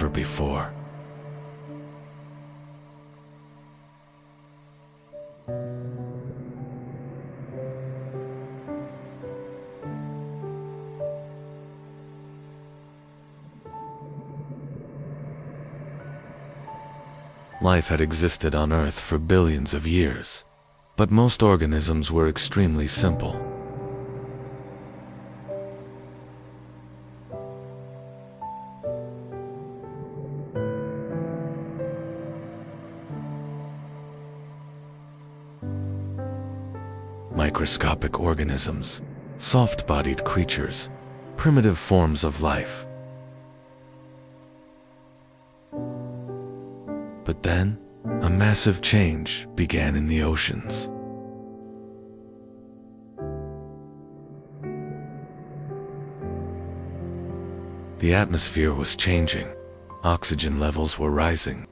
ever before. Life had existed on Earth for billions of years, but most organisms were extremely simple. Microscopic organisms, soft-bodied creatures, primitive forms of life. But then, a massive change began in the oceans. The atmosphere was changing. Oxygen levels were rising.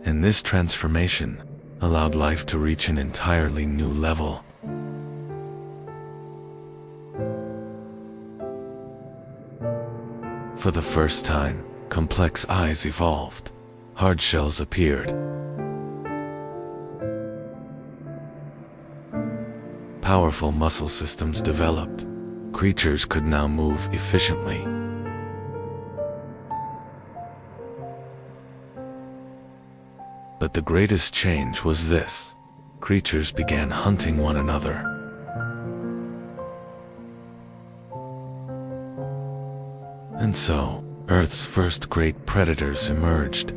And this transformation allowed life to reach an entirely new level. For the first time, complex eyes evolved. Hard shells appeared. Powerful muscle systems developed. Creatures could now move efficiently. But the greatest change was this: creatures began hunting one another. And so, Earth's first great predators emerged.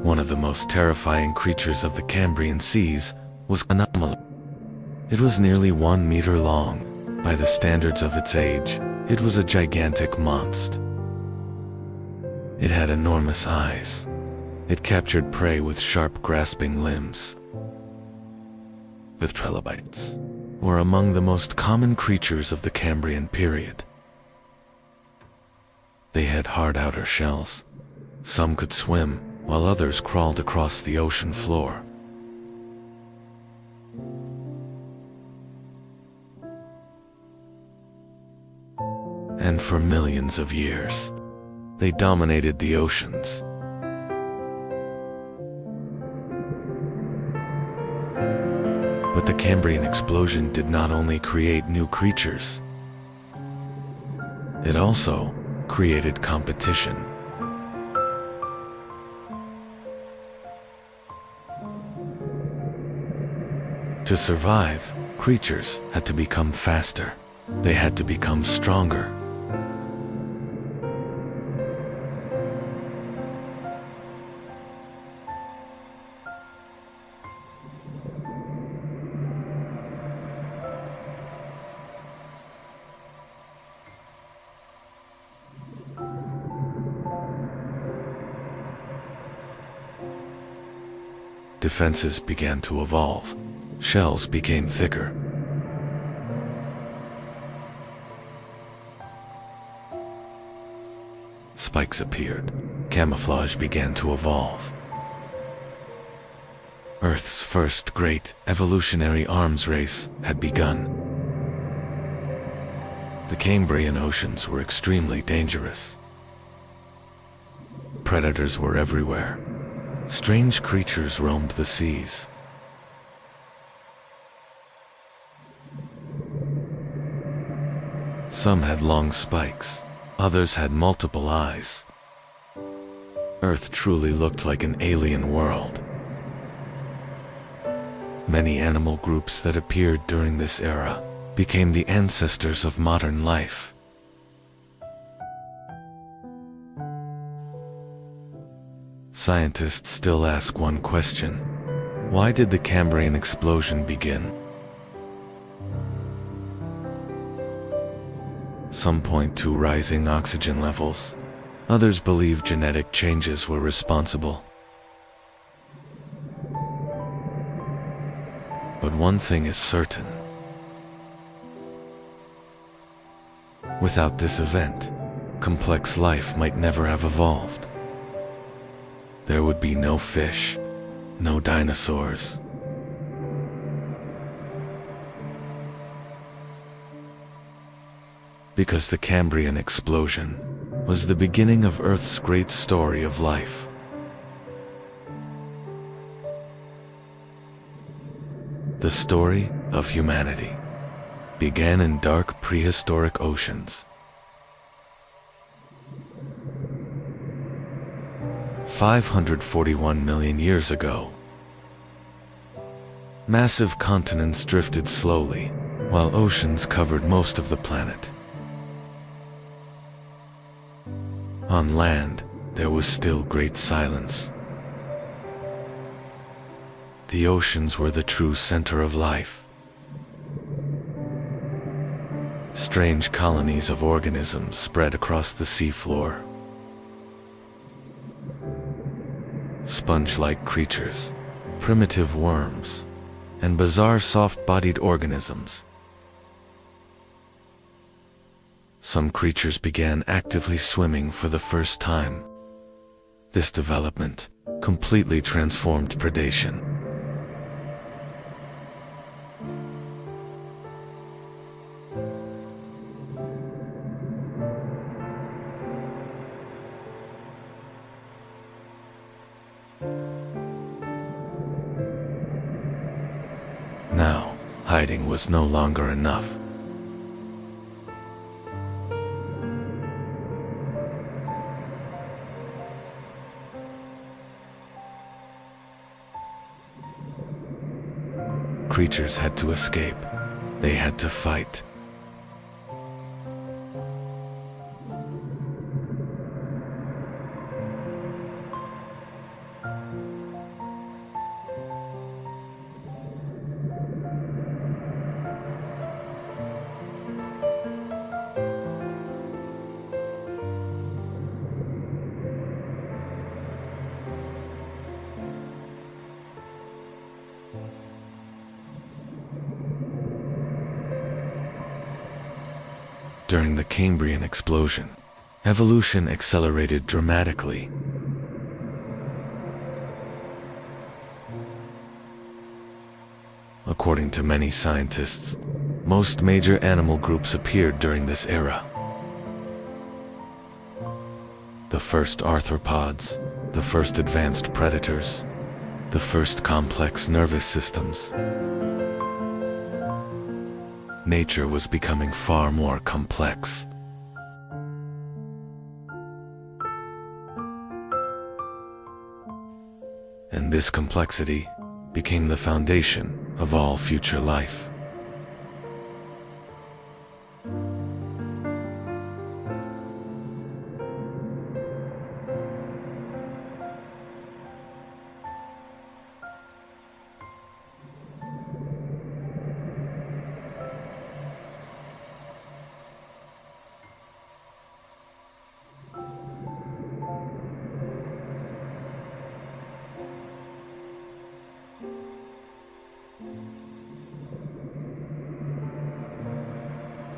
One of the most terrifying creatures of the Cambrian seas was an anomaly. It was nearly 1 meter long. By the standards of its age, it was a gigantic monster. It had enormous eyes. It captured prey with sharp, grasping limbs. The trilobites were among the most common creatures of the Cambrian period. They had hard outer shells. Some could swim, while others crawled across the ocean floor. And for millions of years, they dominated the oceans. But the Cambrian explosion did not only create new creatures, it also created competition. To survive, creatures had to become faster. They had to become stronger. Defenses began to evolve. Shells became thicker. Spikes appeared. Camouflage began to evolve. Earth's first great evolutionary arms race had begun. The Cambrian oceans were extremely dangerous. Predators were everywhere. Strange creatures roamed the seas. Some had long spikes, others had multiple eyes. Earth truly looked like an alien world. Many animal groups that appeared during this era became the ancestors of modern life. Scientists still ask one question: why did the Cambrian explosion begin? Some point to rising oxygen levels. Others believe genetic changes were responsible. But one thing is certain. Without this event, complex life might never have evolved. There would be no fish, no dinosaurs, because the Cambrian explosion was the beginning of Earth's great story of life. The story of humanity began in dark prehistoric oceans. 541 million years ago, massive continents drifted slowly, while oceans covered most of the planet. On land, there was still great silence. The oceans were the true center of life. Strange colonies of organisms spread across the seafloor. Sponge-like creatures, primitive worms, and bizarre soft-bodied organisms. Some creatures began actively swimming for the first time. This development completely transformed predation. Now, hiding was no longer enough. Creatures had to escape. They had to fight. During the Cambrian explosion, evolution accelerated dramatically. According to many scientists, most major animal groups appeared during this era. The first arthropods, the first advanced predators, the first complex nervous systems. Nature was becoming far more complex. And this complexity became the foundation of all future life.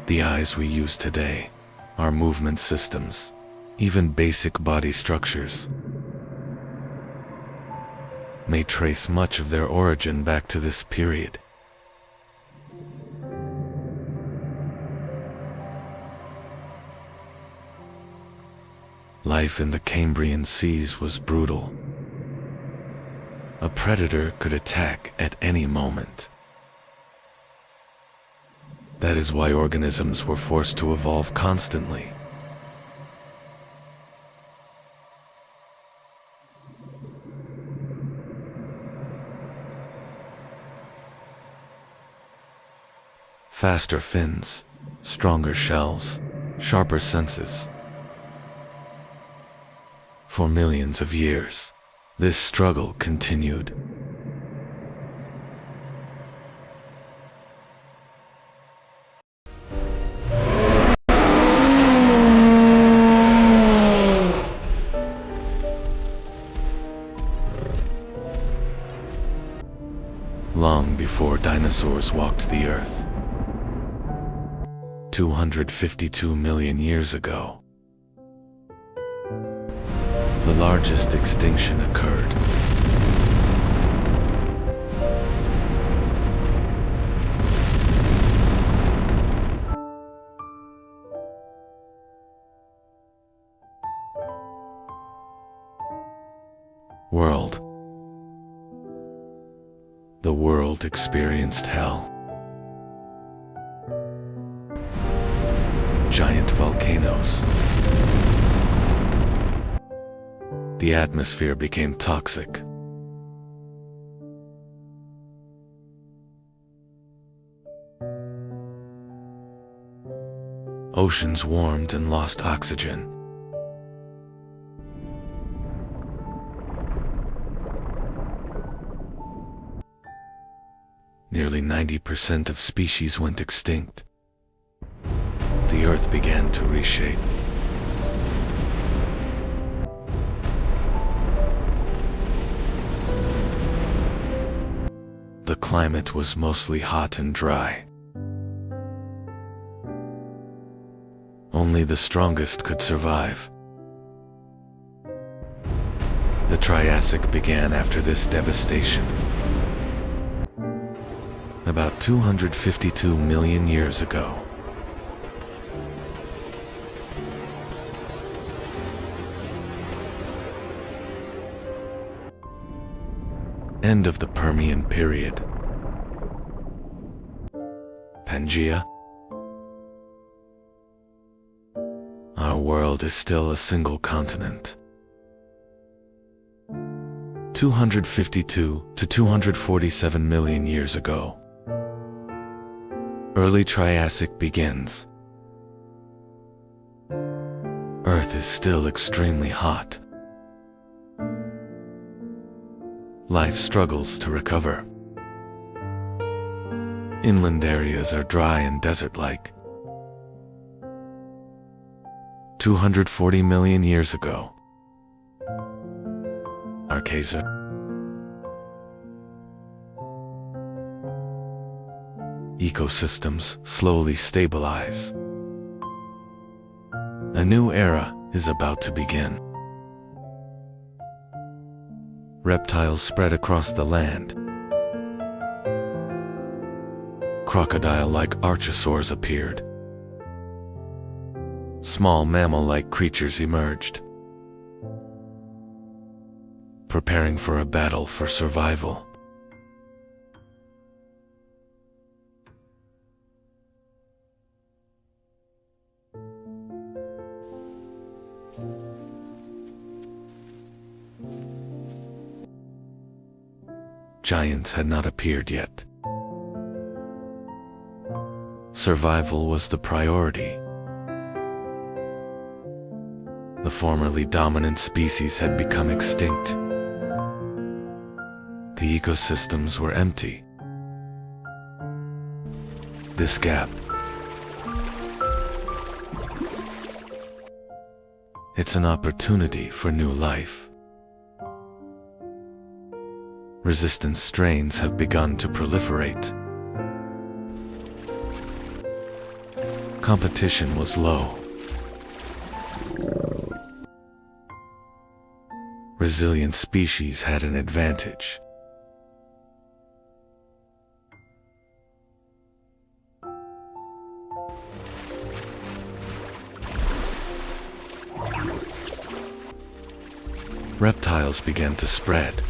The eyes we use today, our movement systems, even basic body structures, may trace much of their origin back to this period. Life in the Cambrian seas was brutal. A predator could attack at any moment. That is why organisms were forced to evolve constantly. Faster fins, stronger shells, sharper senses. For millions of years, this struggle continued. Long before dinosaurs walked the earth, 252 million years ago, the largest extinction occurred. World. The world experienced hell. Giant volcanoes. The atmosphere became toxic. Oceans warmed and lost oxygen. Nearly 90% of species went extinct. The Earth began to reshape. The climate was mostly hot and dry. Only the strongest could survive. The Triassic began after this devastation. About 252 million years ago. End of the Permian period. Pangea. Our world is still a single continent. 252 to 247 million years ago. Early Triassic begins. Earth is still extremely hot. Life struggles to recover. Inland areas are dry and desert-like. 240 million years ago. Archaea. Ecosystems slowly stabilize. A new era is about to begin. Reptiles spread across the land. Crocodile-like archosaurs appeared. Small mammal-like creatures emerged, preparing for a battle for survival. Giants had not appeared yet. Survival was the priority. The formerly dominant species had become extinct. The ecosystems were empty. This gap, it's an opportunity for new life. Resistant strains have begun to proliferate. Competition was low. Resilient species had an advantage. Reptiles began to spread.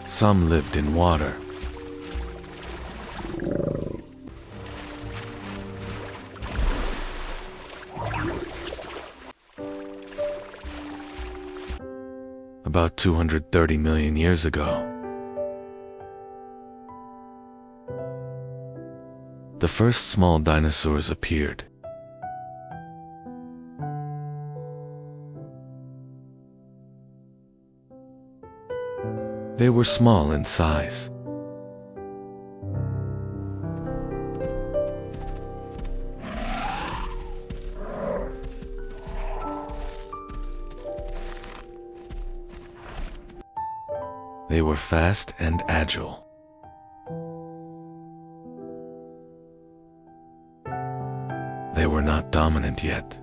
Some lived in water. About 230 million years ago, the first small dinosaurs appeared. They were small in size. They were fast and agile. They were not dominant yet.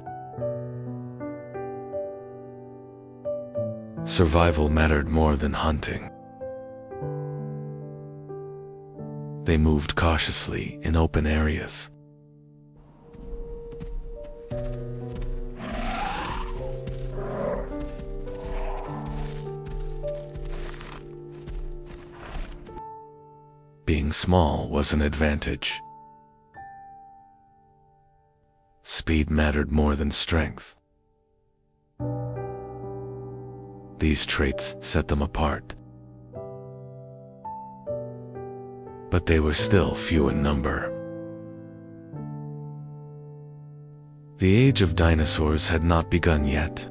Survival mattered more than hunting. They moved cautiously in open areas. Being small was an advantage. Speed mattered more than strength. These traits set them apart. But they were still few in number. The age of dinosaurs had not begun yet.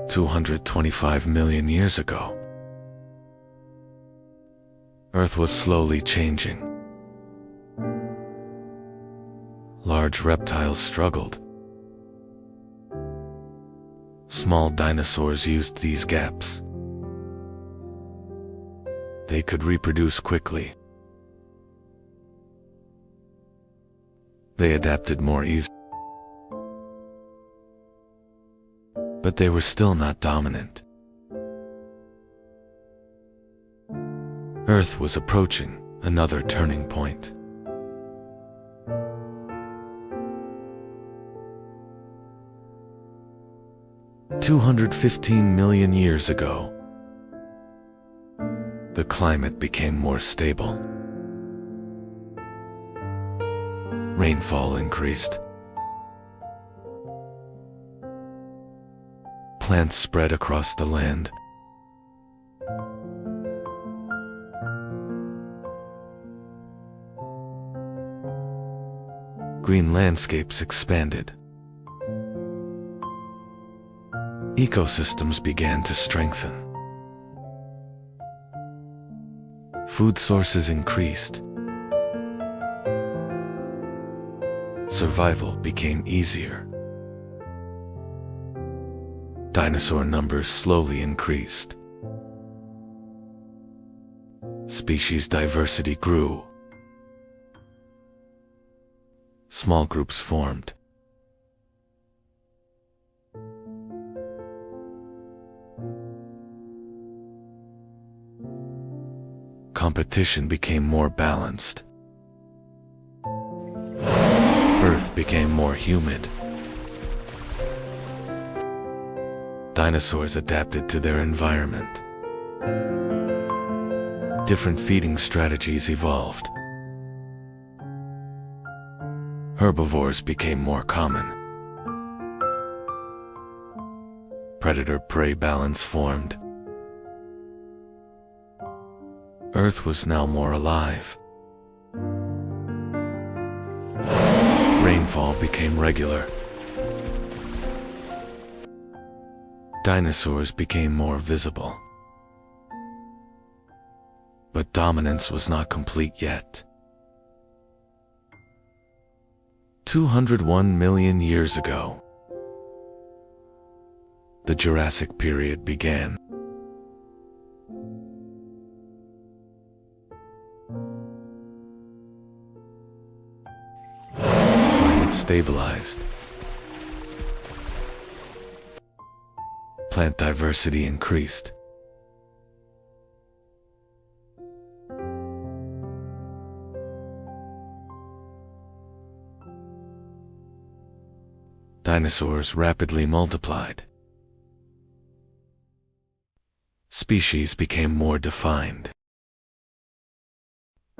225 million years ago, Earth was slowly changing. Large reptiles struggled. Small dinosaurs used these gaps. They could reproduce quickly. They adapted more easily. But they were still not dominant. Earth was approaching another turning point. "215 million years ago, the climate became more stable. Rainfall increased. Plants spread across the land. Green landscapes expanded. Ecosystems began to strengthen. Food sources increased. Survival became easier. Dinosaur numbers slowly increased. Species diversity grew. Small groups formed. Competition became more balanced. Earth became more humid. Dinosaurs adapted to their environment. Different feeding strategies evolved. Herbivores became more common. Predator-prey balance formed. Earth was now more alive. Rainfall became regular. Dinosaurs became more visible. But dominance was not complete yet. 201 million years ago, the Jurassic period began. Climate stabilized. Plant diversity increased. Dinosaurs rapidly multiplied. Species became more defined.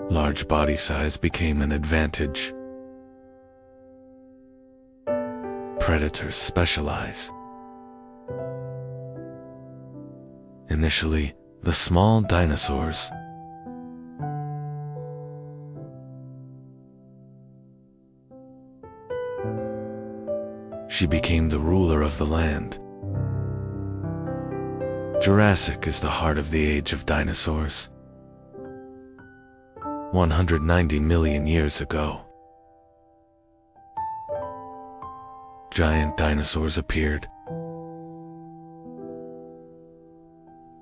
Large body size became an advantage. Predators specialize. Initially, the small dinosaurs she became the ruler of the land. Jurassic is the heart of the age of dinosaurs. 190 million years ago, giant dinosaurs appeared.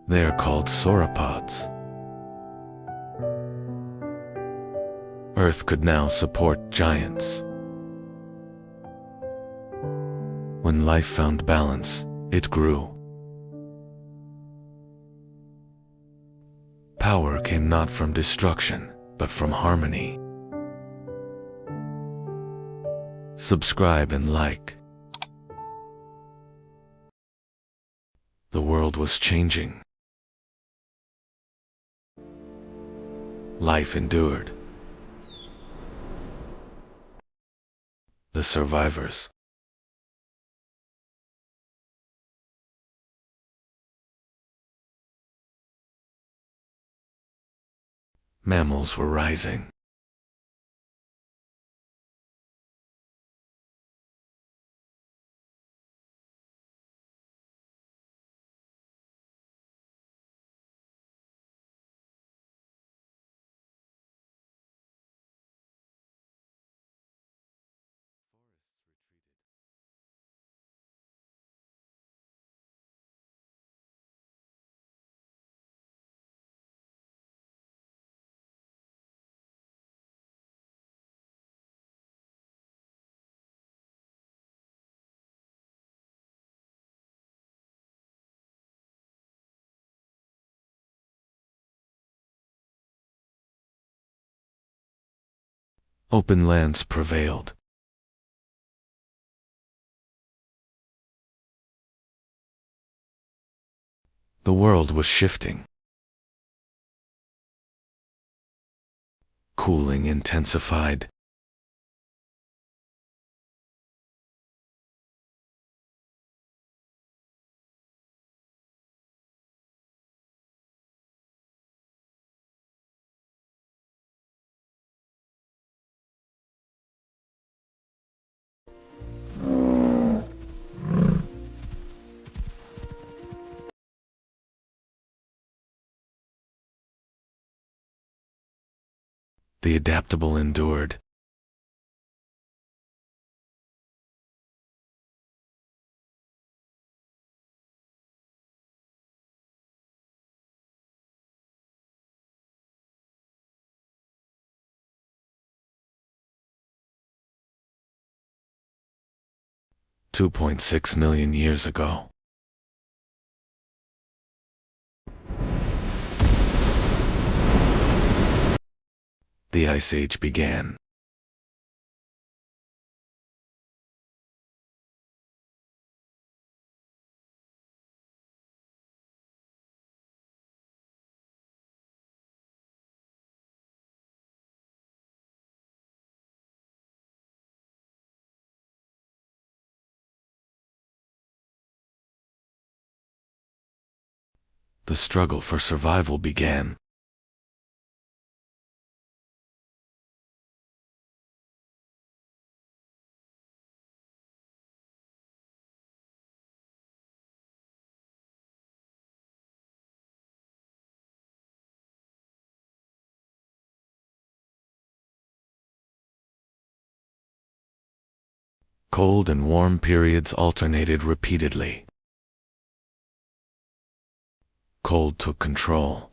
They are called sauropods. Earth could now support giants. When life found balance, it grew. power came not from destruction, but from harmony. Subscribe and like. The world was changing. Life endured. The survivors. Mammals were rising. Open lands prevailed. The world was shifting. Cooling intensified. The adaptable endured. $2.6 million years ago. The Ice Age began. The struggle for survival began. Cold and warm periods alternated repeatedly. Cold took control.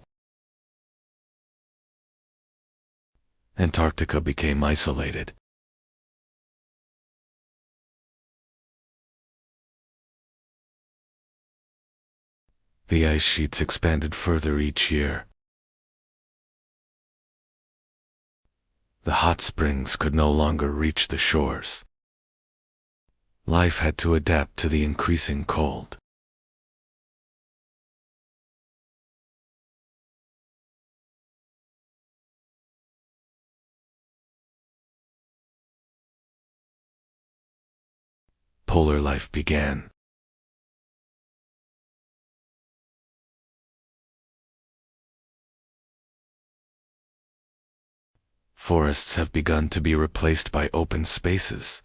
Antarctica became isolated. The ice sheets expanded further each year. The hot springs could no longer reach the shores. Life had to adapt to the increasing cold. Polar life began. Forests have begun to be replaced by open spaces.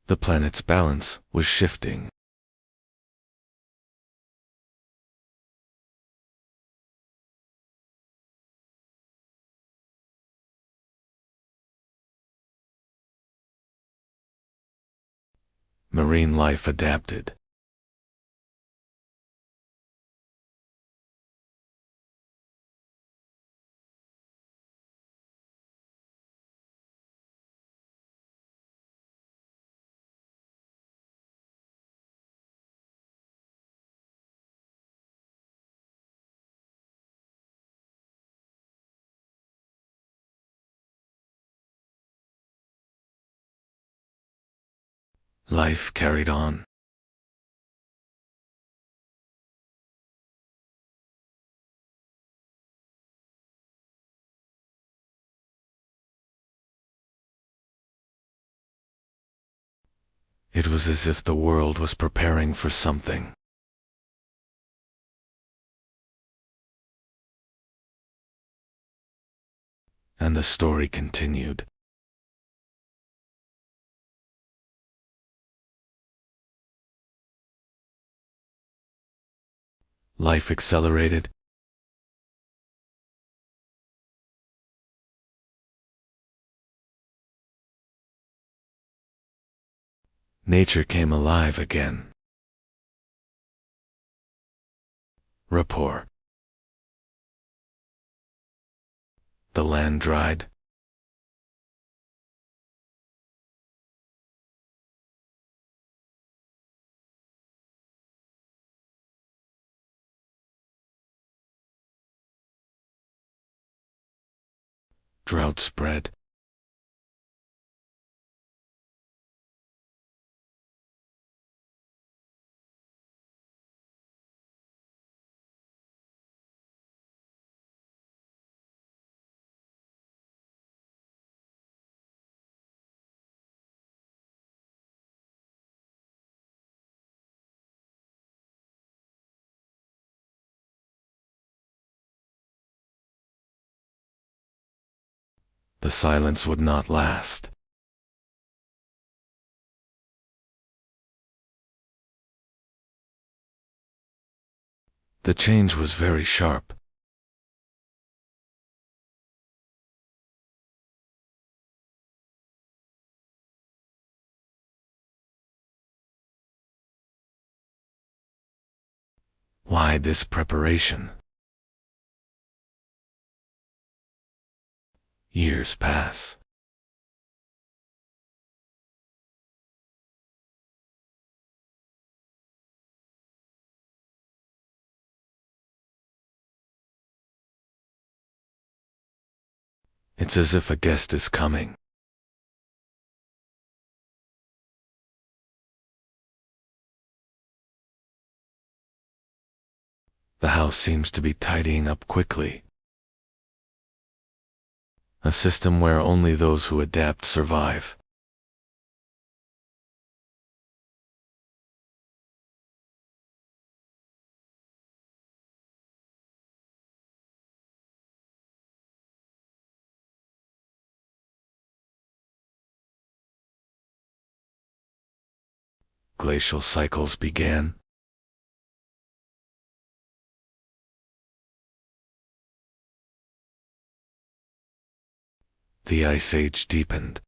The planet's balance was shifting. Marine life adapted. Life carried on. It was as if the world was preparing for something. And the story continued. Life accelerated. Nature came alive again. Rapport. The land dried. Drought spread. The silence would not last. The change was very sharp. Why this preparation? Years pass. It's as if a guest is coming. The house seems to be tidying up quickly. A system where only those who adapt survive. Glacial cycles began. The Ice Age deepened.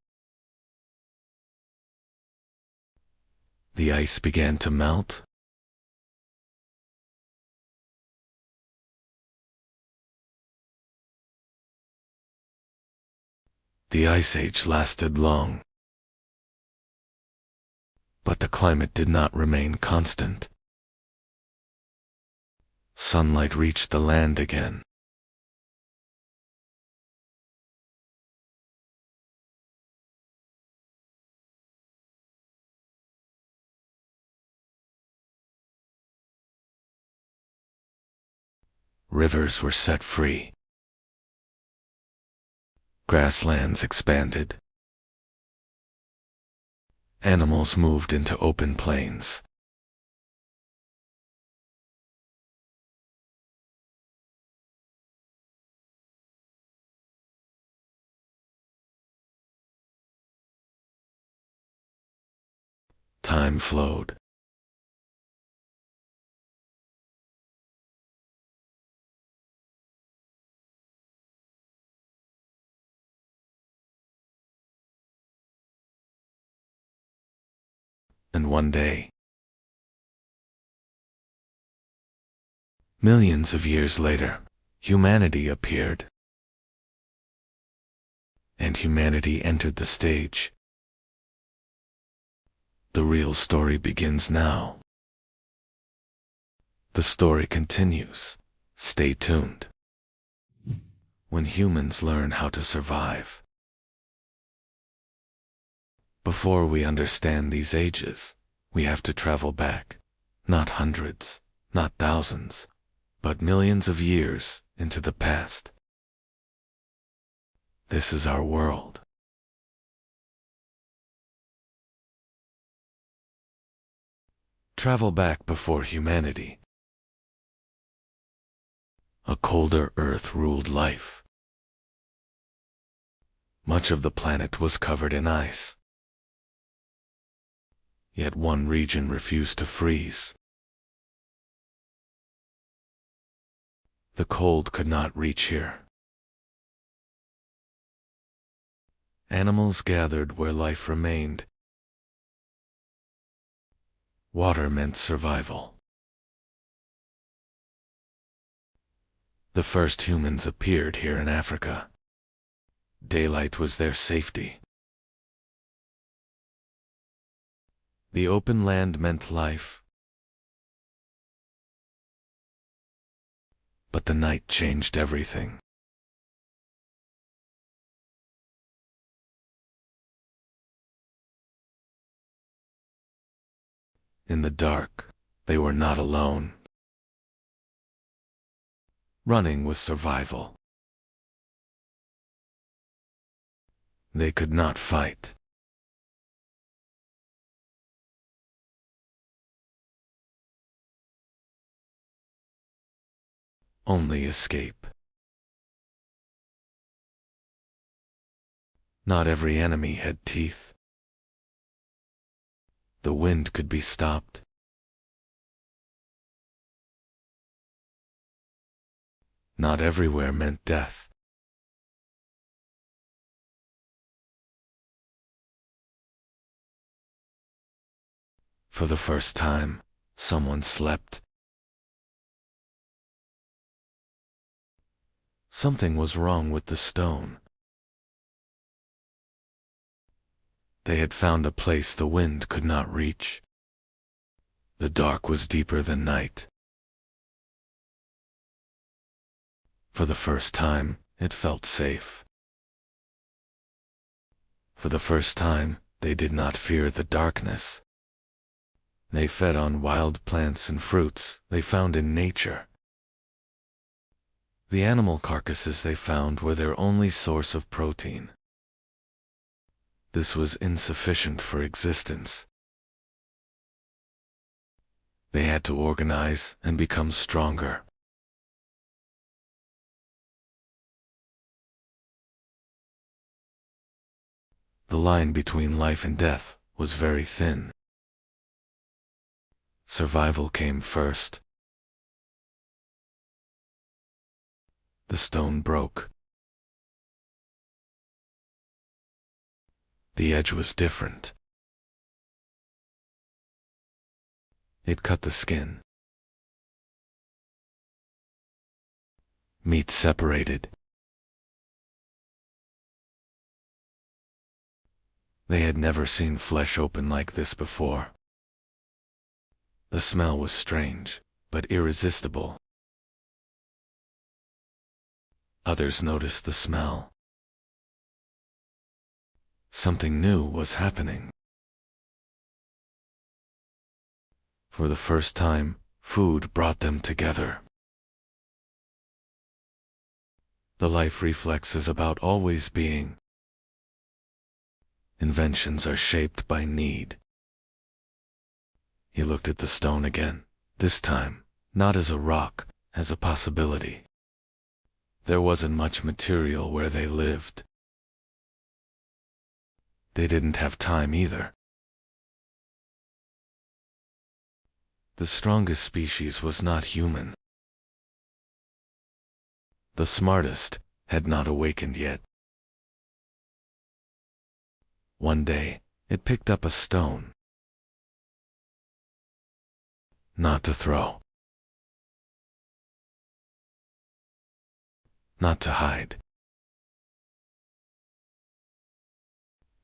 The ice began to melt. The Ice Age lasted long. But the climate did not remain constant. Sunlight reached the land again. Rivers were set free. Grasslands expanded. Animals moved into open plains. Time flowed. And one day, millions of years later, humanity appeared. And humanity entered the stage. The real story begins now. The story continues. Stay tuned. When humans learn how to survive. Before we understand these ages, we have to travel back, not hundreds, not thousands, but millions of years into the past. This is our world. Travel back before humanity. A colder earth ruled life. Much of the planet was covered in ice. Yet one region refused to freeze. The cold could not reach here. Animals gathered where life remained. Water meant survival. The first humans appeared here in Africa. Daylight was their safety. The open land meant life. But the night changed everything. In the dark, they were not alone. Running was survival. They could not fight. Only escape. Not every enemy had teeth. The wind could be stopped. Not everywhere meant death. For the first time, someone slept. Something was wrong with the stone. They had found a place the wind could not reach. The dark was deeper than night. For the first time, it felt safe. For the first time, they did not fear the darkness. They fed on wild plants and fruits they found in nature. The animal carcasses they found were their only source of protein. This was insufficient for existence. They had to organize and become stronger. The line between life and death was very thin. Survival came first. The stone broke. The edge was different. It cut the skin. Meat separated. They had never seen flesh open like this before. The smell was strange, but irresistible. Others noticed the smell. Something new was happening. For the first time, food brought them together. The life reflex is about always being. Inventions are shaped by need. He looked at the stone again, this time, not as a rock, as a possibility. There wasn't much material where they lived. They didn't have time either. The strongest species was not human. The smartest had not awakened yet. One day, it picked up a stone. not to throw, not to hide.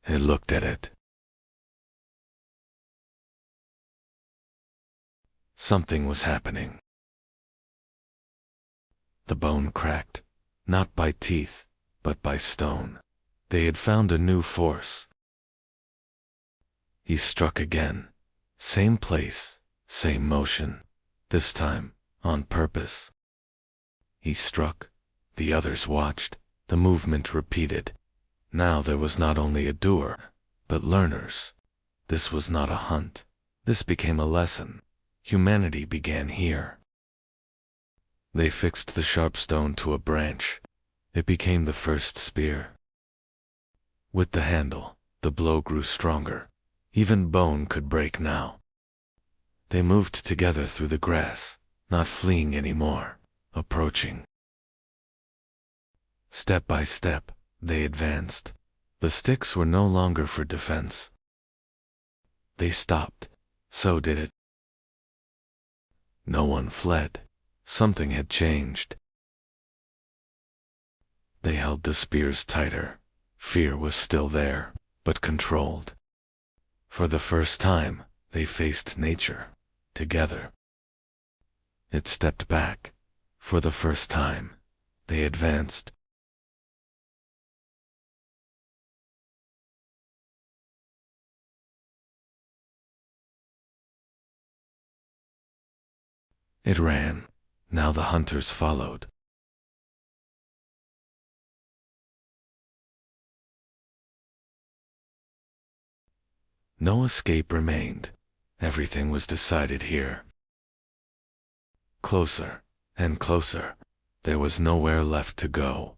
It looked at it. Something was happening. The bone cracked, not by teeth, but by stone. They had found a new force. He struck again. Same place, same motion. This time, on purpose. He struck. The others watched. The movement repeated. Now there was not only a doer, but learners. This was not a hunt. This became a lesson. Humanity began here. They fixed the sharp stone to a branch. It became the first spear. With the handle, the blow grew stronger. Even bone could break now. They moved together through the grass, not fleeing anymore, approaching. Step by step, they advanced. The sticks were no longer for defense. They stopped. So did it. No one fled. Something had changed. They held the spears tighter. Fear was still there, but controlled. For the first time, they faced nature, together. It stepped back. For the first time, they advanced. It ran. Now the hunters followed. No escape remained. Everything was decided here. Closer and closer. There was nowhere left to go.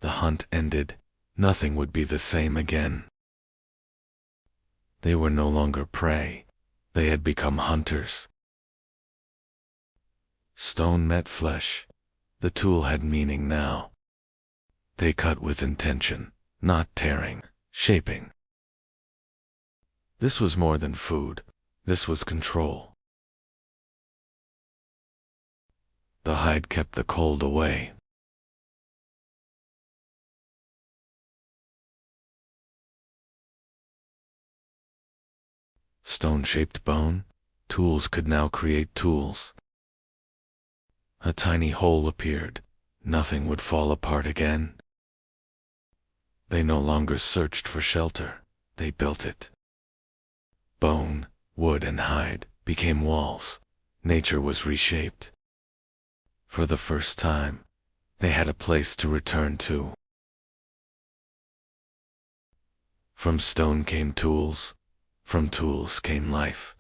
The hunt ended. Nothing would be the same again. They were no longer prey. They had become hunters. Stone met flesh. The tool had meaning now. They cut with intention, not tearing, shaping. This was more than food. This was control. The hide kept the cold away. Stone-shaped bone, tools could now create tools. A tiny hole appeared. Nothing would fall apart again. They no longer searched for shelter. They built it. Bone, wood, and hide became walls. Nature was reshaped. For the first time, they had a place to return to. From stone came tools. From tools came life.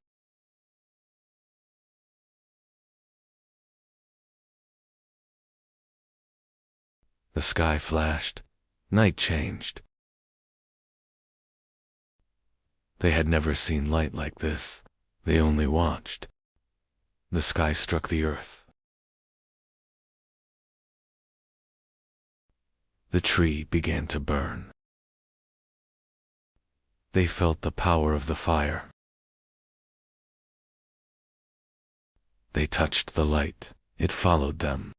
The sky flashed. Night changed. They had never seen light like this. They only watched. The sky struck the earth. The tree began to burn. They felt the power of the fire. They touched the light. It followed them.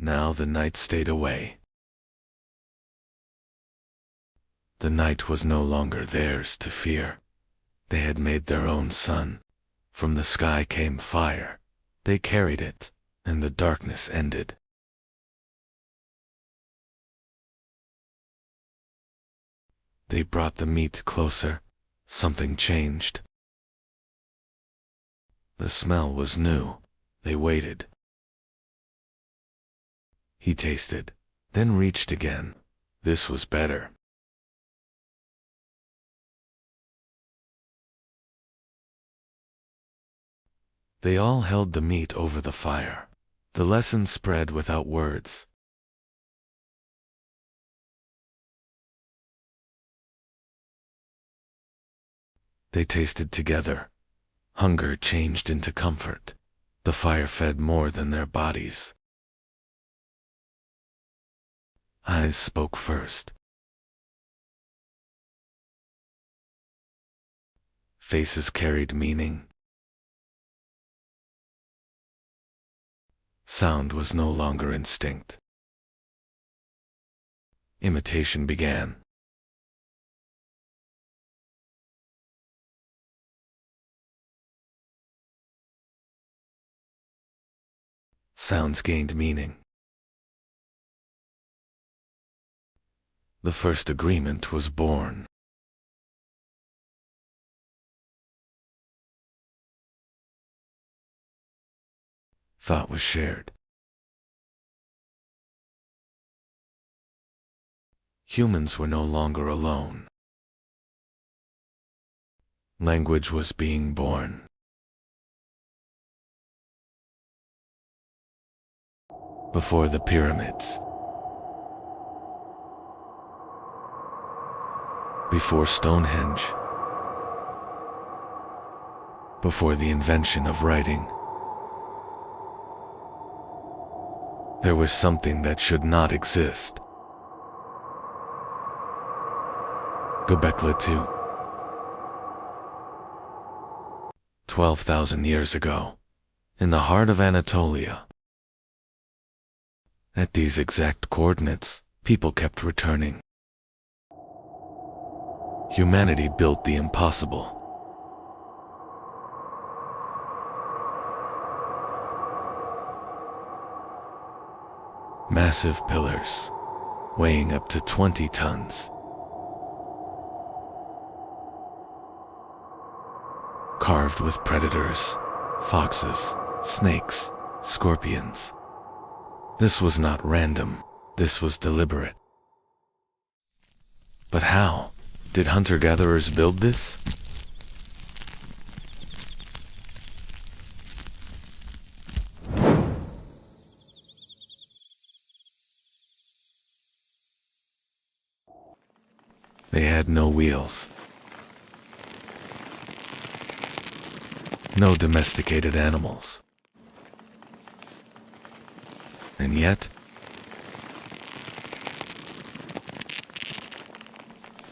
Now the night stayed away. The night was no longer theirs to fear. They had made their own sun. From the sky came fire. They carried it, and the darkness ended. They brought the meat closer. Something changed. The smell was new. They waited. He tasted, then reached again. This was better. They all held the meat over the fire. The lesson spread without words. They tasted together. Hunger changed into comfort. The fire fed more than their bodies. Eyes spoke first. Faces carried meaning. Sound was no longer instinct. Imitation began. Sounds gained meaning. The first agreement was born. Thought was shared. Humans were no longer alone. Language was being born. Before the pyramids. Before Stonehenge. Before the invention of writing. There was something that should not exist. Göbekli Tepe. 12,000 years ago, in the heart of Anatolia. At these exact coordinates, people kept returning. Humanity built the impossible. Massive pillars, weighing up to 20 tons. Carved with predators, foxes, snakes, scorpions. This was not random, this was deliberate. But how did hunter-gatherers build this? They had no wheels. No domesticated animals. And yet,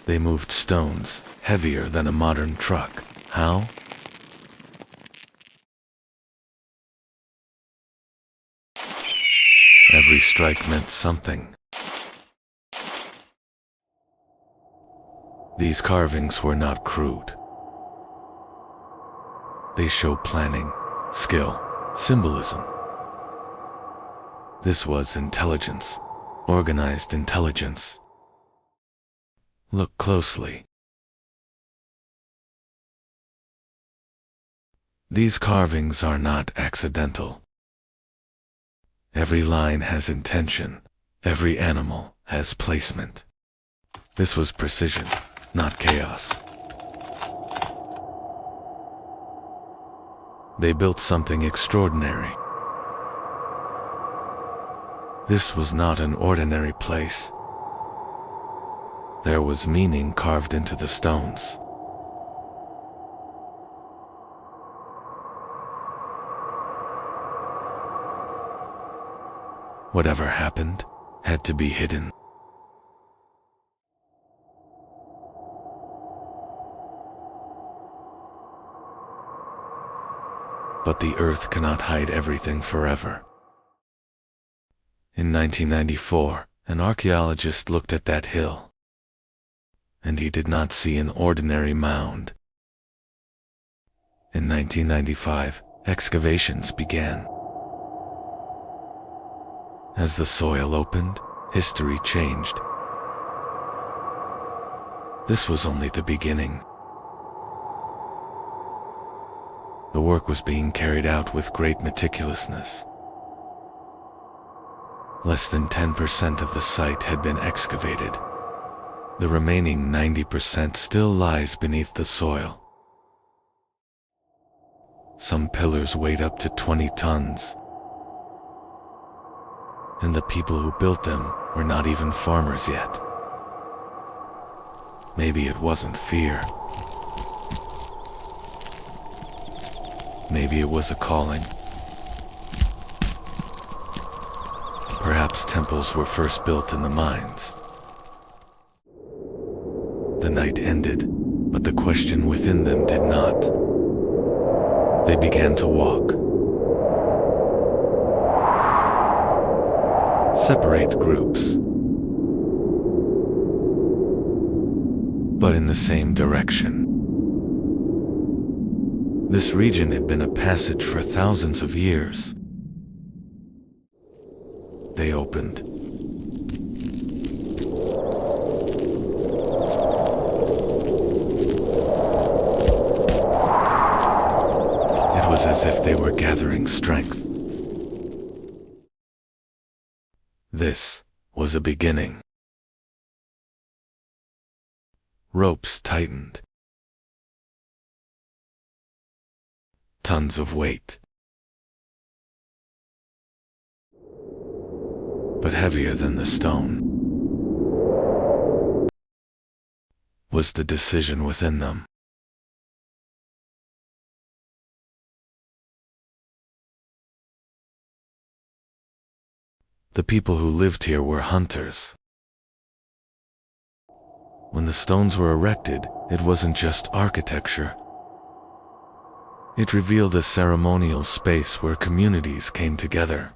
they moved stones heavier than a modern truck. How? Every strike meant something. These carvings were not crude. They show planning, skill, symbolism. This was intelligence, organized intelligence. Look closely. These carvings are not accidental. Every line has intention. Every animal has placement. This was precision, not chaos. They built something extraordinary. This was not an ordinary place. There was meaning carved into the stones. Whatever happened had to be hidden. But the earth cannot hide everything forever. In 1994, an archaeologist looked at that hill, and he did not see an ordinary mound. In 1995, excavations began. As the soil opened, history changed. This was only the beginning. The work was being carried out with great meticulousness. Less than 10% of the site had been excavated. The remaining 90% still lies beneath the soil. Some pillars weighed up to 20 tons. And the people who built them were not even farmers yet. Maybe it wasn't fear. Maybe it was a calling. Perhaps temples were first built in the mines. The night ended, but the question within them did not. They began to walk. Separate groups, but in the same direction. This region had been a passage for thousands of years. They opened. It was as if they were gathering strength. This was a beginning. Ropes tightened. Tons of weight. But heavier than the stone was the decision within them. The people who lived here were hunters. When the stones were erected, it wasn't just architecture. It revealed a ceremonial space where communities came together.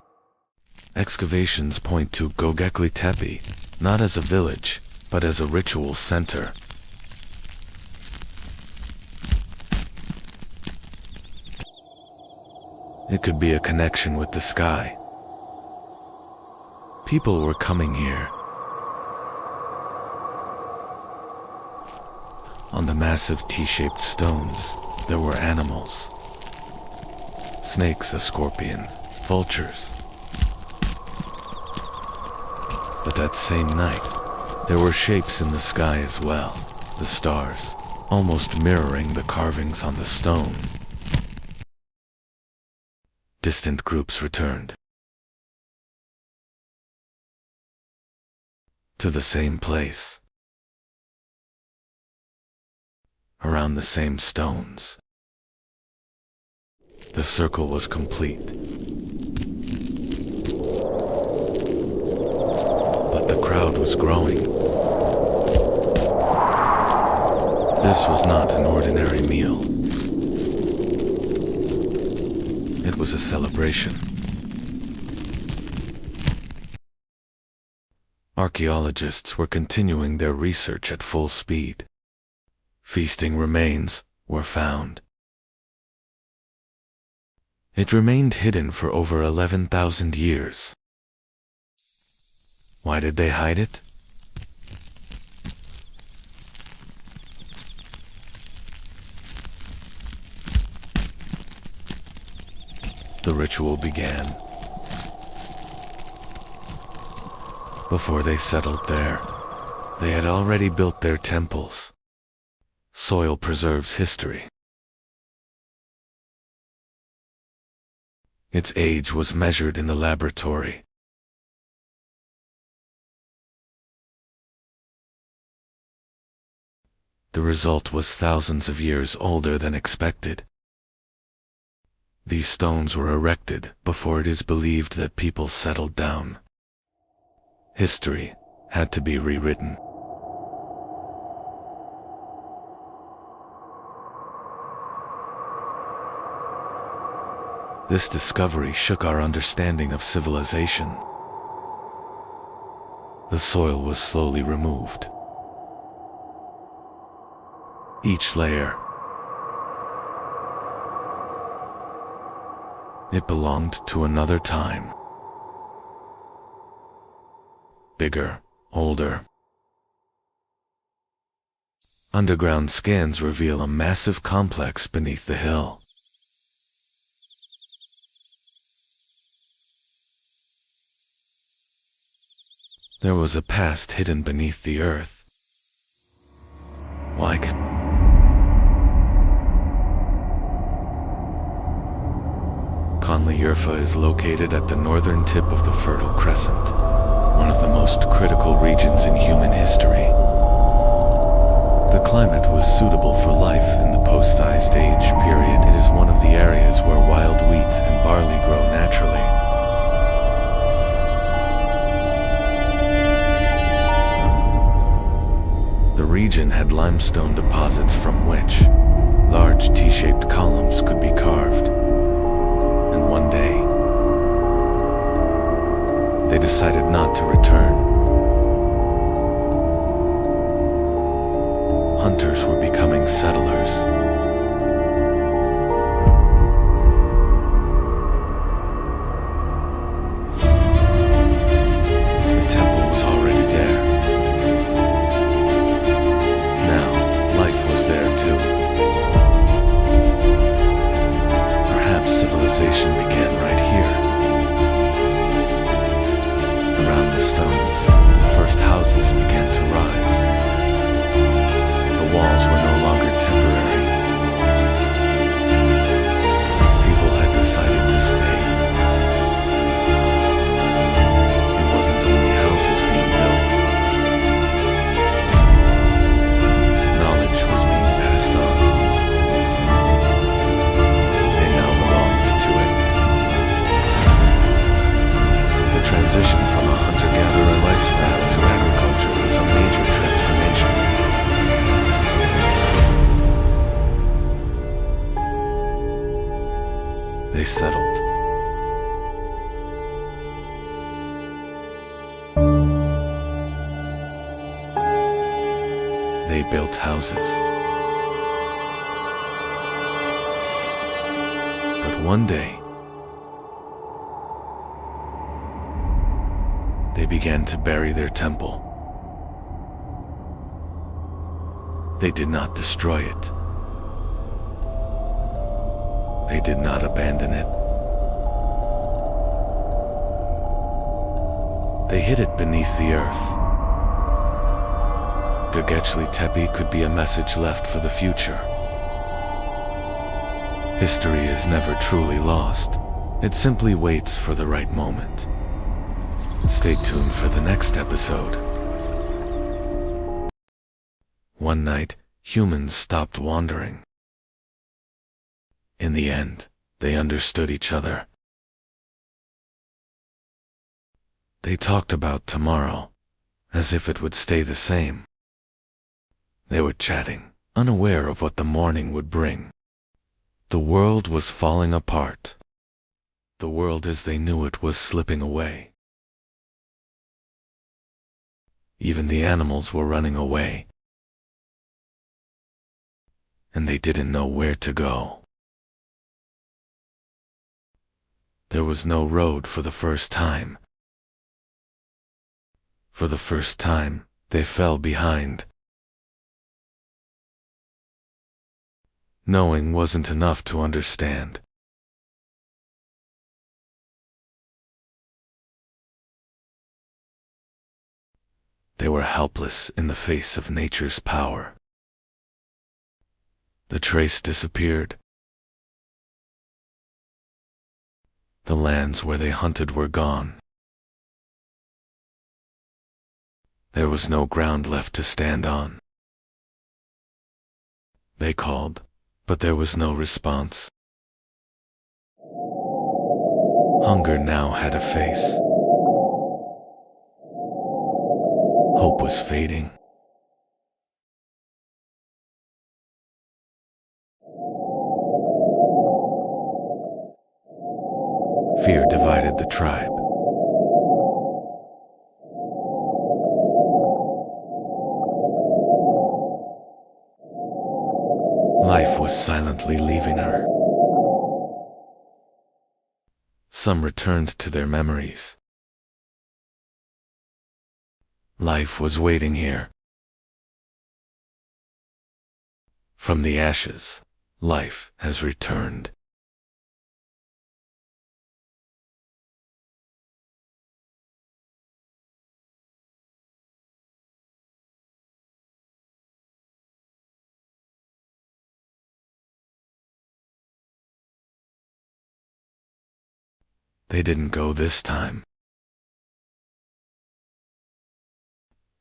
Excavations point to Göbekli Tepe, not as a village, but as a ritual center. It could be a connection with the sky. People were coming here. On the massive T-shaped stones, there were animals. Snakes, a scorpion, vultures. But that same night, there were shapes in the sky as well, the stars, almost mirroring the carvings on the stone. Distant groups returned to the same place, around the same stones. The circle was complete. But the crowd was growing. This was not an ordinary meal. It was a celebration. Archaeologists were continuing their research at full speed. Feasting remains were found. It remained hidden for over 11,000 years. Why did they hide it? The ritual began. Before they settled there, they had already built their temples. Soil preserves history. Its age was measured in the laboratory. The result was thousands of years older than expected. These stones were erected before it is believed that people settled down. History had to be rewritten. This discovery shook our understanding of civilization. The soil was slowly removed. Each layer. It belonged to another time. Bigger, older. Underground scans reveal a massive complex beneath the hill. There was a past hidden beneath the earth. Like Conley Yerfa is located at the northern tip of the Fertile Crescent, one of the most critical regions in human history. The climate was suitable for life in the post-Ice Age period. It is one of the areas where wild wheat and barley grow naturally. limestone deposits from which large T-shaped columns could be carved. And one day, they decided not to return. Hunters were becoming settlers. The temple was already there. Now, life was there too. Perhaps civilization began right here. Around the stones, the first houses began to rise. The walls were no longer temporary. People had decided to stay. It wasn't only houses being built. Knowledge was being passed on. They now belonged to it. The transition from a hunter-gatherer lifestyle to agriculture was a major transformation. They settled. They built houses. But one day, they began to bury their temple. They did not destroy it. They did not abandon it. They hid it beneath the earth. Göbekli Tepe could be a message left for the future. History is never truly lost. It simply waits for the right moment. Stay tuned for the next episode. One night, humans stopped wandering. In the end, they understood each other. They talked about tomorrow, as if it would stay the same. They were chatting, unaware of what the morning would bring. The world was falling apart. The world as they knew it was slipping away. Even the animals were running away. And they didn't know where to go. There was no road for the first time. For the first time, they fell behind. Knowing wasn't enough to understand. They were helpless in the face of nature's power. The trace disappeared. The lands where they hunted were gone. There was no ground left to stand on. They called, but there was no response. Hunger now had a face. Hope was fading. Fear divided the tribe. Life was silently leaving her. Some returned to their memories. Life was waiting here. From the ashes, life has returned. They didn't go this time.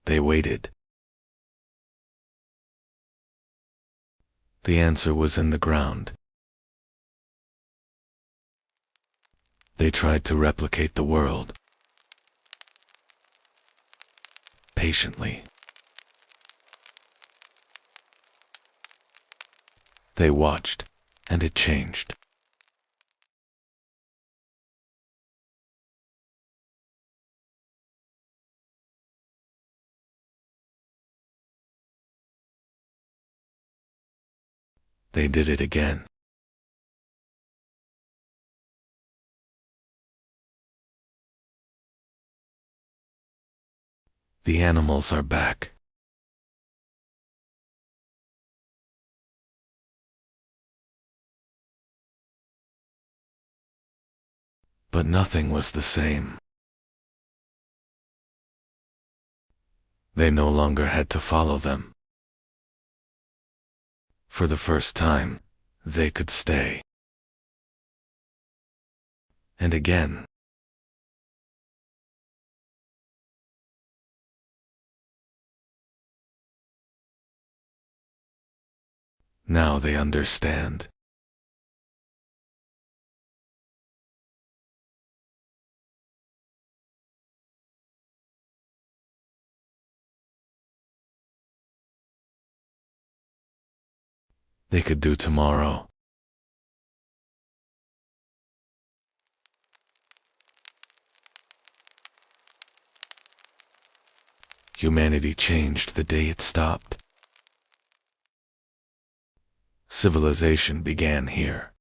They waited. The answer was in the ground. They tried to replicate the world. Patiently. They watched, and it changed. They did it again. The animals are back. But nothing was the same. They no longer had to follow them. For the first time, they could stay. And again. Now they understand. They could do tomorrow. Humanity changed the day it stopped. Civilization began here.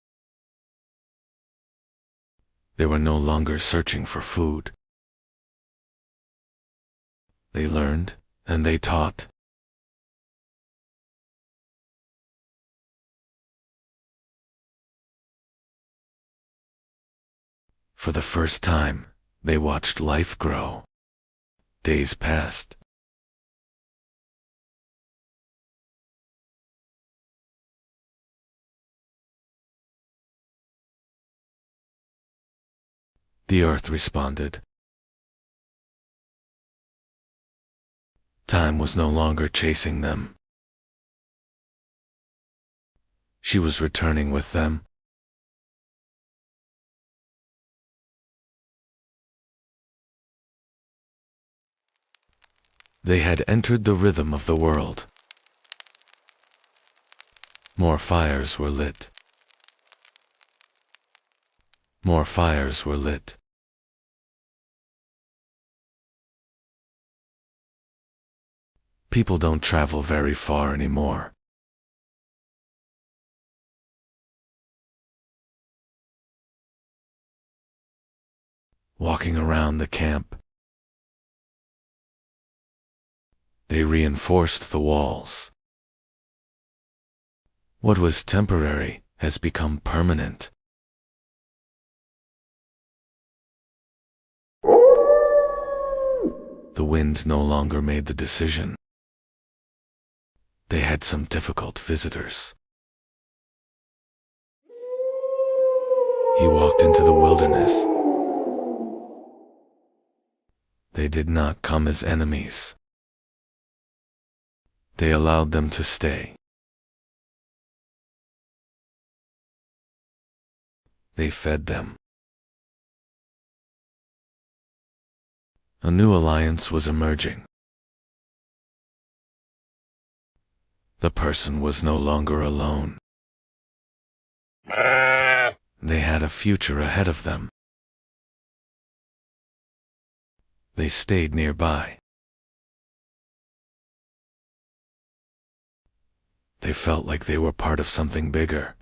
They were no longer searching for food. They learned, and they taught. For the first time, they watched life grow. Days passed. The earth responded. Time was no longer chasing them. She was returning with them. They had entered the rhythm of the world. More fires were lit. More fires were lit. People don't travel very far anymore. Walking around the camp, they reinforced the walls. What was temporary has become permanent. The wind no longer made the decision. They had some difficult visitors. He walked into the wilderness. They did not come as enemies. They allowed them to stay. They fed them. A new alliance was emerging. The person was no longer alone. They had a future ahead of them. They stayed nearby. They felt like they were part of something bigger.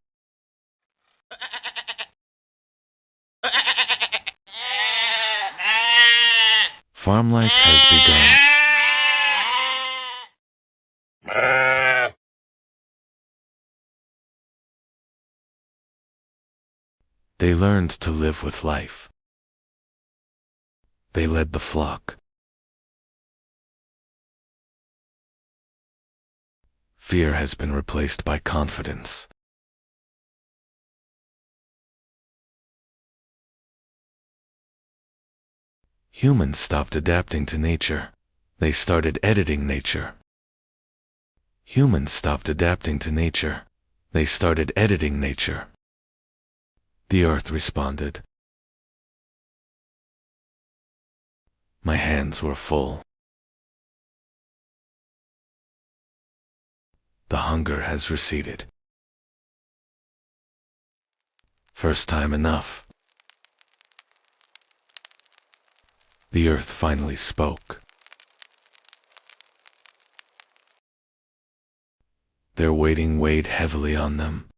Farm life has begun. They learned to live with life. They led the flock. Fear has been replaced by confidence. Humans stopped adapting to nature. They started editing nature. Humans stopped adapting to nature. They started editing nature. The earth responded. My hands were full. The hunger has receded. First time enough. The earth finally spoke. Their waiting weighed heavily on them.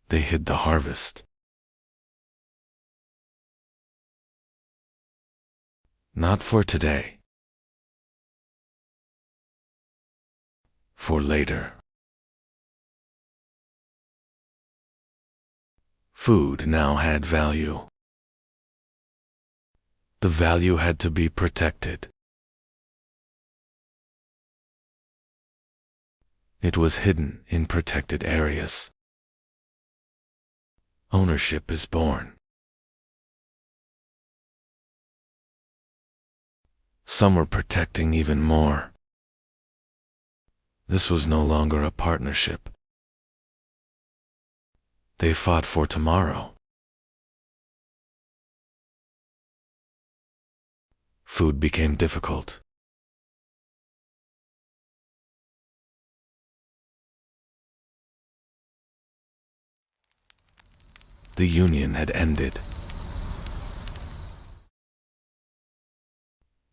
They hid the harvest. Not for today. For later. Food now had value. The value had to be protected. It was hidden in protected areas. Ownership is born. Some were protecting even more. This was no longer a partnership. They fought for tomorrow. Food became difficult. The union had ended.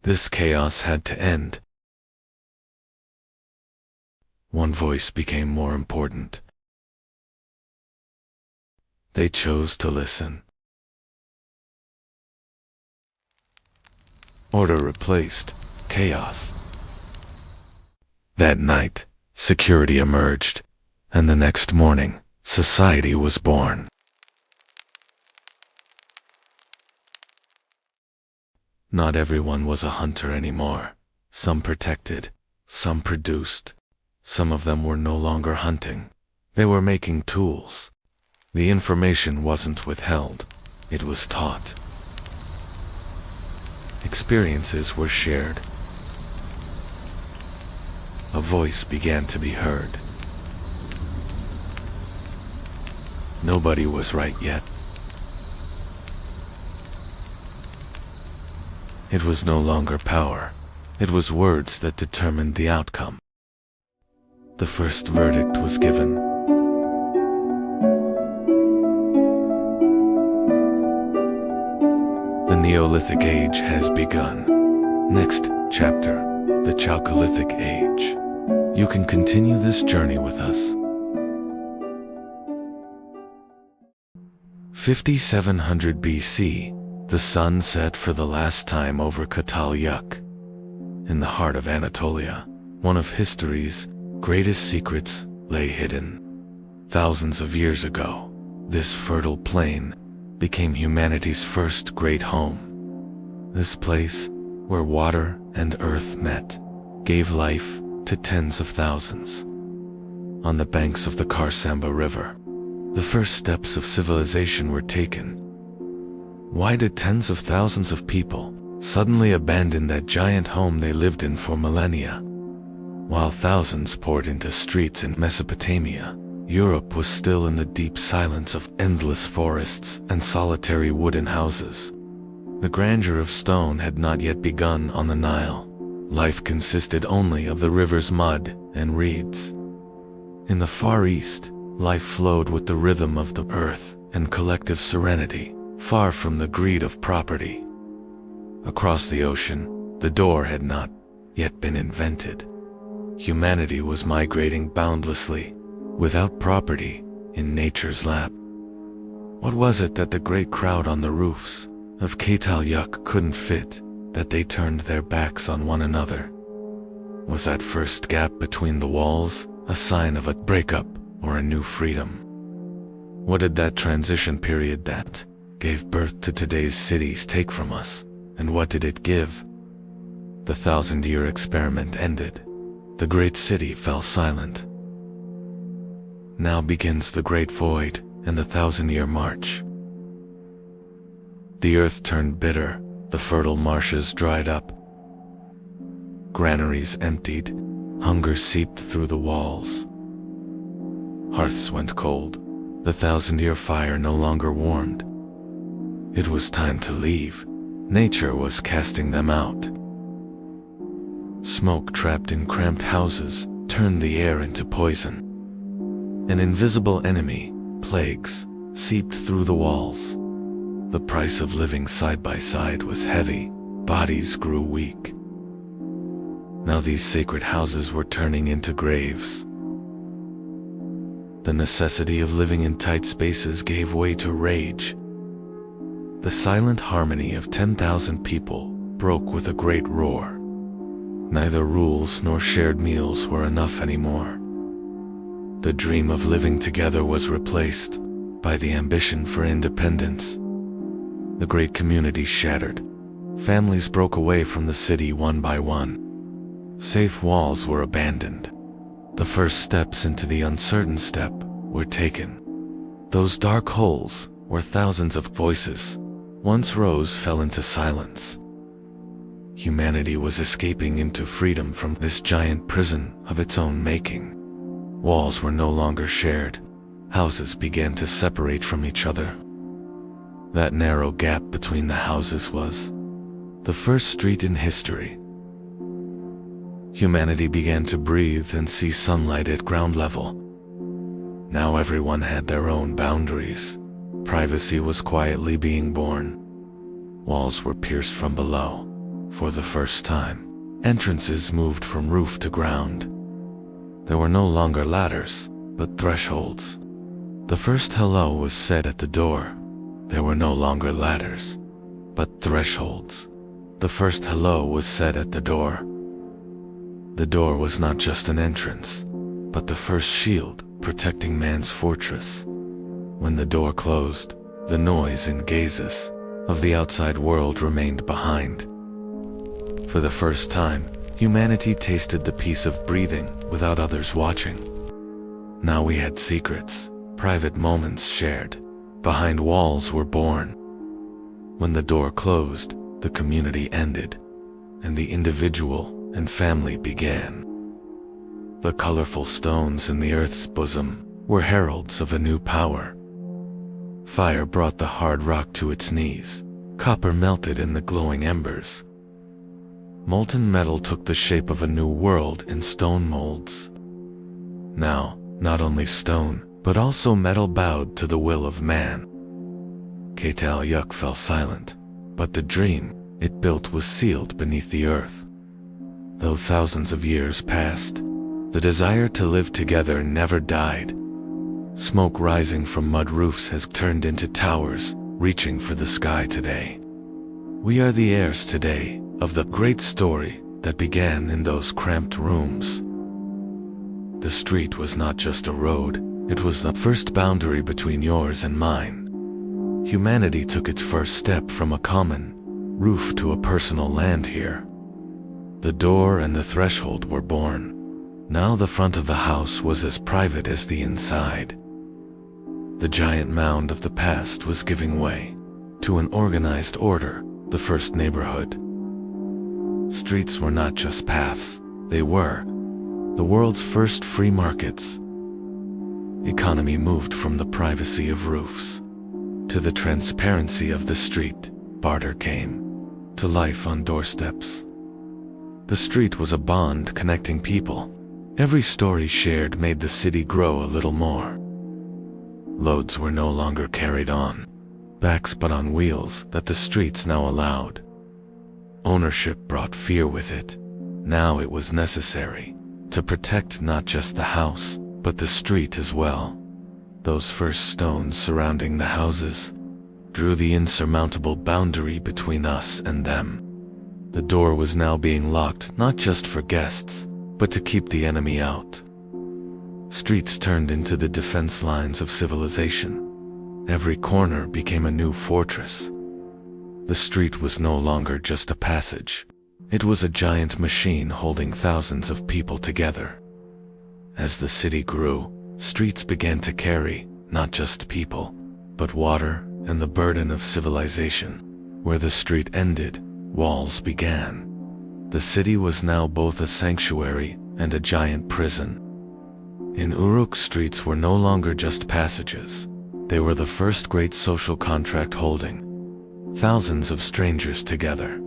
This chaos had to end. One voice became more important. They chose to listen. Order replaced chaos. That night, security emerged, and the next morning, society was born. Not everyone was a hunter anymore. Some protected, some produced. Some of them were no longer hunting. They were making tools. The information wasn't withheld. It was taught. Experiences were shared. A voice began to be heard. Nobody was right yet. It was no longer power. It was words that determined the outcome. The first verdict was given. The Neolithic Age has begun. Next chapter, the Chalcolithic Age. You can continue this journey with us. 5700 BC, the sun set for the last time over Çatalhöyük. In the heart of Anatolia, one of history's greatest secrets lay hidden. Thousands of years ago, this fertile plain became humanity's first great home. This place, where water and earth met, gave life to tens of thousands. On the banks of the Karsamba River, the first steps of civilization were taken. Why did tens of thousands of people suddenly abandon that giant home they lived in for millennia? While thousands poured into streets in Mesopotamia, Europe was still in the deep silence of endless forests and solitary wooden houses. The grandeur of stone had not yet begun on the Nile. Life consisted only of the river's mud and reeds. In the Far East, life flowed with the rhythm of the earth and collective serenity, far from the greed of property. Across the ocean, the door had not yet been invented. Humanity was migrating boundlessly, without property, in nature's lap. What was it that the great crowd on the roofs of Çatalhöyük couldn't fit, that they turned their backs on one another? Was that first gap between the walls a sign of a breakup or a new freedom? What did that transition period that gave birth to today's cities take from us, and what did it give? The 1,000-year experiment ended. The great city fell silent. Now begins the great void and the 1,000-year march. The earth turned bitter, the fertile marshes dried up. Granaries emptied, hunger seeped through the walls. Hearths went cold, the 1,000-year fire no longer warmed. It was time to leave. Nature was casting them out. Smoke trapped in cramped houses turned the air into poison. An invisible enemy, plagues, seeped through the walls. The price of living side by side was heavy, bodies grew weak. Now these sacred houses were turning into graves. The necessity of living in tight spaces gave way to rage. The silent harmony of 10,000 people broke with a great roar. Neither rules nor shared meals were enough anymore. The dream of living together was replaced by the ambition for independence. The great community shattered. Families broke away from the city one by one. Safe walls were abandoned. The first steps into the uncertain step were taken. Those dark holes, where thousands of voices once rose, fell into silence. Humanity was escaping into freedom from this giant prison of its own making. Walls were no longer shared. Houses began to separate from each other. That narrow gap between the houses was the first street in history. Humanity began to breathe and see sunlight at ground level. Now everyone had their own boundaries. Privacy was quietly being born. Walls were pierced from below. For the first time, entrances moved from roof to ground. There were no longer ladders, but thresholds. The first hello was said at the door. There were no longer ladders, but thresholds. The first hello was said at the door. The door was not just an entrance, but the first shield protecting man's fortress. When the door closed, the noise and gazes of the outside world remained behind. For the first time, humanity tasted the peace of breathing without others watching. Now we had secrets, private moments shared. Behind walls were born. When the door closed, the community ended, and the individual and family began. The colorful stones in the earth's bosom were heralds of a new power. Fire brought the hard rock to its knees. Copper melted in the glowing embers. Molten metal took the shape of a new world in stone molds. Now, not only stone, but also metal bowed to the will of man. Yuk fell silent, but the dream it built was sealed beneath the earth. Though thousands of years passed, the desire to live together never died. Smoke rising from mud roofs has turned into towers, reaching for the sky today. We are the heirs today of the great story that began in those cramped rooms. The street was not just a road, it was the first boundary between yours and mine. Humanity took its first step from a common roof to a personal land here. The door and the threshold were born. Now the front of the house was as private as the inside. The giant mound of the past was giving way to an organized order, the first neighborhood. Streets were not just paths, they were the world's first free markets. Economy moved from the privacy of roofs to the transparency of the street. Barter came to life on doorsteps. The street was a bond connecting people. Every story shared made the city grow a little more. Loads were no longer carried on backs but on wheels that the streets now allowed. Ownership brought fear with it. Now it was necessary to protect not just the house, but the street as well. Those first stones surrounding the houses drew the insurmountable boundary between us and them. The door was now being locked not just for guests, but to keep the enemy out. Streets turned into the defense lines of civilization. Every corner became a new fortress. The street was no longer just a passage. It was a giant machine holding thousands of people together. As the city grew, streets began to carry not just people, but water and the burden of civilization. Where the street ended, walls began. The city was now both a sanctuary and a giant prison. In Uruk, streets were no longer just passages. They were the first great social contract holding thousands of strangers together.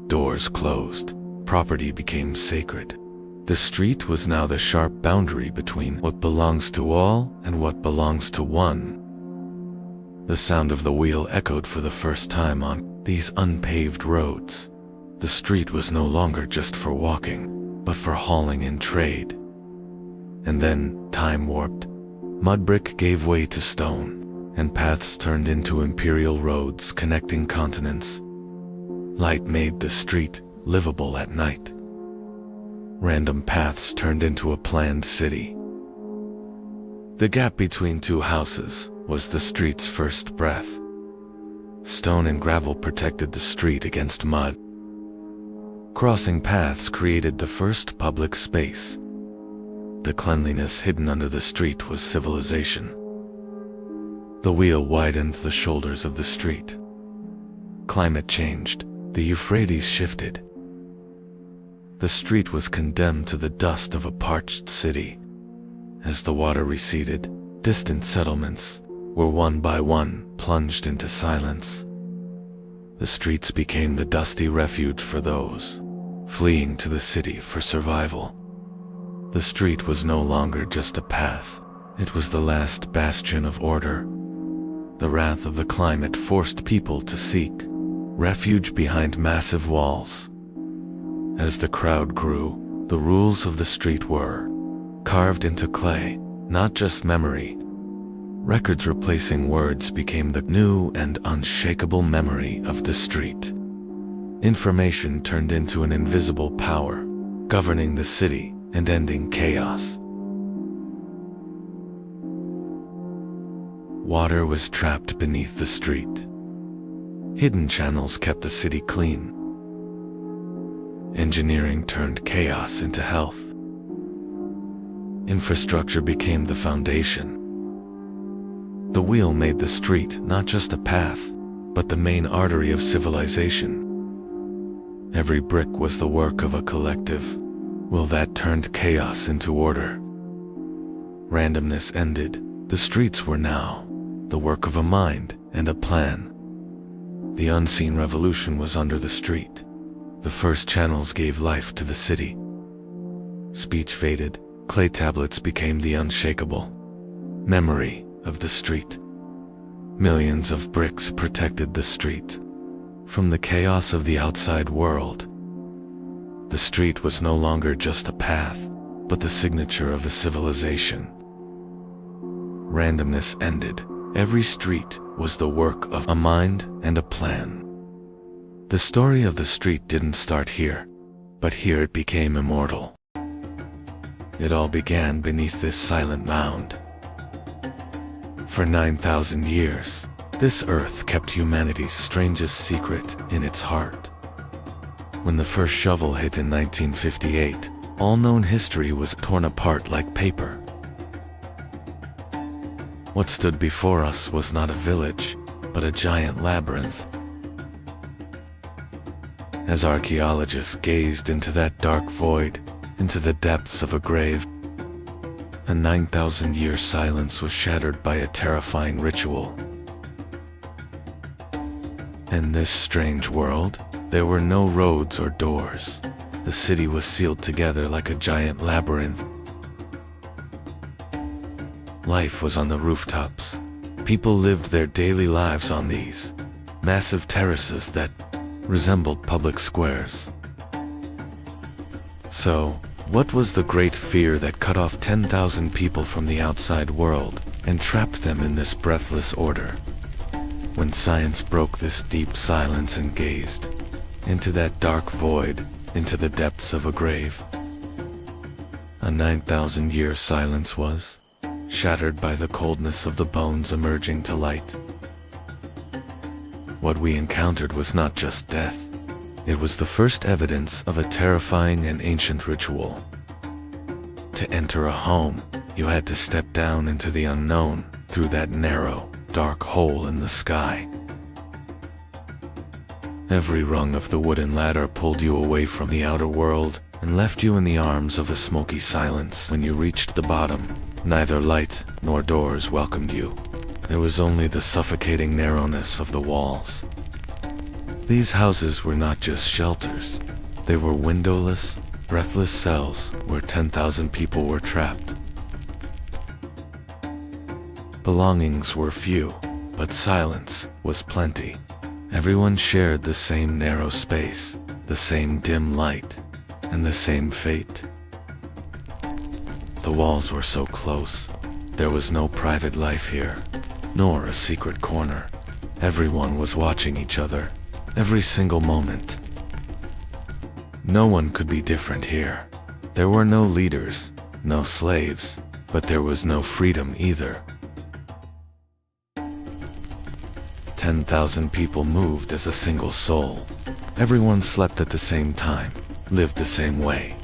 Doors closed. Property became sacred. The street was now the sharp boundary between what belongs to all and what belongs to one. The sound of the wheel echoed for the first time on these unpaved roads. The street was no longer just for walking, but for hauling in trade. And then, time warped. Mud brick gave way to stone, and paths turned into imperial roads connecting continents. Light made the street livable at night. Random paths turned into a planned city. The gap between two houses was the street's first breath. Stone and gravel protected the street against mud. Crossing paths created the first public space. The cleanliness hidden under the street was civilization. The wheel widened the shoulders of the street. Climate changed. The Euphrates shifted. The street was condemned to the dust of a parched city. As the water receded, distant settlements were one by one plunged into silence. The streets became the dusty refuge for those fleeing to the city for survival. The street was no longer just a path. It was the last bastion of order. The wrath of the climate forced people to seek refuge behind massive walls. As the crowd grew, the rules of the street were carved into clay, not just memory. Records replacing words became the new and unshakable memory of the street. Information turned into an invisible power, governing the city and ending chaos. Water was trapped beneath the street. Hidden channels kept the city clean. Engineering turned chaos into health. Infrastructure became the foundation. The wheel made the street not just a path, but the main artery of civilization. Every brick was the work of a collective. Will that turned chaos into order. Randomness ended. The streets were now the work of a mind and a plan. The unseen revolution was under the street. The first channels gave life to the city. Speech faded. Clay tablets became the unshakable memory of the street. Millions of bricks protected the street from the chaos of the outside world. The street was no longer just a path, but the signature of a civilization. Randomness ended. Every street was the work of a mind and a plan. The story of the street didn't start here, but here it became immortal. It all began beneath this silent mound. For 9,000 years, this earth kept humanity's strangest secret in its heart. When the first shovel hit in 1958, all known history was torn apart like paper. What stood before us was not a village, but a giant labyrinth. As archaeologists gazed into that dark void, into the depths of a grave, a 9,000-year silence was shattered by a terrifying ritual. In this strange world, there were no roads or doors. The city was sealed together like a giant labyrinth. Life was on the rooftops. People lived their daily lives on these massive terraces that resembled public squares. So, what was the great fear that cut off 10,000 people from the outside world and trapped them in this breathless order? When science broke this deep silence and gazed into that dark void, into the depths of a grave, a 9,000-year silence was shattered by the coldness of the bones emerging to light. What we encountered was not just death. It was the first evidence of a terrifying and ancient ritual. To enter a home, you had to step down into the unknown through that narrow, dark hole in the sky. Every rung of the wooden ladder pulled you away from the outer world and left you in the arms of a smoky silence. When you reached the bottom, neither light nor doors welcomed you. There was only the suffocating narrowness of the walls. These houses were not just shelters. They were windowless, breathless cells where 10,000 people were trapped. Belongings were few. but silence was plenty. Everyone shared the same narrow space, the same dim light, and the same fate. The walls were so close. There was no private life here, nor a secret corner. Everyone was watching each other, every single moment. No one could be different here. There were no leaders, no slaves, but there was no freedom either. 10,000 people moved as a single soul. Everyone slept at the same time, lived the same way,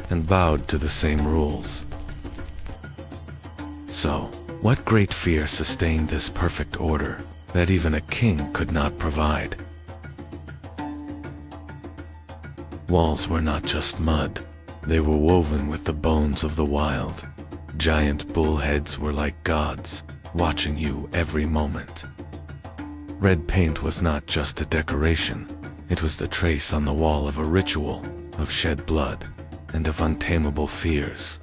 and bowed to the same rules. So, what great fear sustained this perfect order that even a king could not provide? Walls were not just mud. They were woven with the bones of the wild. Giant bullheads were like gods, watching you every moment. Red paint was not just a decoration. It was the trace on the wall of a ritual, of shed blood, and of untamable fears.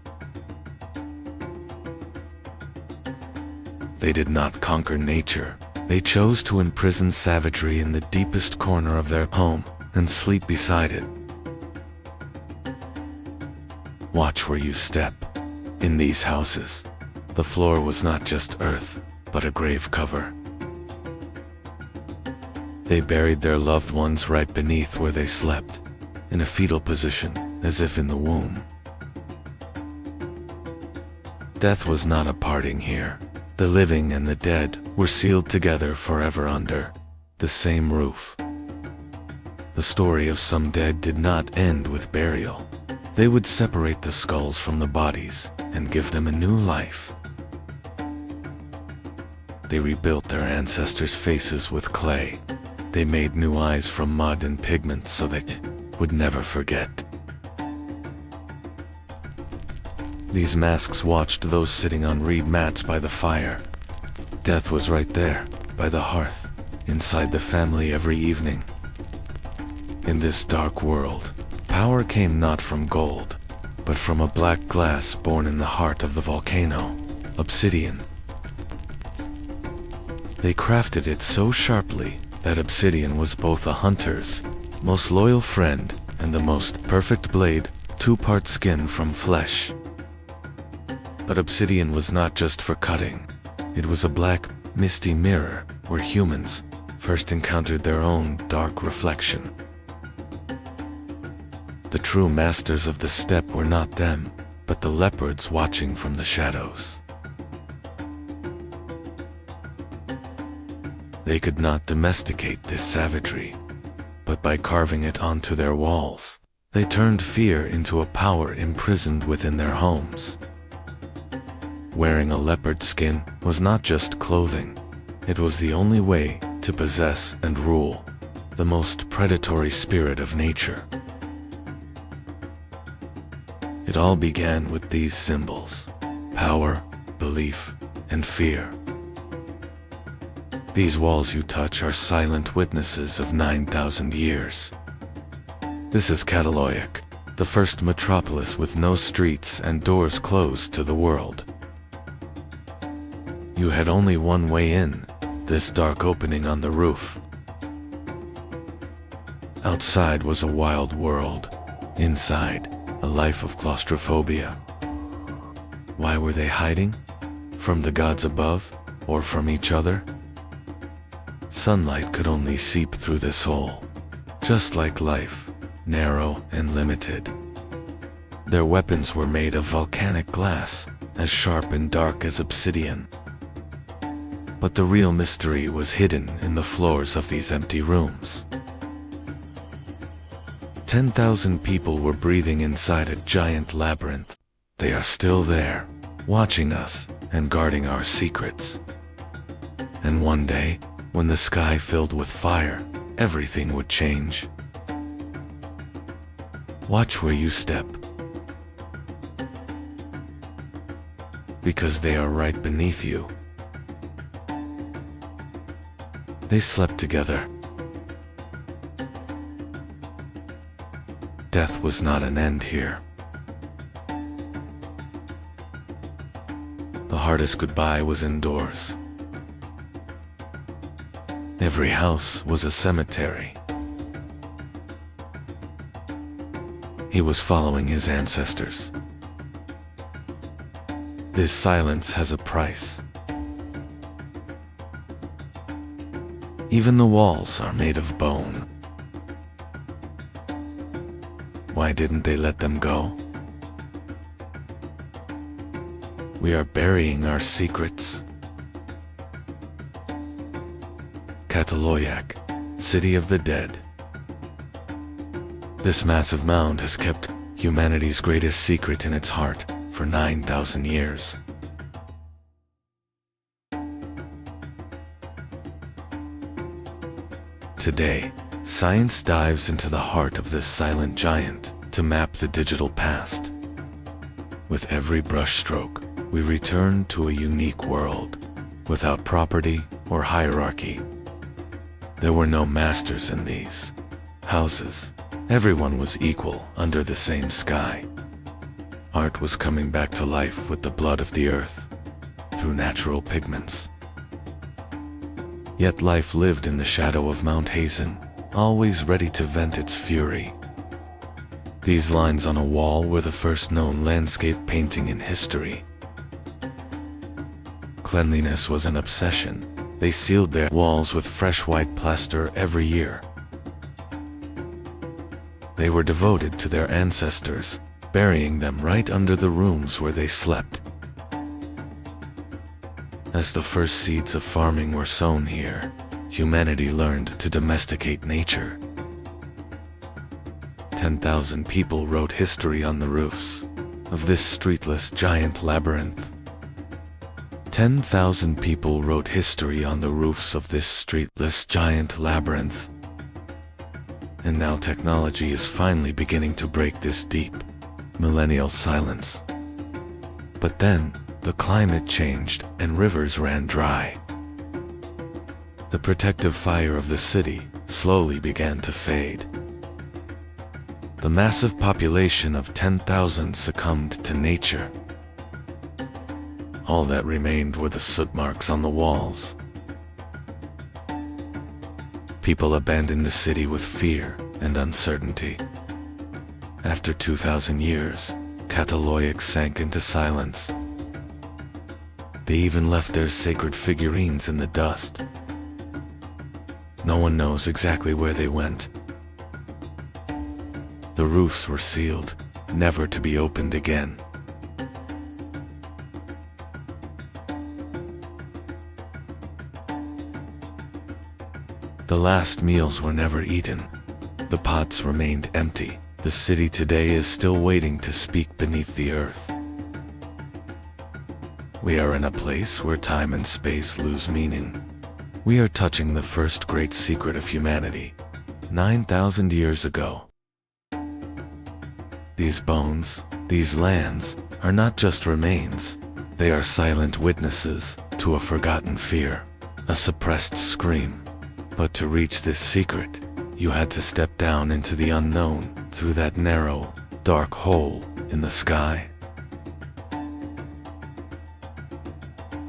They did not conquer nature. They chose to imprison savagery in the deepest corner of their home and sleep beside it. Watch where you step. In these houses, the floor was not just earth, but a grave cover. They buried their loved ones right beneath where they slept, in a fetal position, as if in the womb. Death was not a parting here. The living and the dead were sealed together forever under the same roof. The story of some dead did not end with burial. They would separate the skulls from the bodies and give them a new life. They rebuilt their ancestors' faces with clay. They made new eyes from mud and pigment so they would never forget. These masks watched those sitting on reed mats by the fire. Death was right there, by the hearth, inside the family every evening. In this dark world, power came not from gold, but from a black glass born in the heart of the volcano, obsidian. They crafted it so sharply that obsidian was both a hunter's most loyal friend and the most perfect blade, two-part skin from flesh. But obsidian was not just for cutting. It was a black, misty mirror where humans first encountered their own dark reflection. The true masters of the steppe were not them, but the leopards watching from the shadows. They could not domesticate this savagery, but by carving it onto their walls, they turned fear into a power imprisoned within their homes. Wearing a leopard skin was not just clothing, it was the only way to possess and rule the most predatory spirit of nature. It all began with these symbols: power, belief, and fear. These walls you touch are silent witnesses of 9,000 years. This is Cataloic, the first metropolis with no streets and doors closed to the world. You had only one way in, this dark opening on the roof. Outside was a wild world. Inside, a life of claustrophobia. Why were they hiding? From the gods above, or from each other? Sunlight could only seep through this hole. Just like life, narrow and limited. Their weapons were made of volcanic glass, as sharp and dark as obsidian. But the real mystery was hidden in the floors of these empty rooms. 10,000 people were breathing inside a giant labyrinth. They are still there, watching us and guarding our secrets. And one day, when the sky filled with fire, everything would change. Watch where you step, because they are right beneath you. They slept together. Death was not an end here. The hardest goodbye was indoors. Every house was a cemetery. He was following his ancestors. This silence has a price. Even the walls are made of bone. Why didn't they let them go? We are burying our secrets. Çatalhöyük, City of the Dead. This massive mound has kept humanity's greatest secret in its heart for 9,000 years. Today, science dives into the heart of this silent giant to map the digital past. With every brushstroke, we return to a unique world, without property or hierarchy. There were no masters in these houses. Everyone was equal under the same sky. Art was coming back to life with the blood of the earth, through natural pigments. Yet life lived in the shadow of Mount Hazen, always ready to vent its fury. These lines on a wall were the first known landscape painting in history. Cleanliness was an obsession. They sealed their walls with fresh white plaster every year. They were devoted to their ancestors, burying them right under the rooms where they slept. As the first seeds of farming were sown here, humanity learned to domesticate nature. 10,000 people wrote history on the roofs of this streetless giant labyrinth. 10,000 people wrote history on the roofs of this streetless giant labyrinth. And now technology is finally beginning to break this deep, millennial silence. But then, the climate changed and rivers ran dry. The protective fire of the city slowly began to fade. The massive population of 10,000 succumbed to nature. All that remained were the soot marks on the walls. People abandoned the city with fear and uncertainty. After 2,000 years, Çatalhöyük sank into silence. They even left their sacred figurines in the dust. No one knows exactly where they went. The roofs were sealed, never to be opened again. The last meals were never eaten. The pots remained empty. The city today is still waiting to speak beneath the earth. We are in a place where time and space lose meaning. We are touching the first great secret of humanity, 9,000 years ago. These bones, these lands, are not just remains. They are silent witnesses to a forgotten fear, a suppressed scream. But to reach this secret, you had to step down into the unknown through that narrow, dark hole in the sky.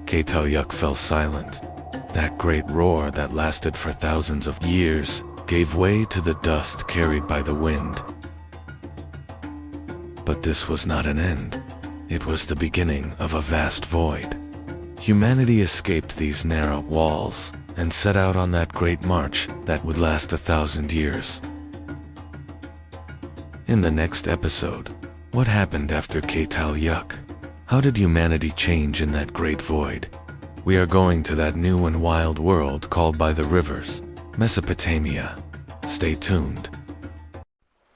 Çatalhöyük fell silent. That great roar that lasted for thousands of years gave way to the dust carried by the wind. But this was not an end. It was the beginning of a vast void. Humanity escaped these narrow walls and set out on that great march that would last 1,000 years. In the next episode, what happened after Çatalhöyük? How did humanity change in that great void? We are going to that new and wild world called by the rivers, Mesopotamia. Stay tuned.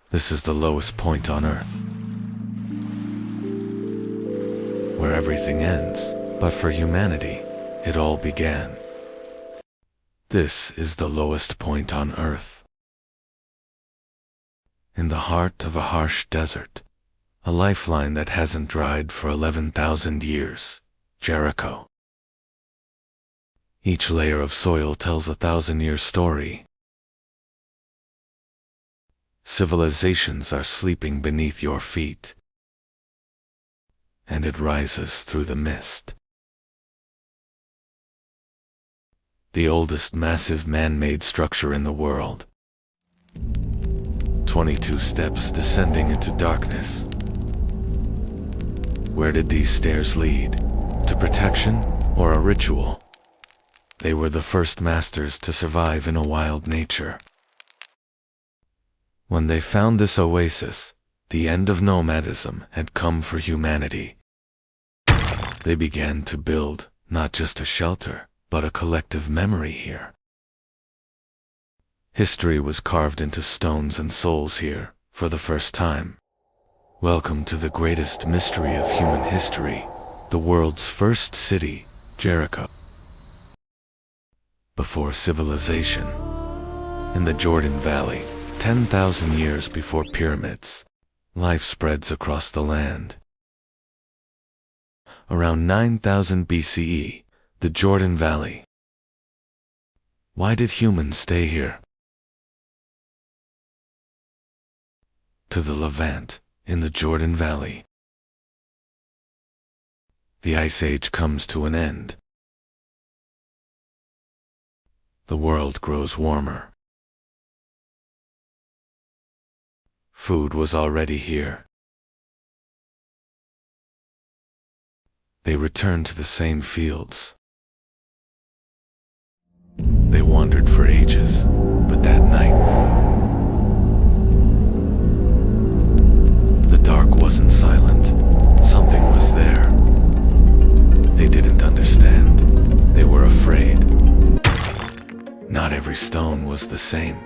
This is the lowest point on Earth, where everything ends, but for humanity, it all began. This is the lowest point on Earth. In the heart of a harsh desert, a lifeline that hasn't dried for 11,000 years, Jericho. Each layer of soil tells a 1,000-year story. Civilizations are sleeping beneath your feet, and it rises through the mist. the oldest massive man-made structure in the world. 22 steps descending into darkness. Where did these stairs lead? To protection or a ritual? They were the first masters to survive in a wild nature. When they found this oasis, the end of nomadism had come for humanity. They began to build not just a shelter, but a collective memory here. History was carved into stones and souls here, for the first time. Welcome to the greatest mystery of human history, the world's first city, Jericho. Before civilization. In the Jordan Valley, 10,000 years before pyramids, life spreads across the land. Around 9000 BCE, the Jordan Valley. Why did humans stay here? To the Levant, in the Jordan Valley. The Ice Age comes to an end. The world grows warmer. Food was already here. They returned to the same fields. They wandered for ages, but that night, the dark wasn't silent. Something was there. They didn't understand. They were afraid. Not every stone was the same.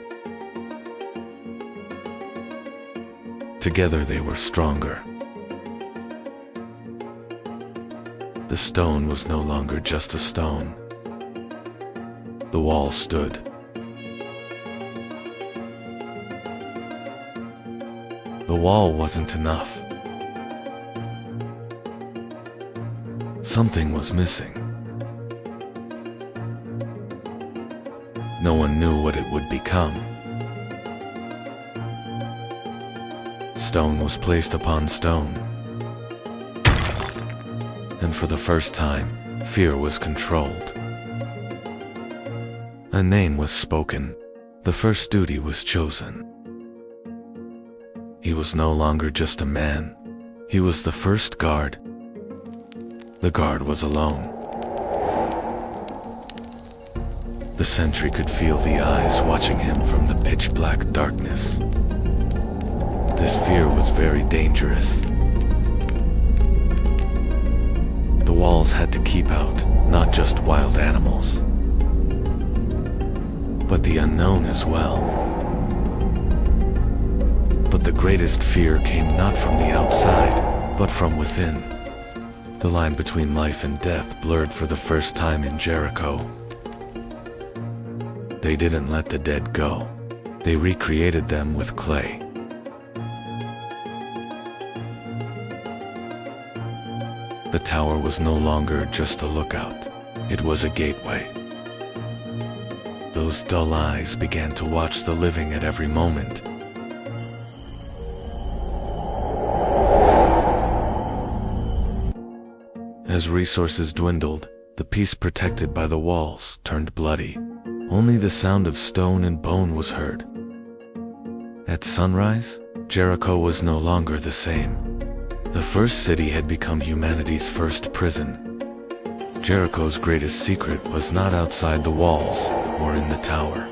Together they were stronger. The stone was no longer just a stone. The wall stood. The wall wasn't enough. Something was missing. No one knew what it would become. Stone was placed upon stone. And for the first time, fear was controlled. A name was spoken. The first duty was chosen. He was no longer just a man. He was the first guard. The guard was alone. The sentry could feel the eyes watching him from the pitch-black darkness. This fear was very dangerous. The walls had to keep out not just wild animals, but the unknown as well. But the greatest fear came not from the outside, but from within. The line between life and death blurred for the first time in Jericho. They didn't let the dead go. They recreated them with clay. The tower was no longer just a lookout. It was a gateway. Those dull eyes began to watch the living at every moment. As resources dwindled, the peace protected by the walls turned bloody. Only the sound of stone and bone was heard. At sunrise, Jericho was no longer the same. The first city had become humanity's first prison. Jericho's greatest secret was not outside the walls or in the tower.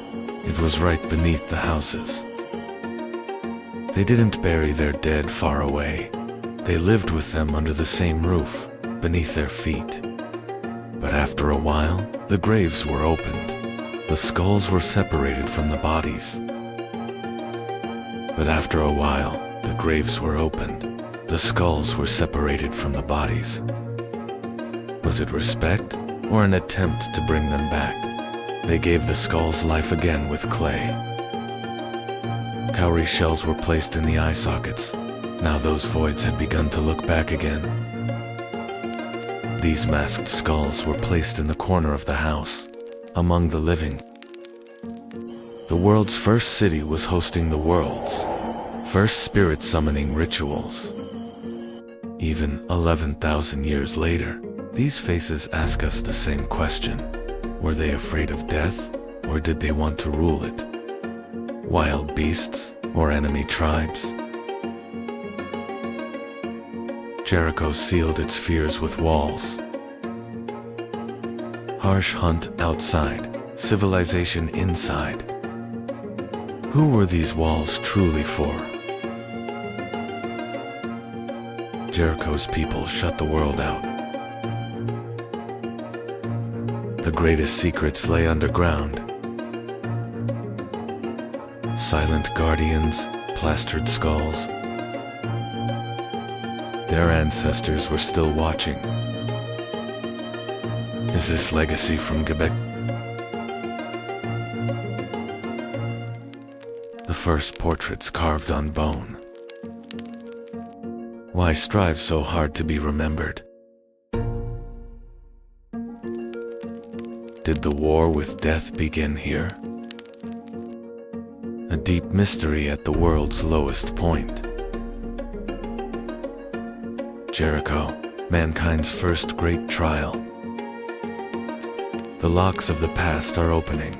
It was right beneath the houses. They didn't bury their dead far away. They lived with them under the same roof, beneath their feet. But after a while, the graves were opened. The skulls were separated from the bodies. But after a while, the graves were opened. The skulls were separated from the bodies. Was it respect or an attempt to bring them back? They gave the skulls life again with clay. Cowrie shells were placed in the eye sockets. Now those voids had begun to look back again. These masked skulls were placed in the corner of the house, among the living. The world's first city was hosting the world's first spirit summoning rituals. Even 11,000 years later, these faces ask us the same question. Were they afraid of death, or did they want to rule it? Wild beasts, or enemy tribes? Jericho sealed its fears with walls. Harsh hunt outside, civilization inside. Who were these walls truly for? Jericho's people shut the world out. The greatest secrets lay underground. Silent guardians, plastered skulls. Their ancestors were still watching. Is this legacy from Quebec? The first portraits carved on bone. Why strive so hard to be remembered? Did the war with death begin here? A deep mystery at the world's lowest point. Jericho, mankind's first great trial. The locks of the past are opening.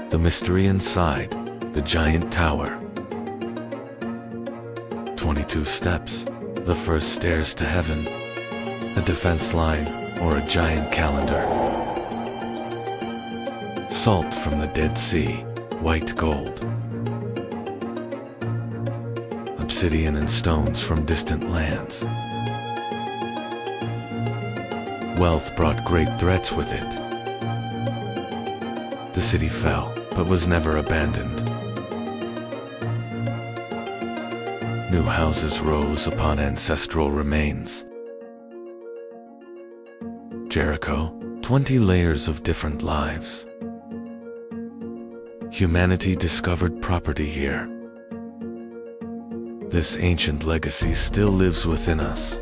The mystery inside, the giant tower. 22 steps, the first stairs to heaven. A defense line, or a giant calendar. Salt from the Dead Sea, white gold. Obsidian and stones from distant lands. Wealth brought great threats with it. The city fell, but was never abandoned. New houses rose upon ancestral remains. Jericho, 20 layers of different lives. Humanity discovered property here. This ancient legacy still lives within us.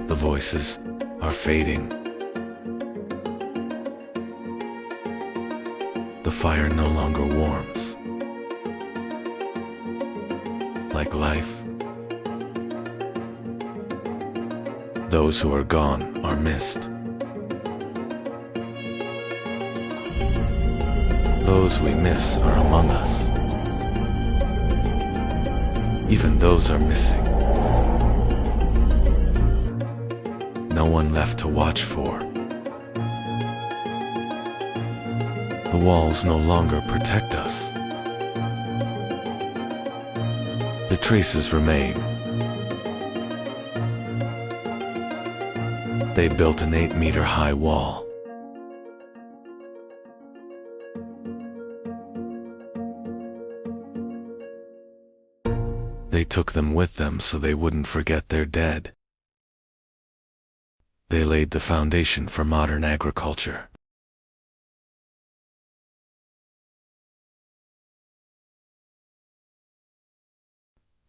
The voices are fading. The fire no longer warms. Like life, those who are gone are missed. Those we miss are among us. Even those are missing. No one left to watch for. The walls no longer protect us. The traces remain. They built an 8-meter-high wall. They took them with them so they wouldn't forget their dead. They laid the foundation for modern agriculture.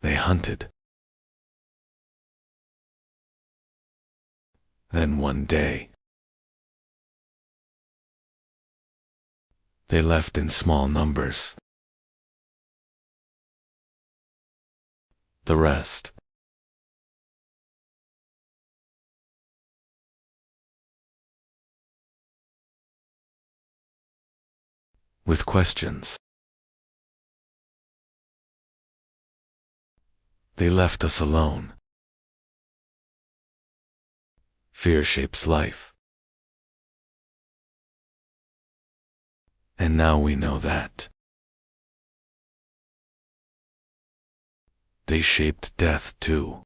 They hunted. Then one day, they left in small numbers. The rest, with questions. They left us alone. Fear shapes life. And now we know that. They shaped death too.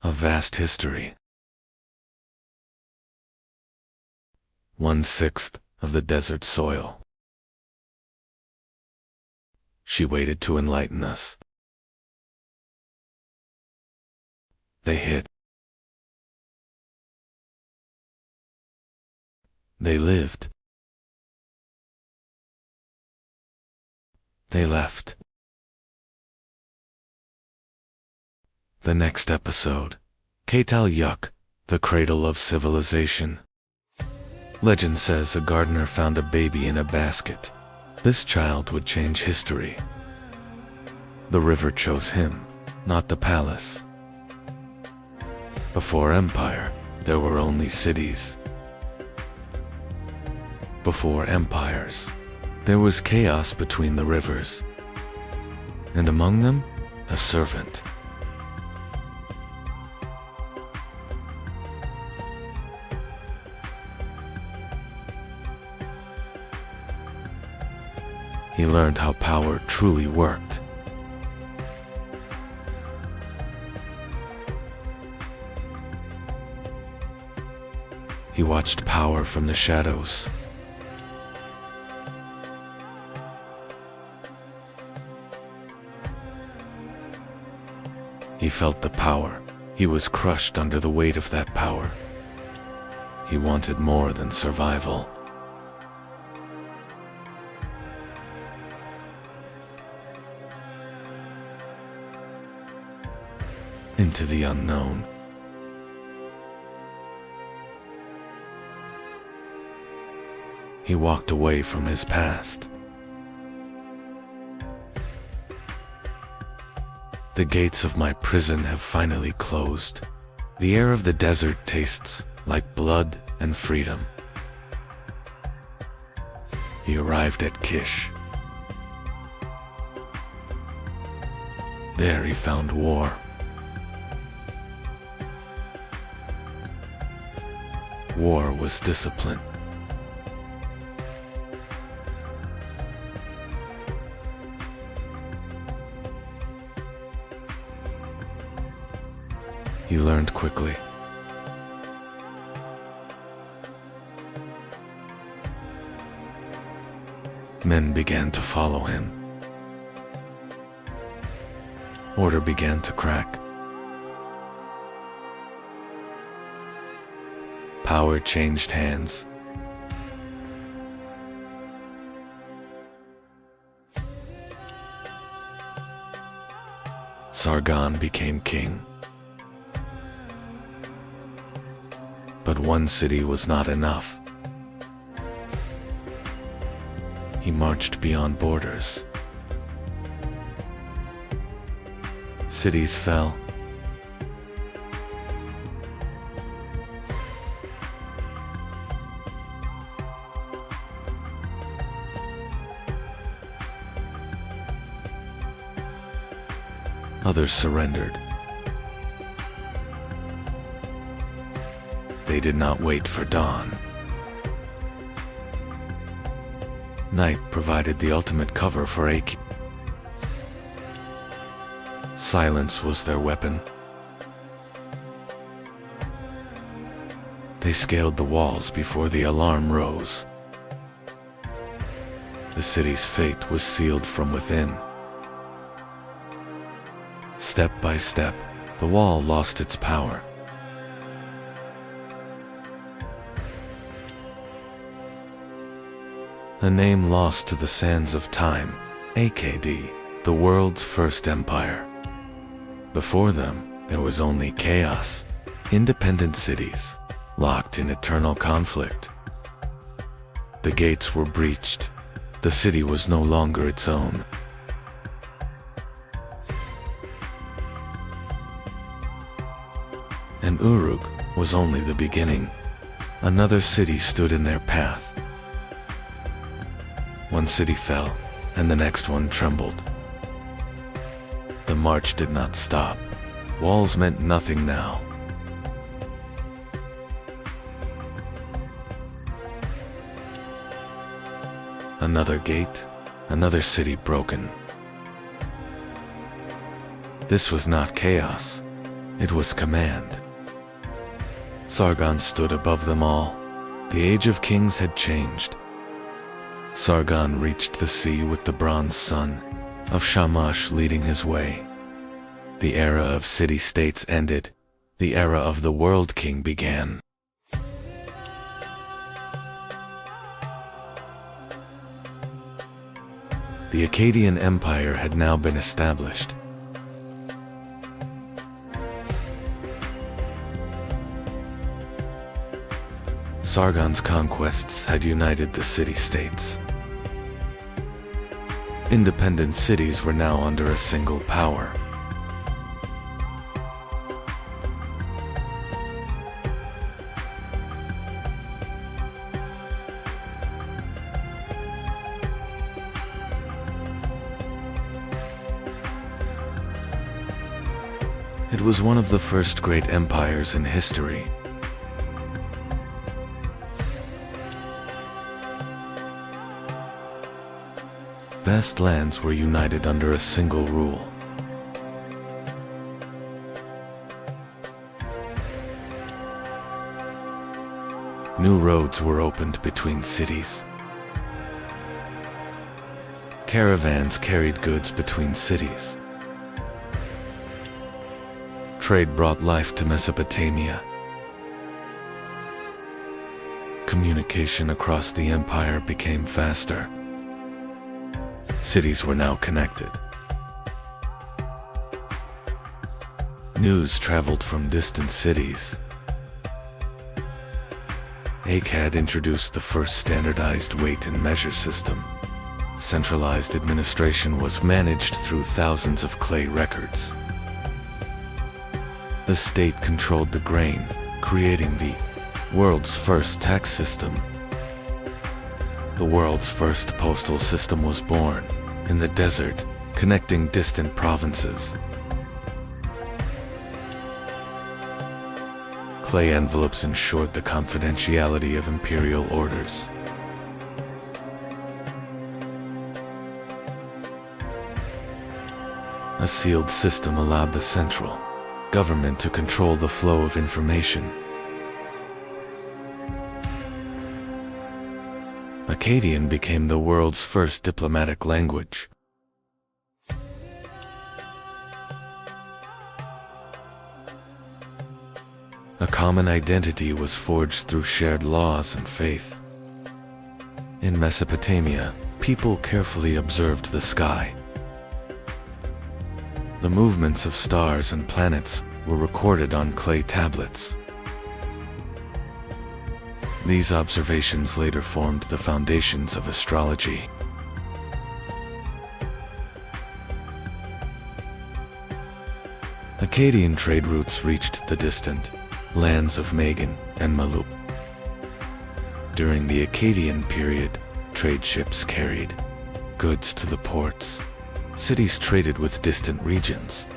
A vast history. 1/6 of the desert soil. She waited to enlighten us. They hid. They lived. They left. The next episode, Ketal Yuk, the cradle of civilization. Legend says a gardener found a baby in a basket. This child would change history. The river chose him, not the palace. Before empire, there were only cities. Before empires, there was chaos between the rivers, and among them, a servant. He learned how power truly worked. He watched power from the shadows. He felt the power. He was crushed under the weight of that power. He wanted more than survival. Into the unknown. He walked away from his past. The gates of my prison have finally closed. The air of the desert tastes like blood and freedom. He arrived at Kish. There he found war. War was discipline. He learned quickly. Men began to follow him. Order began to crack. Power changed hands. Sargon became king. But one city was not enough. He marched beyond borders. Cities fell. Others surrendered. They did not wait for dawn. Night provided the ultimate cover for Aki. Silence was their weapon. They scaled the walls before the alarm rose. The city's fate was sealed from within. Step by step, the wall lost its power. A name lost to the sands of time, AKD, the world's first empire. Before them, there was only chaos, independent cities, locked in eternal conflict. The gates were breached. The city was no longer its own. And Uruk was only the beginning. Another city stood in their path. One city fell, and the next one trembled. The march did not stop. Walls meant nothing now. Another gate, another city broken. This was not chaos. It was command. Sargon stood above them all. The age of kings had changed. Sargon reached the sea with the bronze sun of Shamash leading his way. The era of city-states ended. The era of the World King began. The Akkadian Empire had now been established. Sargon's conquests had united the city-states. Independent cities were now under a single power. It was one of the first great empires in history. Vast lands were united under a single rule. New roads were opened between cities. Caravans carried goods between cities. Trade brought life to Mesopotamia. Communication across the empire became faster. Cities were now connected. News traveled from distant cities. Akkad introduced the first standardized weight and measure system. Centralized administration was managed through thousands of clay records. The state controlled the grain, creating the world's first tax system. The world's first postal system was born, in the desert, connecting distant provinces. Clay envelopes ensured the confidentiality of imperial orders. A sealed system allowed the central government to control the flow of information. Akkadian became the world's first diplomatic language. A common identity was forged through shared laws and faith. In Mesopotamia, people carefully observed the sky. The movements of stars and planets were recorded on clay tablets. These observations later formed the foundations of astrology. Akkadian trade routes reached the distant lands of Magan and Malup. During the Akkadian period, trade ships carried goods to the ports. Cities traded with distant regions.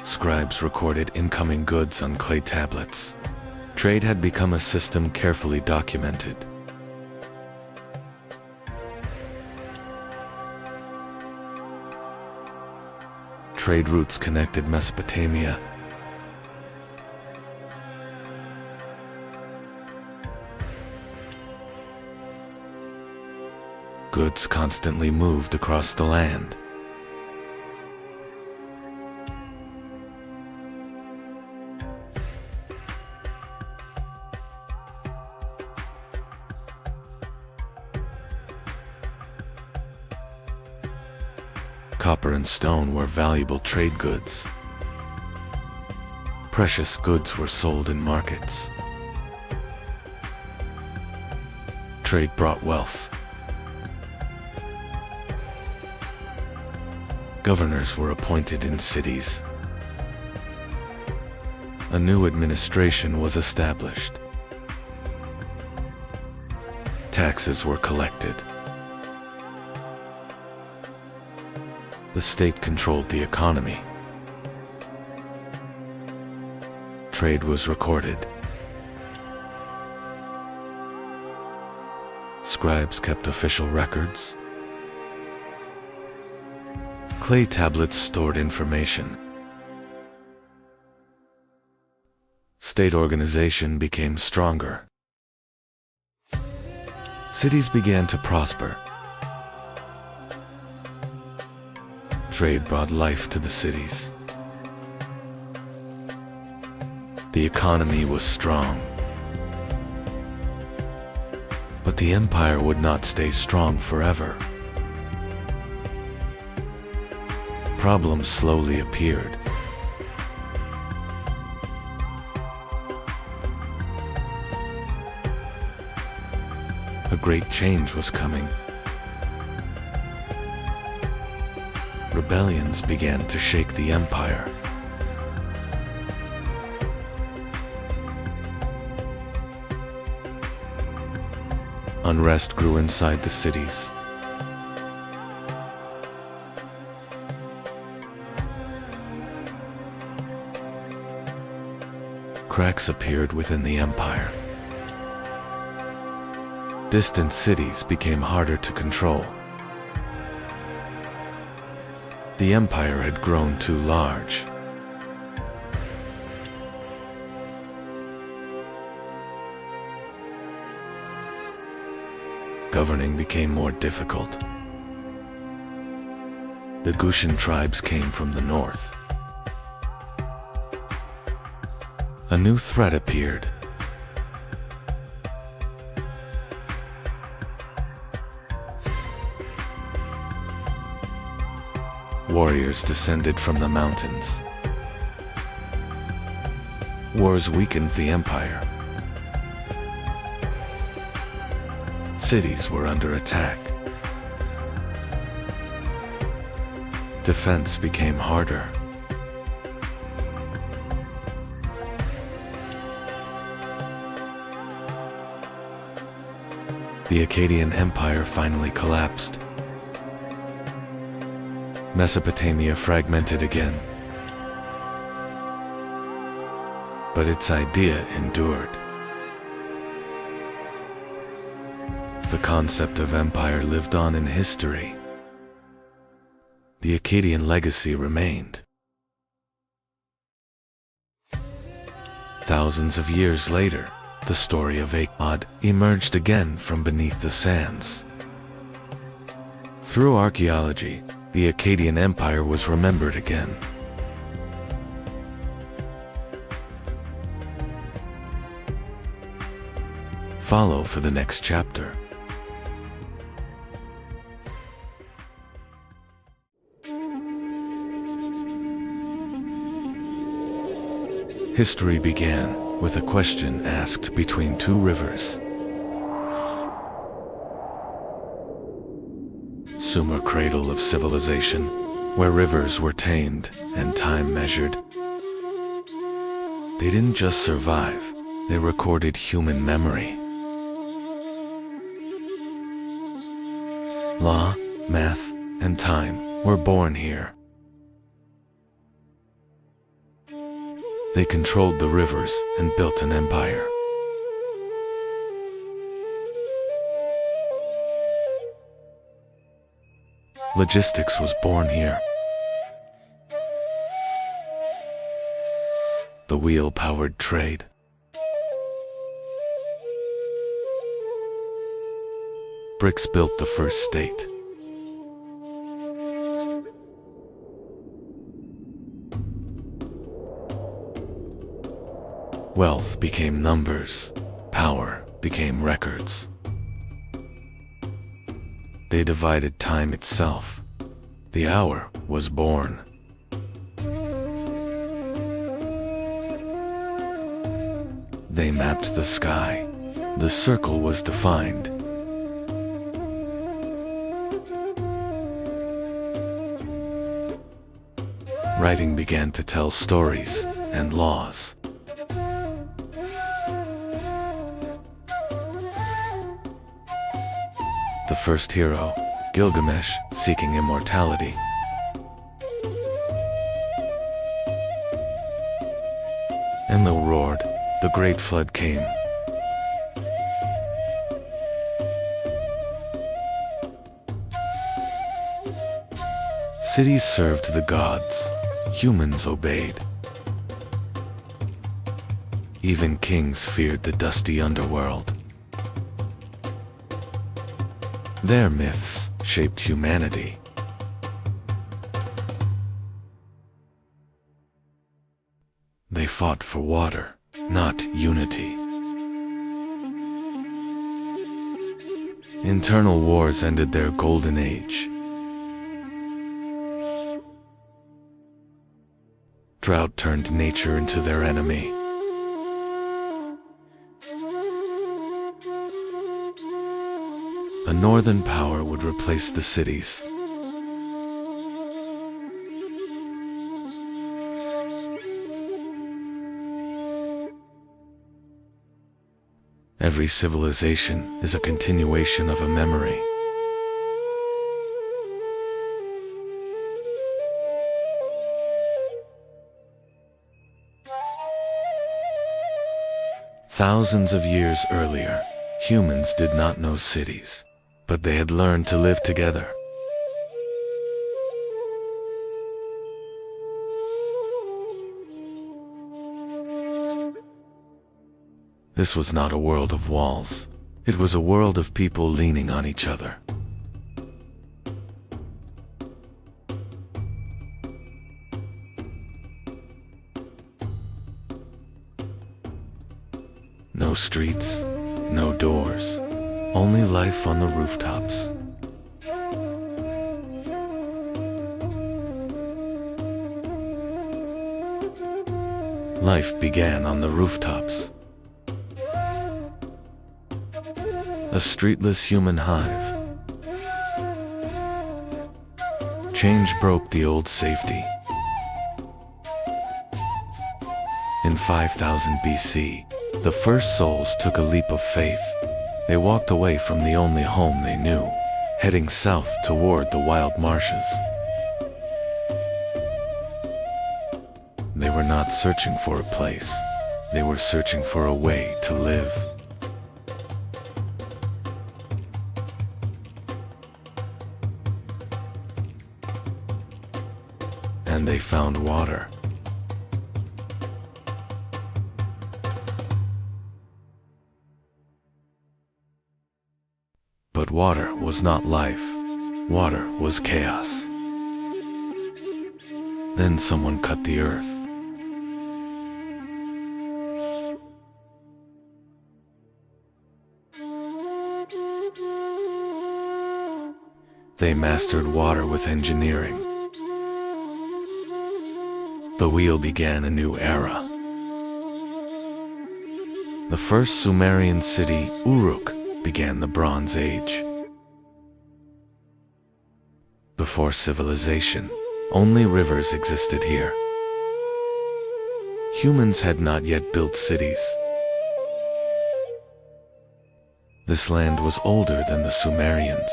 Scribes recorded incoming goods on clay tablets. Trade had become a system carefully documented. Trade routes connected Mesopotamia. Goods constantly moved across the land. Copper and stone were valuable trade goods. Precious goods were sold in markets. Trade brought wealth. Governors were appointed in cities. A new administration was established. Taxes were collected. The state controlled the economy. Trade was recorded. Scribes kept official records. Clay tablets stored information. State organization became stronger. Cities began to prosper. Trade brought life to the cities. The economy was strong. But the empire would not stay strong forever. Problems slowly appeared. A great change was coming. Rebellions began to shake the empire. Unrest grew inside the cities. cracks appeared within the empire. Distant cities became harder to control. The empire had grown too large. Governing became more difficult. The Gutian tribes came from the north. A new threat appeared. Warriors descended from the mountains. Wars weakened the empire. Cities were under attack. Defense became harder. The Akkadian Empire finally collapsed. Mesopotamia fragmented again. But its idea endured. The concept of empire lived on in history. The Akkadian legacy remained. Thousands of years later, the story of Akkad emerged again from beneath the sands. Through archaeology, the Akkadian Empire was remembered again. Follow for the next chapter. History began with a question asked between two rivers. Sumer, cradle of civilization, where rivers were tamed and time measured. They didn't just survive, they recorded human memory. Law, math, and time were born here. They controlled the rivers and built an empire. Logistics was born here. The wheel-powered trade. Bricks built the first state. Wealth became numbers, power became records. They divided time itself. The hour was born. They mapped the sky. The circle was defined. Writing began to tell stories and laws. The first hero, Gilgamesh, seeking immortality. Enlil roared, the great flood came. Cities served the gods, humans obeyed. Even kings feared the dusty underworld. Their myths shaped humanity. They fought for water, not unity. Internal wars ended their golden age. Drought turned nature into their enemy. A northern power would replace the cities. Every civilization is a continuation of a memory. Thousands of years earlier, humans did not know cities, but they had learned to live together. This was not a world of walls. It was a world of people leaning on each other. No streets, no doors, only life on the rooftops. Life began on the rooftops. A streetless human hive. Change broke the old safety. In 5000 BC, the first souls took a leap of faith. They walked away from the only home they knew, heading south toward the wild marshes. They were not searching for a place. They were searching for a way to live. And they found water. But water was not life. Water was chaos. Then someone cut the earth. They mastered water with engineering. The wheel began a new era. The first Sumerian city, Uruk, began the Bronze Age. Before civilization, only rivers existed here. Humans had not yet built cities. This land was older than the Sumerians.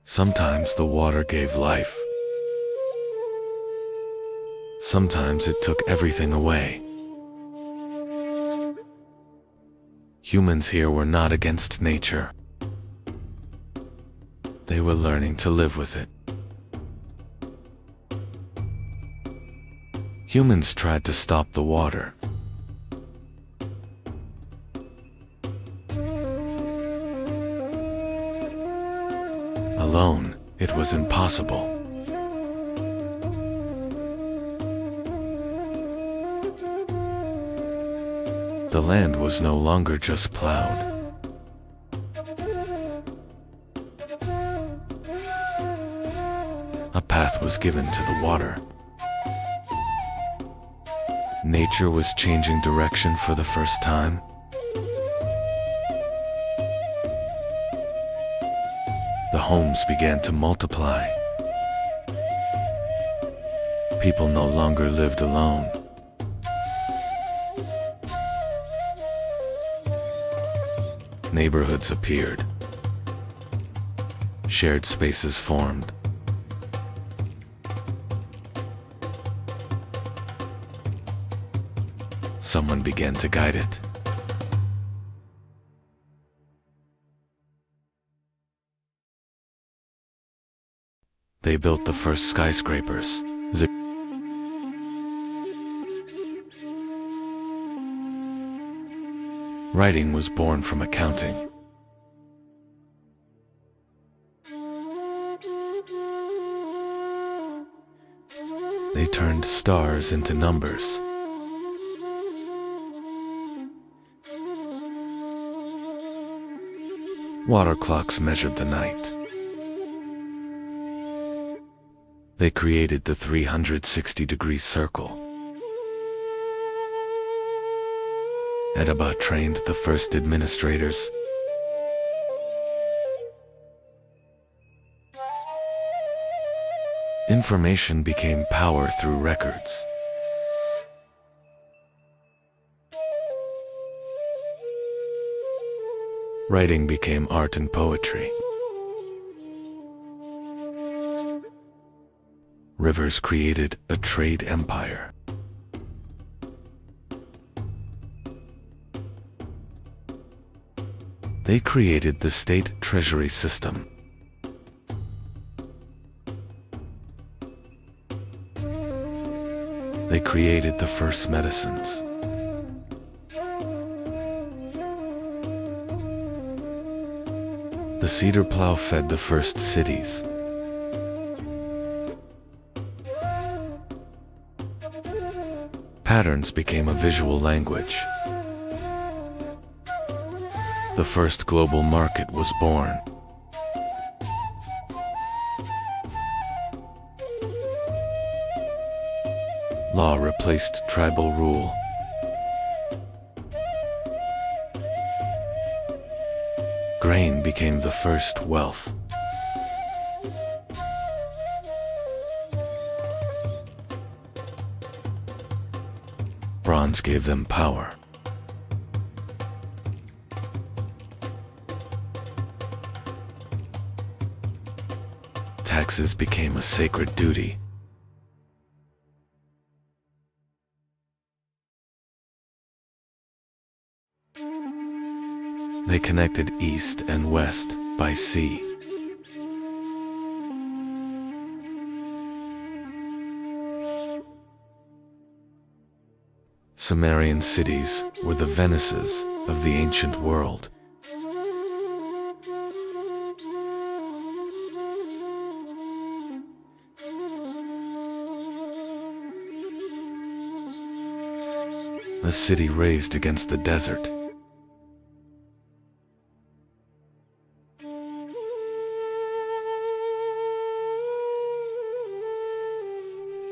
Sometimes the water gave life. Sometimes it took everything away. Humans here were not against nature. They were learning to live with it. Humans tried to stop the water. Alone, it was impossible. The land was no longer just plowed. A path was given to the water. Nature was changing direction for the first time. The homes began to multiply. People no longer lived alone. Neighborhoods appeared. Shared spaces formed. Someone began to guide it. They built the first skyscrapers. Writing was born from accounting. They turned stars into numbers. Water clocks measured the night. They created the 360-degree circle. Edaba trained the first administrators. Information became power through records. Writing became art and poetry. Rivers created a trade empire. They created the state treasury system. They created the first medicines. The cedar plow fed the first cities. Patterns became a visual language. The first global market was born. Law replaced tribal rule. Grain became the first wealth. Bronze gave them power. Taxes became a sacred duty. They connected east and west by sea. Sumerian cities were the Venices of the ancient world. A city raised against the desert.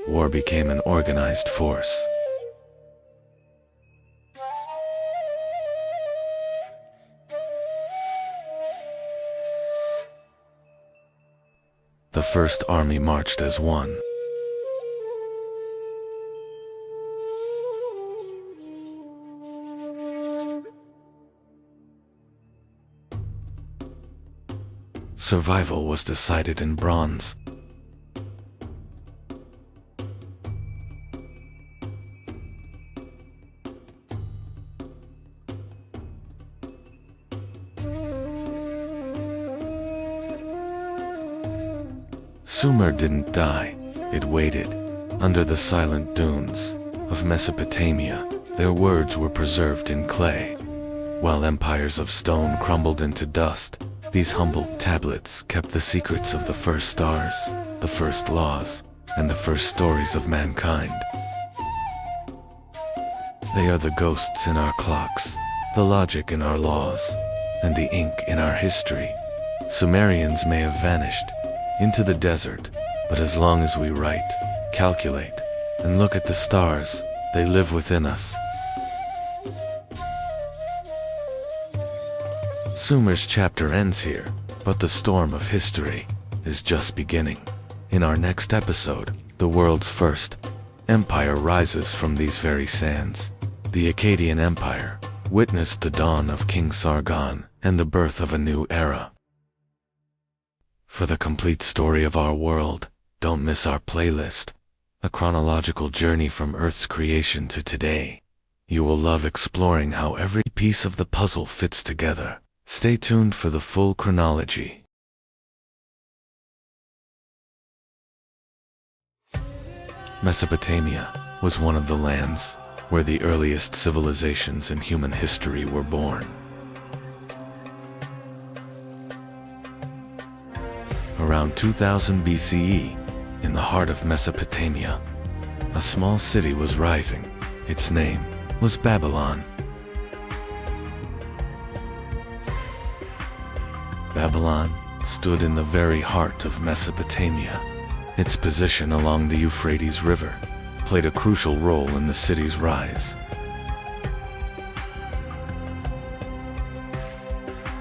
War became an organized force. The first army marched as one. Survival was decided in bronze. Sumer didn't die, it waited. Under the silent dunes of Mesopotamia, their words were preserved in clay. While empires of stone crumbled into dust, these humble tablets kept the secrets of the first stars, the first laws, and the first stories of mankind. They are the ghosts in our clocks, the logic in our laws, and the ink in our history. Sumerians may have vanished into the desert, but as long as we write, calculate, and look at the stars, they live within us. Sumer's chapter ends here, but the storm of history is just beginning. In our next episode, the world's first empire rises from these very sands. The Akkadian Empire witnessed the dawn of King Sargon and the birth of a new era. For the complete story of our world, don't miss our playlist, a chronological journey from Earth's creation to today. You will love exploring how every piece of the puzzle fits together. Stay tuned for the full chronology. Mesopotamia was one of the lands where the earliest civilizations in human history were born. Around 2000 BCE, in the heart of Mesopotamia, a small city was rising. Its name was Babylon. Babylon stood in the very heart of Mesopotamia. Its position along the Euphrates River played a crucial role in the city's rise.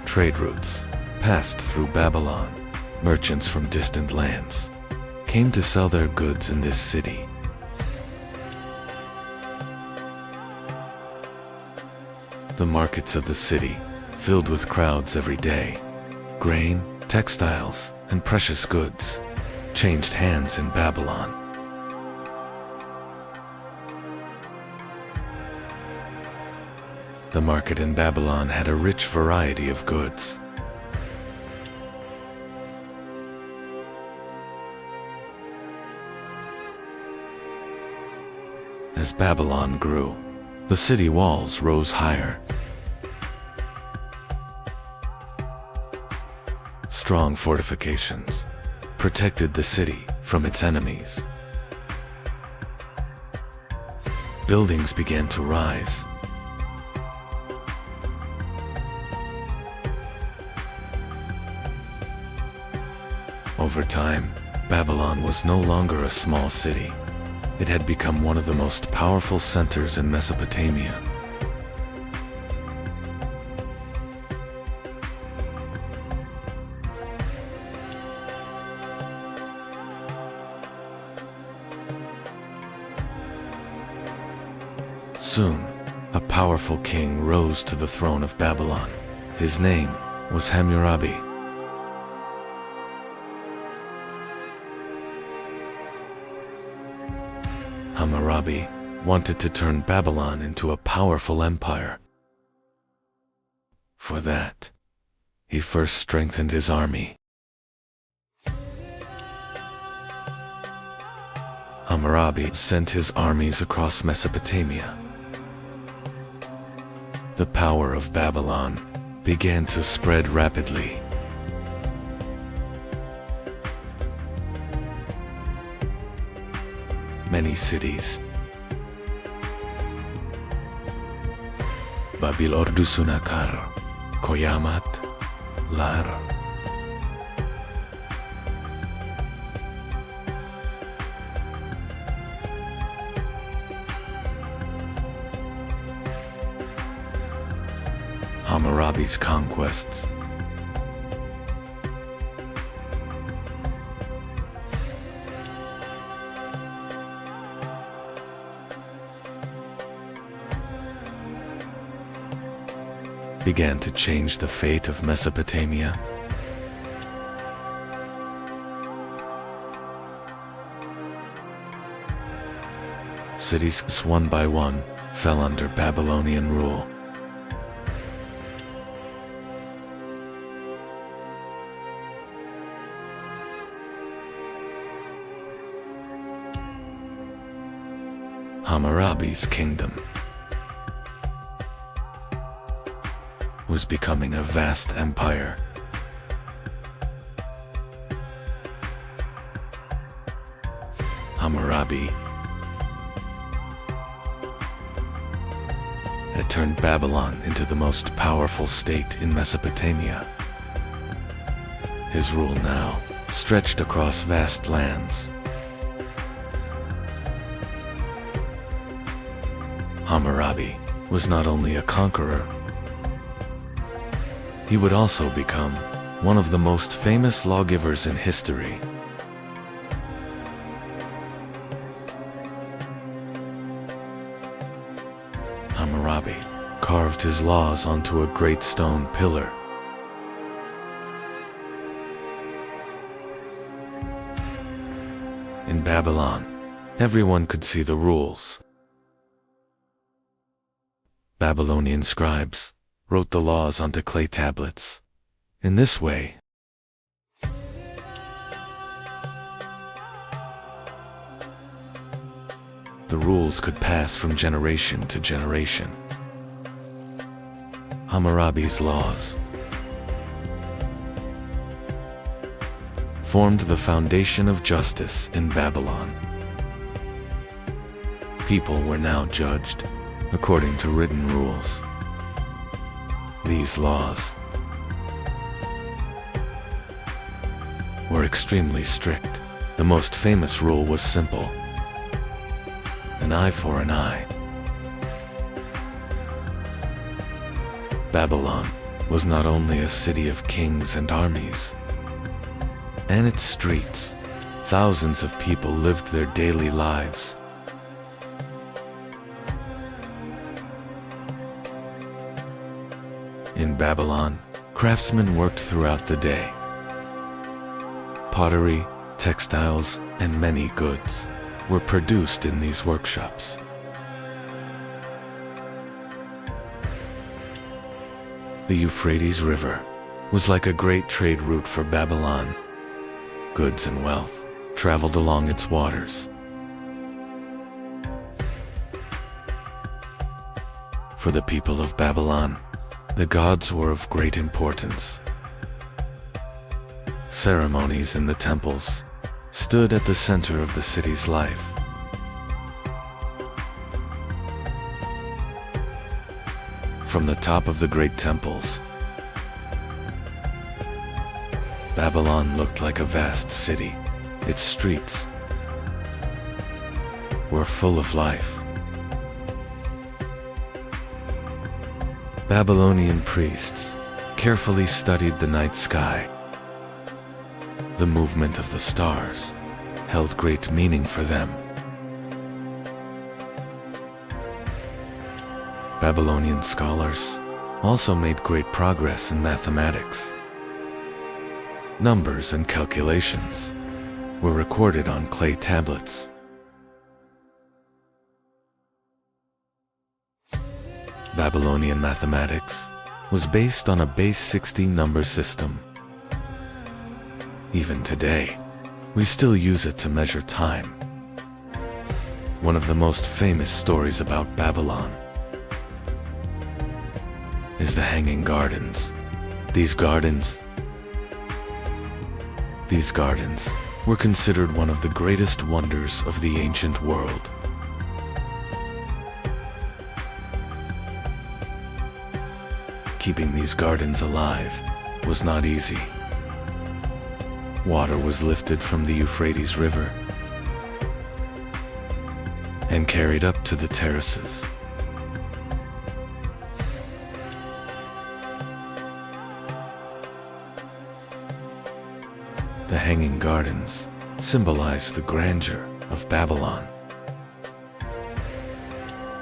Trade routes passed through Babylon. Merchants from distant lands came to sell their goods in this city. The markets of the city filled with crowds every day. Grain, textiles, and precious goods changed hands in Babylon. The market in Babylon had a rich variety of goods. As Babylon grew, the city walls rose higher. Strong fortifications protected the city from its enemies. Buildings began to rise. Over time, Babylon was no longer a small city. It had become one of the most powerful centers in Mesopotamia. Soon, a powerful king rose to the throne of Babylon. His name was Hammurabi. Hammurabi wanted to turn Babylon into a powerful empire. For that, he first strengthened his army. Hammurabi sent his armies across Mesopotamia. The power of Babylon began to spread rapidly. Many cities, Babil Ordusunakar, Koyamat, Lar, Hammurabi's conquests. Began to change the fate of Mesopotamia. Cities, one by one, fell under Babylonian rule. Hammurabi's kingdom was becoming a vast empire. Hammurabi had turned Babylon into the most powerful state in Mesopotamia. His rule now stretched across vast lands. Hammurabi was not only a conqueror, he would also become one of the most famous lawgivers in history. Hammurabi carved his laws onto a great stone pillar. In Babylon, everyone could see the rules. Babylonian scribes wrote the laws onto clay tablets. In this way, the rules could pass from generation to generation. Hammurabi's laws formed the foundation of justice in Babylon. People were now judged according to written rules. These laws were extremely strict. The most famous rule was simple: an eye for an eye. Babylon was not only a city of kings and armies. In its streets, thousands of people lived their daily lives. In Babylon, craftsmen worked throughout the day. Pottery, textiles, and many goods were produced in these workshops. The Euphrates River was like a great trade route for Babylon. Goods and wealth traveled along its waters. For the people of Babylon, the gods were of great importance. Ceremonies in the temples stood at the center of the city's life. From the top of the great temples, Babylon looked like a vast city. Its streets were full of life. Babylonian priests carefully studied the night sky. The movement of the stars held great meaning for them. Babylonian scholars also made great progress in mathematics. Numbers and calculations were recorded on clay tablets. Babylonian mathematics was based on a base 16 number system. Even today, we still use it to measure time. One of the most famous stories about Babylon is the Hanging Gardens. These gardens were considered one of the greatest wonders of the ancient world. Keeping these gardens alive was not easy. Water was lifted from the Euphrates River and carried up to the terraces. The Hanging Gardens symbolize the grandeur of Babylon.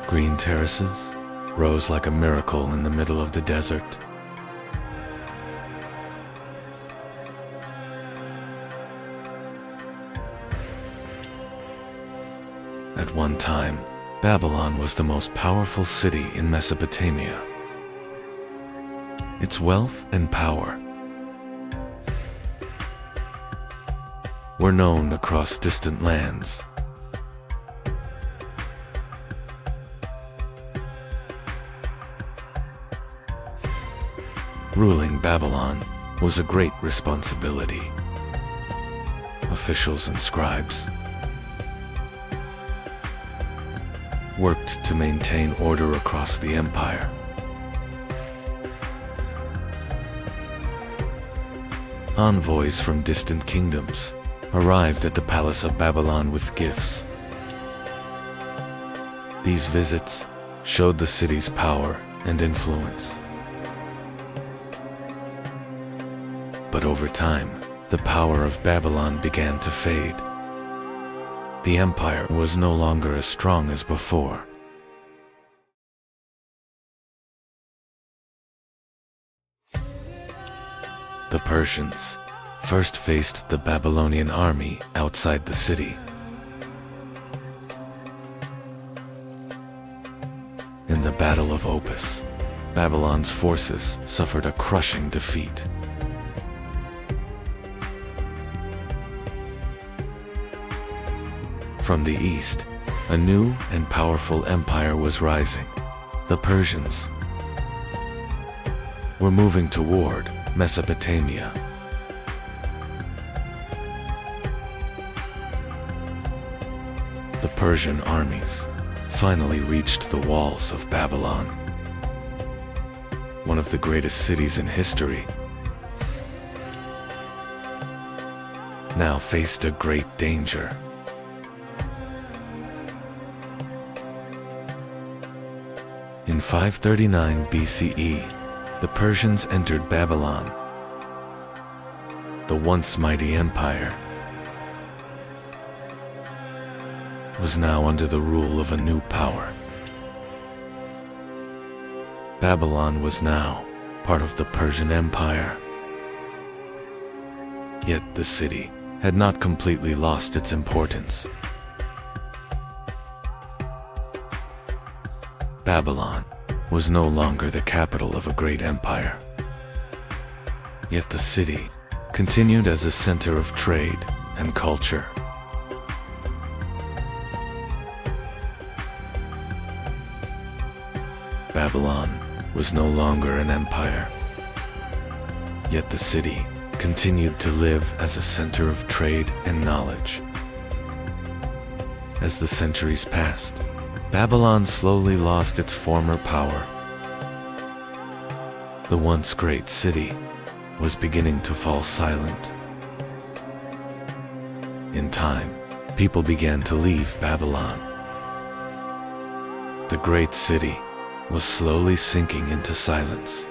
Green terraces rose like a miracle in the middle of the desert. At one time, Babylon was the most powerful city in Mesopotamia. Its wealth and power were known across distant lands. Ruling Babylon was a great responsibility. Officials and scribes worked to maintain order across the empire. Envoys from distant kingdoms arrived at the palace of Babylon with gifts. These visits showed the city's power and influence. But over time, the power of Babylon began to fade. The empire was no longer as strong as before. The Persians first faced the Babylonian army outside the city. In the Battle of Opis, Babylon's forces suffered a crushing defeat. From the east, a new and powerful empire was rising. The Persians were moving toward Mesopotamia. The Persian armies finally reached the walls of Babylon, one of the greatest cities in history. Now faced a great danger. In 539 BCE, the Persians entered Babylon. The once mighty empire was now under the rule of a new power. Babylon was now part of the Persian Empire. Yet the city had not completely lost its importance. Babylon was no longer the capital of a great empire. Yet the city continued as a center of trade and culture. Babylon was no longer an empire. Yet the city continued to live as a center of trade and knowledge. As the centuries passed, Babylon slowly lost its former power. The once great city was beginning to fall silent. In time, people began to leave Babylon. The great city was slowly sinking into silence.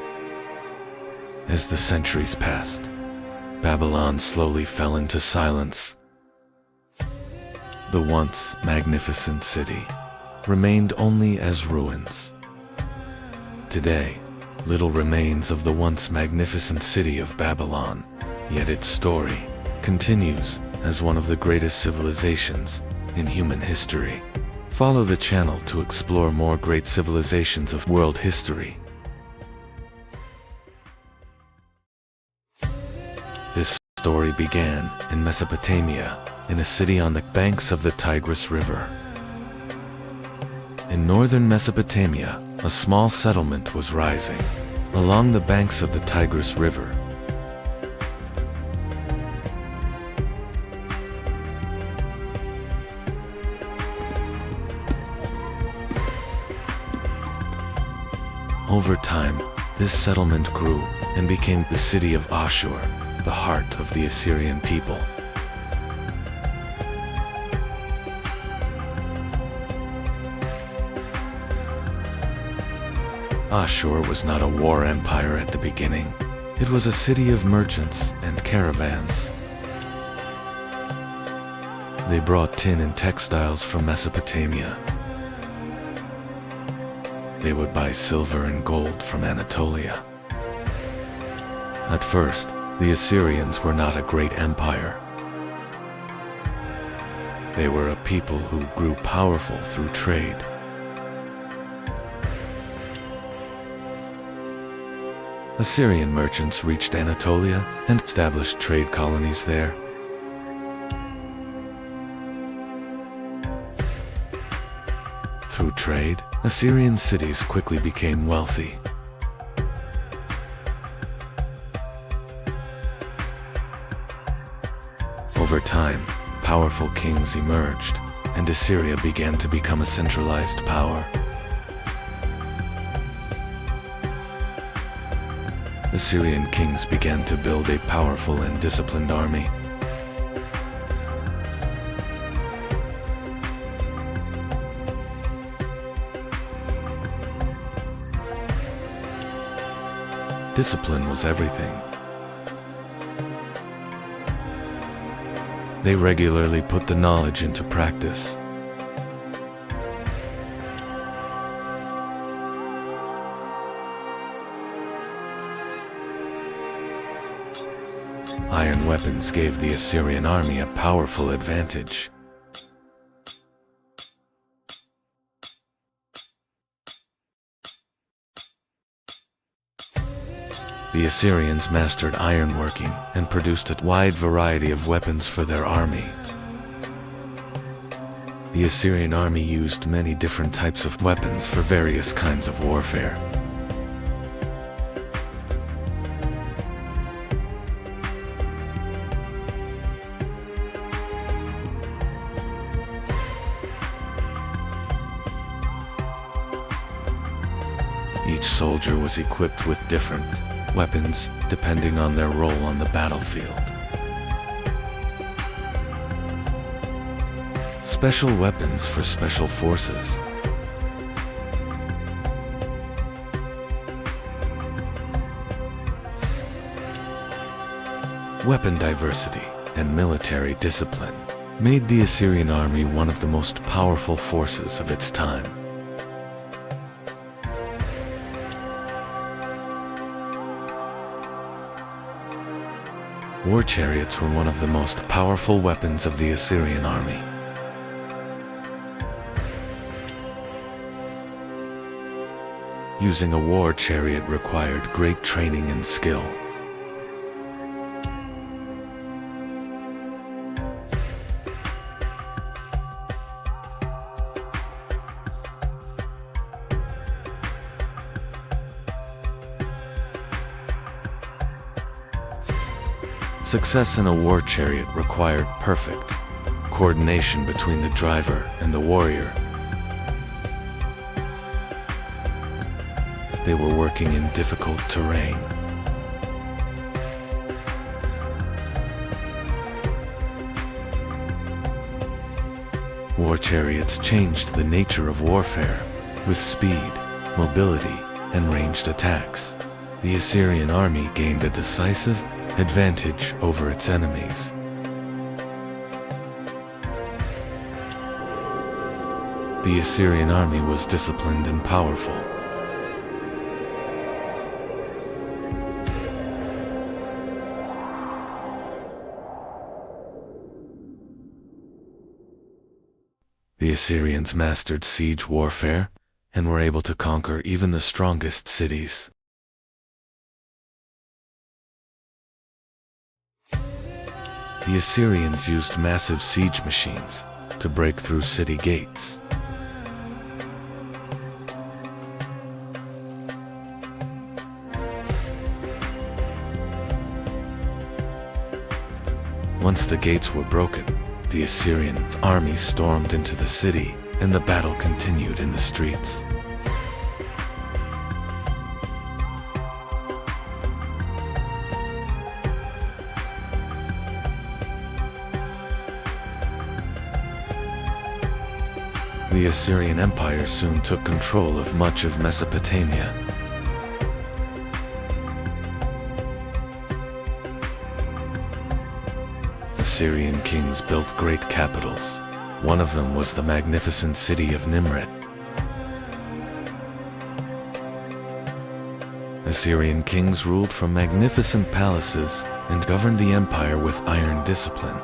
As the centuries passed, Babylon slowly fell into silence. The once magnificent city remained only as ruins. Today, little remains of the once magnificent city of Babylon, yet its story continues as one of the greatest civilizations in human history. Follow the channel to explore more great civilizations of world history. This story began in Mesopotamia, in a city on the banks of the Tigris River. In northern Mesopotamia, a small settlement was rising along the banks of the Tigris River. Over time, this settlement grew and became the city of Ashur, the heart of the Assyrian people. Ashur was not a war empire at the beginning. It was a city of merchants and caravans. They brought tin and textiles from Mesopotamia. They would buy silver and gold from Anatolia. At first, the Assyrians were not a great empire. They were a people who grew powerful through trade. Assyrian merchants reached Anatolia and established trade colonies there. Through trade, Assyrian cities quickly became wealthy. Over time, powerful kings emerged, and Assyria began to become a centralized power. Assyrian kings began to build a powerful and disciplined army. Discipline was everything. They regularly put the knowledge into practice. Iron weapons gave the Assyrian army a powerful advantage. The Assyrians mastered ironworking and produced a wide variety of weapons for their army. The Assyrian army used many different types of weapons for various kinds of warfare. Each soldier was equipped with different weapons depending on their role on the battlefield. Special weapons for special forces. Weapon diversity and military discipline made the Assyrian army one of the most powerful forces of its time. War chariots were one of the most powerful weapons of the Assyrian army. Using a war chariot required great training and skill. Success in a war chariot required perfect coordination between the driver and the warrior. They were working in difficult terrain. War chariots changed the nature of warfare with speed, mobility, and ranged attacks. The Assyrian army gained a decisive advantage over its enemies. The Assyrian army was disciplined and powerful. The Assyrians mastered siege warfare and were able to conquer even the strongest cities. The Assyrians used massive siege machines to break through city gates. Once the gates were broken, the Assyrian army stormed into the city, and the battle continued in the streets. The Assyrian Empire soon took control of much of Mesopotamia. Assyrian kings built great capitals. One of them was the magnificent city of Nimrud. Assyrian kings ruled from magnificent palaces and governed the empire with iron discipline.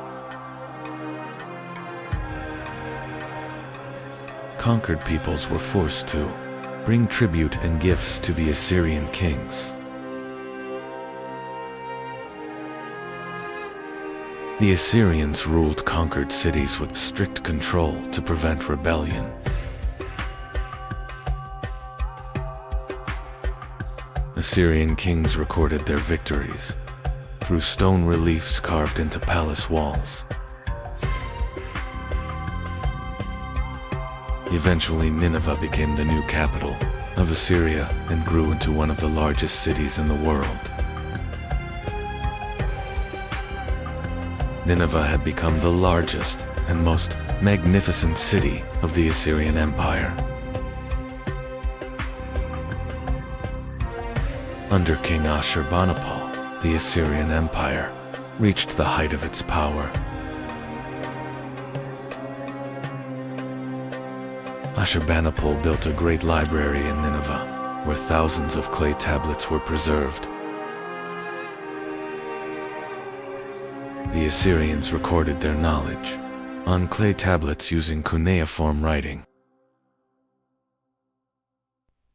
Conquered peoples were forced to bring tribute and gifts to the Assyrian kings. The Assyrians ruled conquered cities with strict control to prevent rebellion. Assyrian kings recorded their victories through stone reliefs carved into palace walls. Eventually, Nineveh became the new capital of Assyria and grew into one of the largest cities in the world. Nineveh had become the largest and most magnificent city of the Assyrian Empire. Under King Ashurbanipal, the Assyrian Empire reached the height of its power. Ashurbanipal built a great library in Nineveh, where thousands of clay tablets were preserved. The Assyrians recorded their knowledge on clay tablets using cuneiform writing.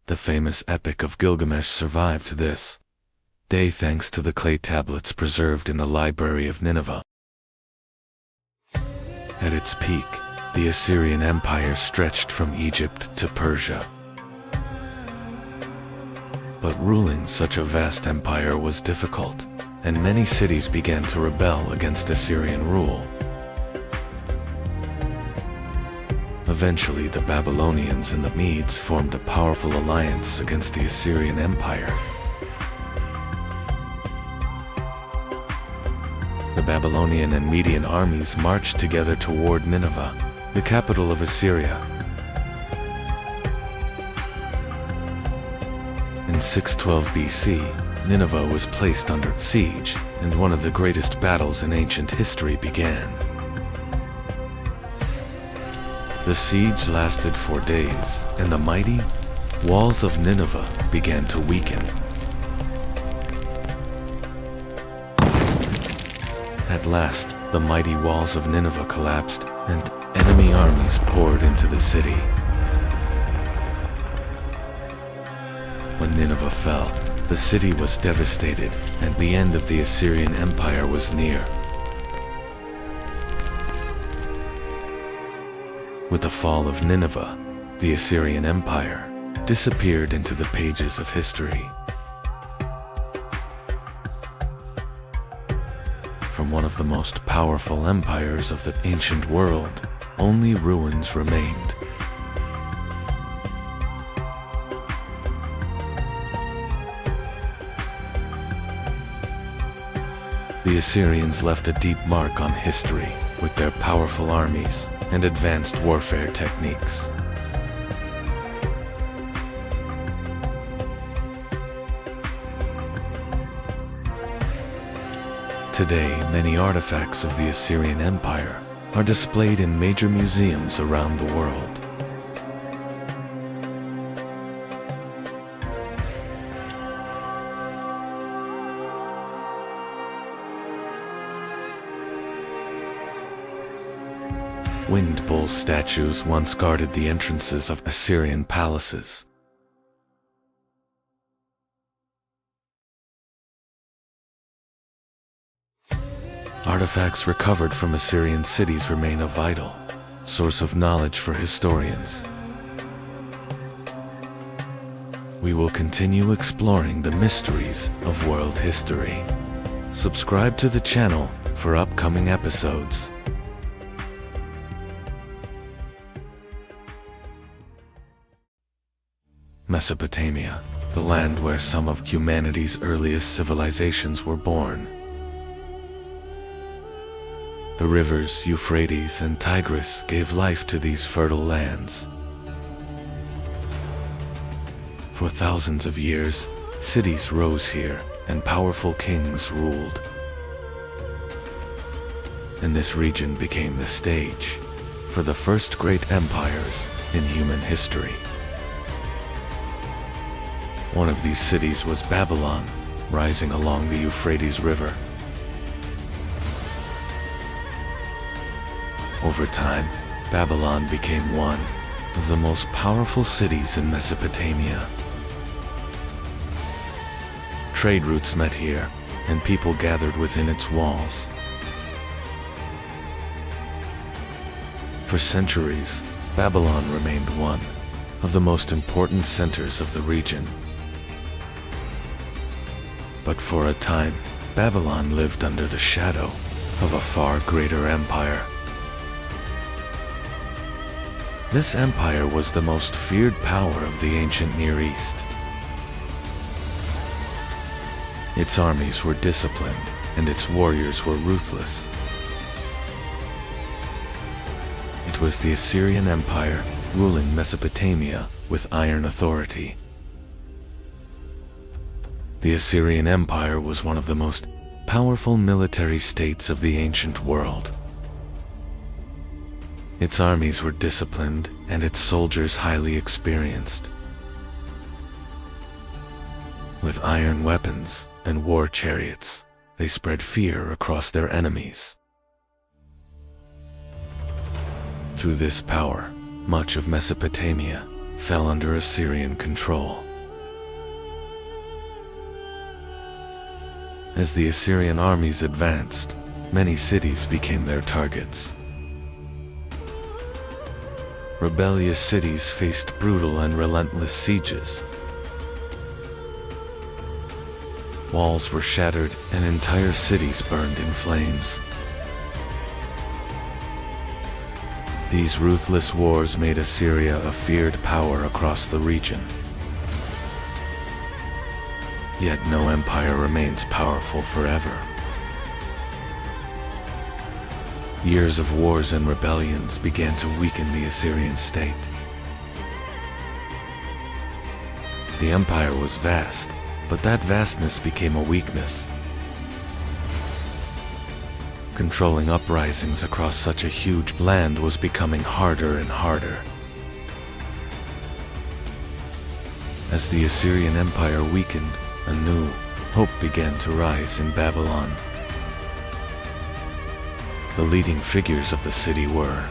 The famous Epic of Gilgamesh survived this day thanks to the clay tablets preserved in the library of Nineveh. At its peak, the Assyrian Empire stretched from Egypt to Persia. But ruling such a vast empire was difficult, and many cities began to rebel against Assyrian rule. Eventually, the Babylonians and the Medes formed a powerful alliance against the Assyrian Empire. The Babylonian and Median armies marched together toward Nineveh, the capital of Assyria. In 612 BC, Nineveh was placed under siege, and one of the greatest battles in ancient history began. The siege lasted 4 days, and the mighty walls of Nineveh began to weaken. At last, the mighty walls of Nineveh collapsed, and enemy armies poured into the city. When Nineveh fell, the city was devastated, and the end of the Assyrian Empire was near. With the fall of Nineveh, the Assyrian Empire disappeared into the pages of history. From one of the most powerful empires of the ancient world, only ruins remained. The Assyrians left a deep mark on history with their powerful armies and advanced warfare techniques. Today, many artifacts of the Assyrian Empire are displayed in major museums around the world. Winged bull statues once guarded the entrances of Assyrian palaces. Artifacts recovered from Assyrian cities remain a vital source of knowledge for historians. We will continue exploring the mysteries of world history. Subscribe to the channel for upcoming episodes. Mesopotamia, the land where some of humanity's earliest civilizations were born. The rivers Euphrates and Tigris gave life to these fertile lands. For thousands of years, cities rose here and powerful kings ruled. And this region became the stage for the first great empires in human history. One of these cities was Babylon, rising along the Euphrates River. Over time, Babylon became one of the most powerful cities in Mesopotamia. Trade routes met here, and people gathered within its walls. For centuries, Babylon remained one of the most important centers of the region. But for a time, Babylon lived under the shadow of a far greater empire. This empire was the most feared power of the ancient Near East. Its armies were disciplined, and its warriors were ruthless. It was the Assyrian Empire ruling Mesopotamia with iron authority. The Assyrian Empire was one of the most powerful military states of the ancient world. Its armies were disciplined and its soldiers highly experienced. With iron weapons and war chariots, they spread fear across their enemies. Through this power, much of Mesopotamia fell under Assyrian control. As the Assyrian armies advanced, many cities became their targets. Rebellious cities faced brutal and relentless sieges. Walls were shattered and entire cities burned in flames. These ruthless wars made Assyria a feared power across the region. Yet no empire remains powerful forever. Years of wars and rebellions began to weaken the Assyrian state. The empire was vast, but that vastness became a weakness. Controlling uprisings across such a huge land was becoming harder and harder. As the Assyrian Empire weakened, a new hope began to rise in Babylon. The leading figures of the city were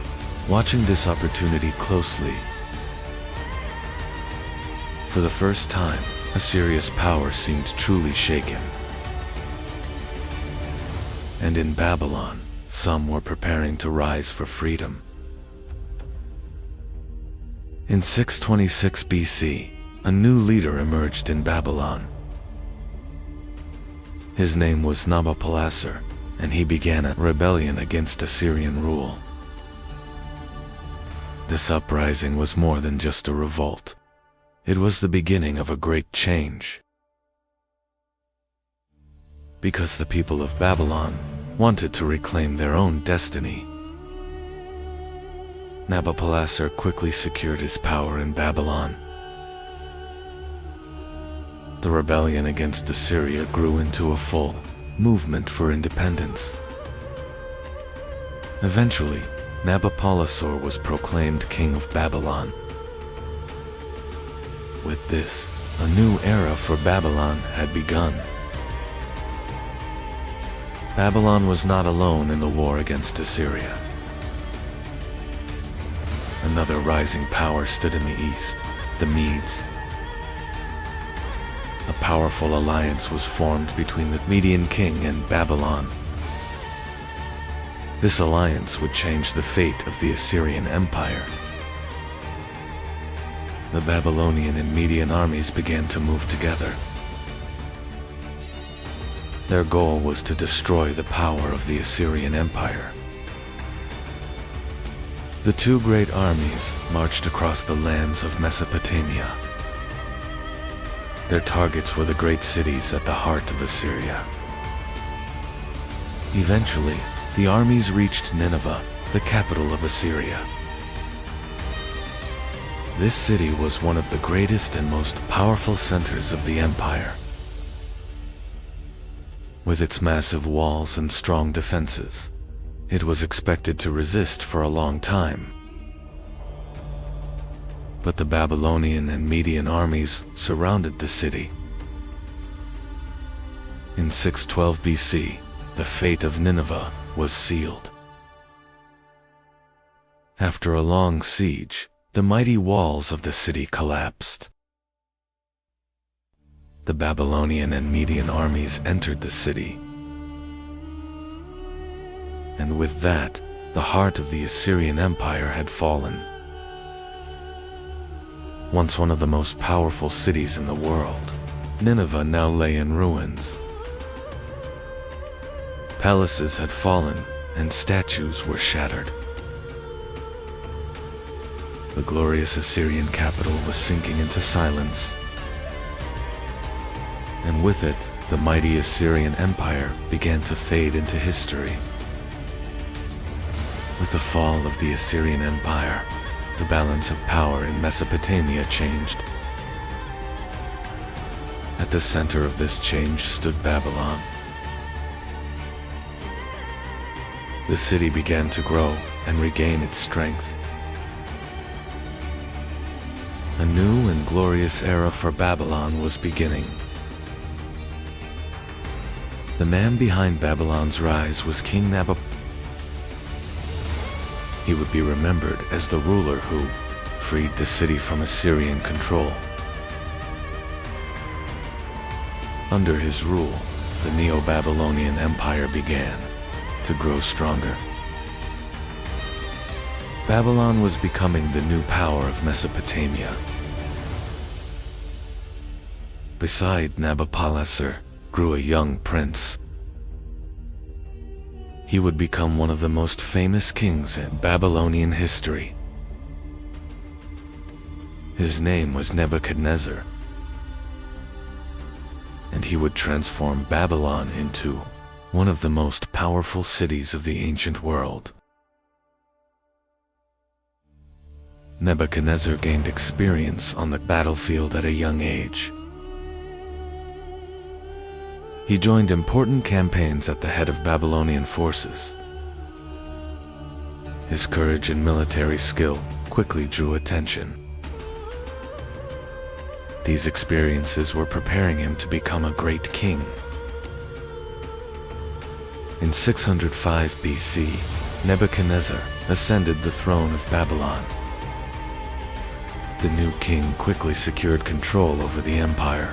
watching this opportunity closely. For the first time, Assyria's power seemed truly shaken. And in Babylon, some were preparing to rise for freedom. In 626 BC, a new leader emerged in Babylon. His name was Nabopolassar, and he began a rebellion against Assyrian rule. This uprising was more than just a revolt. It was the beginning of a great change. Because the people of Babylon wanted to reclaim their own destiny. Nabopolassar quickly secured his power in Babylon. The rebellion against Assyria grew into a full movement for independence. Eventually, Nabopolassar was proclaimed king of Babylon. With this, a new era for Babylon had begun. Babylon was not alone in the war against Assyria. Another rising power stood in the east, the Medes. A powerful alliance was formed between the Median king and Babylon. This alliance would change the fate of the Assyrian Empire. The Babylonian and Median armies began to move together. Their goal was to destroy the power of the Assyrian Empire. The two great armies marched across the lands of Mesopotamia. Their targets were the great cities at the heart of Assyria. Eventually, the armies reached Nineveh, the capital of Assyria. This city was one of the greatest and most powerful centers of the empire. With its massive walls and strong defenses, it was expected to resist for a long time. But the Babylonian and Median armies surrounded the city. In 612 BC, the fate of Nineveh was sealed. After a long siege, the mighty walls of the city collapsed. The Babylonian and Median armies entered the city. And with that, the heart of the Assyrian Empire had fallen. Once one of the most powerful cities in the world, Nineveh now lay in ruins. Palaces had fallen, and statues were shattered. The glorious Assyrian capital was sinking into silence. And with it, the mighty Assyrian Empire began to fade into history. With the fall of the Assyrian Empire, the balance of power in Mesopotamia changed. At the center of this change stood Babylon. The city began to grow and regain its strength. A new and glorious era for Babylon was beginning. The man behind Babylon's rise was King Nabopolassar. He would be remembered as the ruler who freed the city from Assyrian control. Under his rule, the Neo-Babylonian Empire began to grow stronger. Babylon was becoming the new power of Mesopotamia. Beside Nabopolassar grew a young prince. He would become one of the most famous kings in Babylonian history. His name was Nebuchadnezzar, and he would transform Babylon into one of the most powerful cities of the ancient world. Nebuchadnezzar gained experience on the battlefield at a young age. He joined important campaigns at the head of Babylonian forces. His courage and military skill quickly drew attention. These experiences were preparing him to become a great king. In 605 BC, Nebuchadnezzar ascended the throne of Babylon. The new king quickly secured control over the empire.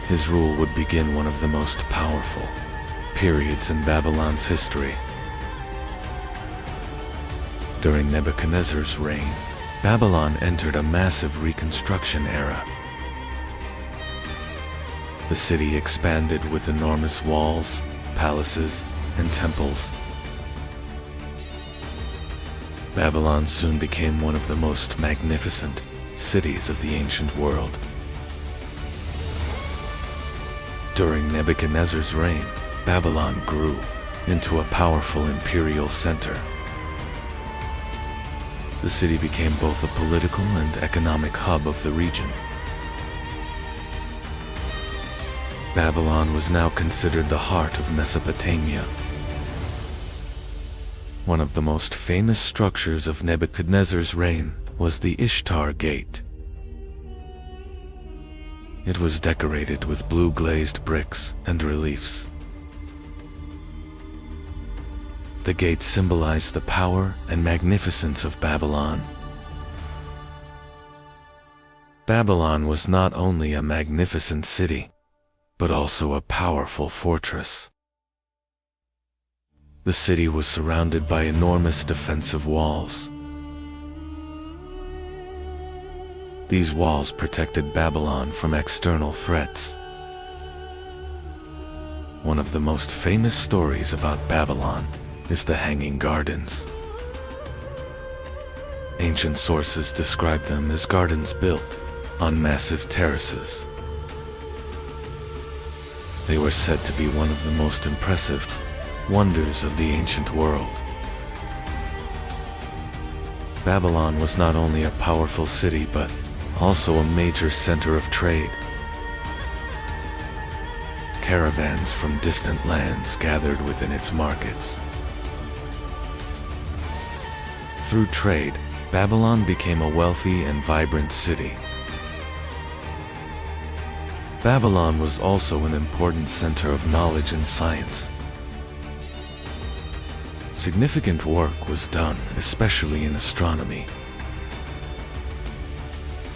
His rule would begin one of the most powerful periods in Babylon's history. During Nebuchadnezzar's reign, Babylon entered a massive reconstruction era. The city expanded with enormous walls, palaces, and temples. Babylon soon became one of the most magnificent cities of the ancient world. During Nebuchadnezzar's reign, Babylon grew into a powerful imperial center. The city became both a political and economic hub of the region. Babylon was now considered the heart of Mesopotamia. One of the most famous structures of Nebuchadnezzar's reign was the Ishtar Gate. It was decorated with blue glazed bricks and reliefs. The gate symbolized the power and magnificence of Babylon. Babylon was not only a magnificent city, but also a powerful fortress. The city was surrounded by enormous defensive walls. These walls protected Babylon from external threats. One of the most famous stories about Babylon is the Hanging Gardens. Ancient sources describe them as gardens built on massive terraces. They were said to be one of the most impressive wonders of the ancient world. Babylon was not only a powerful city but also a major center of trade. Caravans from distant lands gathered within its markets. Through trade, Babylon became a wealthy and vibrant city. Babylon was also an important center of knowledge and science. Significant work was done, especially in astronomy.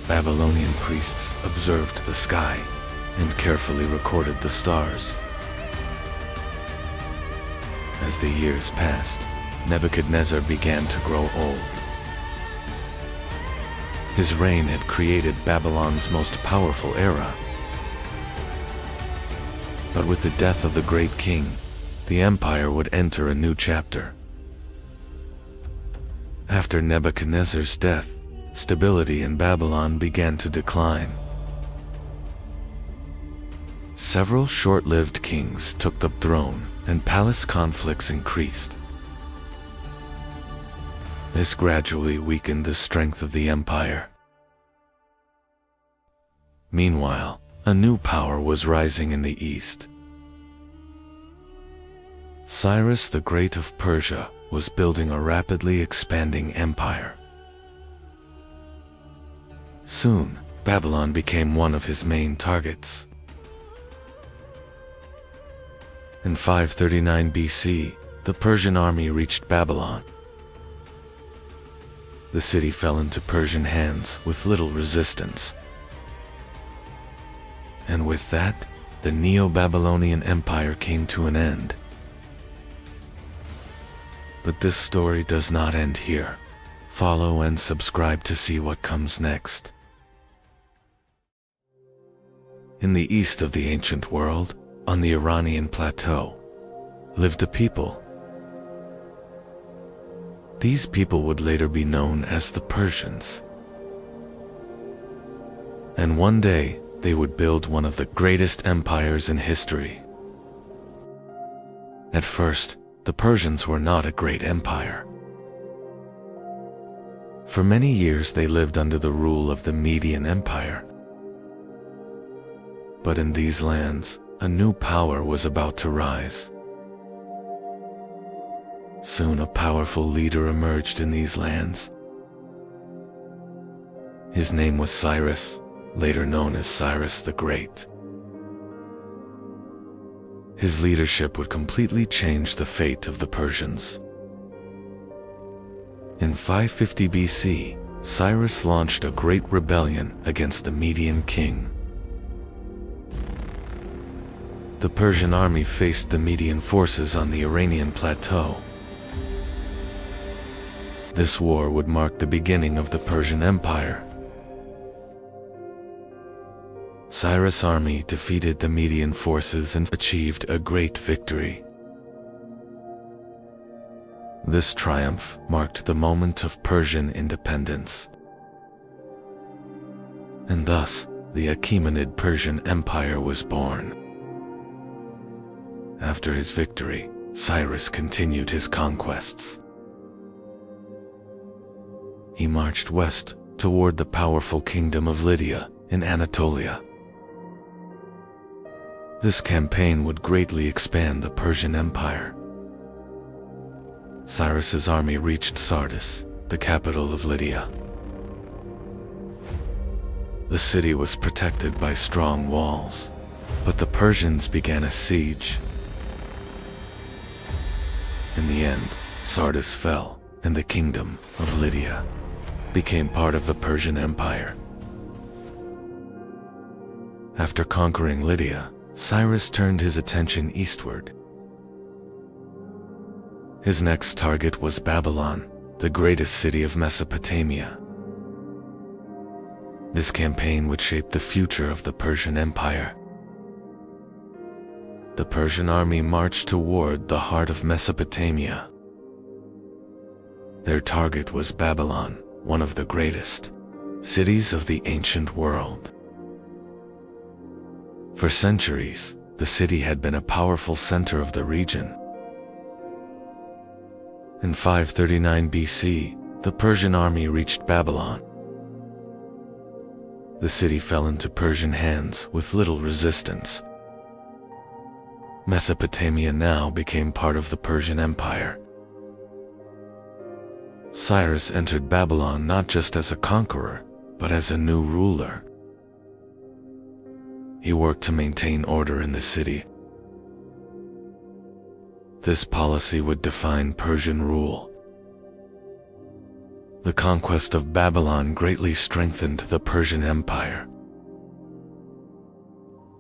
Babylonian priests observed the sky and carefully recorded the stars. As the years passed, Nebuchadnezzar began to grow old. His reign had created Babylon's most powerful era. But with the death of the great king, the empire would enter a new chapter. After Nebuchadnezzar's death, stability in Babylon began to decline. Several short-lived kings took the throne, and palace conflicts increased. This gradually weakened the strength of the empire. Meanwhile, a new power was rising in the east. Cyrus the Great of Persia was building a rapidly expanding empire. Soon, Babylon became one of his main targets. In 539 BC, the Persian army reached Babylon. The city fell into Persian hands with little resistance. And with that, the Neo-Babylonian Empire came to an end. But this story does not end here. Follow and subscribe to see what comes next. In the east of the ancient world, on the Iranian plateau, lived a people. These people would later be known as the Persians. And one day, they would build one of the greatest empires in history. At first, the Persians were not a great empire. For many years they lived under the rule of the Median Empire. But in these lands, a new power was about to rise. Soon a powerful leader emerged in these lands. His name was Cyrus, later known as Cyrus the Great. His leadership would completely change the fate of the Persians. In 550 BC, Cyrus launched a great rebellion against the Median king. The Persian army faced the Median forces on the Iranian plateau. This war would mark the beginning of the Persian Empire. Cyrus' army defeated the Median forces and achieved a great victory. This triumph marked the moment of Persian independence. And thus, the Achaemenid Persian Empire was born. After his victory, Cyrus continued his conquests. He marched west toward the powerful kingdom of Lydia in Anatolia. This campaign would greatly expand the Persian Empire. Cyrus's army reached Sardis, the capital of Lydia. The city was protected by strong walls, but the Persians began a siege. In the end, Sardis fell, and the kingdom of Lydia became part of the Persian Empire. After conquering Lydia, Cyrus turned his attention eastward. His next target was Babylon, the greatest city of Mesopotamia. This campaign would shape the future of the Persian Empire. The Persian army marched toward the heart of Mesopotamia. Their target was Babylon, one of the greatest cities of the ancient world. For centuries, the city had been a powerful center of the region. In 539 BC, the Persian army reached Babylon. The city fell into Persian hands with little resistance. Mesopotamia now became part of the Persian Empire. Cyrus entered Babylon not just as a conqueror, but as a new ruler. He worked to maintain order in the city. This policy would define Persian rule. The conquest of Babylon greatly strengthened the Persian Empire.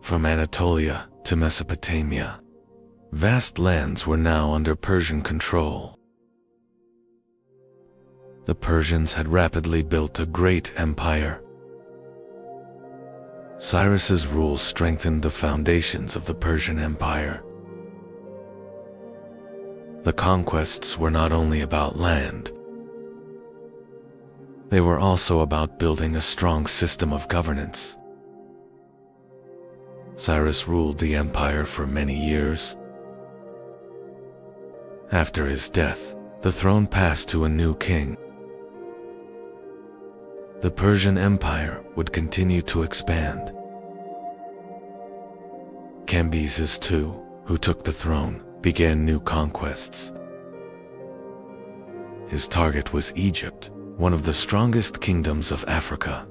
From Anatolia to Mesopotamia, vast lands were now under Persian control. The Persians had rapidly built a great empire. Cyrus's rule strengthened the foundations of the Persian Empire. The conquests were not only about land. They were also about building a strong system of governance. Cyrus ruled the empire for many years. After his death, the throne passed to a new king. The Persian Empire would continue to expand. Cambyses II, who took the throne, began new conquests. His target was Egypt, one of the strongest kingdoms of Africa.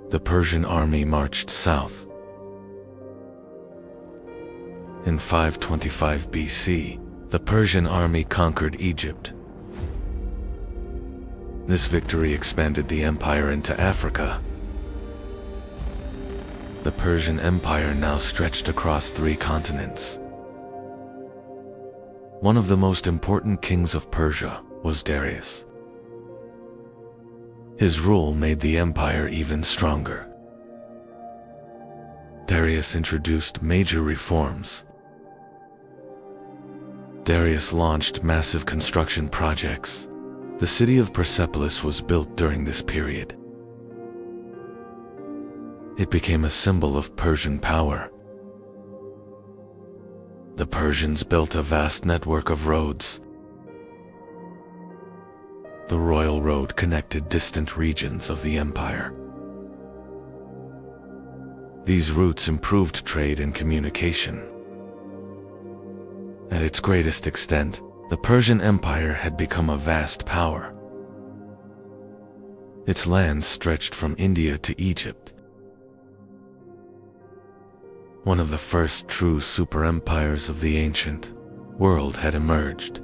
The Persian army marched south. In 525 BC, the Persian army conquered Egypt. This victory expanded the empire into Africa. The Persian Empire now stretched across 3 continents. One of the most important kings of Persia was Darius. His rule made the empire even stronger. Darius introduced major reforms. Darius launched massive construction projects. The city of Persepolis was built during this period. It became a symbol of Persian power. The Persians built a vast network of roads. The royal road connected distant regions of the empire. These routes improved trade and communication. At its greatest extent, the Persian Empire had become a vast power. Its lands stretched from India to Egypt. one of the first true super-empires of the ancient world had emerged.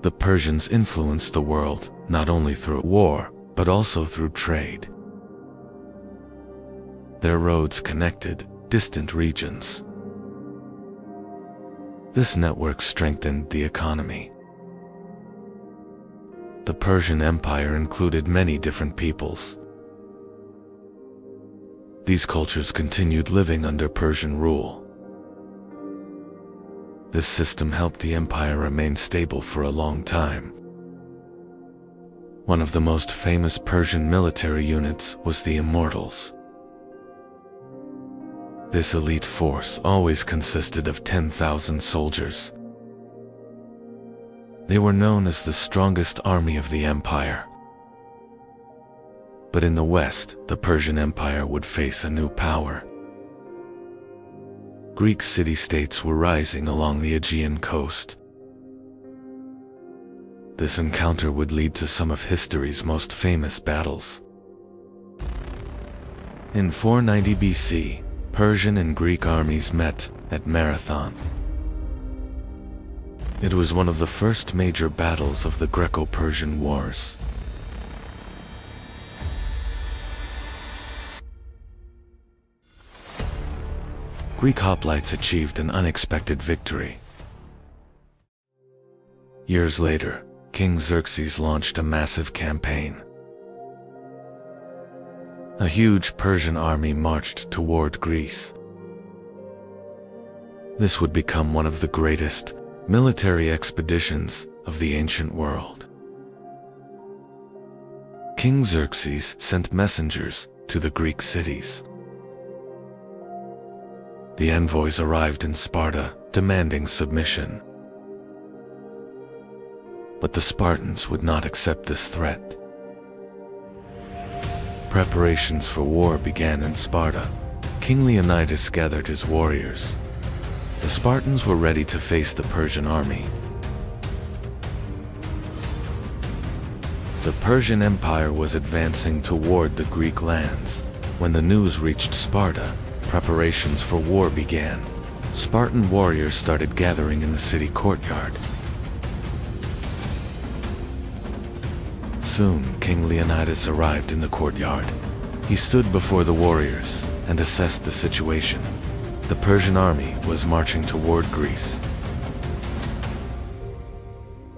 The Persians influenced the world not only through war, but also through trade. Their roads connected distant regions. This network strengthened the economy. The Persian Empire included many different peoples. These cultures continued living under Persian rule. This system helped the empire remain stable for a long time. One of the most famous Persian military units was the Immortals. This elite force always consisted of 10,000 soldiers. They were known as the strongest army of the empire. But in the West, the Persian Empire would face a new power. Greek city-states were rising along the Aegean coast. This encounter would lead to some of history's most famous battles. In 490 BC, Persian and Greek armies met at Marathon. It was one of the first major battles of the Greco-Persian Wars. Greek hoplites achieved an unexpected victory. Years later, King Xerxes launched a massive campaign. A huge Persian army marched toward Greece. This would become one of the greatest military expeditions of the ancient world. King Xerxes sent messengers to the Greek cities. The envoys arrived in Sparta, demanding submission. But the Spartans would not accept this threat. Preparations for war began in Sparta. King Leonidas gathered his warriors. The Spartans were ready to face the Persian army. The Persian Empire was advancing toward the Greek lands. When the news reached Sparta, preparations for war began. Spartan warriors started gathering in the city courtyard. Soon, King Leonidas arrived in the courtyard. He stood before the warriors and assessed the situation. The Persian army was marching toward Greece.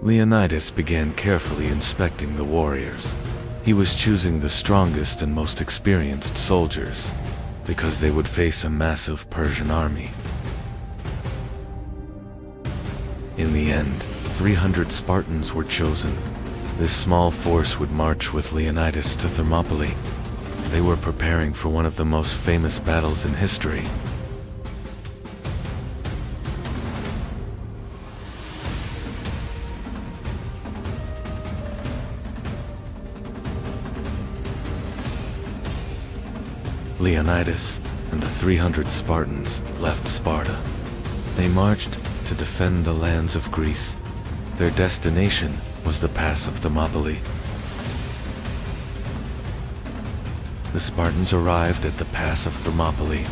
Leonidas began carefully inspecting the warriors. He was choosing the strongest and most experienced soldiers, because they would face a massive Persian army. In the end, 300 Spartans were chosen. This small force would march with Leonidas to Thermopylae. They were preparing for one of the most famous battles in history. Leonidas and the 300 Spartans left Sparta. They marched to defend the lands of Greece. Their destination was the pass of Thermopylae. The Spartans arrived at the pass of Thermopylae.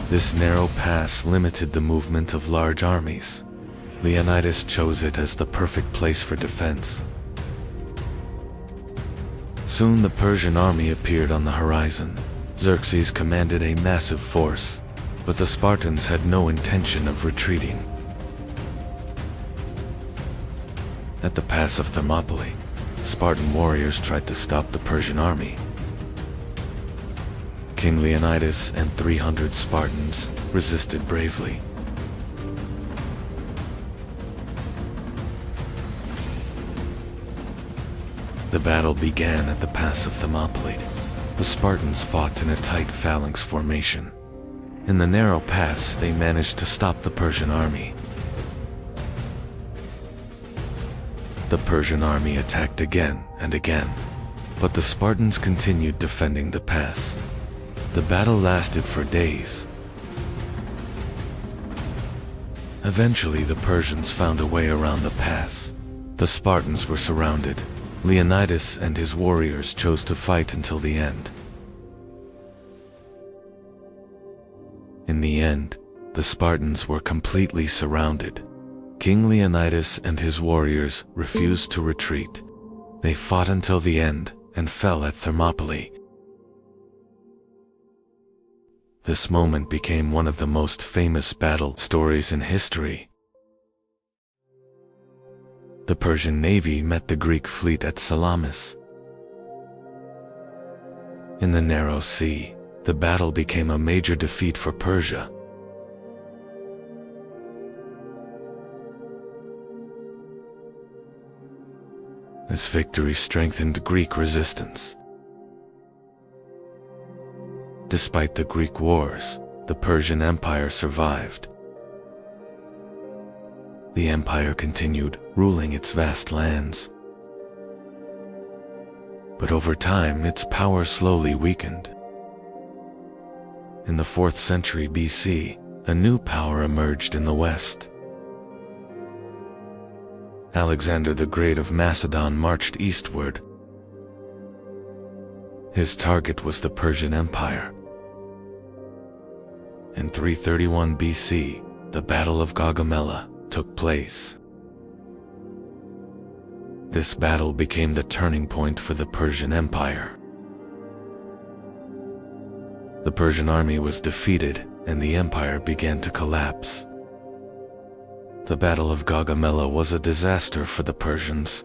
This narrow pass limited the movement of large armies. Leonidas chose it as the perfect place for defense. Soon the Persian army appeared on the horizon. Xerxes commanded a massive force, but the Spartans had no intention of retreating. At the pass of Thermopylae, Spartan warriors tried to stop the Persian army. King Leonidas and 300 Spartans resisted bravely. The battle began at the pass of Thermopylae. The Spartans fought in a tight phalanx formation. In the narrow pass, they managed to stop the Persian army. The Persian army attacked again and again, but the Spartans continued defending the pass. The battle lasted for days. Eventually, the Persians found a way around the pass. The Spartans were surrounded. Leonidas and his warriors chose to fight until the end. In the end, the Spartans were completely surrounded. King Leonidas and his warriors refused to retreat. They fought until the end and fell at Thermopylae. This moment became one of the most famous battle stories in history. The Persian navy met the Greek fleet at Salamis. In the narrow sea, the battle became a major defeat for Persia. This victory strengthened Greek resistance. Despite the Greek wars, the Persian Empire survived. The empire continued ruling its vast lands. But over time, its power slowly weakened. In the 4th century BC, a new power emerged in the west. Alexander the Great of Macedon marched eastward. His target was the Persian Empire. In 331 BC, the Battle of Gaugamela took place. This battle became the turning point for the Persian Empire. The Persian army was defeated and the empire began to collapse. The Battle of Gaugamela was a disaster for the Persians.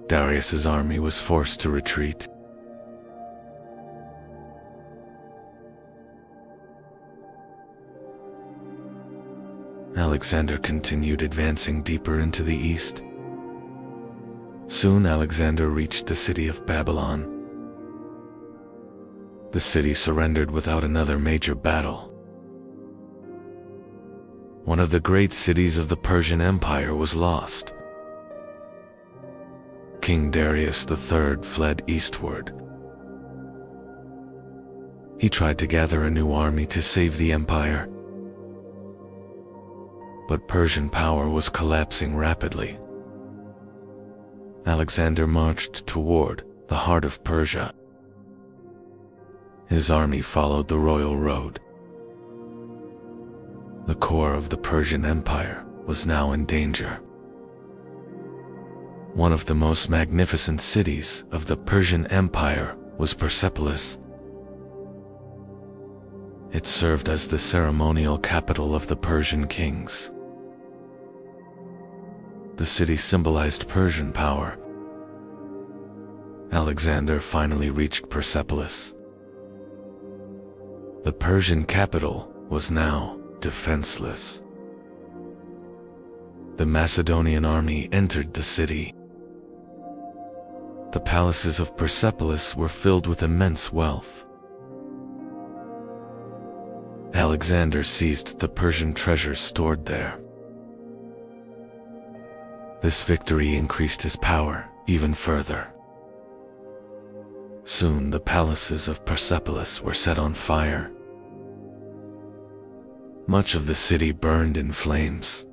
Darius's army was forced to retreat. Alexander continued advancing deeper into the east. Soon Alexander reached the city of Babylon. The city surrendered without another major battle. One of the great cities of the Persian Empire was lost. King Darius III fled eastward. He tried to gather a new army to save the empire. But Persian power was collapsing rapidly. Alexander marched toward the heart of Persia. His army followed the royal road. The core of the Persian Empire was now in danger. One of the most magnificent cities of the Persian Empire was Persepolis. It served as the ceremonial capital of the Persian kings. The city symbolized Persian power. Alexander finally reached Persepolis. The Persian capital was now defenseless. The Macedonian army entered the city. The palaces of Persepolis were filled with immense wealth. Alexander seized the Persian treasures stored there. This victory increased his power even further. Soon the palaces of Persepolis were set on fire. Much of the city burned in flames.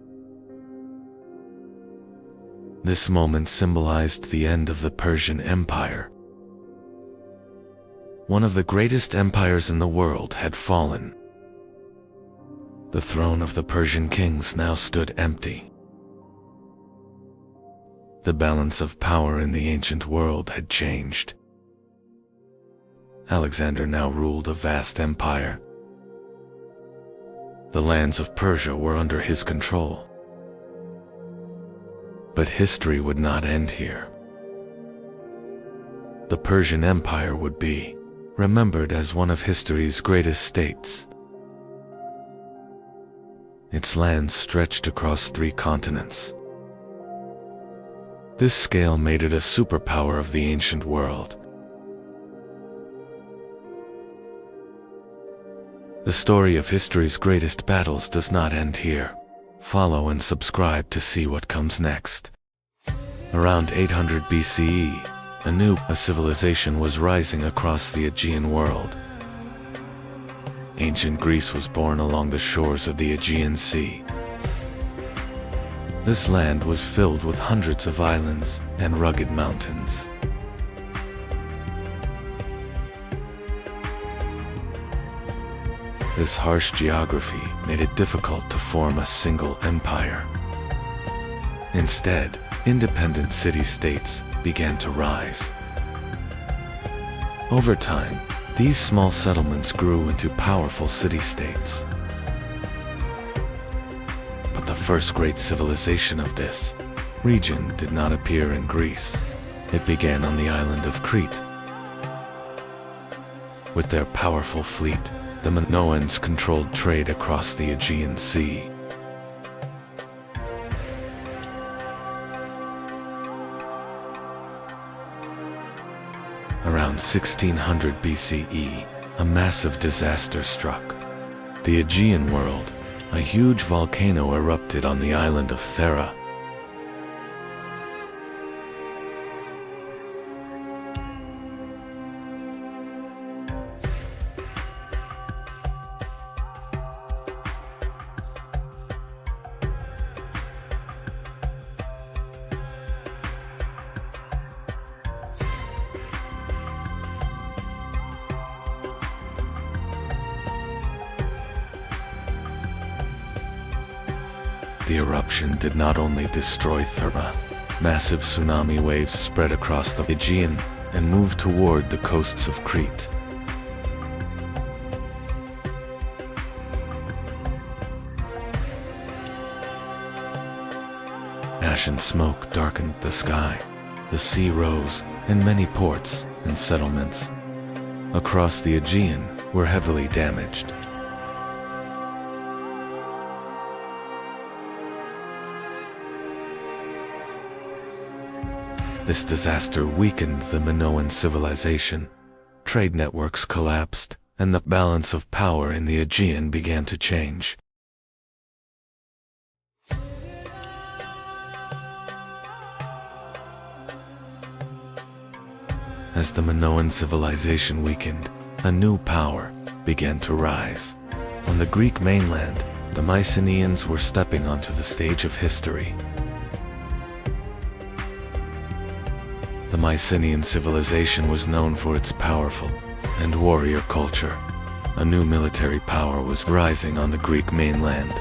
This moment symbolized the end of the Persian Empire. One of the greatest empires in the world had fallen. The throne of the Persian kings now stood empty. The balance of power in the ancient world had changed. Alexander now ruled a vast empire. The lands of Persia were under his control. But history would not end here. The Persian Empire would be remembered as one of history's greatest states. Its lands stretched across 3 continents. This scale made it a superpower of the ancient world. The story of history's greatest battles does not end here. Follow and subscribe to see what comes next. Around 800 BCE, a civilization was rising across the Aegean world. Ancient Greece was born along the shores of the Aegean Sea. This land was filled with hundreds of islands and rugged mountains. This harsh geography made it difficult to form a single empire. Instead, independent city-states began to rise. Over time, these small settlements grew into powerful city-states. But the first great civilization of this region did not appear in Greece. It began on the island of Crete. With their powerful fleet, the Minoans controlled trade across the Aegean Sea. Around 1600 BCE, a massive disaster struck. The Aegean world, a huge volcano erupted on the island of Thera. The eruption did not only destroy Thera. Massive tsunami waves spread across the Aegean and moved toward the coasts of Crete. Ash and smoke darkened the sky. The sea rose, and many ports and settlements across the Aegean were heavily damaged. This disaster weakened the Minoan civilization. Trade networks collapsed, and the balance of power in the Aegean began to change. As the Minoan civilization weakened, a new power began to rise. On the Greek mainland, the Mycenaeans were stepping onto the stage of history. The Mycenaean civilization was known for its powerful and warrior culture. A new military power was rising on the Greek mainland.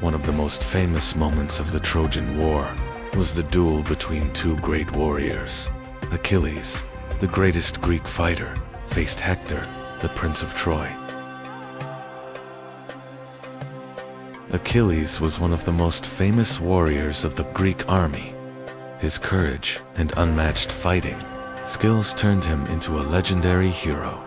One of the most famous moments of the Trojan War was the duel between two great warriors. Achilles, the greatest Greek fighter, faced Hector, the Prince of Troy. Achilles was one of the most famous warriors of the Greek army. His courage and unmatched fighting skills turned him into a legendary hero.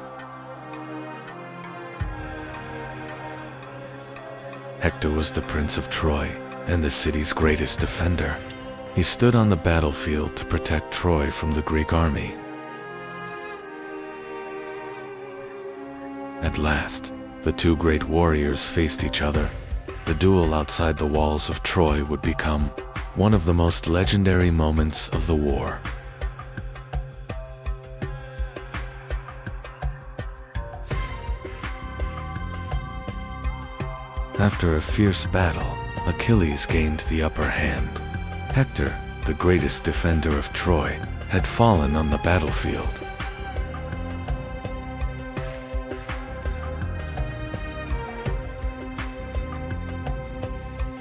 Hector was the Prince of Troy and the city's greatest defender. He stood on the battlefield to protect Troy from the Greek army. At last, the two great warriors faced each other. The duel outside the walls of Troy would become one of the most legendary moments of the war. After a fierce battle, Achilles gained the upper hand. Hector, the greatest defender of Troy, had fallen on the battlefield.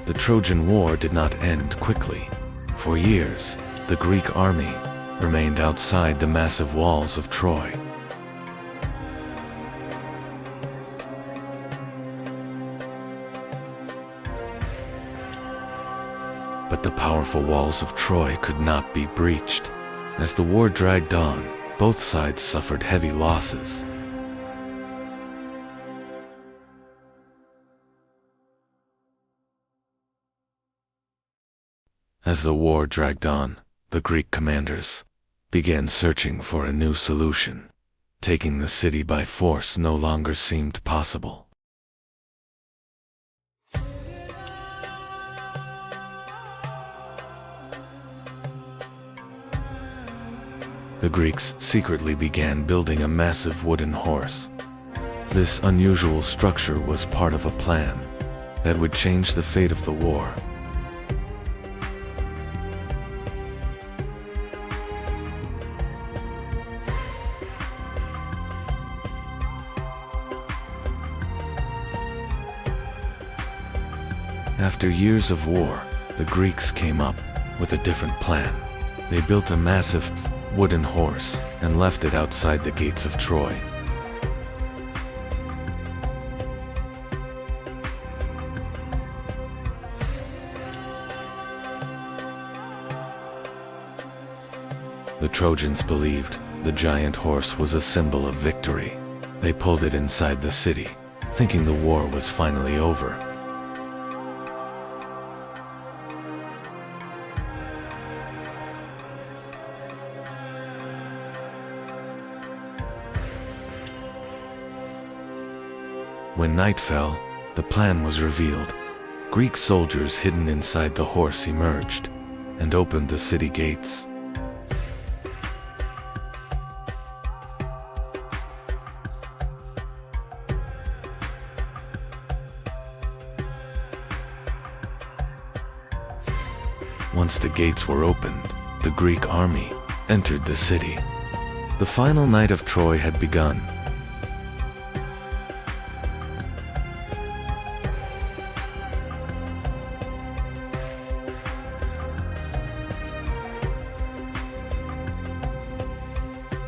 The Trojan War did not end quickly. For years, the Greek army remained outside the massive walls of Troy. But the powerful walls of Troy could not be breached. As the war dragged on, both sides suffered heavy losses. As the war dragged on, the Greek commanders began searching for a new solution. Taking the city by force no longer seemed possible. The Greeks secretly began building a massive wooden horse. This unusual structure was part of a plan that would change the fate of the war. After years of war, the Greeks came up with a different plan. They built a massive wooden horse and left it outside the gates of Troy. The Trojans believed the giant horse was a symbol of victory. They pulled it inside the city, thinking the war was finally over. When night fell, the plan was revealed. Greek soldiers hidden inside the horse emerged and opened the city gates. Once the gates were opened, the Greek army entered the city. The final night of Troy had begun.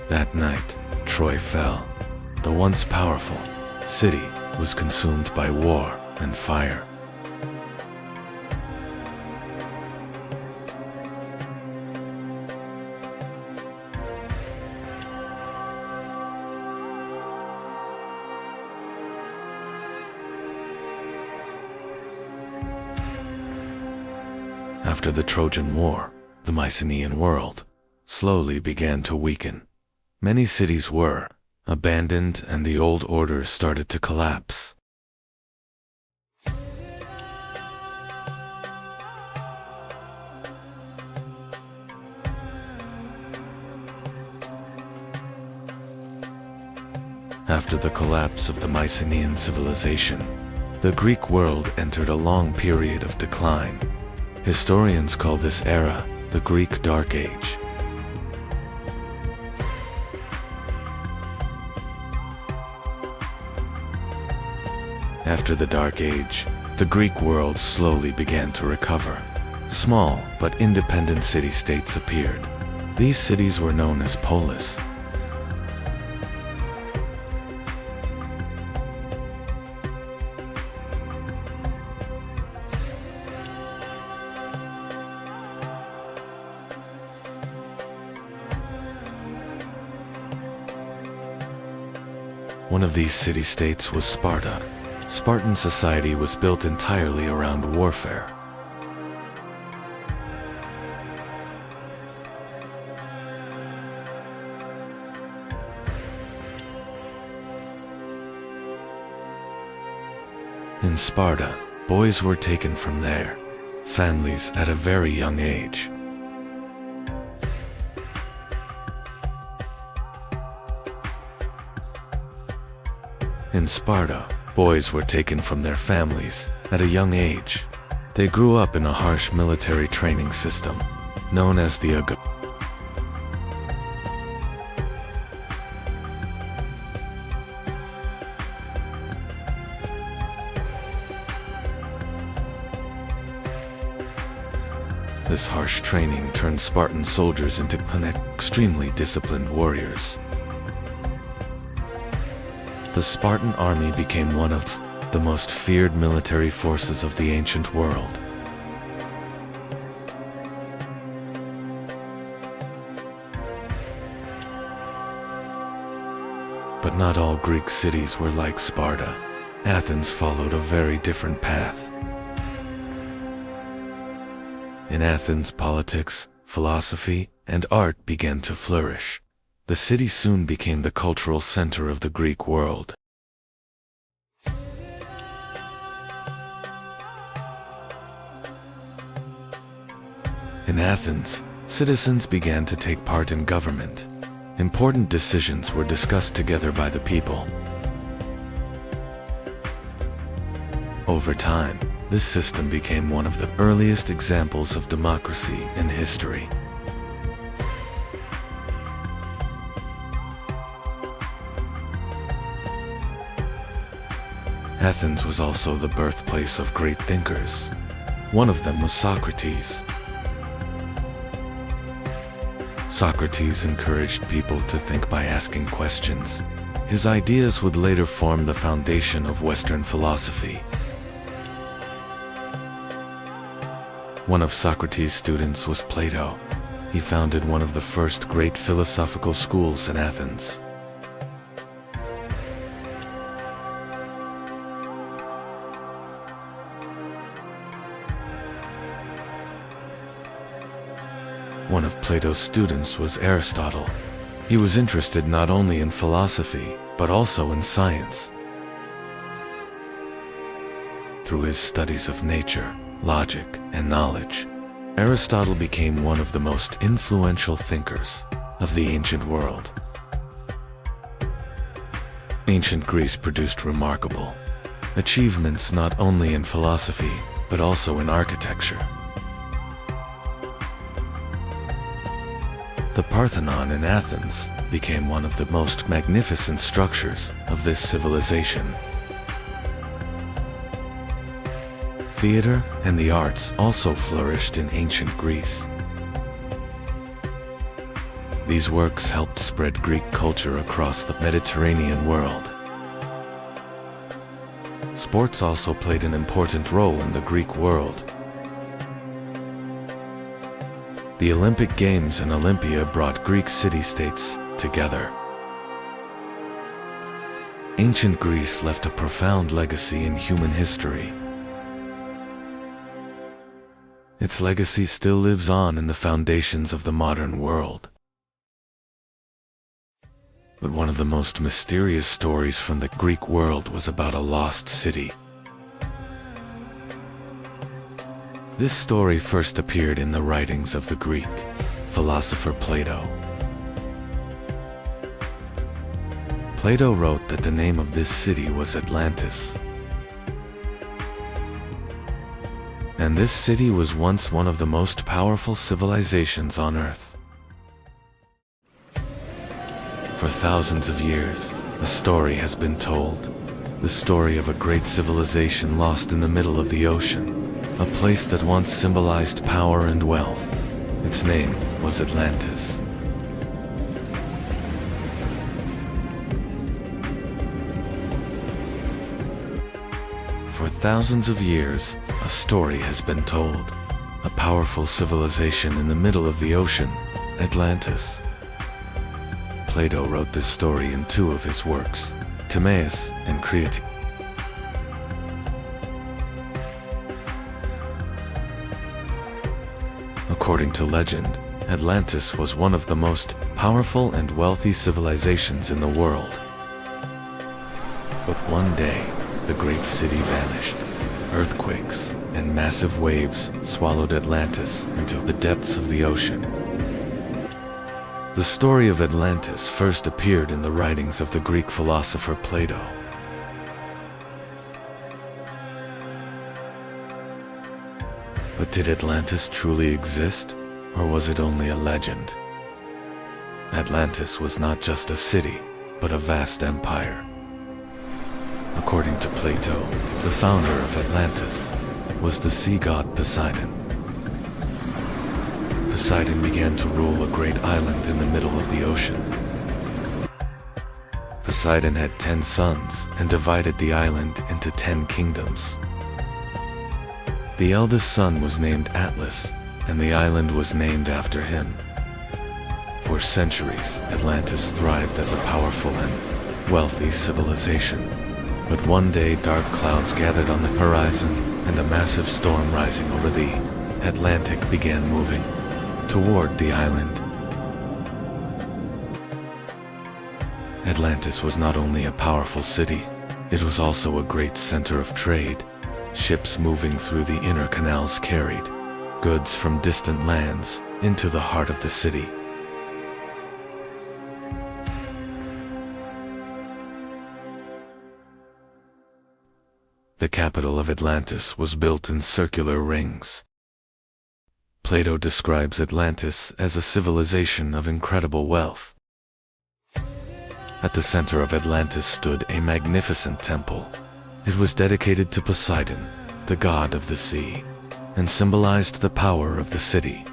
That night, Troy fell. The once powerful city was consumed by war and fire. After the Trojan War, the Mycenaean world slowly began to weaken. Many cities were abandoned and the old order started to collapse. After the collapse of the Mycenaean civilization, the Greek world entered a long period of decline. Historians call this era the Greek Dark Age. After the Dark Age, the Greek world slowly began to recover. Small but independent city-states appeared. These cities were known as polis. One of these city-states was Sparta. Spartan society was built entirely around warfare. In Sparta, boys were taken from their families at a very young age. In Sparta, boys were taken from their families at a young age. They grew up in a harsh military training system known as the AGA. This harsh training turned Spartan soldiers into extremely disciplined warriors. The Spartan army became one of the most feared military forces of the ancient world. But not all Greek cities were like Sparta. Athens followed a very different path. In Athens, politics, philosophy, and art began to flourish. The city soon became the cultural center of the Greek world. In Athens, citizens began to take part in government. Important decisions were discussed together by the people. Over time, this system became one of the earliest examples of democracy in history. Athens was also the birthplace of great thinkers. One of them was Socrates. Socrates encouraged people to think by asking questions. His ideas would later form the foundation of Western philosophy. One of Socrates' students was Plato. He founded one of the first great philosophical schools in Athens. One of Plato's students was Aristotle. He was interested not only in philosophy, but also in science. Through his studies of nature, logic, and knowledge, Aristotle became one of the most influential thinkers of the ancient world. Ancient Greece produced remarkable achievements not only in philosophy, but also in architecture. The Parthenon in Athens became one of the most magnificent structures of this civilization. Theater and the arts also flourished in ancient Greece. These works helped spread Greek culture across the Mediterranean world. Sports also played an important role in the Greek world. The Olympic Games and Olympia brought Greek city-states together. Ancient Greece left a profound legacy in human history. Its legacy still lives on in the foundations of the modern world. But one of the most mysterious stories from the Greek world was about a lost city. This story first appeared in the writings of the Greek philosopher Plato. Plato wrote that the name of this city was Atlantis. And this city was once one of the most powerful civilizations on Earth. For thousands of years, a story has been told. The story of a great civilization lost in the middle of the ocean. A place that once symbolized power and wealth. Its name was Atlantis. For thousands of years, a story has been told. A powerful civilization in the middle of the ocean, Atlantis. Plato wrote this story in two of his works, Timaeus and Create. According to legend, Atlantis was one of the most powerful and wealthy civilizations in the world. But one day, the great city vanished. Earthquakes and massive waves swallowed Atlantis into the depths of the ocean. The story of Atlantis first appeared in the writings of the Greek philosopher Plato. But did Atlantis truly exist, or was it only a legend? Atlantis was not just a city, but a vast empire. According to Plato, the founder of Atlantis was the sea god Poseidon. Poseidon began to rule a great island in the middle of the ocean. Poseidon had 10 sons and divided the island into 10 kingdoms. The eldest son was named Atlas, and the island was named after him. For centuries, Atlantis thrived as a powerful and wealthy civilization. But one day dark clouds gathered on the horizon, and a massive storm rising over the Atlantic began moving toward the island. Atlantis was not only a powerful city, it was also a great center of trade. Ships moving through the inner canals carried goods from distant lands into the heart of the city. The capital of Atlantis was built in circular rings. Plato describes Atlantis as a civilization of incredible wealth. At the center of Atlantis stood a magnificent temple. It was dedicated to Poseidon, the god of the sea, and symbolized the power of the city.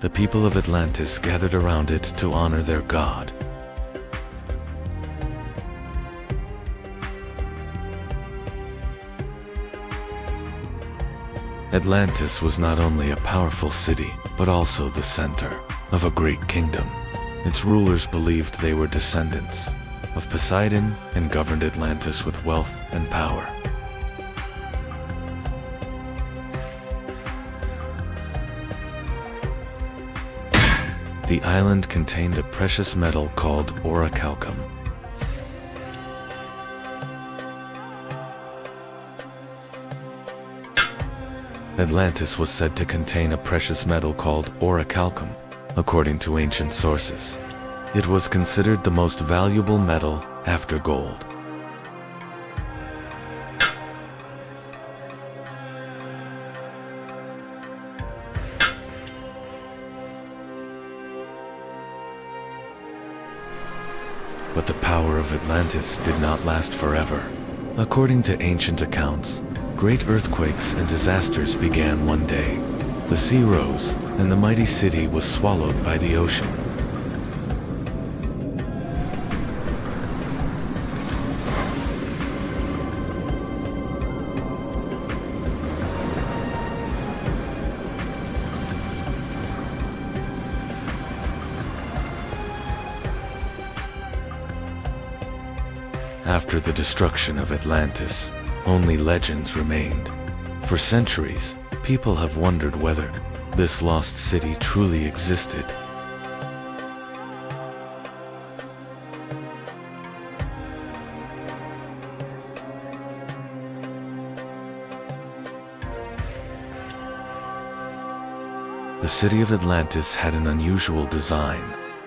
The people of Atlantis gathered around it to honor their god. Atlantis was not only a powerful city, but also the center of a great kingdom. Its rulers believed they were descendants of Poseidon and governed Atlantis with wealth and power. The island contained a precious metal called orichalcum. Atlantis was said to contain a precious metal called orichalcum, according to ancient sources. It was considered the most valuable metal after gold. But the power of Atlantis did not last forever. According to ancient accounts, great earthquakes and disasters began one day. The sea rose, and the mighty city was swallowed by the ocean. After the destruction of Atlantis, only legends remained. For centuries, people have wondered whether this lost city truly existed. The city of Atlantis had an unusual design.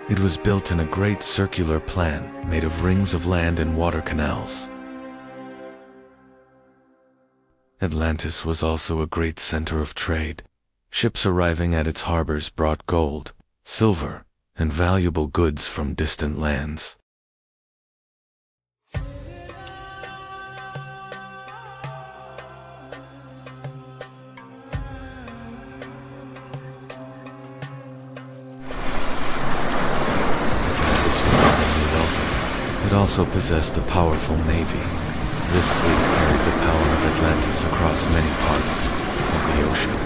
It was built in a great circular plan made of rings of land and water canals. Atlantis was also a great center of trade. Ships arriving at its harbors brought gold, silver, and valuable goods from distant lands. It also possessed a powerful navy. This fleet carried the power of Atlantis across many parts of the ocean.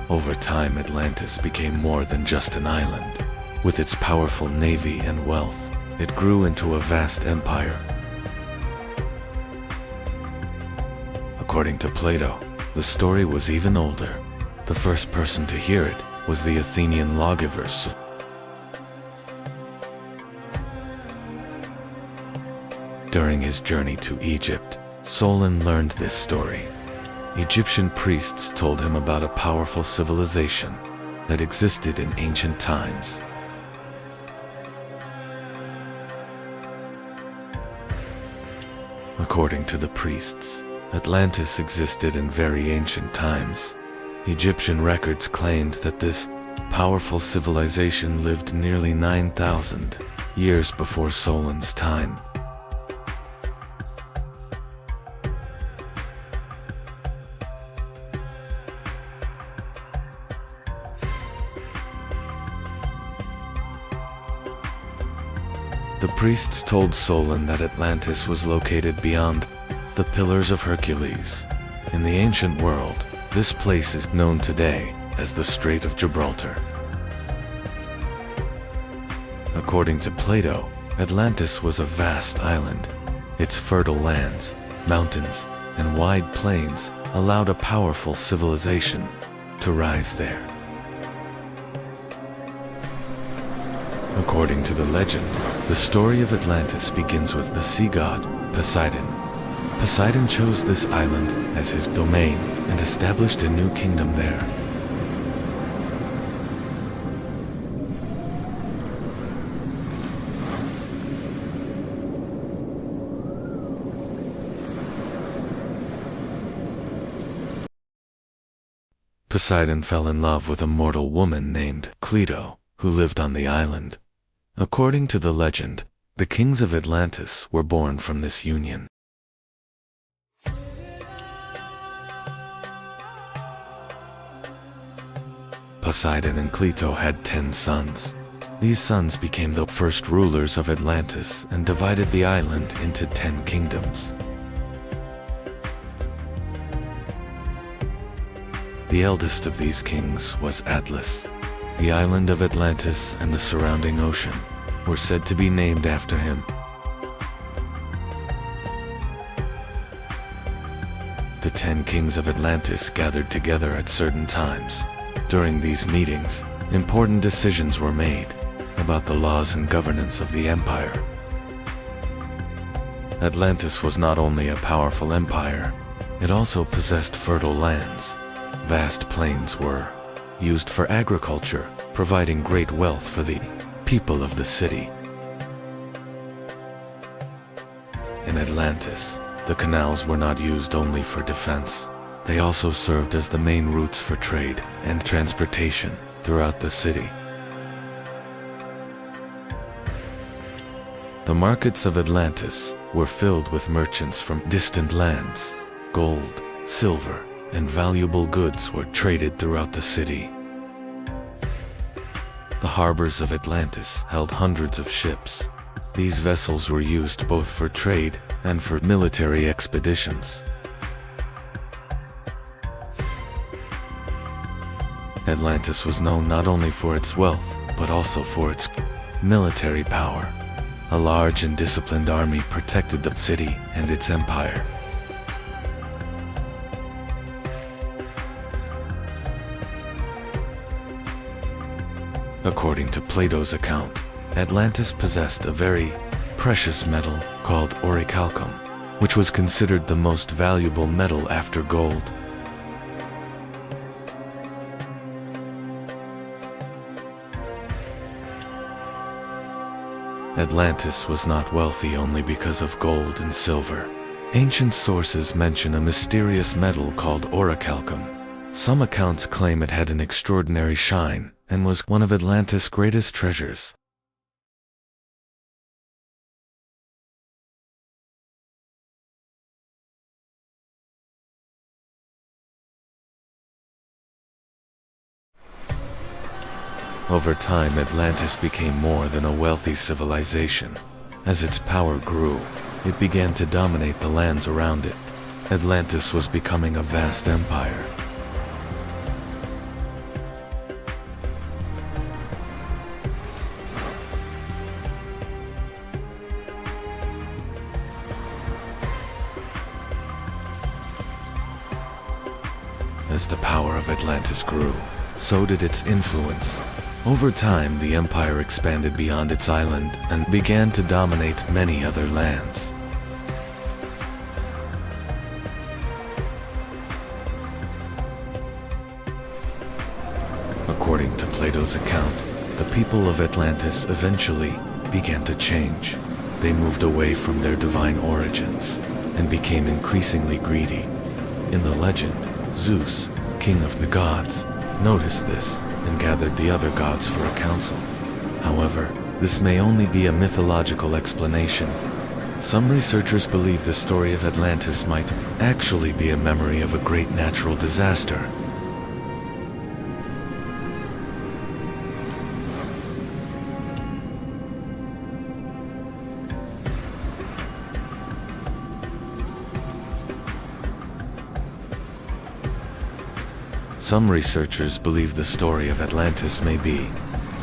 Over time, Atlantis became more than just an island. With its powerful navy and wealth, it grew into a vast empire. According to Plato, the story was even older. The first person to hear it was the Athenian lawgiver Sultans. During his journey to Egypt, Solon learned this story. Egyptian priests told him about a powerful civilization that existed in ancient times. According to the priests, Atlantis existed in very ancient times. Egyptian records claimed that this powerful civilization lived nearly 9,000 years before Solon's time. The priests told Solon that Atlantis was located beyond the Pillars of Hercules. In the ancient world, this place is known today as the Strait of Gibraltar. According to Plato, Atlantis was a vast island. Its fertile lands, mountains, and wide plains allowed a powerful civilization to rise there. According to the legend, the story of Atlantis begins with the sea god, Poseidon. Poseidon chose this island as his domain and established a new kingdom there. Poseidon fell in love with a mortal woman named Cleito, who lived on the island. According to the legend, the kings of Atlantis were born from this union. Poseidon and Cleito had 10 sons. These sons became the first rulers of Atlantis and divided the island into 10 kingdoms. The eldest of these kings was Atlas. The island of Atlantis and the surrounding ocean were said to be named after him. The 10 kings of Atlantis gathered together at certain times. During these meetings, important decisions were made about the laws and governance of the empire. Atlantis was not only a powerful empire, it also possessed fertile lands. Vast plains were used for agriculture, providing great wealth for the people of the city. In Atlantis, the canals were not used only for defense. They also served as the main routes for trade and transportation throughout the city. The markets of Atlantis were filled with merchants from distant lands. Gold, silver, and valuable goods were traded throughout the city. The harbors of Atlantis held hundreds of ships. These vessels were used both for trade and for military expeditions. Atlantis was known not only for its wealth, but also for its military power. A large and disciplined army protected the city and its empire. According to Plato's account, Atlantis possessed a very precious metal called orichalcum, which was considered the most valuable metal after gold. Atlantis was not wealthy only because of gold and silver. Ancient sources mention a mysterious metal called orichalcum. Some accounts claim it had an extraordinary shine and was one of Atlantis' greatest treasures. Over time, Atlantis became more than a wealthy civilization. As its power grew, it began to dominate the lands around it. Atlantis was becoming a vast empire. As the power of Atlantis grew, so did its influence. Over time, the empire expanded beyond its island and began to dominate many other lands. According to Plato's account, the people of Atlantis eventually began to change. They moved away from their divine origins and became increasingly greedy. In the legend, Zeus, king of the gods, noticed this and gathered the other gods for a council. However, this may only be a mythological explanation. Some researchers believe the story of Atlantis might actually be a memory of a great natural disaster. Some researchers believe the story of Atlantis may be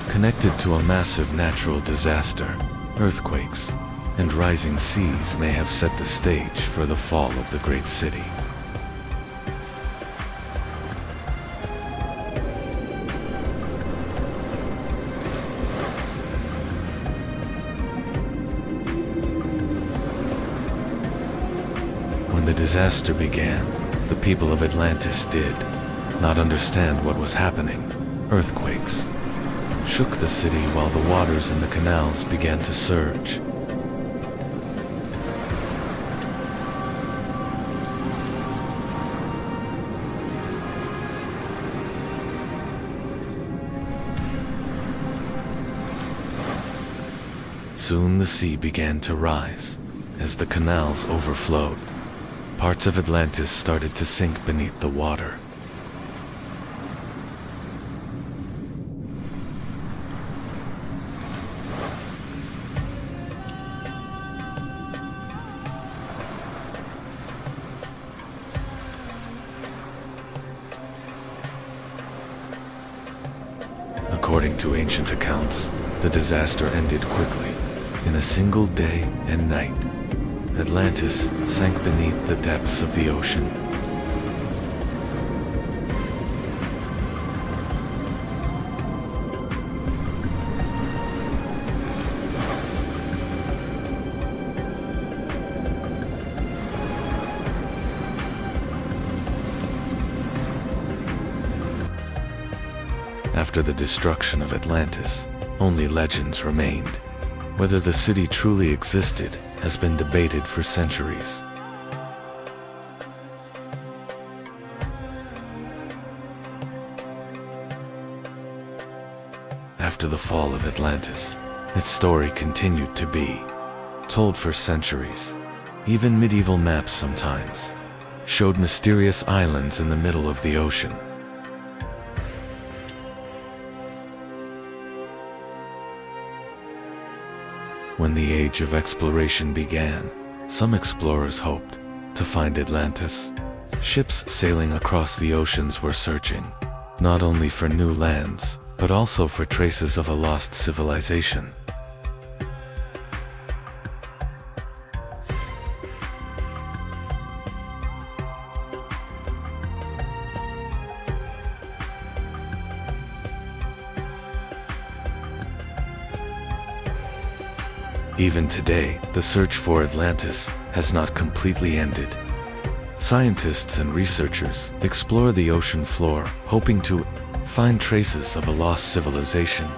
connected to a massive natural disaster. Earthquakes and rising seas may have set the stage for the fall of the great city. When the disaster began, the people of Atlantis did not understand what was happening. Earthquakes shook the city while the waters in the canals began to surge. Soon the sea began to rise. As the canals overflowed, parts of Atlantis started to sink beneath the water. According to ancient accounts, the disaster ended quickly. In a single day and night, Atlantis sank beneath the depths of the ocean. After the destruction of Atlantis, only legends remained. Whether the city truly existed has been debated for centuries. After the fall of Atlantis, its story continued to be told for centuries. Even medieval maps sometimes showed mysterious islands in the middle of the ocean. When the age of exploration began, some explorers hoped to find Atlantis. Ships sailing across the oceans were searching, not only for new lands, but also for traces of a lost civilization. Even today, the search for Atlantis has not completely ended. Scientists and researchers explore the ocean floor, hoping to find traces of a lost civilization.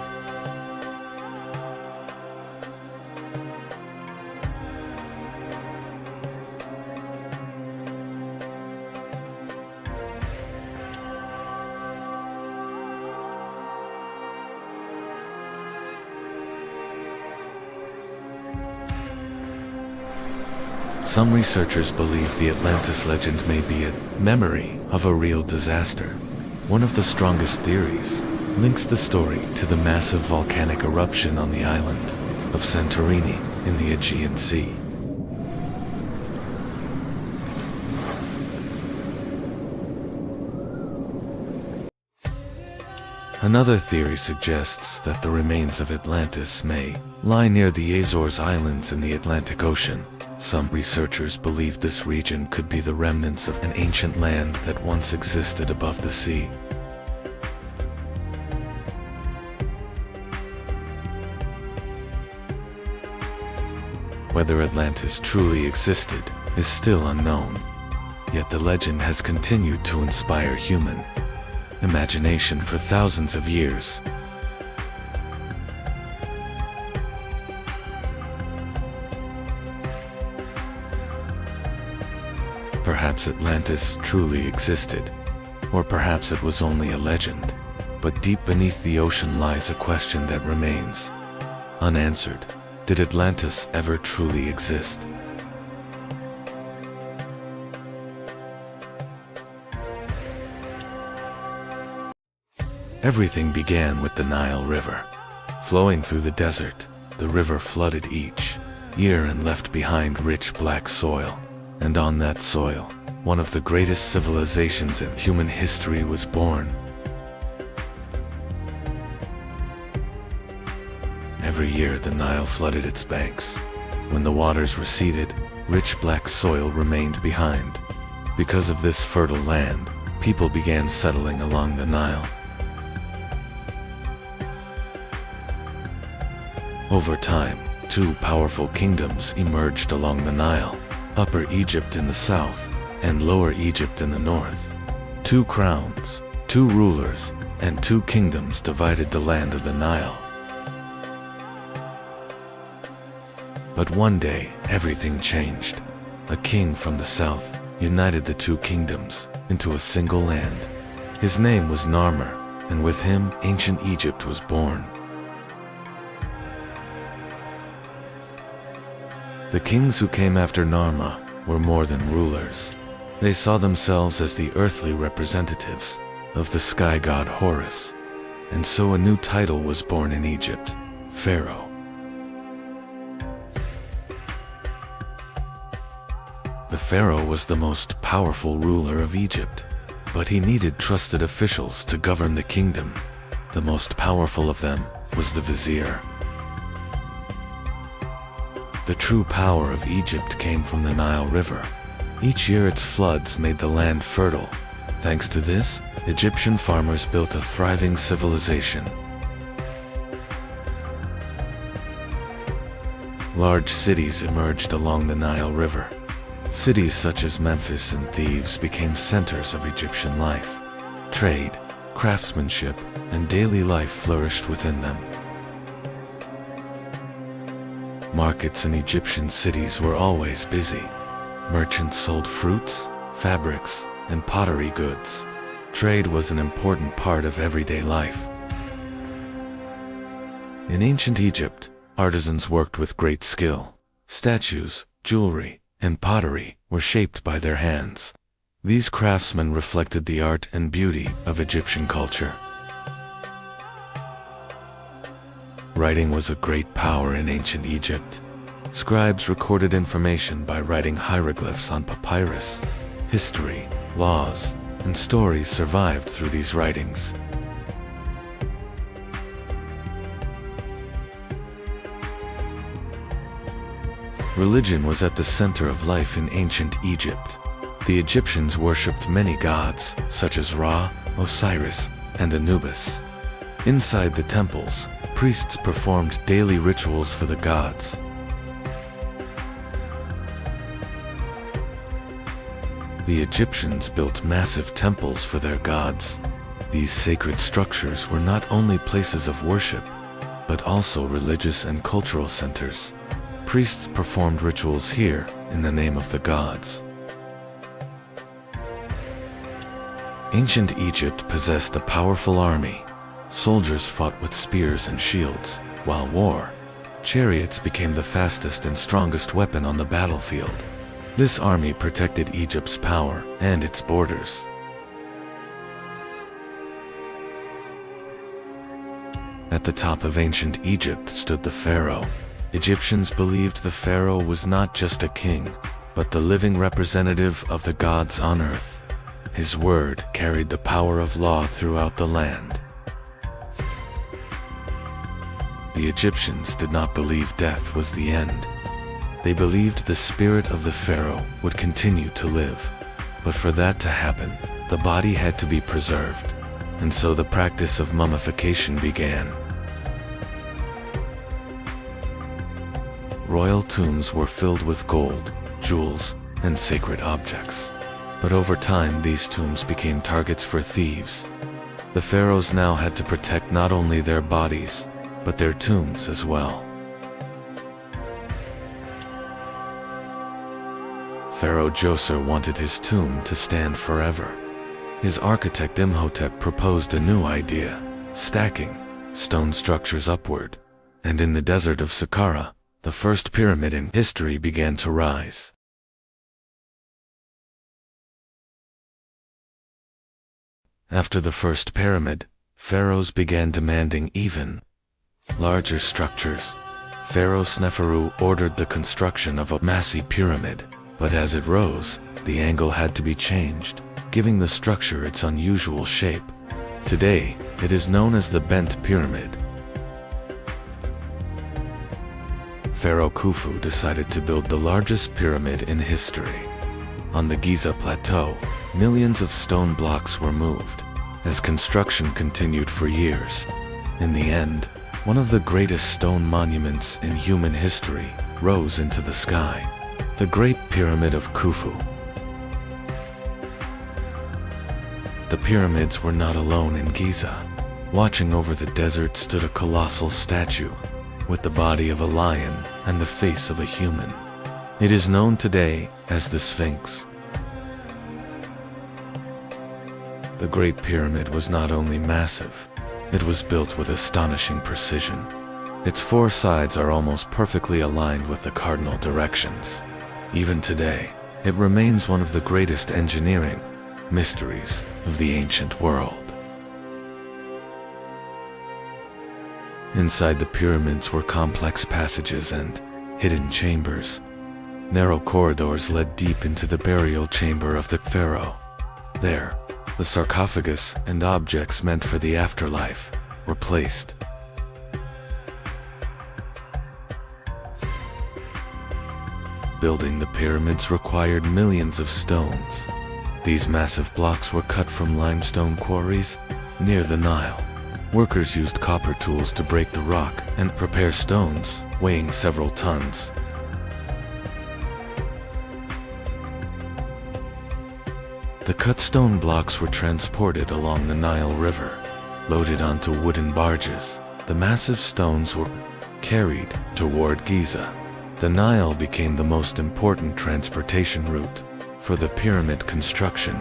Some researchers believe the Atlantis legend may be a memory of a real disaster. One of the strongest theories links the story to the massive volcanic eruption on the island of Santorini in the Aegean Sea. Another theory suggests that the remains of Atlantis may lie near the Azores Islands in the Atlantic Ocean. Some researchers believe this region could be the remnants of an ancient land that once existed above the sea. Whether Atlantis truly existed is still unknown, yet the legend has continued to inspire human imagination for thousands of years. Perhaps Atlantis truly existed, or perhaps it was only a legend. But deep beneath the ocean lies a question that remains unanswered. Did Atlantis ever truly exist? Everything began with the Nile River. Flowing through the desert, the river flooded each year and left behind rich black soil. And on that soil, one of the greatest civilizations in human history was born. Every year the Nile flooded its banks. When the waters receded, rich black soil remained behind. Because of this fertile land, people began settling along the Nile. Over time, two powerful kingdoms emerged along the Nile. Upper Egypt in the south, and Lower Egypt in the north. Two crowns, two rulers, and two kingdoms divided the land of the Nile. But one day, everything changed. A king from the south united the two kingdoms into a single land. His name was Narmer, and with him, ancient Egypt was born. The kings who came after Narma were more than rulers. They saw themselves as the earthly representatives of the sky god Horus. And so a new title was born in Egypt, Pharaoh. The pharaoh was the most powerful ruler of Egypt, but he needed trusted officials to govern the kingdom. The most powerful of them was the vizier. The true power of Egypt came from the Nile River. Each year its floods made the land fertile. Thanks to this, Egyptian farmers built a thriving civilization. Large cities emerged along the Nile River. Cities such as Memphis and Thebes became centers of Egyptian life. Trade, craftsmanship, and daily life flourished within them. Markets in Egyptian cities were always busy. Merchants sold fruits, fabrics, and pottery goods. Trade was an important part of everyday life. In ancient Egypt, artisans worked with great skill. Statues, jewelry, and pottery were shaped by their hands. These craftsmen reflected the art and beauty of Egyptian culture. Writing was a great power in ancient Egypt. Scribes recorded information by writing hieroglyphs on papyrus. History, laws, and stories survived through these writings. Religion was at the center of life in ancient Egypt. The Egyptians worshipped many gods, such as Ra, Osiris, and Anubis. Inside the temples, priests performed daily rituals for the gods. The Egyptians built massive temples for their gods. These sacred structures were not only places of worship, but also religious and cultural centers. Priests performed rituals here in the name of the gods. Ancient Egypt possessed a powerful army. Soldiers fought with spears and shields, while chariots became the fastest and strongest weapon on the battlefield. This army protected Egypt's power and its borders. At the top of ancient Egypt stood the pharaoh. Egyptians believed the pharaoh was not just a king, but the living representative of the gods on earth. His word carried the power of law throughout the land. The Egyptians did not believe death was the end. They believed the spirit of the pharaoh would continue to live. But for that to happen, the body had to be preserved, and so the practice of mummification began. Royal tombs were filled with gold, jewels, and sacred objects. But over time, these tombs became targets for thieves. The pharaohs now had to protect not only their bodies, but their tombs as well. Pharaoh Djoser wanted his tomb to stand forever. His architect Imhotep proposed a new idea, stacking stone structures upward. And in the desert of Saqqara, the first pyramid in history began to rise. After the first pyramid, pharaohs began demanding even larger structures. Pharaoh Sneferu ordered the construction of a massive pyramid, but as it rose, the angle had to be changed, giving the structure its unusual shape. Today, it is known as the bent pyramid. Pharaoh Khufu decided to build the largest pyramid in history. On the Giza Plateau, millions of stone blocks were moved, as construction continued for years. In the end, one of the greatest stone monuments in human history rose into the sky, the Great Pyramid of Khufu. The pyramids were not alone in Giza. Watching over the desert stood a colossal statue, with the body of a lion and the face of a human. It is known today as the Sphinx. The Great Pyramid was not only massive, it was built with astonishing precision. Its four sides are almost perfectly aligned with the cardinal directions. Even today, it remains one of the greatest engineering mysteries of the ancient world. Inside the pyramids were complex passages and hidden chambers. Narrow corridors led deep into the burial chamber of the pharaoh. There, the sarcophagus and objects meant for the afterlife were placed. Building the pyramids required millions of stones. These massive blocks were cut from limestone quarries near the Nile. Workers used copper tools to break the rock and prepare stones, weighing several tons. The cut stone blocks were transported along the Nile River, loaded onto wooden barges. The massive stones were carried toward Giza. The Nile became the most important transportation route for the pyramid construction.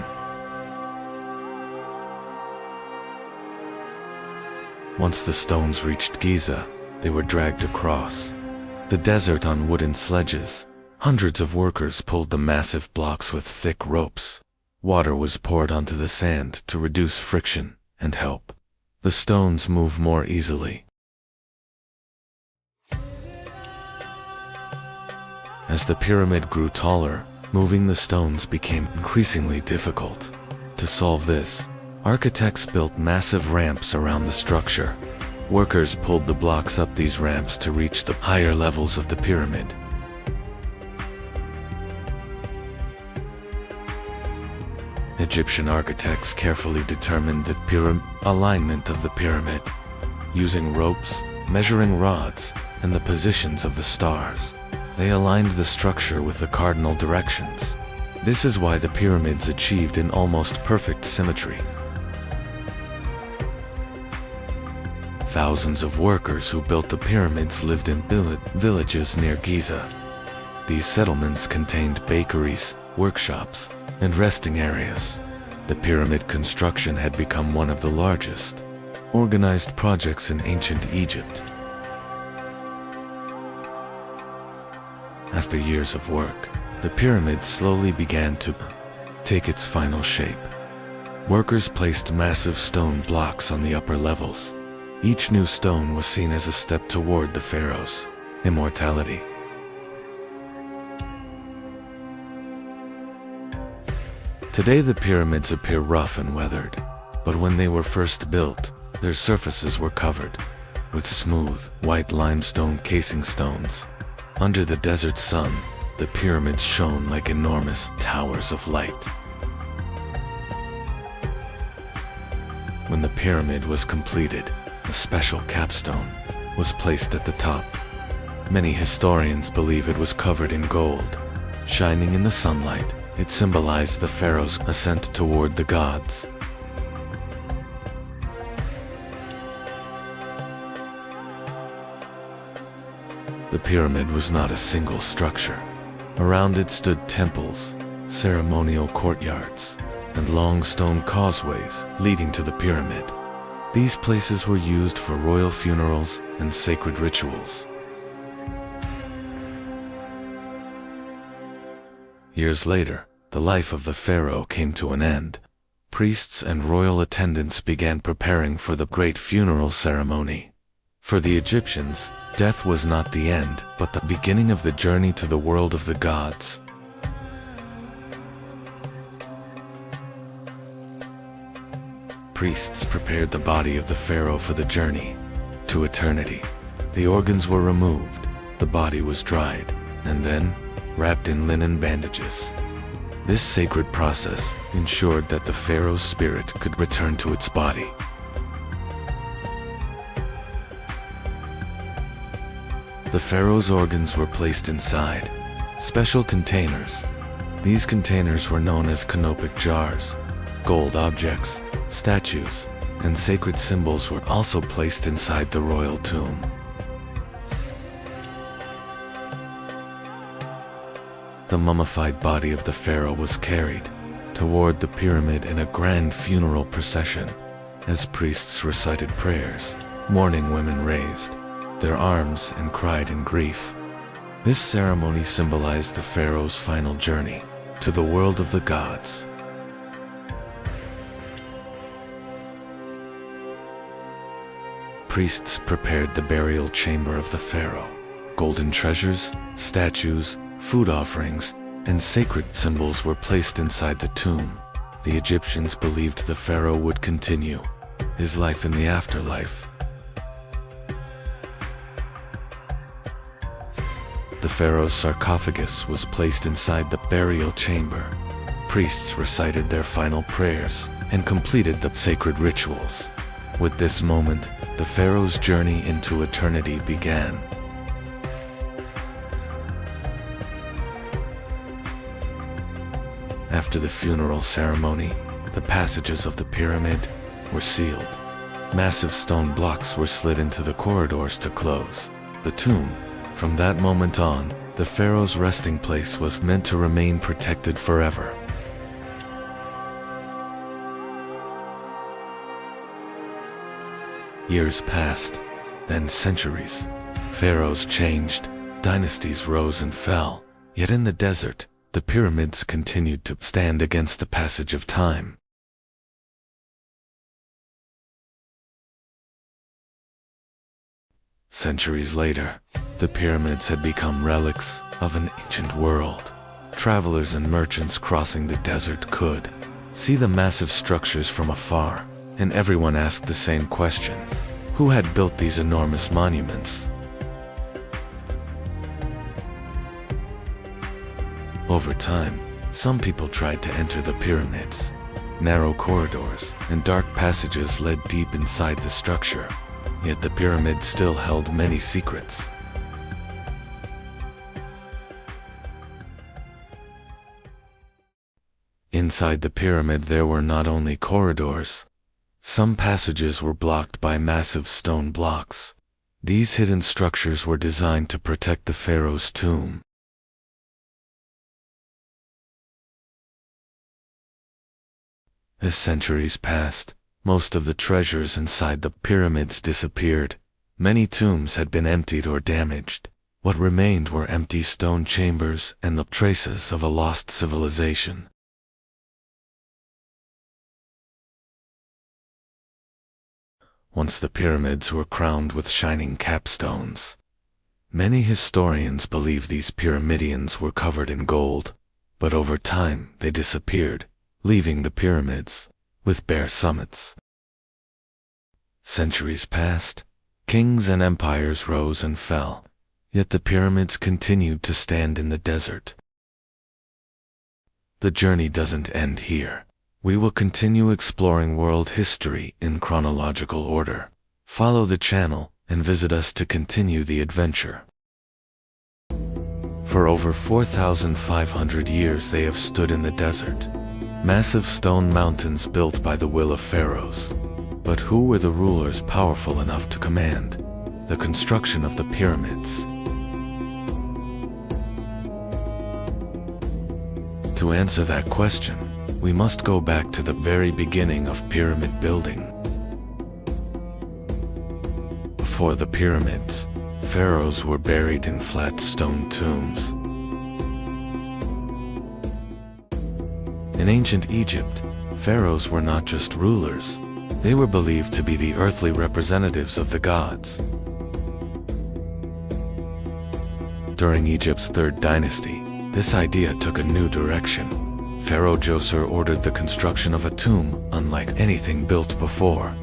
Once the stones reached Giza, they were dragged across the desert on wooden sledges. Hundreds of workers pulled the massive blocks with thick ropes. Water was poured onto the sand to reduce friction and help the stones move more easily. As the pyramid grew taller, moving the stones became increasingly difficult. To solve this, architects built massive ramps around the structure. Workers pulled the blocks up these ramps to reach the higher levels of the pyramid. Egyptian architects carefully determined the alignment of the pyramid, using ropes, measuring rods, and the positions of the stars. They aligned the structure with the cardinal directions. This is why the pyramids achieved an almost perfect symmetry. Thousands of workers who built the pyramids lived in villages near Giza. These settlements contained bakeries, workshops, and resting areas. The pyramid construction had become one of the largest organized projects in ancient Egypt. After years of work, the pyramid slowly began to take its final shape. Workers placed massive stone blocks on the upper levels. Each new stone was seen as a step toward the pharaoh's immortality. Today the pyramids appear rough and weathered, but when they were first built, their surfaces were covered with smooth, white limestone casing stones. Under the desert sun, the pyramids shone like enormous towers of light. When the pyramid was completed, a special capstone was placed at the top. Many historians believe it was covered in gold. Shining in the sunlight, it symbolized the pharaoh's ascent toward the gods. The pyramid was not a single structure. Around it stood temples, ceremonial courtyards, and long stone causeways leading to the pyramid. These places were used for royal funerals and sacred rituals. Years later, the life of the pharaoh came to an end. Priests and royal attendants began preparing for the great funeral ceremony. For the Egyptians, death was not the end, but the beginning of the journey to the world of the gods. Priests prepared the body of the pharaoh for the journey to eternity. The organs were removed, the body was dried, and then wrapped in linen bandages. This sacred process ensured that the pharaoh's spirit could return to its body. The pharaoh's organs were placed inside special containers. These containers were known as canopic jars. Gold objects, statues, and sacred symbols were also placed inside the royal tomb. The mummified body of the pharaoh was carried toward the pyramid in a grand funeral procession. As priests recited prayers, mourning women raised their arms and cried in grief. This ceremony symbolized the pharaoh's final journey to the world of the gods. Priests prepared the burial chamber of the pharaoh. Golden treasures, statues, food offerings, and sacred symbols were placed inside the tomb. The Egyptians believed the pharaoh would continue his life in the afterlife. The pharaoh's sarcophagus was placed inside the burial chamber. Priests recited their final prayers and completed the sacred rituals. With this moment, the pharaoh's journey into eternity began. After the funeral ceremony, the passages of the pyramid were sealed. Massive stone blocks were slid into the corridors to close the tomb. From that moment on, the pharaoh's resting place was meant to remain protected forever. Years passed, then centuries. Pharaohs changed, dynasties rose and fell, yet in the desert, the pyramids continued to stand against the passage of time. Centuries later, the pyramids had become relics of an ancient world. Travelers and merchants crossing the desert could see the massive structures from afar, and everyone asked the same question: who had built these enormous monuments? Over time, some people tried to enter the pyramids. Narrow corridors and dark passages led deep inside the structure, yet the pyramid still held many secrets. Inside the pyramid there were not only corridors. Some passages were blocked by massive stone blocks. These hidden structures were designed to protect the pharaoh's tomb. As centuries passed, most of the treasures inside the pyramids disappeared. Many tombs had been emptied or damaged. What remained were empty stone chambers and the traces of a lost civilization. Once the pyramids were crowned with shining capstones. Many historians believe these pyramidions were covered in gold, but over time they disappeared, leaving the pyramids with bare summits. Centuries passed, kings and empires rose and fell, yet the pyramids continued to stand in the desert. The journey doesn't end here. We will continue exploring world history in chronological order. Follow the channel and visit us to continue the adventure. For over 4,500 years they have stood in the desert. Massive stone mountains built by the will of pharaohs. But who were the rulers powerful enough to command the construction of the pyramids? To answer that question, we must go back to the very beginning of pyramid building. Before the pyramids, pharaohs were buried in flat stone tombs. In ancient Egypt, pharaohs were not just rulers, they were believed to be the earthly representatives of the gods. During Egypt's third dynasty, this idea took a new direction. Pharaoh Djoser ordered the construction of a tomb unlike anything built before.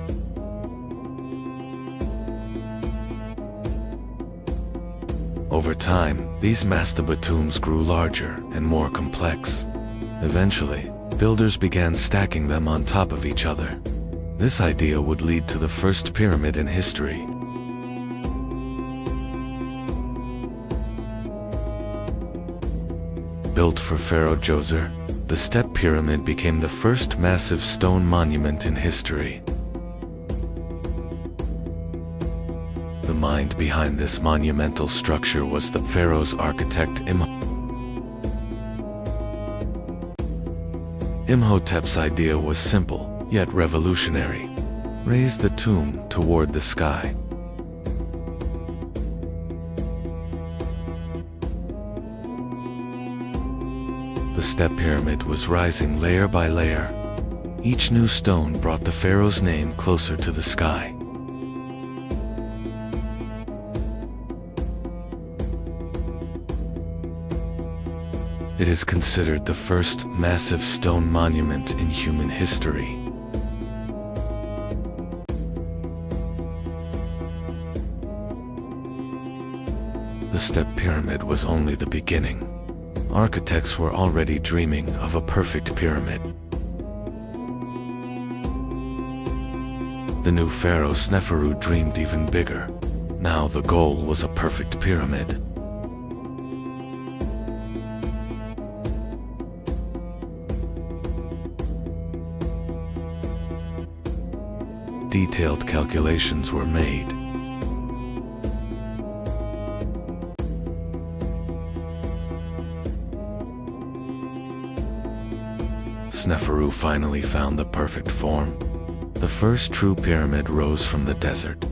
Over time, these mastaba tombs grew larger and more complex. Eventually, builders began stacking them on top of each other. This idea would lead to the first pyramid in history. Built for Pharaoh Djoser, the Step Pyramid became the first massive stone monument in history. The mind behind this monumental structure was the pharaoh's architect Imhotep's idea was simple, yet revolutionary. Raise the tomb toward the sky. The step pyramid was rising layer by layer. Each new stone brought the pharaoh's name closer to the sky. It is considered the first massive stone monument in human history. The step pyramid was only the beginning. Architects were already dreaming of a perfect pyramid. The new pharaoh Sneferu dreamed even bigger. Now the goal was a perfect pyramid. Detailed calculations were made. Sneferu finally found the perfect form. The first true pyramid rose from the desert.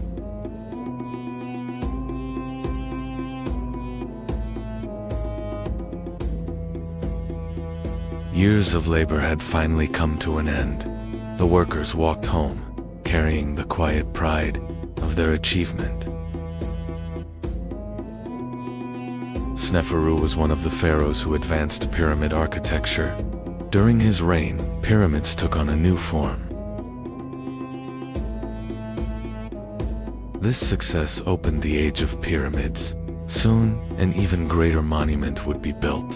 Years of labor had finally come to an end. The workers walked home, carrying the quiet pride of their achievement. Sneferu was one of the pharaohs who advanced pyramid architecture. During his reign, pyramids took on a new form. This success opened the age of pyramids. Soon, an even greater monument would be built.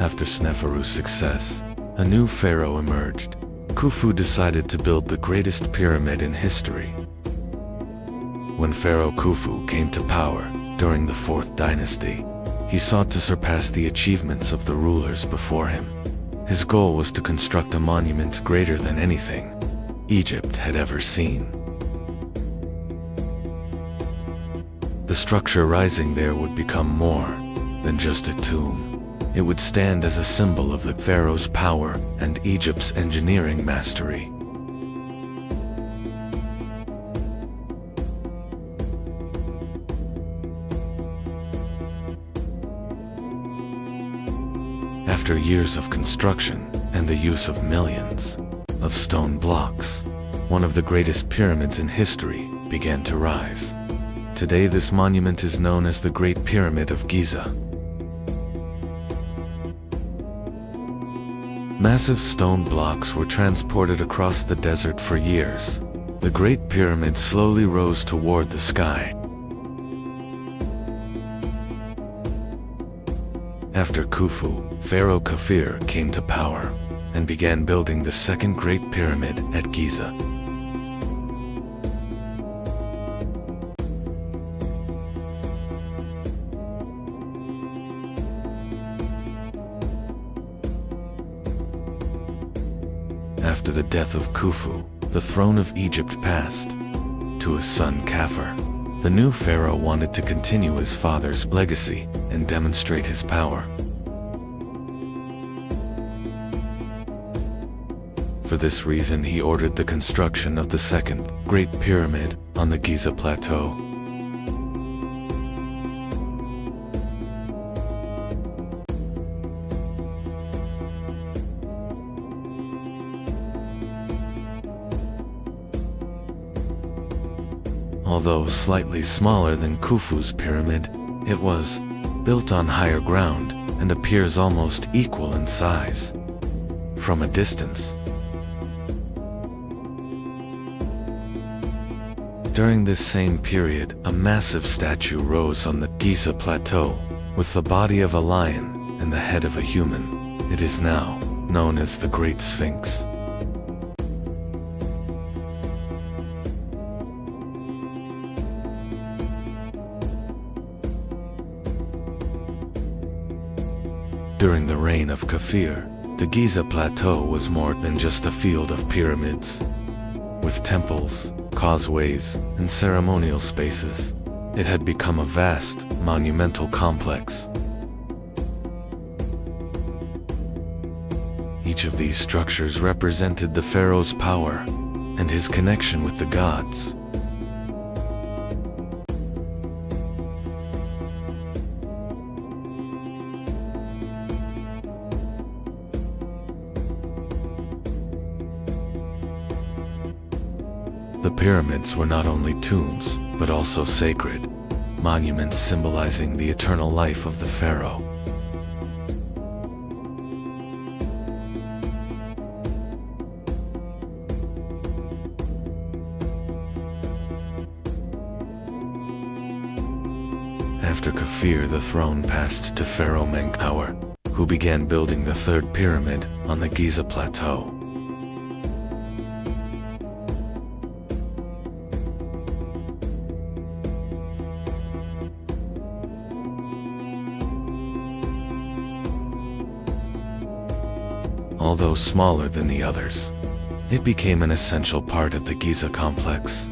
After Sneferu's success, a new pharaoh emerged. Khufu decided to build the greatest pyramid in history. When Pharaoh Khufu came to power during the 4th dynasty, he sought to surpass the achievements of the rulers before him. His goal was to construct a monument greater than anything Egypt had ever seen. The structure rising there would become more than just a tomb. It would stand as a symbol of the pharaoh's power and Egypt's engineering mastery. After years of construction and the use of millions of stone blocks, one of the greatest pyramids in history began to rise. Today, this monument is known as the Great Pyramid of Giza. Massive stone blocks were transported across the desert for years. The Great Pyramid slowly rose toward the sky. After Khufu, Pharaoh Khafre came to power and began building the second Great Pyramid at Giza. After the death of Khufu, the throne of Egypt passed to his son Khafre. The new pharaoh wanted to continue his father's legacy and demonstrate his power. For this reason, he ordered the construction of the second Great Pyramid on the Giza Plateau. Although slightly smaller than Khufu's pyramid, it was built on higher ground and appears almost equal in size from a distance. During this same period, a massive statue rose on the Giza Plateau with the body of a lion and the head of a human. It is now known as the Great Sphinx. During the reign of Khafre, the Giza Plateau was more than just a field of pyramids. With temples, causeways, and ceremonial spaces, it had become a vast, monumental complex. Each of these structures represented the pharaoh's power and his connection with the gods. The pyramids were not only tombs, but also sacred monuments symbolizing the eternal life of the pharaoh. After Kafir, the throne passed to Pharaoh Menkaure, who began building the third pyramid on the Giza Plateau. Although smaller than the others, it became an essential part of the Giza complex.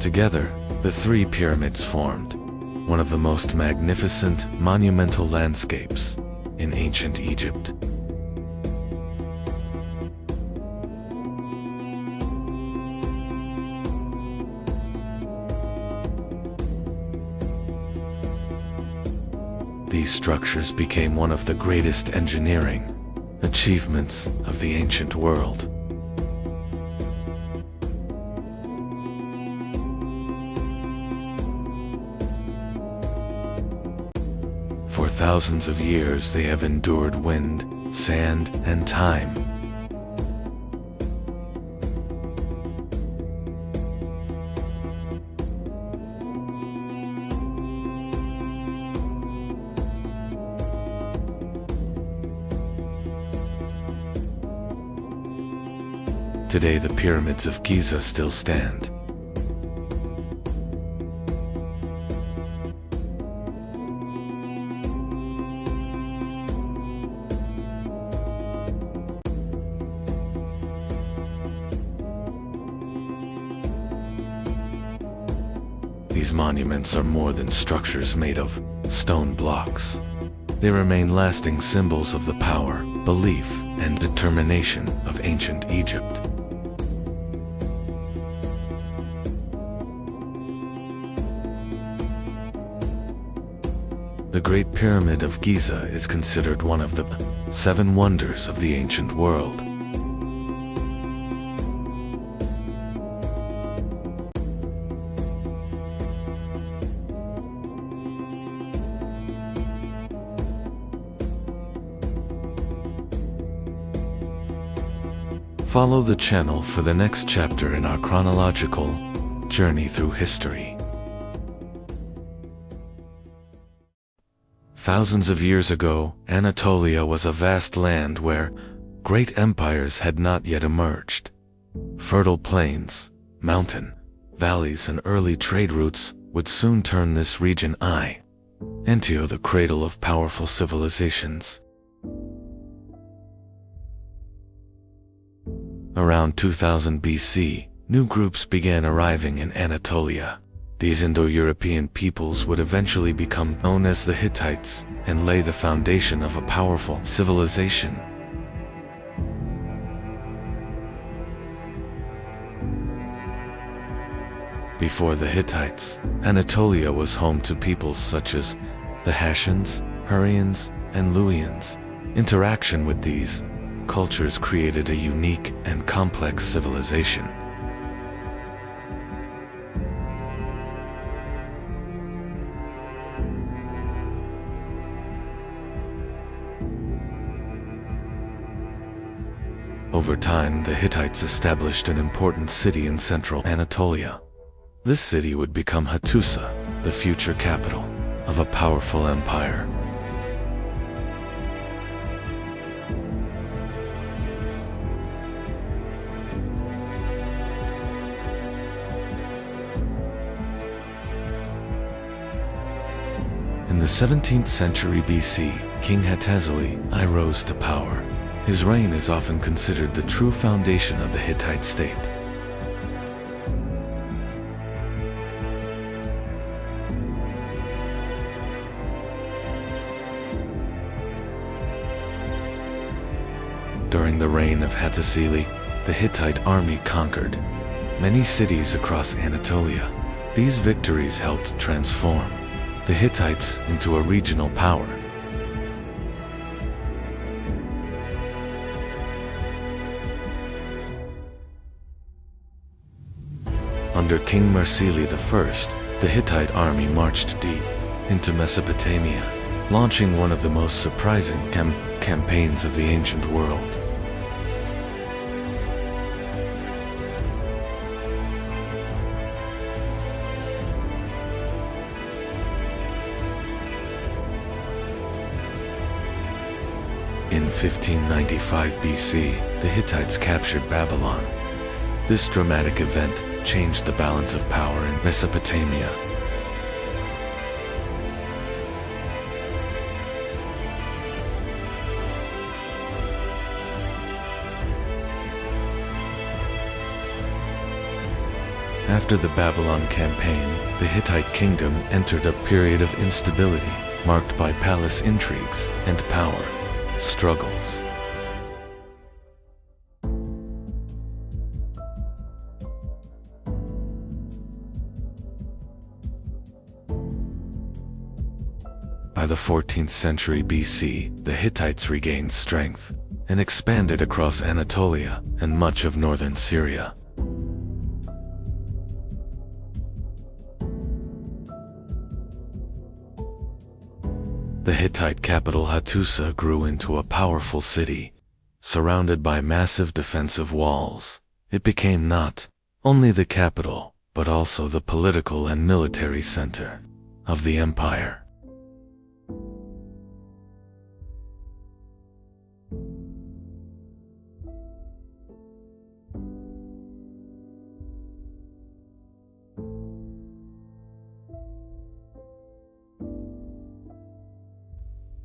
Together, the three pyramids formed one of the most magnificent, monumental landscapes in ancient Egypt. These structures became one of the greatest engineering achievements of the ancient world. For thousands of years they have endured wind, sand, and time. Today the pyramids of Giza still stand. These monuments are more than structures made of stone blocks. They remain lasting symbols of the power, belief, and determination of ancient Egypt. The Great Pyramid of Giza is considered one of the 7 wonders of the ancient world. Follow the channel for the next chapter in our chronological journey through history. Thousands of years ago, Anatolia was a vast land where great empires had not yet emerged. Fertile plains, mountain, valleys, and early trade routes would soon turn this region into the cradle of powerful civilizations. Around 2000 BC, new groups began arriving in Anatolia. These Indo-European peoples would eventually become known as the Hittites and lay the foundation of a powerful civilization. Before the Hittites, Anatolia was home to peoples such as the Hessians, Hurrians, and Luwians. Interaction with these cultures created a unique and complex civilization. Over time, the Hittites established an important city in central Anatolia. This city would become Hattusa, the future capital of a powerful empire. In the 17th century BC, King Hattusili I rose to power. His reign is often considered the true foundation of the Hittite state. During the reign of Hattusili, the Hittite army conquered many cities across Anatolia. These victories helped transform the Hittites into a regional power. Under King Mursili I, the Hittite army marched deep into Mesopotamia, launching one of the most surprising campaigns of the ancient world. In 1595 BC, the Hittites captured Babylon. This dramatic event changed the balance of power in Mesopotamia. After the Babylon campaign, the Hittite kingdom entered a period of instability, marked by palace intrigues and power struggles. By the 14th century BC, the Hittites regained strength and expanded across Anatolia and much of northern Syria. The Hittite capital Hattusa grew into a powerful city, surrounded by massive defensive walls. It became not only the capital, but also the political and military center of the empire.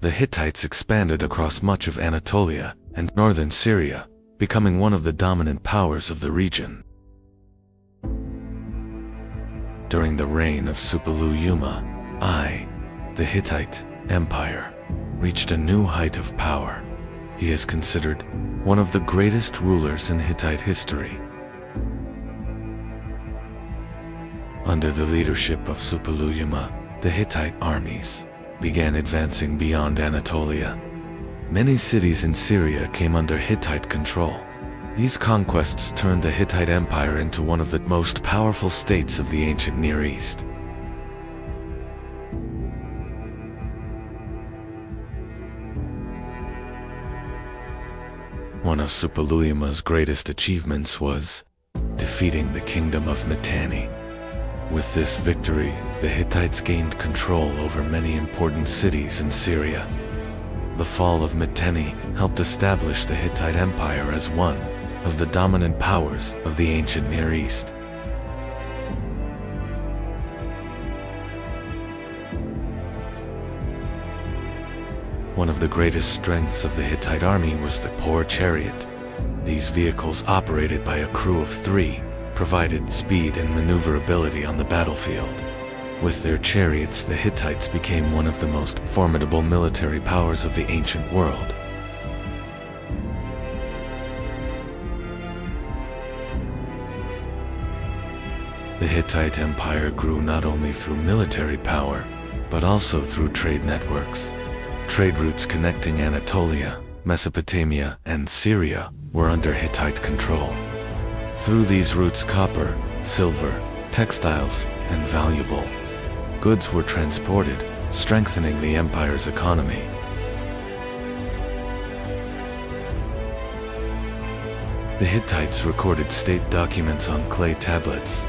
The Hittites expanded across much of Anatolia and northern Syria, becoming one of the dominant powers of the region. During the reign of Suppiluliuma I, the Hittite Empire reached a new height of power. He is considered one of the greatest rulers in Hittite history. Under the leadership of Suppiluliuma, the Hittite armies began advancing beyond Anatolia. Many cities in Syria came under Hittite control. These conquests turned the Hittite Empire into one of the most powerful states of the ancient Near East. One of Suppiluliuma's greatest achievements was defeating the kingdom of Mitanni. With this victory, the Hittites gained control over many important cities in Syria. The fall of Mitanni helped establish the Hittite Empire as one of the dominant powers of the ancient Near East. One of the greatest strengths of the Hittite army was the poor chariot. These vehicles, operated by a crew of 3, provided speed and maneuverability on the battlefield. With their chariots, the Hittites became one of the most formidable military powers of the ancient world. The Hittite Empire grew not only through military power, but also through trade networks. Trade routes connecting Anatolia, Mesopotamia, and Syria were under Hittite control. Through these routes, copper, silver, textiles, and valuable goods were transported, strengthening the empire's economy. The Hittites recorded state documents on clay tablets,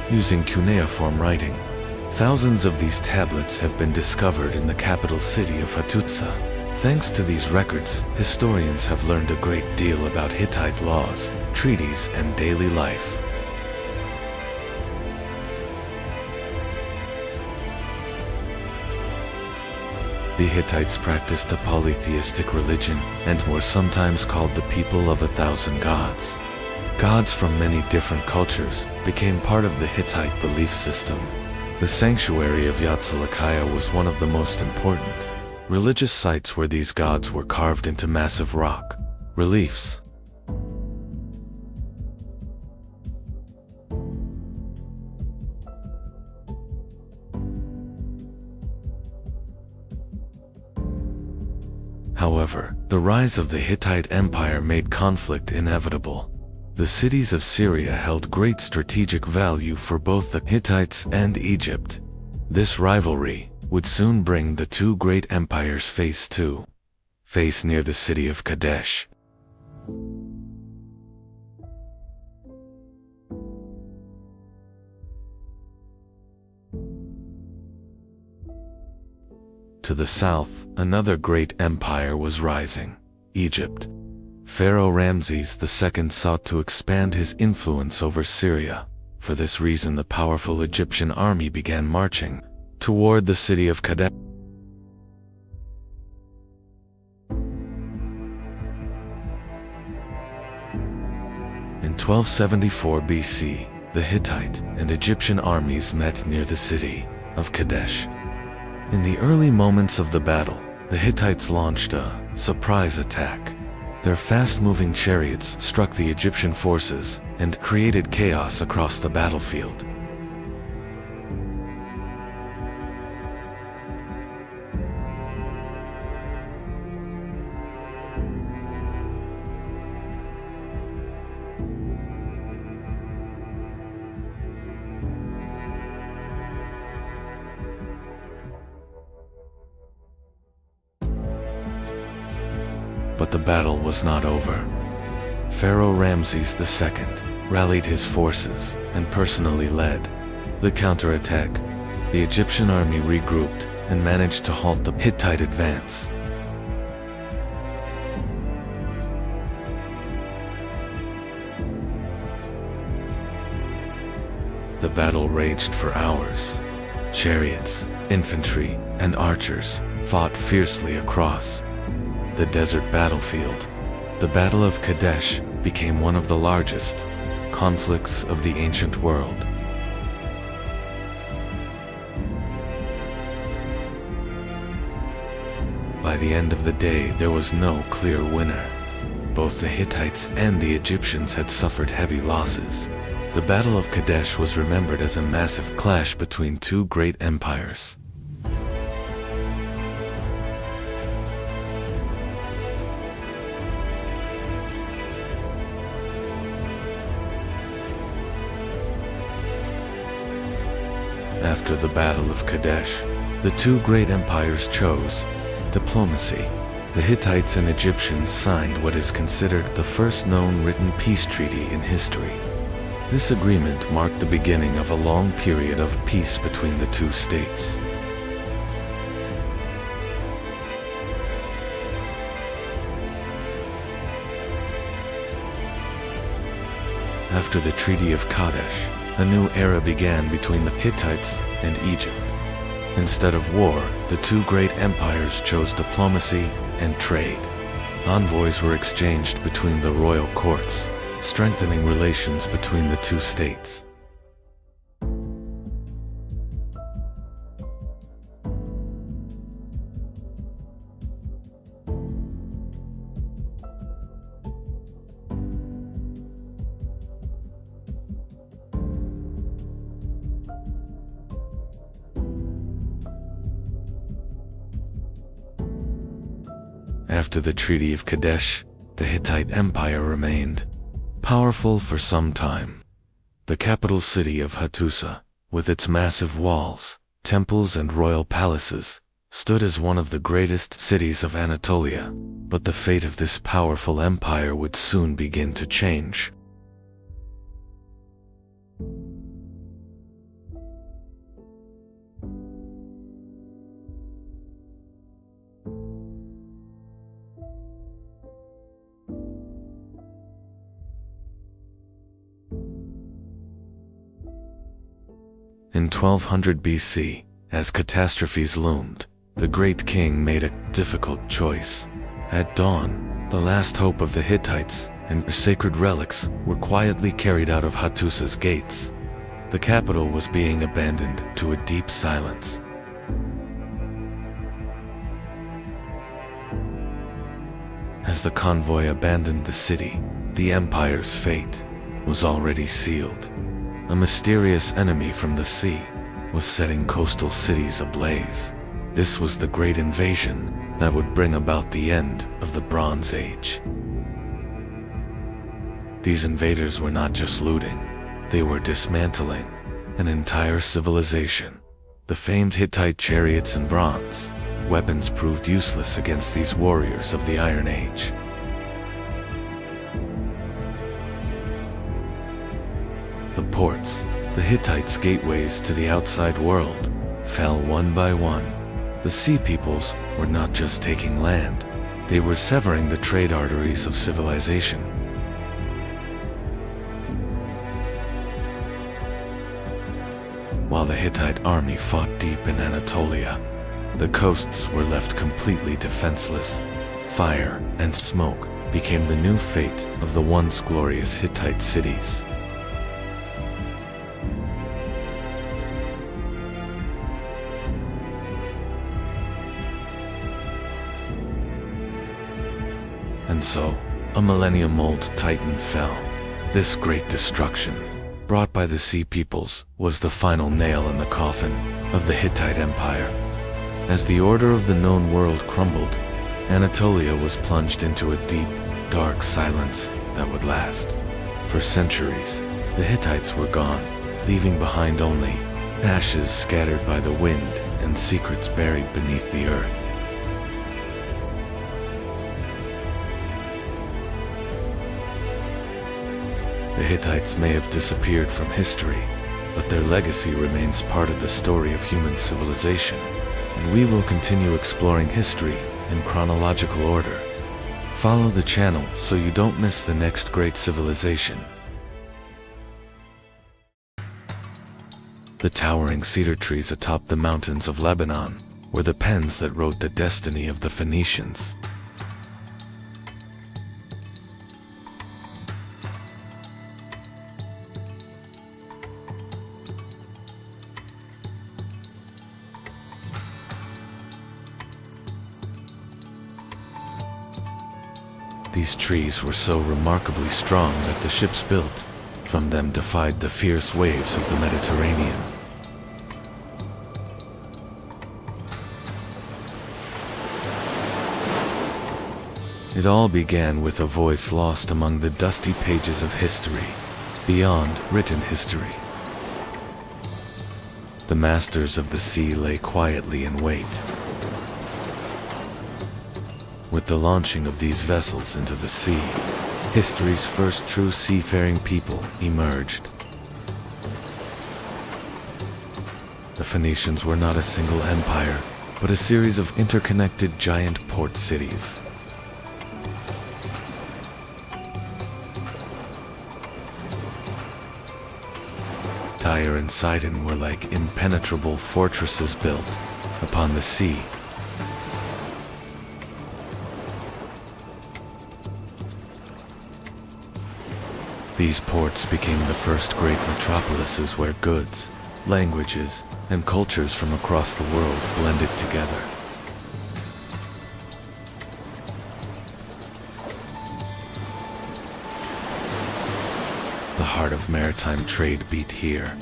using cuneiform writing. Thousands of these tablets have been discovered in the capital city of Hattusa. Thanks to these records, historians have learned a great deal about Hittite laws, treaties, and daily life. The Hittites practiced a polytheistic religion and were sometimes called the people of 1,000 gods. Gods from many different cultures became part of the Hittite belief system. The sanctuary of Yatsalakhaya was one of the most important religious sites where these gods were carved into massive rock reliefs. However, the rise of the Hittite Empire made conflict inevitable. The cities of Syria held great strategic value for both the Hittites and Egypt. This rivalry would soon bring the two great empires face to face near the city of Kadesh. To the south, another great empire was rising, Egypt. Pharaoh Ramses II sought to expand his influence over Syria. For this reason, the powerful Egyptian army began marching toward the city of Kadesh. In 1274 BC, the Hittite and Egyptian armies met near the city of Kadesh. In the early moments of the battle, the Hittites launched a surprise attack. Their fast-moving chariots struck the Egyptian forces and created chaos across the battlefield. But the battle was not over. Pharaoh Ramses II rallied his forces and personally led the counterattack. The Egyptian army regrouped and managed to halt the Hittite advance. The battle raged for hours. Chariots, infantry, and archers fought fiercely across the desert battlefield. The Battle of Kadesh became one of the largest conflicts of the ancient world. By the end of the day, there was no clear winner. Both the Hittites and the Egyptians had suffered heavy losses. The Battle of Kadesh was remembered as a massive clash between two great empires. After the Battle of Kadesh, the two great empires chose diplomacy. The Hittites and Egyptians signed what is considered the first known written peace treaty in history. This agreement marked the beginning of a long period of peace between the two states. After the Treaty of Kadesh, a new era began between the Hittites and Egypt. Instead of war, the two great empires chose diplomacy and trade. Envoys were exchanged between the royal courts, strengthening relations between the two states. After the Treaty of Kadesh, the Hittite Empire remained powerful for some time. The capital city of Hattusa, with its massive walls, temples and royal palaces, stood as one of the greatest cities of Anatolia. But the fate of this powerful empire would soon begin to change. In 1200 BC, as catastrophes loomed, the great king made a difficult choice. At dawn, the last hope of the Hittites and their sacred relics were quietly carried out of Hattusa's gates. The capital was being abandoned to a deep silence. As the convoy abandoned the city, the empire's fate was already sealed. A mysterious enemy from the sea was setting coastal cities ablaze. This was the Great Invasion, that would bring about the end of the Bronze Age. These invaders were not just looting, they were dismantling an entire civilization. The famed Hittite chariots and bronze weapons proved useless against these warriors of the Iron Age. The ports, the Hittites' gateways to the outside world, fell one by one. The Sea Peoples were not just taking land, they were severing the trade arteries of civilization. While the Hittite army fought deep in Anatolia, the coasts were left completely defenseless. Fire and smoke became the new fate of the once glorious Hittite cities. And so, a millennium-old titan fell. This great destruction, brought by the Sea Peoples, was the final nail in the coffin of the Hittite Empire. As the order of the known world crumbled, Anatolia was plunged into a deep, dark silence that would last. For centuries, the Hittites were gone, leaving behind only ashes scattered by the wind and secrets buried beneath the earth. The Hittites may have disappeared from history, but their legacy remains part of the story of human civilization, and we will continue exploring history in chronological order. Follow the channel so you don't miss the next great civilization. The towering cedar trees atop the mountains of Lebanon were the pens that wrote the destiny of the Phoenicians. These trees were so remarkably strong that the ships built from them defied the fierce waves of the Mediterranean. It all began with a voice lost among the dusty pages of history, beyond written history. The masters of the sea lay quietly in wait. With the launching of these vessels into the sea, history's first true seafaring people emerged. The Phoenicians were not a single empire, but a series of interconnected giant port cities. Tyre and Sidon were like impenetrable fortresses built upon the sea. These ports became the first great metropolises where goods, languages, and cultures from across the world blended together. The heart of maritime trade beat here.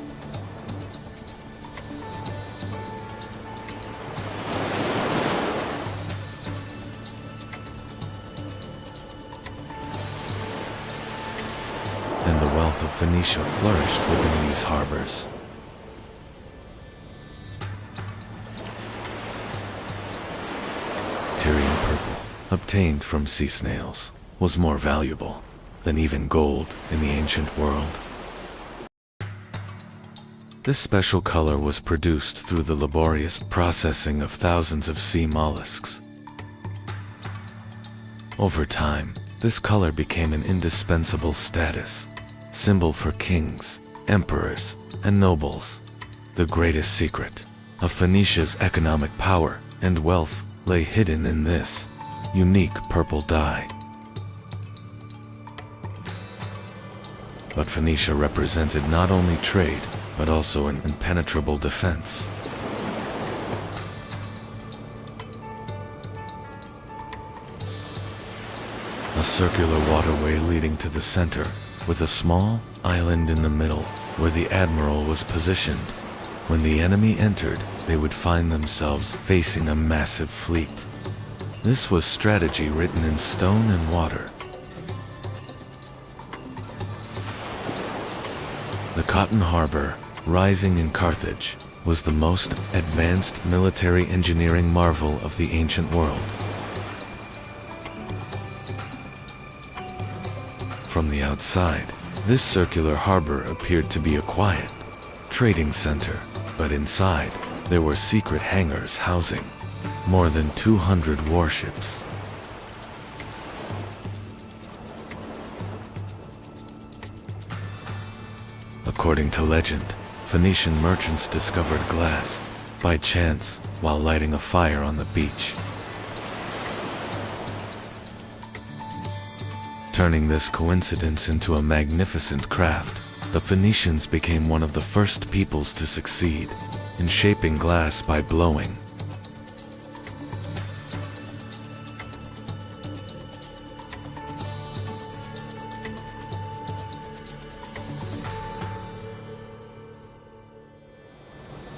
And the wealth of Phoenicia flourished within these harbors. Tyrian purple, obtained from sea snails, was more valuable than even gold in the ancient world. This special color was produced through the laborious processing of thousands of sea mollusks. Over time, this color became an indispensable status symbol for kings, emperors, and nobles. The greatest secret of Phoenicia's economic power and wealth lay hidden in this unique purple dye. But Phoenicia represented not only trade, but also an impenetrable defense. A circular waterway leading to the center, with a small island in the middle where the admiral was positioned. When the enemy entered, they would find themselves facing a massive fleet. This was strategy written in stone and water. The Cotton Harbor, rising in Carthage, was the most advanced military engineering marvel of the ancient world. From the outside, this circular harbor appeared to be a quiet trading center, but inside, there were secret hangars housing more than 200 warships. According to legend, Phoenician merchants discovered glass by chance while lighting a fire on the beach. Turning this coincidence into a magnificent craft, the Phoenicians became one of the first peoples to succeed in shaping glass by blowing.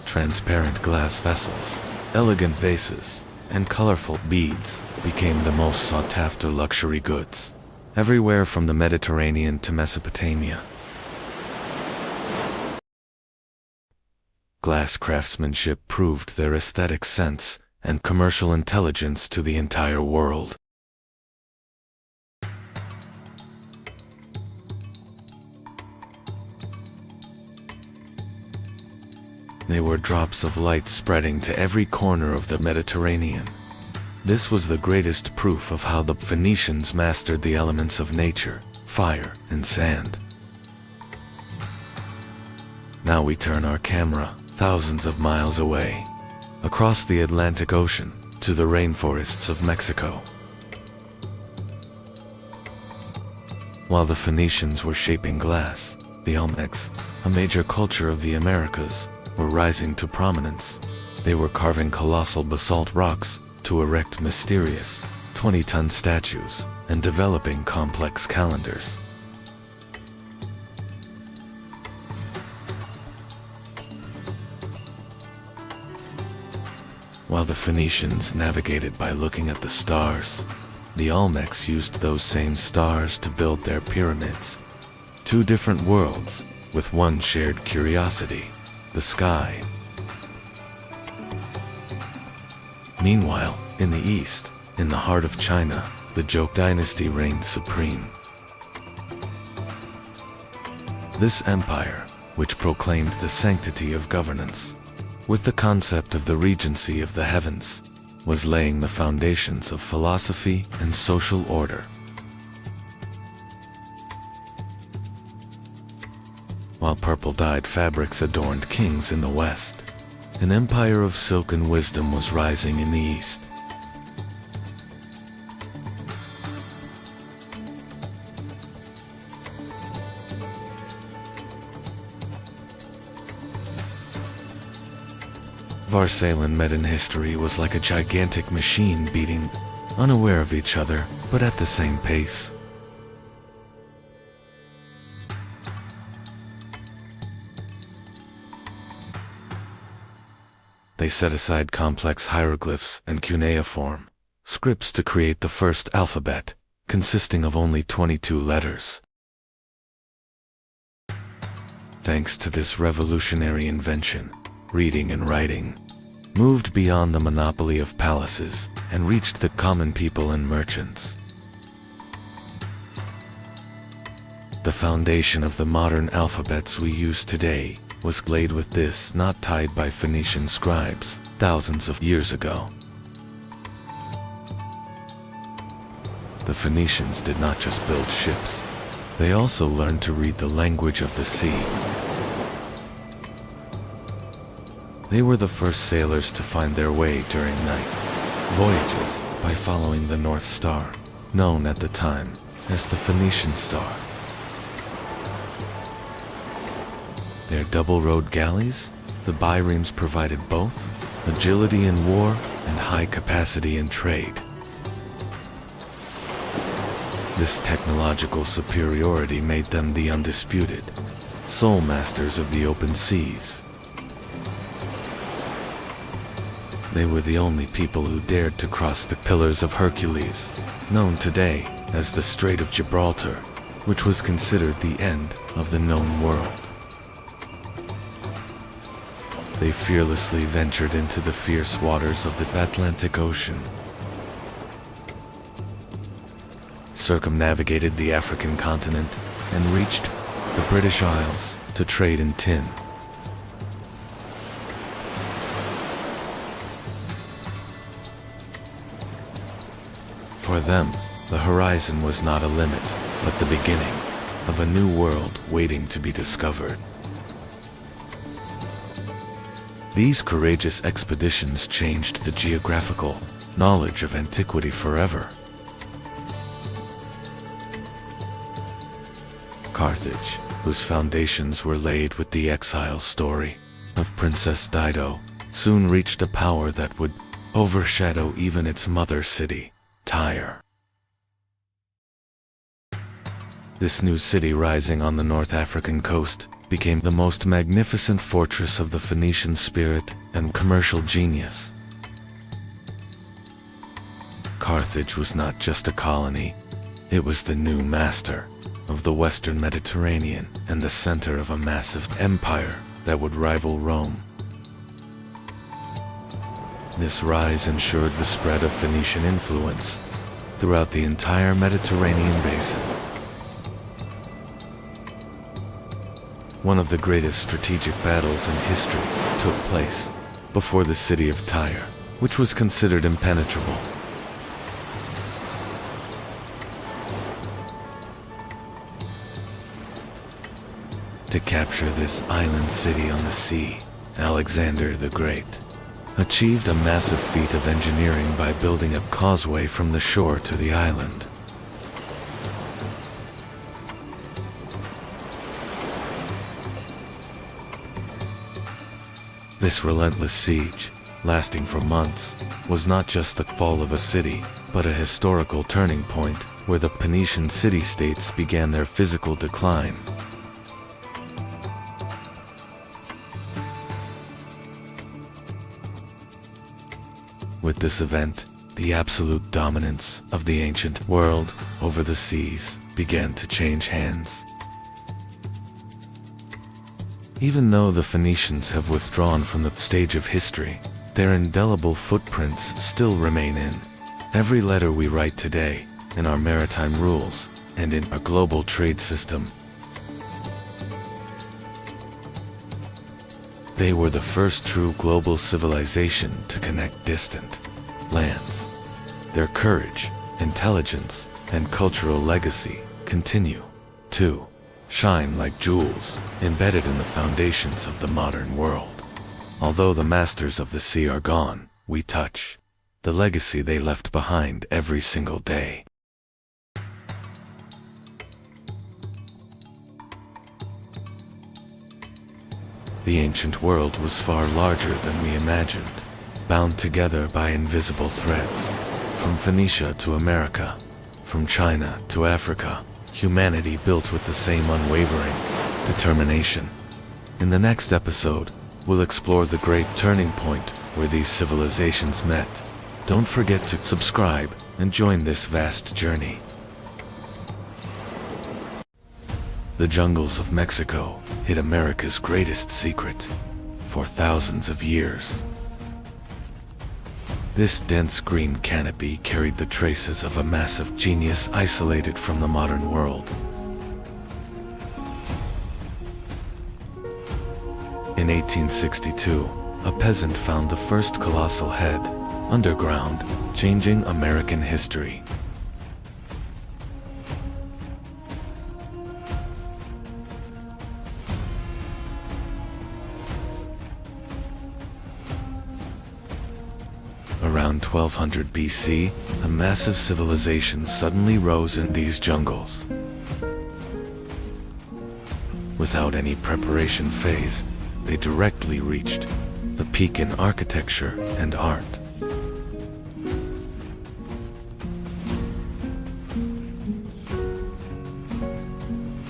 Transparent glass vessels, elegant vases, and colorful beads became the most sought-after luxury goods, everywhere from the Mediterranean to Mesopotamia. Glass craftsmanship proved their aesthetic sense and commercial intelligence to the entire world. They were drops of light spreading to every corner of the Mediterranean. This was the greatest proof of how the Phoenicians mastered the elements of nature, fire, and sand. Now we turn our camera thousands of miles away, across the Atlantic Ocean, to the rainforests of Mexico. While the Phoenicians were shaping glass, the Olmecs, a major culture of the Americas, were rising to prominence. They were carving colossal basalt rocks to erect mysterious 20-ton statues and developing complex calendars. While the Phoenicians navigated by looking at the stars, the Olmecs used those same stars to build their pyramids. Two different worlds with one shared curiosity: the sky. Meanwhile, in the east, in the heart of China, the Zhou dynasty reigned supreme. This empire, which proclaimed the sanctity of governance, with the concept of the regency of the heavens, was laying the foundations of philosophy and social order. While purple-dyed fabrics adorned kings in the west, an empire of silk and wisdom was rising in the east. Varsalan met in history was like a gigantic machine beating, unaware of each other, but at the same pace. They set aside complex hieroglyphs and cuneiform scripts to create the first alphabet, consisting of only 22 letters. Thanks to this revolutionary invention, reading and writing moved beyond the monopoly of palaces and reached the common people and merchants. The foundation of the modern alphabets we use today was laid with this knot tied by Phoenician scribes thousands of years ago. The Phoenicians did not just build ships, they also learned to read the language of the sea. They were the first sailors to find their way during night voyages by following the North Star, known at the time as the Phoenician Star. Their double-rowed galleys, the biremes, provided both agility in war and high capacity in trade. This technological superiority made them the undisputed sole masters of the open seas. They were the only people who dared to cross the Pillars of Hercules, known today as the Strait of Gibraltar, which was considered the end of the known world. They fearlessly ventured into the fierce waters of the Atlantic Ocean, circumnavigated the African continent, and reached the British Isles to trade in tin. For them, the horizon was not a limit, but the beginning of a new world waiting to be discovered. These courageous expeditions changed the geographical knowledge of antiquity forever. Carthage, whose foundations were laid with the exile story of Princess Dido, soon reached a power that would overshadow even its mother city, Tyre. This new city rising on the North African coast became the most magnificent fortress of the Phoenician spirit and commercial genius. Carthage was not just a colony, it was the new master of the Western Mediterranean and the center of a massive empire that would rival Rome. This rise ensured the spread of Phoenician influence throughout the entire Mediterranean basin. One of the greatest strategic battles in history took place before the city of Tyre, which was considered impenetrable. To capture this island city on the sea, Alexander the Great achieved a massive feat of engineering by building a causeway from the shore to the island. This relentless siege, lasting for months, was not just the fall of a city, but a historical turning point where the Phoenician city-states began their physical decline. With this event, the absolute dominance of the ancient world over the seas began to change hands. Even though the Phoenicians have withdrawn from the stage of history, their indelible footprints still remain in every letter we write today, in our maritime rules, and in our global trade system. They were the first true global civilization to connect distant lands. Their courage, intelligence, and cultural legacy continue to shine like jewels embedded in the foundations of the modern world. Although the masters of the sea are gone, we touch the legacy they left behind every single day. The ancient world was far larger than we imagined, bound together by invisible threads. From Phoenicia to America, from China to Africa, humanity built with the same unwavering determination. In the next episode, we'll explore the great turning point where these civilizations met. Don't forget to subscribe and join this vast journey. The jungles of Mexico hid America's greatest secret for thousands of years. This dense green canopy carried the traces of a massive genius isolated from the modern world. In 1862, a peasant found the first colossal head underground, changing American history. Around 1200 BC, a massive civilization suddenly rose in these jungles. Without any preparation phase, they directly reached the peak in architecture and art.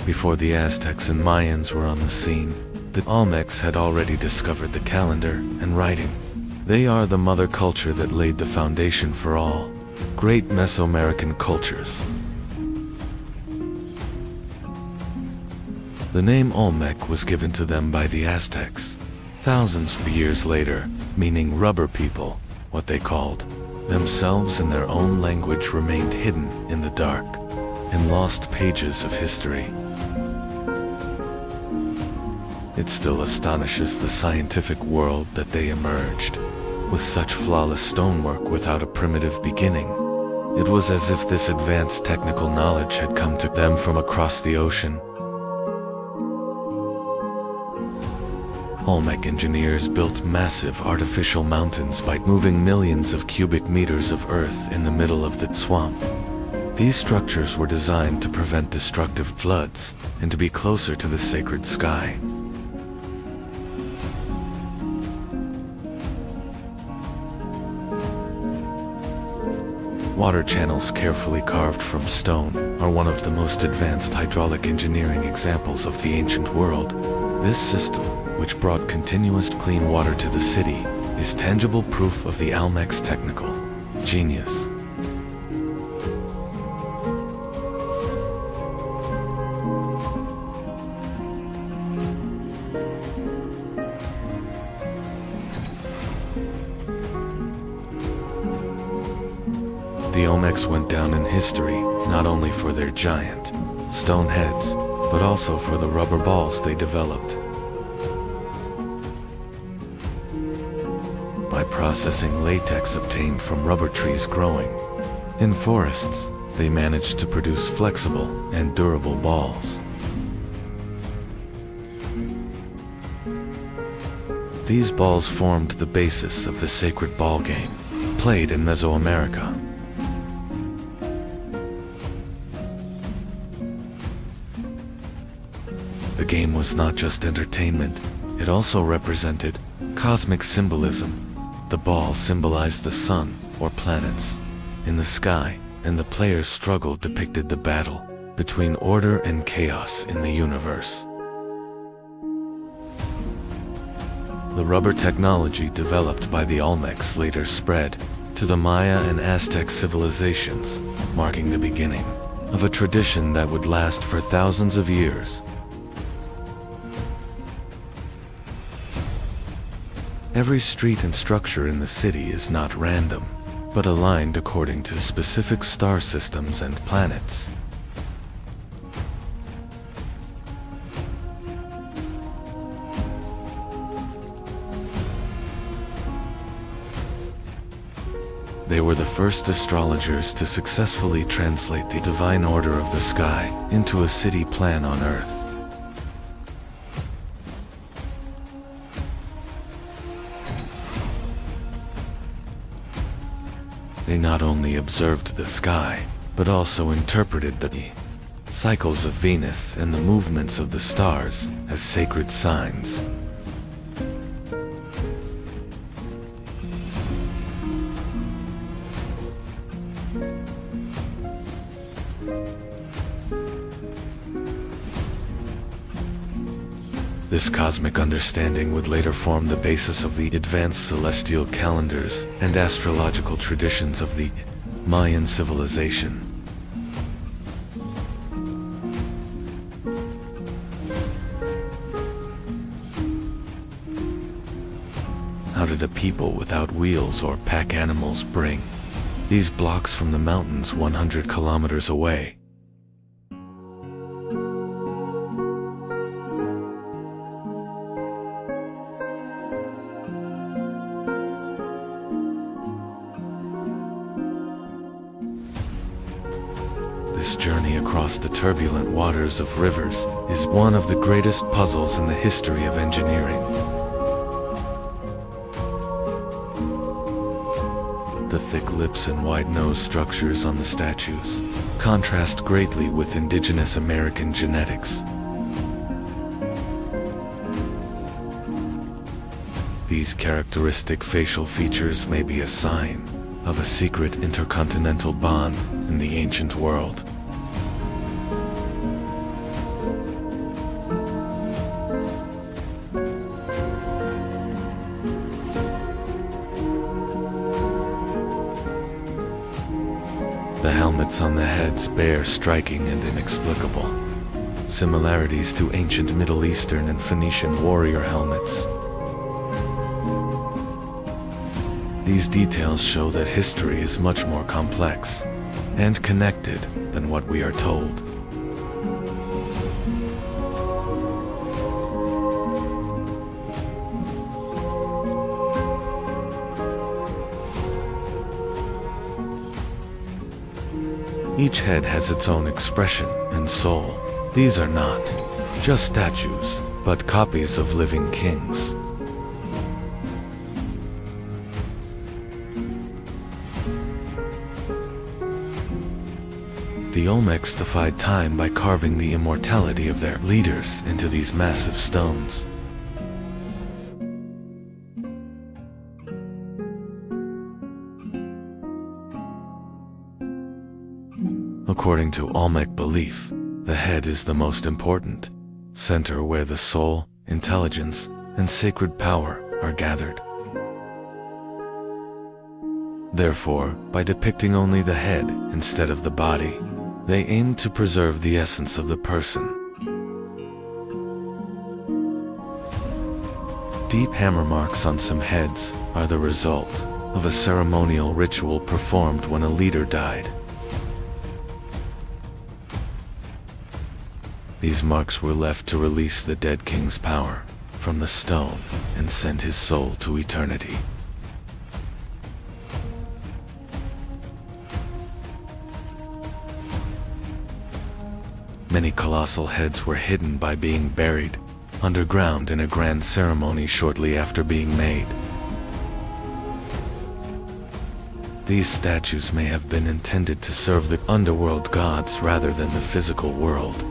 Before the Aztecs and Mayans were on the scene, the Olmecs had already discovered the calendar and writing. They are the mother culture that laid the foundation for all great Mesoamerican cultures. The name Olmec was given to them by the Aztecs thousands of years later, meaning rubber people. What they called themselves in their own language remained hidden in the dark and lost pages of history. It still astonishes the scientific world that they emerged with such flawless stonework without a primitive beginning. It was as if this advanced technical knowledge had come to them from across the ocean. Olmec engineers built massive artificial mountains by moving millions of cubic meters of earth in the middle of the swamp. These structures were designed to prevent destructive floods and to be closer to the sacred sky. Water channels carefully carved from stone are one of the most advanced hydraulic engineering examples of the ancient world. This system, which brought continuous clean water to the city, is tangible proof of the Olmec's technical genius. The Olmecs went down in history not only for their giant stone heads, but also for the rubber balls they developed. By processing latex obtained from rubber trees growing in forests, they managed to produce flexible and durable balls. These balls formed the basis of the sacred ball game played in Mesoamerica. The game was not just entertainment, it also represented cosmic symbolism. The ball symbolized the sun or planets in the sky, and the player's struggle depicted the battle between order and chaos in the universe. The rubber technology developed by the Olmecs later spread to the Maya and Aztec civilizations, marking the beginning of a tradition that would last for thousands of years. Every street and structure in the city is not random, but aligned according to specific star systems and planets. They were the first astrologers to successfully translate the divine order of the sky into a city plan on Earth. They not only observed the sky, but also interpreted the cycles of Venus and the movements of the stars as sacred signs. This cosmic understanding would later form the basis of the advanced celestial calendars and astrological traditions of the Mayan civilization. How did a people without wheels or pack animals bring these blocks from the mountains 100 kilometers away? This journey across the turbulent waters of rivers is one of the greatest puzzles in the history of engineering. The thick lips and wide-nosed structures on the statues contrast greatly with indigenous American genetics. These characteristic facial features may be a sign of a secret intercontinental bond in the ancient world. helmets on the heads bear striking and inexplicable similarities to ancient Middle Eastern and Phoenician warrior helmets. These details show that history is much more complex and connected than what we are told. Each head has its own expression and soul. These are not just statues, but copies of living kings. The Olmecs defied time by carving the immortality of their leaders into these massive stones. According to Olmec belief, the head is the most important center where the soul, intelligence, and sacred power are gathered. Therefore, by depicting only the head instead of the body, they aim to preserve the essence of the person. Deep hammer marks on some heads are the result of a ceremonial ritual performed when a leader died. These marks were left to release the dead king's power from the stone and send his soul to eternity. Many colossal heads were hidden by being buried underground in a grand ceremony shortly after being made. These statues may have been intended to serve the underworld gods rather than the physical world.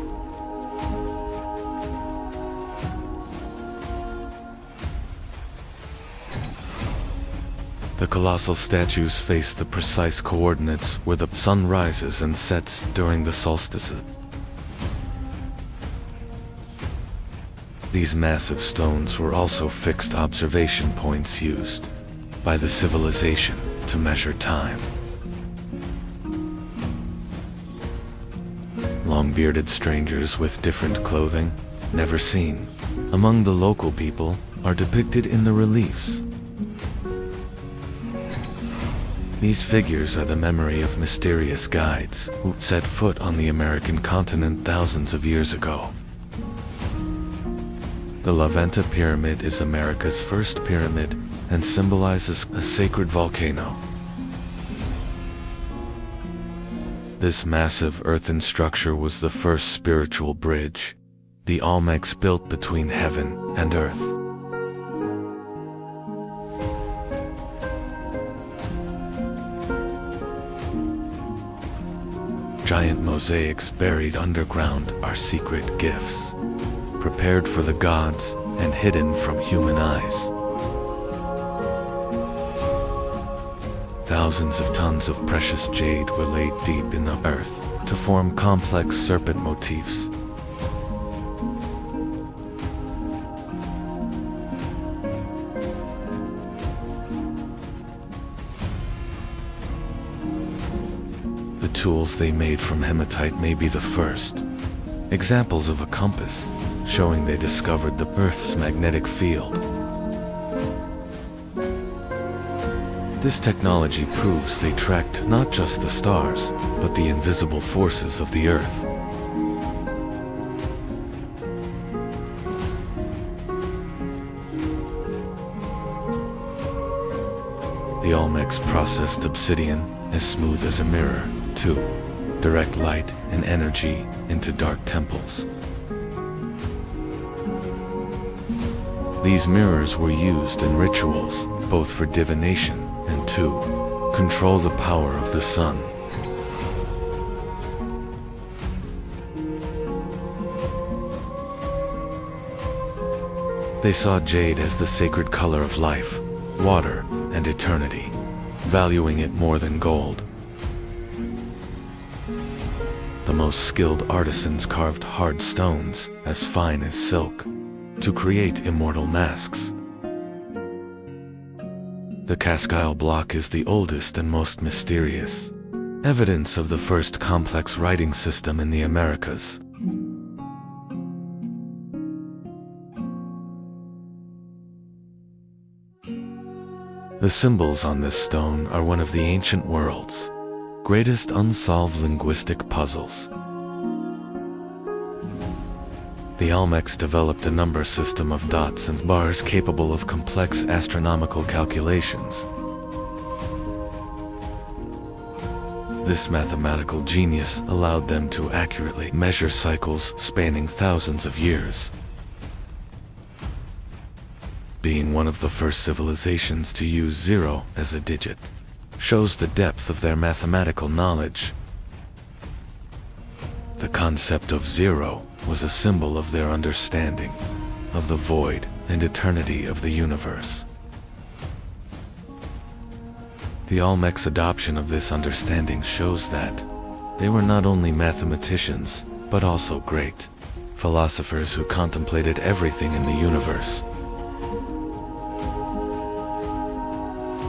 The colossal statues face the precise coordinates where the sun rises and sets during the solstices. These massive stones were also fixed observation points used by the civilization to measure time. Long-bearded strangers with different clothing, never seen among the local people, are depicted in the reliefs. These figures are the memory of mysterious guides who set foot on the American continent thousands of years ago. The La Venta Pyramid is America's first pyramid and symbolizes a sacred volcano. This massive earthen structure was the first spiritual bridge the Olmecs built between heaven and earth. Giant mosaics buried underground are secret gifts, prepared for the gods and hidden from human eyes. Thousands of tons of precious jade were laid deep in the earth to form complex serpent motifs. The tools they made from hematite may be the first examples of a compass, showing they discovered the Earth's magnetic field. This technology proves they tracked not just the stars, but the invisible forces of the Earth. The Olmecs processed obsidian as smooth as a mirror to direct light and energy into dark temples. These mirrors were used in rituals, both for divination and to control the power of the sun. They saw jade as the sacred color of life, water, and eternity, valuing it more than gold. The most skilled artisans carved hard stones as fine as silk to create immortal masks. The Cascile block is the oldest and most mysterious, evidence of the first complex writing system in the Americas. The symbols on this stone are one of the ancient world's greatest unsolved linguistic puzzles. The Olmecs developed a number system of dots and bars capable of complex astronomical calculations. This mathematical genius allowed them to accurately measure cycles spanning thousands of years. Being one of the first civilizations to use 0 as a digit shows the depth of their mathematical knowledge. The concept of 0 was a symbol of their understanding of the void and eternity of the universe. The Olmecs' adoption of this understanding shows that they were not only mathematicians, but also great philosophers who contemplated everything in the universe.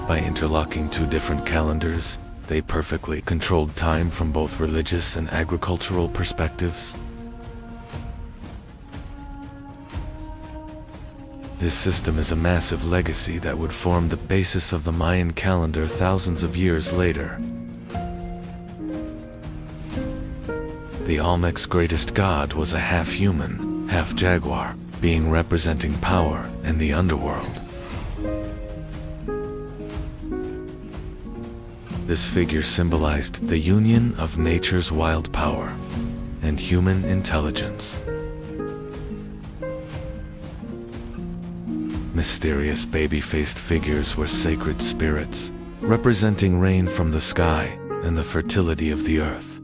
By interlocking two different calendars, they perfectly controlled time from both religious and agricultural perspectives. This system is a massive legacy that would form the basis of the Mayan calendar thousands of years later. The Olmec's greatest god was a half-human, half-jaguar, being representing power and the underworld. This figure symbolized the union of nature's wild power and human intelligence. Mysterious baby-faced figures were sacred spirits, representing rain from the sky and the fertility of the earth.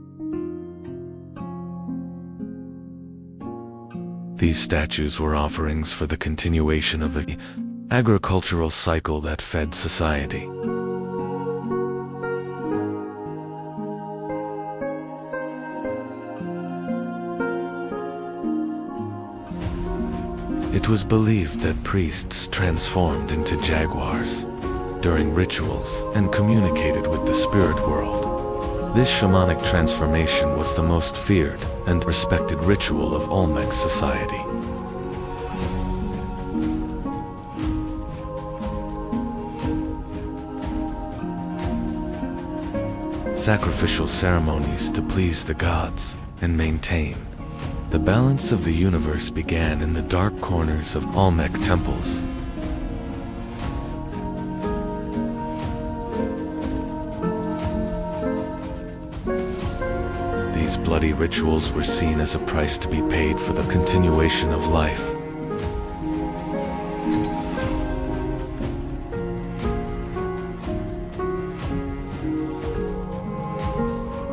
These statues were offerings for the continuation of the agricultural cycle that fed society. It was believed that priests transformed into jaguars during rituals and communicated with the spirit world. This shamanic transformation was the most feared and respected ritual of Olmec society. Sacrificial ceremonies to please the gods and maintain the balance of the universe began in the dark corners of Olmec temples. These bloody rituals were seen as a price to be paid for the continuation of life.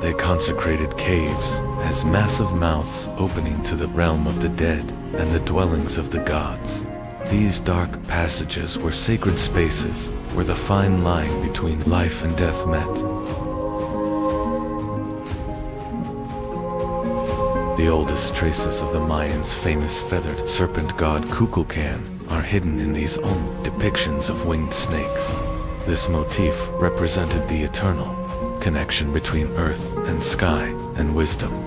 They consecrated caves as massive mouths opening to the realm of the dead and the dwellings of the gods. These dark passages were sacred spaces where the fine line between life and death met. The oldest traces of the Mayans' famous feathered serpent god Kukulkan are hidden in these old depictions of winged snakes. This motif represented the eternal connection between earth and sky and wisdom.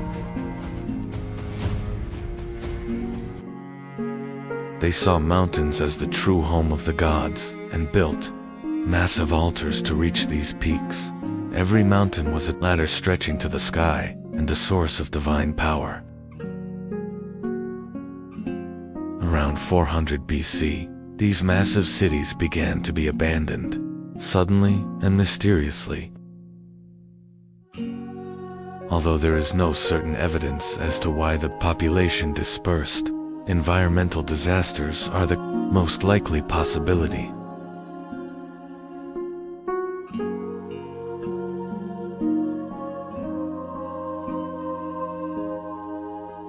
They saw mountains as the true home of the gods and built massive altars to reach these peaks. Every mountain was a ladder stretching to the sky and a source of divine power. Around 400 BC, these massive cities began to be abandoned, suddenly and mysteriously. Although there is no certain evidence as to why the population dispersed, environmental disasters are the most likely possibility.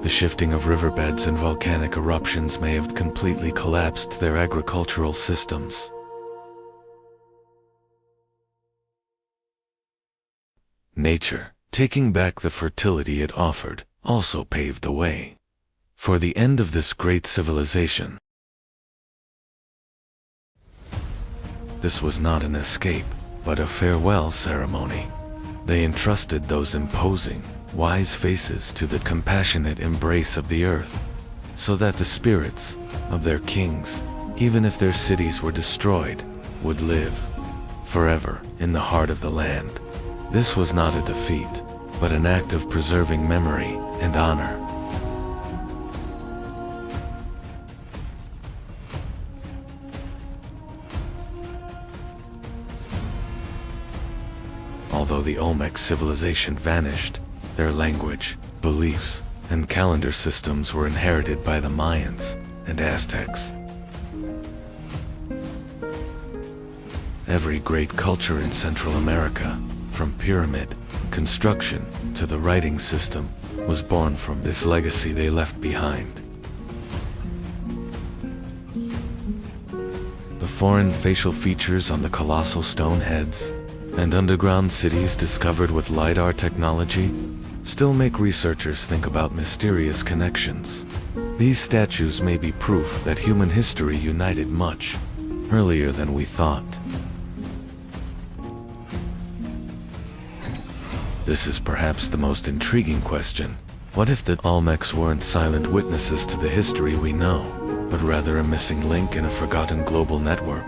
The shifting of riverbeds and volcanic eruptions may have completely collapsed their agricultural systems. Nature, taking back the fertility it offered, also paved the way for the end of this great civilization. This was not an escape, but a farewell ceremony. They entrusted those imposing, wise faces to the compassionate embrace of the earth, so that the spirits of their kings, even if their cities were destroyed, would live forever in the heart of the land. This was not a defeat, but an act of preserving memory and honor. Although the Olmec civilization vanished, their language, beliefs, and calendar systems were inherited by the Mayans and Aztecs. Every great culture in Central America, from pyramid construction to the writing system, was born from this legacy they left behind. The foreign facial features on the colossal stone heads and underground cities discovered with LiDAR technology still make researchers think about mysterious connections. These statues may be proof that human history united much earlier than we thought. This is perhaps the most intriguing question. What if the Olmecs weren't silent witnesses to the history we know, but rather a missing link in a forgotten global network?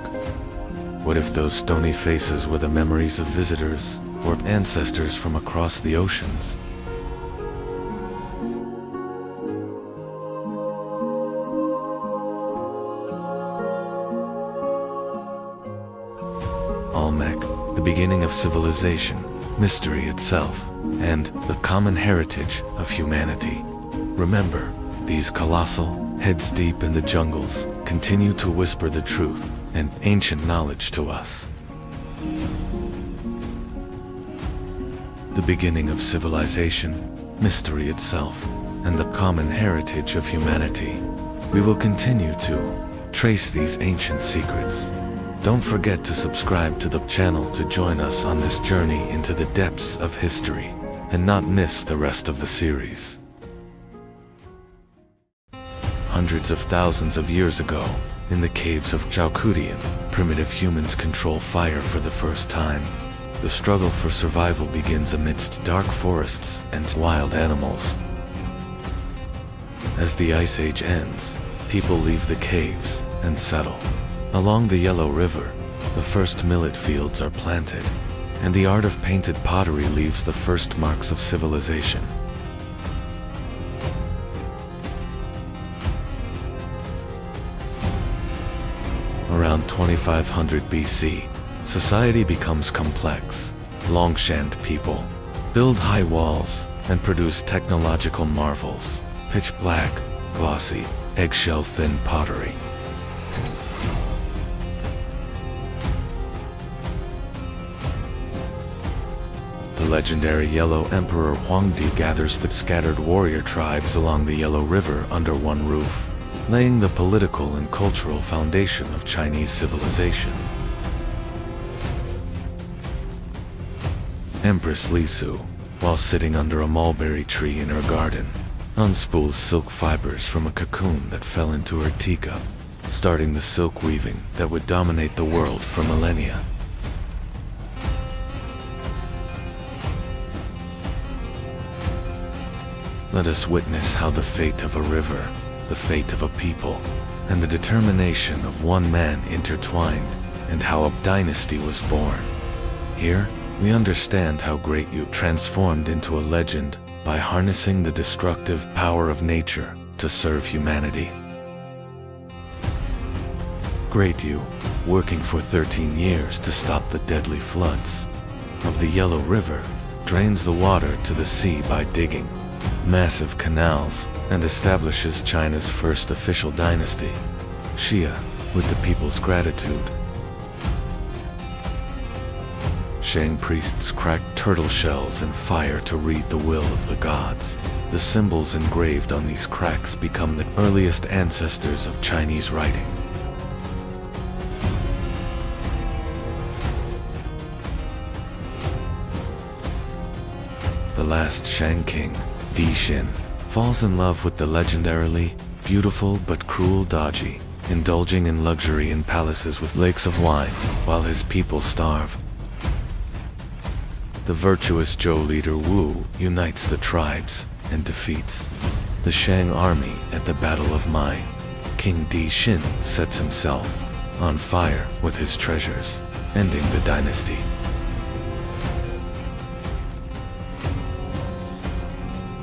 What if those stony faces were the memories of visitors or ancestors from across the oceans? Olmec, the beginning of civilization, mystery itself, and the common heritage of humanity. Remember, these colossal heads deep in the jungles continue to whisper the truth and ancient knowledge to us. The beginning of civilization, mystery itself, and the common heritage of humanity. We will continue to trace these ancient secrets. Don't forget to subscribe to the channel to join us on this journey into the depths of history, and not miss the rest of the series. Hundreds of thousands of years ago, in the caves of Chalcudian, primitive humans control fire for the first time. The struggle for survival begins amidst dark forests and wild animals. As the Ice Age ends, people leave the caves and settle. Along the Yellow River, the first millet fields are planted, and the art of painted pottery leaves the first marks of civilization. Around 2500 BC, society becomes complex. Longshan't people build high walls and produce technological marvels, pitch black, glossy, eggshell-thin pottery. The legendary Yellow Emperor Huangdi gathers the scattered warrior tribes along the Yellow River under one roof, laying the political and cultural foundation of Chinese civilization. Empress Li Su, while sitting under a mulberry tree in her garden, unspools silk fibers from a cocoon that fell into her teacup, starting the silk weaving that would dominate the world for millennia. Let us witness how the fate of a river, the fate of a people, and the determination of one man intertwined, and how a dynasty was born. Here, we understand how Great Yu transformed into a legend by harnessing the destructive power of nature to serve humanity. Great Yu, working for 13 years to stop the deadly floods of the Yellow River, drains the water to the sea by digging massive canals and establishes China's first official dynasty, Xia, with the people's gratitude. Shang priests crack turtle shells and fire to read the will of the gods. The symbols engraved on these cracks become the earliest ancestors of Chinese writing. The last Shang king, Di Xin, falls in love with the legendarily beautiful but cruel Daji, indulging in luxury in palaces with lakes of wine, while his people starve. The virtuous Zhou leader Wu unites the tribes and defeats the Shang army at the Battle of Mai. King Di Xin sets himself on fire with his treasures, ending the dynasty.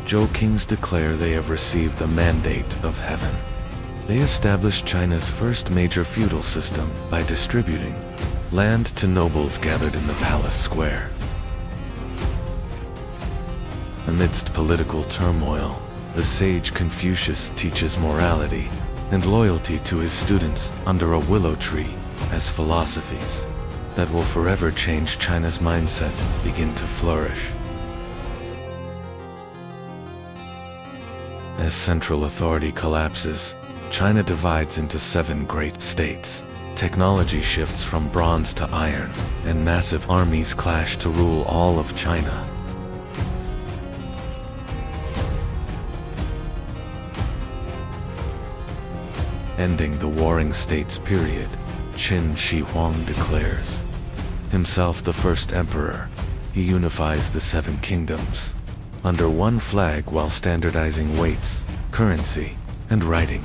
Zhou kings declare they have received the mandate of heaven. They established China's first major feudal system by distributing land to nobles gathered in the palace square. Amidst political turmoil, the sage Confucius teaches morality and loyalty to his students under a willow tree as philosophies that will forever change China's mindset begin to flourish. As central authority collapses, China divides into 7 great states. Technology shifts from bronze to iron, and massive armies clash to rule all of China. Ending the warring states period, Qin Shi Huang declares himself the first emperor. He unifies the 7 kingdoms under one flag while standardizing weights, currency, and writing.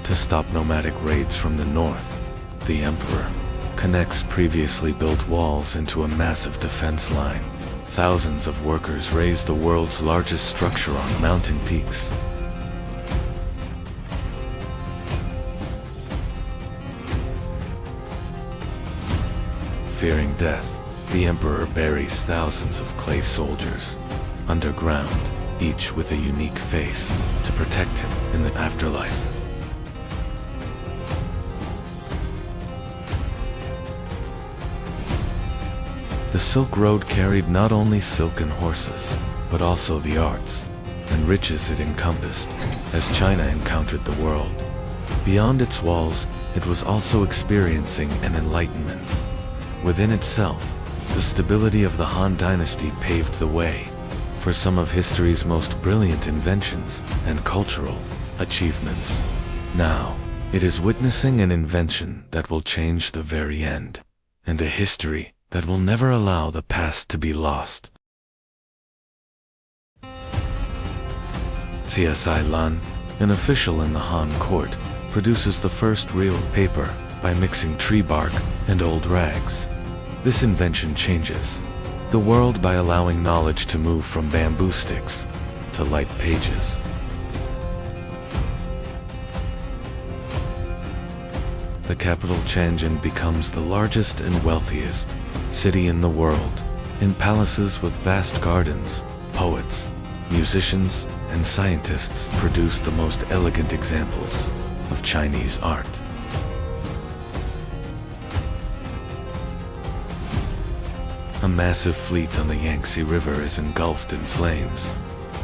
To stop nomadic raids from the north, the emperor connects previously built walls into a massive defense line. Thousands of workers raise the world's largest structure on mountain peaks. Fearing death, the emperor buries thousands of clay soldiers underground, each with a unique face to protect him in the afterlife. The Silk Road carried not only silk and horses, but also the arts and riches it encompassed. As China encountered the world beyond its walls, it was also experiencing an enlightenment within itself. The stability of the Han Dynasty paved the way for some of history's most brilliant inventions and cultural achievements. Now, it is witnessing an invention that will change the very end, and a history that will never allow the past to be lost. CSI Lan, an official in the Han court, produces the first real paper by mixing tree bark and old rags. This invention changes the world by allowing knowledge to move from bamboo sticks to light pages. The capital Tianjin becomes the largest and wealthiest city in the world. In palaces with vast gardens, poets, musicians, and scientists produce the most elegant examples of Chinese art. A massive fleet on the Yangtze River is engulfed in flames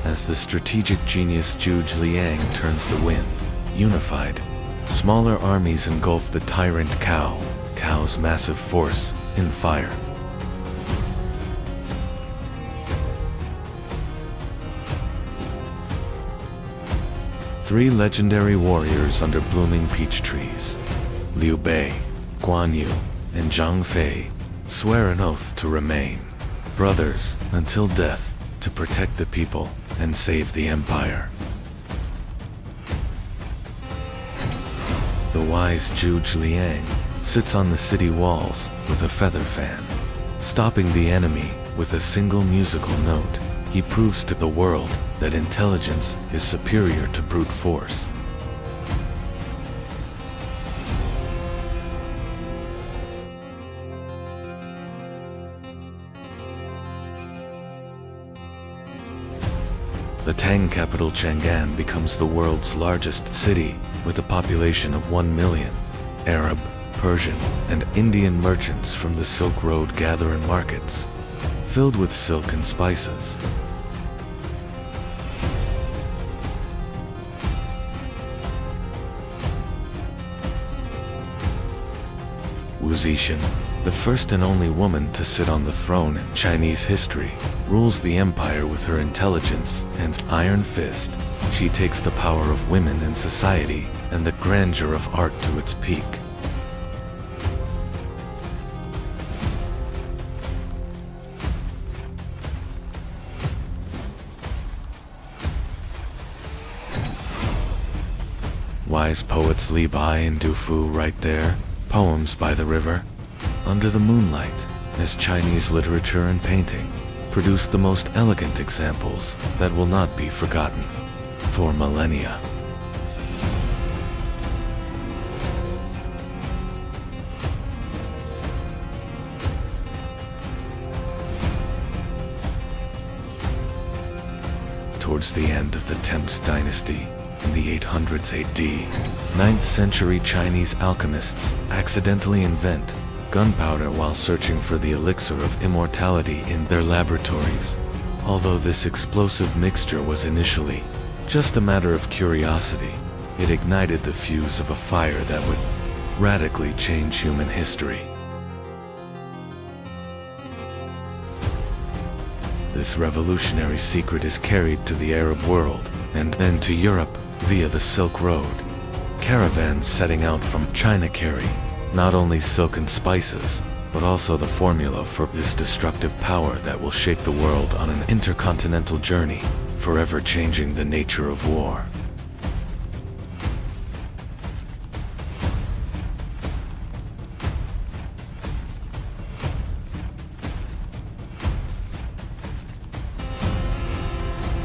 as the strategic genius Zhu Liang turns the wind. Unified, smaller armies engulf the tyrant Cao's massive force in fire. Three legendary warriors under blooming peach trees, Liu Bei, Guan Yu, and Zhang Fei, swear an oath to remain brothers until death, to protect the people and save the empire. The wise Zhu Liang sits on the city walls with a feather fan. Stopping the enemy with a single musical note, he proves to the world that intelligence is superior to brute force. The Tang capital Chang'an becomes the world's largest city with a population of 1 million. Arab, Persian, and Indian merchants from the Silk Road gather in markets filled with silk and spices. Wu Zixin, the first and only woman to sit on the throne in Chinese history, rules the empire with her intelligence and iron fist. She takes the power of women in society and the grandeur of art to its peak. Wise poets Li Bai and Du Fu write their poems by the river, under the moonlight, as Chinese literature and painting produce the most elegant examples that will not be forgotten for millennia. Towards the end of the Tang Dynasty, in the 800s AD, 9th century Chinese alchemists accidentally invent gunpowder while searching for the elixir of immortality in their laboratories. Although this explosive mixture was initially just a matter of curiosity, it ignited the fuse of a fire that would radically change human history. This revolutionary secret is carried to the Arab world and then to Europe via the Silk Road. Caravans setting out from China carry not only silk and spices, but also the formula for this destructive power that will shake the world on an intercontinental journey, forever changing the nature of war.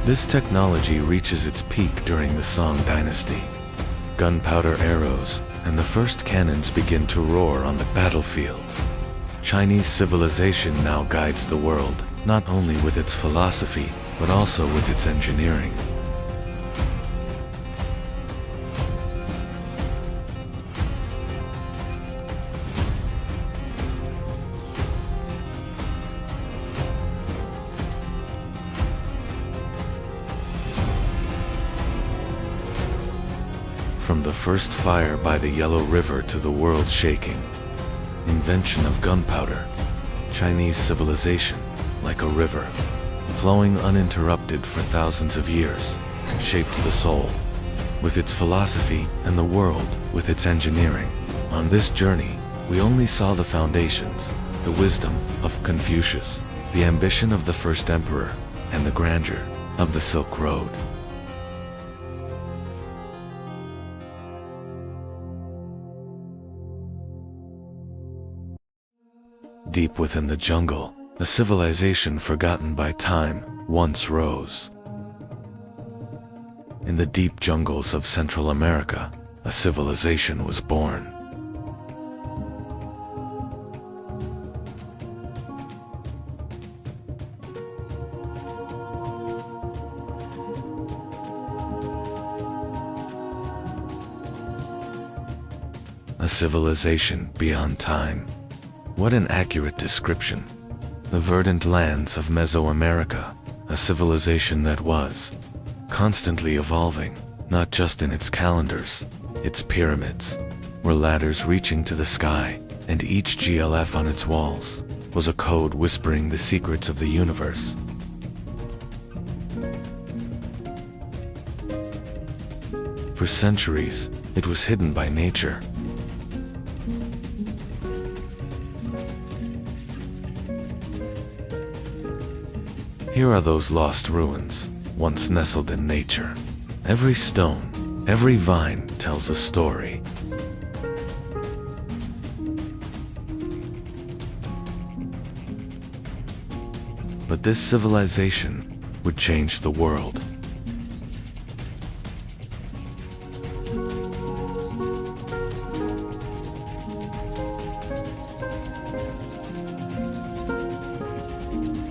This technology reaches its peak during the Song Dynasty. Gunpowder arrows and the first cannons begin to roar on the battlefields. Chinese civilization now guides the world, not only with its philosophy, but also with its engineering. From the first fire by the Yellow River to the world shaking invention of gunpowder, Chinese civilization, like a river, flowing uninterrupted for thousands of years, shaped the soul with its philosophy and the world with its engineering. On this journey, we only saw the foundations, the wisdom of Confucius, the ambition of the first emperor, and the grandeur of the Silk Road. Deep within the jungle, a civilization forgotten by time once rose. In the deep jungles of Central America, a civilization was born. A civilization beyond time. What an accurate description. The verdant lands of Mesoamerica, a civilization that was constantly evolving, not just in its calendars. Its pyramids were ladders reaching to the sky, and each GLF on its walls was a code whispering the secrets of the universe. For centuries, it was hidden by nature. Here are those lost ruins, once nestled in nature. Every stone, every vine tells a story. But this civilization would change the world.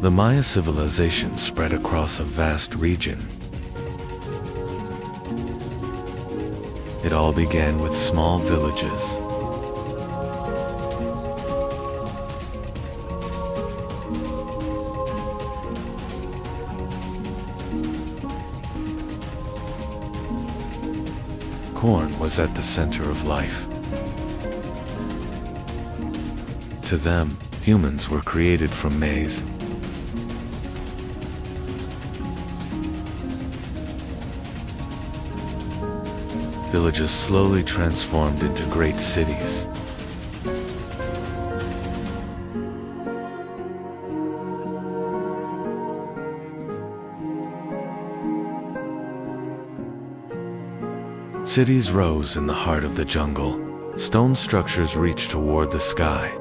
The Maya civilization spread across a vast region. It all began with small villages. Corn was at the center of life. To them, humans were created from maize. villages slowly transformed into great cities. Cities rose in the heart of the jungle. Stone structures reached toward the sky.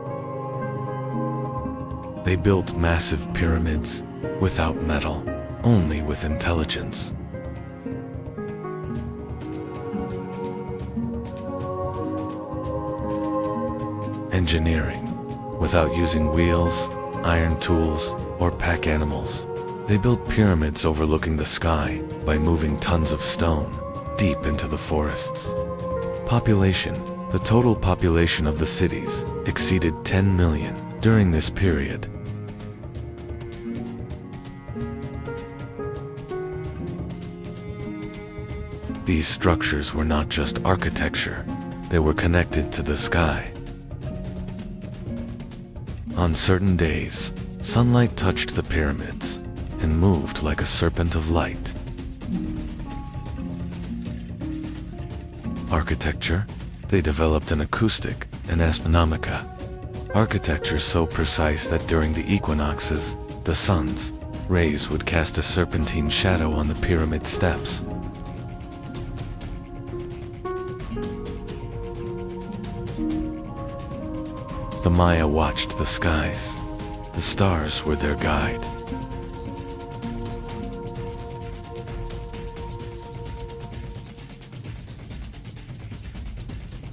They built massive pyramids without metal, only with intelligence. Engineering, without using wheels, iron tools, or pack animals. They built pyramids overlooking the sky by moving tons of stone deep into the forests. Population. The total population of the cities exceeded 10 million during this period. These structures were not just architecture, they were connected to the sky. On certain days, sunlight touched the pyramids and moved like a serpent of light. Architecture. They developed an acoustic and astronomica. Architecture so precise that during the equinoxes, the sun's rays would cast a serpentine shadow on the pyramid steps. The Maya watched the skies. The stars were their guide.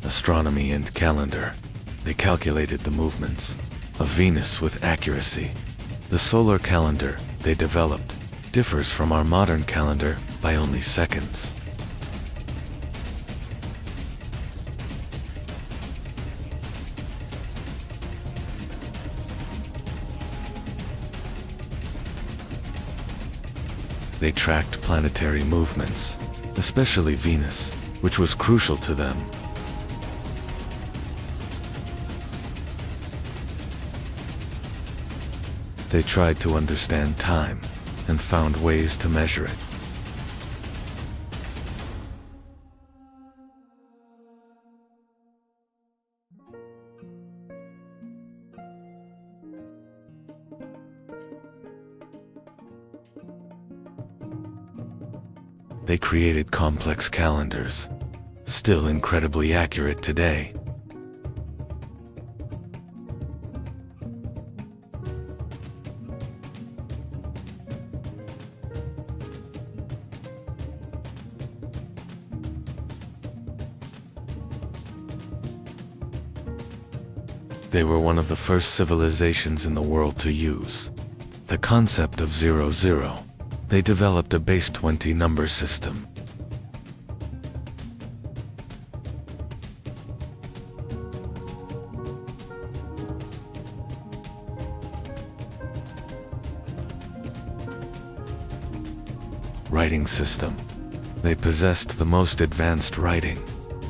Astronomy and calendar. They calculated the movements of Venus with accuracy. The solar calendar they developed differs from our modern calendar by only seconds. They tracked planetary movements, especially Venus, which was crucial to them. They tried to understand time and found ways to measure it. They created complex calendars, still incredibly accurate today. They were one of the first civilizations in the world to use the concept of 00. They developed a base 20 number system. Writing system. They possessed the most advanced writing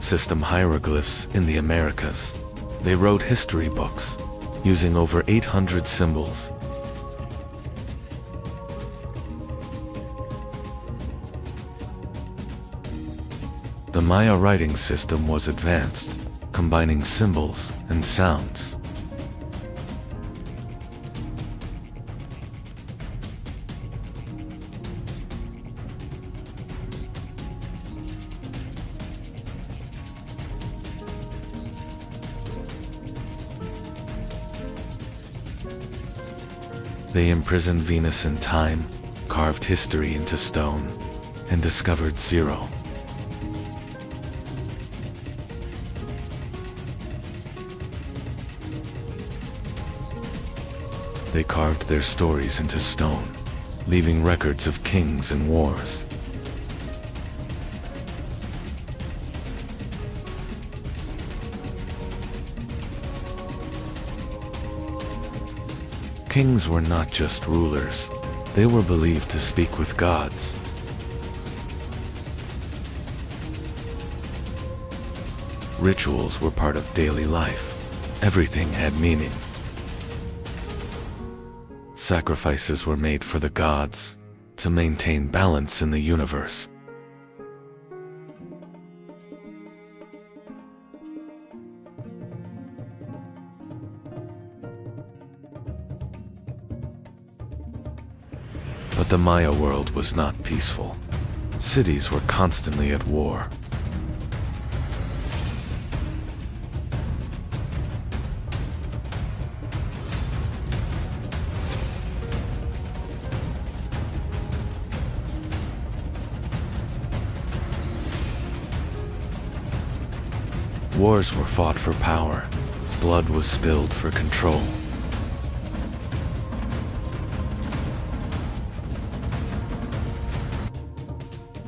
system hieroglyphs in the Americas. They wrote history books using over 800 symbols. The Maya writing system was advanced, combining symbols and sounds. They imprisoned Venus in time, carved history into stone, and discovered 0. They carved their stories into stone, leaving records of kings and wars. Kings were not just rulers, they were believed to speak with gods. Rituals were part of daily life. Everything had meaning. Sacrifices were made for the gods to maintain balance in the universe. But the Maya world was not peaceful. Cities were constantly at war. Wars were fought for power. Blood was spilled for control.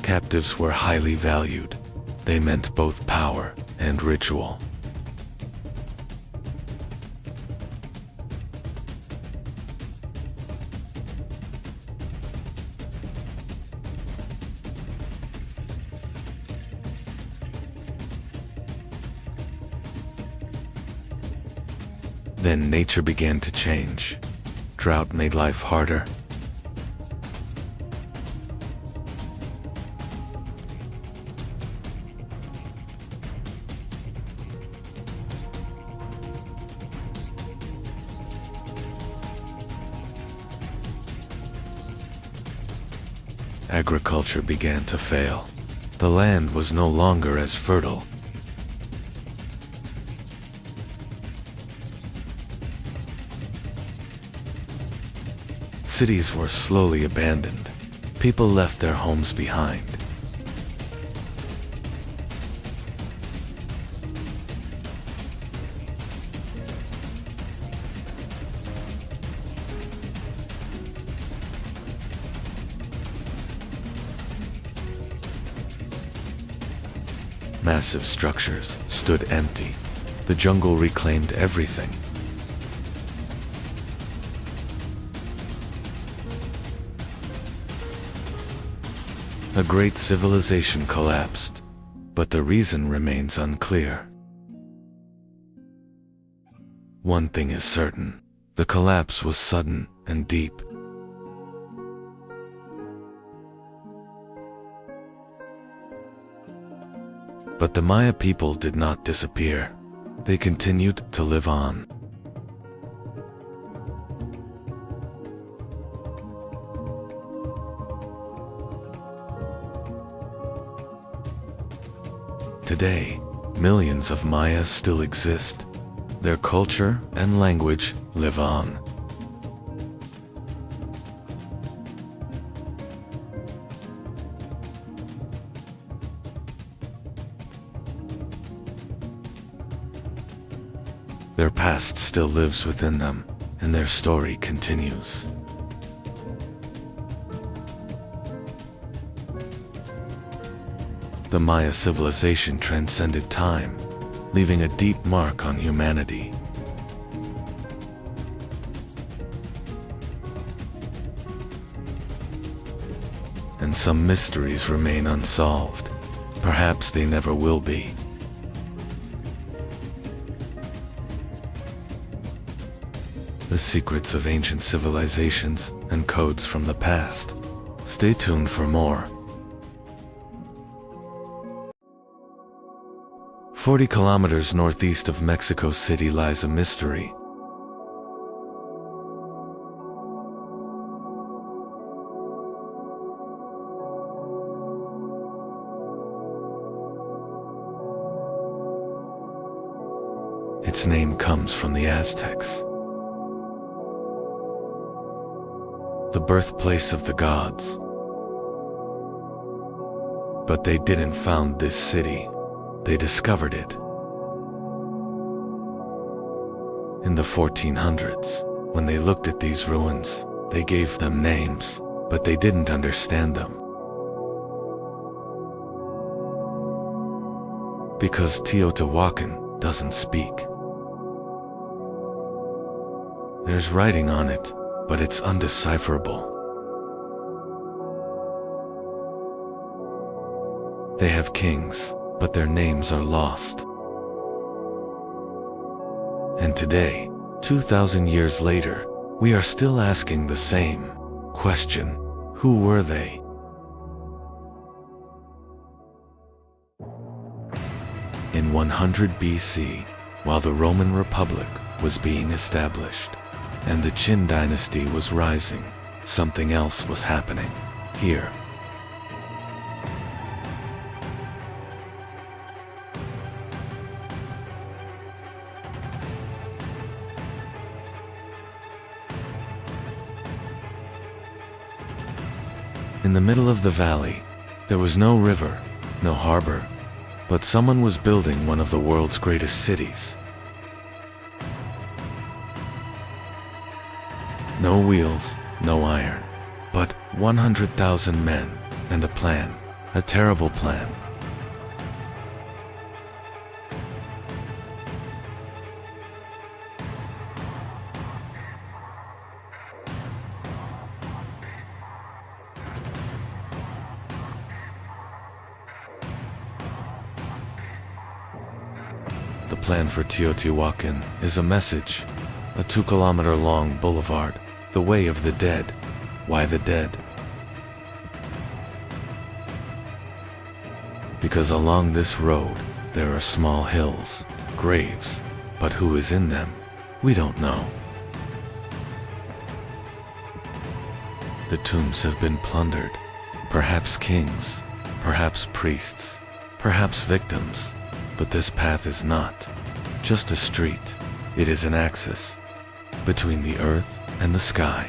Captives were highly valued. They meant both power and ritual. Then nature began to change. Drought made life harder. Agriculture began to fail. The land was no longer as fertile. Cities were slowly abandoned. People left their homes behind. Massive structures stood empty. The jungle reclaimed everything. A great civilization collapsed, but the reason remains unclear. One thing is certain: the collapse was sudden and deep. But the Maya people did not disappear. They continued to live on. Today, millions of Mayas still exist. Their culture and language live on. Their past still lives within them, and their story continues. The Maya civilization transcended time, leaving a deep mark on humanity. And some mysteries remain unsolved. Perhaps they never will be. The secrets of ancient civilizations and codes from the past. Stay tuned for more. 40 kilometers northeast of Mexico City lies a mystery. Its name comes from the Aztecs, the birthplace of the gods. But they didn't found this city. They discovered it. In the 1400s, when they looked at these ruins, they gave them names, but they didn't understand them. Because Teotihuacan doesn't speak. There's writing on it, but it's undecipherable. They have kings, but their names are lost. And today, 2,000 years later, we are still asking the same question: who were they? In 100 BC, while the Roman Republic was being established, and the Qin dynasty was rising, something else was happening here. In the middle of the valley, there was no river, no harbor, but someone was building one of the world's greatest cities. No wheels, no iron, but 100,000 men and a plan, a terrible plan. The plan for Teotihuacan is a message, a 2-kilometer-long boulevard, the way of the dead. Why the dead? Because along this road, there are small hills, graves, but who is in them? We don't know. The tombs have been plundered, perhaps kings, perhaps priests, perhaps victims. But this path is not just a street, it is an axis between the earth and the sky.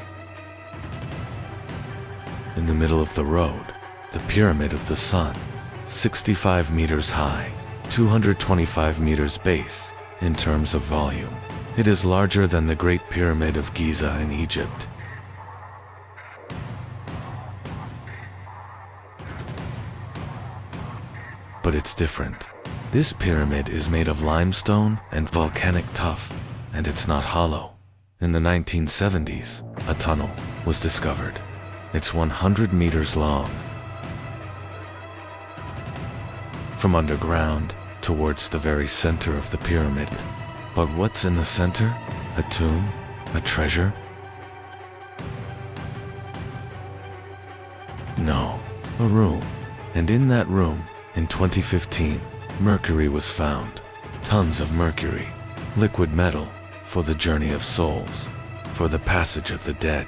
In the middle of the road, the Pyramid of the Sun, 65 meters high, 225 meters base. In terms of volume, it is larger than the Great Pyramid of Giza in Egypt. But it's different. This pyramid is made of limestone and volcanic tuff, and it's not hollow. In the 1970s, a tunnel was discovered. It's 100 meters long. From underground towards the very center of the pyramid. But what's in the center? A tomb? A treasure? No, a room. And in that room, in 2015, mercury was found. Tons of mercury, liquid metal, for the journey of souls, for the passage of the dead.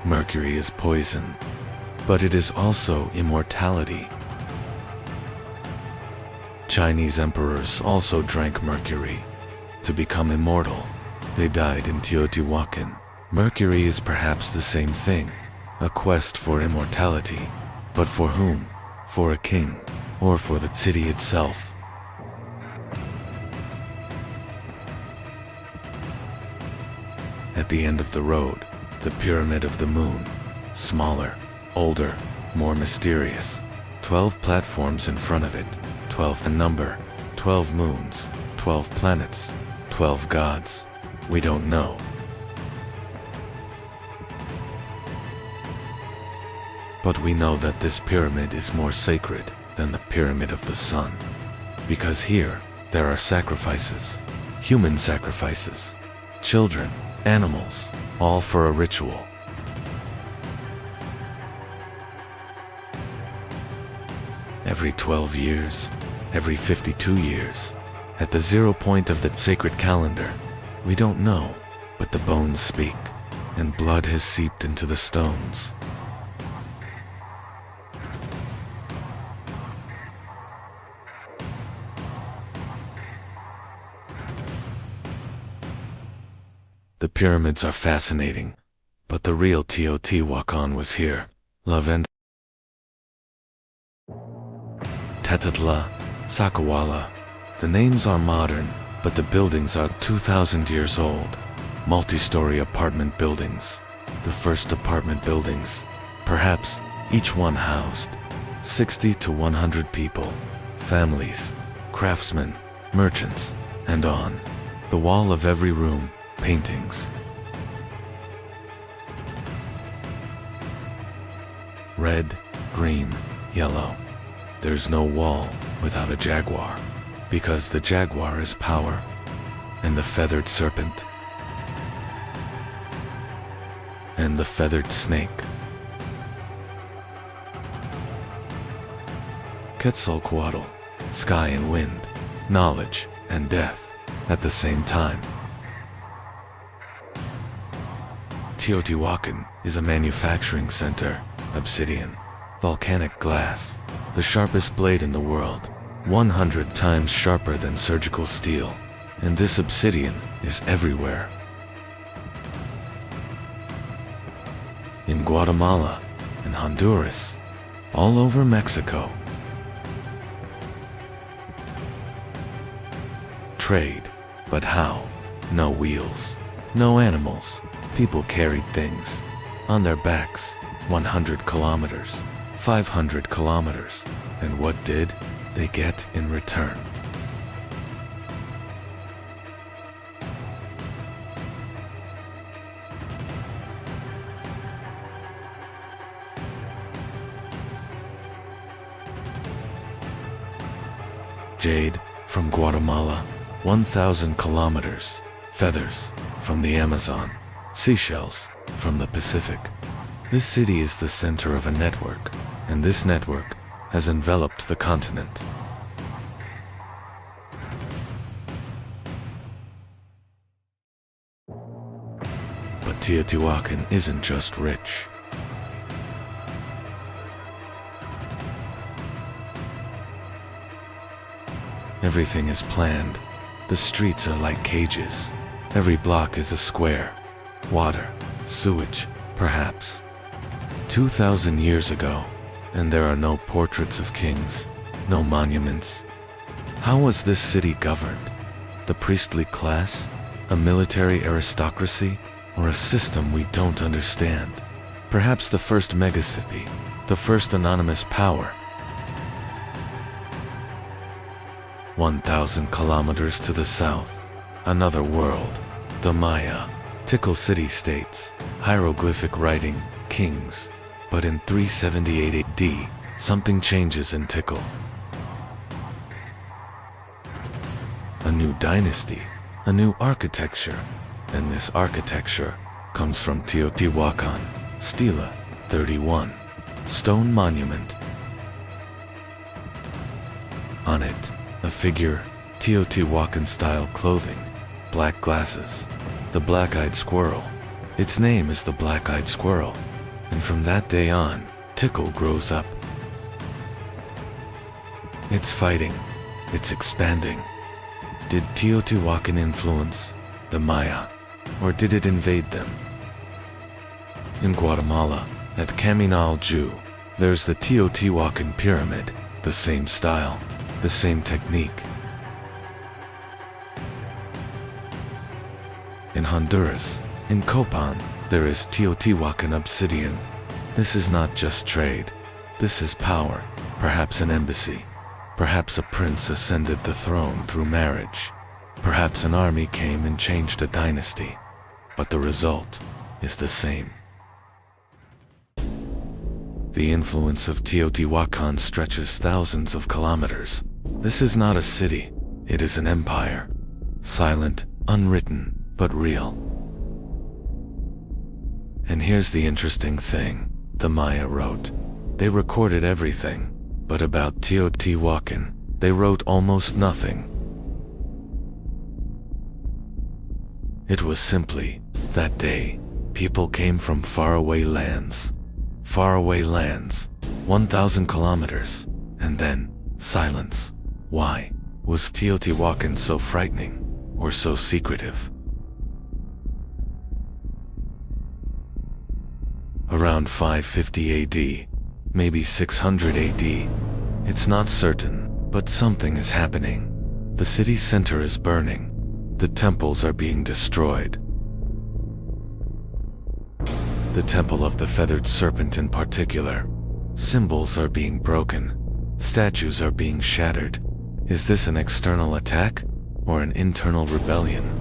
Mercury is poison, but it is also immortality. Chinese emperors also drank mercury to become immortal. They died in Teotihuacan. Mercury is perhaps the same thing, a quest for immortality. But for whom? For a king, or for the city itself? At the end of the road, the Pyramid of the Moon, smaller, older, more mysterious. 12 platforms in front of it, 12 a number, 12 moons, 12 planets, 12 gods. We don't know. But we know that this pyramid is more sacred than the Pyramid of the Sun. Because here, there are sacrifices, human sacrifices, children, animals, all for a ritual. Every 12 years, every 52 years, at the 0 point of the sacred calendar, we don't know, but the bones speak, and blood has seeped into the stones. The pyramids are fascinating, but the real Teotihuacan was here. Lavend, Tetatla, Sakawala. The names are modern, but the buildings are 2,000 years old. Multi-story apartment buildings. The first apartment buildings. Perhaps each one housed 60 to 100 people, families, craftsmen, merchants, and on the wall of every room, paintings. Red, green, yellow. There's no wall without a jaguar, because the jaguar is power, and the feathered serpent, and the feathered snake. Quetzalcoatl, sky and wind, knowledge, and death at the same time. Teotihuacan is a manufacturing center, obsidian, volcanic glass, the sharpest blade in the world, 100 times sharper than surgical steel, and this obsidian is everywhere. In Guatemala, in Honduras, all over Mexico. Trade, but how? No wheels, no animals. People carried things on their backs, 100 kilometers, 500 kilometers, and what did they get in return? Jade from Guatemala, 1,000 kilometers, feathers from the Amazon, seashells from the Pacific. This city is the center of a network, and this network has enveloped the continent. But Teotihuacan isn't just rich. Everything is planned. The streets are like cages. Every block is a square. Water, sewage, perhaps. 2,000 years ago, and there are no portraits of kings, no monuments. How was this city governed? The priestly class? A military aristocracy? Or a system we don't understand? Perhaps the first megacity, the first anonymous power. 1,000 kilometers to the south, another world, the Maya, Tikal city-states, hieroglyphic writing, kings. But in 378 AD, something changes in Tikal. A new dynasty, a new architecture, and this architecture comes from Teotihuacan, Stela 31, stone monument. On it, a figure, Teotihuacan-style clothing, black glasses, the black-eyed squirrel. Its name is the black-eyed squirrel, and from that day on, Tikal grows up. It's fighting, it's expanding. Did Teotihuacan influence the Maya, or did it invade them? In Guatemala, at Caminal-Ju, there's the Teotihuacan pyramid, the same style, the same technique. In Honduras, in Copan, there is Teotihuacan obsidian. This is not just trade. This is power, perhaps an embassy. Perhaps a prince ascended the throne through marriage. Perhaps an army came and changed a dynasty. But the result is the same. The influence of Teotihuacan stretches thousands of kilometers. This is not a city, it is an empire. Silent, unwritten, but real. And here's the interesting thing, the Maya wrote. They recorded everything, but about Teotihuacan, they wrote almost nothing. It was simply, that day, people came from faraway lands. Faraway lands, 1,000 kilometers, and then, silence. Why was Teotihuacan so frightening, or so secretive? Around 550 AD, maybe 600 AD, it's not certain, but something is happening. The city center is burning. The temples are being destroyed. The temple of the feathered serpent in particular. Symbols are being broken. Statues are being shattered. Is this an external attack or an internal rebellion?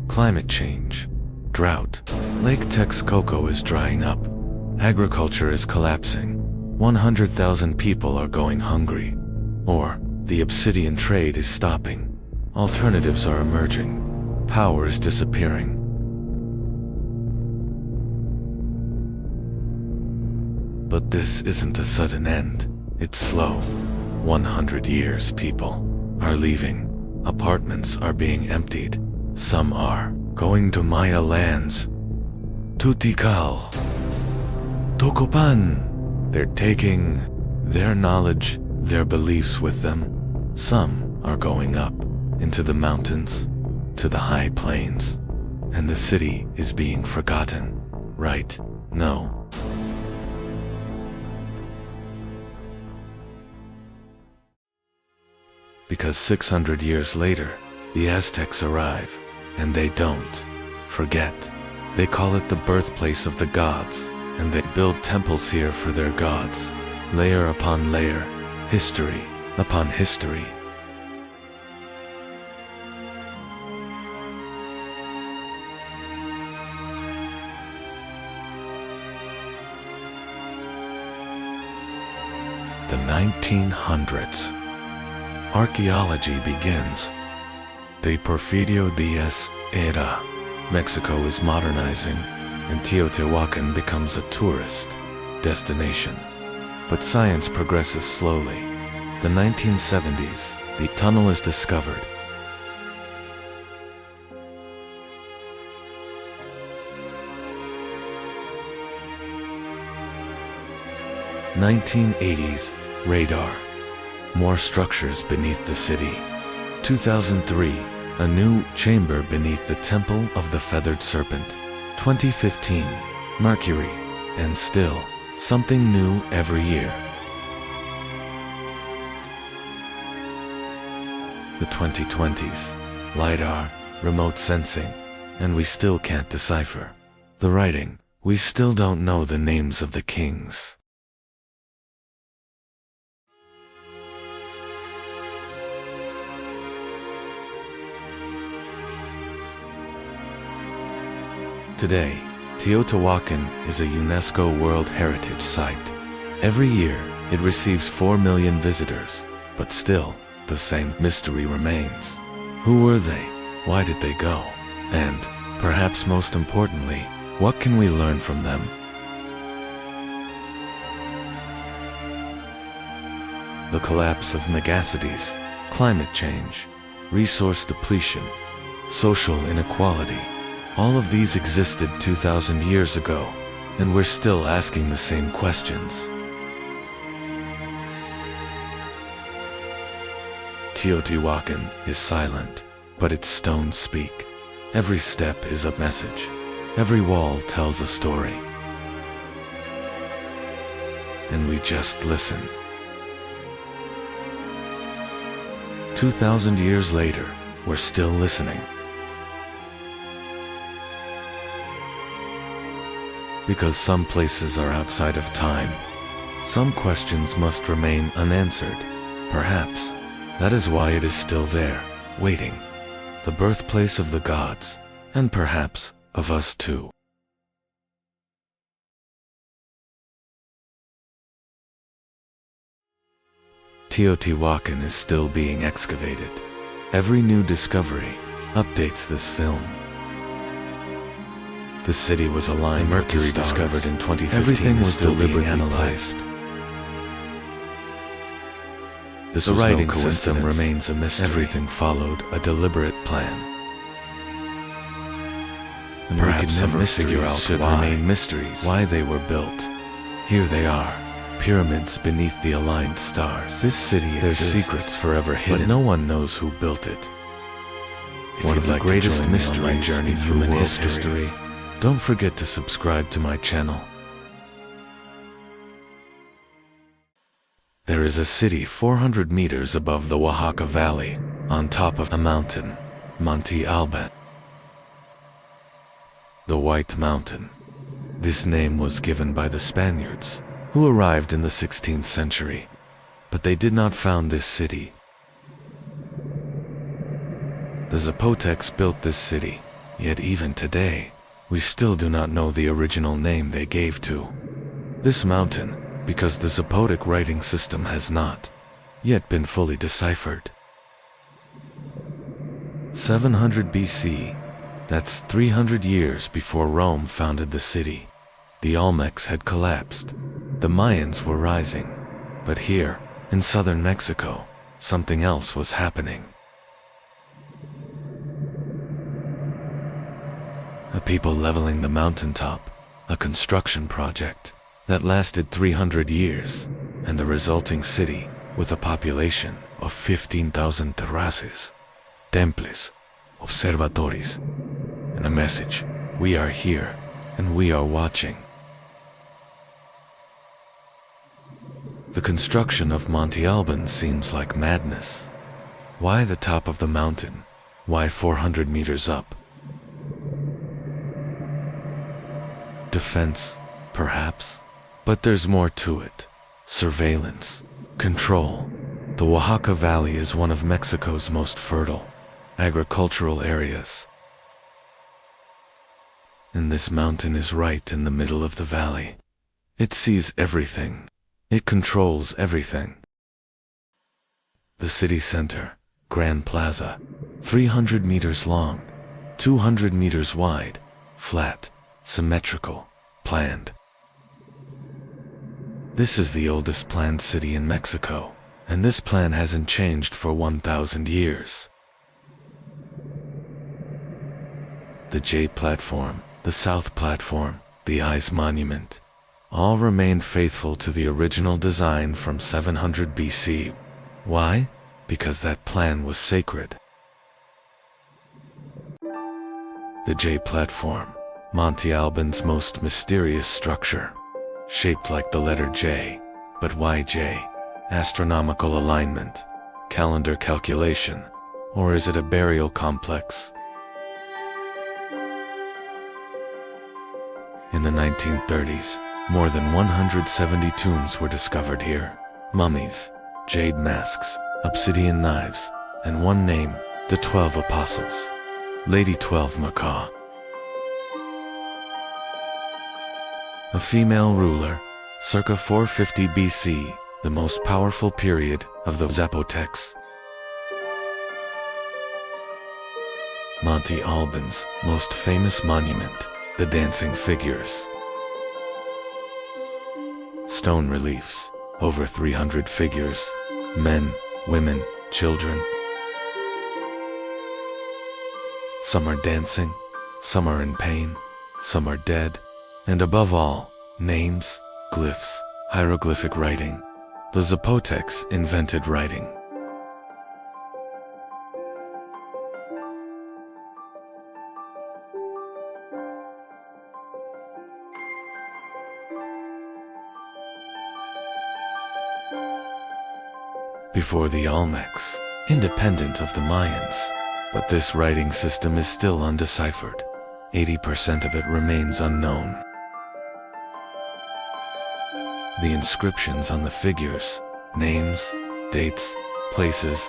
Climate change, drought, Lake Texcoco is drying up, agriculture is collapsing, 100,000 people are going hungry. Or, the obsidian trade is stopping. Alternatives are emerging. Power is disappearing. But this isn't a sudden end. It's slow. 100 years, people are leaving. Apartments are being emptied. Some are going to Maya lands. Tutikal. Tokopan. They're taking their knowledge, their beliefs with them. Some are going up into the mountains, to the high plains. And the city is being forgotten. Right? No. Because 600 years later, the Aztecs arrive, and they don't forget. They call it the birthplace of the gods, and they build temples here for their gods, layer upon layer, history upon history. The 1900s. Archaeology begins. The Porfirio Diaz era. Mexico is modernizing, and Teotihuacan becomes a tourist destination. But science progresses slowly. The 1970s, the tunnel is discovered. 1980s, radar. More structures beneath the city. 2003, a new chamber beneath the Temple of the Feathered Serpent. 2015, Mercury. And still, something new every year. The 2020s, LiDAR, remote sensing, and we still can't decipher the writing. We still don't know the names of the kings. Today, Teotihuacan is a UNESCO World Heritage Site. Every year, it receives 4 million visitors, but still, the same mystery remains. Who were they? Why did they go? And, perhaps most importantly, what can we learn from them? The collapse of megacities, climate change, resource depletion, social inequality. All of these existed 2,000 years ago, and we're still asking the same questions. Teotihuacan is silent, but its stones speak. Every step is a message. Every wall tells a story. And we just listen. 2,000 years later, we're still listening. Because some places are outside of time. Some questions must remain unanswered. Perhaps that is why it is still there, waiting. The birthplace of the gods, and perhaps of us too. Teotihuacan is still being excavated. Every new discovery updates this film. The city was aligned. Mercury discovered in 2015. Everything was deliberately analyzed. The writing system remains a mystery. Everything followed a deliberate plan. And perhaps we can never figure out should remain mysteries. Why they were built. Here they are, pyramids beneath the aligned stars. This city exists. There's secrets forever hidden, but no one knows who built it. One of the greatest mysteries journey through human history. Don't forget to subscribe to my channel. There is a city 400 meters above the Oaxaca Valley, on top of a mountain, Monte Alban. The White Mountain. This name was given by the Spaniards, who arrived in the 16th century, but they did not found this city. The Zapotecs built this city, yet even today, we still do not know the original name they gave to this mountain, because the Zapotec writing system has not yet been fully deciphered. 700 BC, that's 300 years before Rome founded the city. The Olmecs had collapsed. The Mayans were rising. But here, in southern Mexico, something else was happening. A people leveling the mountaintop, a construction project that lasted 300 years, and the resulting city with a population of 15,000 terraces, temples, observatories, and a message: we are here and we are watching. The construction of Monte Alban seems like madness. Why the top of the mountain? Why 400 meters up? Defense, perhaps, but there's more to it. Surveillance, control. The Oaxaca Valley is one of Mexico's most fertile agricultural areas. And this mountain is right in the middle of the valley. It sees everything. It controls everything. The city center, Grand Plaza, 300 meters long, 200 meters wide, flat, symmetrical, planned. This is the oldest planned city in Mexico, and this plan hasn't changed for 1,000 years. The J platform, the South platform, the Eyes Monument, all remained faithful to the original design from 700 BC. Why? Because that plan was sacred. The J platform, Monte Alban's most mysterious structure, shaped like the letter J, but why J? Astronomical alignment, calendar calculation, or is it a burial complex? In the 1930s, more than 170 tombs were discovered here. Mummies, jade masks, obsidian knives, and one name, the 12 Apostles. Lady 12 Macaw. A female ruler, circa 450 BC, the most powerful period of the Zapotecs. Monte Alban's most famous monument, the dancing figures. Stone reliefs, over 300 figures, men, women, children. Some are dancing, some are in pain, some are dead, and above all, names, glyphs, hieroglyphic writing. The Zapotecs invented writing. Before the Olmecs, independent of the Mayans, but this writing system is still undeciphered. 80% of it remains unknown. The inscriptions on the figures, names, dates, places.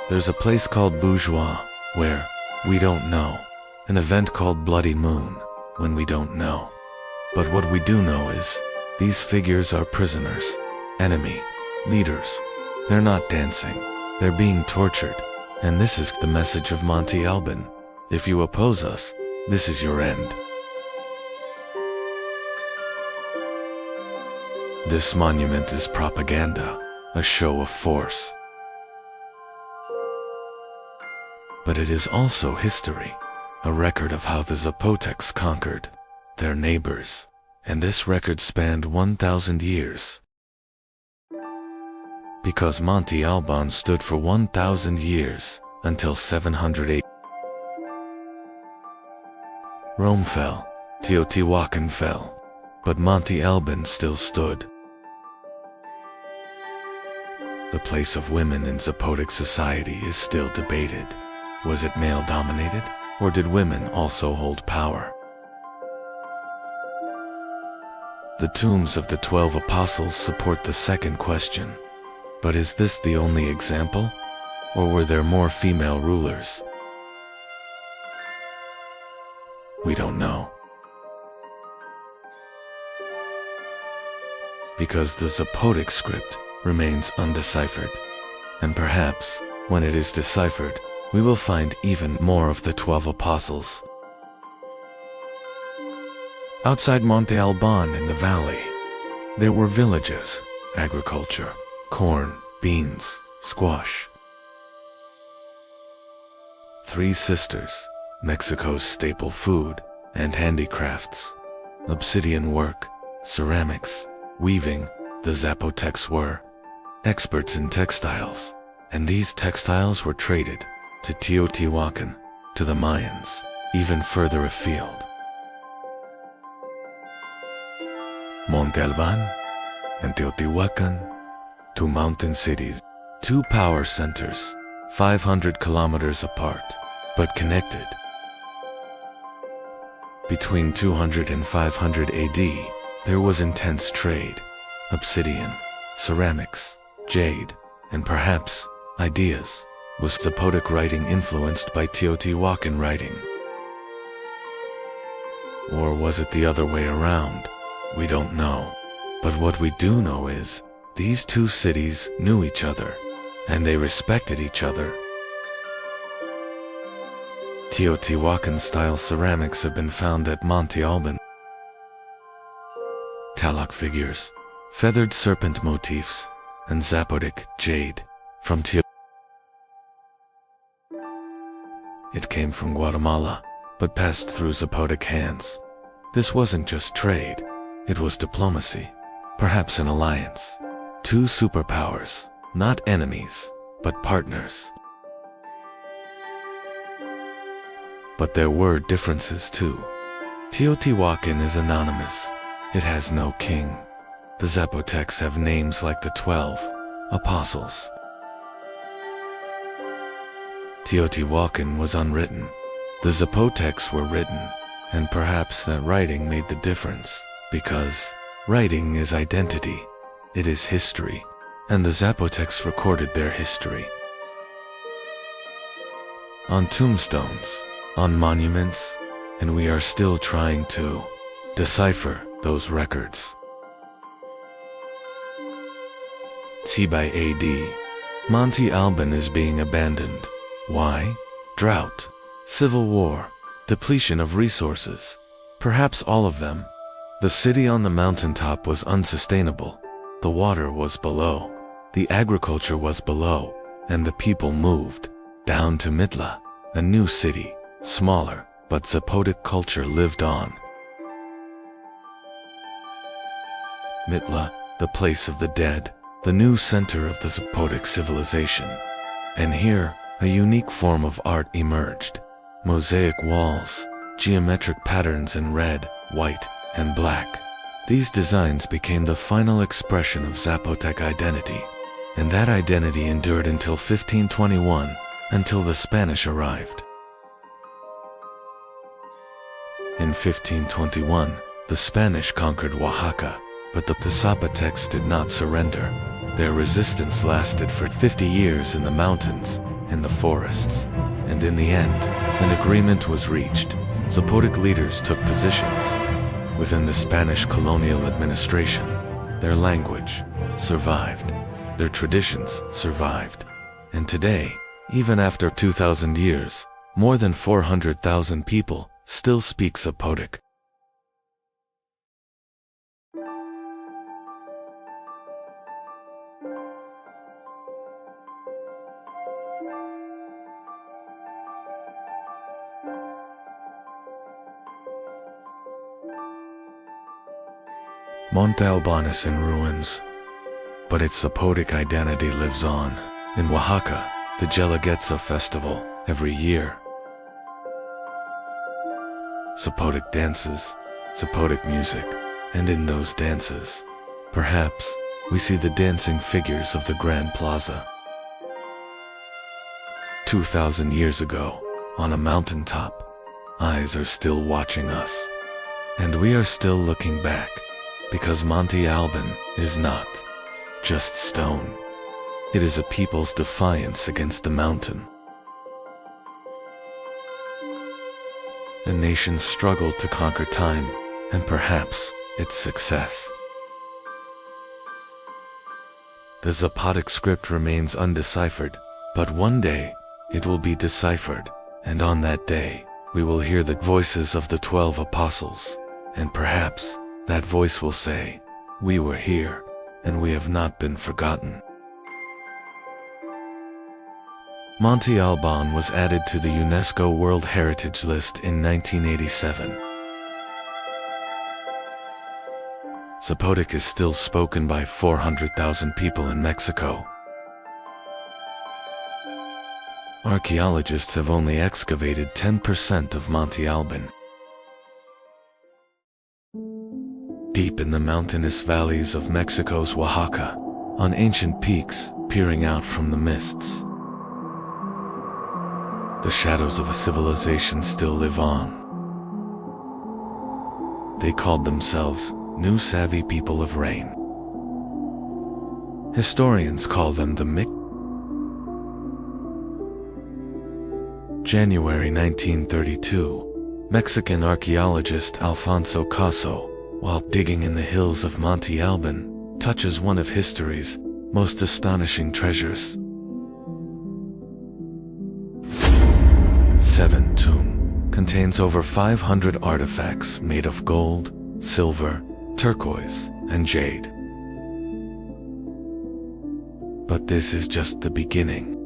There's a place called Bourgeois, where we don't know. An event called Bloody Moon, when we don't know. But what we do know is, these figures are prisoners, enemy, leaders. They're not dancing, they're being tortured. And this is the message of Monte Alban. If you oppose us, this is your end. This monument is propaganda, a show of force. But it is also history, a record of how the Zapotecs conquered their neighbors, and this record spanned 1,000 years. Because Monte Alban stood for 1,000 years, until 708. Rome fell, Teotihuacan fell, but Monte Alban still stood. The place of women in Zapotec society is still debated. Was it male-dominated, or did women also hold power? The tombs of the 12 Apostles support the second question. But is this the only example? Or were there more female rulers? We don't know. because the Zapotec script remains undeciphered. And perhaps, when it is deciphered, we will find even more of the 12 apostles. Outside Monte Alban in the valley, there were villages, agriculture, corn, beans, squash. 3 sisters, Mexico's staple food, and handicrafts, obsidian work, ceramics, weaving. The Zapotecs were experts in textiles, and these textiles were traded to Teotihuacan, to the Mayans, even further afield. Monte Alban and Teotihuacan, 2 mountain cities, 2 power centers, 500 kilometers apart, but connected. Between 200 and 500 AD, there was intense trade. Obsidian, ceramics, jade, and perhaps ideas. Was Zapotec writing influenced by Teotihuacan writing? Or was it the other way around? We don't know. But what we do know is, these 2 cities knew each other, and they respected each other. Teotihuacan-style ceramics have been found at Monte Alban. Talak figures, feathered serpent motifs, and Zapotec jade from Teotihuacan. It came from Guatemala, but passed through Zapotec hands. This wasn't just trade, it was diplomacy, perhaps an alliance. 2 superpowers, not enemies, but partners. But there were differences too. Teotihuacan is anonymous. It has no king. The Zapotecs have names like the 12 apostles. Teotihuacan was unwritten. The Zapotecs were written, and perhaps that writing made the difference, because writing is identity, it is history, and the Zapotecs recorded their history. On tombstones, on monuments, and we are still trying to decipher those records. C by AD, Monte Alban is being abandoned. Why? Drought, civil war, depletion of resources, perhaps all of them. The city on the mountaintop was unsustainable. The water was below, the agriculture was below, and the people moved down to Mitla, a new city, smaller, but Zapotec culture lived on. Mitla, the place of the dead, the new center of the Zapotec civilization. And here, a unique form of art emerged. Mosaic walls, geometric patterns in red, white, and black. These designs became the final expression of Zapotec identity, and that identity endured until 1521, until the Spanish arrived. In 1521, the Spanish conquered Oaxaca, but the Zapotecs did not surrender. Their resistance lasted for 50 years in the mountains, in the forests, and in the end, an agreement was reached. Zapotec leaders took positions within the Spanish colonial administration. Their language survived, their traditions survived, and today, even after 2,000 years, more than 400,000 people still speak Zapotec. Monte Alban is in ruins, but its Zapotec identity lives on. In Oaxaca, the Guelaguetza festival every year. Zapotec dances, Zapotec music, and in those dances, perhaps, we see the dancing figures of the Grand Plaza. 2,000 years ago, on a mountaintop, eyes are still watching us, and we are still looking back. Because Monte Alban is not just stone. It is a people's defiance against the mountain. A nation's struggle to conquer time, and perhaps its success. The Zapodic script remains undeciphered, but one day it will be deciphered, and on that day we will hear the voices of the 12 apostles, and perhaps that voice will say, "We were here, and we have not been forgotten." Monte Alban was added to the UNESCO World Heritage List in 1987. Zapodic is still spoken by 400,000 people in Mexico. Archaeologists have only excavated 10% of Monte Alban. Deep in the mountainous valleys of Mexico's Oaxaca, on ancient peaks peering out from the mists, the shadows of a civilization still live on. They called themselves New Savvy People of Rain. Historians call them the January 1932, Mexican archaeologist Alfonso Caso, while digging in the hills of Monte Alban, touches one of history's most astonishing treasures. 7 Tomb contains over 500 artifacts made of gold, silver, turquoise, and jade. But this is just the beginning.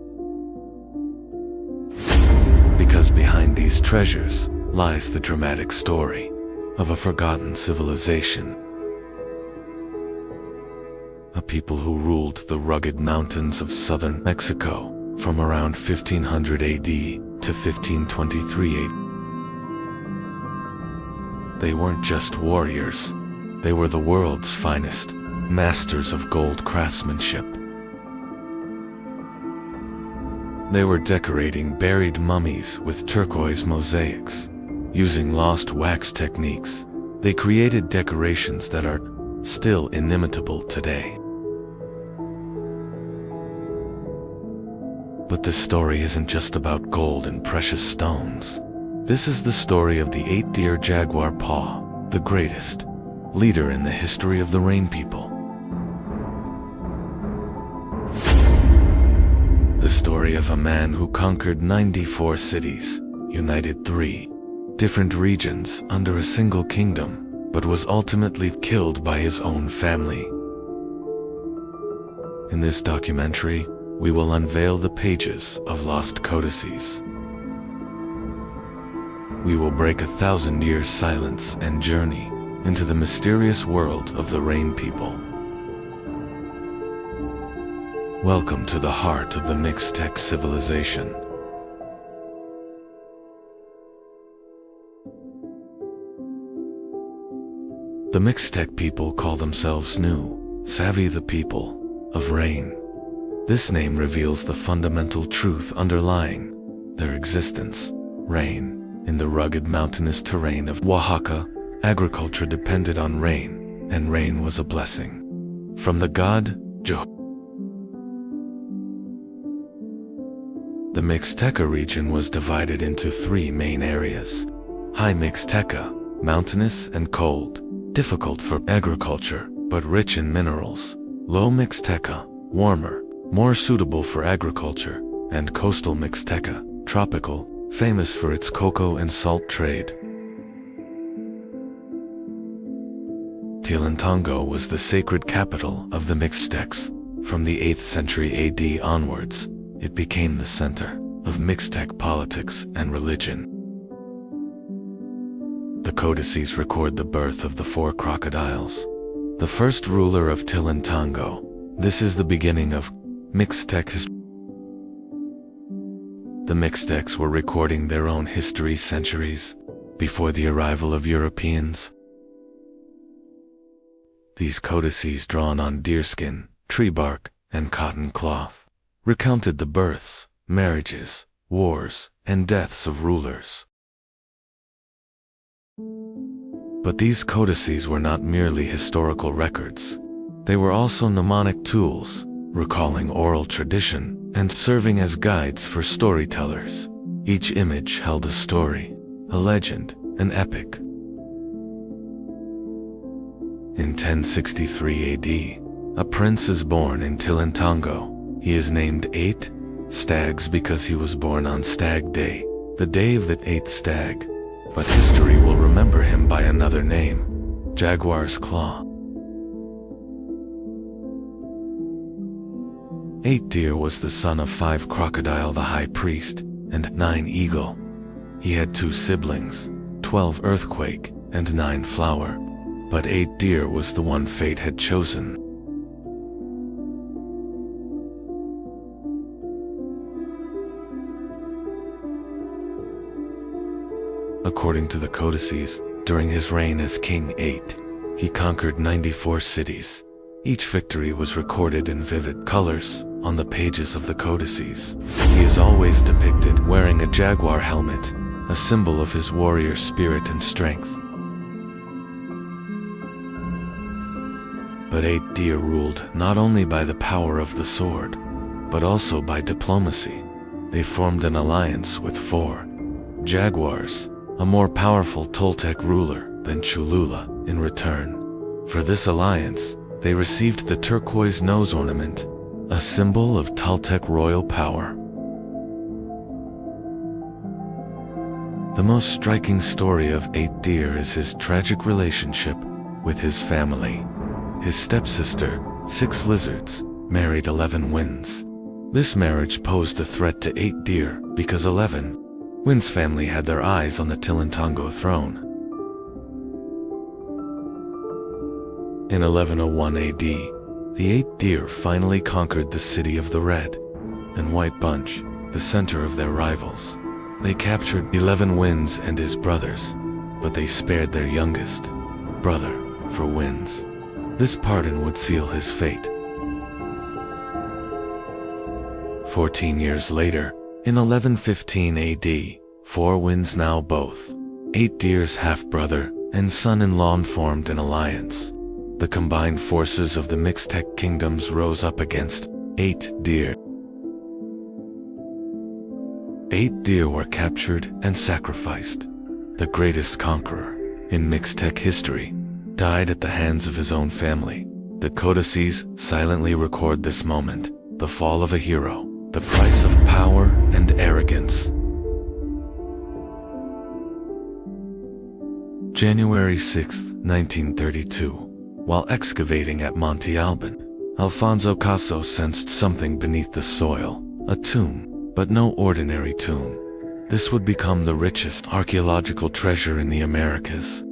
Because behind these treasures lies the dramatic story of a forgotten civilization. A people who ruled the rugged mountains of southern Mexico from around 1500 AD to 1523 AD. They weren't just warriors, they were the world's finest masters of gold craftsmanship. They were decorating buried mummies with turquoise mosaics. Using lost wax techniques, they created decorations that are still inimitable today. But this story isn't just about gold and precious stones. This is the story of the 8-deer jaguar paw, the greatest leader in the history of the Rain People. The story of a man who conquered 94 cities, united 3 different regions under a single kingdom, but was ultimately killed by his own family. In this documentary, we will unveil the pages of lost codices. We will break 1,000 years' silence and journey into the mysterious world of the Rain People. Welcome to the heart of the Mixtec civilization. The Mixtec people call themselves New Savvy, the people of rain. This name reveals the fundamental truth underlying their existence. Rain. In the rugged mountainous terrain of Oaxaca, agriculture depended on rain, and rain was a blessing from the god Jehovah. The Mixteca region was divided into 3 main areas. High Mixteca, mountainous and cold, difficult for agriculture, but rich in minerals. Low Mixteca, warmer, more suitable for agriculture, and coastal Mixteca, tropical, famous for its cocoa and salt trade. Tilantongo was the sacred capital of the Mixtecs. From the 8th century AD onwards, it became the center of Mixtec politics and religion. The codices record the birth of the 4 crocodiles, the first ruler of Tilantongo. This is the beginning of Mixtec history. The Mixtecs were recording their own history centuries before the arrival of Europeans. These codices, drawn on deerskin, tree bark, and cotton cloth, recounted the births, marriages, wars, and deaths of rulers. But these codices were not merely historical records. They were also mnemonic tools, recalling oral tradition and serving as guides for storytellers. Each image held a story, a legend, an epic. In 1063 AD, A prince is born in Tilintango. He is named 8 Stags because he was born on Stag Day, the day of the 8th stag. But history will remember him by another name, Jaguar's Claw. 8 Deer was the son of 5 Crocodile the High Priest, and 9 Eagle. He had 2 siblings, 12 Earthquake, and 9 Flower. But 8 Deer was the one fate had chosen. According to the codices, during his reign as King 8, he conquered 94 cities. Each victory was recorded in vivid colors on the pages of the codices. He is always depicted wearing a jaguar helmet, a symbol of his warrior spirit and strength. But 8 Deer ruled not only by the power of the sword, but also by diplomacy. They formed an alliance with 4 Jaguars, a more powerful Toltec ruler than Cholula. In return for this alliance, they received the turquoise nose ornament, a symbol of Toltec royal power. The most striking story of 8 Deer is his tragic relationship with his family. His stepsister, 6 Lizards, married 11 Winds. This marriage posed a threat to 8 Deer because 11 Wind's family had their eyes on the Tilintango throne. In 1101 AD, the 8 Deer finally conquered the city of the Red and White Bunch, the center of their rivals. They captured 11 Winds and his brothers, but they spared their youngest brother for Winds. This pardon would seal his fate. 14 years later, in 1115 AD, 4 Winds, now both 8 Deer's half-brother and son-in-law, formed an alliance. The combined forces of the Mixtec kingdoms rose up against 8 Deer. 8 Deer were captured and sacrificed. The greatest conqueror in Mixtec history died at the hands of his own family. The codices silently record this moment, the fall of a hero, the price of power and arrogance. January 6, 1932. While excavating at Monte Alban, Alfonso Caso sensed something beneath the soil, a tomb, but no ordinary tomb. This would become the richest archaeological treasure in the Americas.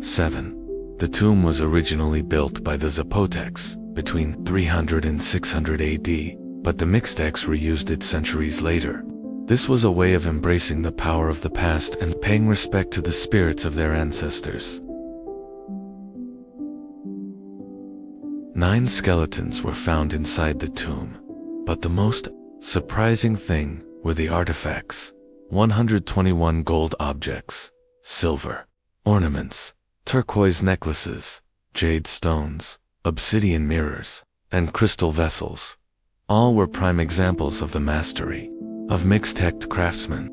7. The tomb was originally built by the Zapotecs between 300 and 600 AD, but the Mixtecs reused it centuries later. This was a way of embracing the power of the past and paying respect to the spirits of their ancestors. 9 skeletons were found inside the tomb, but the most surprising thing were the artifacts. 121 gold objects, silver ornaments, turquoise necklaces, jade stones, obsidian mirrors, and crystal vessels. All were prime examples of the mastery of Mixtec craftsmen.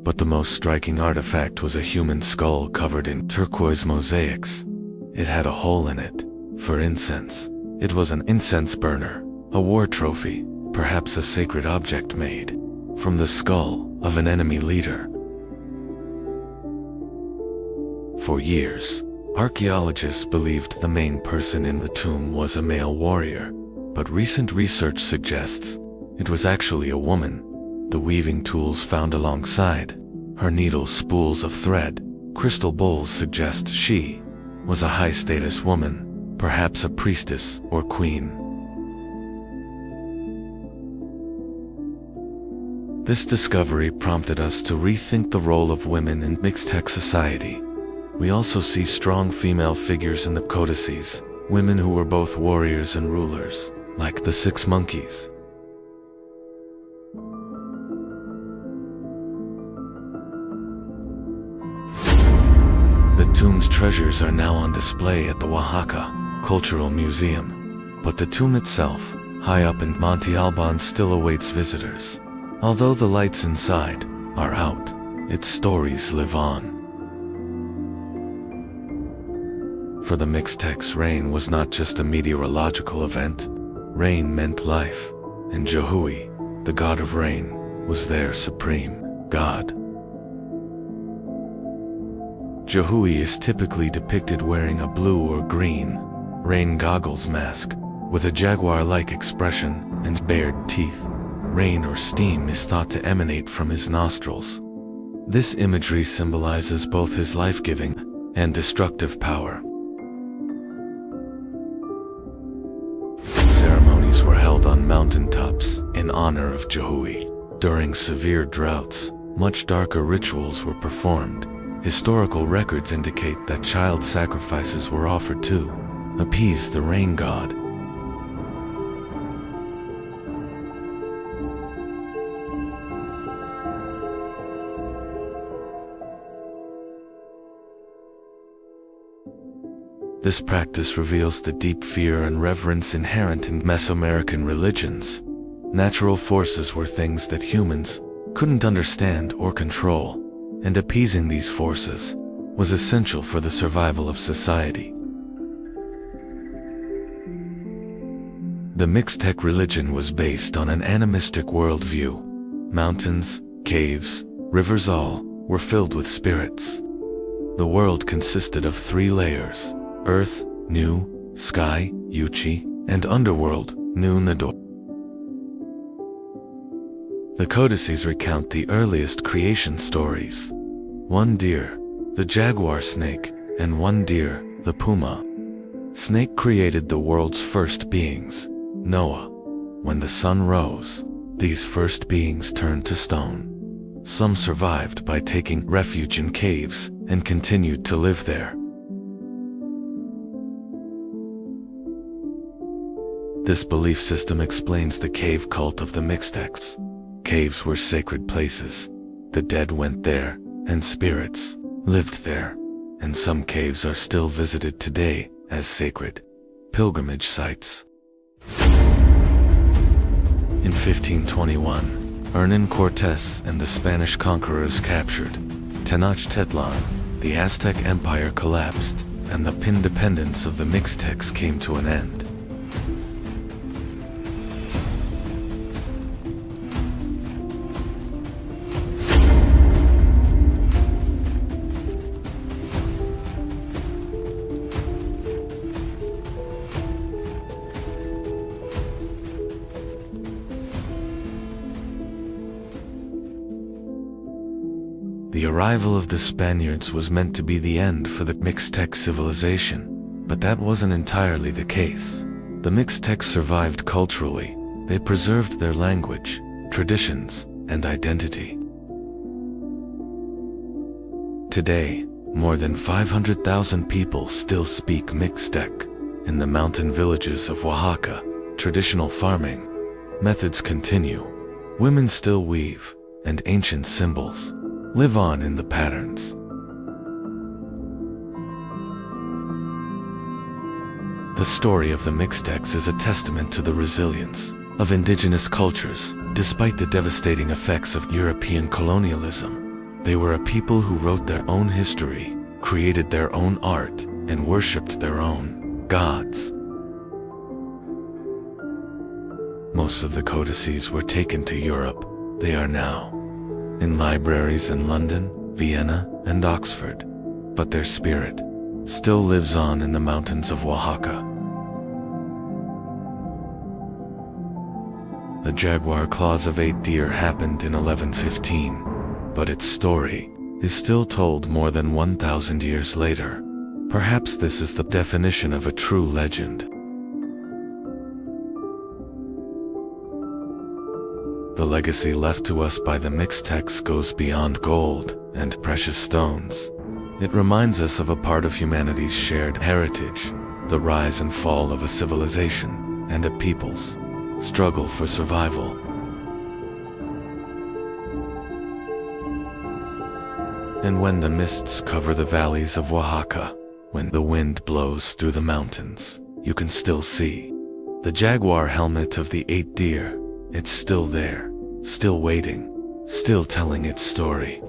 But the most striking artifact was a human skull covered in turquoise mosaics. It had a hole in it for incense. It was an incense burner, a war trophy, perhaps a sacred object made from the skull of an enemy leader. For years, archaeologists believed the main person in the tomb was a male warrior. But recent research suggests it was actually a woman. The weaving tools found alongside her needles, spools of thread, crystal bowls suggest she was a high-status woman, perhaps a priestess or queen. This discovery prompted us to rethink the role of women in Mixtec society. We also see strong female figures in the codices, women who were both warriors and rulers, like the 6 monkeys. The tomb's treasures are now on display at the Oaxaca Cultural Museum, but the tomb itself, high up in Monte Alban, still awaits visitors. Although the lights inside are out, its stories live on. For the Mixtecs, rain was not just a meteorological event. Rain meant life, and Jehui, the god of rain, was their supreme god. Jehui is typically depicted wearing a blue or green rain goggles mask with a jaguar-like expression and bared teeth. Rain or steam is thought to emanate from his nostrils. This imagery symbolizes both his life-giving and destructive power. Ceremonies were held on mountaintops in honor of Jehui. During severe droughts, much darker rituals were performed. Historical records indicate that child sacrifices were offered to appease the rain god. This practice reveals the deep fear and reverence inherent in Mesoamerican religions. Natural forces were things that humans couldn't understand or control, and appeasing these forces was essential for the survival of society. The Mixtec religion was based on an animistic worldview. Mountains, caves, rivers all were filled with spirits. The world consisted of 3 layers: Earth, Nu, Sky, Yuchi, and Underworld, Nu Nador. The codices recount the earliest creation stories. 1 deer, the jaguar snake, and 1 deer, the puma. Snake created the world's first beings. Noah. When the sun rose, these first beings turned to stone. Some survived by taking refuge in caves and continued to live there. This belief system explains the cave cult of the Mixtecs. Caves were sacred places. The dead went there, and spirits lived there. And some caves are still visited today as sacred pilgrimage sites. In 1521, Hernán Cortés and the Spanish conquerors captured Tenochtitlan. The Aztec Empire collapsed, and the independence of the Mixtecs came to an end. The arrival of the Spaniards was meant to be the end for the Mixtec civilization, but that wasn't entirely the case. The Mixtecs survived culturally. They preserved their language, traditions, and identity. Today, more than 500,000 people still speak Mixtec. In the mountain villages of Oaxaca, traditional farming methods continue. Women still weave, and ancient symbols live on in the patterns. The story of the Mixtecs is a testament to the resilience of indigenous cultures. Despite the devastating effects of European colonialism, they were a people who wrote their own history, created their own art, and worshipped their own gods. Most of the codices were taken to Europe. They are now in libraries in London, Vienna, and Oxford, but their spirit still lives on in the mountains of Oaxaca. The jaguar claws of 8 deer happened in 1115, but its story is still told more than 1,000 years later. Perhaps this is the definition of a true legend. The legacy left to us by the Mixtecs goes beyond gold and precious stones. It reminds us of a part of humanity's shared heritage, the rise and fall of a civilization and a people's struggle for survival. And when the mists cover the valleys of Oaxaca, when the wind blows through the mountains, you can still see the jaguar helmet of the 8 deer. It's still there, still waiting, still telling its story.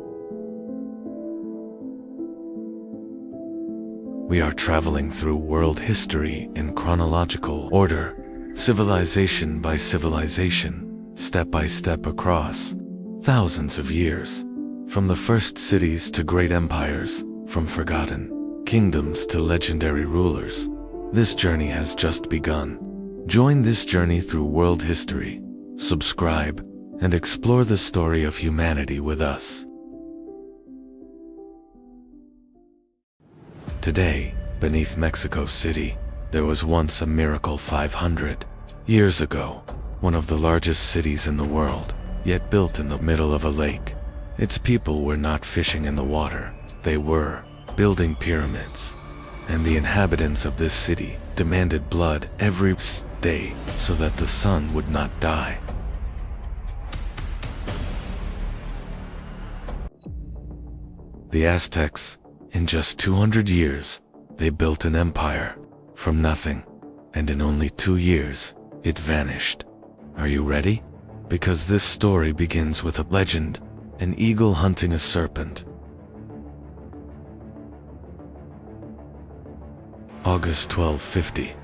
We are traveling through world history in chronological order, civilization by civilization, step by step across thousands of years, from the first cities to great empires, from forgotten kingdoms to legendary rulers. This journey has just begun. Join this journey through world history, subscribe, and explore the story of humanity with us. Today, beneath Mexico City, there was once a miracle 500 years ago, one of the largest cities in the world, yet built in the middle of a lake. Its people were not fishing in the water, they were building pyramids. And the inhabitants of this city demanded blood every day so that the sun would not die. The Aztecs, in just 200 years, they built an empire from nothing, and in only 2 years, it vanished. Are you ready? Because this story begins with a legend, an eagle hunting a serpent. August 1250.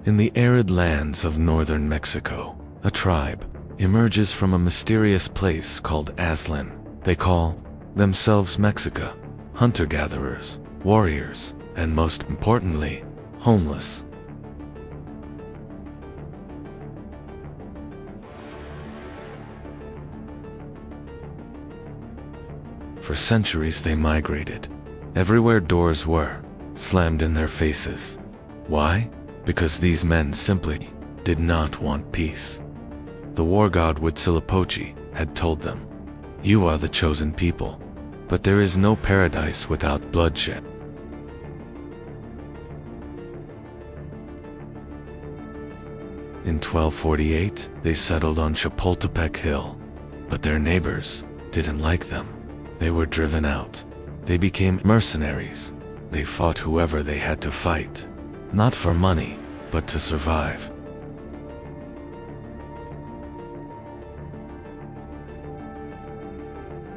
In the arid lands of northern Mexico, a tribe emerges from a mysterious place called Aztlán. They call themselves Mexica, hunter-gatherers, warriors, and most importantly, homeless. For centuries they migrated. Everywhere doors were slammed in their faces. Why? Because these men simply did not want peace. The war god Huitzilopochtli had told them, "You are the chosen people, but there is no paradise without bloodshed." In 1248, they settled on Chapultepec Hill, but their neighbors didn't like them. They were driven out. They became mercenaries. They fought whoever they had to fight, not for money, but to survive.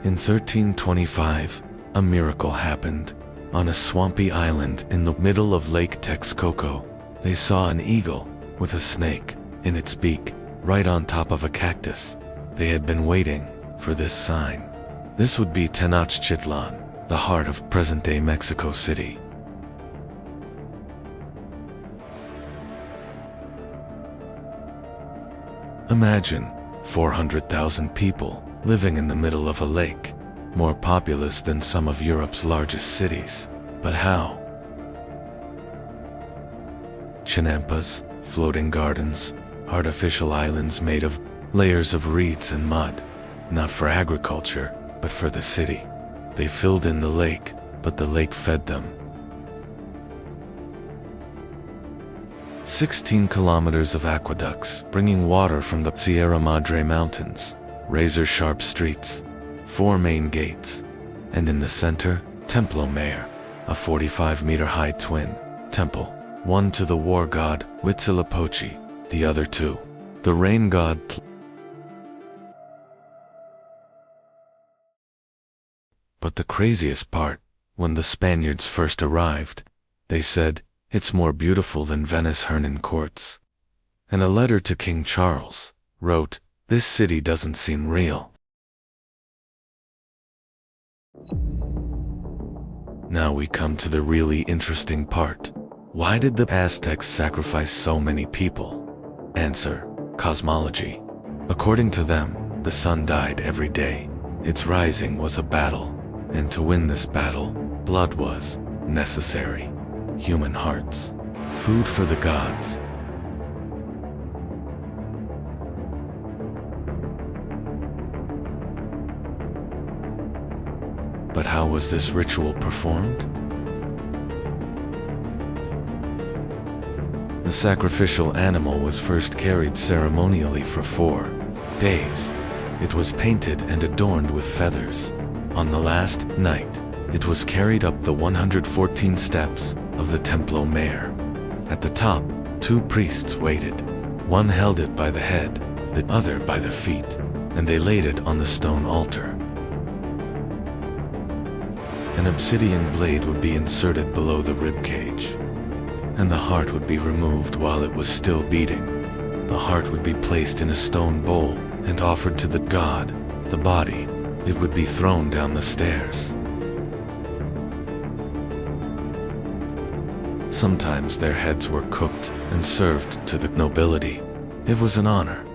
In 1325, a miracle happened. On a swampy island in the middle of Lake Texcoco, they saw an eagle with a snake in its beak, right on top of a cactus. They had been waiting for this sign. This would be Tenochtitlan, the heart of present-day Mexico City. Imagine 400,000 people living in the middle of a lake, more populous than some of Europe's largest cities. But how? Chinampas, floating gardens, artificial islands made of layers of reeds and mud, not for agriculture, but for the city. They filled in the lake, but the lake fed them. 16 kilometers of aqueducts bringing water from the Sierra Madre Mountains, razor-sharp streets, 4 main gates, and in the center, Templo Mayor, a 45-meter-high twin temple, one to the war god Huitzilopochtli, the other to the rain god. But the craziest part, when the Spaniards first arrived, they said, "It's more beautiful than Venice Hernan courts." And a letter to King Charles wrote, "This city doesn't seem real." Now we come to the really interesting part. Why did the Aztecs sacrifice so many people? Answer: cosmology. According to them, the sun died every day. Its rising was a battle. And to win this battle, blood was necessary. Human hearts, food for the gods. But how was this ritual performed? The sacrificial animal was first carried ceremonially for 4 days. It was painted and adorned with feathers. On the last night, it was carried up the 114 steps of the Templo Mayor. At the top, 2 priests waited. One held it by the head, the other by the feet, and they laid it on the stone altar. And An obsidian blade would be inserted below the rib cage, and the heart would be removed while it was still beating. The heart would be placed in a stone bowl and offered to the god. The body, it would be thrown down the stairs. Sometimes their heads were cooked and served to the nobility. It was an honor.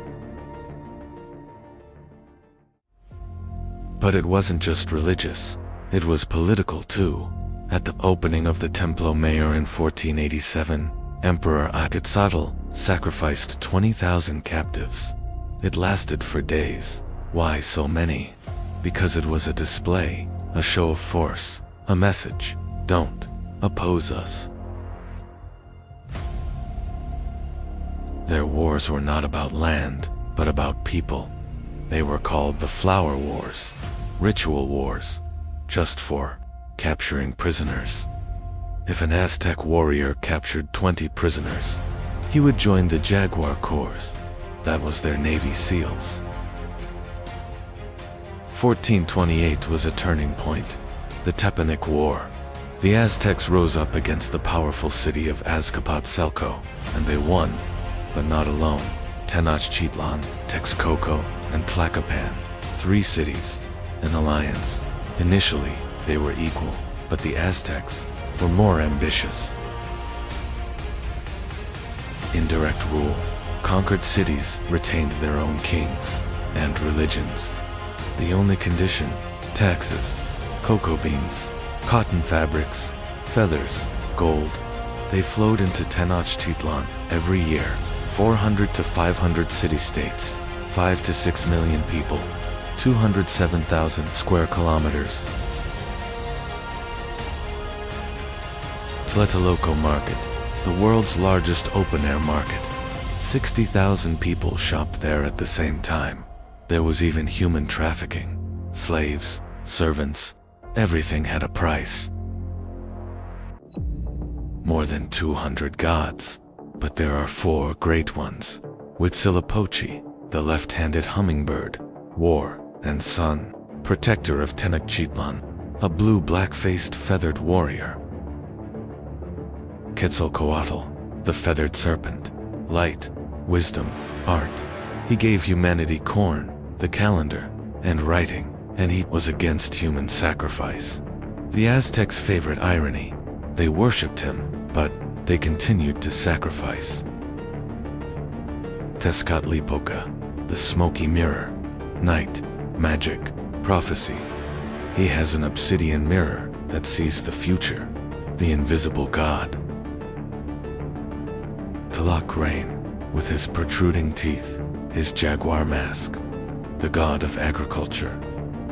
But it wasn't just religious, it was political too. At the opening of the Templo Mayor in 1487, Emperor Quetzalcoatl sacrificed 20,000 captives. It lasted for days. Why so many? Because it was a display, a show of force, a message. Don't oppose us. Their wars were not about land, but about people. They were called the Flower Wars, ritual wars, just for capturing prisoners. If an Aztec warrior captured 20 prisoners, he would join the Jaguar Corps. That was their Navy SEALs. 1428 was a turning point, the Tepanic War. The Aztecs rose up against the powerful city of Azcapotzalco, and they won, but not alone. Tenochtitlan, Texcoco, and Tlacopan, 3 cities, an alliance. Initially, they were equal, but the Aztecs were more ambitious. Indirect rule. Conquered cities retained their own kings and religions. The only condition: taxes, cocoa beans, cotton fabrics, feathers, gold. They flowed into Tenochtitlan every year. 400 to 500 city-states, 5 to 6 million people, 207,000 square kilometers. Tlatelolco Market, the world's largest open-air market. 60,000 people shopped there at the same time. There was even human trafficking. Slaves, servants, everything had a price. More than 200 gods, but there are 4 great ones. Huitzilopochtli, the left-handed hummingbird, war and sun, protector of Tenochtitlan, a blue black-faced feathered warrior. Quetzalcoatl, the feathered serpent, light, wisdom, art. He gave humanity corn, the calendar, and writing, and he was against human sacrifice. The Aztecs' favorite irony: they worshipped him, but they continued to sacrifice. Tezcatlipoca, the smoky mirror, night, magic, prophecy. He has an obsidian mirror that sees the future, the invisible god. Tlaloc Rain, with his protruding teeth, his jaguar mask, the god of agriculture.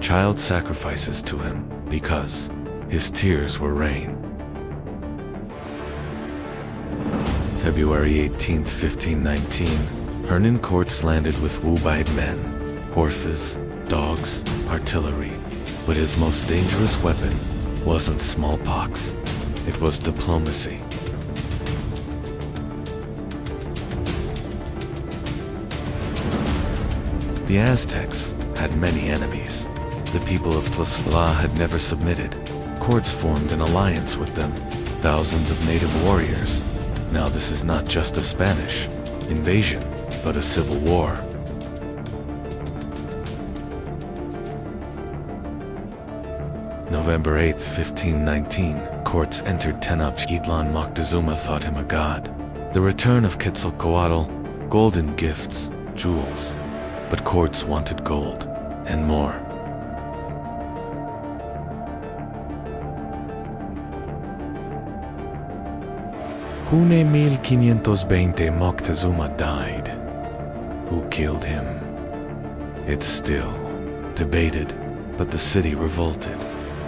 Child sacrifices to him because his tears were rain. February 18, 1519, Hernan courts landed with Wu-Bide men, horses, dogs, artillery. But his most dangerous weapon wasn't smallpox, it was diplomacy. The Aztecs had many enemies. The people of Tlaxcala had never submitted. Courts formed an alliance with them, thousands of native warriors. Now this is not just a Spanish invasion, but a civil war. November 8, 1519, courts entered Tenochtitlan. Moctezuma thought him a god. The return of Quetzalcoatl, golden gifts, jewels. But courts wanted gold, and more. June 1520 Moctezuma died. Who killed him? It's still debated, but the city revolted.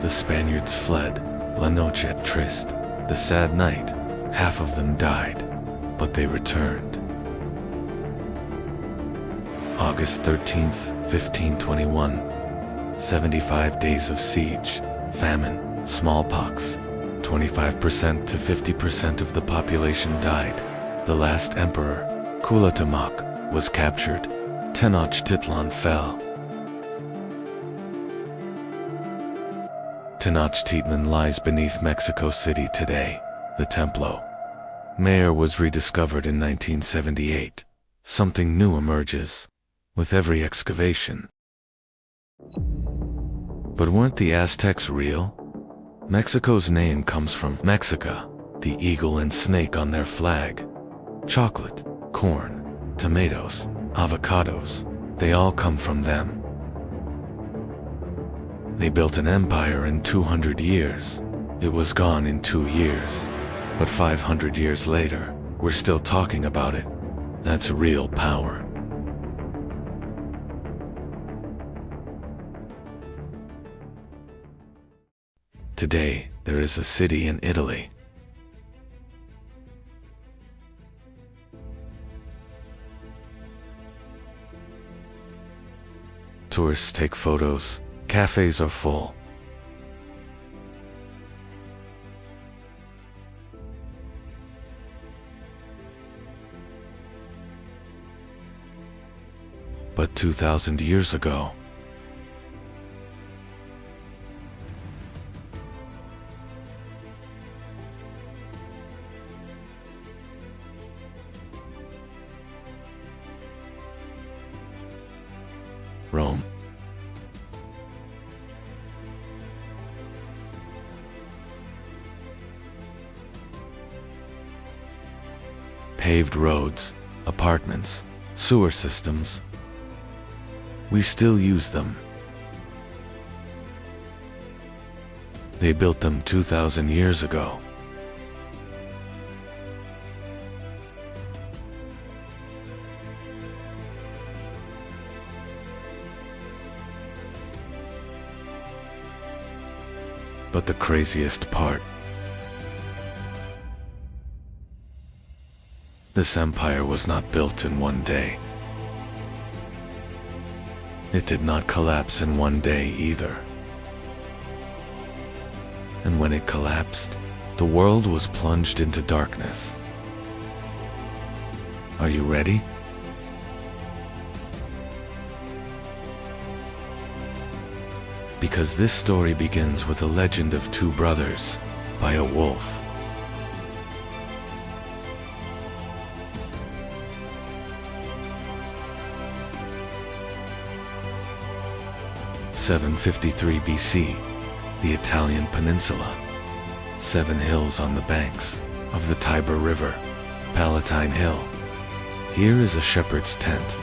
The Spaniards fled. La Noche Triste, the sad night. Half of them died, but they returned. August 13th, 1521. 75 days of siege, famine, smallpox. 25% to 50% of the population died. The last emperor, Cuauhtémoc, was captured. Tenochtitlan fell. Tenochtitlan lies beneath Mexico City today. The Templo Mayor was rediscovered in 1978. Something new emerges with every excavation. But weren't the Aztecs real? Mexico's name comes from Mexica, the eagle and snake on their flag. Chocolate, corn, tomatoes, avocados, they all come from them. They built an empire in 200 years. It was gone in 2 years. But 500 years later, we're still talking about it. That's real power. Today, there is a city in Italy. Tourists take photos, cafes are full. But 2,000 years ago, Rome. Paved roads, apartments, sewer systems. We still use them. They built them 2,000 years ago. But the craziest part, this empire was not built in one day. It did not collapse in one day either. And when it collapsed, the world was plunged into darkness. Are you ready? Because this story begins with a legend of two brothers by a wolf. (753 BC), the Italian peninsula. 7 hills on the banks of the Tiber River, Palatine Hill. Here is a shepherd's tent.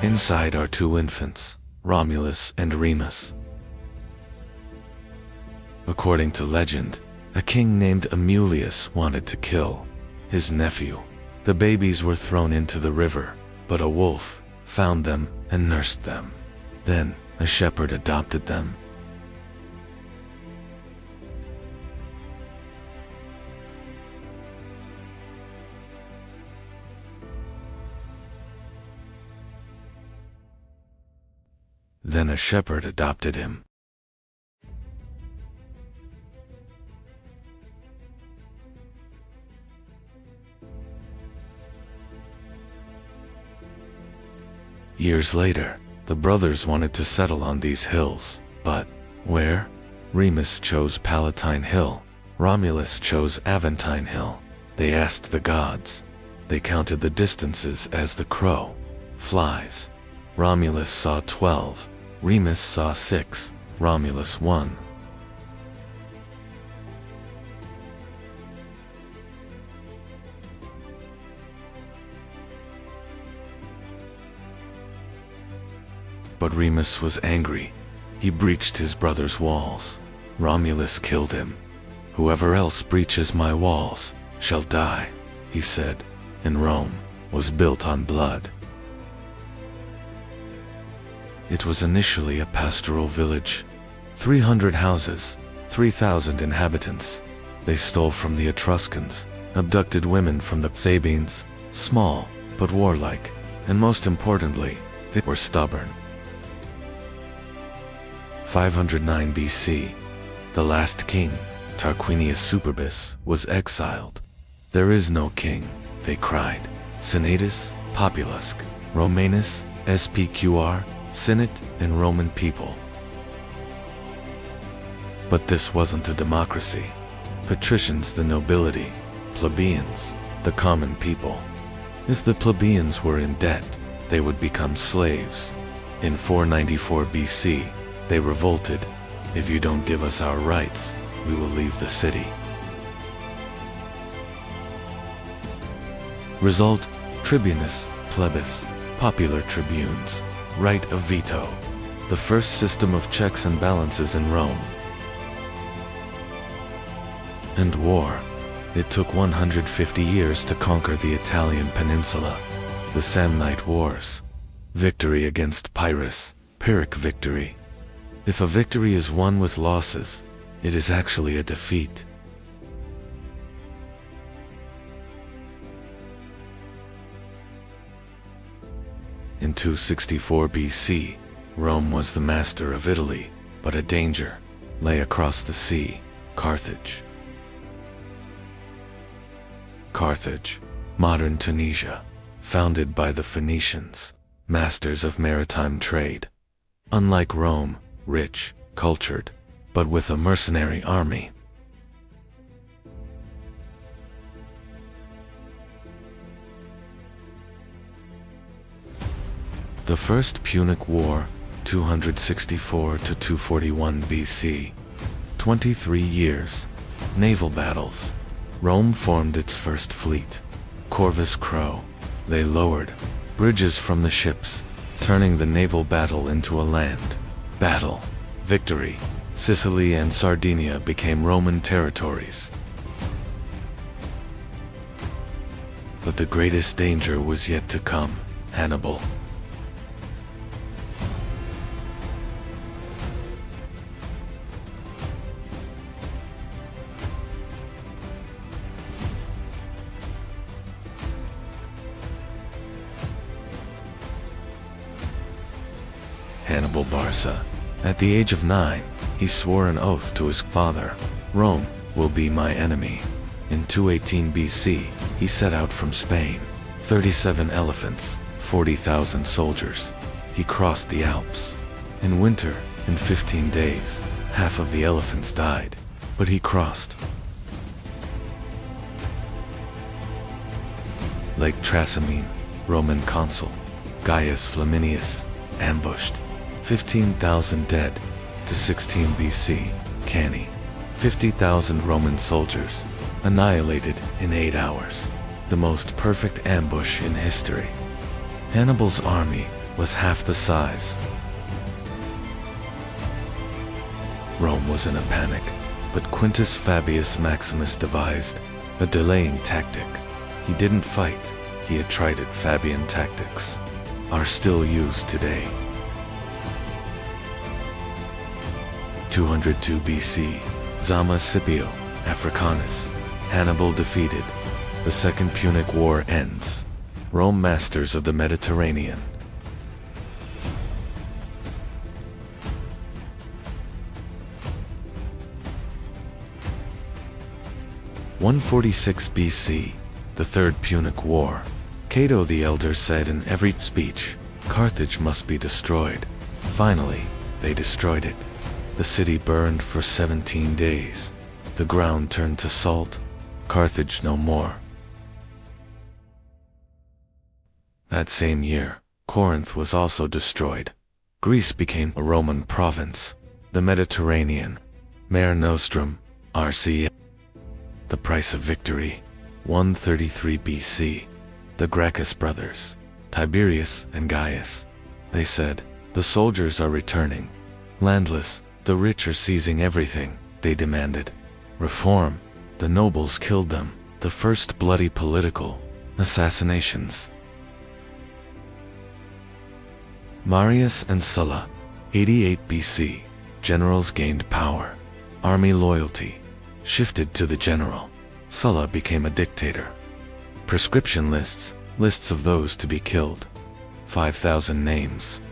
Inside are 2 infants, Romulus and Remus. According to legend, a king named Amulius wanted to kill his nephew. The babies were thrown into the river, but a wolf found them and nursed them. Then, a shepherd adopted them. Then a shepherd adopted him. Years later, the brothers wanted to settle on these hills, but where? Remus chose Palatine Hill. Romulus chose Aventine Hill. They asked the gods. They counted the distances as the crow flies. Romulus saw 12. Remus saw 6. Romulus won. But Remus was angry. He breached his brother's walls. Romulus killed him. "Whoever else breaches my walls shall die," he said, and Rome was built on blood. It was initially a pastoral village. 300 houses, 3,000 inhabitants. They stole from the Etruscans, abducted women from the Sabines, small but warlike, and most importantly, they were stubborn. 509 BC, the last king, Tarquinius Superbus, was exiled. "There is no king," they cried. "Senatus, Populusque, Romanus, SPQR, Senate, and Roman people." But this wasn't a democracy. Patricians, the nobility; plebeians, the common people. If the plebeians were in debt, they would become slaves. In 494 BC, they revolted. "If you don't give us our rights, we will leave the city." Result: tribunus, plebis, popular tribunes, right of veto. The first system of checks and balances in Rome. And war. It took 150 years to conquer the Italian peninsula. The Samnite Wars. Victory against Pyrrhus, Pyrrhic victory. If a victory is won with losses, it is actually a defeat. In 264 BC, Rome was the master of Italy, but a danger lay across the sea: Carthage. Carthage, modern Tunisia, founded by the Phoenicians, masters of maritime trade. Unlike Rome, rich, cultured, but with a mercenary army. The First Punic War, 264 to 241 BC. 23 years. Naval battles. Rome formed its first fleet, Corvus Cro. They lowered bridges from the ships, turning the naval battle into a land battle. Victory. Sicily and Sardinia became Roman territories. But the greatest danger was yet to come: Hannibal. Hannibal Barca. At the age of 9, he swore an oath to his father: "Rome will be my enemy." In 218 BC, he set out from Spain. 37 elephants, 40,000 soldiers. He crossed the Alps. In winter, in 15 days, half of the elephants died. But he crossed. Lake Trasimene, Roman consul Gaius Flaminius, ambushed. 15,000 dead. To 16 BC, Cannae. 50,000 Roman soldiers, annihilated in 8 hours. The most perfect ambush in history. Hannibal's army was half the size. Rome was in a panic, but Quintus Fabius Maximus devised a delaying tactic. He didn't fight, he had tried it. Fabian tactics are still used today. 202 BC, Zama Scipio, Africanus. Hannibal defeated. The Second Punic War ends. Rome masters of the Mediterranean. (146 BC), the Third Punic War. Cato the Elder said in every speech, "Carthage must be destroyed." Finally, they destroyed it. The city burned for 17 days. The ground turned to salt. Carthage no more. That same year, Corinth was also destroyed. Greece became a Roman province. The Mediterranean, Mare Nostrum, RC. The price of victory, 133 BC. The Gracchus brothers, Tiberius and Gaius. They said, "The soldiers are returning. Landless, the rich are seizing everything," they demanded. Reform. The nobles killed them. The first bloody political assassinations. Marius and Sulla, 88 BC. Generals gained power. Army loyalty shifted to the general. Sulla became a dictator. Prescription lists, lists of those to be killed. 5,000 names.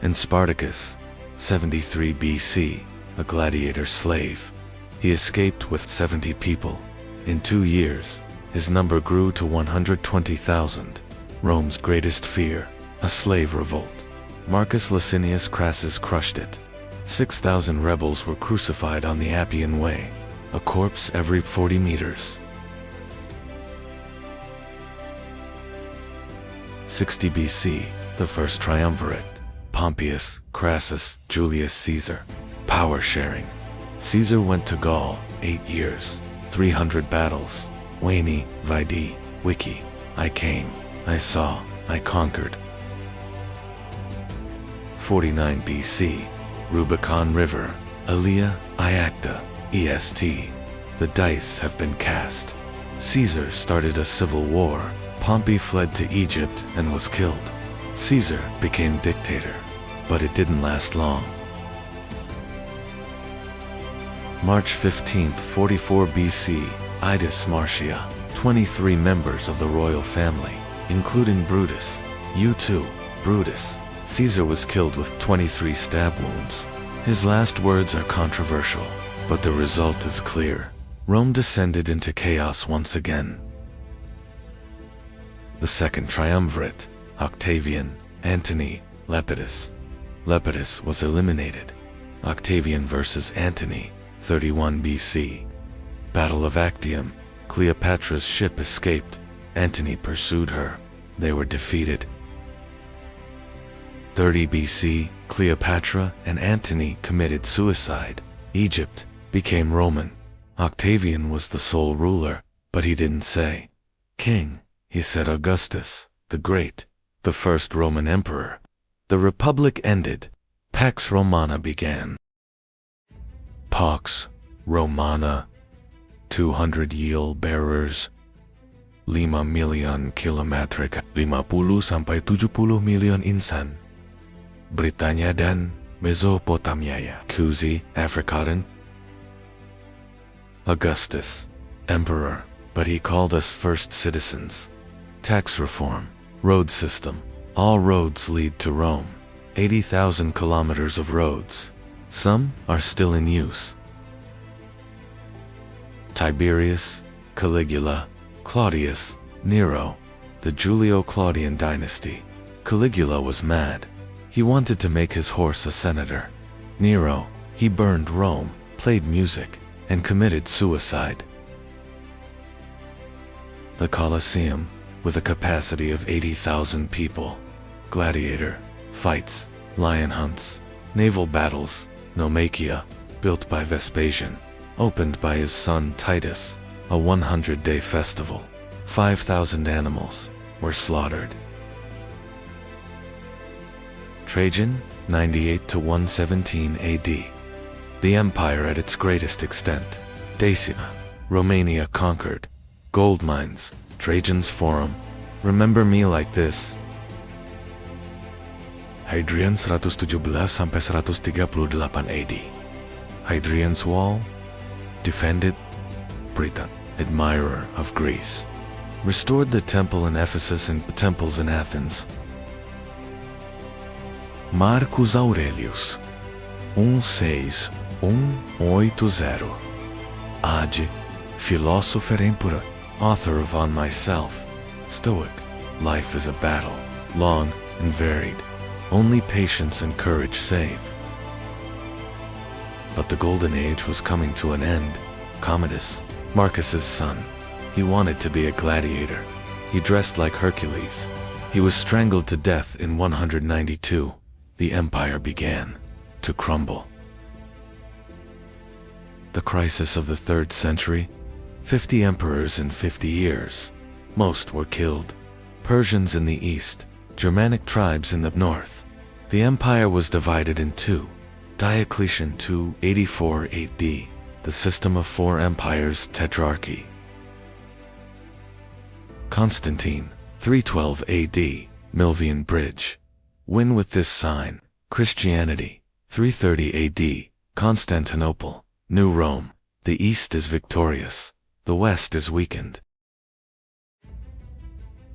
And Spartacus, 73 BC, a gladiator slave. He escaped with 70 people. In 2 years, his number grew to 120,000. Rome's greatest fear, a slave revolt. Marcus Licinius Crassus crushed it. 6,000 rebels were crucified on the Appian Way, a corpse every 40 meters. 60 BC, the first triumvirate, Pompeius, Crassus, Julius Caesar. Power sharing. Caesar went to Gaul, 8 years, 300 battles. Veni, Vidi, Vici. I came, I saw, I conquered. 49 BC, Rubicon River, Aelia, Iacta, EST. The dice have been cast. Caesar started a civil war. Pompey fled to Egypt and was killed. Caesar became dictator, but it didn't last long. March 15, 44 BC, Itus Marcia. 23 members of the royal family, including Brutus. U2, Brutus. Caesar was killed with 23 stab wounds. His last words are controversial, but the result is clear. Rome descended into chaos once again. The second triumvirate, Octavian, Antony, Lepidus. Lepidus was eliminated. Octavian versus Antony, 31 BC. Battle of Actium. Cleopatra's ship escaped. Antony pursued her. They were defeated. 30 BC, Cleopatra and Antony committed suicide. Egypt became Roman. Octavian was the sole ruler, but he didn't say king. He said Augustus, the Great, the first Roman emperor. The Republic ended. Pax Romana began. Pax Romana. 200 yield-bearers. 5 million kilometrika. 50 sampai 70 million insan. Britania dan Mesopotamia. Kuzi, Afrikadan. Augustus, emperor, but he called us first citizens. Tax reform. Road system. All roads lead to Rome. 80,000 kilometers of roads. Some are still in use. Tiberius, Caligula, Claudius, Nero, the Julio-Claudian dynasty. Caligula was mad. He wanted to make his horse a senator. Nero, he burned Rome, played music, and committed suicide. The Colosseum, with a capacity of 80,000 people. Gladiator, fights, lion hunts, naval battles. Nomakia, built by Vespasian, opened by his son Titus, a 100-day festival. 5,000 animals were slaughtered. Trajan, 98 to 117 AD. The empire at its greatest extent. Dacia, Romania conquered. Gold mines, Trajan's Forum. Remember me like this. Hadrian 117 sampai 138 AD. Hadrian's Wall, defended. Britain, admirer of Greece, restored the temple in Ephesus and temples in Athens. Marcus Aurelius, 1680. Age, philosopher emperor, author of On Myself. Stoic, life is a battle, long and varied. Only patience and courage save. But the golden age was coming to an end. Commodus, Marcus's son. He wanted to be a gladiator. He dressed like Hercules. He was strangled to death in 192. The empire began to crumble. The crisis of the 3rd century. 50 emperors in 50 years. Most were killed. Persians in the east, Germanic tribes in the north. The empire was divided in two. Diocletian 284 AD, the system of 4 empires tetrarchy. Constantine, 312 AD, Milvian Bridge. Win with this sign. Christianity, 330 AD, Constantinople, New Rome. The east is victorious, the west is weakened.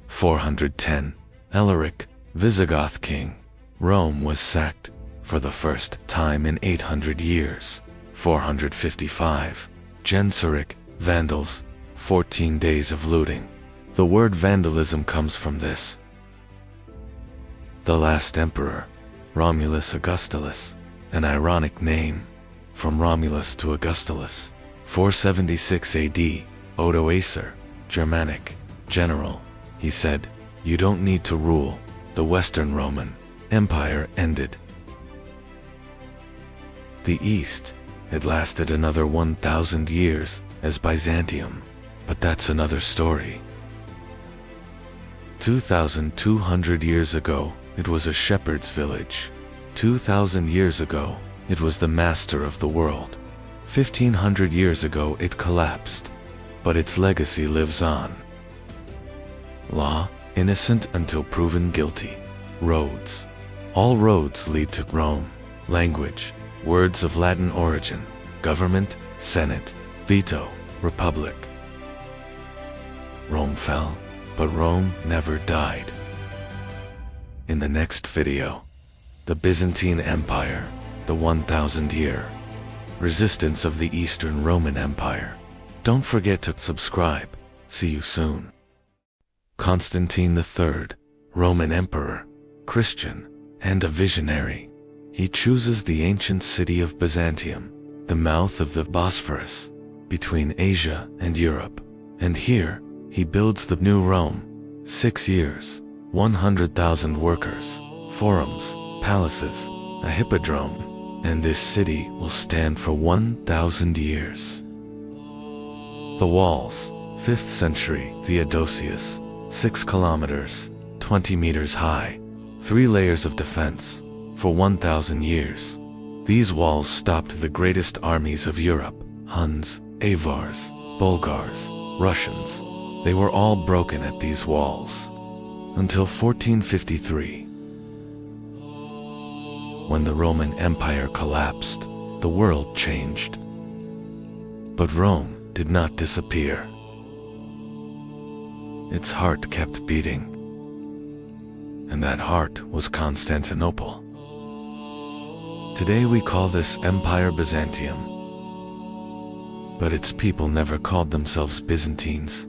410, Alaric, Visigoth king. Rome was sacked for the first time in 800 years. 455, Genseric, Vandals, 14 days of looting. The word vandalism comes from this. The last emperor, Romulus Augustulus, an ironic name, from Romulus to Augustulus. 476 AD, Odoacer, Germanic general, he said, "You don't need to rule." The Western Roman Empire ended. The East, it lasted another 1,000 years as Byzantium, but that's another story. 2,200 years ago, it was a shepherd's village. 2,000 years ago, it was the master of the world. 1,500 years ago, it collapsed, but its legacy lives on. Law, innocent until proven guilty. Roads. All roads lead to Rome. Language, words of Latin origin. Government, Senate, veto, republic. Rome fell, but Rome never died. In the next video, the Byzantine Empire, the 1,000-year resistance of the Eastern Roman Empire. Don't forget to subscribe. See you soon. Constantine III, Roman Emperor, Christian, and a visionary. He chooses the ancient city of Byzantium, the mouth of the Bosphorus, between Asia and Europe. And here, he builds the new Rome. 6 years, 100,000 workers, forums, palaces, a hippodrome, and this city will stand for 1,000 years. The walls, 5th century Theodosius, 6 kilometers, 20 meters high, 3 layers of defense, for 1,000 years. These walls stopped the greatest armies of Europe, Huns, Avars, Bulgars, Russians. They were all broken at these walls, until 1453. When the Roman Empire collapsed, the world changed. But Rome did not disappear. Its heart kept beating. And that heart was Constantinople. Today we call this Empire Byzantium. But its people never called themselves Byzantines.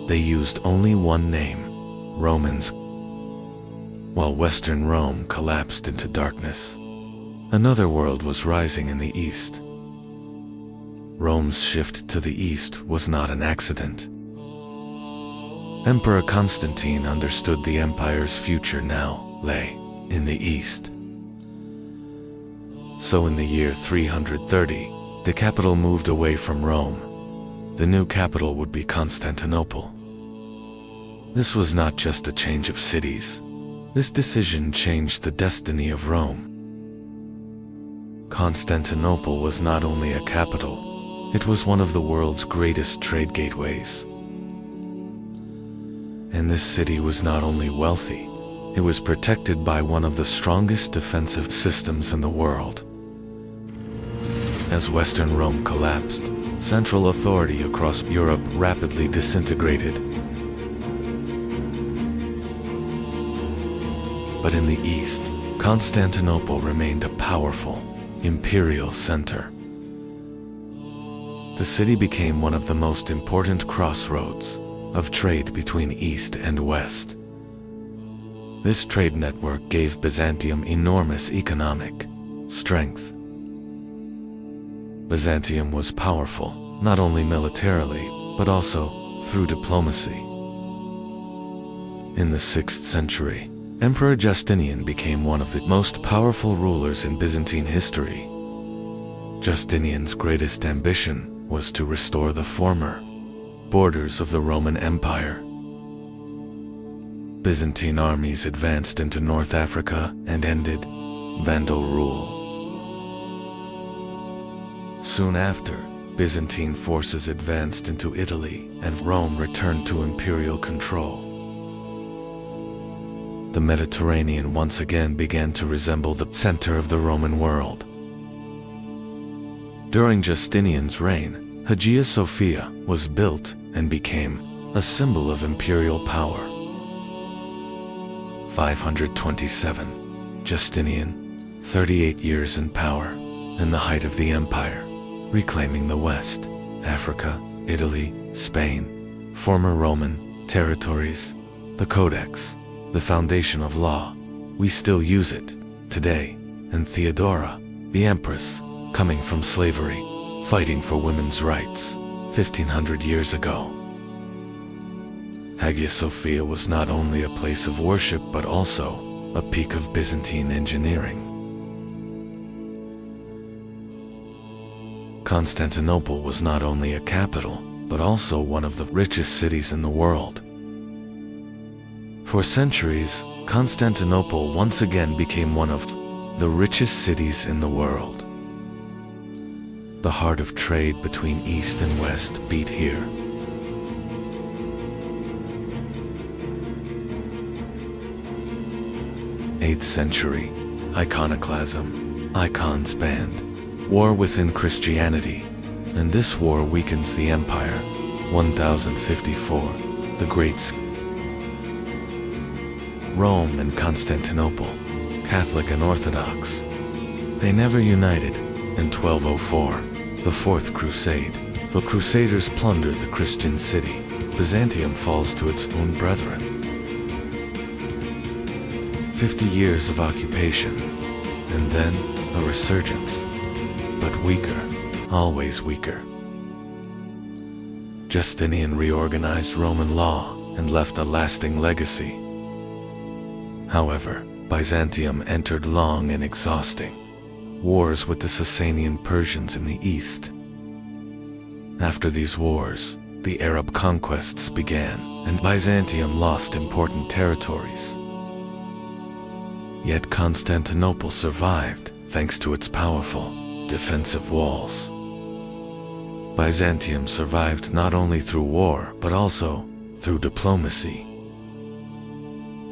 They used only one name, Romans. While Western Rome collapsed into darkness, another world was rising in the East. Rome's shift to the East was not an accident. Emperor Constantine understood the empire's future now lay in the East. So in the year 330, the capital moved away from Rome. The new capital would be Constantinople. This was not just a change of cities. This decision changed the destiny of Rome. Constantinople was not only a capital, it was one of the world's greatest trade gateways. And this city was not only wealthy, it was protected by one of the strongest defensive systems in the world. As Western Rome collapsed, central authority across Europe rapidly disintegrated. But in the East, Constantinople remained a powerful, imperial center. The city became one of the most important crossroads of trade between East and West. This trade network gave Byzantium enormous economic strength. Byzantium was powerful, not only militarily, but also through diplomacy. In the 6th century, Emperor Justinian became one of the most powerful rulers in Byzantine history. Justinian's greatest ambition was to restore the former borders of the Roman Empire. Byzantine armies advanced into North Africa and ended Vandal rule. Soon after, Byzantine forces advanced into Italy, and Rome returned to imperial control. The Mediterranean once again began to resemble the center of the Roman world. During Justinian's reign, Hagia Sophia was built and became a symbol of imperial power. 527. Justinian, 38 years in power, and the height of the empire, reclaiming the West, Africa, Italy, Spain, former Roman territories, the Codex, the foundation of law, We still use it today. And Theodora, the Empress, coming from slavery, fighting for women's rights, 1500 years ago. Hagia Sophia was not only a place of worship but also a peak of Byzantine engineering. Constantinople was not only a capital, but also one of the richest cities in the world. For centuries, Constantinople once again became one of the richest cities in the world. The heart of trade between East and West beat here. Eighth century, iconoclasm, icons banned, war within Christianity, and this war weakens the empire. 1054, the Great Rome and Constantinople, Catholic and Orthodox. They never united. In 1204, the Fourth Crusade, the Crusaders plunder the Christian city. Byzantium falls to its own brethren. 50 years of occupation, and then a resurgence. But weaker, always weaker. Justinian reorganized Roman law and left a lasting legacy. However, Byzantium entered long and exhausting wars with the Sasanian Persians in the east. After these wars, the Arab conquests began, and Byzantium lost important territories. Yet Constantinople survived thanks to its powerful defensive walls. Byzantium survived not only through war, but also through diplomacy.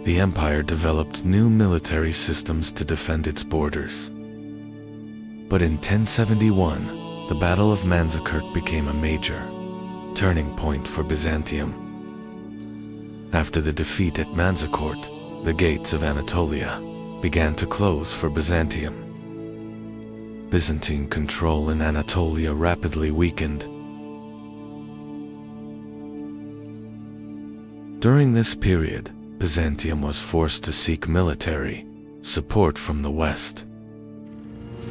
The empire developed new military systems to defend its borders. But in 1071, the Battle of Manzikert became a major turning point for Byzantium. After the defeat at Manzikert, the gates of Anatolia began to close for Byzantium. Byzantine control in Anatolia rapidly weakened. During this period, Byzantium was forced to seek military support from the West.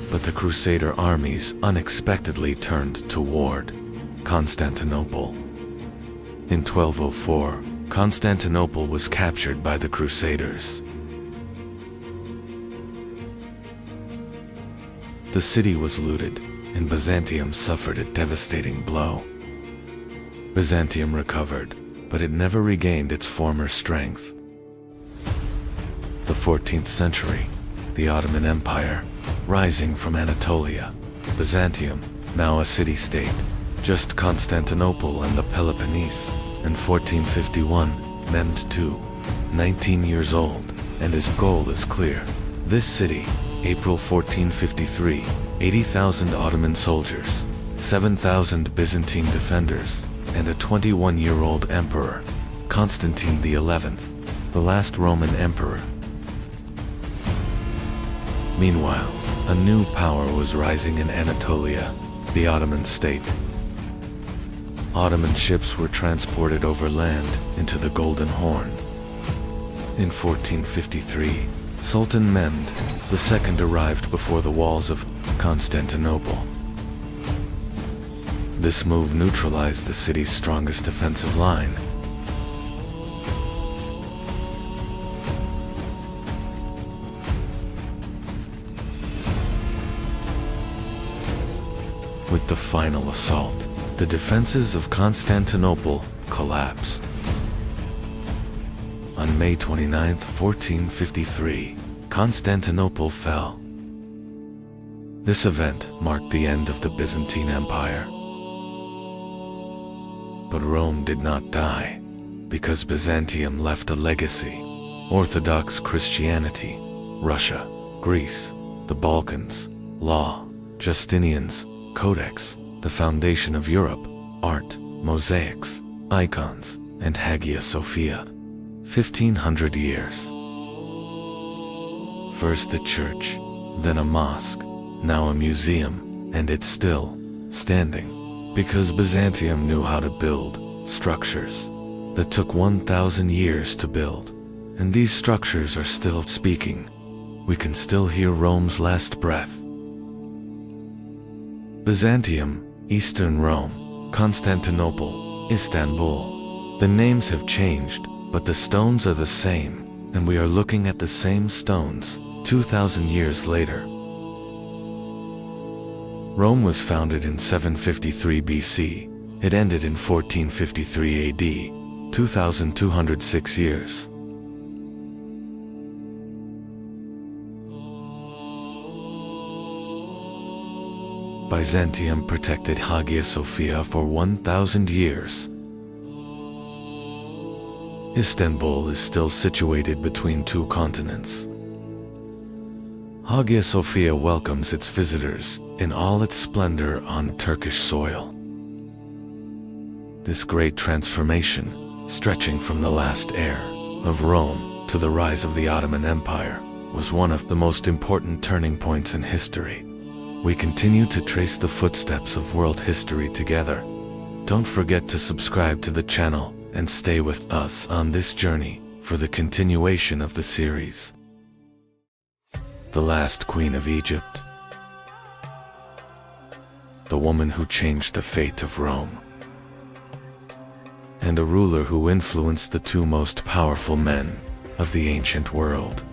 But the Crusader armies unexpectedly turned toward Constantinople. In 1204, Constantinople was captured by the Crusaders. The city was looted, and Byzantium suffered a devastating blow. Byzantium recovered, but it never regained its former strength. The 14th century, the Ottoman Empire, rising from Anatolia, Byzantium, now a city-state, just Constantinople and the Peloponnese, in 1451, Mehmed II, 19 years old, and his goal is clear. This city, April 1453, 80,000 Ottoman soldiers, 7,000 Byzantine defenders, and a 21-year-old emperor, Constantine XI, the last Roman emperor. Meanwhile, a new power was rising in Anatolia, the Ottoman state. Ottoman ships were transported over land into the Golden Horn. In 1453, Sultan Mehmed II arrived before the walls of Constantinople. This move neutralized the city's strongest defensive line. With the final assault, the defenses of Constantinople collapsed. On May 29, 1453, Constantinople fell. This event marked the end of the Byzantine Empire. But Rome did not die, because Byzantium left a legacy: Orthodox Christianity, Russia, Greece, the Balkans, law, Justinian's Codex, the foundation of Europe, art, mosaics, icons, and Hagia Sophia. 1500 years. First a church, then a mosque, now a museum, and it's still standing, because Byzantium knew how to build structures that took 1,000 years to build. And these structures are still speaking. We can still hear Rome's last breath. Byzantium, Eastern Rome, Constantinople, Istanbul. The names have changed, but the stones are the same, and we are looking at the same stones, 2,000 years later. Rome was founded in 753 BC. It ended in 1453 AD, 2,206 years. Byzantium protected Hagia Sophia for 1,000 years. Istanbul is still situated between two continents. Hagia Sophia welcomes its visitors in all its splendor on Turkish soil. This great transformation, stretching from the last heir of Rome to the rise of the Ottoman Empire, was one of the most important turning points in history. We continue to trace the footsteps of world history together. Don't forget to subscribe to the channel and stay with us on this journey for the continuation of the series. The last queen of Egypt. The woman who changed the fate of Rome. And a ruler who influenced the two most powerful men of the ancient world.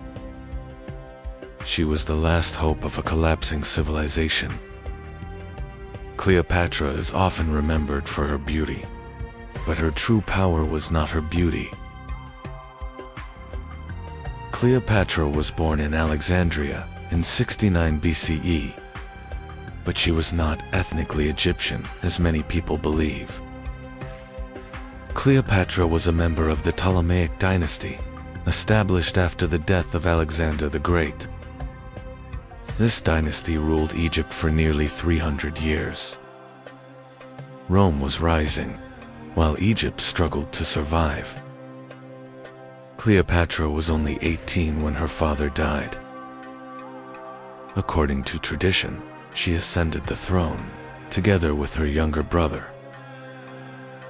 She was the last hope of a collapsing civilization. Cleopatra is often remembered for her beauty, but her true power was not her beauty. Cleopatra was born in Alexandria in 69 BCE, but she was not ethnically Egyptian, as many people believe. Cleopatra was a member of the Ptolemaic dynasty, established after the death of Alexander the Great. This dynasty ruled Egypt for nearly 300 years. Rome was rising, while Egypt struggled to survive. Cleopatra was only 18 when her father died. According to tradition, she ascended the throne, together with her younger brother.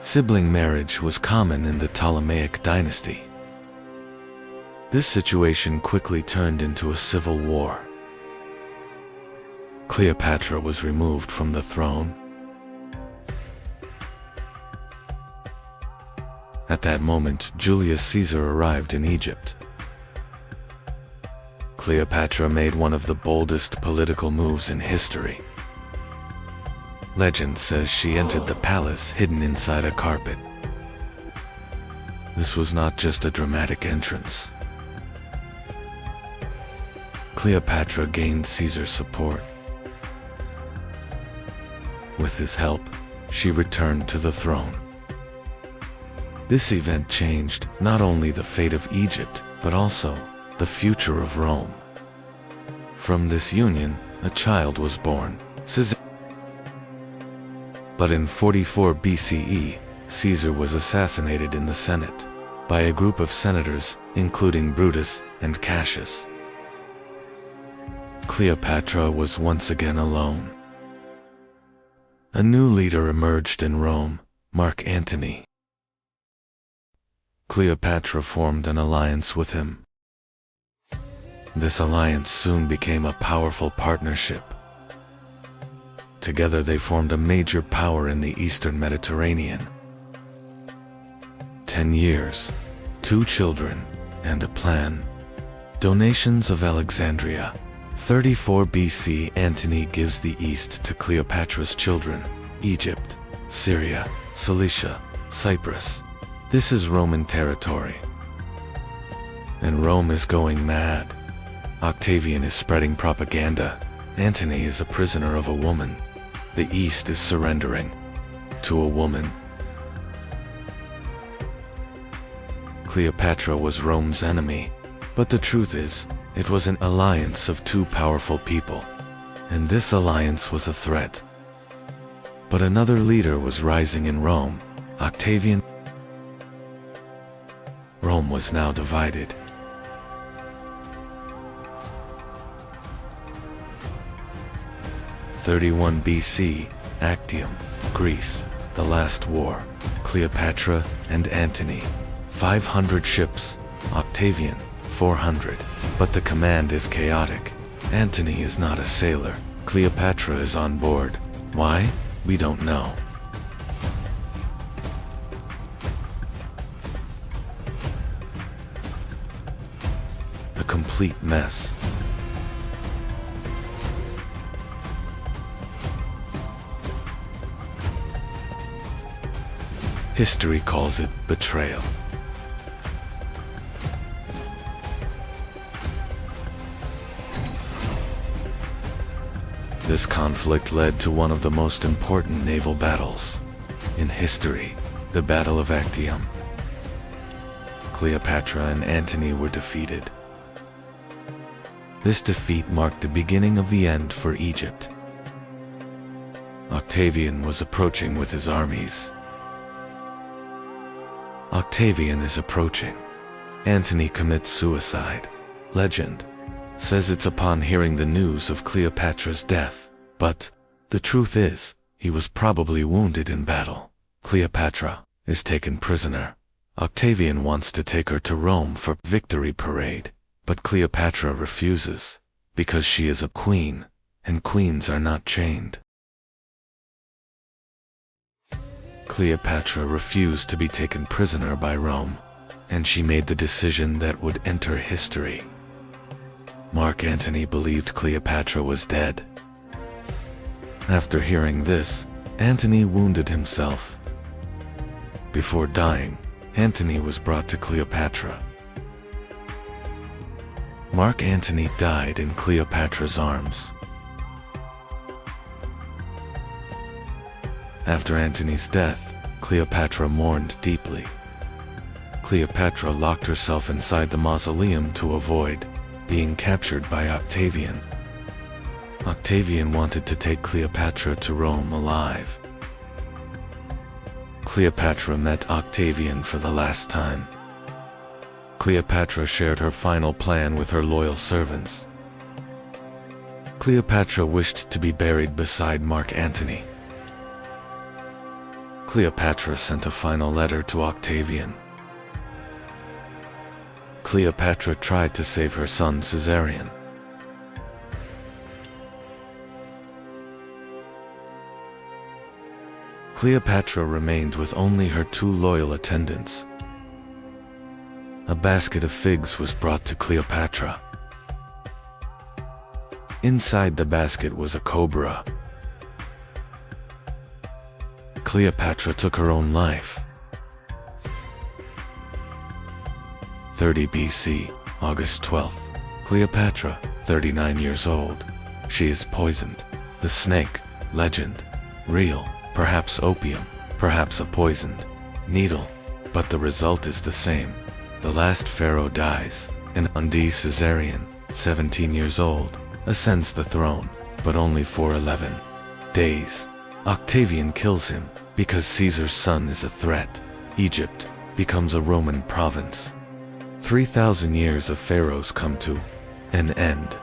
Sibling marriage was common in the Ptolemaic dynasty. This situation quickly turned into a civil war. Cleopatra was removed from the throne. At that moment, Julius Caesar arrived in Egypt. Cleopatra made one of the boldest political moves in history. Legend says she entered the palace hidden inside a carpet. This was not just a dramatic entrance. Cleopatra gained Caesar's support. With his help, she returned to the throne. This event changed not only the fate of Egypt, but also the future of Rome. From this union, a child was born, Caesar. But in 44 BCE, Caesar was assassinated in the Senate by a group of senators, including Brutus and Cassius. Cleopatra was once again alone. A new leader emerged in Rome, Mark Antony. Cleopatra formed an alliance with him. This alliance soon became a powerful partnership. Together they formed a major power in the Eastern Mediterranean. 10 years, 2 children, and a plan. Donations of Alexandria. 34 BC, Antony gives the East to Cleopatra's children: Egypt, Syria, Cilicia, Cyprus. This is Roman territory. And Rome is going mad. Octavian is spreading propaganda. Antony is a prisoner of a woman. The East is surrendering to a woman. Cleopatra was Rome's enemy, but the truth is, it was an alliance of two powerful people, and this alliance was a threat. But another leader was rising in Rome, Octavian. Rome was now divided. '31 BC, Actium, Greece, the last war. Cleopatra and Antony. 500 ships, Octavian, 400. But the command is chaotic. Antony is not a sailor. Cleopatra is on board. Why? We don't know. A complete mess. History calls it betrayal. This conflict led to one of the most important naval battles in history, the Battle of Actium. Cleopatra and Antony were defeated. This defeat marked the beginning of the end for Egypt. Octavian was approaching with his armies. Octavian is approaching. Antony commits suicide. Legend says it's upon hearing the news of Cleopatra's death, but the truth is, he was probably wounded in battle. Cleopatra is taken prisoner. Octavian wants to take her to Rome for victory parade, but Cleopatra refuses, because she is a queen, and queens are not chained. Cleopatra refused to be taken prisoner by Rome, and she made the decision that would enter history. Mark Antony believed Cleopatra was dead. After hearing this, Antony wounded himself. Before dying, Antony was brought to Cleopatra. Mark Antony died in Cleopatra's arms. After Antony's death, Cleopatra mourned deeply. Cleopatra locked herself inside the mausoleum to avoid being captured by Octavian. Octavian wanted to take Cleopatra to Rome alive. Cleopatra met Octavian for the last time. Cleopatra shared her final plan with her loyal servants. Cleopatra wished to be buried beside Mark Antony. Cleopatra sent a final letter to Octavian. Cleopatra tried to save her son Caesarion. Cleopatra remained with only her two loyal attendants. A basket of figs was brought to Cleopatra. Inside the basket was a cobra. Cleopatra took her own life. 30 BC, August 12th. Cleopatra, 39 years old. She is poisoned. The snake, legend, real, perhaps opium, perhaps a poisoned needle, but the result is the same. The last pharaoh dies, and Caesarion, 17 years old, ascends the throne, but only for 11 days. Octavian kills him, because Caesar's son is a threat. Egypt becomes a Roman province. 3,000 years of pharaohs come to an end.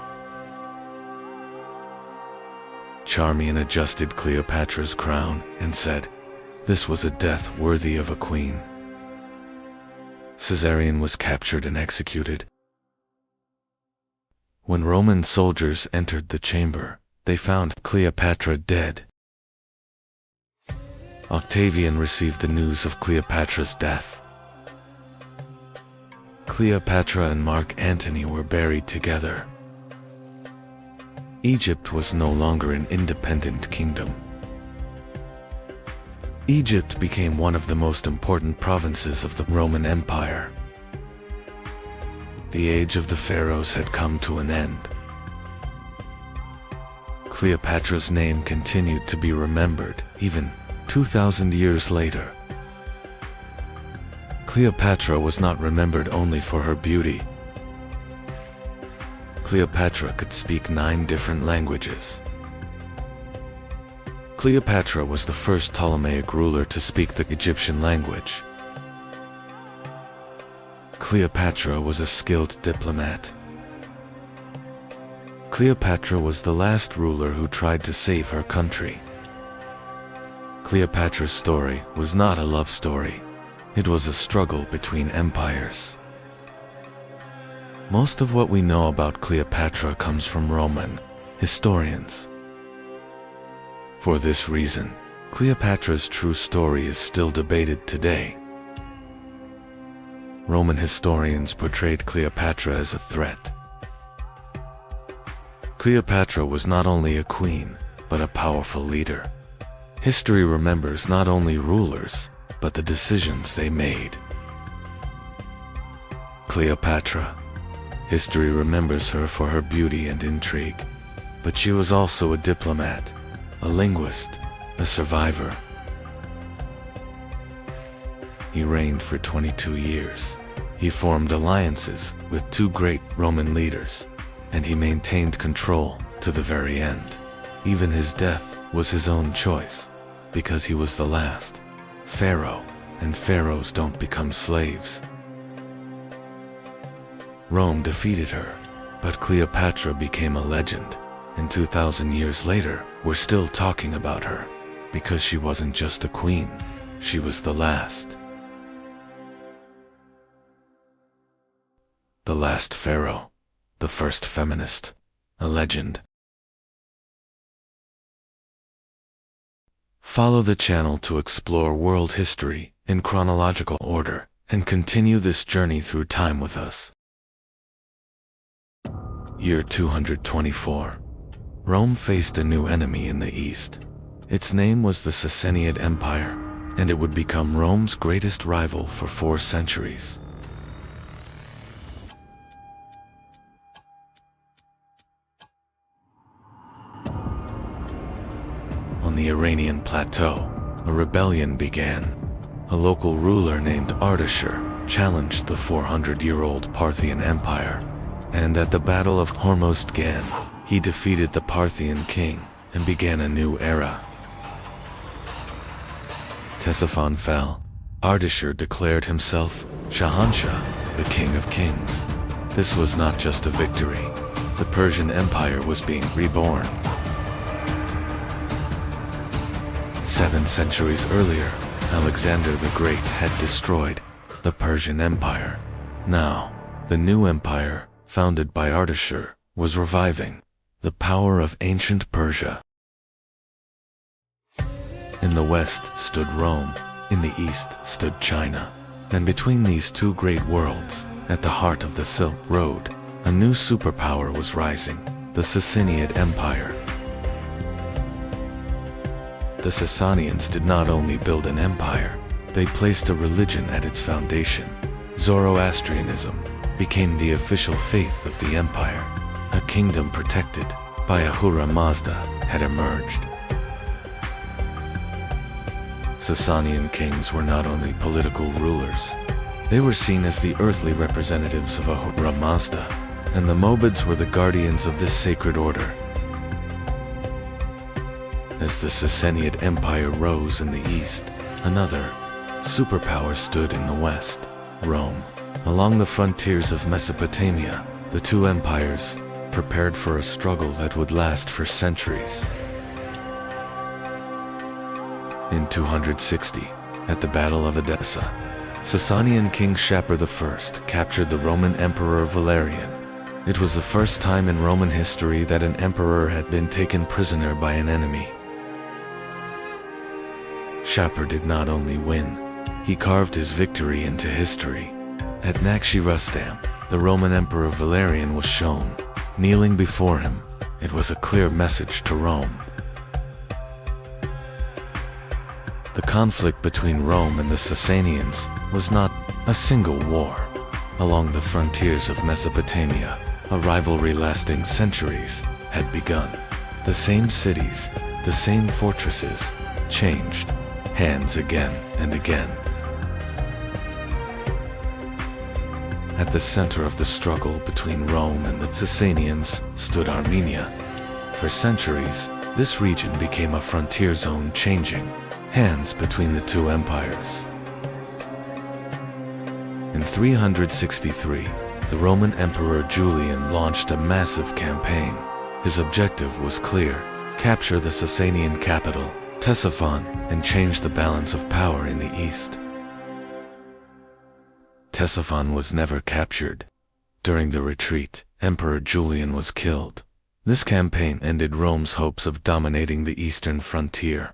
Charmian adjusted Cleopatra's crown and said, "This was a death worthy of a queen." Caesarion was captured and executed. When Roman soldiers entered the chamber, they found Cleopatra dead. Octavian received the news of Cleopatra's death. Cleopatra and Mark Antony were buried together. Egypt was no longer an independent kingdom. Egypt became one of the most important provinces of the Roman Empire. The age of the pharaohs had come to an end. Cleopatra's name continued to be remembered, even 2,000 years later. Cleopatra was not remembered only for her beauty. Cleopatra could speak 9 different languages. Cleopatra was the first Ptolemaic ruler to speak the Egyptian language. Cleopatra was a skilled diplomat. Cleopatra was the last ruler who tried to save her country. Cleopatra's story was not a love story. It was a struggle between empires. Most of what we know about Cleopatra comes from Roman historians. For this reason, Cleopatra's true story is still debated today. Roman historians portrayed Cleopatra as a threat. Cleopatra was not only a queen, but a powerful leader. History remembers not only rulers, but the decisions they made. Cleopatra. History remembers her for her beauty and intrigue, but she was also a diplomat, a linguist, a survivor. He reigned for 22 years. He formed alliances with two great Roman leaders, and he maintained control to the very end. Even his death was his own choice, because he was the last pharaoh, and pharaohs don't become slaves. Rome defeated her, but Cleopatra became a legend, and 2,000 years later, we're still talking about her, because she wasn't just a queen, she was the last. The last pharaoh, the first feminist, a legend. Follow the channel to explore world history in chronological order and continue this journey through time with us. Year 224. Rome faced a new enemy in the east. Its name was the Sassanid Empire, and it would become Rome's greatest rival for 4 centuries. On the Iranian plateau, a rebellion began. A local ruler named Ardashir challenged the 400-year-old Parthian Empire, and at the Battle of Hormozgan, he defeated the Parthian king and began a new era. Ctesiphon fell. Ardashir declared himself Shahanshah, the King of Kings. This was not just a victory. The Persian Empire was being reborn. 7 centuries earlier, Alexander the Great had destroyed the Persian Empire. Now, the new empire, founded by Ardashir, was reviving the power of ancient Persia. In the west stood Rome, in the east stood China, and between these two great worlds, at the heart of the Silk Road, a new superpower was rising, the Sassanid Empire. The Sassanians did not only build an empire, they placed a religion at its foundation. Zoroastrianism became the official faith of the empire. A kingdom protected by Ahura Mazda had emerged. Sassanian kings were not only political rulers, they were seen as the earthly representatives of Ahura Mazda, and the Mobids were the guardians of this sacred order. As the Sassanid Empire rose in the east, another superpower stood in the west, Rome. Along the frontiers of Mesopotamia, the two empires prepared for a struggle that would last for centuries. In 260, at the Battle of Edessa, Sassanian King Shapur I captured the Roman Emperor Valerian. It was the first time in Roman history that an emperor had been taken prisoner by an enemy. Shapur did not only win, he carved his victory into history. At Nakshi Rustam, the Roman Emperor Valerian was shown. Kneeling before him, it was a clear message to Rome. The conflict between Rome and the Sassanians was not a single war. Along the frontiers of Mesopotamia, a rivalry lasting centuries had begun. The same cities, the same fortresses, changed hands again and again. At the center of the struggle between Rome and the Sassanians stood Armenia. For centuries, this region became a frontier zone, changing hands between the two empires. In 363, the Roman Emperor Julian launched a massive campaign. His objective was clear: capture the Sassanian capital, Ctesiphon, and change the balance of power in the east. Ctesiphon was never captured. During the retreat, Emperor Julian was killed. This campaign ended Rome's hopes of dominating the eastern frontier.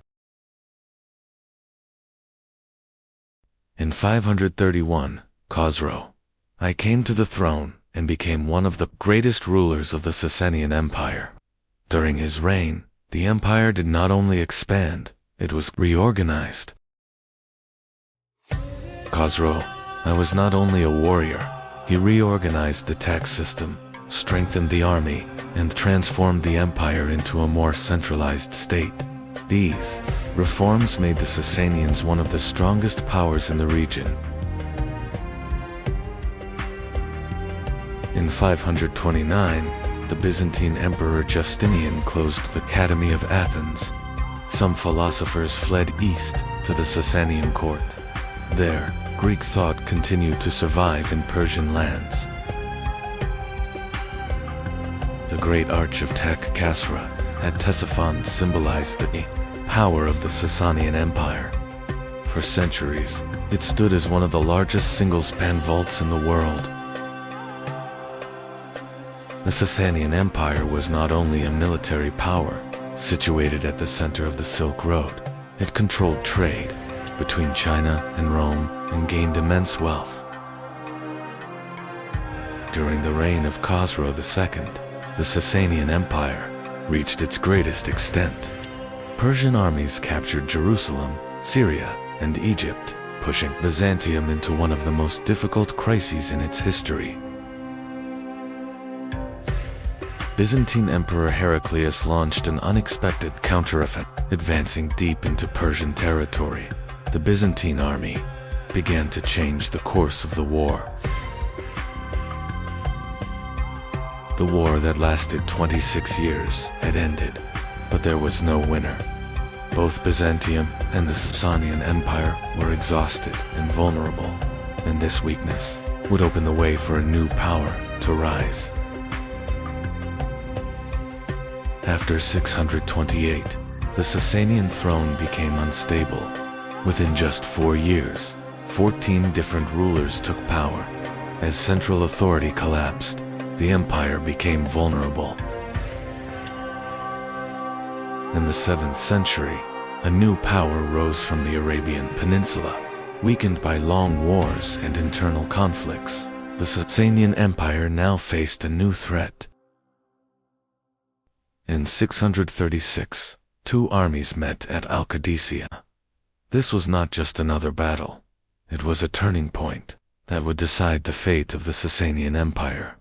In 531, Khosrow I came to the throne and became one of the greatest rulers of the Sasanian Empire. During his reign, the empire did not only expand, it was reorganized. Khosrow I was not only a warrior, he reorganized the tax system, strengthened the army, and transformed the empire into a more centralized state. These reforms made the Sasanians one of the strongest powers in the region. In 529, the Byzantine Emperor Justinian closed the Academy of Athens. Some philosophers fled east to the Sasanian court. There, Greek thought continued to survive in Persian lands. The Great Arch of Tak-Kasra at Ctesiphon symbolized the power of the Sasanian Empire. For centuries, it stood as one of the largest single-span vaults in the world. The Sasanian Empire was not only a military power, situated at the center of the Silk Road, it controlled trade between China and Rome and gained immense wealth. During the reign of Khosrow II, the Sasanian Empire reached its greatest extent. Persian armies captured Jerusalem, Syria, and Egypt, pushing Byzantium into one of the most difficult crises in its history. Byzantine Emperor Heraclius launched an unexpected counteroffensive, advancing deep into Persian territory. The Byzantine army began to change the course of the war. The war that lasted 26 years had ended, but there was no winner. Both Byzantium and the Sasanian Empire were exhausted and vulnerable, and this weakness would open the way for a new power to rise. After 628, the Sasanian throne became unstable. Within just 4 years, 14 different rulers took power. As central authority collapsed, the empire became vulnerable. In the 7th century, a new power rose from the Arabian Peninsula. Weakened by long wars and internal conflicts, the Sasanian Empire now faced a new threat. In 636, two armies met at Al-Qadisiyah. This was not just another battle. It was a turning point that would decide the fate of the Sasanian Empire.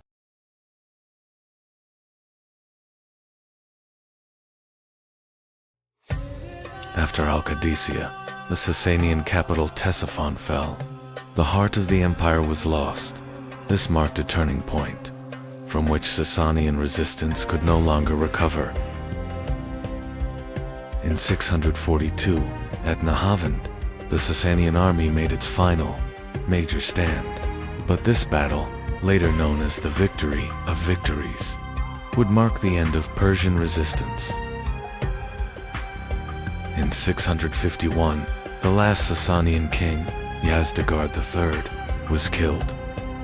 After Al-Qadisiyah, the Sasanian capital Ctesiphon fell. The heart of the empire was lost. This marked a turning point, from which Sasanian resistance could no longer recover. In 642, at Nahavand, the Sasanian army made its final, major stand. But this battle, later known as the Victory of Victories, would mark the end of Persian resistance. In 651, the last Sasanian king, Yazdegerd III, was killed.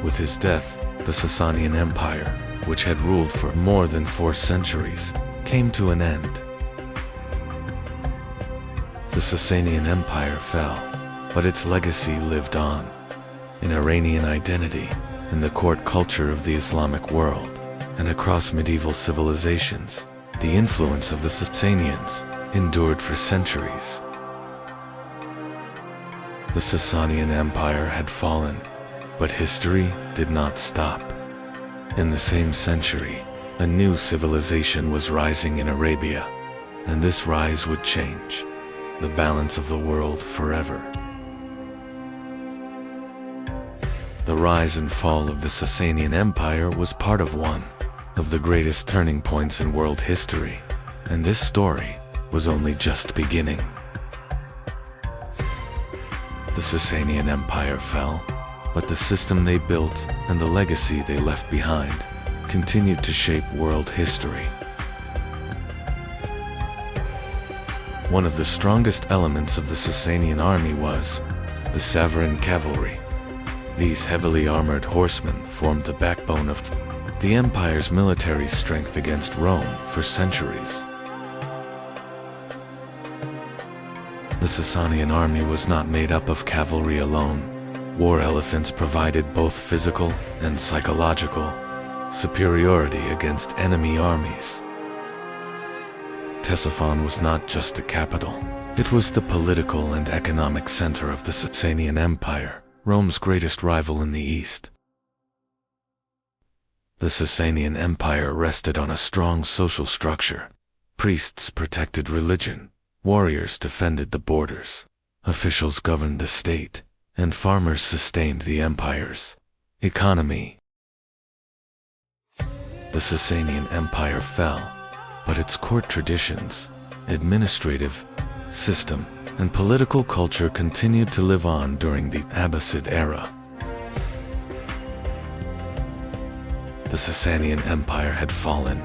With his death, the Sasanian Empire, which had ruled for more than 4 centuries, came to an end. The Sasanian Empire fell, but its legacy lived on. In Iranian identity, in the court culture of the Islamic world, and across medieval civilizations, the influence of the Sasanians endured for centuries. The Sasanian Empire had fallen, but history did not stop. In the same century, a new civilization was rising in Arabia, and this rise would change the balance of the world forever. The rise and fall of the Sasanian Empire was part of one of the greatest turning points in world history, and this story was only just beginning. The Sasanian Empire fell, but the system they built and the legacy they left behind continued to shape world history. One of the strongest elements of the Sasanian army was the Savaran cavalry. These heavily armored horsemen formed the backbone of the empire's military strength against Rome for centuries. The Sasanian army was not made up of cavalry alone. War elephants provided both physical and psychological superiority against enemy armies. Ctesiphon was not just the capital. It was the political and economic center of the Sasanian Empire, Rome's greatest rival in the east. The Sasanian Empire rested on a strong social structure. Priests protected religion, warriors defended the borders, officials governed the state, and farmers sustained the empire's economy. The Sasanian Empire fell, but its court traditions, administrative system, and political culture continued to live on during the Abbasid era. The Sasanian Empire had fallen,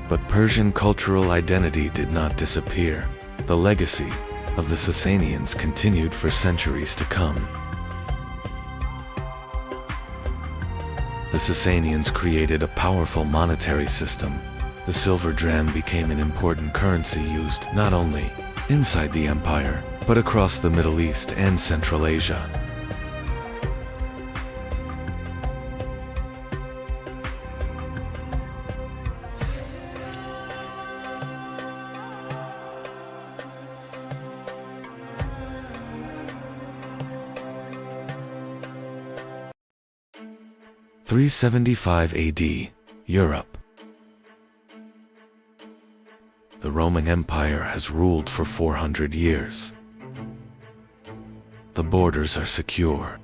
but Persian cultural identity did not disappear. The legacy of the Sasanians continued for centuries to come. The Sasanians created a powerful monetary system. The silver dram became an important currency used not only inside the empire, but across the Middle East and Central Asia. (375 AD), Europe. The Roman Empire has ruled for 400 years. The borders are secure.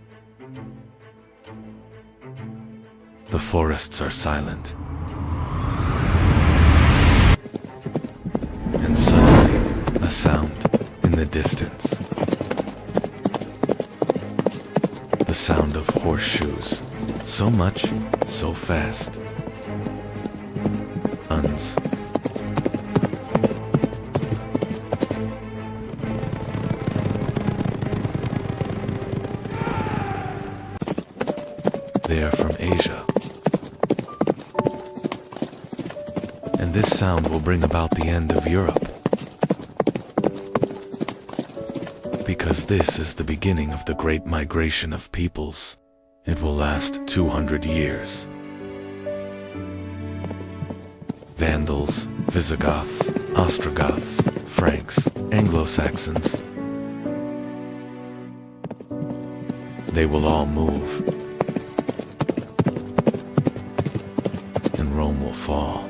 The forests are silent. And suddenly, a sound in the distance. The sound of horseshoes. So much, so fast. Huns. They are from Asia. And this sound will bring about the end of Europe. Because this is the beginning of the Great Migration of peoples. It will last 200 years. Vandals, Visigoths, Ostrogoths, Franks, Anglo-Saxons. They will all move. And Rome will fall.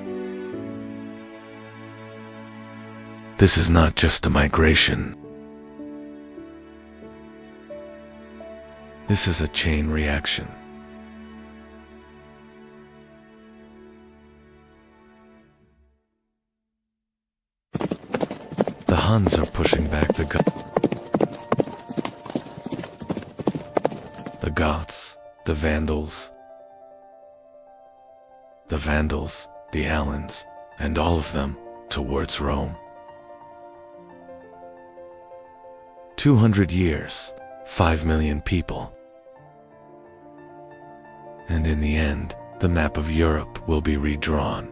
This is not just a migration. This is a chain reaction. The Huns are pushing back the Goths, the Vandals, the Alans, and all of them towards Rome. 200 years, 5 million people. And in the end, the map of Europe will be redrawn.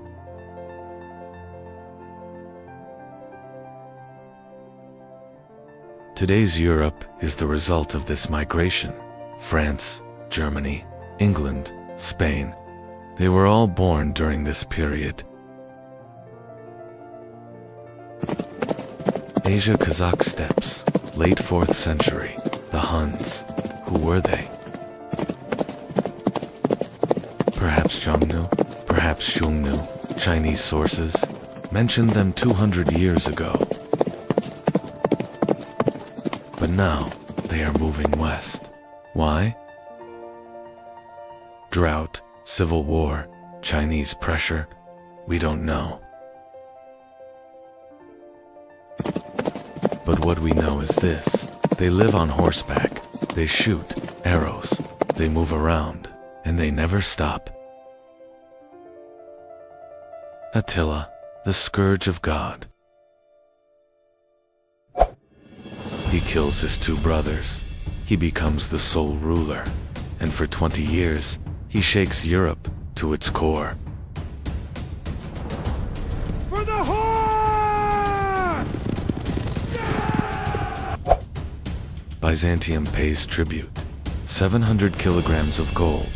Today's Europe is the result of this migration. France, Germany, England, Spain, they were all born during this period. Asia Kazakh steppes, late 4th century. The Huns, who were they? Perhaps Xiongnu, perhaps Xiongnu. Chinese sources mentioned them 200 years ago. But now, they are moving west. Why? Drought, civil war, Chinese pressure, we don't know. But what we know is this: they live on horseback, they shoot arrows, they move around, and they never stop. Attila, the scourge of God. He kills his 2 brothers. He becomes the sole ruler, and for 20 years, he shakes Europe to its core. For the horn! Yeah! Byzantium pays tribute, 700 kilograms of gold.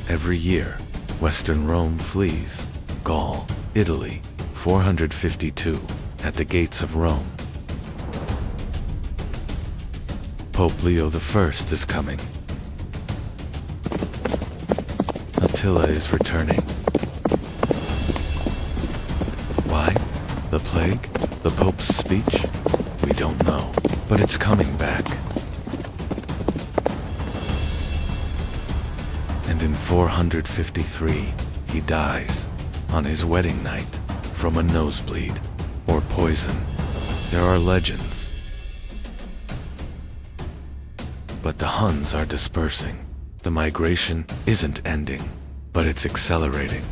Every year, Western Rome flees. Gaul, Italy, 452, at the gates of Rome. Pope Leo I is coming. Attila is returning. Why? The plague? The Pope's speech? We don't know, but it's coming back. And in 453, he dies, on his wedding night, from a nosebleed, or poison. There are legends. But the Huns are dispersing. The migration isn't ending, but it's accelerating.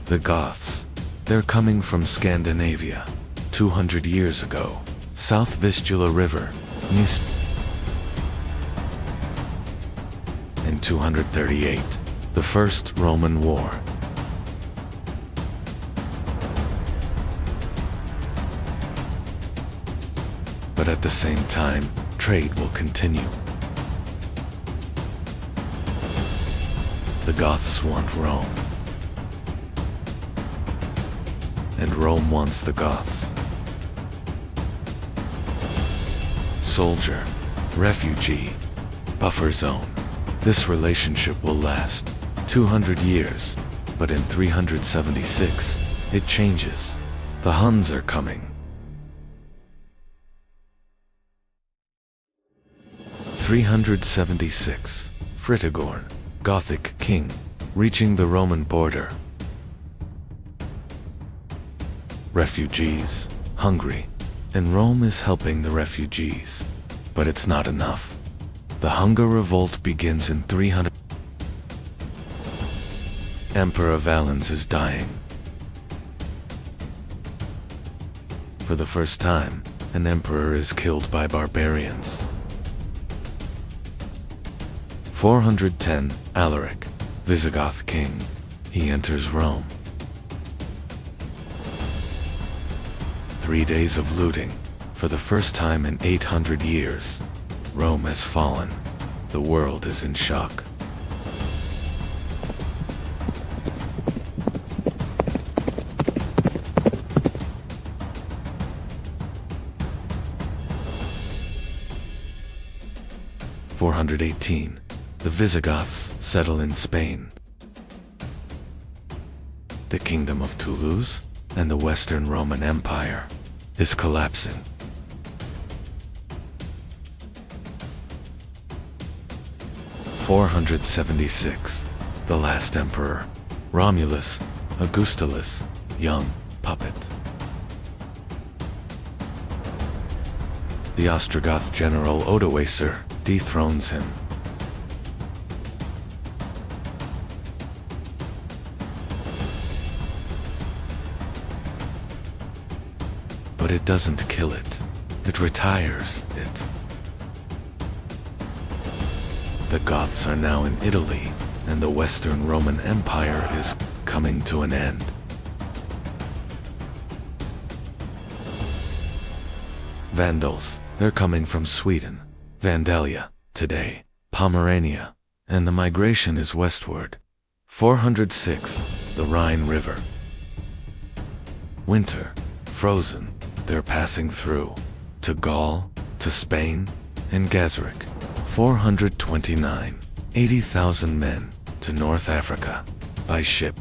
The Goths, they're coming from Scandinavia, 200 years ago, South Vistula River, Nis. In 238, the First Roman War. But at the same time, trade will continue. The Goths want Rome. And Rome wants the Goths. Soldier, refugee, buffer zone. This relationship will last 200 years, but in 376, it changes. The Huns are coming. 376, Fritigorn, Gothic king, reaching the Roman border. Refugees, hungry, and Rome is helping the refugees. But it's not enough. The hunger revolt begins in 300. Emperor Valens is dying. For the first time, an emperor is killed by barbarians. 410, Alaric, Visigoth king. He enters Rome. 3 days of looting. For the first time in 800 years, Rome has fallen. The world is in shock. (418) The Visigoths settle in Spain. The Kingdom of Toulouse and the Western Roman Empire is collapsing. 476, the last emperor, Romulus Augustulus, young puppet. The Ostrogoth general Odoacer dethrones him. But it doesn't kill it. It retires it. The Goths are now in Italy, and the Western Roman Empire is coming to an end. Vandals, they're coming from Sweden, Vandalia, today, Pomerania, and the migration is westward. 406, the Rhine River. Winter, frozen, they're passing through, to Gaul, to Spain, and Gazric. 429, 80,000 men, to North Africa, by ship.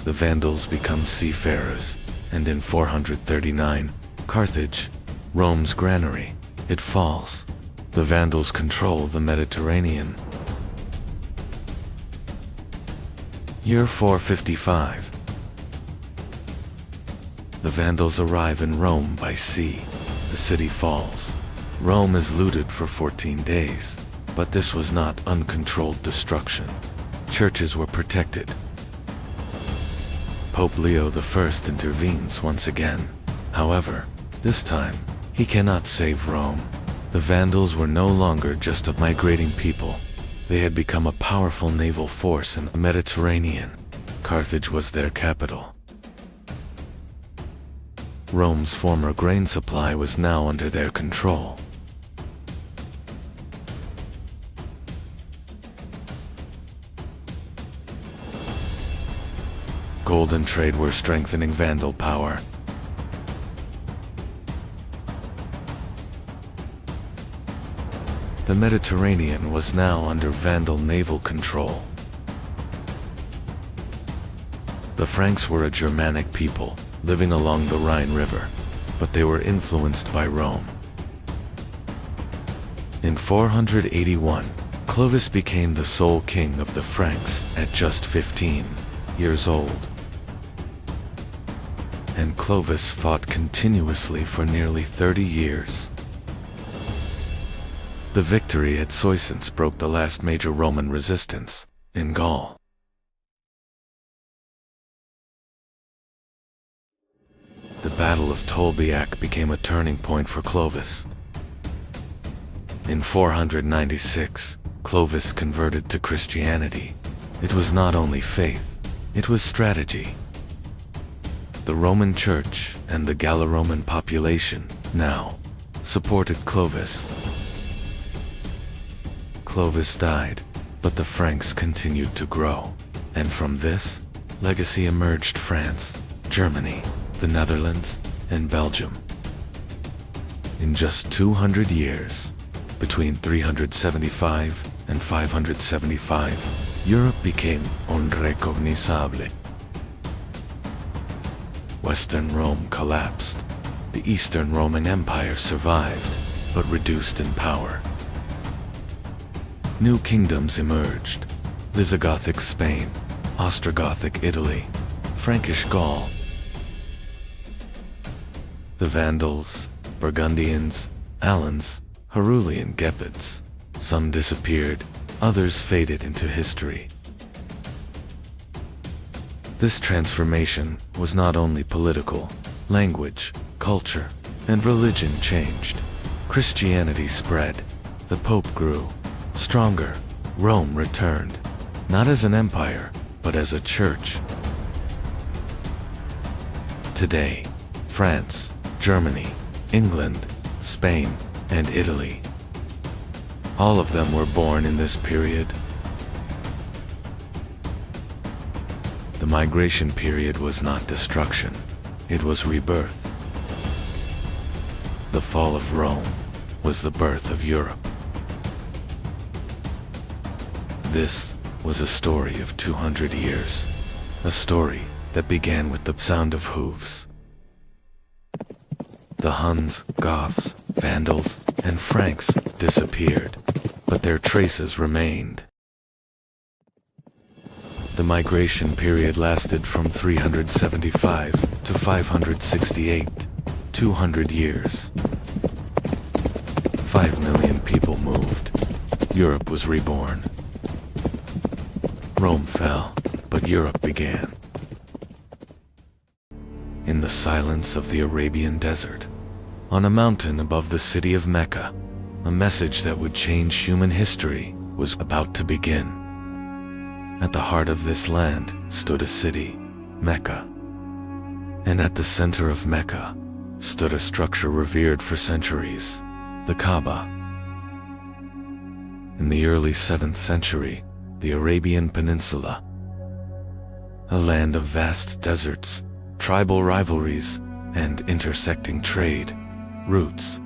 The Vandals become seafarers, and in 439, Carthage, Rome's granary, it falls. The Vandals control the Mediterranean. Year 455. The Vandals arrive in Rome by sea. The city falls. Rome is looted for 14 days, but this was not uncontrolled destruction. Churches were protected. Pope Leo I intervenes once again. However, this time, he cannot save Rome. The Vandals were no longer just a migrating people. They had become a powerful naval force in the Mediterranean. Carthage was their capital. Rome's former grain supply was now under their control. Gold and trade were strengthening Vandal power. The Mediterranean was now under Vandal naval control. The Franks were a Germanic people, living along the Rhine River, but they were influenced by Rome. In 481, Clovis became the sole king of the Franks at just 15 years old. And Clovis fought continuously for nearly 30 years. The victory at Soissons broke the last major Roman resistance in Gaul. The Battle of Tolbiac became a turning point for Clovis. In 496, Clovis converted to Christianity. It was not only faith, it was strategy. The Roman Church and the Gallo-Roman population now supported Clovis. Clovis died, but the Franks continued to grow, and from this legacy emerged France, Germany, the Netherlands, and Belgium. In just 200 years, between 375 and 575, Europe became unrecognizable. Western Rome collapsed. The Eastern Roman Empire survived, but reduced in power. New kingdoms emerged: Visigothic Spain, Ostrogothic Italy, Frankish Gaul. The Vandals, Burgundians, Alans, Herulian Gepids. Some disappeared, others faded into history. This transformation was not only political. Language, culture, and religion changed. Christianity spread. The Pope grew. Stronger, Rome returned, not as an empire, but as a church. Today, France, Germany, England, Spain, and Italy. All of them were born in this period. The migration period was not destruction, it was rebirth. The fall of Rome was the birth of Europe. This was a story of 200 years, a story that began with the sound of hooves. The Huns, Goths, Vandals, and Franks disappeared, but their traces remained. The migration period lasted from 375 to 568, 200 years. 5 million people moved. Europe was reborn. Rome fell, but Europe began. In the silence of the Arabian desert, on a mountain above the city of Mecca, a message that would change human history was about to begin. At the heart of this land stood a city, Mecca. And at the center of Mecca stood a structure revered for centuries, the Kaaba. In the early 7th century, the Arabian Peninsula, a land of vast deserts, tribal rivalries, and intersecting trade routes.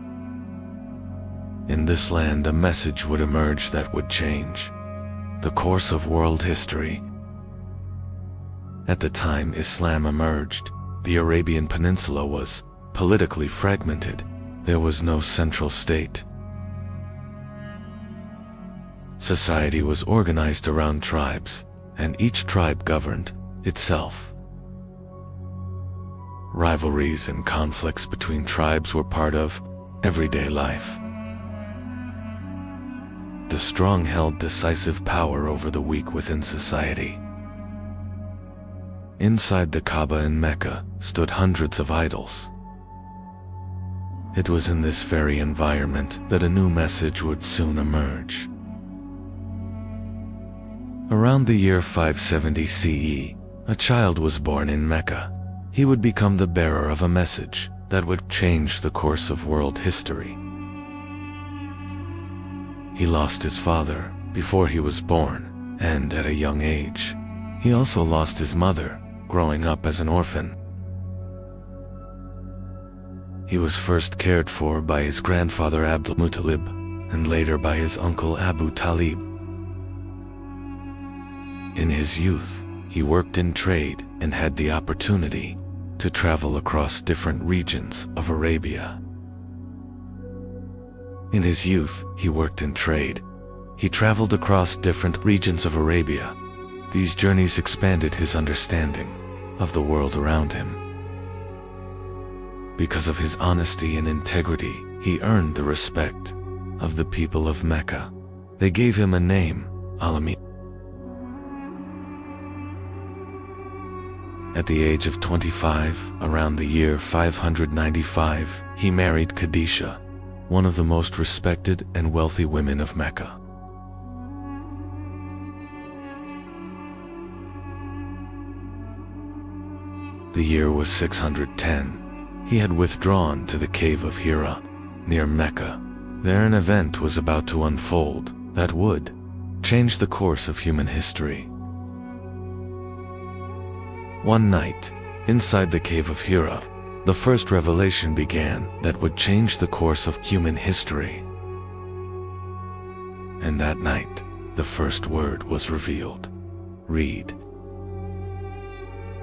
In this land, a message would emerge that would change the course of world history. At the time Islam emerged, the Arabian Peninsula was politically fragmented. There was no central state. Society was organized around tribes, and each tribe governed itself. Rivalries and conflicts between tribes were part of everyday life. The strong held decisive power over the weak within society. Inside the Kaaba in Mecca stood hundreds of idols. It was in this very environment that a new message would soon emerge. Around the year 570 CE, a child was born in Mecca. He would become the bearer of a message that would change the course of world history. He lost his father before he was born, and at a young age. He also lost his mother, growing up as an orphan. He was first cared for by his grandfather Abdul Muttalib, and later by his uncle Abu Talib. In his youth, he worked in trade and had the opportunity to travel across different regions of Arabia. In his youth, he worked in trade. He traveled across different regions of Arabia. These journeys expanded his understanding of the world around him. Because of his honesty and integrity, he earned the respect of the people of Mecca. They gave him a name, Al-Amin. At the age of 25, around the year 595, he married Khadijah, one of the most respected and wealthy women of Mecca. The year was 610. He had withdrawn to the cave of Hira, near Mecca. There an event was about to unfold that would change the course of human history. One night, inside the cave of Hira, the first revelation began that would change the course of human history. And that night, the first word was revealed. Read.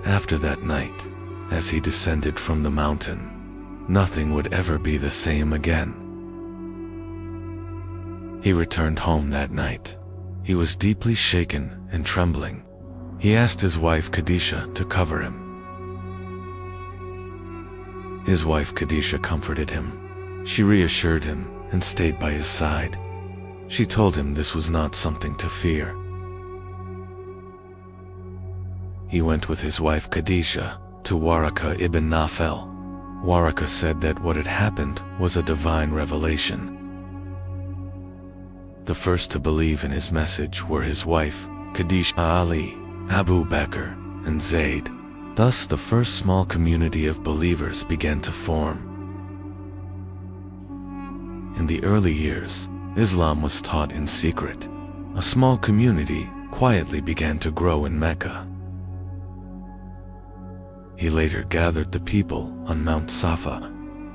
After that night, as he descended from the mountain, nothing would ever be the same again. He returned home that night. He was deeply shaken and trembling. He asked his wife Khadijah to cover him. His wife Khadijah comforted him. She reassured him and stayed by his side. She told him this was not something to fear. He went with his wife Khadijah to Waraka ibn Nawfal. Waraka said that what had happened was a divine revelation. The first to believe in his message were his wife, Khadijah, Ali, Abu Bakr, and Zayd. Thus the first small community of believers began to form. In the early years, Islam was taught in secret. A small community quietly began to grow in Mecca. He later gathered the people on Mount Safa.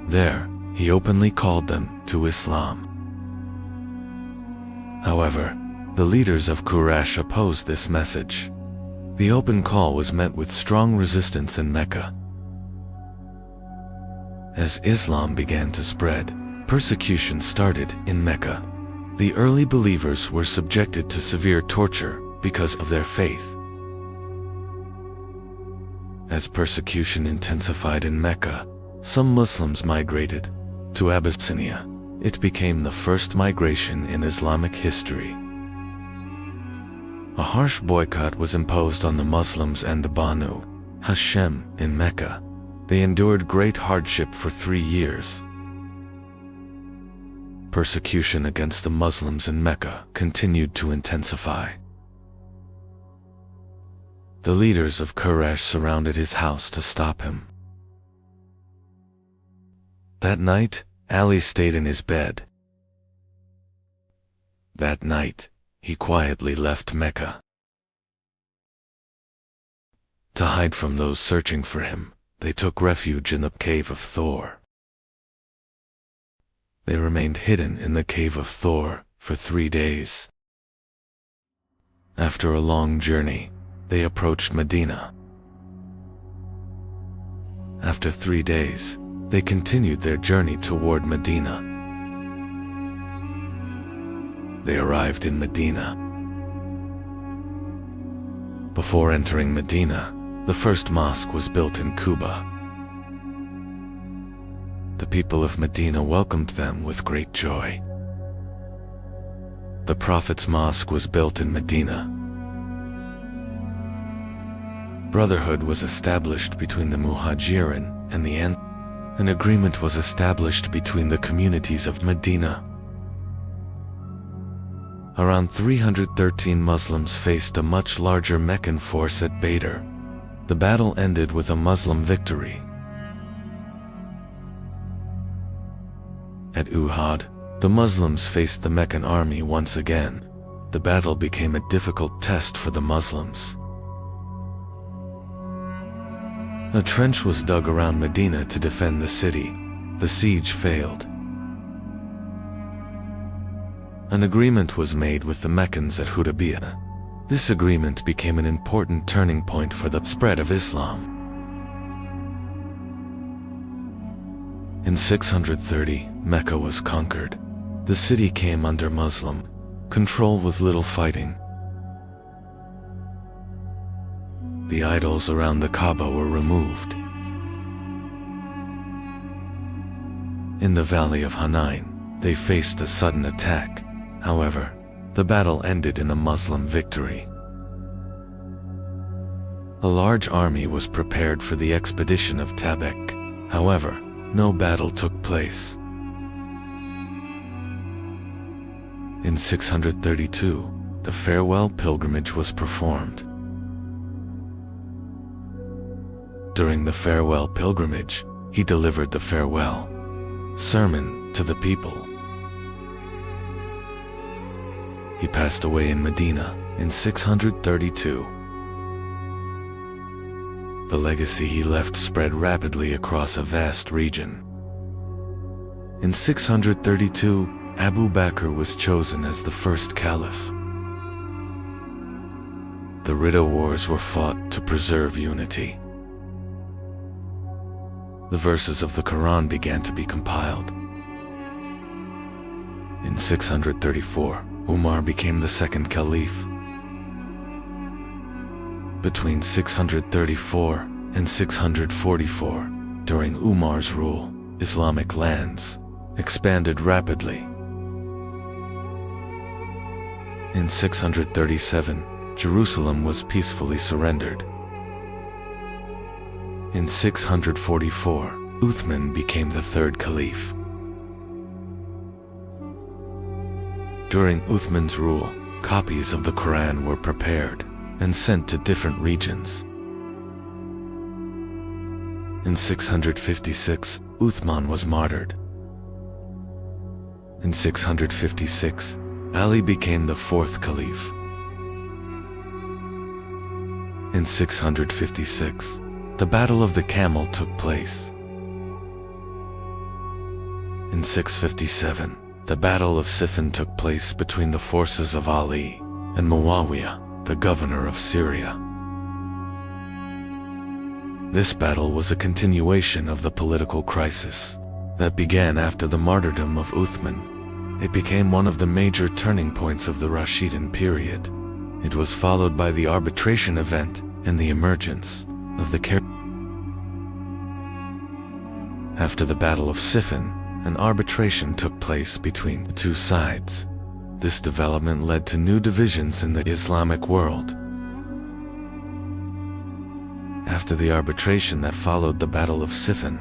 There, he openly called them to Islam. However, the leaders of Quraysh opposed this message. The open call was met with strong resistance in Mecca. As Islam began to spread, persecution started in Mecca. The early believers were subjected to severe torture because of their faith. As persecution intensified in Mecca, some Muslims migrated to Abyssinia. It became the first migration in Islamic history. A harsh boycott was imposed on the Muslims and the Banu Hashem in Mecca. They endured great hardship for 3 years. Persecution against the Muslims in Mecca continued to intensify. The leaders of Quraysh surrounded his house to stop him. That night, Ali stayed in his bed. That night, he quietly left Mecca. To hide from those searching for him, they took refuge in the cave of Thor. They remained hidden in the cave of Thor for 3 days. After a long journey, they approached Medina. After 3 days, they continued their journey toward Medina. They arrived in Medina. Before entering Medina, the first mosque was built in Quba. The people of Medina welcomed them with great joy. The Prophet's mosque was built in Medina. Brotherhood was established between the Muhajirin and the Ansar, an agreement was established between the communities of Medina. Around 313 Muslims faced a much larger Meccan force at Badr. The battle ended with a Muslim victory. At Uhud, the Muslims faced the Meccan army once again. The battle became a difficult test for the Muslims. A trench was dug around Medina to defend the city. The siege failed. An agreement was made with the Meccans at Hudaybiyah. This agreement became an important turning point for the spread of Islam. In 630, Mecca was conquered. The city came under Muslim control with little fighting. The idols around the Kaaba were removed. In the valley of Hunain, they faced a sudden attack. However, the battle ended in a Muslim victory. A large army was prepared for the expedition of Tabuk. However, no battle took place. In 632, the farewell pilgrimage was performed. During the farewell pilgrimage, he delivered the farewell sermon to the people. He passed away in Medina in 632. The legacy he left spread rapidly across a vast region. In 632, Abu Bakr was chosen as the first caliph. The Ridda Wars were fought to preserve unity. The verses of the Quran began to be compiled. In 634, Umar became the second caliph. Between 634 and 644, during Umar's rule, Islamic lands expanded rapidly. In 637, Jerusalem was peacefully surrendered. In 644, Uthman became the third caliph. During Uthman's rule, copies of the Quran were prepared and sent to different regions. In 656, Uthman was martyred. In 656, Ali became the fourth caliph. In 656, the Battle of the Camel took place. In 657, the Battle of Siffin took place between the forces of Ali and Muawiyah, the governor of Syria. This battle was a continuation of the political crisis that began after the martyrdom of Uthman. It became one of the major turning points of the Rashidun period. It was followed by the arbitration event and the emergence of the After the Battle of Siffin, an arbitration took place between the two sides. This development led to new divisions in the Islamic world. After the arbitration that followed the Battle of Siffin,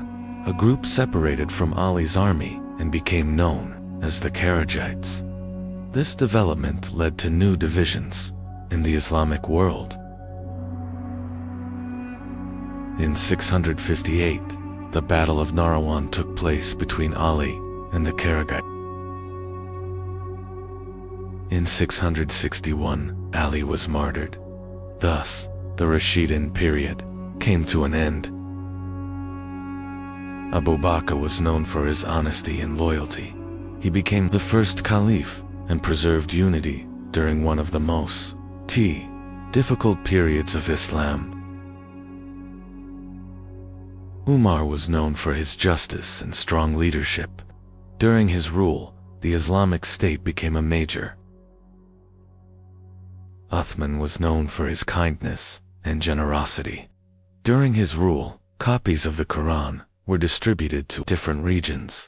a group separated from Ali's army and became known as the Kharijites. This development led to new divisions in the Islamic world. In 658, the Battle of Nahrawan took place between Ali and the Kharijites. In 661, Ali was martyred. Thus, the Rashidun period came to an end. Abu Bakr was known for his honesty and loyalty. He became the first caliph and preserved unity during one of the most difficult periods of Islam. Umar was known for his justice and strong leadership. During his rule, the Islamic State became a major. Uthman was known for his kindness and generosity. During his rule, copies of the Quran were distributed to different regions.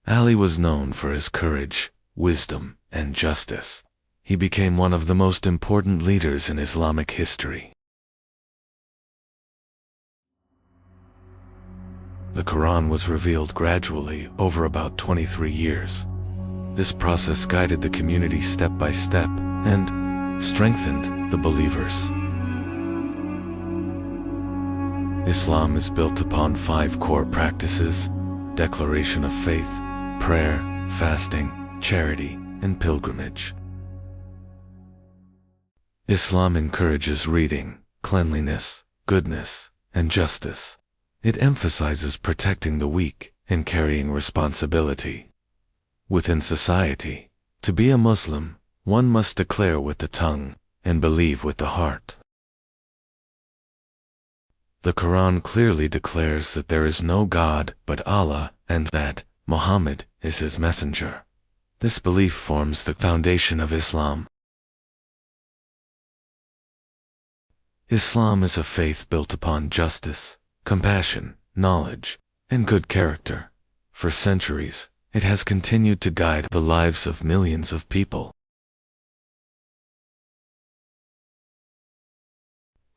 Ali was known for his courage, wisdom, and justice. He became one of the most important leaders in Islamic history. the Quran was revealed gradually over about 23 years. This process guided the community step by step and strengthened the believers. Islam is built upon 5 core practices: declaration of faith, prayer, fasting, charity, and pilgrimage. Islam encourages reading, cleanliness, goodness, and justice. It emphasizes protecting the weak and carrying responsibility. Within society, to be a Muslim, one must declare with the tongue and believe with the heart. The Quran clearly declares that there is no God but Allah and that Muhammad is his messenger. This belief forms the foundation of Islam. Islam is a faith built upon justice, compassion, knowledge, and good character. For centuries, it has continued to guide the lives of millions of people.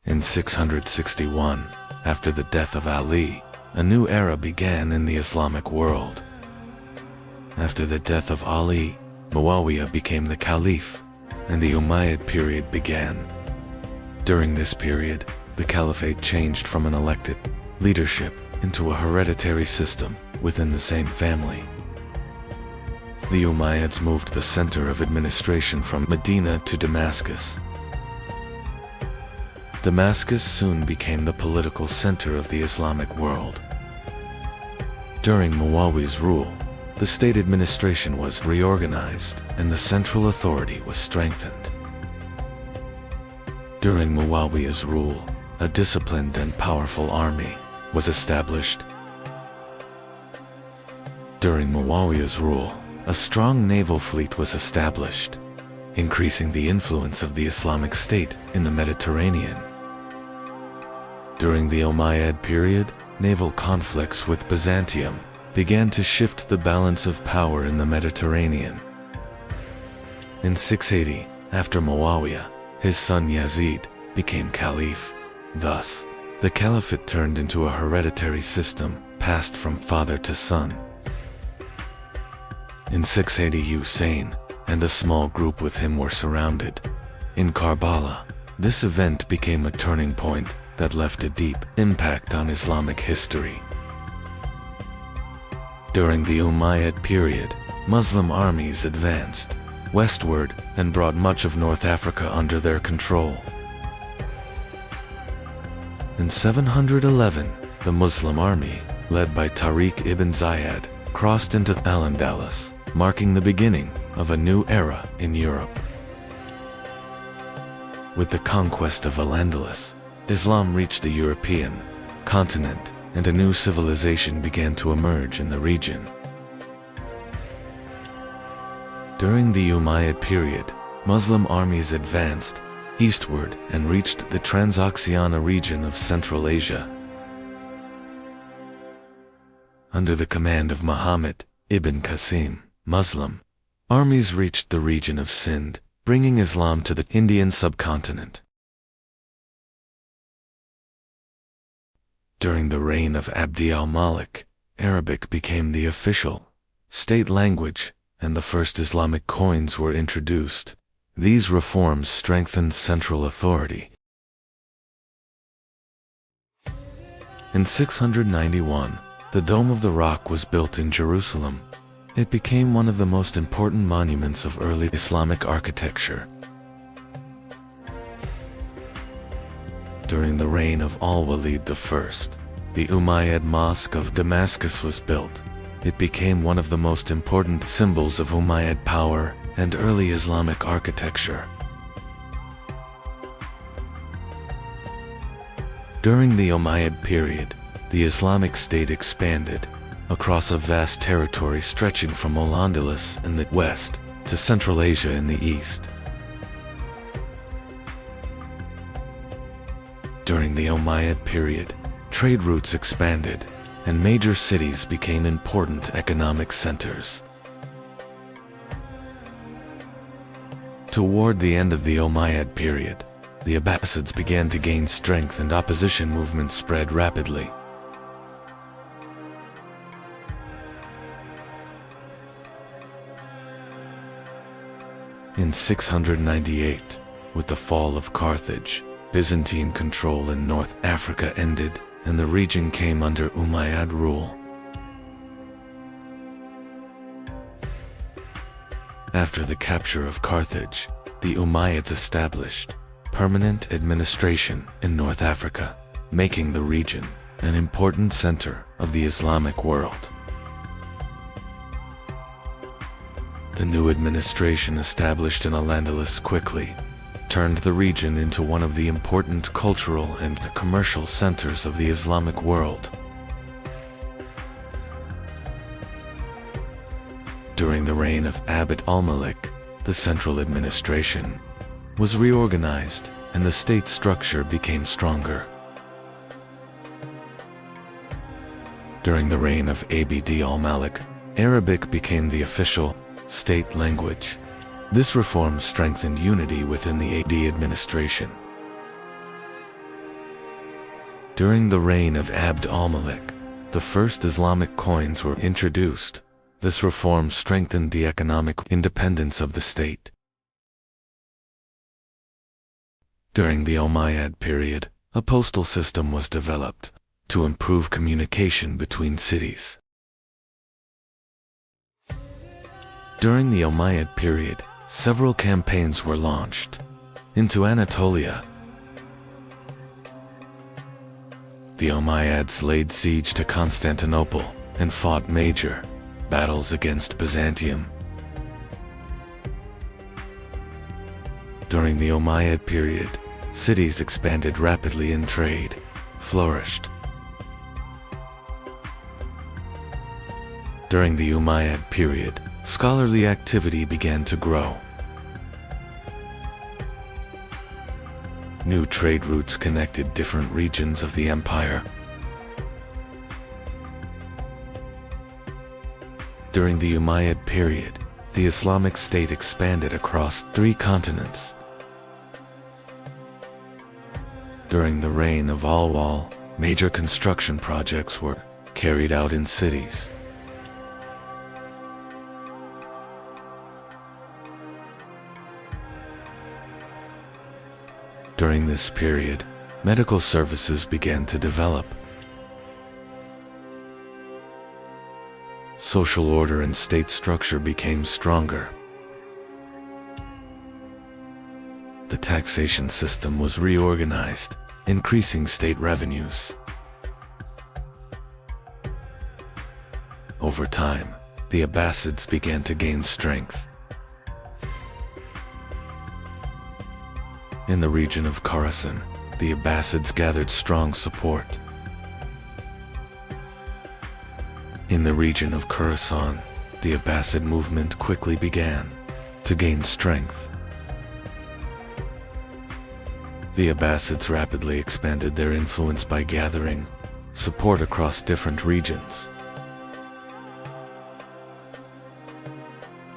In 661, after the death of Ali, a new era began in the Islamic world. After the death of Ali, Muawiyah became the caliph, and the Umayyad period began. During this period, the caliphate changed from an elected leadership into a hereditary system within the same family. The Umayyads moved the center of administration from Medina to Damascus. Damascus soon became the political center of the Islamic world. During Muawiyah's rule, the state administration was reorganized and the central authority was strengthened. During Muawiyah's rule, a disciplined and powerful army was established. During Muawiyah's rule, a strong naval fleet was established, increasing the influence of the Islamic State in the Mediterranean. During the Umayyad period, naval conflicts with Byzantium began to shift the balance of power in the Mediterranean. In 680, after Muawiyah, his son Yazid became caliph. Thus, the caliphate turned into a hereditary system passed from father to son. In 680, Hussein and a small group with him were surrounded. In Karbala, this event became a turning point that left a deep impact on Islamic history. During the Umayyad period, Muslim armies advanced westward and brought much of North Africa under their control. In 711, the Muslim army, led by Tariq ibn Ziyad, crossed into Al-Andalus, marking the beginning of a new era in Europe. With the conquest of Al-Andalus, Islam reached the European continent, and a new civilization began to emerge in the region. During the Umayyad period, Muslim armies advanced eastward and reached the Transoxiana region of Central Asia. Under the command of Muhammad ibn Qasim, Muslim armies reached the region of Sind, bringing Islam to the Indian subcontinent. During the reign of Abd al-Malik, Arabic became the official state language, and the first Islamic coins were introduced. These reforms strengthened central authority. In 691, the Dome of the Rock was built in Jerusalem. It became one of the most important monuments of early Islamic architecture. During the reign of Al-Walid I, the Umayyad Mosque of Damascus was built. It became one of the most important symbols of Umayyad power and early Islamic architecture. During the Umayyad period, the Islamic State expanded across a vast territory stretching from Al-Andalus in the west to Central Asia in the east. During the Umayyad period, trade routes expanded, and major cities became important economic centers. Toward the end of the Umayyad period, the Abbasids began to gain strength and opposition movements spread rapidly. In 698, with the fall of Carthage, Byzantine control in North Africa ended, and the region came under Umayyad rule. After the capture of Carthage, the Umayyads established permanent administration in North Africa, making the region an important center of the Islamic world. The new administration established in Al-Andalus quickly turned the region into one of the important cultural and commercial centers of the Islamic world. During the reign of Abd al-Malik, the central administration was reorganized and the state structure became stronger. During the reign of Abd al-Malik, Arabic became the official state language. This reform strengthened unity within the AD administration. During the reign of Abd al-Malik, the first Islamic coins were introduced. This reform strengthened the economic independence of the state. During the Umayyad period, a postal system was developed to improve communication between cities. During the Umayyad period, several campaigns were launched into Anatolia. The Umayyads laid siege to Constantinople and fought major battles against Byzantium. During the Umayyad period, cities expanded rapidly and trade flourished. During the Umayyad period, scholarly activity began to grow. New trade routes connected different regions of the empire. During the Umayyad period, the Islamic State expanded across 3 continents. During the reign of Al-Wal, major construction projects were carried out in cities. During this period, medical services began to develop. Social order and state structure became stronger. The taxation system was reorganized, increasing state revenues. Over time, the Abbasids began to gain strength. In the region of Khorasan, the Abbasids gathered strong support. In the region of Khorasan, the Abbasid movement quickly began to gain strength. The Abbasids rapidly expanded their influence by gathering support across different regions.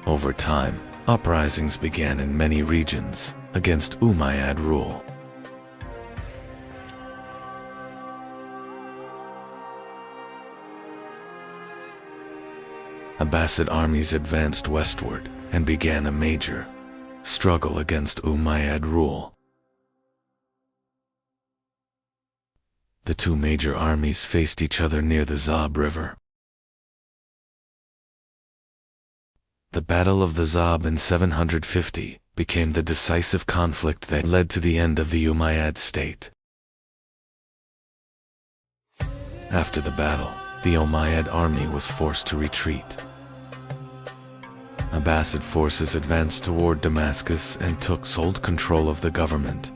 Over time, uprisings began in many regions against Umayyad rule. Abbasid armies advanced westward and began a major struggle against Umayyad rule. The 2 major armies faced each other near the Zab River. The Battle of the Zab in 750 became the decisive conflict that led to the end of the Umayyad state. After the battle, the Umayyad army was forced to retreat. Abbasid forces advanced toward Damascus and took sole control of the government.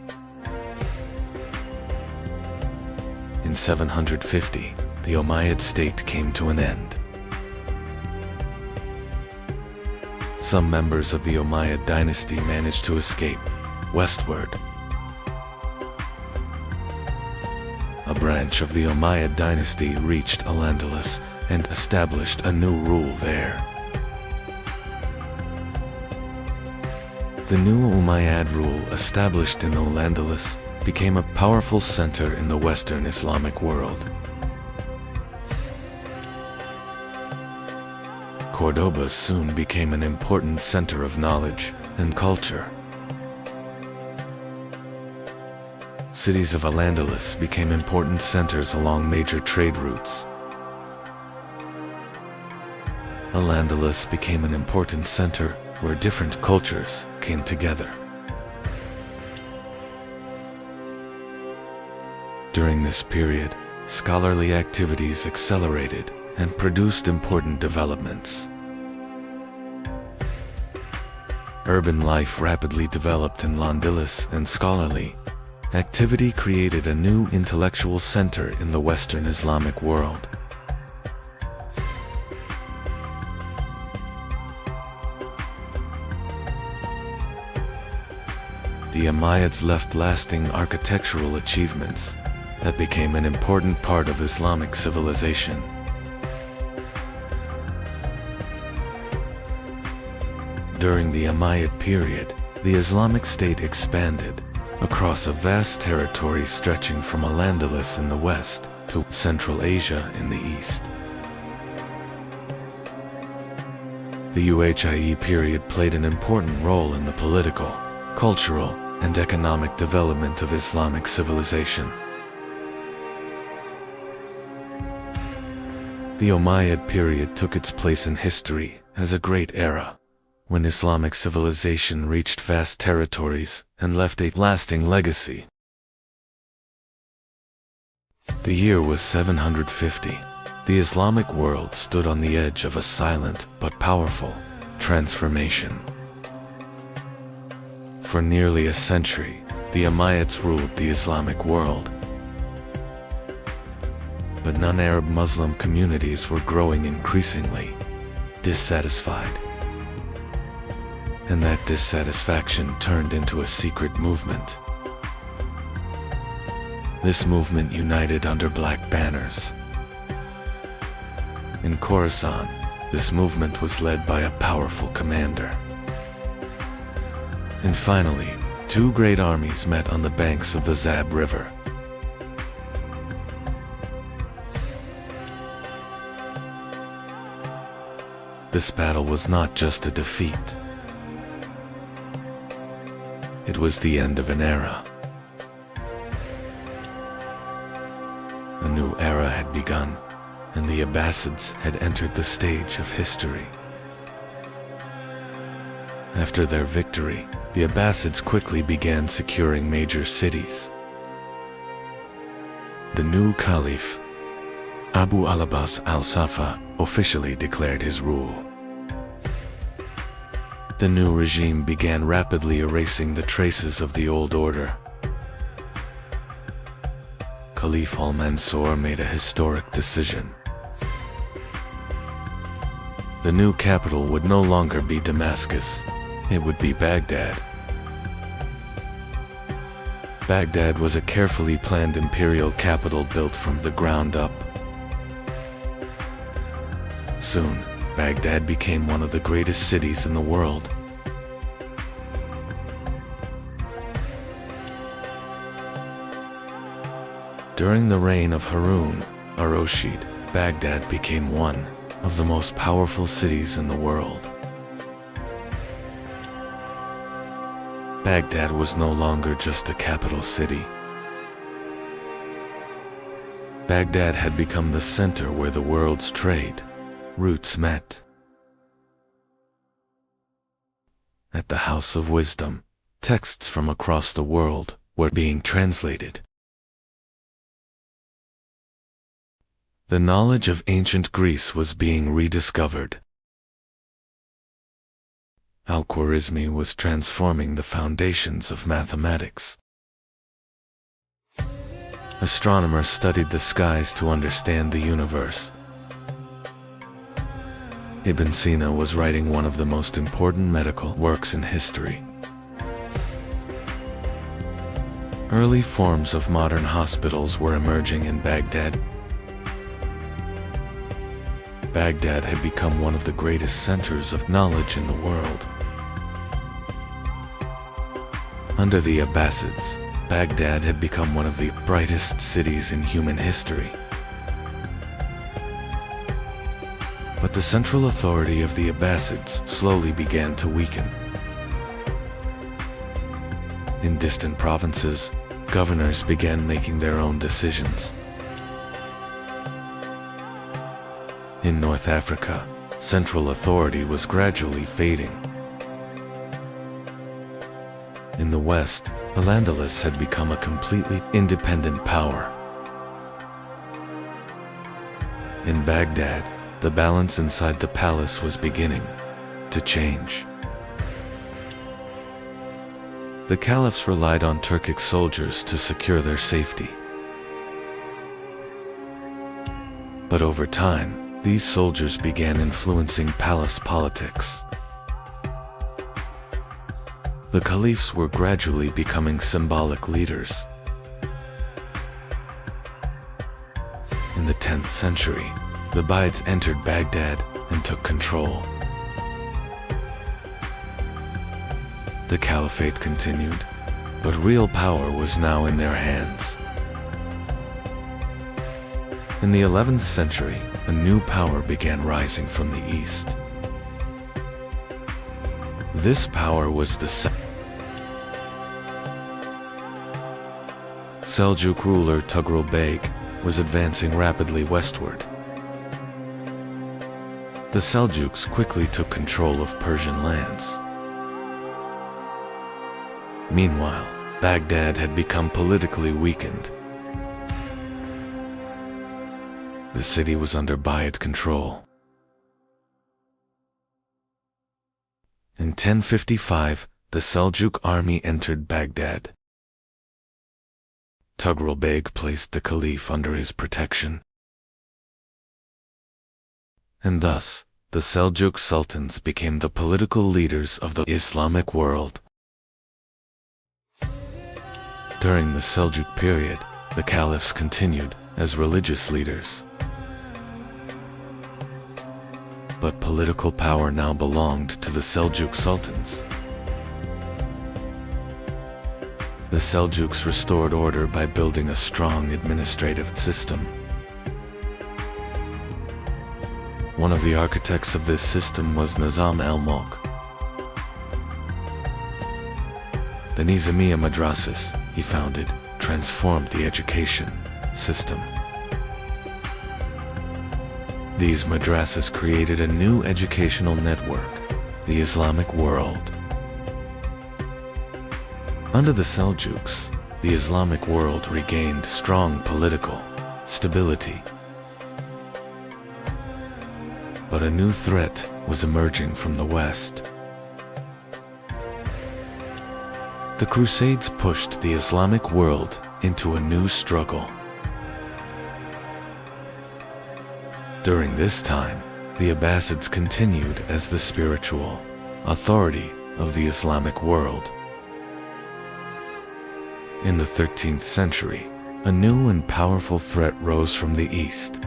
In 750, the Umayyad state came to an end. Some members of the Umayyad dynasty managed to escape westward. A branch of the Umayyad dynasty reached Al-Andalus and established a new rule there. The new Umayyad rule established in Al-Andalus became a powerful center in the Western Islamic world. Cordoba soon became an important center of knowledge and culture. Cities of Al-Andalus became important centers along major trade routes. Al-Andalus became an important center where different cultures came together. During this period, scholarly activities accelerated and produced important developments. Urban life rapidly developed in Al-Andalus, and scholarly activity created a new intellectual center in the Western Islamic world. The Umayyads left lasting architectural achievements that became an important part of Islamic civilization. During the Umayyad period, the Islamic State expanded across a vast territory stretching from Al-Andalus in the west to Central Asia in the east. The Umayyyad period played an important role in the political, cultural, and economic development of Islamic civilization. The Umayyad period took its place in history as a great era, when Islamic civilization reached vast territories and left a lasting legacy. The year was 750. The Islamic world stood on the edge of a silent but powerful transformation. For nearly a century, the Umayyads ruled the Islamic world. But non-Arab Muslim communities were growing increasingly dissatisfied. And that dissatisfaction turned into a secret movement. This movement united under black banners. In Khorasan, this movement was led by a powerful commander. And finally, two great armies met on the banks of the Zab River. This battle was not just a defeat. It was the end of an era. A new era had begun, and the Abbasids had entered the stage of history. After their victory, the Abbasids quickly began securing major cities. The new Caliph, Abu al-Abbas al-Safa, officially declared his rule. The new regime began rapidly erasing the traces of the old order. Caliph al-Mansur made a historic decision. The new capital would no longer be Damascus, it would be Baghdad. Baghdad was a carefully planned imperial capital built from the ground up. Soon, Baghdad became one of the greatest cities in the world. During the reign of Harun ar-Rashid, Baghdad became one of the most powerful cities in the world. Baghdad was no longer just a capital city. Baghdad had become the center where the world's trade routes met. At the House of Wisdom, texts from across the world were being translated. The knowledge of ancient Greece was being rediscovered. Al-Khwarizmi was transforming the foundations of mathematics. Astronomers studied the skies to understand the universe. Ibn Sina was writing one of the most important medical works in history. Early forms of modern hospitals were emerging in Baghdad. Baghdad had become one of the greatest centers of knowledge in the world. Under the Abbasids, Baghdad had become one of the brightest cities in human history. But the central authority of the Abbasids slowly began to weaken. In distant provinces, governors began making their own decisions. In North Africa, central authority was gradually fading. In the West, Al-Andalus had become a completely independent power. In Baghdad, the balance inside the palace was beginning to change. The caliphs relied on Turkic soldiers to secure their safety. But over time, these soldiers began influencing palace politics. The caliphs were gradually becoming symbolic leaders. In the 10th century, the Ubayyads entered Baghdad and took control. The caliphate continued, but real power was now in their hands. In the 11th century, a new power began rising from the east. This power was the Seljuk ruler Tughral Beg was advancing rapidly westward. The Seljuks quickly took control of Persian lands. Meanwhile, Baghdad had become politically weakened. The city was under Ubayyad control. In 1055, the Seljuk army entered Baghdad. Tughral Beg placed the caliph under his protection. And thus, the Seljuk Sultans became the political leaders of the Islamic world. During the Seljuk period, the caliphs continued as religious leaders. But political power now belonged to the Seljuk Sultans. The Seljuks restored order by building a strong administrative system. One of the architects of this system was Nizam al-Mulk. The Nizamiya madrasas he founded transformed the education system. These madrasas created a new educational network, the Islamic world. Under the Seljuks, the Islamic world regained strong political stability. But a new threat was emerging from the West. The Crusades pushed the Islamic world into a new struggle. During this time, the Abbasids continued as the spiritual authority of the Islamic world. In the 13th century, a new and powerful threat rose from the east.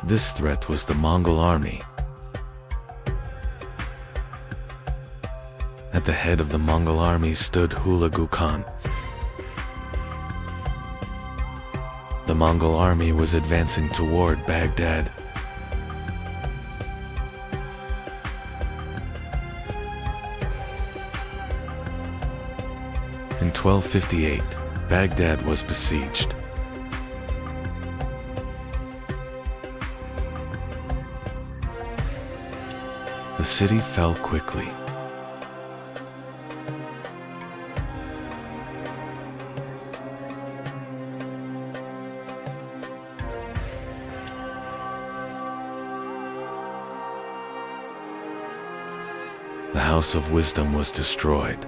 This threat was the Mongol army. At the head of the Mongol army stood Hulagu Khan. The Mongol army was advancing toward Baghdad. In 1258, Baghdad was besieged. The city fell quickly. The House of Wisdom was destroyed.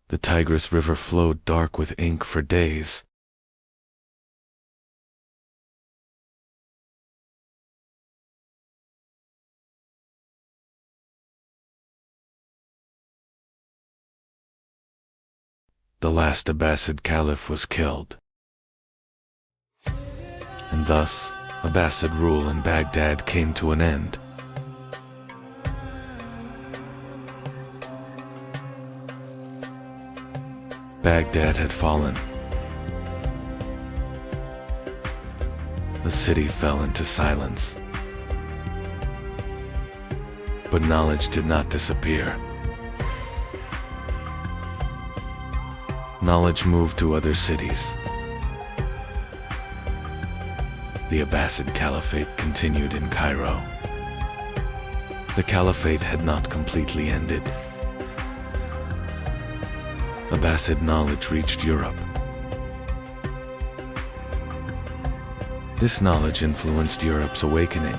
The Tigris River flowed dark with ink for days. The last Abbasid caliph was killed. And thus, Abbasid rule in Baghdad came to an end. Baghdad had fallen. The city fell into silence. But knowledge did not disappear. Knowledge moved to other cities. The Abbasid Caliphate continued in Cairo. The Caliphate had not completely ended. Abbasid knowledge reached Europe. This knowledge influenced Europe's awakening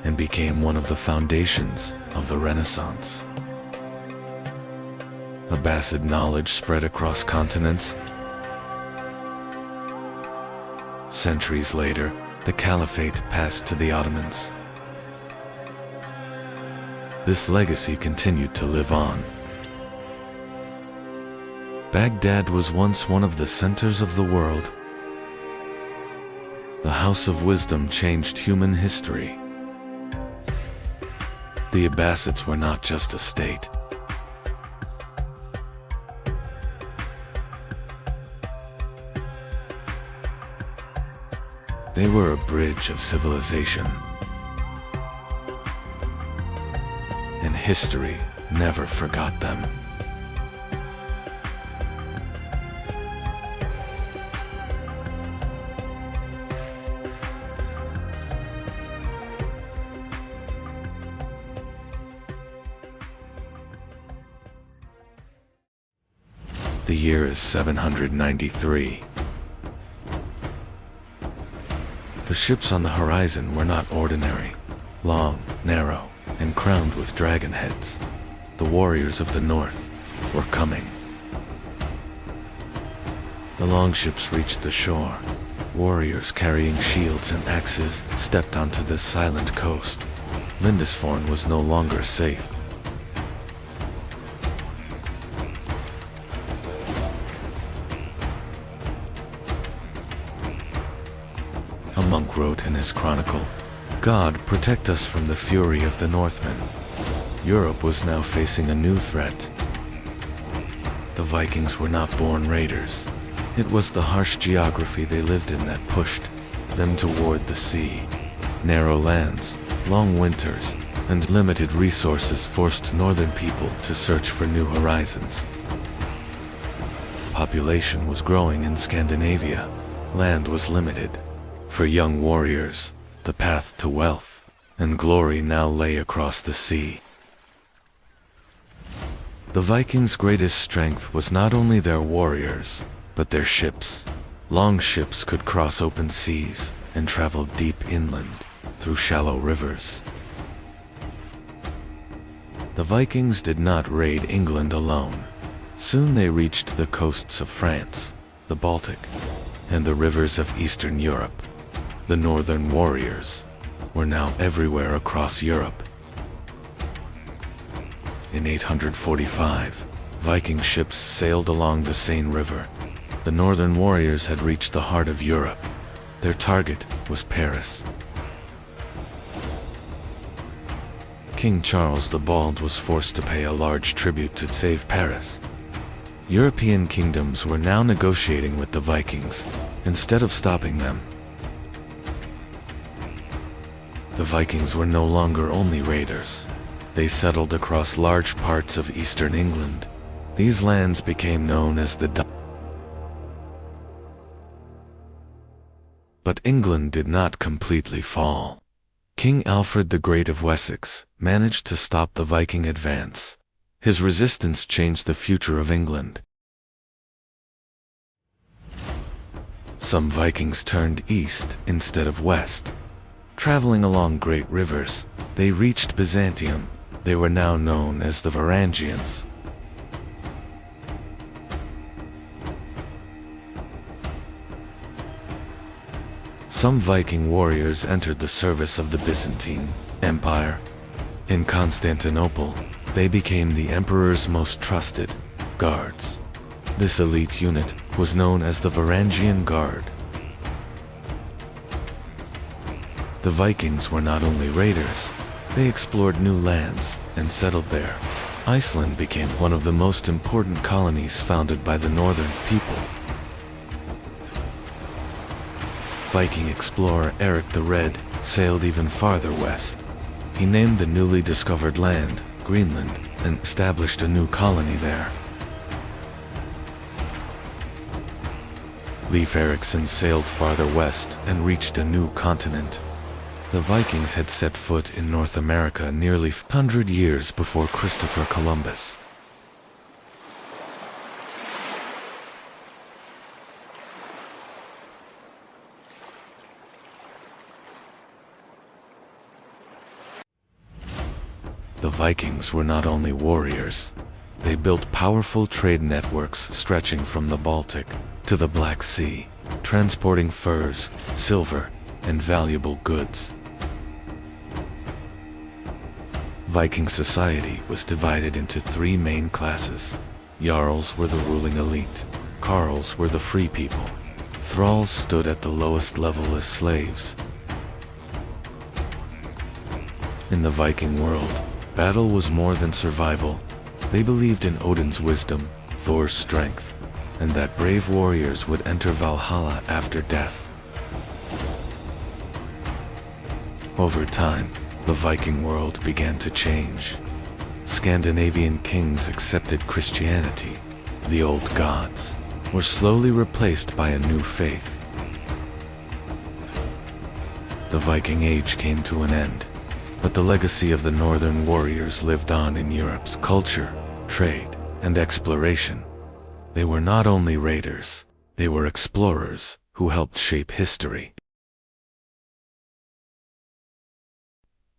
and became one of the foundations of the Renaissance. Abbasid knowledge spread across continents. Centuries later, the Caliphate passed to the Ottomans. This legacy continued to live on. Baghdad was once one of the centers of the world. The House of Wisdom changed human history. The Abbasids were not just a state. They were a bridge of civilization. And history never forgot them. The year is 793. The ships on the horizon were not ordinary, long, narrow, and crowned with dragon heads. The warriors of the north were coming. The longships reached the shore. Warriors carrying shields and axes stepped onto this silent coast. Lindisfarne was no longer safe. A monk wrote in his chronicle, "God protect us from the fury of the Northmen." Europe was now facing a new threat. The Vikings were not born raiders. It was the harsh geography they lived in that pushed them toward the sea. Narrow lands, long winters, and limited resources forced northern people to search for new horizons. Population was growing in Scandinavia. Land was limited. For young warriors, the path to wealth and glory now lay across the sea. The Vikings' greatest strength was not only their warriors, but their ships. Long ships could cross open seas and travel deep inland through shallow rivers. The Vikings did not raid England alone. Soon they reached the coasts of France, the Baltic, and the rivers of Eastern Europe. The northern warriors were now everywhere across Europe. In 845, Viking ships sailed along the Seine River. The northern warriors had reached the heart of Europe. Their target was Paris. King Charles the Bald was forced to pay a large tribute to save Paris. European kingdoms were now negotiating with the Vikings, instead of stopping them. The Vikings were no longer only raiders. They settled across large parts of eastern England. These lands became known as the Dynasties. But England did not completely fall. King Alfred the Great of Wessex managed to stop the Viking advance. His resistance changed the future of England. Some Vikings turned east instead of west. Traveling along great rivers, they reached Byzantium. They were now known as the Varangians. Some Viking warriors entered the service of the Byzantine Empire. In Constantinople, they became the emperor's most trusted guards. This elite unit was known as the Varangian Guard. The Vikings were not only raiders, they explored new lands and settled there. Iceland became one of the most important colonies founded by the northern people. Viking explorer Eric the Red sailed even farther west. He named the newly discovered land Greenland and established a new colony there. Leif Erikson sailed farther west and reached a new continent. The Vikings had set foot in North America nearly 100 years before Christopher Columbus. The Vikings were not only warriors, they built powerful trade networks stretching from the Baltic to the Black Sea, transporting furs, silver, and valuable goods. Viking society was divided into three main classes. Jarls were the ruling elite, Carls were the free people, thralls stood at the lowest level as slaves. In the Viking world, battle was more than survival. They believed in Odin's wisdom, Thor's strength, and that brave warriors would enter Valhalla after death. Over time, the Viking world began to change. Scandinavian kings accepted Christianity. The old gods were slowly replaced by a new faith. The Viking Age came to an end, but the legacy of the northern warriors lived on in Europe's culture, trade, and exploration. They were not only raiders, they were explorers who helped shape history.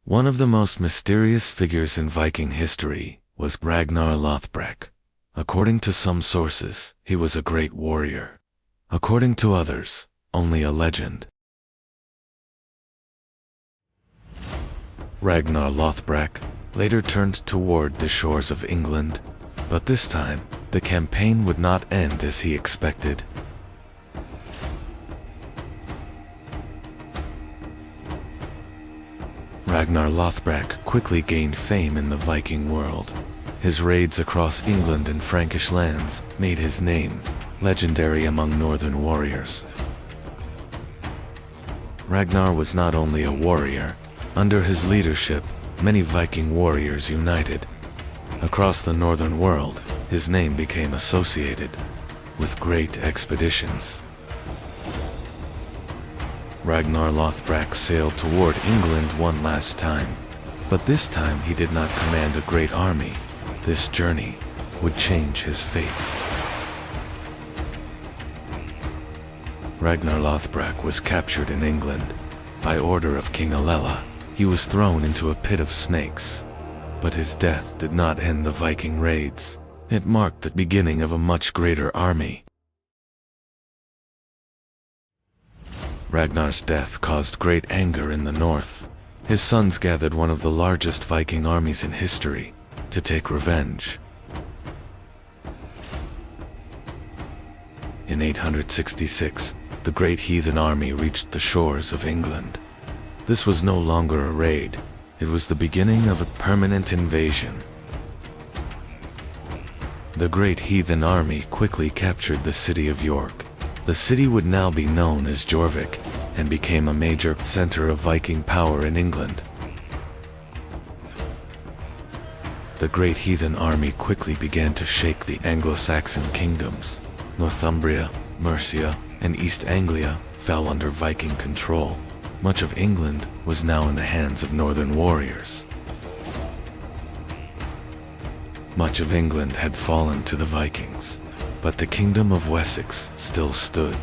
One of the most mysterious figures in Viking history was Ragnar Lothbrok. According to some sources, he was a great warrior. According to others, only a legend. Ragnar Lothbrok later turned toward the shores of England, but this time, the campaign would not end as he expected. Ragnar Lothbrok quickly gained fame in the Viking world. His raids across England and Frankish lands made his name legendary among northern warriors. Ragnar was not only a warrior. Under his leadership, many Viking warriors united. Across the northern world, his name became associated with great expeditions. Ragnar Lothbrok sailed toward England one last time, but this time he did not command a great army. This journey would change his fate. Ragnar Lothbrok was captured in England. By order of King Alella, he was thrown into a pit of snakes. But his death did not end the Viking raids. It marked the beginning of a much greater army. Ragnar's death caused great anger in the north. His sons gathered one of the largest Viking armies in history to take revenge. In 866, the great heathen army reached the shores of England. This was no longer a raid. It was the beginning of a permanent invasion. The great heathen army quickly captured the city of York. The city would now be known as Jorvik and became a major center of Viking power in England. The great heathen army quickly began to shake the Anglo-Saxon kingdoms. Northumbria, Mercia, and East Anglia fell under Viking control. Much of England was now in the hands of northern warriors. Much of England had fallen to the Vikings, but the kingdom of Wessex still stood.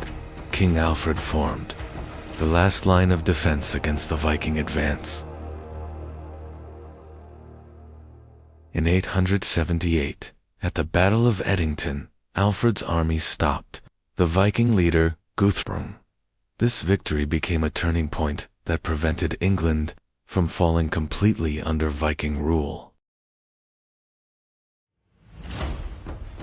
King Alfred formed the last line of defense against the Viking advance. In 878, at the Battle of Edington, Alfred's army stopped the Viking leader Guthrum. This victory became a turning point that prevented England from falling completely under Viking rule.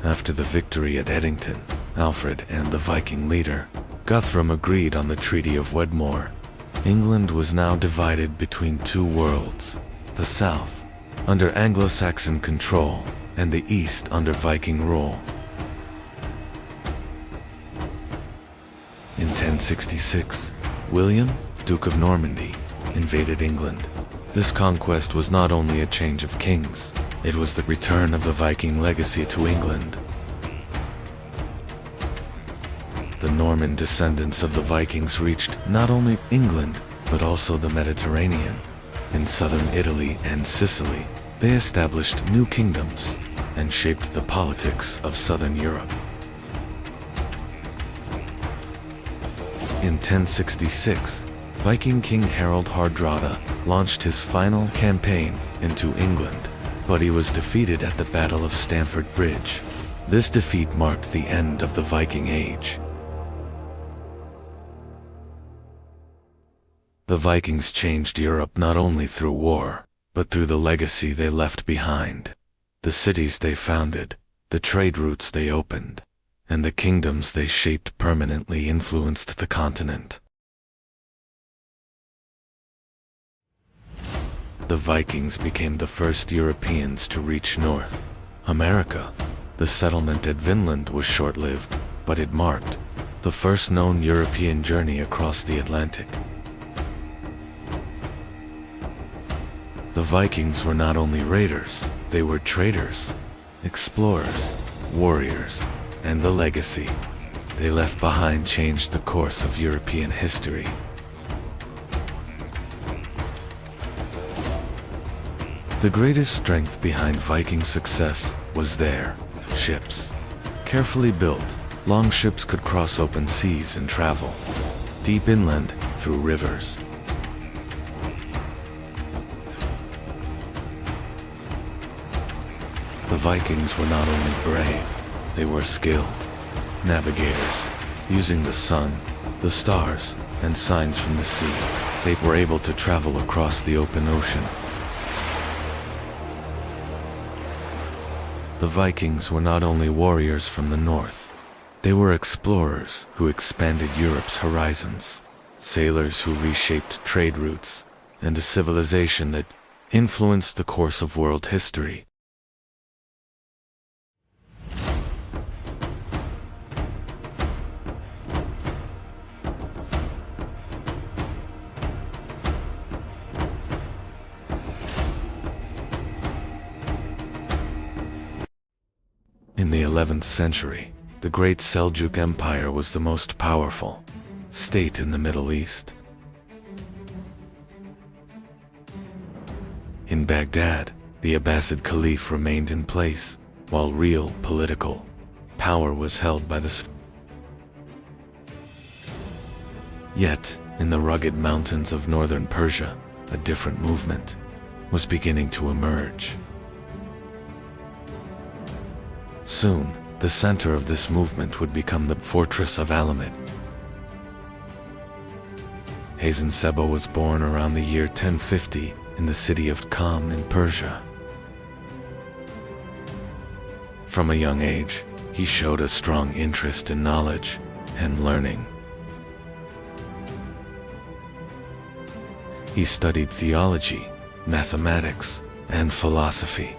After the victory at Edington, Alfred and the Viking leader Guthrum agreed on the Treaty of Wedmore. England was now divided between two worlds, the south, under Anglo-Saxon control, and the east under Viking rule. In 1066, William, Duke of Normandy, invaded England. This conquest was not only a change of kings, it was the return of the Viking legacy to England. The Norman descendants of the Vikings reached not only England, but also the Mediterranean. In southern Italy and Sicily, they established new kingdoms and shaped the politics of southern Europe. In 1066, Viking King Harald Hardrada launched his final campaign into England, but he was defeated at the Battle of Stamford Bridge. This defeat marked the end of the Viking Age. The Vikings changed Europe not only through war, but through the legacy they left behind. The cities they founded, the trade routes they opened, and the kingdoms they shaped permanently influenced the continent. The Vikings became the first Europeans to reach North America. The settlement at Vinland was short-lived, but it marked the first known European journey across the Atlantic. The Vikings were not only raiders, they were traders, explorers, warriors, and the legacy they left behind changed the course of European history. The greatest strength behind Viking success was their ships. Carefully built, longships could cross open seas and travel deep inland through rivers. The Vikings were not only brave, they were skilled navigators. Using the sun, the stars, and signs from the sea, they were able to travel across the open ocean. The Vikings were not only warriors from the north, they were explorers who expanded Europe's horizons, sailors who reshaped trade routes, and a civilization that influenced the course of world history. In the 11th century, the Great Seljuk Empire was the most powerful state in the Middle East. In Baghdad, the Abbasid Caliph remained in place, while real political power was held by the Yet, in the rugged mountains of northern Persia, a different movement was beginning to emerge. Soon, the center of this movement would become the fortress of Alamut. Hasan Seba was born around the year 1050 in the city of Qam in Persia. From a young age, he showed a strong interest in knowledge and learning. He studied theology, mathematics, and philosophy.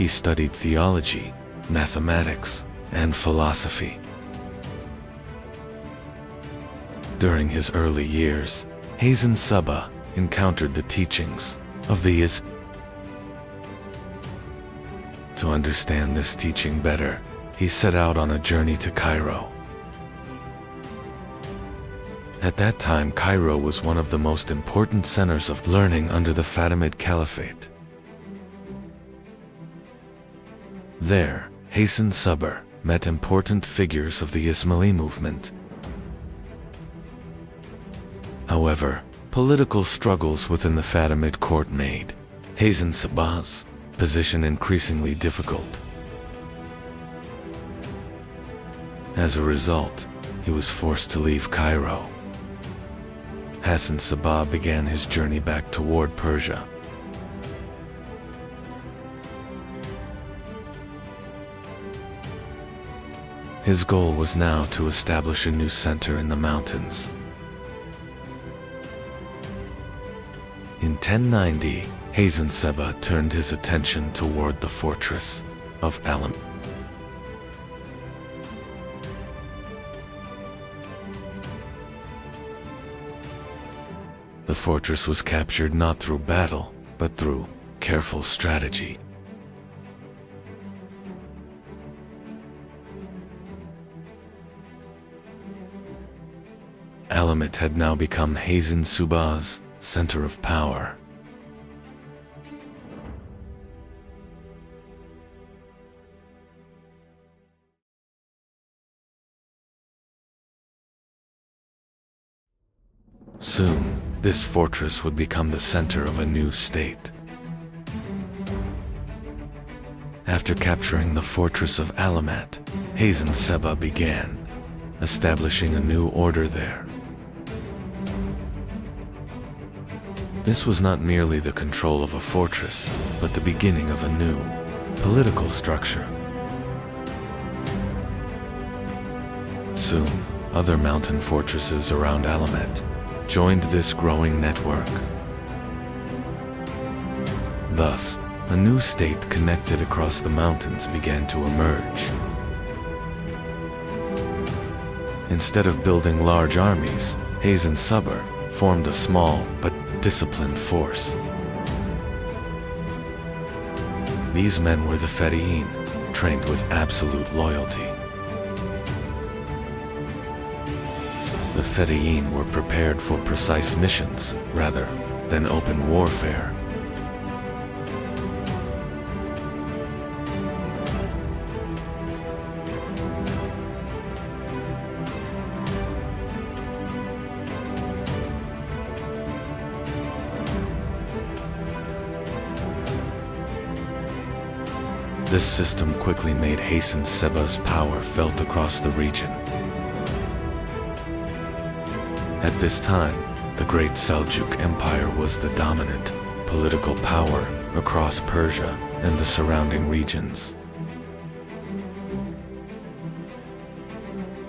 He studied theology, mathematics, and philosophy. During his early years, Hasan Seba encountered the teachings of the Islam. To understand this teaching better, he set out on a journey to Cairo. At that time, Cairo was one of the most important centers of learning under the Fatimid Caliphate. There, Hasan Seba met important figures of the Ismaili movement. However, political struggles within the Fatimid court made Hasan Seba's position increasingly difficult. As a result, he was forced to leave Cairo. Hasan Seba began his journey back toward Persia. His goal was now to establish a new center in the mountains. In 1090, Hazen Seba turned his attention toward the fortress of Alam. The fortress was captured not through battle, but through careful strategy. Alamet had now become Hazen Seba's center of power. Soon, this fortress would become the center of a new state. After capturing the fortress of Alamet, Hazen Seba began establishing a new order there. This was not merely the control of a fortress, but the beginning of a new political structure. Soon, other mountain fortresses around Alamet joined this growing network. Thus, a new state connected across the mountains began to emerge. Instead of building large armies, Hazen Seba formed a small but disciplined force. These men were the Fedayeen, trained with absolute loyalty. The Fedayeen were prepared for precise missions rather than open warfare. This system quickly made Hazen Seba's power felt across the region. At this time, the Great Seljuk Empire was the dominant political power across Persia and the surrounding regions.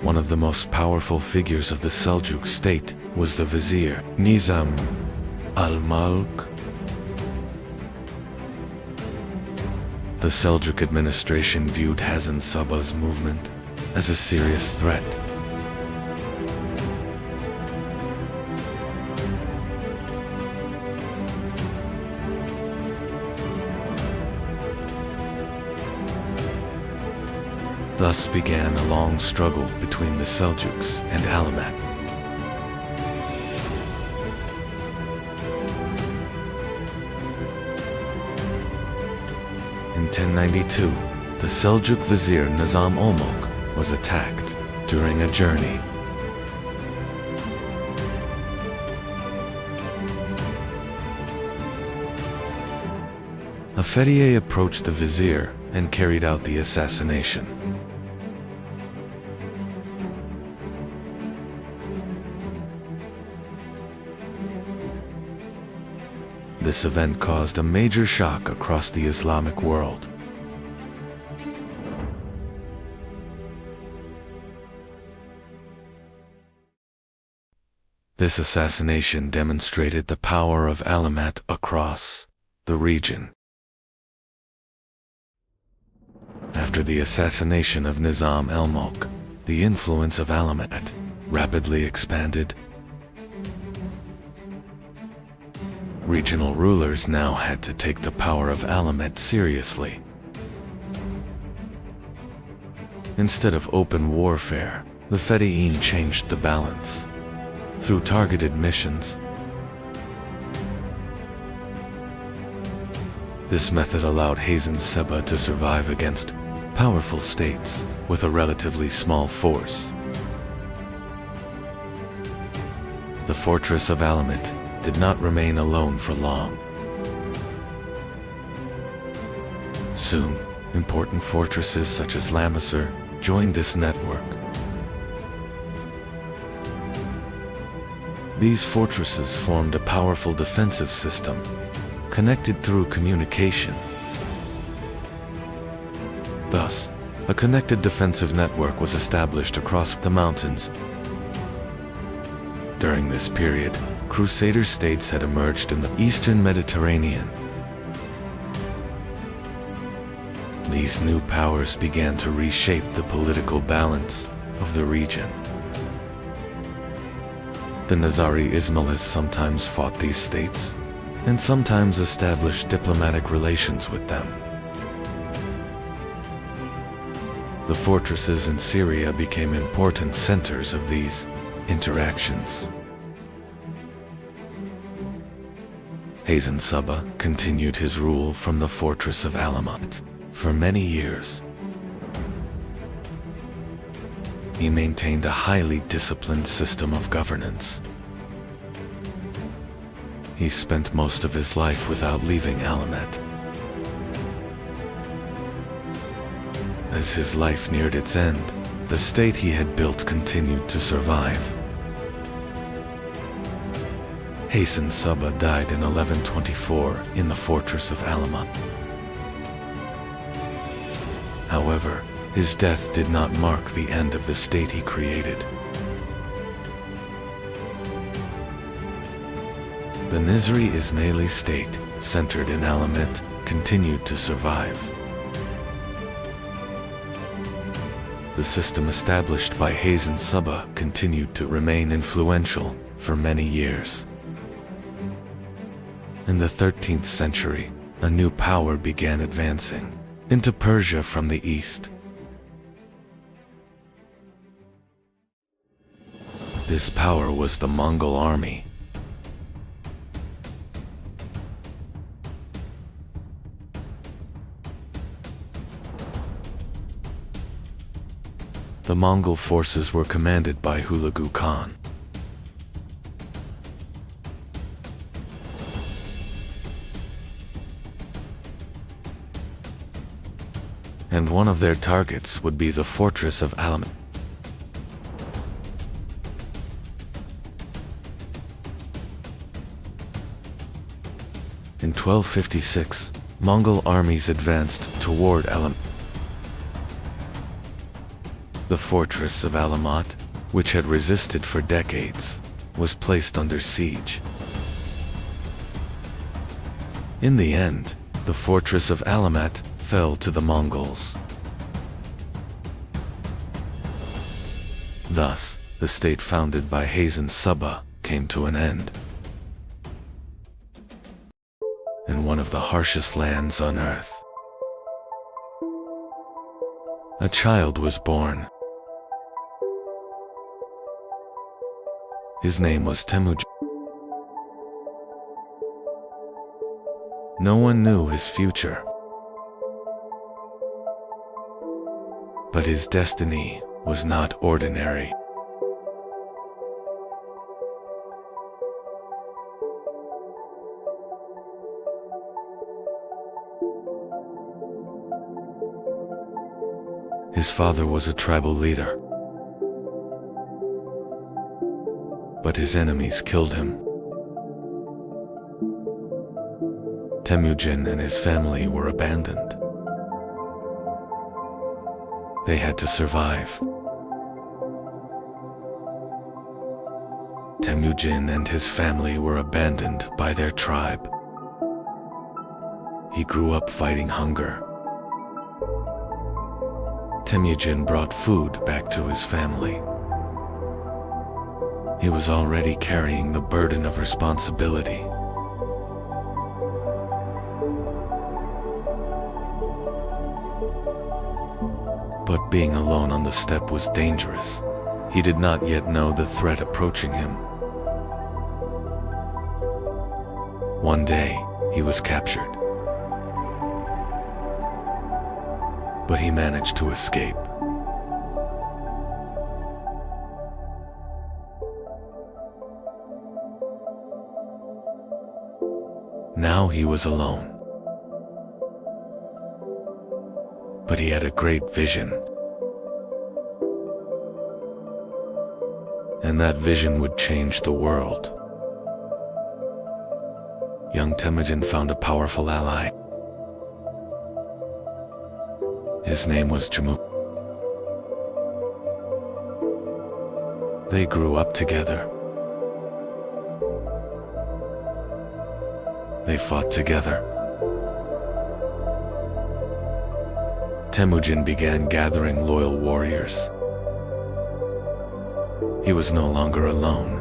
One of the most powerful figures of the Seljuk state was the vizier, Nizam al-Mulk. The Seljuk administration viewed Hazen Seba's movement as a serious threat. Thus began a long struggle between the Seljuks and Alamet. In 1092, the Seljuk vizier Nizam al-Mulk was attacked during a journey. A Fedayeen approached the vizier and carried out the assassination. This event caused a major shock across the Islamic world. This assassination demonstrated the power of Alamet across the region. After the assassination of Nizam al-Mulk, the influence of Alamet rapidly expanded. Regional rulers now had to take the power of Alamet seriously. Instead of open warfare, the Fedayeen changed the balance through targeted missions. This method allowed Hazen Seba to survive against powerful states with a relatively small force. The fortress of Alamet did not remain alone for long. Soon, important fortresses such as Lamisar joined this network. These fortresses formed a powerful defensive system, connected through communication. Thus, a connected defensive network was established across the mountains. During this period, Crusader states had emerged in the eastern Mediterranean. These new powers began to reshape the political balance of the region. The Nizari Ismailis sometimes fought these states, and sometimes established diplomatic relations with them. The fortresses in Syria became important centers of these interactions. Hasan Subba continued his rule from the fortress of Alamat for many years. He maintained a highly disciplined system of governance. He spent most of his life without leaving Alamet. As his life neared its end, the state he had built continued to survive. Hasan Subba died in 1124 in the fortress of Alamat. However, his death did not mark the end of the state he created. The Nizri Ismaili state, centered in Alamet, continued to survive. The system established by Hasan Subba continued to remain influential for many years. In the 13th century, a new power began advancing into Persia from the east. This power was the Mongol army. The Mongol forces were commanded by Hulagu Khan. And one of their targets would be the fortress of Alamet. In 1256, Mongol armies advanced toward Alamet. The fortress of Alamat, which had resisted for decades, was placed under siege. In the end, the fortress of Alamat fell to the Mongols. Thus, the state founded by Hasan Subba came to an end. In one of the harshest lands on earth, a child was born. His name was Temujin. No one knew his future, but his destiny was not ordinary. His father was a tribal leader, but his enemies killed him. Temujin and his family were abandoned. They had to survive. Temujin and his family were abandoned by their tribe. He grew up fighting hunger. Temujin brought food back to his family. He was already carrying the burden of responsibility. But being alone on the steppe was dangerous. He did not yet know the threat approaching him. One day, he was captured. But he managed to escape. Now he was alone. But he had a great vision. And that vision would change the world. Young Temujin found a powerful ally. His name was Jammu. They grew up together. They fought together. Temujin began gathering loyal warriors. He was no longer alone.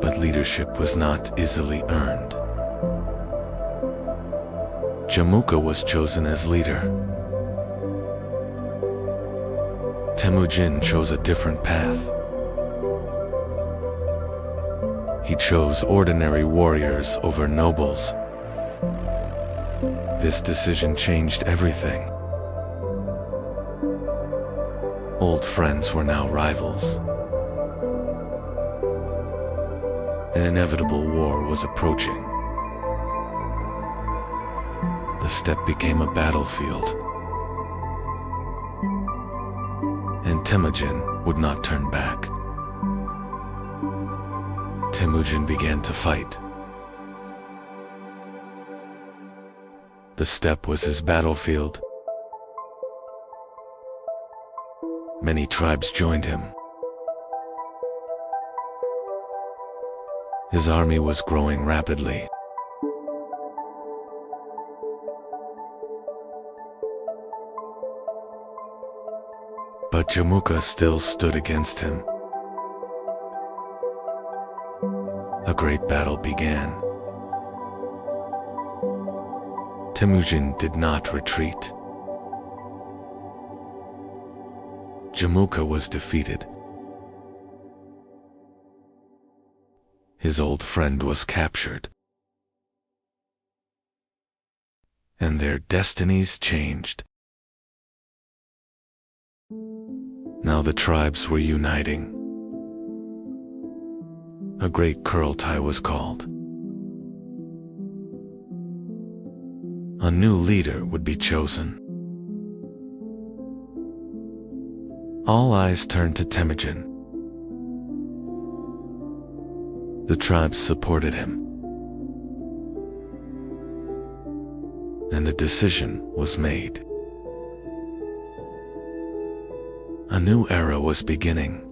But leadership was not easily earned. Jamuka was chosen as leader. Temujin chose a different path. He chose ordinary warriors over nobles. This decision changed everything. Old friends were now rivals. An inevitable war was approaching. The steppe became a battlefield, and Temujin would not turn back. Temujin began to fight. The steppe was his battlefield. Many tribes joined him. His army was growing rapidly. But Jamuka still stood against him. A great battle began. Temujin did not retreat. Jamuka was defeated. His old friend was captured. And their destinies changed. Now the tribes were uniting. A great Kurultai was called. A new leader would be chosen. All eyes turned to Temujin. The tribes supported him. And the decision was made. A new era was beginning.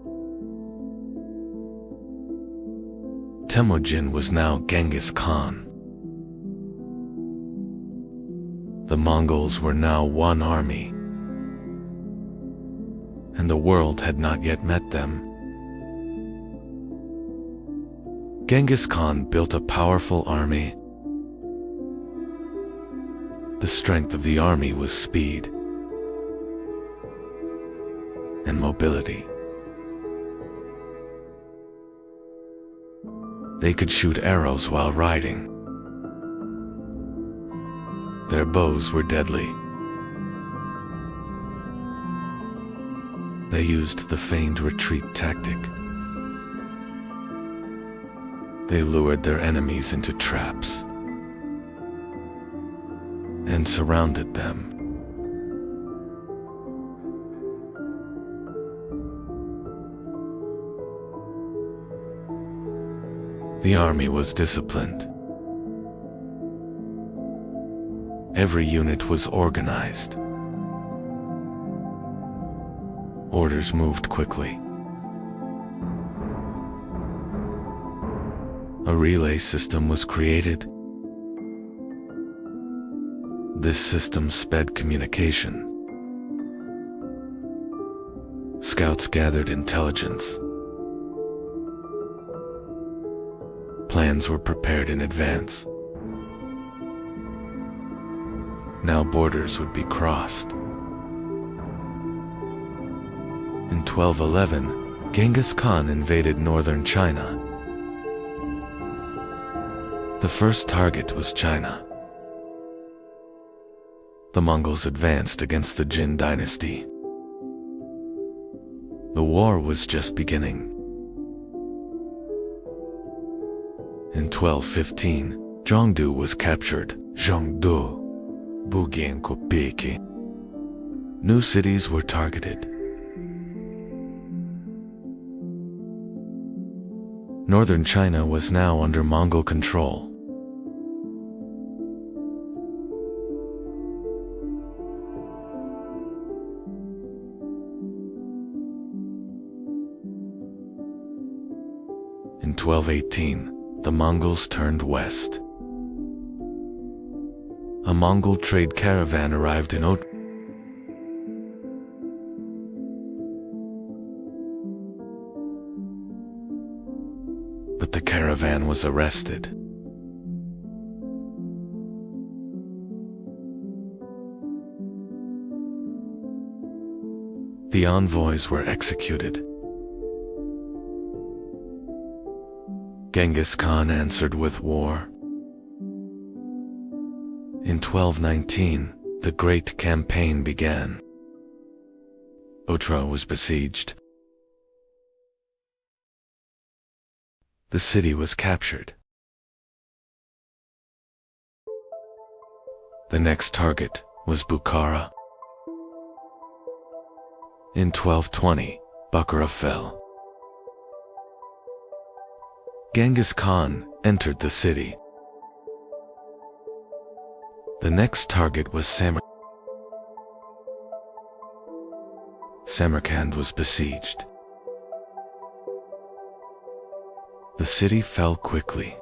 Temujin was now Genghis Khan. The Mongols were now one army, and the world had not yet met them. Genghis Khan built a powerful army. The strength of the army was speed and mobility. They could shoot arrows while riding. Their bows were deadly. They used the feigned retreat tactic. They lured their enemies into traps and surrounded them. The army was disciplined. Every unit was organized. Orders moved quickly. A relay system was created. This system sped communication. Scouts gathered intelligence. Plans were prepared in advance. Now borders would be crossed. In 1211, Genghis Khan invaded northern China. The first target was China. The Mongols advanced against the Jin dynasty. The war was just beginning. In 1215, Zhongdu was captured. Zhongdu, Bugien Kopeki. New cities were targeted. Northern China was now under Mongol control. In 1218, the Mongols turned west. A Mongol trade caravan arrived in Ot. But the caravan was arrested. The envoys were executed. Genghis Khan answered with war. In 1219, the Great Campaign began. Otra was besieged. The city was captured. The next target was Bukhara. In 1220, Bukhara fell. Genghis Khan entered the city. The next target was Samarkand was besieged. The city fell quickly.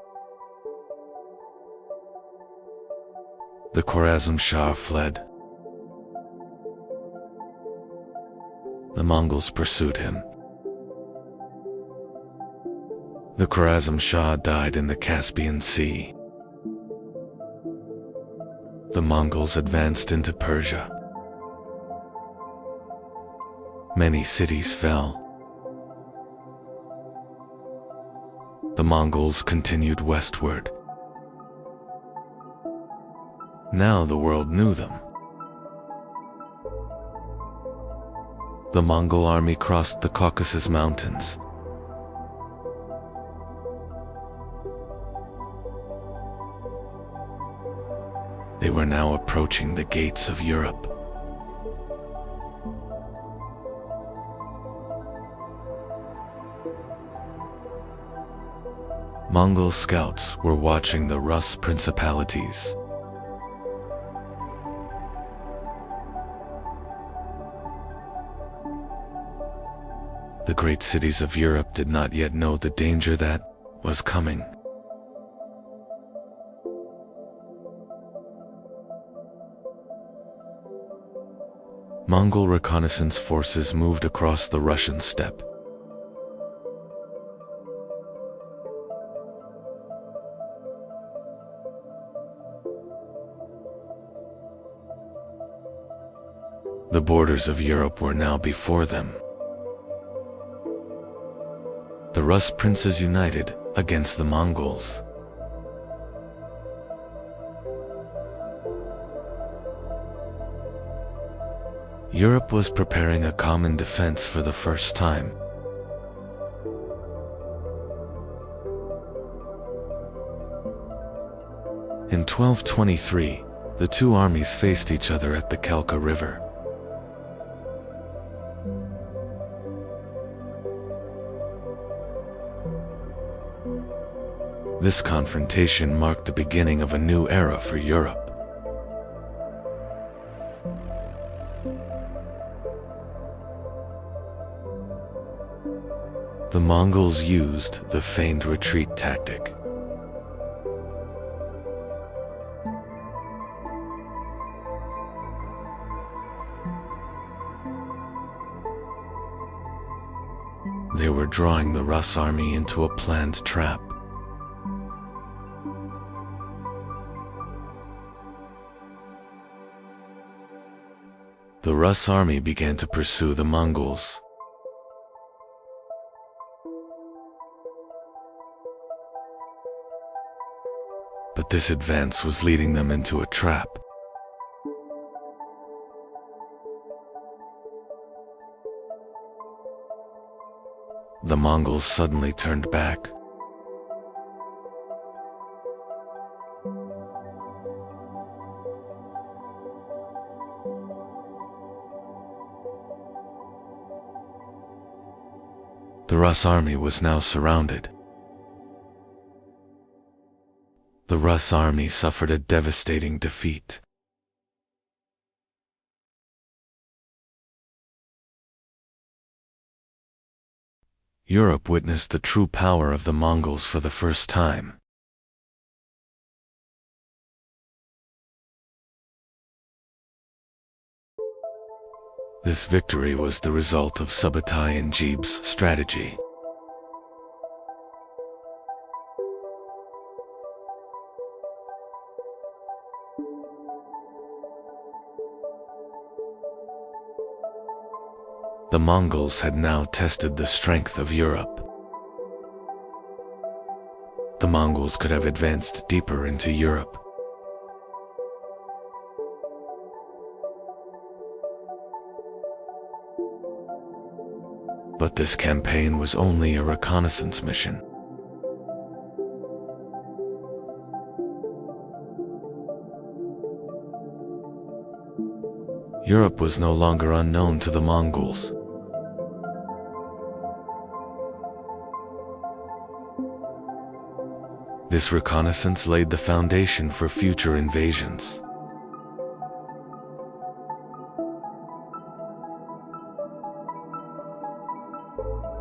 The Khwarezm Shah fled. The Mongols pursued him. The Khwarezm Shah died in the Caspian Sea. The Mongols advanced into Persia. Many cities fell. The Mongols continued westward. Now the world knew them. The Mongol army crossed the Caucasus Mountains. They were now approaching the gates of Europe. Mongol scouts were watching the Rus principalities. The great cities of Europe did not yet know the danger that was coming. Mongol reconnaissance forces moved across the Russian steppe. The borders of Europe were now before them. The Rus princes united against the Mongols. Europe was preparing a common defense for the first time. In 1223, the two armies faced each other at the Kelka River. This confrontation marked the beginning of a new era for Europe. The Mongols used the feigned retreat tactic. They were drawing the Rus army into a planned trap. The Rus army began to pursue the Mongols. But this advance was leading them into a trap. The Mongols suddenly turned back. The Rus army was now surrounded. The Rus army suffered a devastating defeat. Europe witnessed the true power of the Mongols for the first time. This victory was the result of Subutai and Jeeb's strategy. The Mongols had now tested the strength of Europe. The Mongols could have advanced deeper into Europe. But this campaign was only a reconnaissance mission. Europe was no longer unknown to the Mongols. This reconnaissance laid the foundation for future invasions.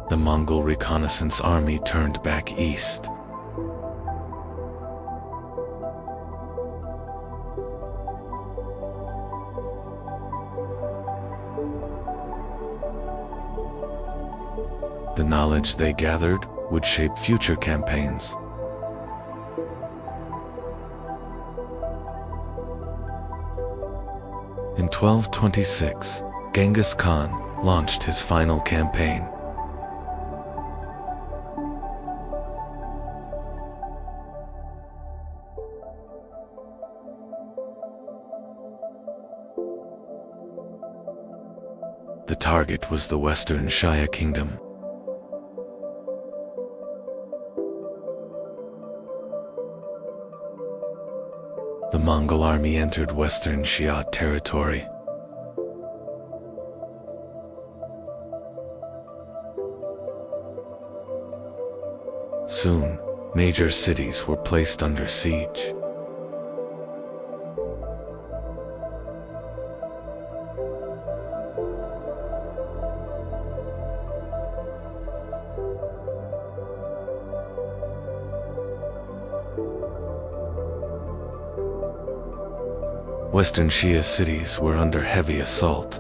The Mongol reconnaissance army turned back east. The knowledge they gathered would shape future campaigns. In 1226, Genghis Khan launched his final campaign. The target was the Western Shaya Kingdom. The Mongol army entered Western Xia territory. Soon, major cities were placed under siege. Western Xia cities were under heavy assault.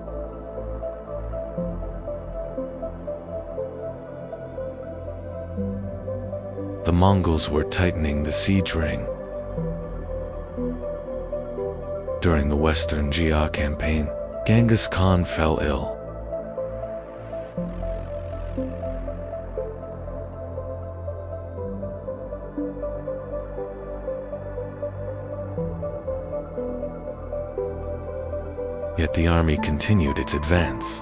The Mongols were tightening the siege ring. During the Western Xia campaign, Genghis Khan fell ill. Yet the army continued its advance.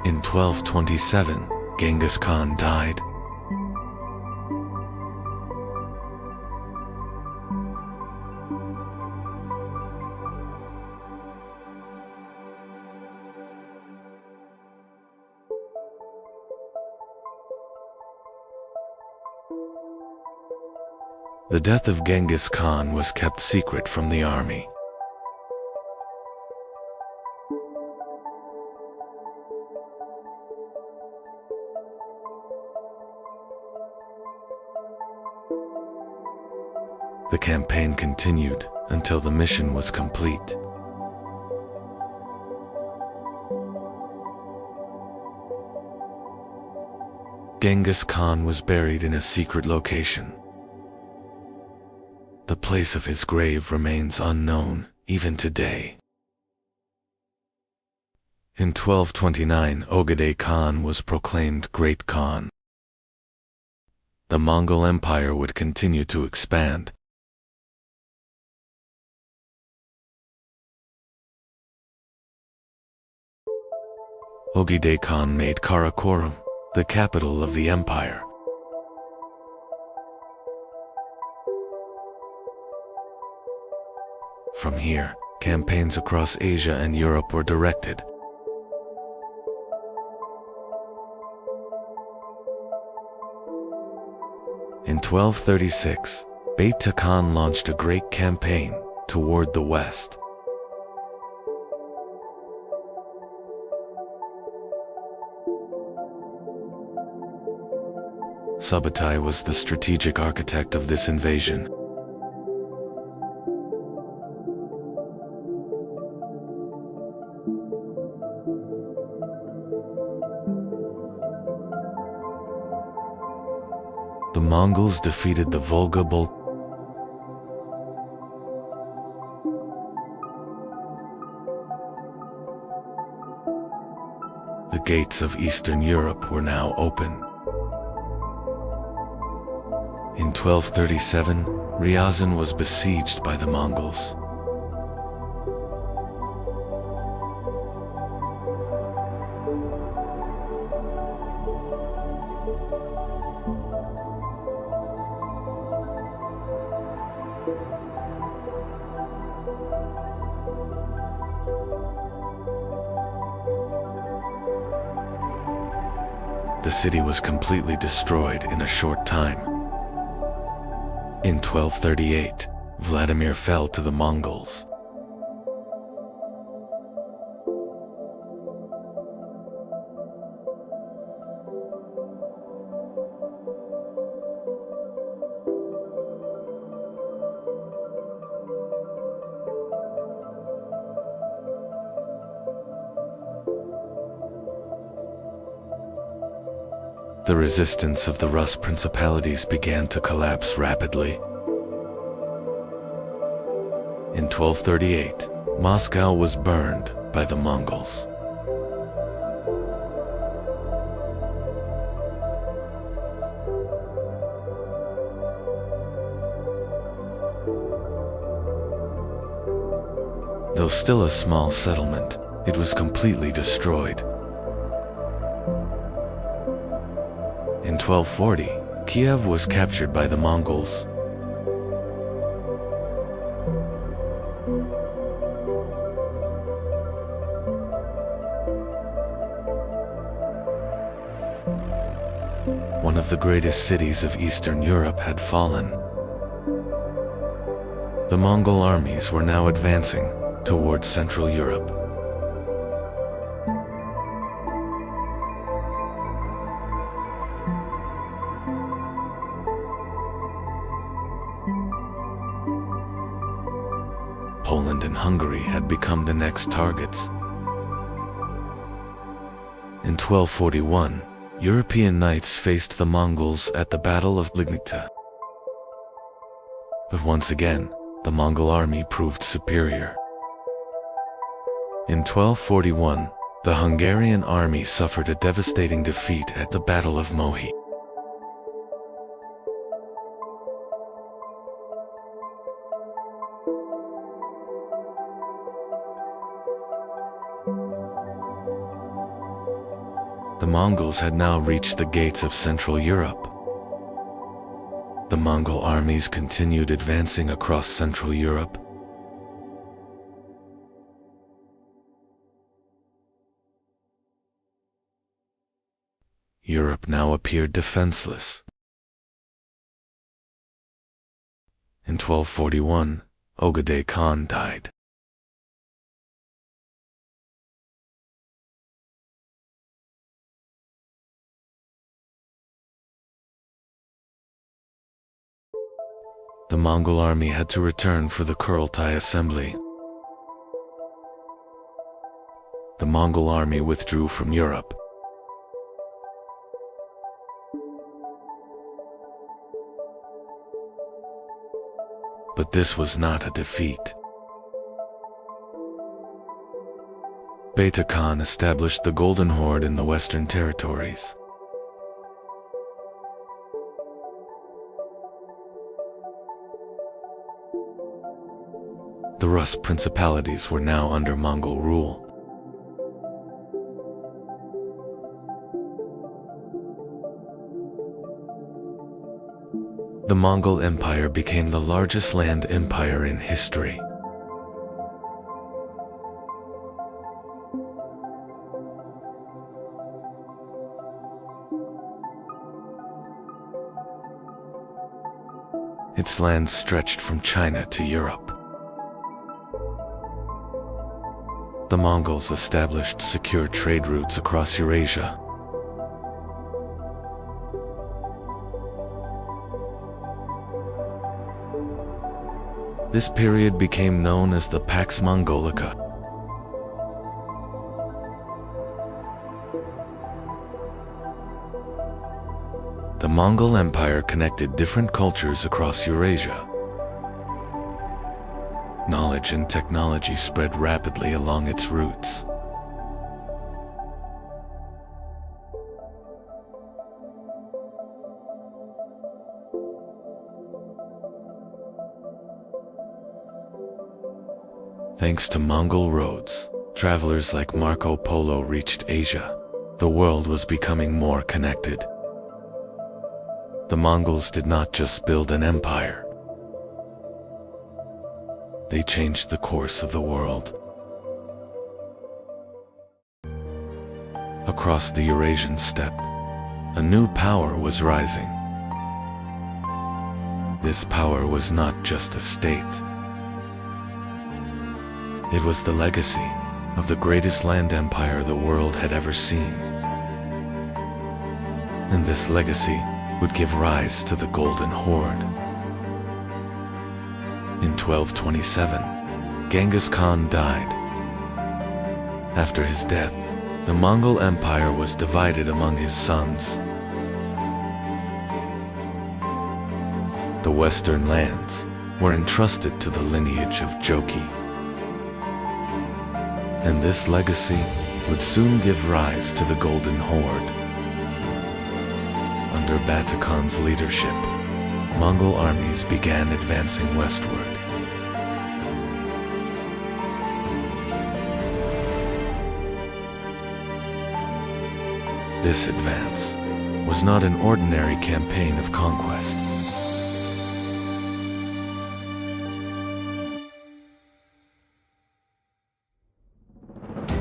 In 1227, Genghis Khan died. The death of Genghis Khan was kept secret from the army. The campaign continued until the mission was complete. Genghis Khan was buried in a secret location. The place of his grave remains unknown even today. In 1229, Ogedei Khan was proclaimed Great Khan. The Mongol Empire would continue to expand. Ogedei Khan made Karakorum the capital of the empire. From here, campaigns across Asia and Europe were directed. In 1236, Beta Khan launched a great campaign toward the west. Subutai was the strategic architect of this invasion. The Mongols defeated the Volga Bulgar. The gates of Eastern Europe were now open. In 1237, Ryazan was besieged by the Mongols. The city was completely destroyed in a short time. In 1238, Vladimir fell to the Mongols. The resistance of the Rus principalities began to collapse rapidly. In 1238, Moscow was burned by the Mongols. Though still a small settlement, it was completely destroyed. In 1240, Kiev was captured by the Mongols. One of the greatest cities of Eastern Europe had fallen. The Mongol armies were now advancing towards Central Europe. Poland and Hungary had become the next targets. In 1241, European knights faced the Mongols at the Battle of Lignita. But once again, the Mongol army proved superior. In 1241, the Hungarian army suffered a devastating defeat at the Battle of Mohi. The Mongols had now reached the gates of Central Europe. The Mongol armies continued advancing across Central Europe. Europe now appeared defenseless. In 1241, Ogedei Khan died. The Mongol army had to return for the Kurultai assembly. The Mongol army withdrew from Europe. But this was not a defeat. Beta Khan established the Golden Horde in the Western Territories. The Rus principalities were now under Mongol rule. The Mongol Empire became the largest land empire in history. Its land stretched from China to Europe. The Mongols established secure trade routes across Eurasia. This period became known as the Pax Mongolica. The Mongol Empire connected different cultures across Eurasia. Knowledge and technology spread rapidly along its routes. Thanks to Mongol roads, travelers like Marco Polo reached Asia. The world was becoming more connected. The Mongols did not just build an empire. They changed the course of the world. Across the Eurasian steppe, a new power was rising. This power was not just a state. It was the legacy of the greatest land empire the world had ever seen. And this legacy would give rise to the Golden Horde. In 1227, Genghis Khan died. After his death, the Mongol Empire was divided among his sons. The western lands were entrusted to the lineage of Jochi. And this legacy would soon give rise to the Golden Horde. Under Batu Khan's leadership, Mongol armies began advancing westward. This advance was not an ordinary campaign of conquest.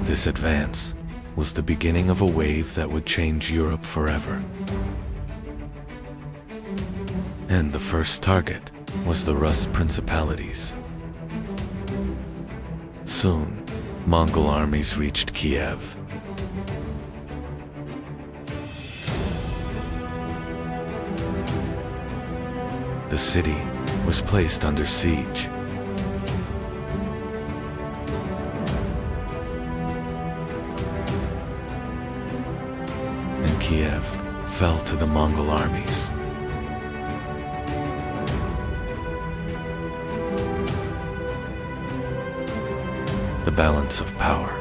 This advance was the beginning of a wave that would change Europe forever. And the first target was the Rus principalities. Soon, Mongol armies reached Kiev. The city was placed under siege. And Kiev fell to the Mongol armies. The balance of power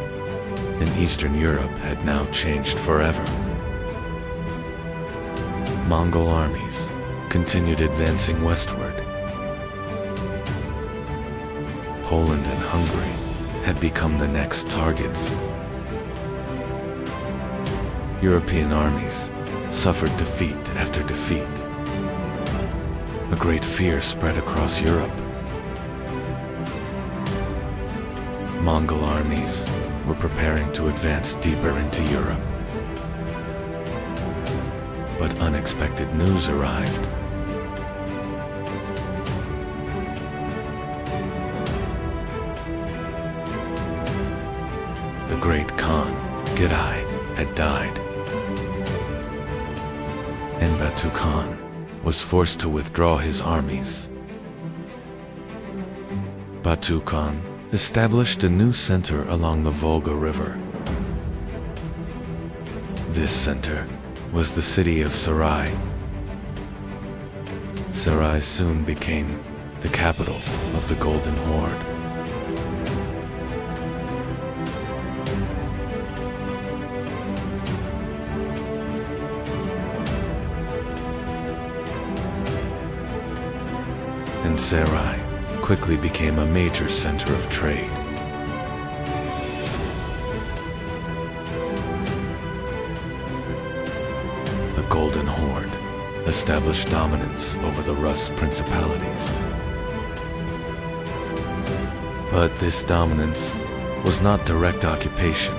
in Eastern Europe had now changed forever. Mongol armies continued advancing westward. Poland and Hungary had become the next targets. European armies suffered defeat after defeat. A great fear spread across Europe. Mongol armies were preparing to advance deeper into Europe. But unexpected news arrived. The great Khan, Gidai, had died. And Batu Khan was forced to withdraw his armies. Batu Khan established a new center along the Volga River. This center was the city of Sarai. Sarai soon became the capital of the Golden Horde. And Sarai quickly became a major center of trade. The Golden Horde established dominance over the Rus principalities. But this dominance was not direct occupation.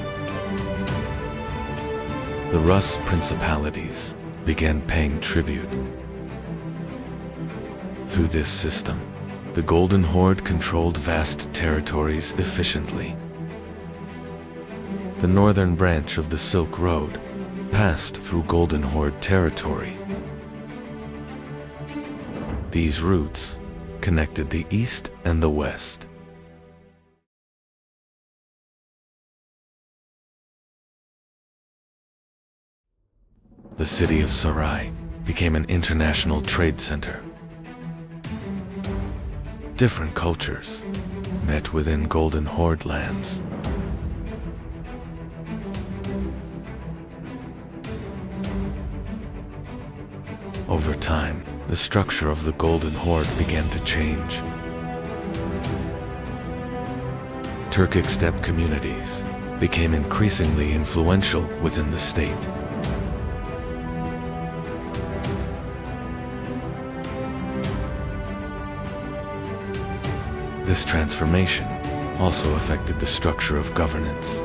The Rus principalities began paying tribute. Through this system, the Golden Horde controlled vast territories efficiently. The northern branch of the Silk Road passed through Golden Horde territory. These routes connected the East and the West. The city of Sarai became an international trade center. Different cultures met within Golden Horde lands. Over time, the structure of the Golden Horde began to change. Turkic steppe communities became increasingly influential within the state. This transformation also affected the structure of governance.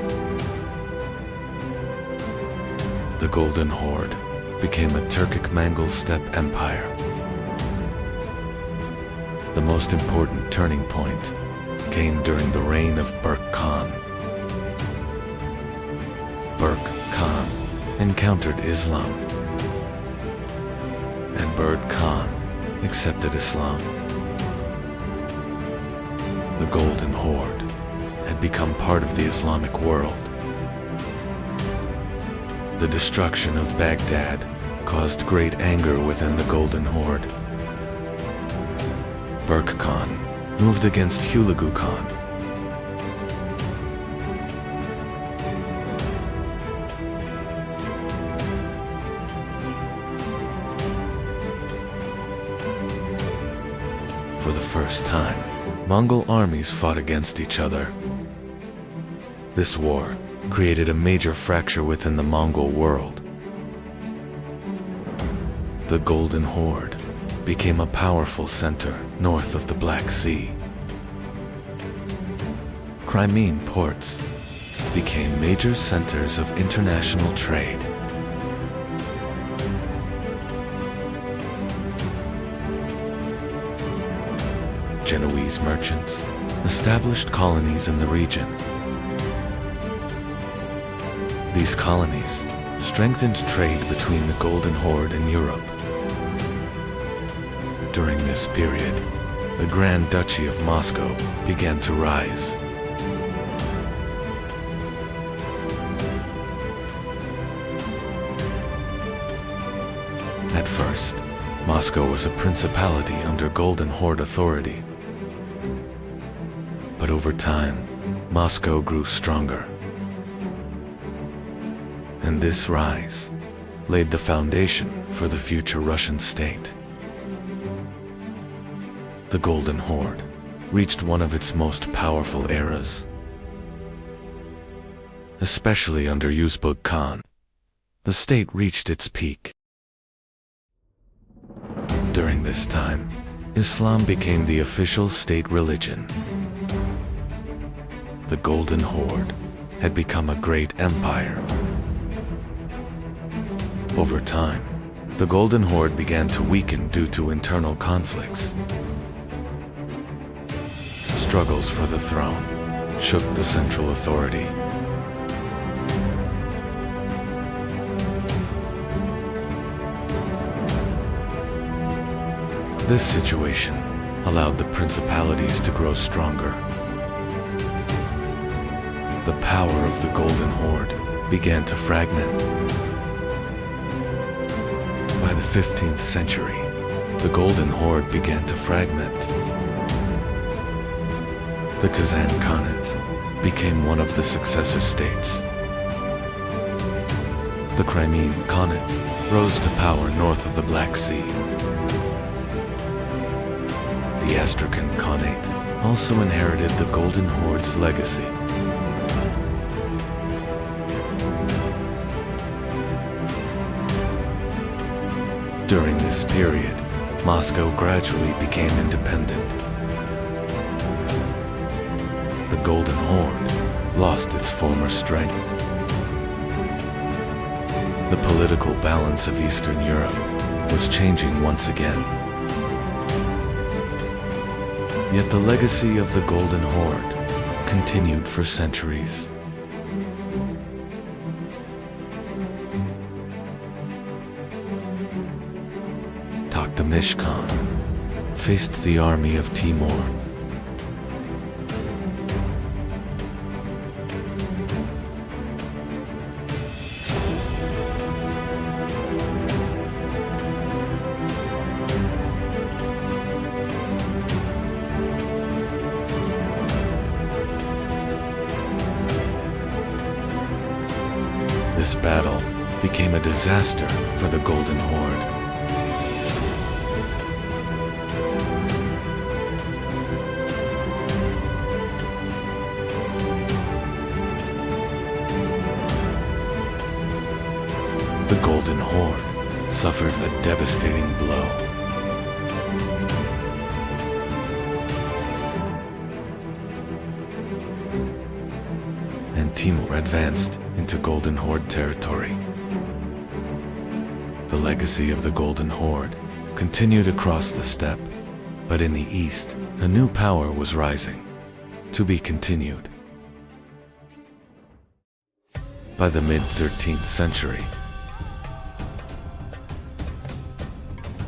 The Golden Horde became a Turkic Mongol steppe empire. The most important turning point came during the reign of Berk Khan. Berk Khan encountered Islam, and Berk Khan accepted Islam. The Golden Horde had become part of the Islamic world. The destruction of Baghdad caused great anger within the Golden Horde. Berk Khan moved against Hulagu Khan. For the first time, Mongol armies fought against each other. This war created a major fracture within the Mongol world. The Golden Horde became a powerful center north of the Black Sea. Crimean ports became major centers of international trade. Genoese merchants established colonies in the region. These colonies strengthened trade between the Golden Horde and Europe. During this period, the Grand Duchy of Moscow began to rise. At first, Moscow was a principality under Golden Horde authority. But over time, Moscow grew stronger. And this rise laid the foundation for the future Russian state. The Golden Horde reached one of its most powerful eras. Especially under Uzbek Khan, the state reached its peak. During this time, Islam became the official state religion. The Golden Horde had become a great empire. Over time, the Golden Horde began to weaken due to internal conflicts. Struggles for the throne shook the central authority. This situation allowed the principalities to grow stronger. The power of the Golden Horde began to fragment. By the 15th century, the Golden Horde began to fragment. The Kazan Khanate became one of the successor states. The Crimean Khanate rose to power north of the Black Sea. The Astrakhan Khanate also inherited the Golden Horde's legacy. During this period, Moscow gradually became independent. The Golden Horde lost its former strength. The political balance of Eastern Europe was changing once again. Yet the legacy of the Golden Horde continued for centuries. Toktamish Khan faced the army of Timur. This battle became a disaster for the Golden Horde. The Golden Horde suffered a devastating blow. And Timur advanced into Golden Horde territory. The legacy of the Golden Horde continued across the steppe, but in the east, a new power was rising, to be continued. By the mid-13th century,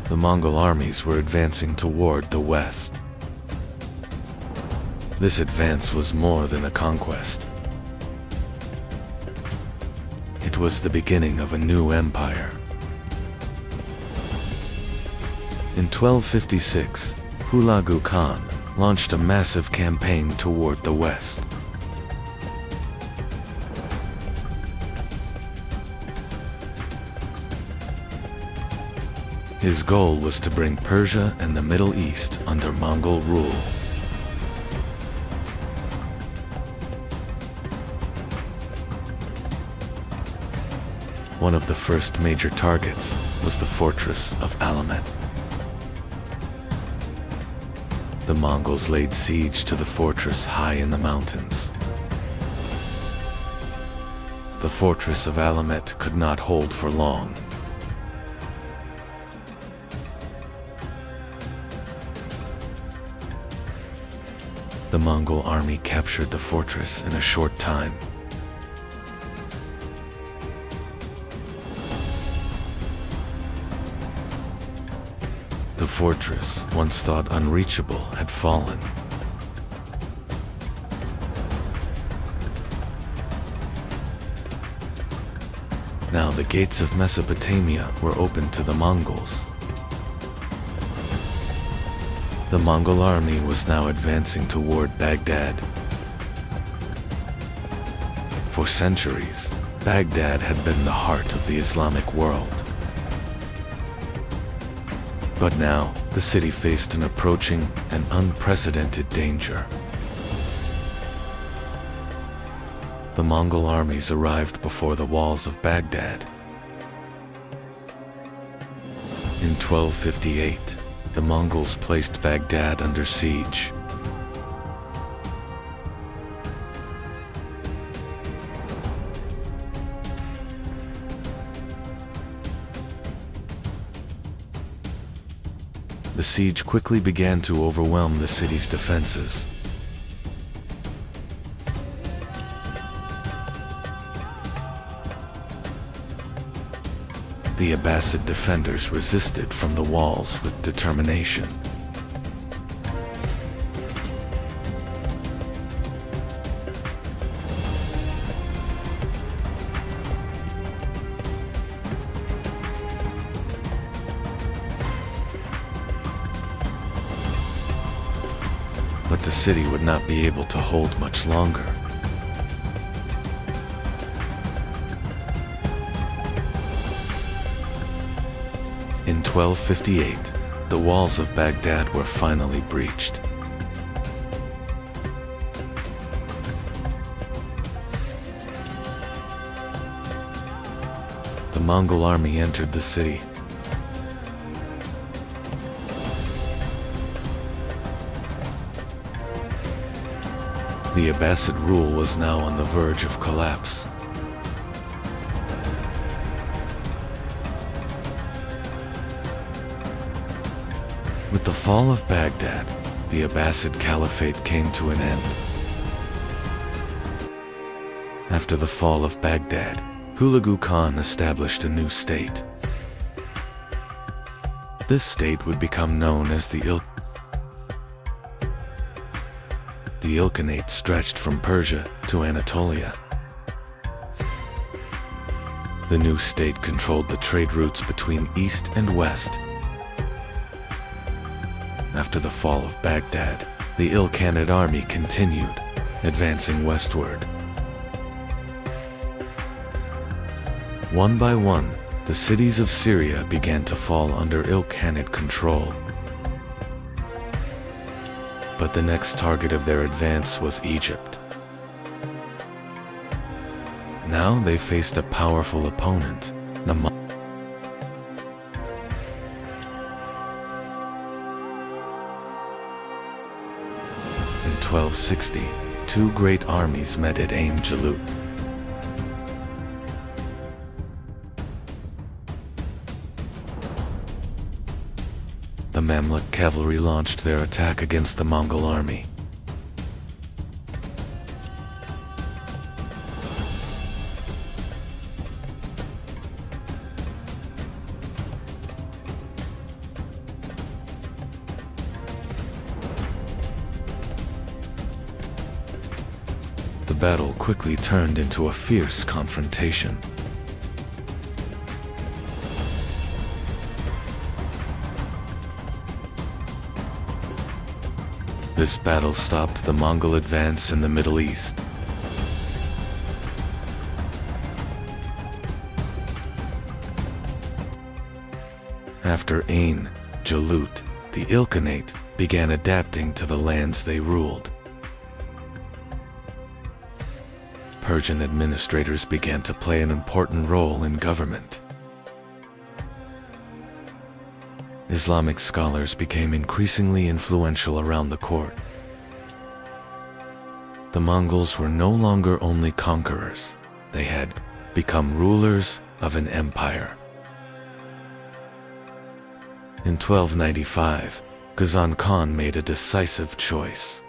the Mongol armies were advancing toward the west. This advance was more than a conquest. It was the beginning of a new empire. In 1256, Hulagu Khan launched a massive campaign toward the west. His goal was to bring Persia and the Middle East under Mongol rule. One of the first major targets was the fortress of Alamet. The Mongols laid siege to the fortress high in the mountains. The fortress of Alamet could not hold for long. The Mongol army captured the fortress in a short time. The fortress, once thought unreachable, had fallen. Now the gates of Mesopotamia were open to the Mongols. The Mongol army was now advancing toward Baghdad. For centuries, Baghdad had been the heart of the Islamic world. But now, the city faced an approaching and unprecedented danger. The Mongol armies arrived before the walls of Baghdad. In 1258, the Mongols placed Baghdad under siege. The siege quickly began to overwhelm the city's defenses. The Abbasid defenders resisted from the walls with determination. But the city would not be able to hold much longer. In 1258, the walls of Baghdad were finally breached. The Mongol army entered the city. The Abbasid rule was now on the verge of collapse. With the fall of Baghdad, the Abbasid Caliphate came to an end. After the fall of Baghdad, Hulagu Khan established a new state. This state would become known as the the Ilkhanate stretched from Persia to Anatolia. The new state controlled the trade routes between east and west. After the fall of Baghdad, the Ilkhanate army continued, advancing westward. One by one, the cities of Syria began to fall under Ilkhanate control. But the next target of their advance was Egypt. Now they faced a powerful opponent, the In 1260, two great armies met at Ain Jalut. The Mamluk cavalry launched their attack against the Mongol army. The battle quickly turned into a fierce confrontation. This battle stopped the Mongol advance in the Middle East. After Ain Jalut, the Ilkhanate began adapting to the lands they ruled. Persian administrators began to play an important role in government. Islamic scholars became increasingly influential around the court. The Mongols were no longer only conquerors, they had become rulers of an empire. In 1295, Ghazan Khan made a decisive choice.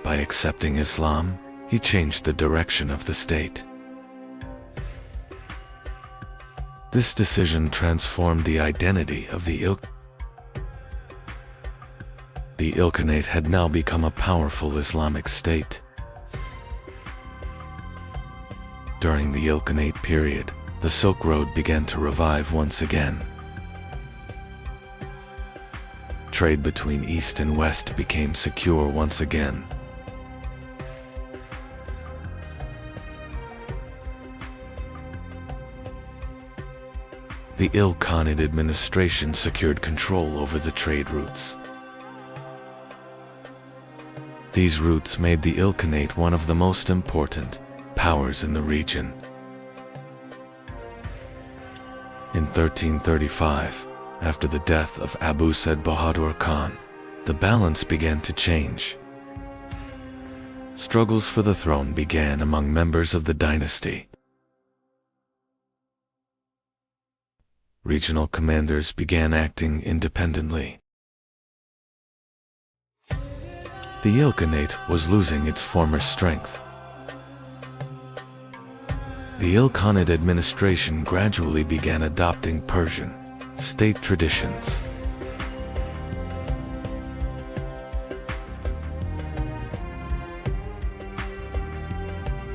By accepting Islam, he changed the direction of the state. This decision transformed the identity of the Ilkhanate. The Ilkhanate had now become a powerful Islamic state. During the Ilkhanate period, the Silk Road began to revive once again. Trade between East and West became secure once again. The Ilkhanate administration secured control over the trade routes. These routes made the Ilkhanate one of the most important powers in the region. In 1335, after the death of Abu Said Bahadur Khan, the balance began to change. Struggles for the throne began among members of the dynasty. Regional commanders began acting independently. The Ilkhanate was losing its former strength. The Ilkhanate administration gradually began adopting Persian state traditions.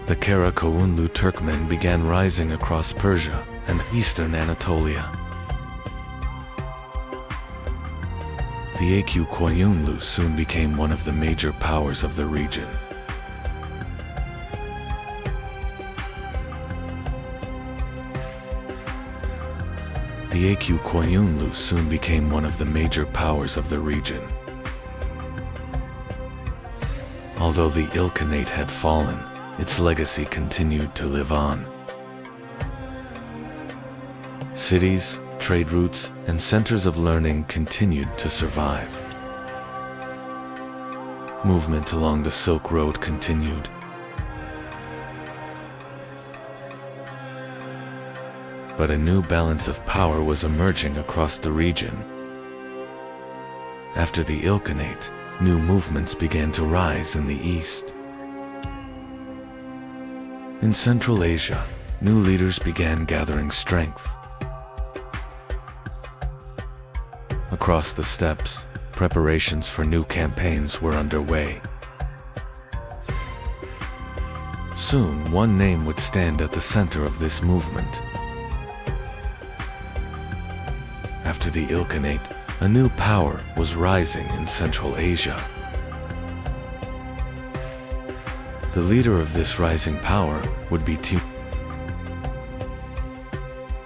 The Karakoyunlu Turkmen began rising across Persia and eastern Anatolia. The Koyunlu soon became one of the major powers of the region. The Koyunlu soon became one of the major powers of the region. Although the Ilkhanate had fallen, its legacy continued to live on. Cities, trade routes, and centers of learning continued to survive. Movement along the Silk Road continued. But a new balance of power was emerging across the region. After the Ilkhanate, new movements began to rise in the east. In Central Asia, new leaders began gathering strength. Across the steppes, Preparations for new campaigns were underway. Soon, one name would stand at the center of this movement. After the Ilkhanate, a new power was rising in Central Asia. The leader of this rising power would be Timur.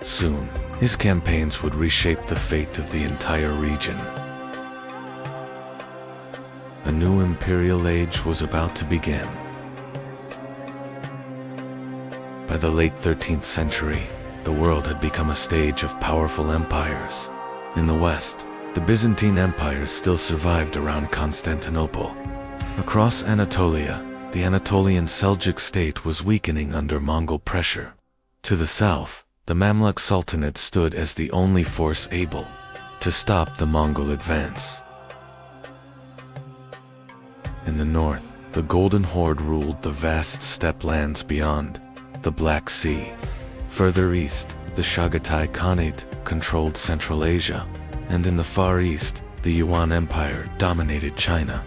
Soon, his campaigns would reshape the fate of the entire region. A new imperial age was about to begin. By the late 13th century, the world had become a stage of powerful empires. In the West, the Byzantine Empire still survived around Constantinople. Across Anatolia, the Anatolian Seljuk state was weakening under Mongol pressure. To the south, the Mamluk Sultanate stood as the only force able to stop the Mongol advance. In the north, the Golden Horde ruled the vast steppe lands beyond the Black Sea. Further east, the Chagatai Khanate controlled Central Asia, and in the far east, the Yuan Empire dominated China.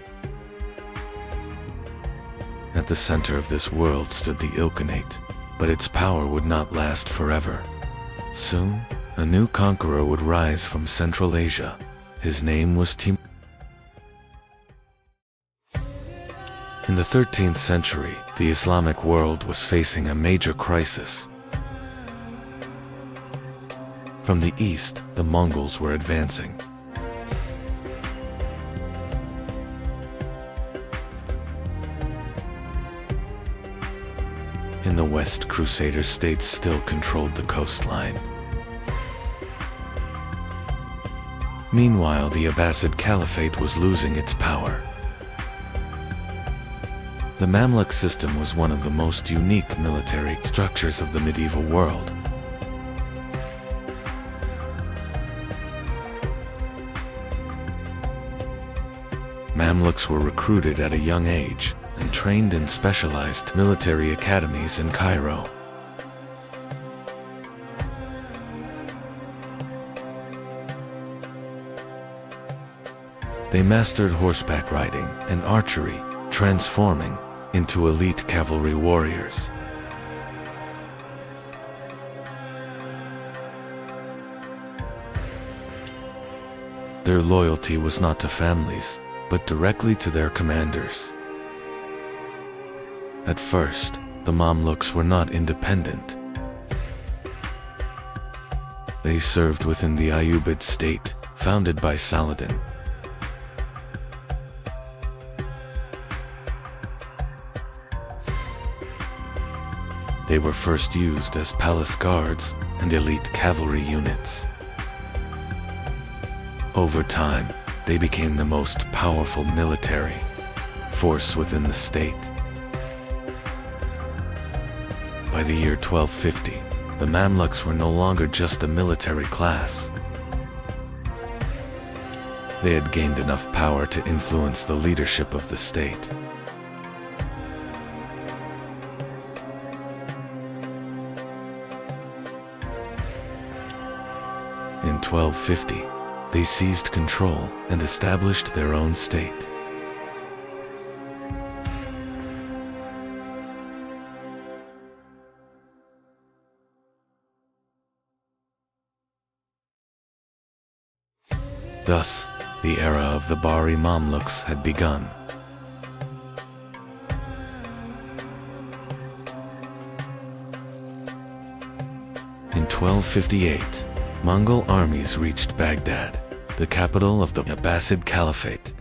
At the center of this world stood the Ilkhanate, but its power would not last forever. Soon, a new conqueror would rise from Central Asia. His name was Timur. In the 13th century, the Islamic world was facing a major crisis. From the east, the Mongols were advancing. In the west, Crusader states still controlled the coastline. Meanwhile, the Abbasid Caliphate was losing its power. The Mamluk system was one of the most unique military structures of the medieval world. Mamluks were recruited at a young age and trained in specialized military academies in Cairo. They mastered horseback riding and archery, transforming into elite cavalry warriors. Their loyalty was not to families, but directly to their commanders. At first, the Mamluks were not independent. They served within the Ayyubid state, founded by Saladin. They were first used as palace guards and elite cavalry units. Over time, they became the most powerful military force within the state. By the year 1250, the Mamluks were no longer just a military class. They had gained enough power to influence the leadership of the state. In 1250, they seized control and established their own state. Thus, the era of the Bahri Mamluks had begun. In 1258, Mongol armies reached Baghdad, the capital of the Abbasid Caliphate.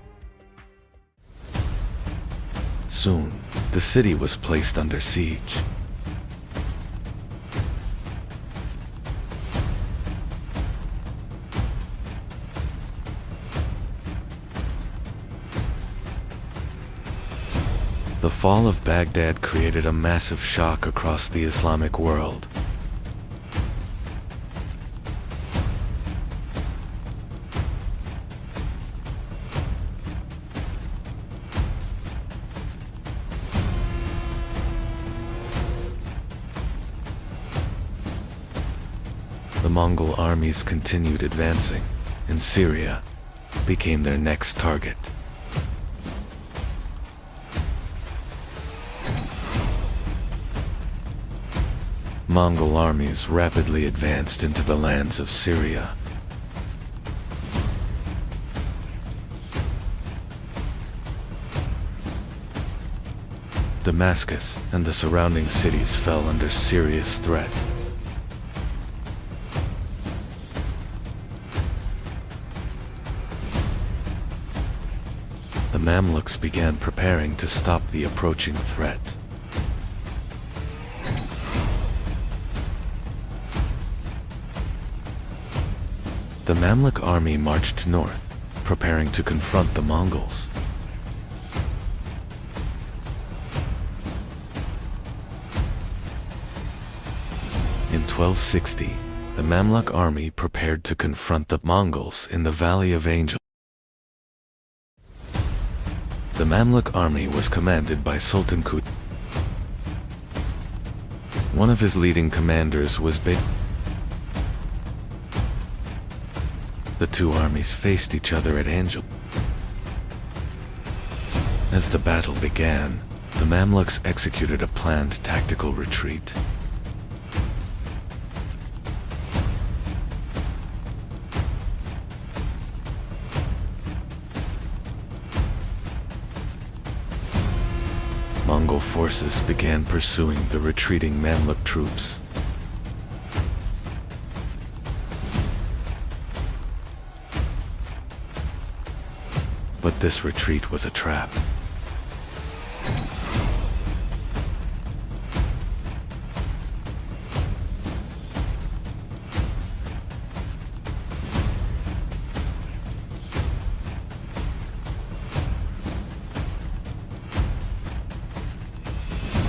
Soon, the city was placed under siege. The fall of Baghdad created a massive shock across the Islamic world. The Mongol armies continued advancing in Syria, became their next target. Mongol armies rapidly advanced into the lands of Syria. Damascus and the surrounding cities fell under serious threat. The Mamluks began preparing to stop the approaching threat. The Mamluk army marched north, preparing to confront the Mongols. In 1260, the Mamluk army prepared to confront the Mongols in the Valley of Angel. The Mamluk army was commanded by Sultan Kut. One of his leading commanders was The two armies faced each other at Angel. As the battle began, the Mamluks executed a planned tactical retreat. Mongol forces began pursuing the retreating Mamluk troops. But this retreat was a trap.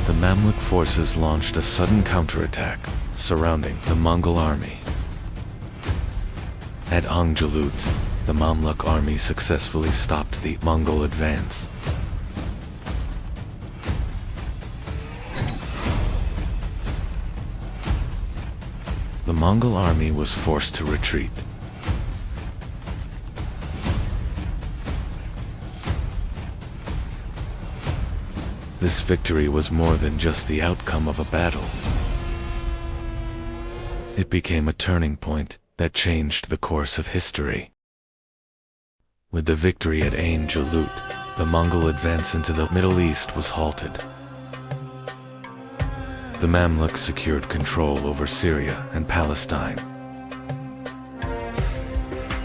The Mamluk forces launched a sudden counterattack, surrounding the Mongol army. At Angjalut, the Mamluk army successfully stopped the Mongol advance. The Mongol army was forced to retreat. This victory was more than just the outcome of a battle. It became a turning point that changed the course of history. With the victory at Ain Jalut, the Mongol advance into the Middle East was halted. The Mamluks secured control over Syria and Palestine.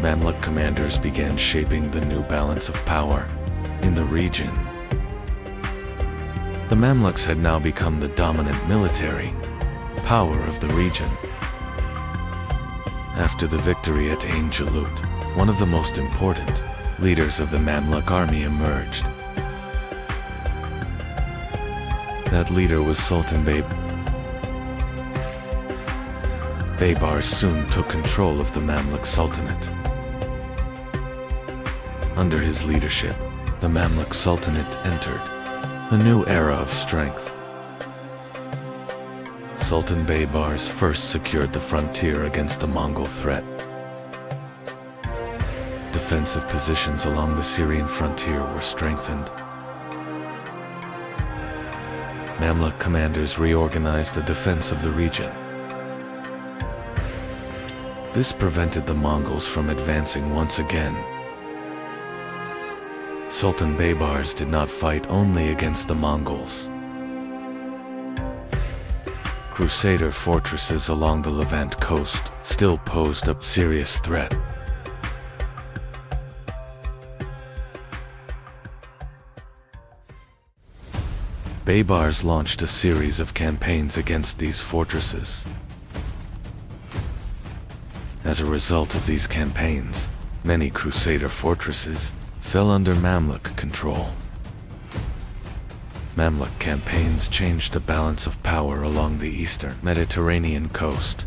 Mamluk commanders began shaping the new balance of power in the region. The Mamluks had now become the dominant military power of the region. After the victory at Ain Jalut, one of the most important leaders of the Mamluk army emerged. That leader was Sultan Baybars soon took control of the Mamluk Sultanate. Under his leadership, the Mamluk Sultanate entered a new era of strength. Sultan Baybars first secured the frontier against the Mongol threat. Defensive positions along the Syrian frontier were strengthened. Mamluk commanders reorganized the defense of the region. This prevented the Mongols from advancing once again. Sultan Baybars did not fight only against the Mongols. Crusader fortresses along the Levant coast still posed a serious threat. Baybars launched a series of campaigns against these fortresses. As a result of these campaigns, many Crusader fortresses fell under Mamluk control. Mamluk campaigns changed the balance of power along the eastern Mediterranean coast.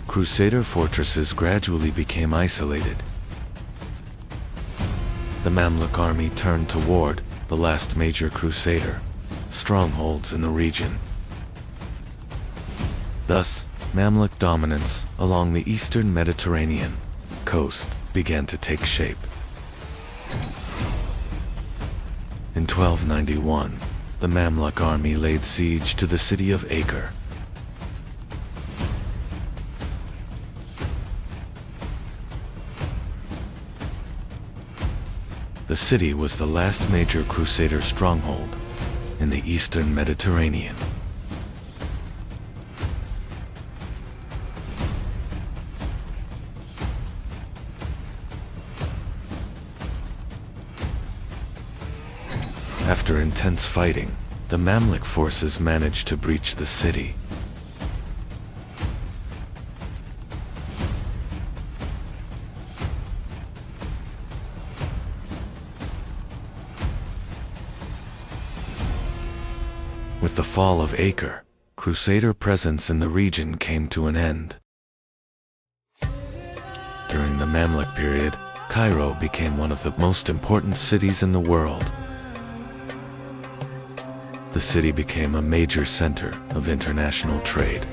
Crusader fortresses gradually became isolated. The Mamluk army turned toward the last major Crusader strongholds in the region. Thus, Mamluk dominance along the eastern Mediterranean coast began to take shape. In 1291, the Mamluk army laid siege to the city of Acre. The city was the last major Crusader stronghold in the eastern Mediterranean. After intense fighting, the Mamluk forces managed to breach the city. With the fall of Acre, Crusader presence in the region came to an end. During the Mamluk period, Cairo became one of the most important cities in the world. The city became a major center of international trade.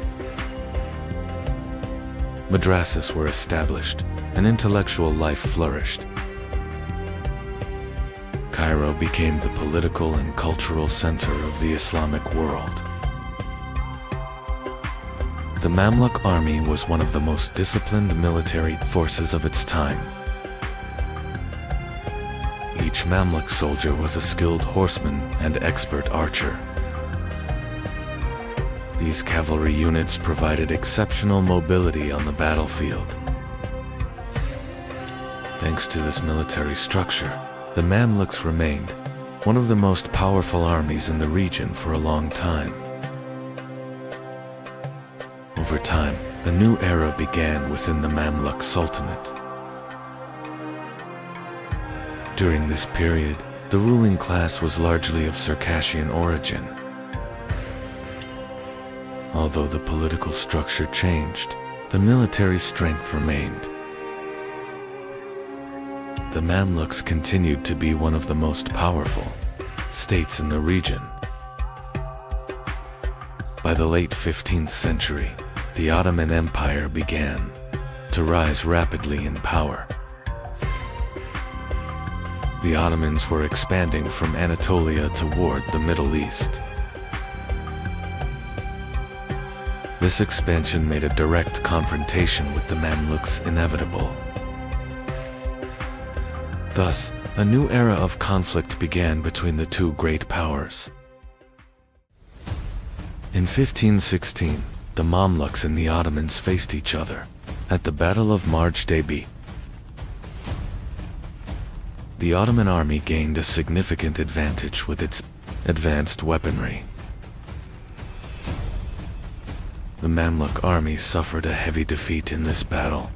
Madrasas were established, and intellectual life flourished. Cairo became the political and cultural center of the Islamic world. The Mamluk army was one of the most disciplined military forces of its time. Each Mamluk soldier was a skilled horseman and expert archer. These cavalry units provided exceptional mobility on the battlefield. Thanks to this military structure, the Mamluks remained one of the most powerful armies in the region for a long time. Over time, a new era began within the Mamluk Sultanate. During this period, the ruling class was largely of Circassian origin. Although the political structure changed, the military strength remained. The Mamluks continued to be one of the most powerful states in the region. By the late 15th century, the Ottoman Empire began to rise rapidly in power. The Ottomans were expanding from Anatolia toward the Middle East. This expansion made a direct confrontation with the Mamluks inevitable. Thus, a new era of conflict began between the two great powers. In 1516, the Mamluks and the Ottomans faced each other at the Battle of Marj-Deby. The Ottoman army gained a significant advantage with its advanced weaponry. The Mamluk army suffered a heavy defeat in this battle.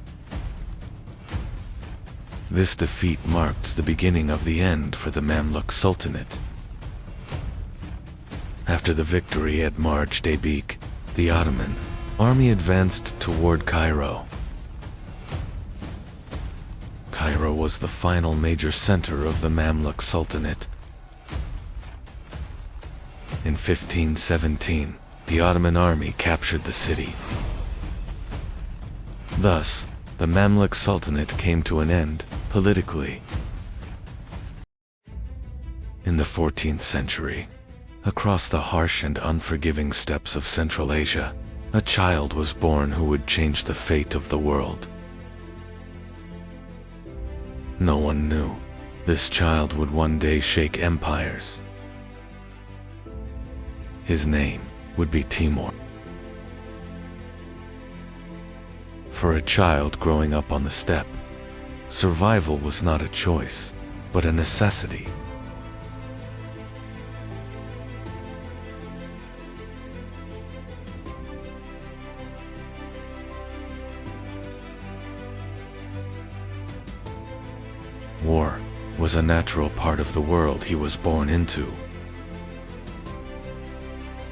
This defeat marked the beginning of the end for the Mamluk Sultanate. After the victory at Marj-Deby, the Ottoman army advanced toward Cairo. Cairo was the final major center of the Mamluk Sultanate. In 1517, the Ottoman army captured the city. Thus, the Mamluk Sultanate came to an end politically. In the 14th century, across the harsh and unforgiving steppes of Central Asia, a child was born who would change the fate of the world. No one knew this child would one day shake empires. His name would be Timur. For a child growing up on the steppe, survival was not a choice, but a necessity. War was a natural part of the world he was born into.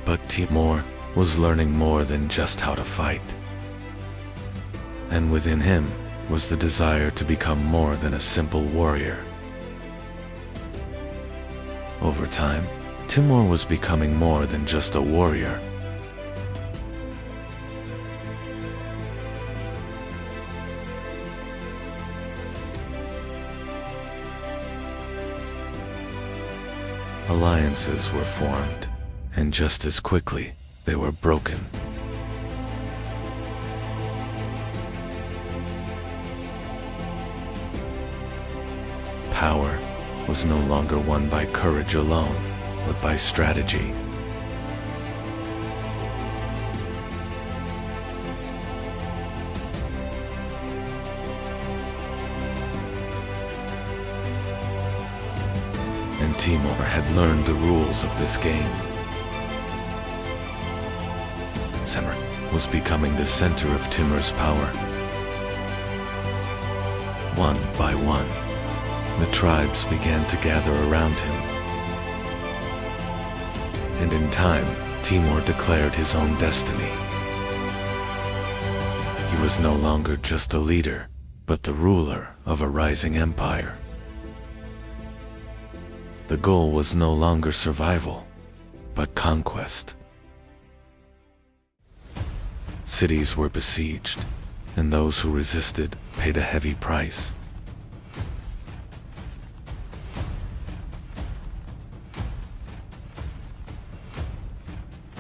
But Timur was learning more than just how to fight. And within him was the desire to become more than a simple warrior. Over time, Timur was becoming more than just a warrior. Alliances were formed, and just as quickly, they were broken. Power was no longer won by courage alone, but by strategy. And Timur had learned the rules of this game. Semir was becoming the center of Timur's power. One by one, the tribes began to gather around him. And in time, Timur declared his own destiny. He was no longer just a leader, but the ruler of a rising empire. The goal was no longer survival, but conquest. Cities were besieged, and those who resisted paid a heavy price.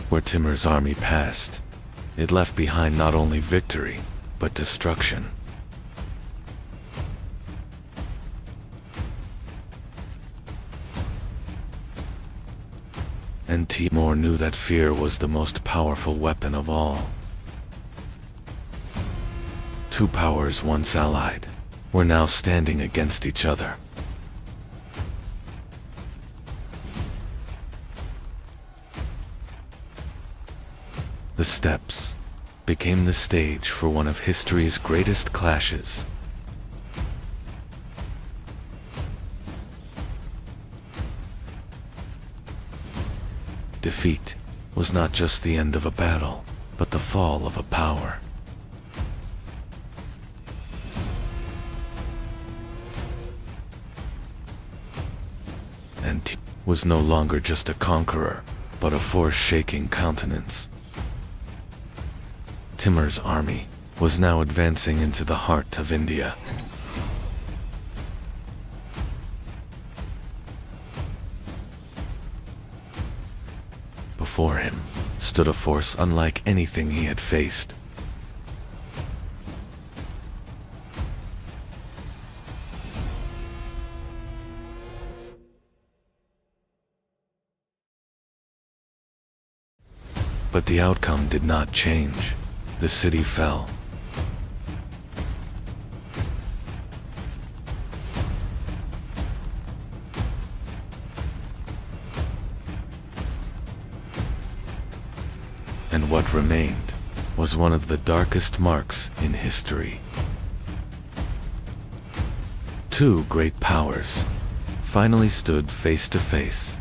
Where Timur's army passed, it left behind not only victory, but destruction. And Timur knew that fear was the most powerful weapon of all. Two powers once allied were now standing against each other. The steppes became the stage for one of history's greatest clashes. Defeat was not just the end of a battle, but the fall of a power. And Timur was no longer just a conqueror, but a force shaking countenance. Timur's army was now advancing into the heart of India. Before him stood a force unlike anything he had faced. But the outcome did not change. The city fell. And what remained was one of the darkest marks in history. Two great powers finally stood face to face.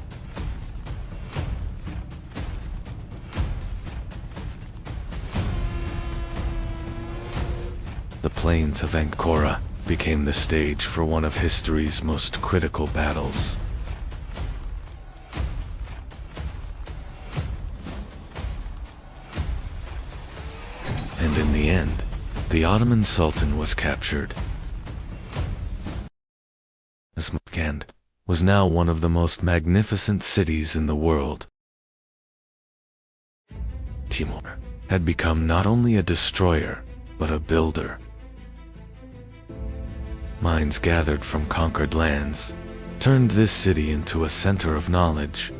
The plains of Ankara became the stage for one of history's most critical battles. And in the end, the Ottoman Sultan was captured. Samarkand was now one of the most magnificent cities in the world. Timur had become not only a destroyer, but a builder. Minds gathered from conquered lands turned this city into a center of knowledge.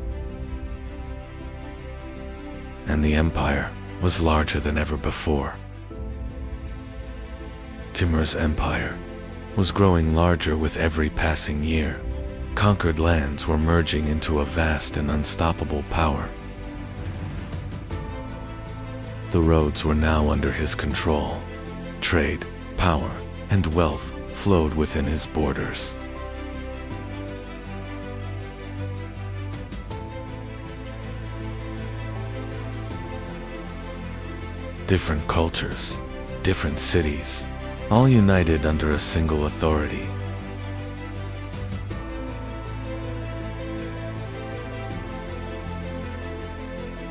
And the empire was larger than ever before. Timur's empire was growing larger with every passing year. Conquered lands were merging into a vast and unstoppable power. The roads were now under his control. Trade, power, and wealth flowed within his borders. Different cultures, different cities, all united under a single authority.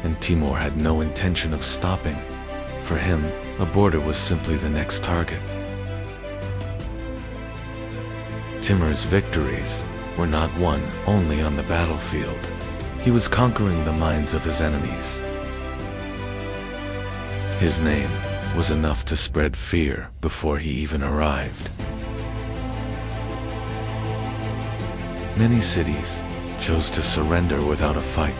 And Timur had no intention of stopping. For him, a border was simply the next target. Timur's victories were not won only on the battlefield. He was conquering the minds of his enemies. His name was enough to spread fear before he even arrived. Many cities chose to surrender without a fight.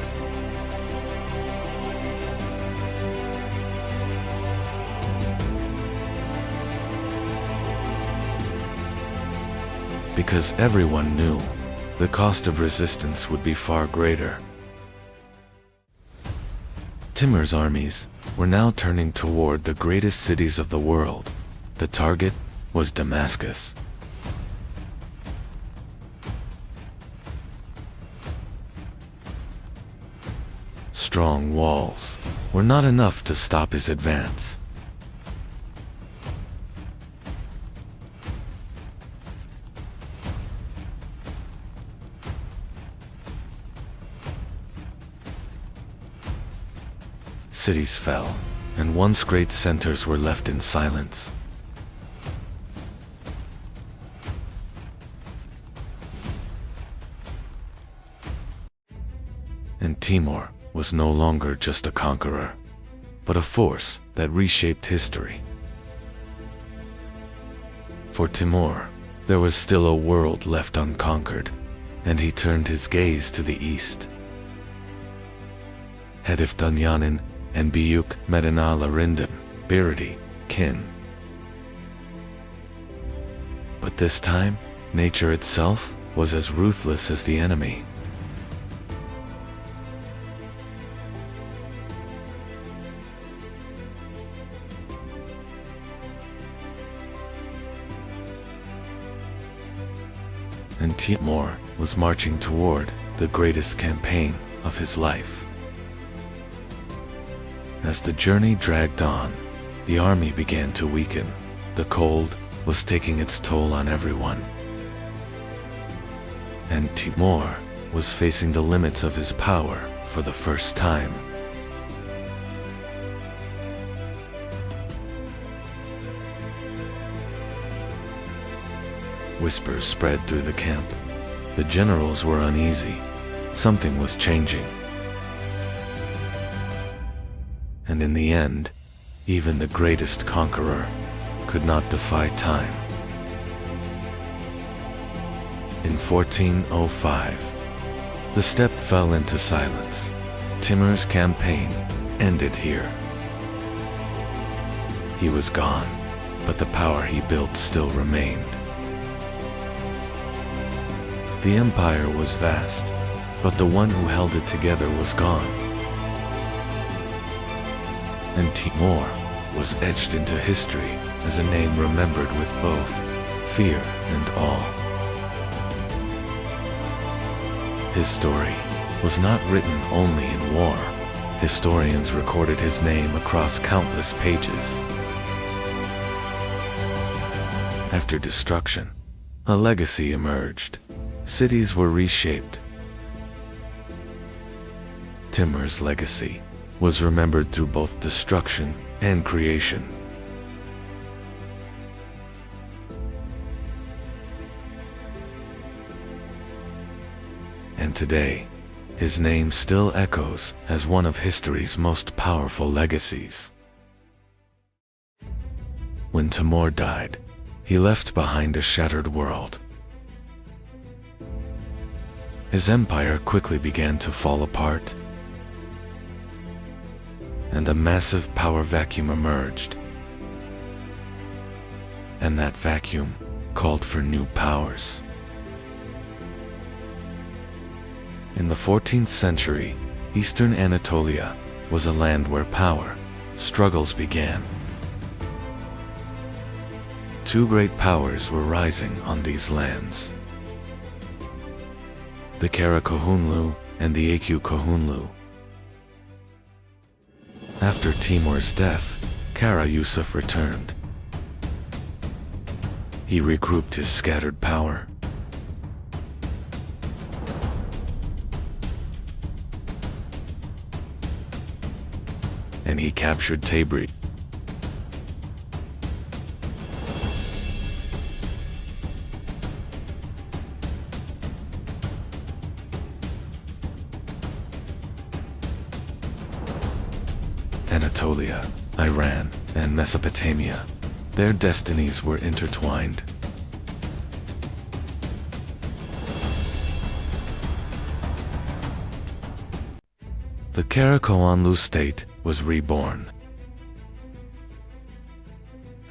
Because everyone knew the cost of resistance would be far greater. Timur's armies were now turning toward the greatest cities of the world. The target was Damascus. Strong walls were not enough to stop his advance. Cities fell, and once great centers were left in silence. And Timur was no longer just a conqueror, but a force that reshaped history. For Timur, there was still a world left unconquered, and he turned his gaze to the east. Hedif Dunyanin and Büyük Medinalarından Biridi, kin. But this time, nature itself was as ruthless as the enemy. And Timur was marching toward the greatest campaign of his life. As the journey dragged on, the army began to weaken. The cold was taking its toll on everyone. And Timur was facing the limits of his power for the first time. Whispers spread through the camp. The generals were uneasy. Something was changing. And in the end, even the greatest conqueror could not defy time. In 1405, the steppe fell into silence. Timur's campaign ended here. He was gone, but the power he built still remained. The empire was vast, but the one who held it together was gone. And Timur was etched into history as a name remembered with both fear and awe. His story was not written only in war. Historians recorded his name across countless pages. After destruction, a legacy emerged. Cities were reshaped. Timur's legacy was remembered through both destruction and creation. And today, his name still echoes as one of history's most powerful legacies. When Timur died, he left behind a shattered world. His empire quickly began to fall apart, and a massive power vacuum emerged. And that vacuum called for new powers. In the 14th century, Eastern Anatolia was a land where power struggles began. Two great powers were rising on these lands: the Karakohunlu and the Akukohunlu. After Timur's death, Kara Yusuf returned. He regrouped his scattered power. And he captured Tabriz. Anatolia, Iran, and Mesopotamia. Their destinies were intertwined. The Karakoanlu state was reborn.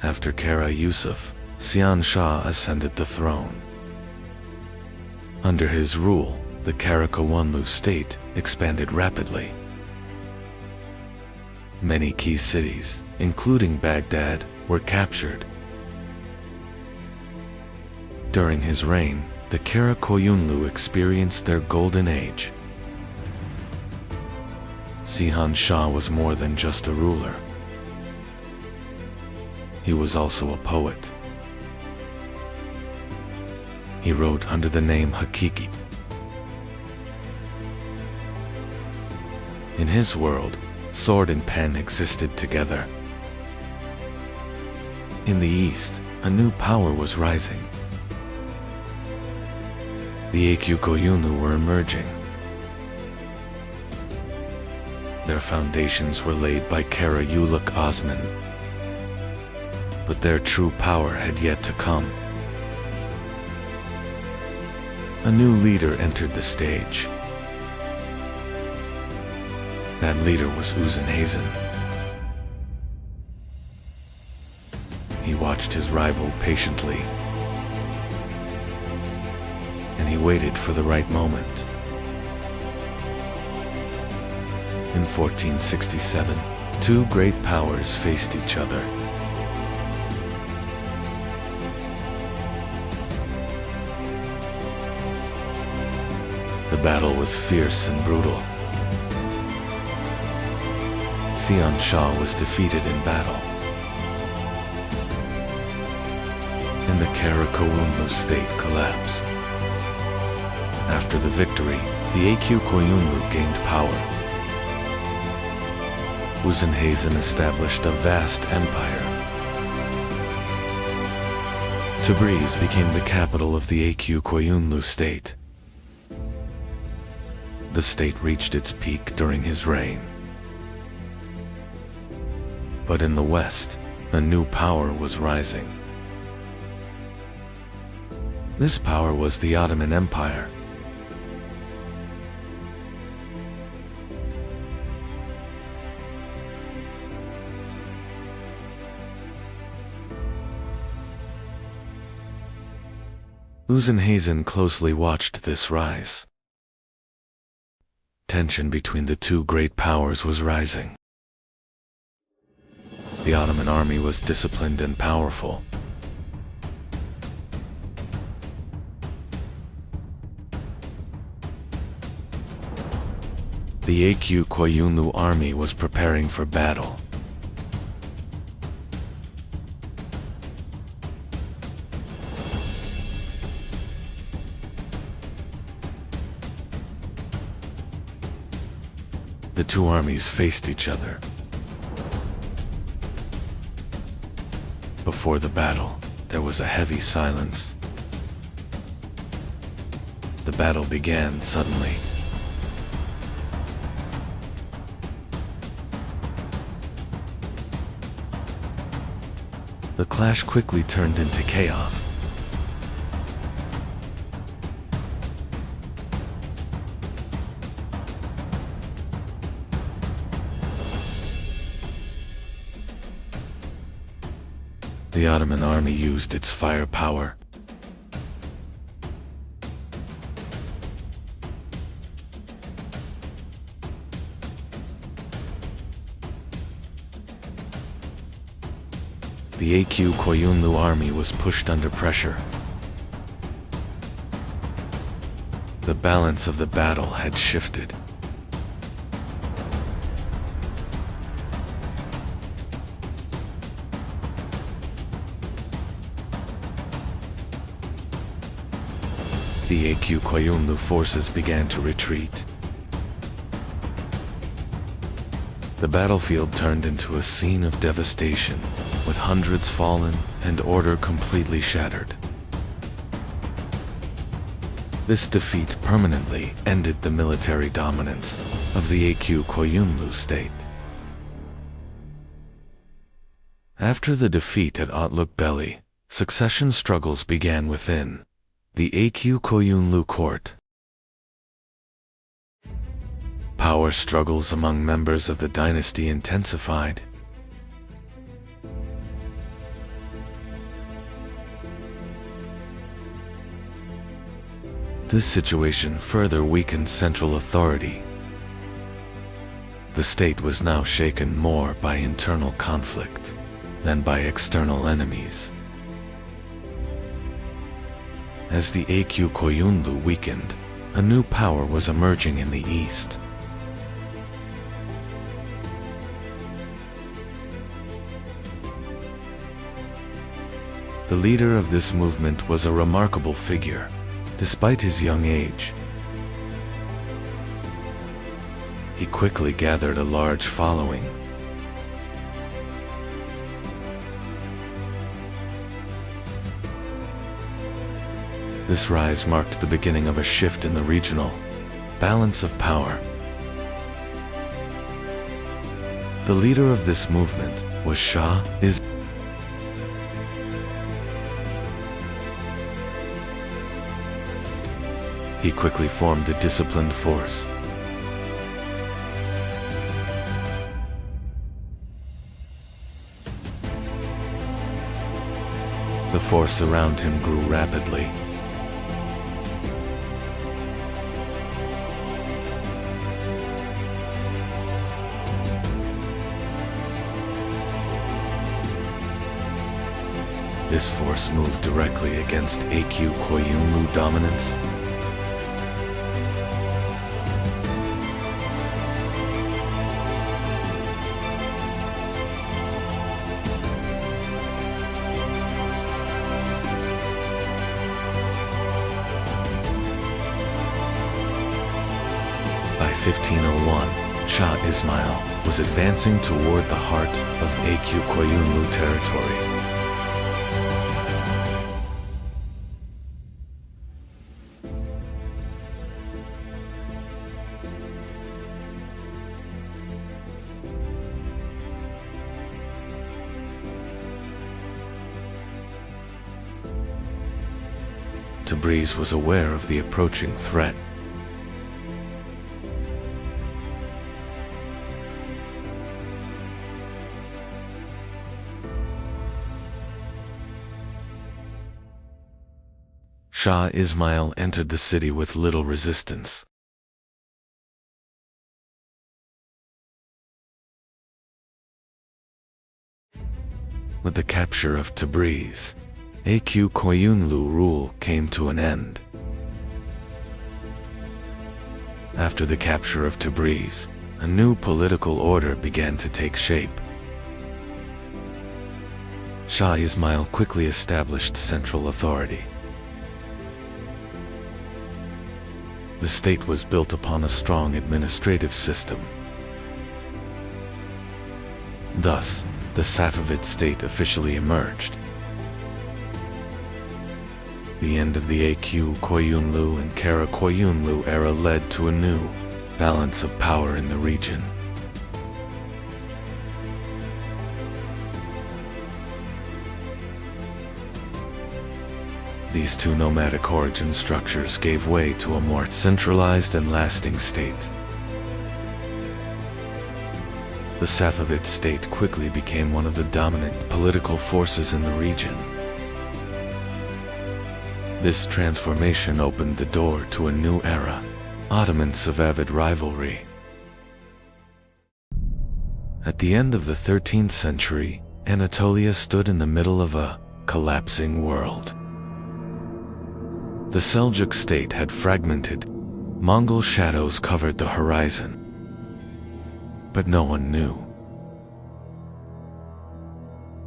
After Kara Yusuf, Sian Shah ascended the throne. Under his rule, the Karakoanlu state expanded rapidly. Many key cities, including Baghdad, were captured. During his reign, the Karakoyunlu experienced their golden age. Sihan Shah was more than just a ruler. He was also a poet. He wrote under the name Hakiki. In his world, sword and pen existed together. In the east, a new power was rising. The Akyukoyunlu were emerging. Their foundations were laid by Kara Uluk Osman. But their true power had yet to come. A new leader entered the stage. That leader was Uzenhazen. He watched his rival patiently, and he waited for the right moment. In 1467, two great powers faced each other. The battle was fierce and brutal. Sian Shah was defeated in battle, and the Karakoyunlu state collapsed. After the victory, the Akyukoyunlu gained power. Uzenhazen established a vast empire. Tabriz became the capital of the Akyukoyunlu state. The state reached its peak during his reign. But in the west, a new power was rising. This power was the Ottoman Empire. Uzenhazen closely watched this rise. Tension between the two great powers was rising. The Ottoman army was disciplined and powerful. The Akyukoyunlu army was preparing for battle. The two armies faced each other. Before the battle, there was a heavy silence. The battle began suddenly. The clash quickly turned into chaos. The Ottoman army used its firepower. The Akyukoyunlu army was pushed under pressure. The balance of the battle had shifted. The Akyukoyunlu forces began to retreat. The battlefield turned into a scene of devastation, with hundreds fallen and order completely shattered. This defeat permanently ended the military dominance of the Akyukoyunlu state. After the defeat at Otluk-Belli, succession struggles began within the Koyunlu court. Power struggles among members of the dynasty intensified. This situation further weakened central authority. The state was now shaken more by internal conflict than by external enemies. As the Koyunlu weakened, a new power was emerging in the east. The leader of this movement was a remarkable figure, despite his young age. He quickly gathered a large following. This rise marked the beginning of a shift in the regional balance of power. The leader of this movement was Shah Ismail. He quickly formed a disciplined force. The force around him grew rapidly. This force moved directly against Koyunlu dominance. By 1501, Shah Ismail was advancing toward the heart of Koyunlu territory. Tabriz was aware of the approaching threat. Shah Ismail entered the city with little resistance. With the capture of Tabriz, Koyunlu rule came to an end. After the capture of Tabriz, a new political order began to take shape. Shah Ismail quickly established central authority. The state was built upon a strong administrative system. Thus, the Safavid state officially emerged. The end of the Koyunlu and Kara Koyunlu era led to a new balance of power in the region. These two nomadic origin structures gave way to a more centralized and lasting state. The Safavid state quickly became one of the dominant political forces in the region. This transformation opened the door to a new era, Ottoman-Safavid rivalry. At the end of the 13th century, Anatolia stood in the middle of a collapsing world. The Seljuk state had fragmented, Mongol shadows covered the horizon. But no one knew.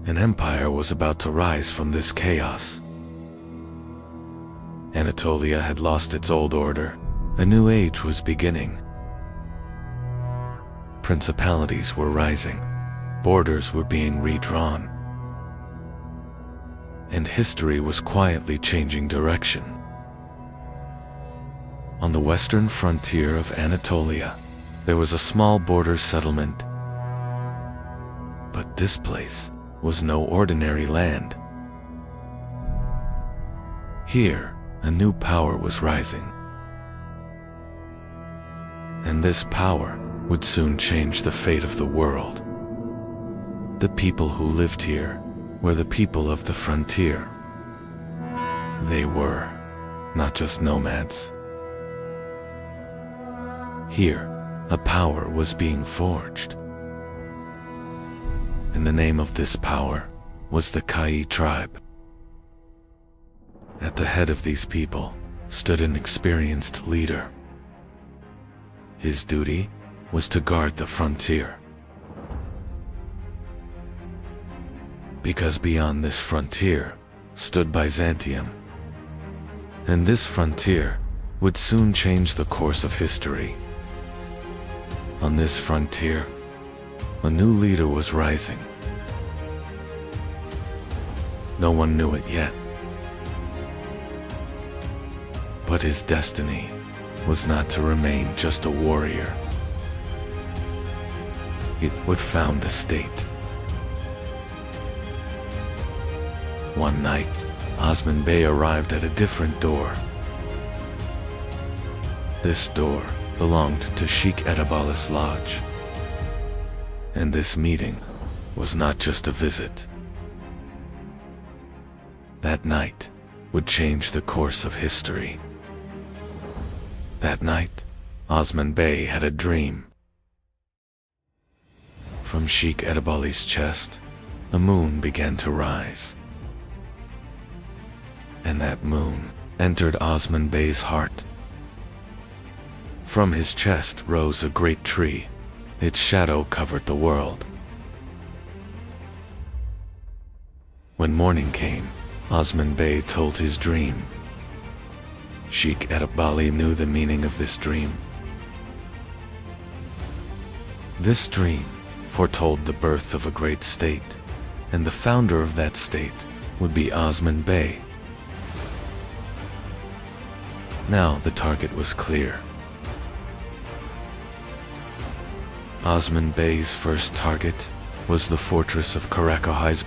An empire was about to rise from this chaos. Anatolia had lost its old order. A new age was beginning. Principalities were rising. Borders were being redrawn. And history was quietly changing direction. On the western frontier of Anatolia, there was a small border settlement. But this place was no ordinary land. Here, a new power was rising. And this power would soon change the fate of the world. The people who lived here were the people of the frontier. They were not just nomads. Here, a power was being forged. And the name of this power was the Kai tribe. At the head of these people stood an experienced leader. His duty was to guard the frontier. Because beyond this frontier stood Byzantium. And this frontier would soon change the course of history. On this frontier, a new leader was rising. No one knew it yet. But his destiny was not to remain just a warrior. It would found the state. One night, Osman Bey arrived at a different door. This door belonged to Sheikh Edebali's lodge. And this meeting was not just a visit. That night would change the course of history. That night, Osman Bey had a dream. From Sheikh Edebali's chest, a moon began to rise. And that moon entered Osman Bey's heart. From his chest rose a great tree. Its shadow covered the world. When morning came, Osman Bey told his dream. Sheikh Edebali knew the meaning of this dream. This dream foretold the birth of a great state, and the founder of that state would be Osman Bey. Now the target was clear. Osman Bey's first target was the fortress of CHRONICLES.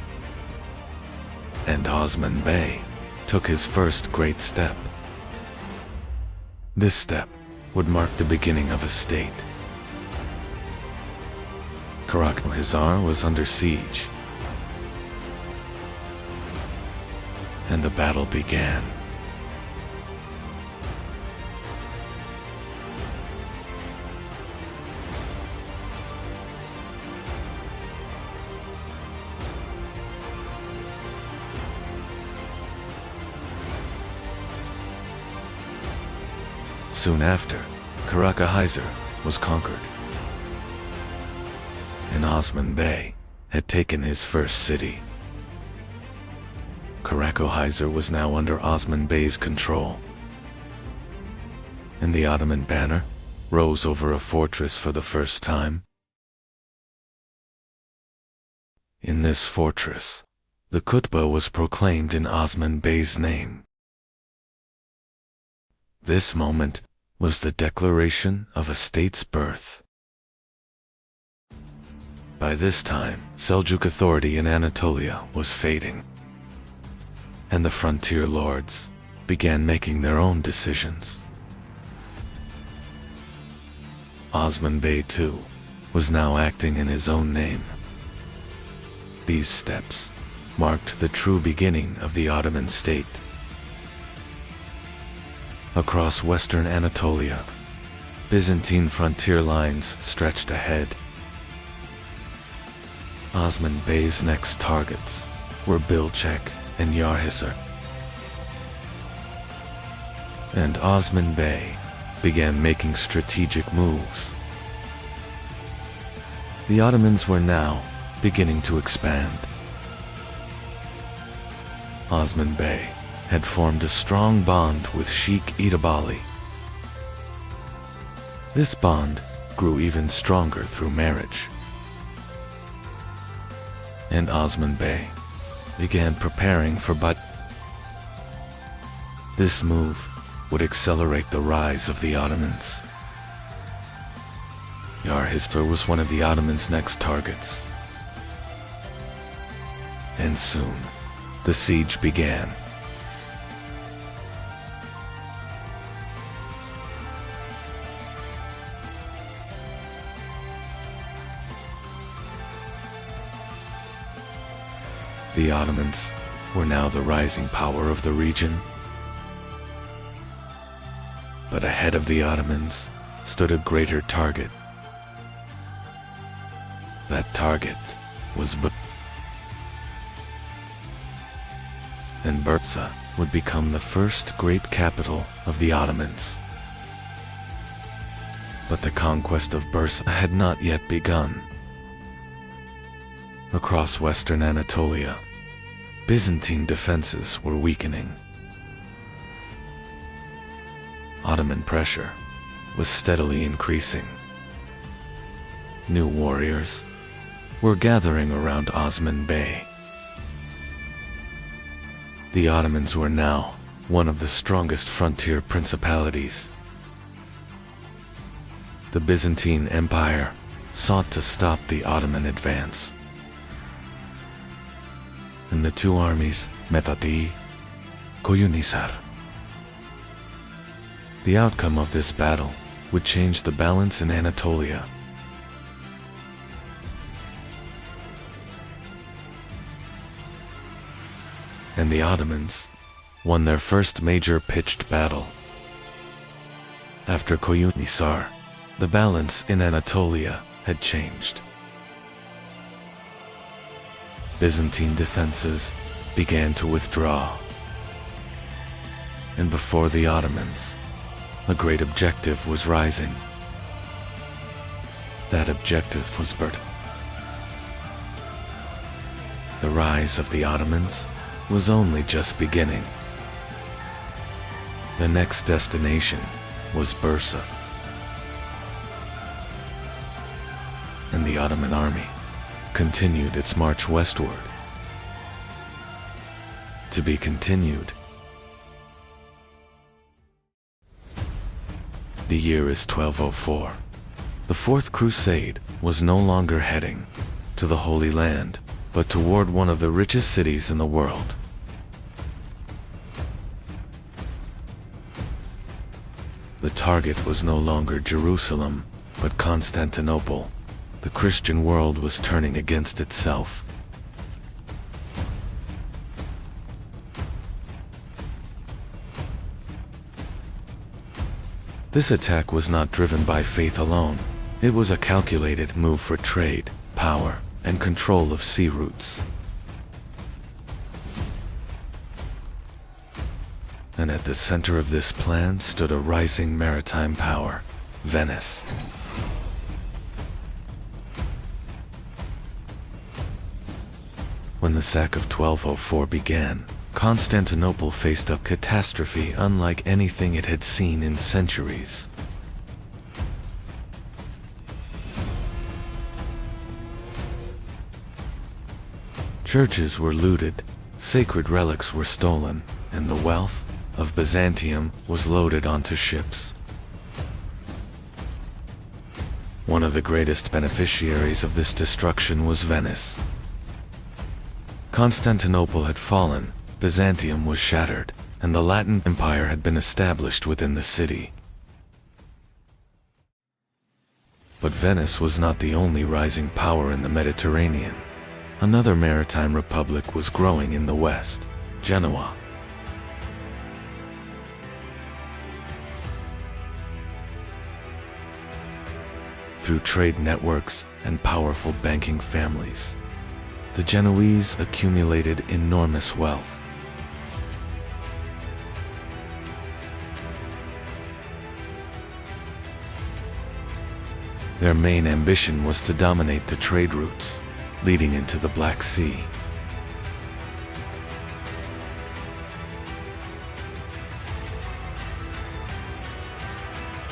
And Osman Bey took his first great step. This step would mark the beginning of a state. CHRONICLES was under siege. And the battle began. Soon after, CHRONICLES was conquered. And Osman Bey had taken his first city. CHRONICLES was now under Osman Bey's control. And the Ottoman banner rose over a fortress for the first time. In this fortress, the khutbah was proclaimed in Osman Bey's name. This moment was the declaration of a state's birth. By this time, Seljuk authority in Anatolia was fading, and the frontier lords began making their own decisions. Osman Bey, too, was now acting in his own name. These steps marked the true beginning of the Ottoman state. Across western Anatolia, Byzantine frontier lines stretched ahead. Osman Bey's next targets were Bilcek and Yarhisar. And Osman Bey began making strategic moves. The Ottomans were now beginning to expand. Osman Bey had formed a strong bond with Sheikh Edebali. This bond grew even stronger through marriage. And Osman Bey began preparing for This move would accelerate the rise of the Ottomans. Yarhisar was one of the Ottomans' next targets. and soon, the siege began. The Ottomans were now the rising power of the region. But ahead of the Ottomans stood a greater target. That target was Bursa. And Bursa would become the first great capital of the Ottomans. But the conquest of Bursa had not yet begun. Across western Anatolia, Byzantine defenses were weakening. Ottoman pressure was steadily increasing. New warriors were gathering around Osman Bey. The Ottomans were now one of the strongest frontier principalities. The Byzantine Empire sought to stop the Ottoman advance. And the two armies met at Koyunhisar. The outcome of this battle would change the balance in Anatolia. And the Ottomans won their first major pitched battle. After Koyunhisar, the balance in Anatolia had changed. Byzantine defenses began to withdraw. And before the Ottomans, a great objective was rising. That objective was Bursa. The rise of the Ottomans was only just beginning. The next destination was Bursa. And the Ottoman army continued its march westward. To be continued. The year is 1204. The Fourth Crusade was no longer heading to the Holy Land, but toward one of the richest cities in the world. The target was no longer Jerusalem, but Constantinople. The Christian world was turning against itself. This attack was not driven by faith alone. It was a calculated move for trade, power, and control of sea routes. And at the center of this plan stood a rising maritime power, Venice. When the sack of 1204 began, Constantinople faced a catastrophe unlike anything it had seen in centuries. Churches were looted, sacred relics were stolen, and the wealth of Byzantium was loaded onto ships. One of the greatest beneficiaries of this destruction was Venice. Constantinople had fallen, Byzantium was shattered, and the Latin Empire had been established within the city. But Venice was not the only rising power in the Mediterranean. Another maritime republic was growing in the west, Genoa. Through trade networks and powerful banking families, the Genoese accumulated enormous wealth. Their main ambition was to dominate the trade routes leading into the Black Sea.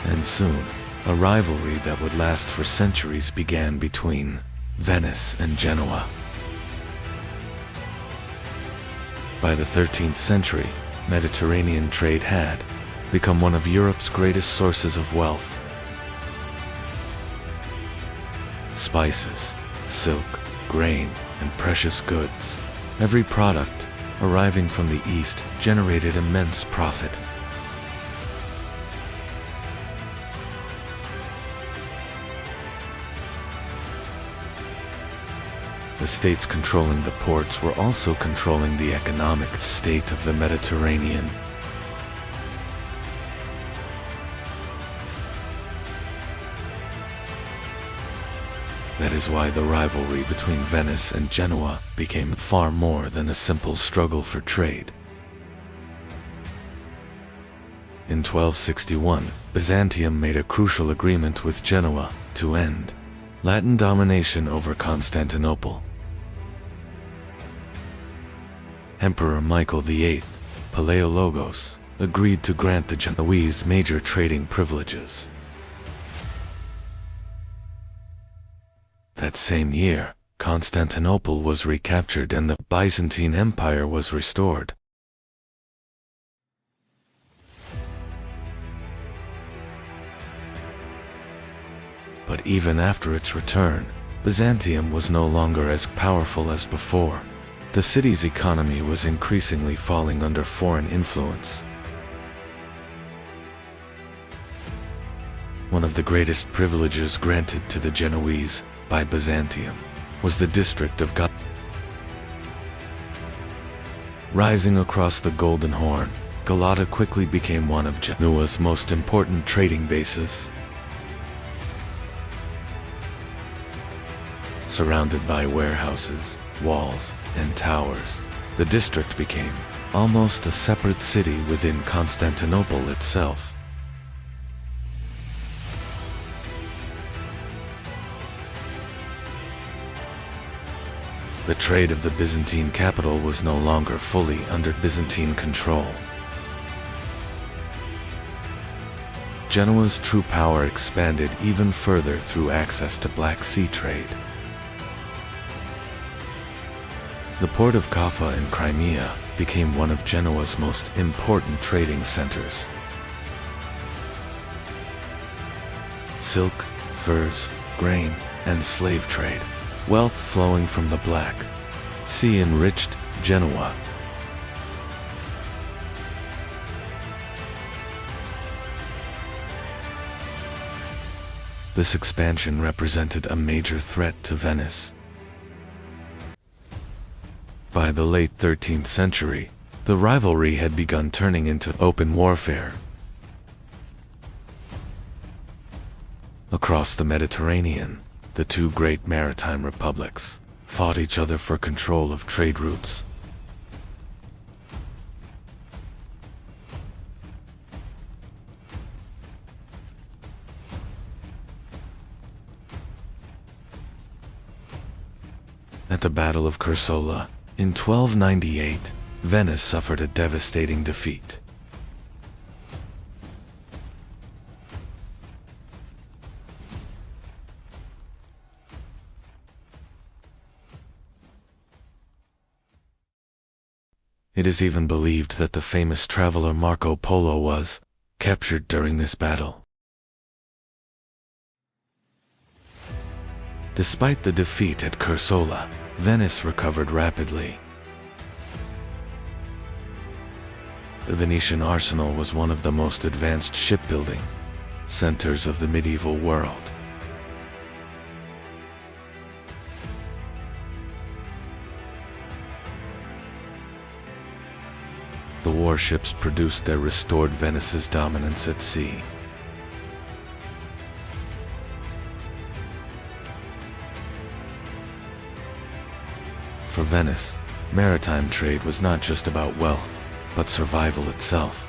And soon, a rivalry that would last for centuries began between Venice and Genoa. By the 13th century, Mediterranean trade had become one of Europe's greatest sources of wealth. Spices, silk, grain, and precious goods Every product arriving from the east generated immense profit. The states controlling the ports were also controlling the economic state of the Mediterranean. That is why the rivalry between Venice and Genoa became far more than a simple struggle for trade. In 1261, Byzantium made a crucial agreement with Genoa to end Latin domination over Constantinople. Emperor Michael VIII, Palaiologos, agreed to grant the Genoese major trading privileges. That same year, Constantinople was recaptured and the Byzantine Empire was restored. But even after its return, Byzantium was no longer as powerful as before. The city's economy was increasingly falling under foreign influence. One of the greatest privileges granted to the Genoese by Byzantium was the district of Galata. Rising across the Golden Horn, Galata quickly became one of Genoa's most important trading bases. Surrounded by warehouses, walls, and towers, the district became almost a separate city within Constantinople itself. The trade of the Byzantine capital was no longer fully under Byzantine control. Genoa's true power expanded even further through access to Black Sea trade. The port of Kaffa in Crimea became one of Genoa's most important trading centers. Silk, furs, grain, and slave trade, wealth flowing from the Black Sea enriched Genoa. This expansion represented a major threat to Venice. By the late 13th century, the rivalry had begun turning into open warfare. Across the Mediterranean, the two great maritime republics fought each other for control of trade routes. At the Battle of Curzola, in 1298, Venice suffered a devastating defeat. It is even believed that the famous traveler Marco Polo was captured during this battle. Despite the defeat at Curzola, Venice recovered rapidly. The Venetian arsenal was one of the most advanced shipbuilding centers of the medieval world. The warships produced their restored Venice's dominance at sea. For Venice, maritime trade was not just about wealth, but survival itself.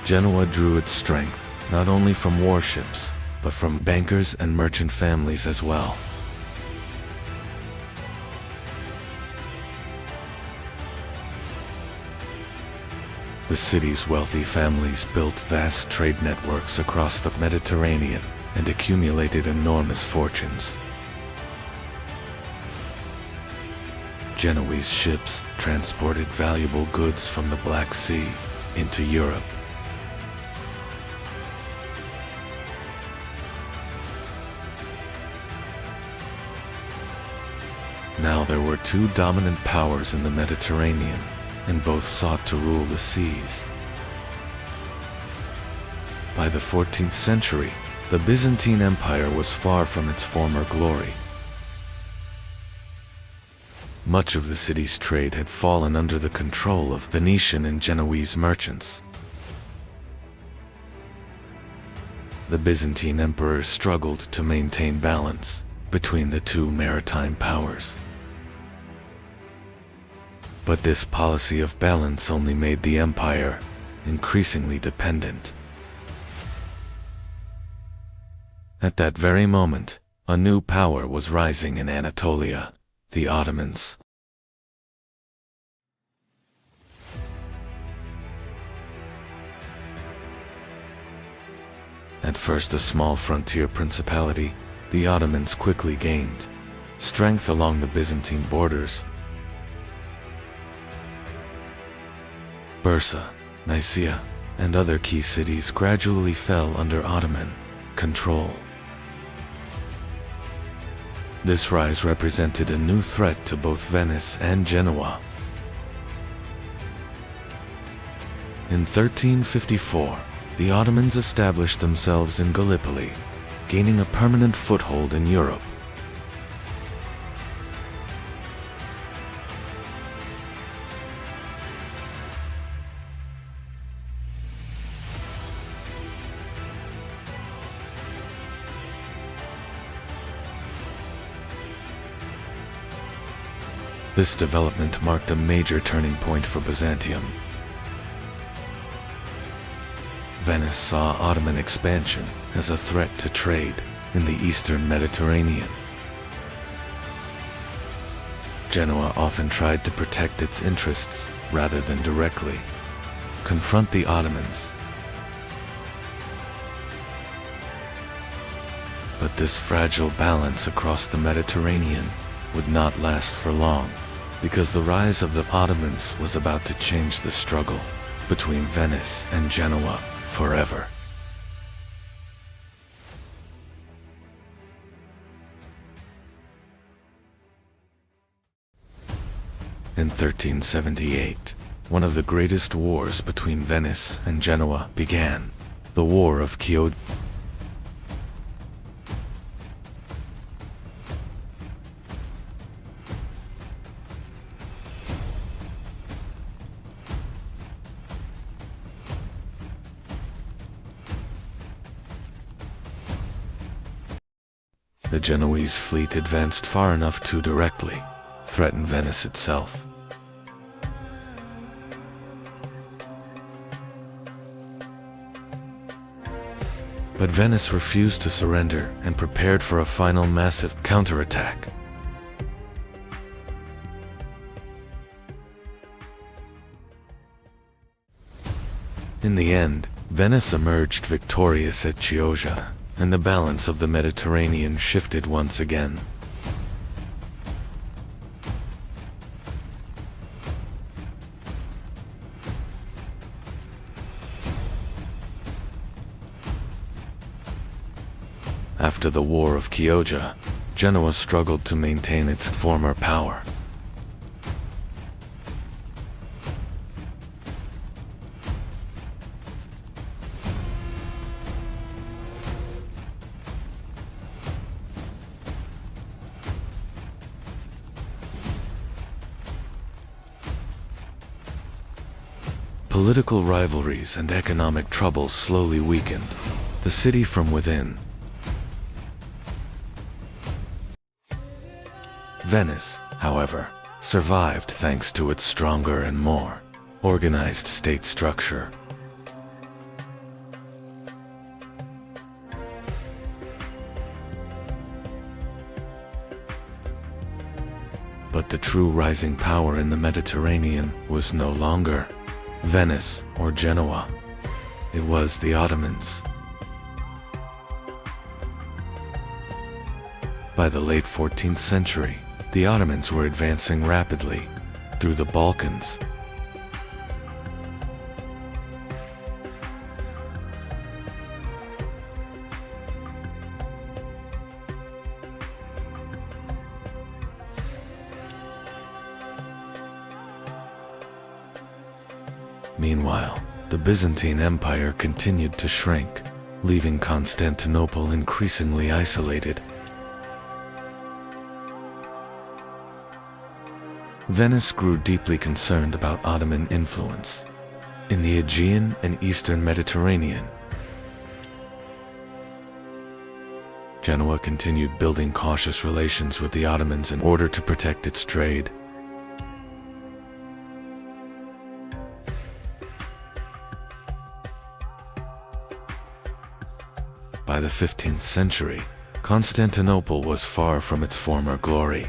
Genoa drew its strength not only from warships, but from bankers and merchant families as well. The city's wealthy families built vast trade networks across the Mediterranean and accumulated enormous fortunes. Genoese ships transported valuable goods from the Black Sea into Europe. Now there were two dominant powers in the Mediterranean, and both sought to rule the seas. By the 14th century, the Byzantine Empire was far from its former glory. Much of the city's trade had fallen under the control of Venetian and Genoese merchants. The Byzantine emperors struggled to maintain balance between the two maritime powers. But this policy of balance only made the empire increasingly dependent. At that very moment, a new power was rising in Anatolia, the Ottomans. At first a small frontier principality, the Ottomans quickly gained strength along the Byzantine borders. Bursa, Nicaea, and other key cities gradually fell under Ottoman control. This rise represented a new threat to both Venice and Genoa. In 1354, the Ottomans established themselves in Gallipoli, gaining a permanent foothold in Europe. This development marked a major turning point for Byzantium. Venice saw Ottoman expansion as a threat to trade in the eastern Mediterranean. Genoa often tried to protect its interests rather than directly confront the Ottomans. But this fragile balance across the Mediterranean would not last for long, because the rise of the Ottomans was about to change the struggle between Venice and Genoa forever. In 1378, one of the greatest wars between Venice and Genoa began, the War of Chioggia. The Genoese fleet advanced far enough to directly threaten Venice itself. But Venice refused to surrender and prepared for a final massive counterattack. In the end, Venice emerged victorious at Chioggia, and the balance of the Mediterranean shifted once again. After the War of Chioggia, Genoa struggled to maintain its former power. Political rivalries and economic troubles slowly weakened the city from within. Venice, however, survived thanks to its stronger and more organized state structure. But the true rising power in the Mediterranean was no longer Venice or Genoa. It was the Ottomans. By the late 14th century, the Ottomans were advancing rapidly through the Balkans. Meanwhile, the Byzantine Empire continued to shrink, leaving Constantinople increasingly isolated. Venice grew deeply concerned about Ottoman influence in the Aegean and Eastern Mediterranean. Genoa continued building cautious relations with the Ottomans in order to protect its trade. By the 15th century, Constantinople was far from its former glory.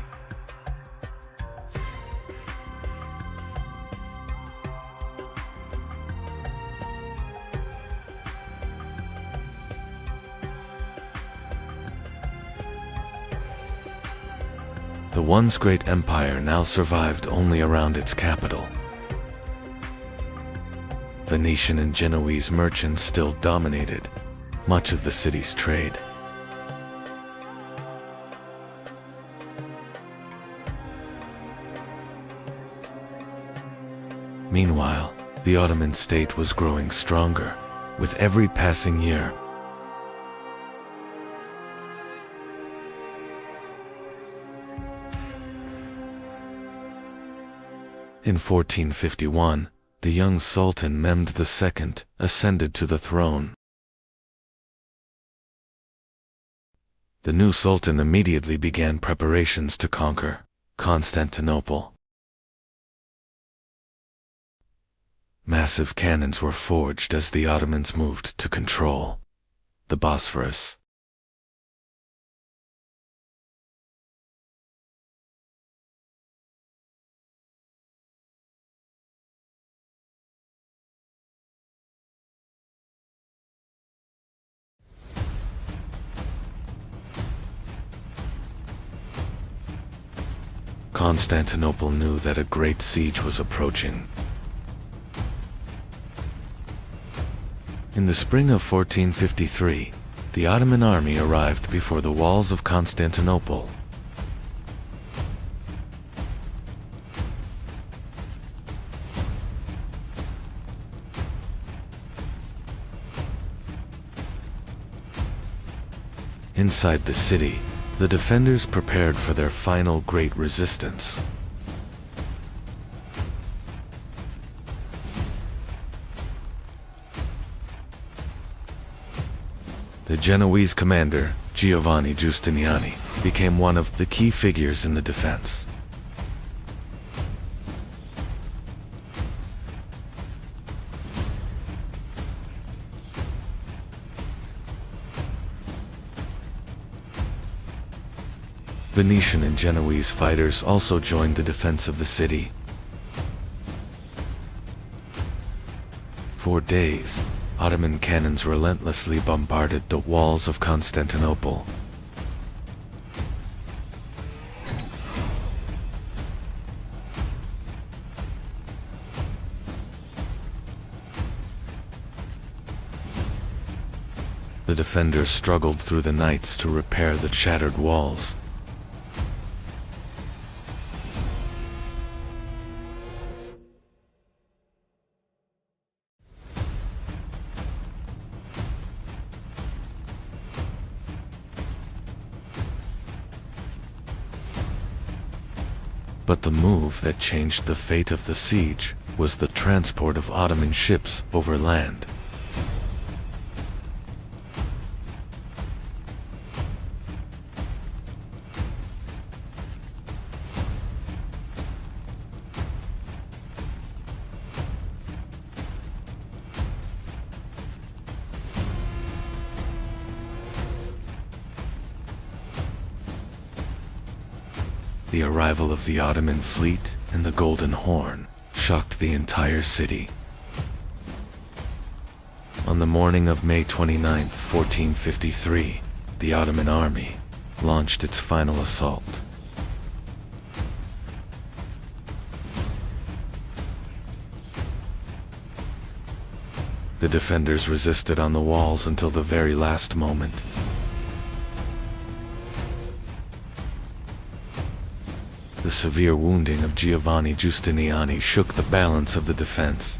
The once great empire now survived only around its capital. Venetian and Genoese merchants still dominated much of the city's trade. Meanwhile, the Ottoman state was growing stronger with every passing year. In 1451, the young Sultan Mehmed II ascended to the throne. The new Sultan immediately began preparations to conquer Constantinople. Massive cannons were forged as the Ottomans moved to control the Bosphorus. Constantinople knew that a great siege was approaching. In the spring of 1453, the Ottoman army arrived before the walls of Constantinople. Inside the city, the defenders prepared for their final great resistance. The Genoese commander, Giovanni Giustiniani, became one of the key figures in the defense. Venetian and Genoese fighters also joined the defense of the city. For days, Ottoman cannons relentlessly bombarded the walls of Constantinople. The defenders struggled through the nights to repair the shattered walls. But the move that changed the fate of the siege was the transport of Ottoman ships over land. The arrival of the Ottoman fleet and the Golden Horn shocked the entire city. On the morning of May 29, 1453, the Ottoman army launched its final assault. The defenders resisted on the walls until the very last moment. The severe wounding of Giovanni Giustiniani shook the balance of the defense.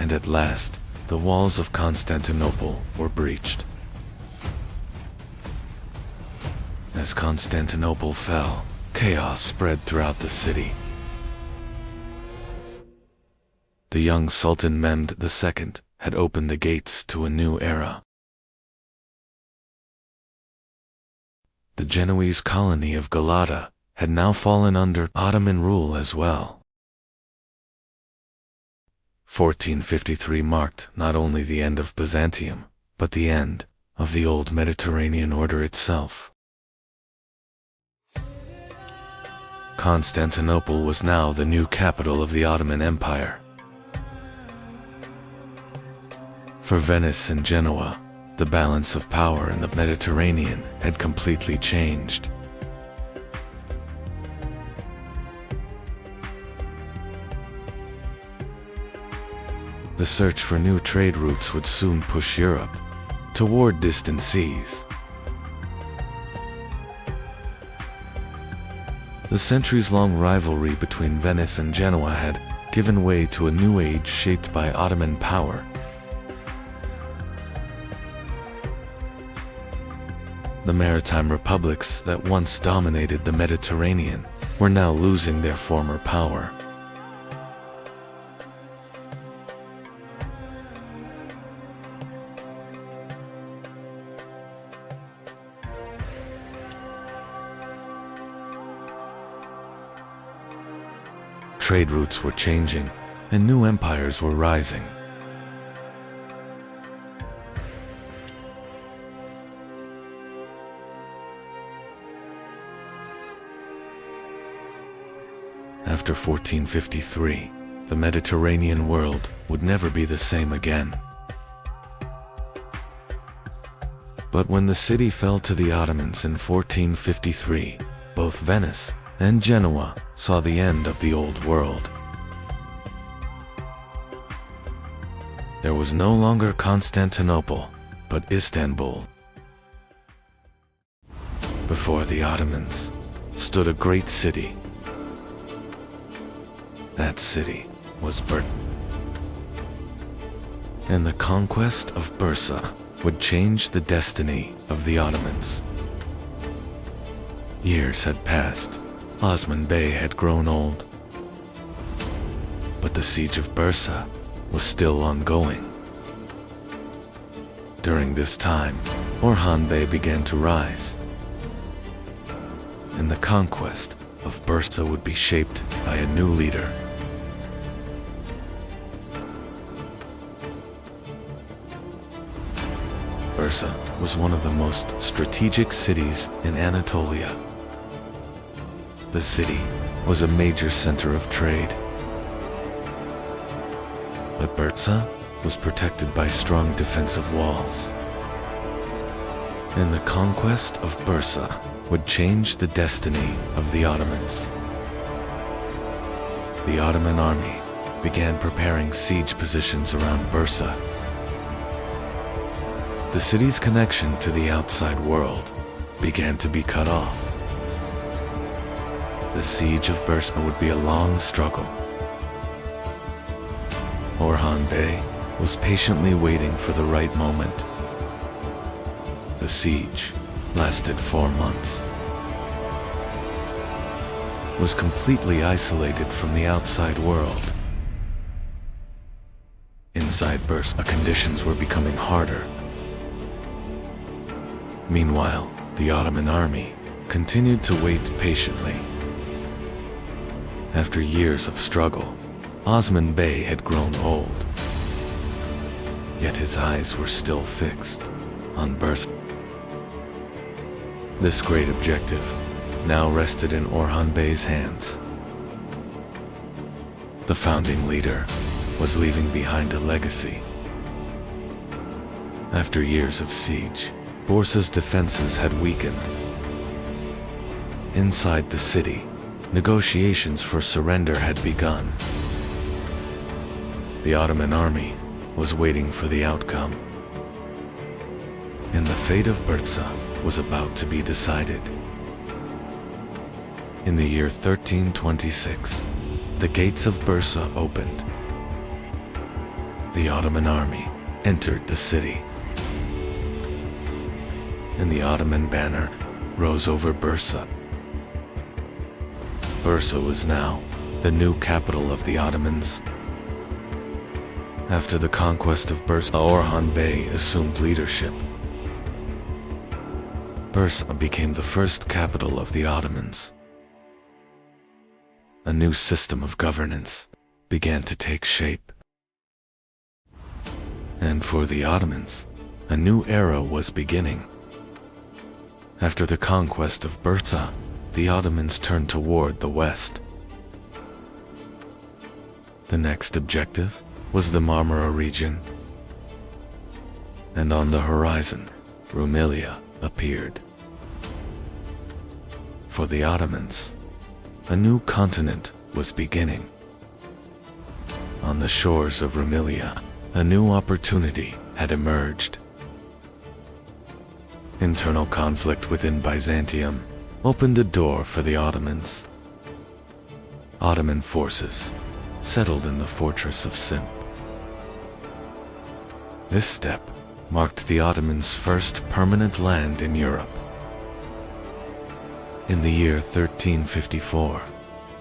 and at last, the walls of Constantinople were breached. As Constantinople fell, chaos spread throughout the city. The young Sultan Mehmed II had opened the gates to a new era. The Genoese colony of Galata had now fallen under Ottoman rule as well. 1453 marked not only the end of Byzantium, but the end of the old Mediterranean order itself. Constantinople was now the new capital of the Ottoman Empire. For Venice and Genoa, the balance of power in the Mediterranean had completely changed. The search for new trade routes would soon push Europe toward distant seas. The centuries-long rivalry between Venice and Genoa had given way to a new age shaped by Ottoman power. The maritime republics that once dominated the Mediterranean were now losing their former power. Trade routes were changing, and new empires were rising. After 1453, the Mediterranean world would never be the same again. But when the city fell to the Ottomans in 1453, both Venice and Genoa saw the end of the old world. There was no longer Constantinople, but Istanbul. Before the Ottomans stood a great city. That city was Bursa. And the conquest of Bursa would change the destiny of the Ottomans. Years had passed. Osman Bey had grown old. But the siege of Bursa was still ongoing. During this time, Orhan Bey began to rise. And the conquest of Bursa would be shaped by a new leader. Bursa was one of the most strategic cities in Anatolia. The city was a major center of trade. But Bursa was protected by strong defensive walls. And the conquest of Bursa would change the destiny of the Ottomans. The Ottoman army began preparing siege positions around Bursa. The city's connection to the outside world began to be cut off. The siege of Bursa would be a long struggle. Orhan Bey was patiently waiting for the right moment. The siege lasted 4 months. Was completely isolated from the outside world. Inside Bursa, conditions were becoming harder. Meanwhile, the Ottoman army continued to wait patiently. After years of struggle, Osman Bey had grown old. Yet his eyes were still fixed on Bursa. This great objective now rested in Orhan Bey's hands. The founding leader was leaving behind a legacy. After years of siege, Bursa's defenses had weakened. Inside the city, negotiations for surrender had begun. The Ottoman army was waiting for the outcome. And the fate of Bursa was about to be decided. In the year 1326, the gates of Bursa opened. the Ottoman army entered the city, and the Ottoman banner rose over Bursa. Bursa was now the new capital of the Ottomans. After the conquest of Bursa, Orhan Bey assumed leadership. Bursa became the first capital of the Ottomans. A new system of governance began to take shape. And for the Ottomans, a new era was beginning. After the conquest of Bursa, the Ottomans turned toward the west. The next objective was the Marmara region, and on the horizon, Rumelia appeared. For the Ottomans, a new continent was beginning. On the shores of Rumelia, a new opportunity had emerged. Internal conflict within Byzantium opened a door for the Ottomans. Ottoman forces settled in the fortress of Simp. This step marked the Ottomans' first permanent land in Europe. In the year 1354,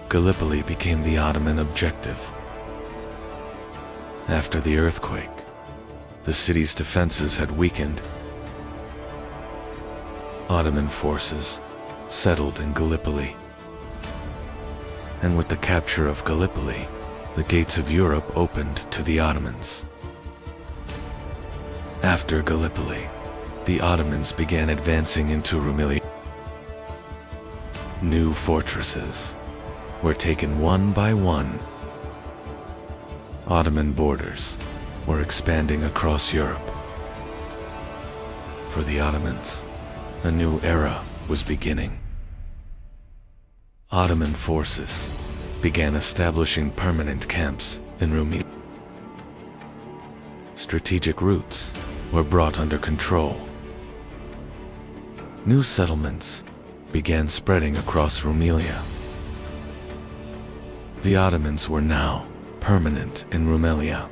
Gallipoli became the Ottoman objective. After the earthquake, the city's defenses had weakened. Ottoman forces settled in Gallipoli. And with the capture of Gallipoli, the gates of Europe opened to the Ottomans. After Gallipoli, the Ottomans began advancing into Rumelia. New fortresses were taken one by one. Ottoman borders were expanding across Europe. For the Ottomans, a new era was beginning. Ottoman forces began establishing permanent camps in Rumelia. Strategic routes were brought under control. New settlements began spreading across Rumelia. The Ottomans were now permanent in Rumelia.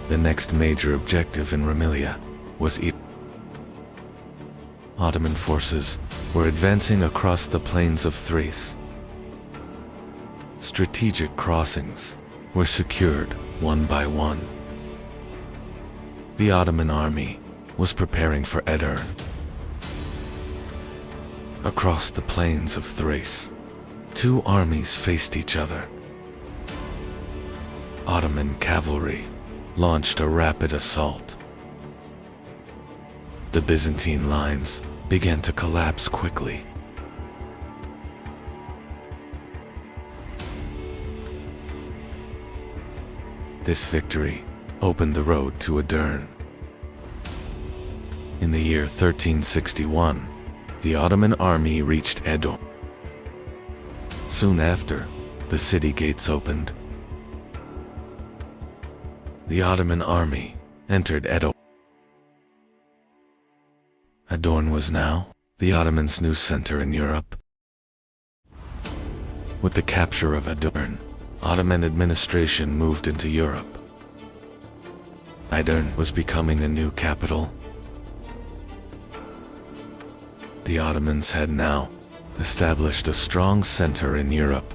The next major objective in Rumelia was Ottoman forces were advancing across the plains of Thrace. Strategic crossings were secured one by one. The Ottoman army was preparing for Edirne. Across the plains of Thrace, two armies faced each other. Ottoman cavalry launched a rapid assault. The Byzantine lines began to collapse quickly. This victory opened the road to Edirne. In the year 1361, the Ottoman army reached Edirne. Soon after, the city gates opened. The Ottoman army entered Edirne. Edirne was now the Ottomans' new center in Europe. With the capture of Edirne, Ottoman administration moved into Europe. Edirne was becoming the new capital. The Ottomans had now established a strong center in Europe.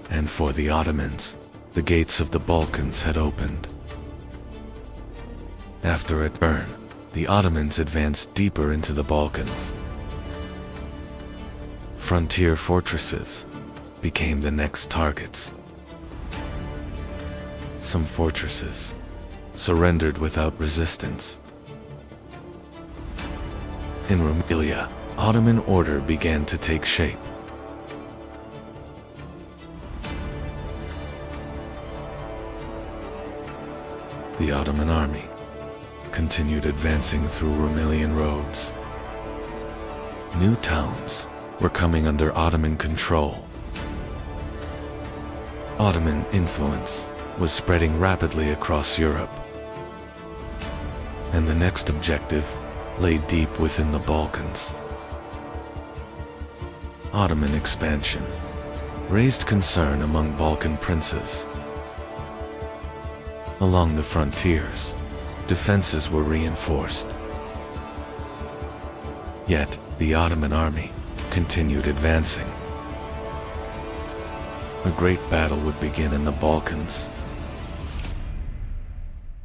And for the Ottomans, the gates of the Balkans had opened. After Edirne, the Ottomans advanced deeper into the Balkans. Frontier fortresses became the next targets. Some fortresses surrendered without resistance. In Rumelia, Ottoman order began to take shape. The Ottoman army continued advancing through Rumelian roads. New towns were coming under Ottoman control. Ottoman influence was spreading rapidly across Europe. And the next objective lay deep within the Balkans. Ottoman expansion raised concern among Balkan princes. Along the frontiers, defenses were reinforced. Yet, the Ottoman army continued advancing. A great battle would begin in the Balkans.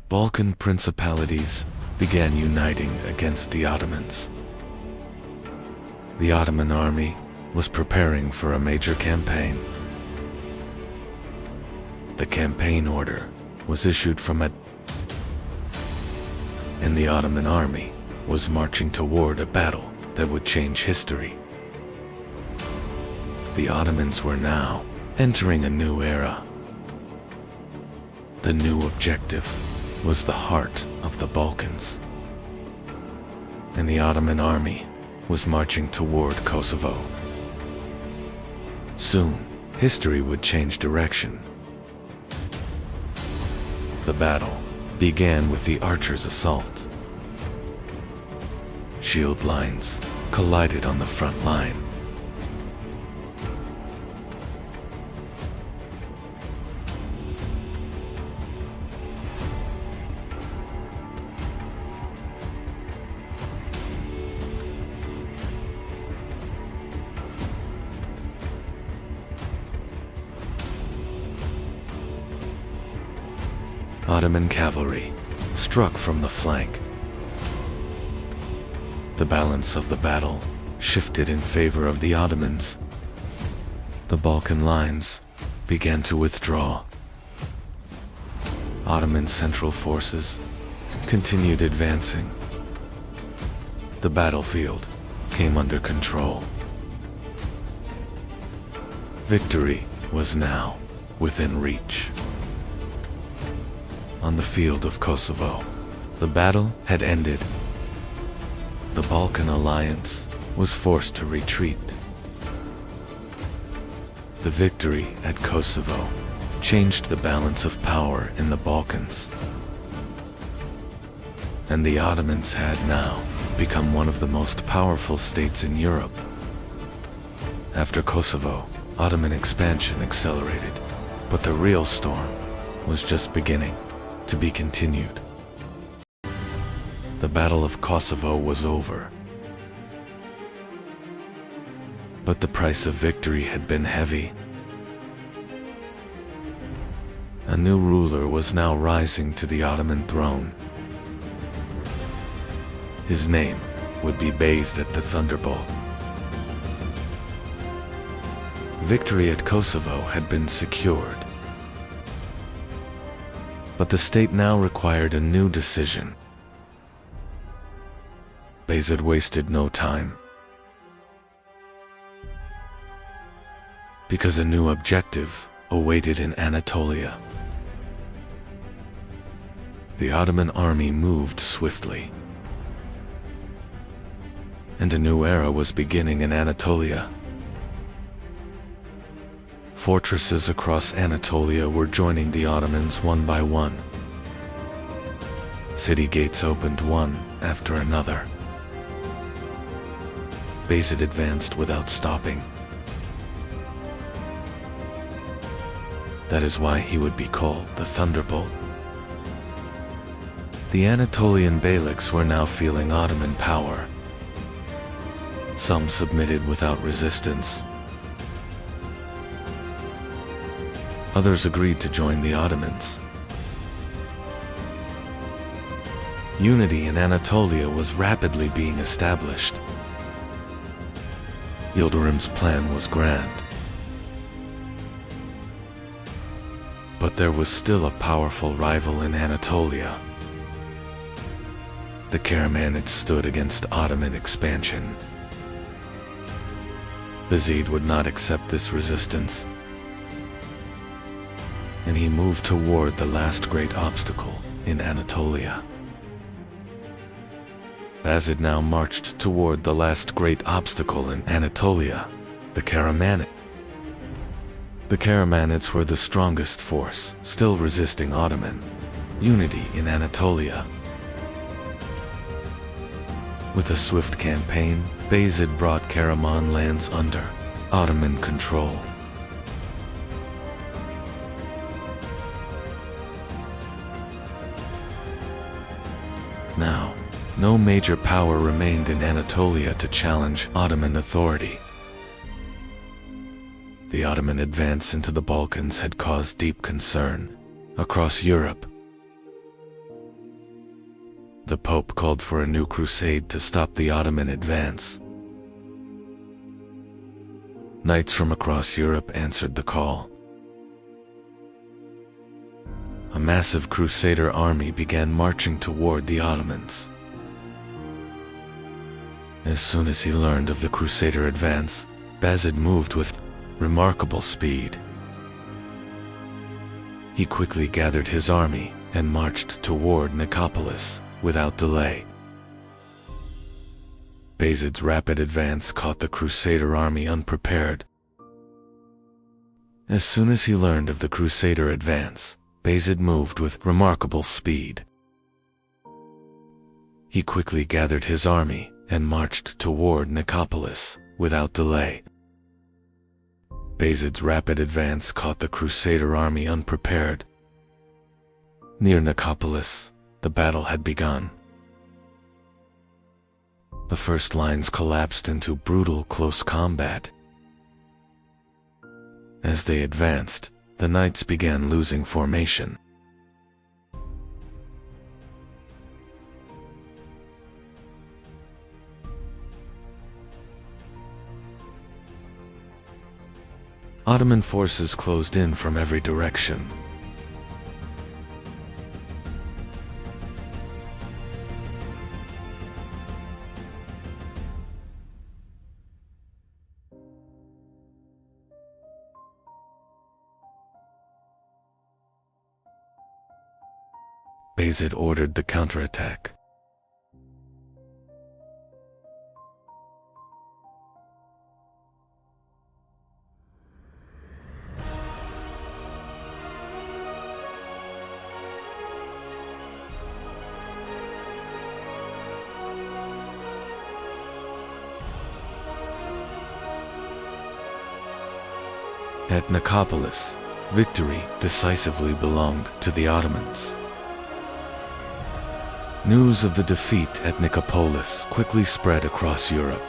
Balkan principalities began uniting against the Ottomans. The Ottoman army was preparing for a major campaign. The campaign order was issued from and the Ottoman army was marching toward a battle that would change history. The Ottomans were now entering a new era. The new objective was the heart of the Balkans, and the Ottoman army was marching toward Kosovo. Soon, history would change direction. The battle began with the archers' assault. Shield lines collided on the front line. Ottoman cavalry struck from the flank. The balance of the battle shifted in favor of the Ottomans. The Balkan lines began to withdraw. Ottoman central forces continued advancing. The battlefield came under control. Victory was now within reach. On the field of Kosovo, the battle had ended. The Balkan alliance was forced to retreat. The victory at Kosovo changed the balance of power in the Balkans, and the Ottomans had now become one of the most powerful states in Europe. After Kosovo, Ottoman expansion accelerated, but the real storm was just beginning to be continued. The Battle of Kosovo was over, but the price of victory had been heavy. A new ruler was now rising to the Ottoman throne. His name would be bathed the Thunderbolt. Victory at Kosovo had been secured, but the state now required a new decision. Bayezid wasted no time, because a new objective awaited in Anatolia. The Ottoman army moved swiftly, and a new era was beginning in Anatolia. Fortresses across Anatolia were joining the Ottomans one by one. City gates opened one after another. Bayezid advanced without stopping. That is why he would be called the Thunderbolt. The Anatolian beyliks were now feeling Ottoman power. Some submitted without resistance. Others agreed to join the Ottomans. Unity in Anatolia was rapidly being established. Yildirim's plan was grand, but there was still a powerful rival in Anatolia. The Karamanids stood against Ottoman expansion. Bayezid would not accept this resistance, and he moved toward the last great obstacle in Anatolia. Bayezid now marched toward the last great obstacle in Anatolia, the Karamanids. The Karamanids were the strongest force, still resisting Ottoman unity in Anatolia. With a swift campaign, Bayezid brought Karaman lands under Ottoman control. no major power remained in Anatolia to challenge Ottoman authority. The Ottoman advance into the Balkans had caused deep concern across Europe. The Pope called for a new crusade to stop the Ottoman advance. Knights from across Europe answered the call. A massive crusader army began marching toward the Ottomans. As soon as he learned of the crusader advance, Bayezid moved with remarkable speed. He quickly gathered his army and marched toward Nicopolis without delay. Bayezid's rapid advance caught the crusader army unprepared. As soon as he learned of the crusader advance, Bayezid moved with remarkable speed. He quickly gathered his army and marched toward Nicopolis without delay. Bayezid's rapid advance caught the crusader army unprepared. Near Nicopolis, the battle had begun. The first lines collapsed into brutal close combat. As they advanced, the knights began losing formation. Ottoman forces closed in from every direction. Bayezid ordered the counterattack. At Nicopolis, victory decisively belonged to the Ottomans. News of the defeat at Nicopolis quickly spread across Europe.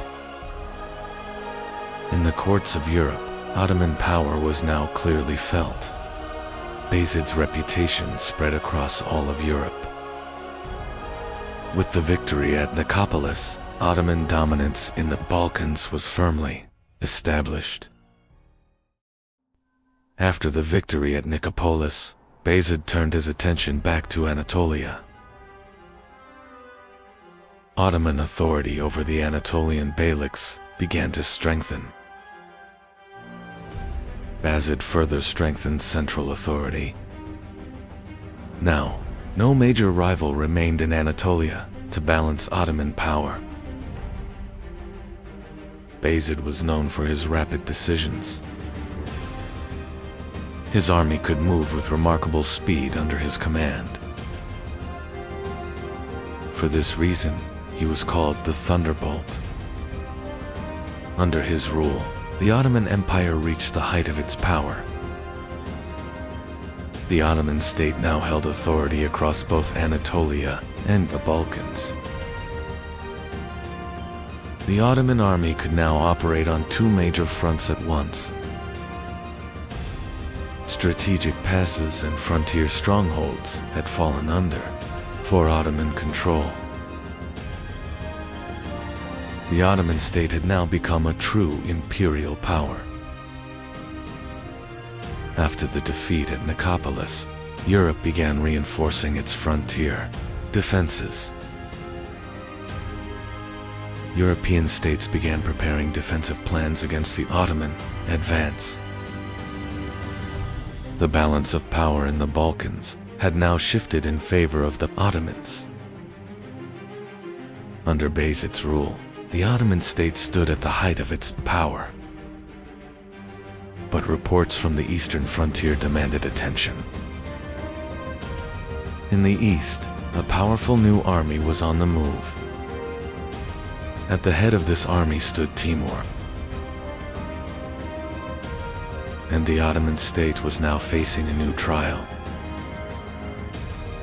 In the courts of Europe, Ottoman power was now clearly felt. Bayezid's reputation spread across all of Europe. With the victory at Nicopolis, Ottoman dominance in the Balkans was firmly established. After the victory at Nicopolis, Bayezid turned his attention back to Anatolia. Ottoman authority over the Anatolian beyliks began to strengthen. Bayezid further strengthened central authority. Now, no major rival remained in Anatolia to balance Ottoman power. Bayezid was known for his rapid decisions. His army could move with remarkable speed under his command. For this reason, he was called the Thunderbolt. Under his rule, the Ottoman Empire reached the height of its power. The Ottoman state now held authority across both Anatolia and the Balkans. The Ottoman army could now operate on two major fronts at once. Strategic passes and frontier strongholds had fallen under for Ottoman control. The Ottoman state had now become a true imperial power. After the defeat at Nicopolis, Europe began reinforcing its frontier defenses. European states began preparing defensive plans against the Ottoman advance. The balance of power in the Balkans had now shifted in favor of the Ottomans. Under Bayezid's rule, the Ottoman state stood at the height of its power. But reports from the eastern frontier demanded attention. In the east, a powerful new army was on the move. At the head of this army stood Timur. And the Ottoman state was now facing a new trial.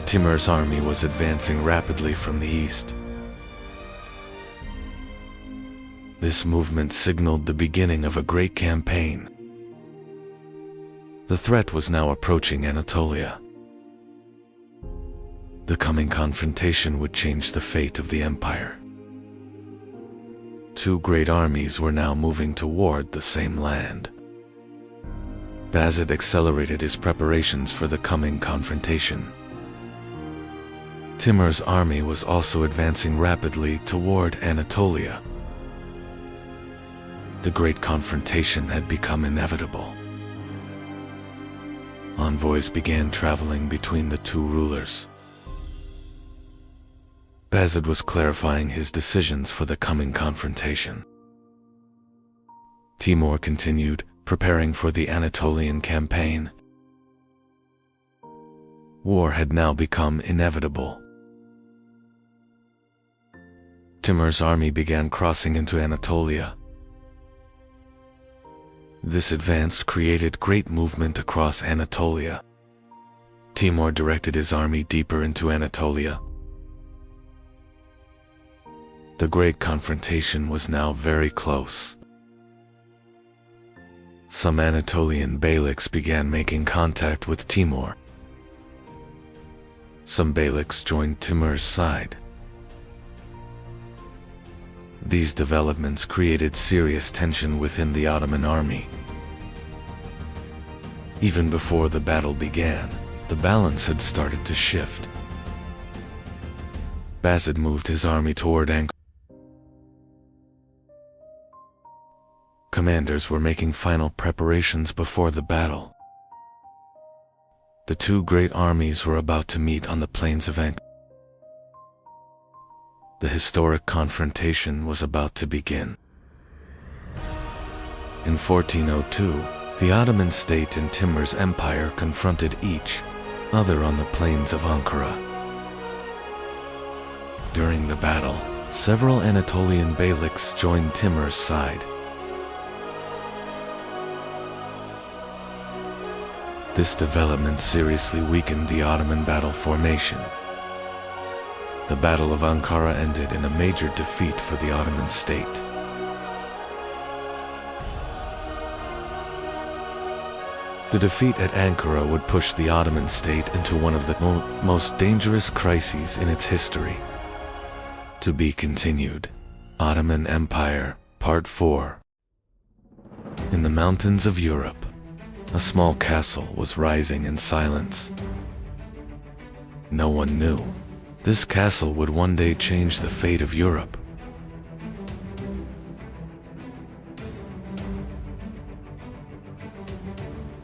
Timur's army was advancing rapidly from the east. This movement signaled the beginning of a great campaign. The threat was now approaching Anatolia. The coming confrontation would change the fate of the empire. Two great armies were now moving toward the same land. Bayezid accelerated his preparations for the coming confrontation. Timur's army was also advancing rapidly toward Anatolia. The great confrontation had become inevitable. Envoys began traveling between the two rulers. Bayezid was clarifying his decisions for the coming confrontation. Timur continued, preparing for the Anatolian campaign. War had now become inevitable. Timur's army began crossing into Anatolia. This advance created great movement across Anatolia. Timur directed his army deeper into Anatolia. The great confrontation was now very close. Some Anatolian beyliks began making contact with Timur. Some beyliks joined Timur's side. These developments created serious tension within the Ottoman army. Even before the battle began, the balance had started to shift. Bayezid moved his army toward Ankara. Commanders were making final preparations before the battle. The two great armies were about to meet on the plains of Ankara. The historic confrontation was about to begin. In 1402, the Ottoman state and Timur's empire confronted each other on the plains of Ankara. During the battle, several Anatolian beyliks joined Timur's side. This development seriously weakened the Ottoman battle formation. The Battle of Ankara ended in a major defeat for the Ottoman state. The defeat at Ankara would push the Ottoman state into one of the most dangerous crises in its history. To be continued. Ottoman Empire, Part 4. In the mountains of Europe, a small castle was rising in silence. No one knew. This castle would one day change the fate of Europe.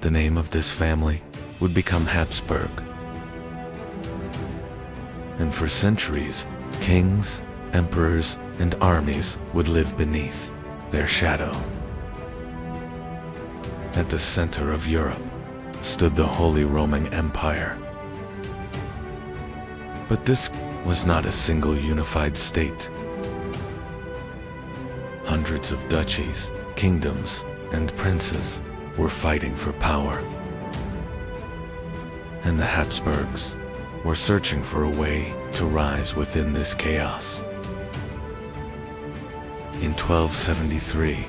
The name of this family would become Habsburg. And for centuries, kings, emperors, and armies would live beneath their shadow. At the center of Europe stood the Holy Roman Empire. But this was not a single unified state. Hundreds of duchies, kingdoms, and princes were fighting for power. And the Habsburgs were searching for a way to rise within this chaos. In 1273,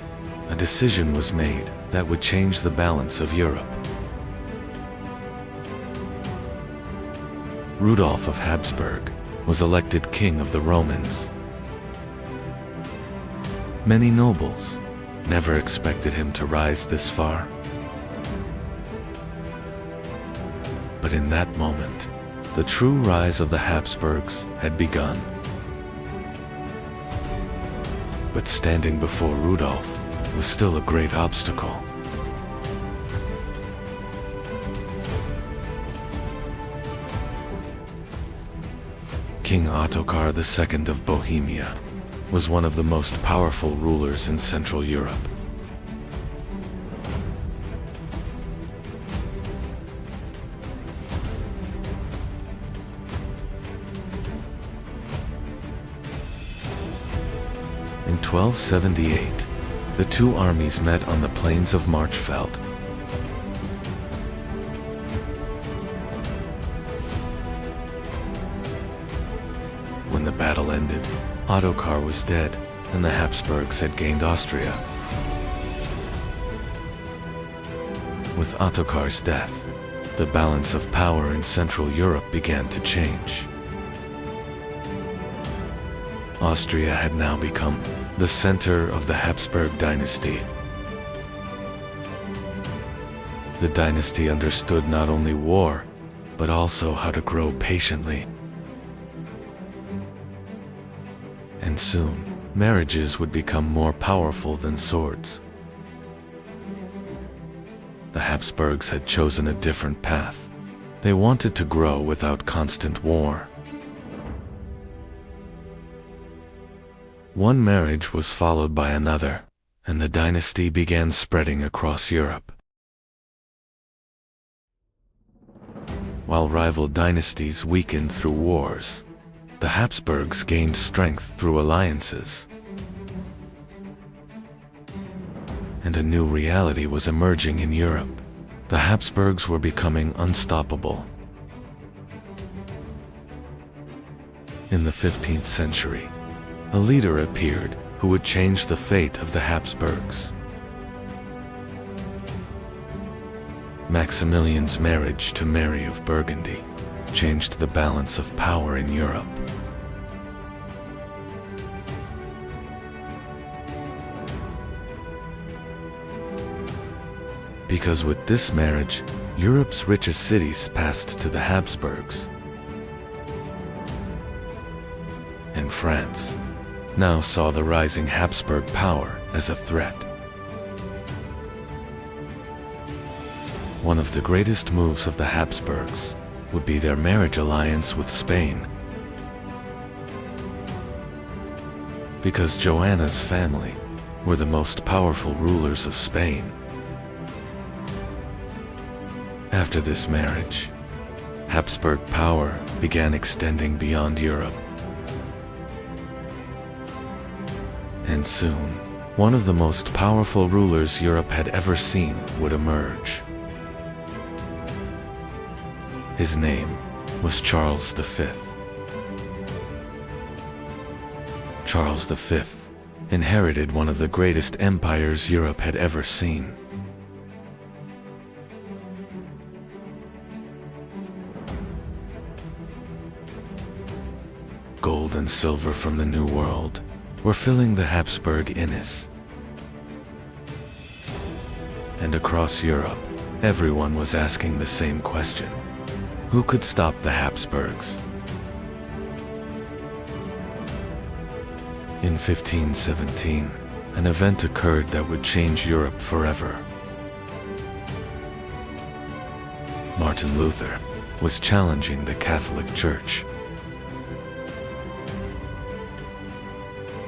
a decision was made that would change the balance of Europe. Rudolf of Habsburg was elected king of the Romans. Many nobles never expected him to rise this far. But in that moment, the true rise of the Habsburgs had begun. But standing before Rudolf was still a great obstacle. King Ottokar II of Bohemia was one of the most powerful rulers in Central Europe. In 1278, the two armies met on the plains of Marchfeld. When the battle ended, Ottokar was dead, and the Habsburgs had gained Austria. With Ottokar's death, the balance of power in Central Europe began to change. Austria had now become the center of the Habsburg dynasty. The dynasty understood not only war, but also how to grow patiently. And soon, marriages would become more powerful than swords. The Habsburgs had chosen a different path. They wanted to grow without constant war. One marriage was followed by another, and the dynasty began spreading across Europe. While rival dynasties weakened through wars, the Habsburgs gained strength through alliances. And a new reality was emerging in Europe. The Habsburgs were becoming unstoppable. In the 15th century, a leader appeared who would change the fate of the Habsburgs. Maximilian's marriage to Mary of Burgundy changed the balance of power in Europe. Because with this marriage, Europe's richest cities passed to the Habsburgs. And France now saw the rising Habsburg power as a threat. One of the greatest moves of the Habsburgs would be their marriage alliance with Spain. Because Joanna's family were the most powerful rulers of Spain. After this marriage, Habsburg power began extending beyond Europe. And soon, one of the most powerful rulers Europe had ever seen would emerge. His name was Charles V. Charles V inherited one of the greatest empires Europe had ever seen. Gold and silver from the New World were filling the Habsburg inns. And across Europe, everyone was asking the same question. Who could stop the Habsburgs? In 1517, an event occurred that would change Europe forever. Martin Luther was challenging the Catholic Church.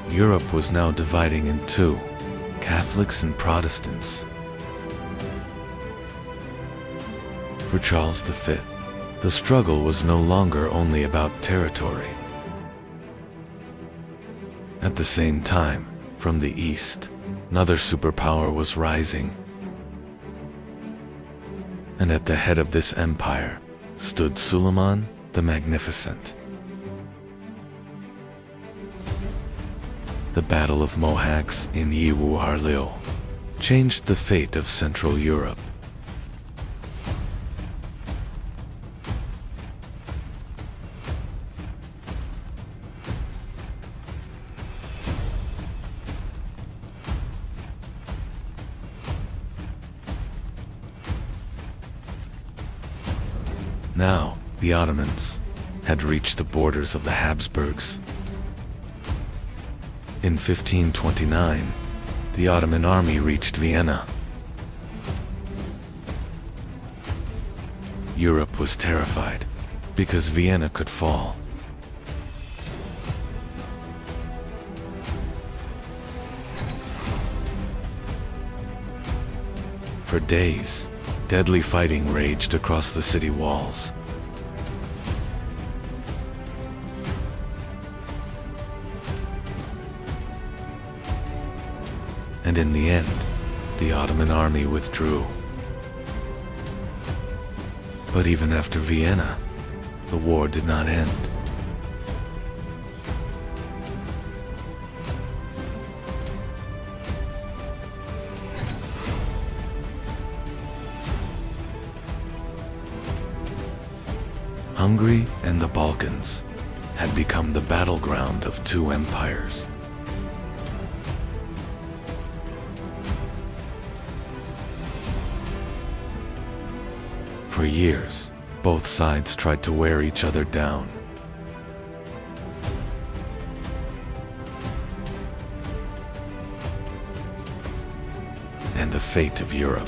Europe was now dividing in two, Catholics and Protestants. For Charles V, the struggle was no longer only about territory. At the same time, from the east, another superpower was rising. And at the head of this empire stood Suleiman the Magnificent. The Battle of Mohacs in Yiwu Harliu changed the fate of Central Europe. Now, the Ottomans had reached the borders of the Habsburgs. In 1529, the Ottoman army reached Vienna. Europe was terrified because Vienna could fall. For days, deadly fighting raged across the city walls. And in the end, the Ottoman army withdrew. But even after Vienna, the war did not end. Hungary and the Balkans had become the battleground of two empires. For years, both sides tried to wear each other down. And the fate of Europe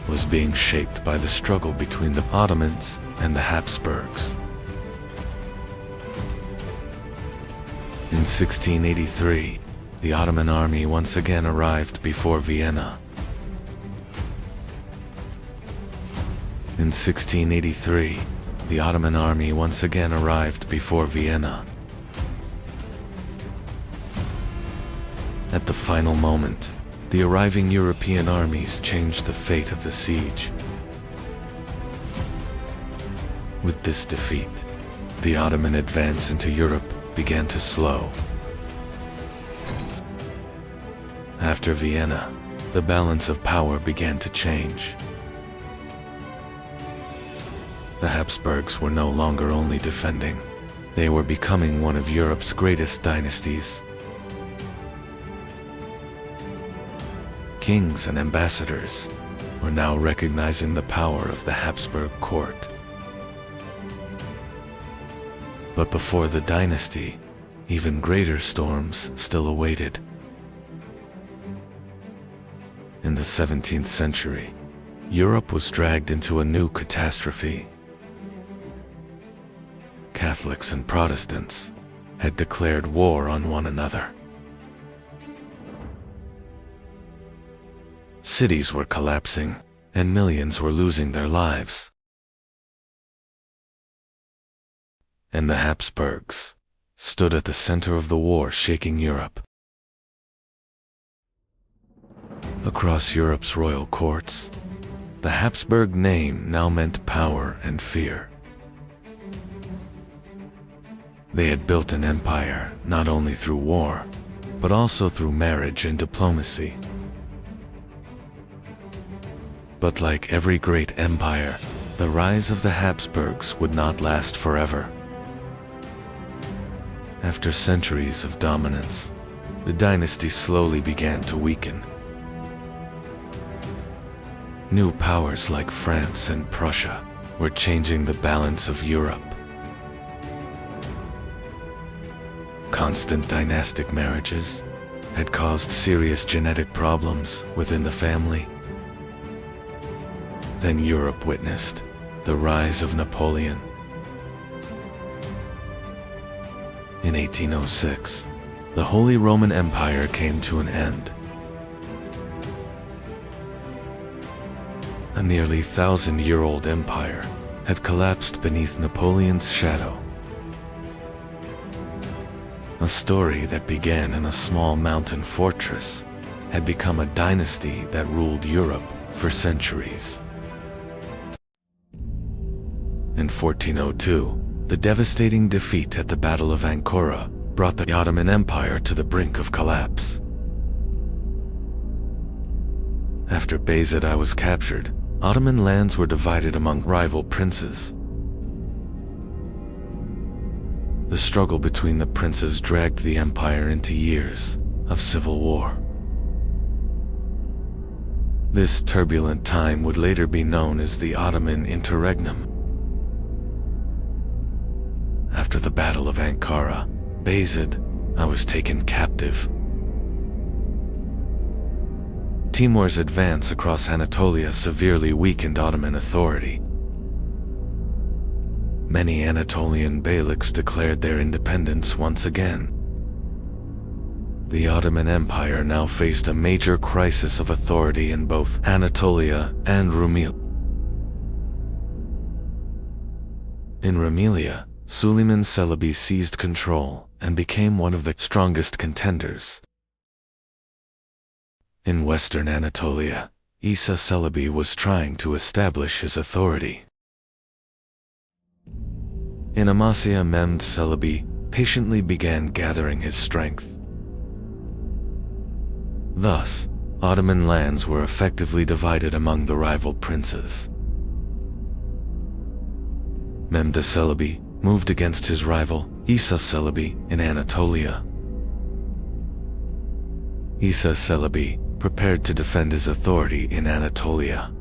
was being shaped by the struggle between the Ottomans and the Habsburgs. In 1683, the Ottoman army once again arrived before Vienna. In 1683, the Ottoman army once again arrived before Vienna. At the final moment, the arriving European armies changed the fate of the siege. With this defeat, the Ottoman advance into Europe began to slow. After Vienna, the balance of power began to change. The Habsburgs were no longer only defending, they were becoming one of Europe's greatest dynasties. Kings and ambassadors were now recognizing the power of the Habsburg court. But before the dynasty, even greater storms still awaited. In the 17th century, Europe was dragged into a new catastrophe. Catholics and Protestants had declared war on one another. Cities were collapsing, and millions were losing their lives. And the Habsburgs stood at the center of the war, shaking Europe. Across Europe's royal courts, the Habsburg name now meant power and fear. They had built an empire not only through war, but also through marriage and diplomacy. But like every great empire, the rise of the Habsburgs would not last forever. After centuries of dominance, the dynasty slowly began to weaken. New powers like France and Prussia were changing the balance of Europe. Constant dynastic marriages had caused serious genetic problems within the family. Then Europe witnessed the rise of Napoleon. In 1806, the Holy Roman Empire came to an end. A nearly 1,000-year-old empire had collapsed beneath Napoleon's shadow. A story that began in a small mountain fortress had become a dynasty that ruled Europe for centuries. In 1402, the devastating defeat at the Battle of Ankara brought the Ottoman Empire to the brink of collapse. After Bayezid was captured, Ottoman lands were divided among rival princes. The struggle between the princes dragged the empire into years of civil war. This turbulent time would later be known as the Ottoman Interregnum. After the Battle of Ankara, Bayezid was taken captive. Timur's advance across Anatolia severely weakened Ottoman authority. Many Anatolian beyliks declared their independence once again. The Ottoman Empire now faced a major crisis of authority in both Anatolia and Rumelia. In Rumelia, Suleiman Celebi seized control and became one of the strongest contenders. In western Anatolia, Isa Celebi was trying to establish his authority. In Amasya, Mehmed Celebi patiently began gathering his strength. Thus, Ottoman lands were effectively divided among the rival princes. Mehmed Celebi moved against his rival, Isa Celebi, in Anatolia. Isa Celebi prepared to defend his authority in Anatolia.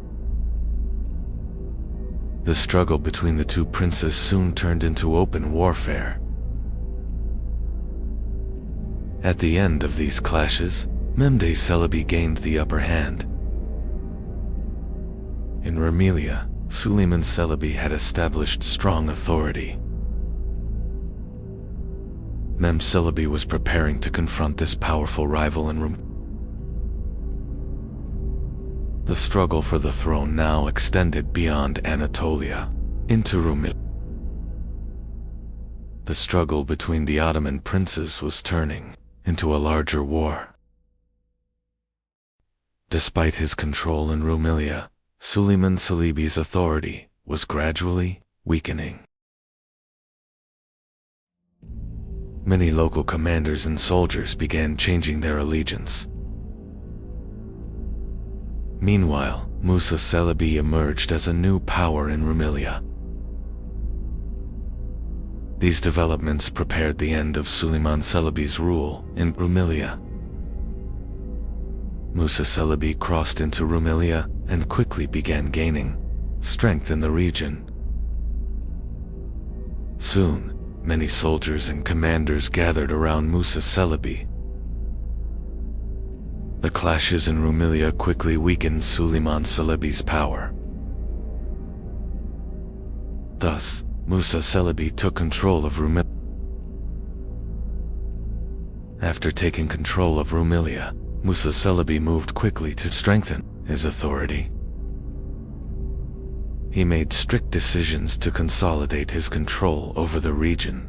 The struggle between the two princes soon turned into open warfare. At the end of these clashes, Mehmed Celebi gained the upper hand. In Rumelia, Suleiman Celebi had established strong authority. Mehmed Celebi was preparing to confront this powerful rival in Rumelia. The struggle for the throne now extended beyond Anatolia, into Rumelia. The struggle between the Ottoman princes was turning into a larger war. Despite his control in Rumelia, Suleiman Celebi's authority was gradually weakening. Many local commanders and soldiers began changing their allegiance. Meanwhile, Musa Celebi emerged as a new power in Rumelia. These developments prepared the end of Suleiman Celebi's rule in Rumelia. Musa Celebi crossed into Rumelia and quickly began gaining strength in the region. Soon, many soldiers and commanders gathered around Musa Celebi. The clashes in Rumelia quickly weakened Suleiman Celebi's power. Thus, Musa Celebi took control of Rumelia. After taking control of Rumelia, Musa Celebi moved quickly to strengthen his authority. He made strict decisions to consolidate his control over the region.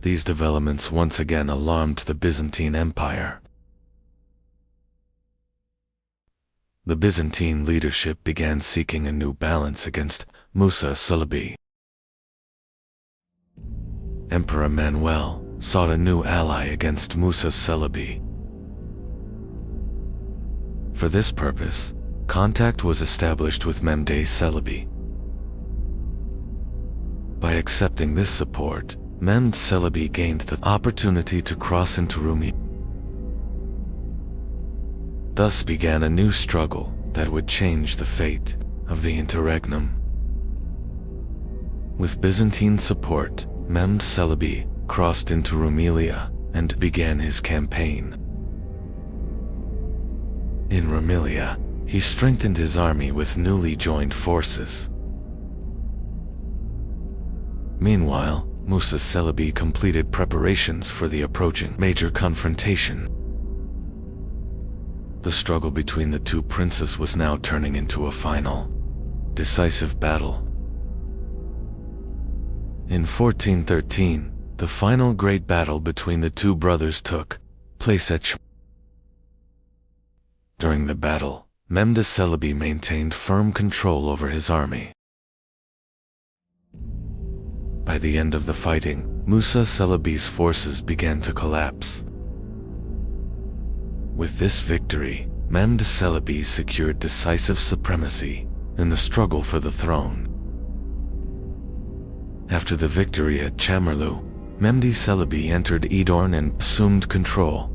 These developments once again alarmed the Byzantine Empire. The Byzantine leadership began seeking a new balance against Musa Celebi. Emperor Manuel sought a new ally against Musa Celebi. For this purpose, contact was established with Mehmed Celebi. By accepting this support, Mehmed Celebi gained the opportunity to cross into Rumelia. Thus began a new struggle that would change the fate of the interregnum. With Byzantine support, Mehmed Celebi crossed into Rumelia and began his campaign. In Rumelia, he strengthened his army with newly joined forces. Meanwhile, Musa Celebi completed preparations for the approaching major confrontation. The struggle between the two princes was now turning into a final, decisive battle. In 1413, the final great battle between the two brothers took place at CHRONICLES. During the battle, Mehmed Celebi maintained firm control over his army. By the end of the fighting, Musa Celebi's forces began to collapse. With this victory, Mehmed Celebi secured decisive supremacy in the struggle for the throne. After the victory at Çamurlu, Mehmed Celebi entered Edirne and assumed control.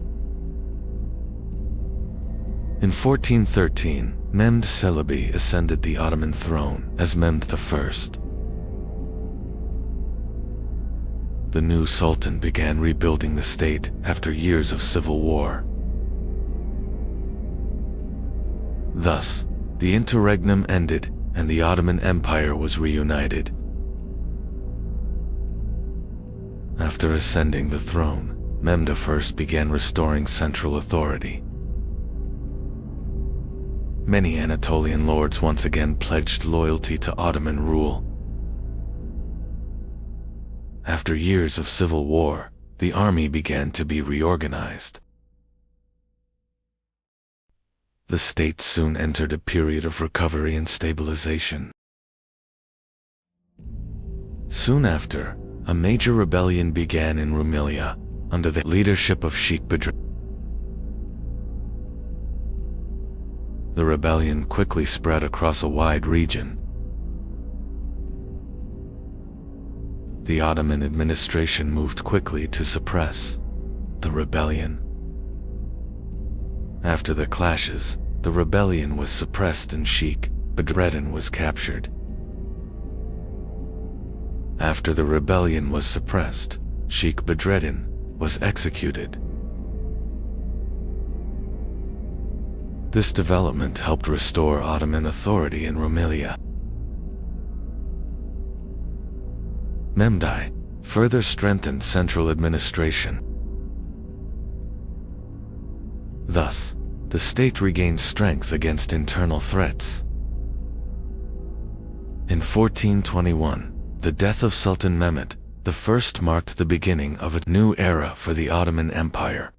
In 1413, Mehmed Celebi ascended the Ottoman throne as Mehmed I. The new Sultan began rebuilding the state after years of civil war. Thus, the interregnum ended and the Ottoman Empire was reunited. After ascending the throne, Mehmed I began restoring central authority. Many Anatolian lords once again pledged loyalty to Ottoman rule. After years of civil war, the army began to be reorganized. The state soon entered a period of recovery and stabilization. Soon after, a major rebellion began in Rumelia under the leadership of Sheikh Badr. The rebellion quickly spread across a wide region. the Ottoman administration moved quickly to suppress the rebellion. After the clashes, the rebellion was suppressed and Sheikh Bedreddin was captured. After the rebellion was suppressed, Sheikh Bedreddin was executed. This development helped restore Ottoman authority in Rumelia. Memdi further strengthened central administration. Thus, the state regained strength against internal threats. In 1421, the death of Sultan Mehmed I marked the beginning of a new era for the Ottoman Empire.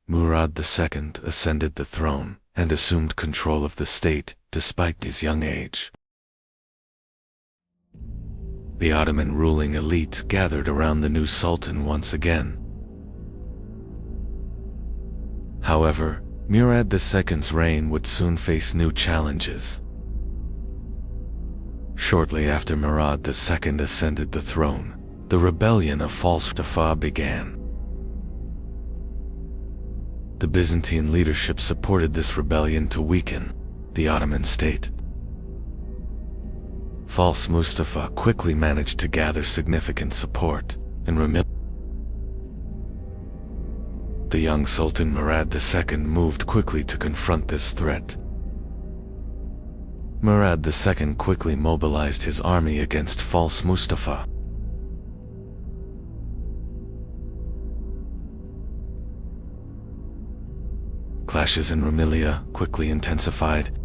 Murad II ascended the throne and assumed control of the state despite his young age. The Ottoman ruling elite gathered around the new sultan once again. However, Murad II's reign would soon face new challenges. Shortly after Murad II ascended the throne, the rebellion of Mustafa began. The Byzantine leadership supported this rebellion to weaken the Ottoman state. False Mustafa quickly managed to gather significant support in Rumelia. The young Sultan Murad II moved quickly to confront this threat. Murad II quickly mobilized his army against False Mustafa. Clashes in Rumelia quickly intensified.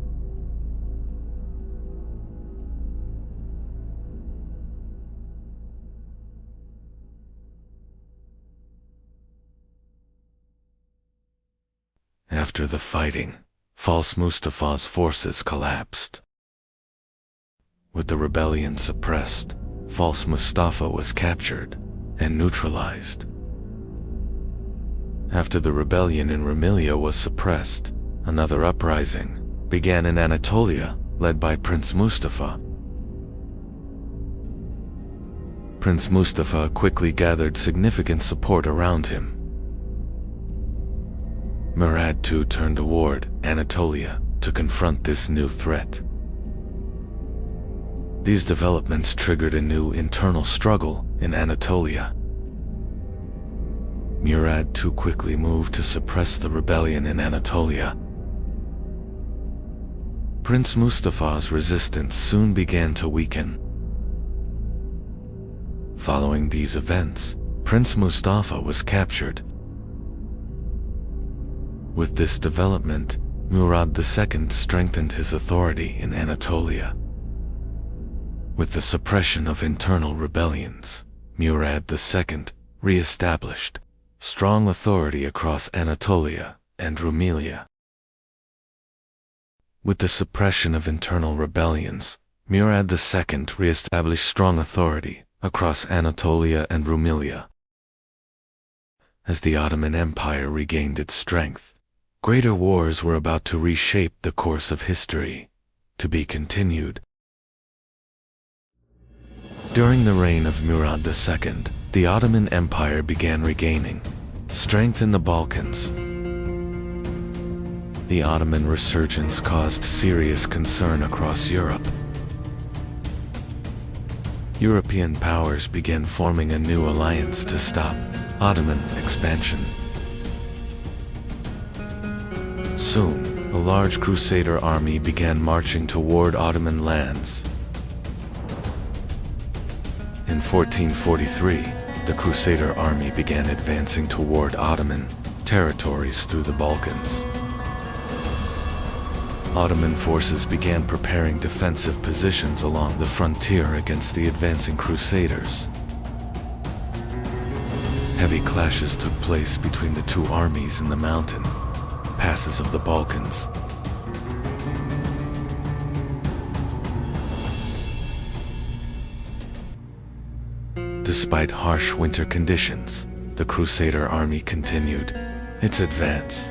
After the fighting, False Mustafa's forces collapsed. With the rebellion suppressed, False Mustafa was captured and neutralized. After the rebellion in Rumelia was suppressed, another uprising began in Anatolia, led by Prince Mustafa. Prince Mustafa quickly gathered significant support around him. Murad II turned toward Anatolia to confront this new threat. These developments triggered a new internal struggle in Anatolia. Murad II quickly moved to suppress the rebellion in Anatolia. Prince Mustafa's resistance soon began to weaken. Following these events, Prince Mustafa was captured. With this development, Murad II strengthened his authority in Anatolia. With the suppression of internal rebellions, Murad II re-established strong authority across Anatolia and Rumelia. With the suppression of internal rebellions, Murad II re-established strong authority across Anatolia and Rumelia. As the Ottoman Empire regained its strength, greater wars were about to reshape the course of history, to be continued. During the reign of Murad II, the Ottoman Empire began regaining strength in the Balkans. The Ottoman resurgence caused serious concern across Europe. European powers began forming a new alliance to stop Ottoman expansion. Soon, a large Crusader army began marching toward Ottoman lands. In 1443, the Crusader army began advancing toward Ottoman territories through the Balkans. Ottoman forces began preparing defensive positions along the frontier against the advancing Crusaders. Heavy clashes took place between the two armies in the mountain passes of the Balkans. Despite harsh winter conditions, the Crusader army continued its advance.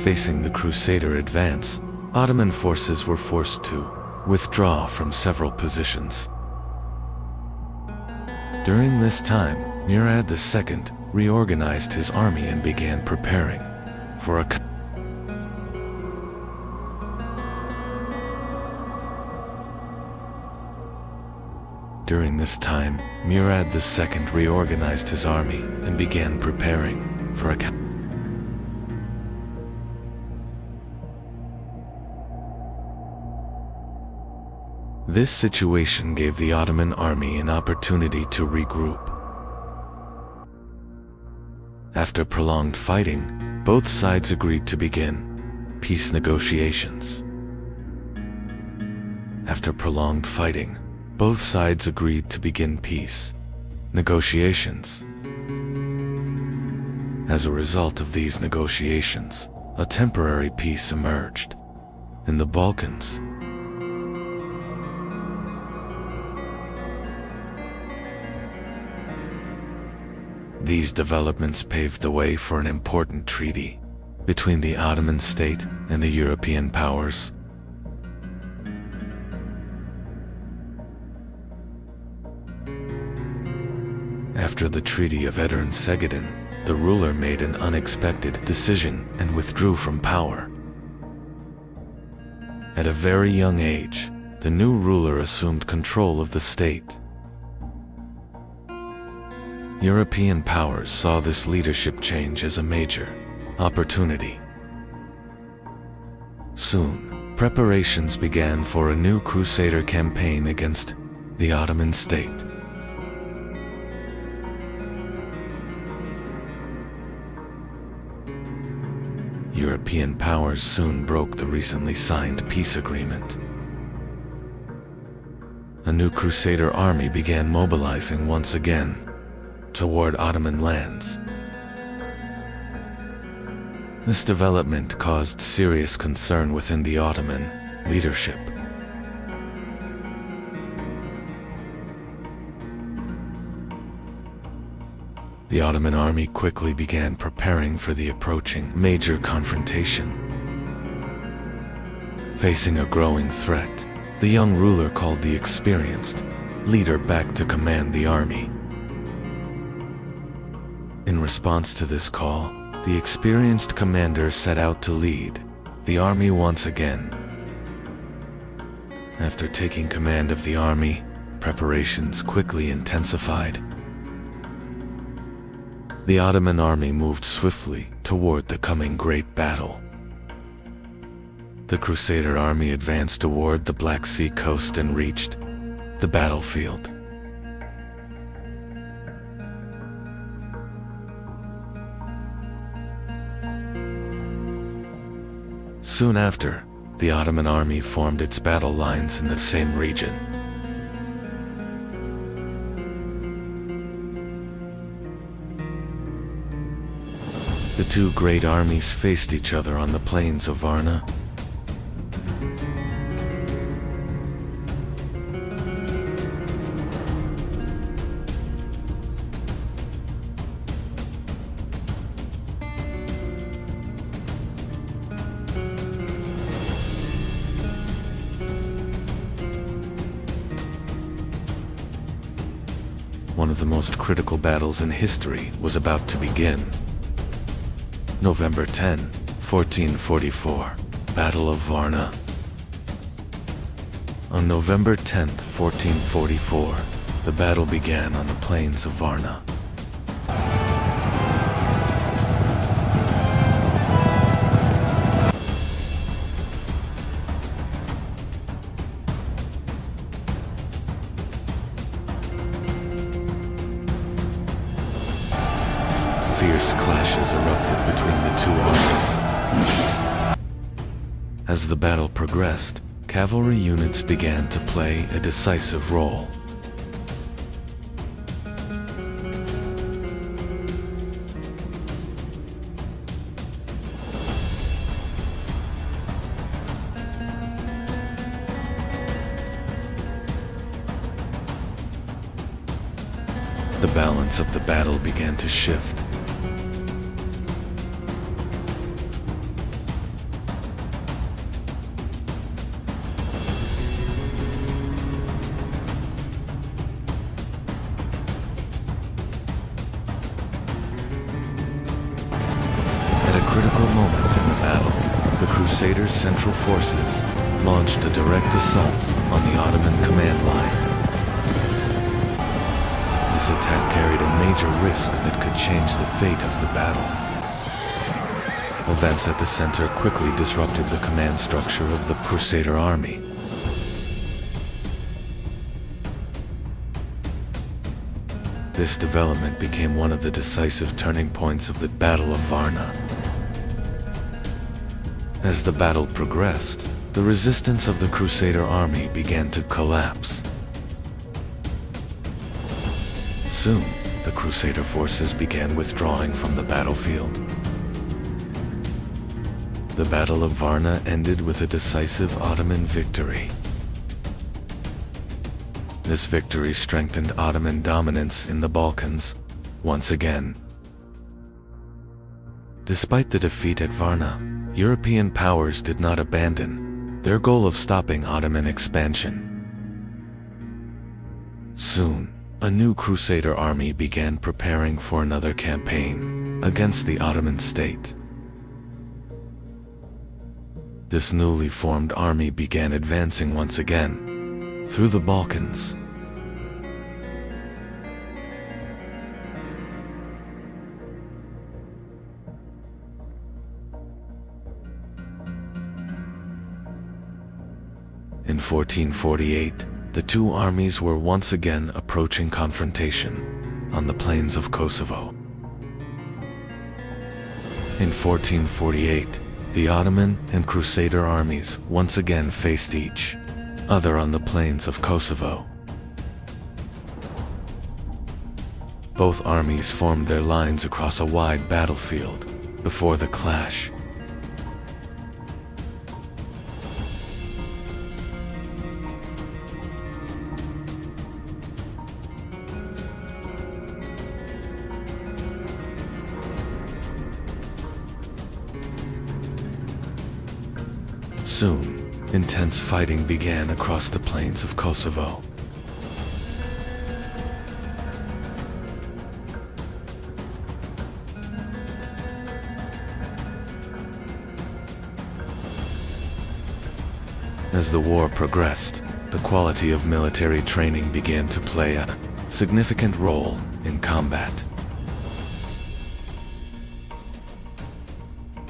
Facing the Crusader advance, Ottoman forces were forced to withdraw from several positions. During this time, Murad II reorganized his army and began preparing for a During this time, Murad II reorganized his army and began preparing for a This situation gave the Ottoman army an opportunity to regroup. After prolonged fighting, both sides agreed to begin peace negotiations. After prolonged fighting, both sides agreed to begin peace negotiations. As a result of these negotiations, a temporary peace emerged in the Balkans. These developments paved the way for an important treaty between the Ottoman state and the European powers. After the Treaty of Edirne-Segedin, the ruler made an unexpected decision and withdrew from power. At a very young age, the new ruler assumed control of the state. European powers saw this leadership change as a major opportunity. Soon, preparations began for a new Crusader campaign against the Ottoman state. European powers soon broke the recently signed peace agreement. A new Crusader army began mobilizing once again toward Ottoman lands. This development caused serious concern within the Ottoman leadership. The Ottoman army quickly began preparing for the approaching major confrontation. Facing a growing threat, the young ruler called the experienced leader back to command the army. In response to this call, the experienced commander set out to lead the army once again. After taking command of the army, preparations quickly intensified. The Ottoman army moved swiftly toward the coming great battle. The Crusader army advanced toward the Black Sea coast and reached the battlefield. Soon after, the Ottoman army formed its battle lines in the same region. The two great armies faced each other on the plains of Varna. One of the most critical battles in history was about to begin. November 10, 1444, Battle of Varna. On November 10, 1444, the battle began on the plains of Varna. Fierce clashes erupted between the two armies. As the battle progressed, cavalry units began to play a decisive role. The balance of the battle began to shift. Crusaders' central forces launched a direct assault on the Ottoman command line. This attack carried a major risk that could change the fate of the battle. Events at the center quickly disrupted the command structure of the Crusader army. This development became one of the decisive turning points of the Battle of Varna. As the battle progressed, the resistance of the Crusader army began to collapse. Soon, the Crusader forces began withdrawing from the battlefield. The Battle of Varna ended with a decisive Ottoman victory. This victory strengthened Ottoman dominance in the Balkans once again. Despite the defeat at Varna, European powers did not abandon their goal of stopping Ottoman expansion. Soon, a new Crusader army began preparing for another campaign against the Ottoman state. This newly formed army began advancing once again through the Balkans. In 1448, the two armies were once again approaching confrontation on the plains of Kosovo. In 1448, the Ottoman and Crusader armies once again faced each other on the plains of Kosovo. Both armies formed their lines across a wide battlefield before the clash. Soon, intense fighting began across the plains of Kosovo. As the war progressed, the quality of military training began to play a significant role in combat.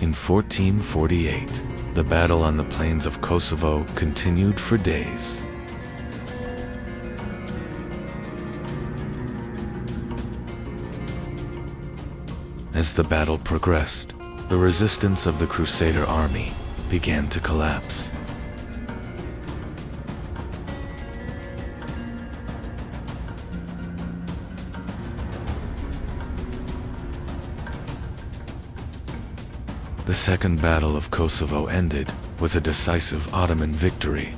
In 1448, the battle on the plains of Kosovo continued for days. As the battle progressed, the resistance of the Crusader army began to collapse. The Second Battle of Kosovo ended with a decisive Ottoman victory.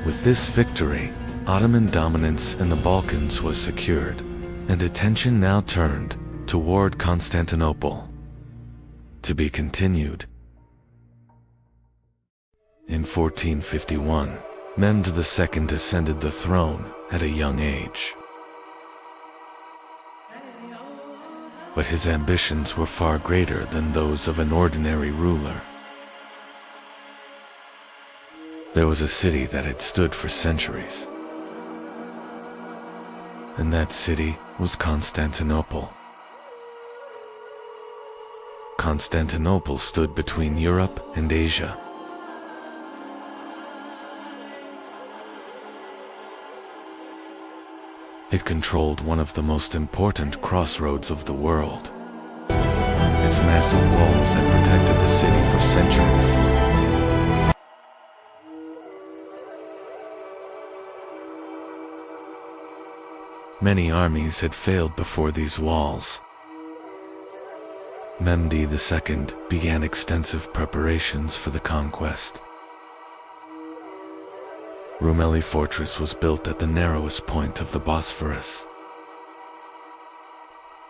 With this victory, Ottoman dominance in the Balkans was secured, and attention now turned toward Constantinople. To be continued. In 1451, Mehmed II ascended the throne at a young age. But his ambitions were far greater than those of an ordinary ruler. There was a city that had stood for centuries, and that city was Constantinople. Constantinople stood between Europe and Asia. It controlled one of the most important crossroads of the world. Its massive walls had protected the city for centuries. Many armies had failed before these walls. Mehmed II began extensive preparations for the conquest. Rumeli Fortress was built at the narrowest point of the Bosphorus.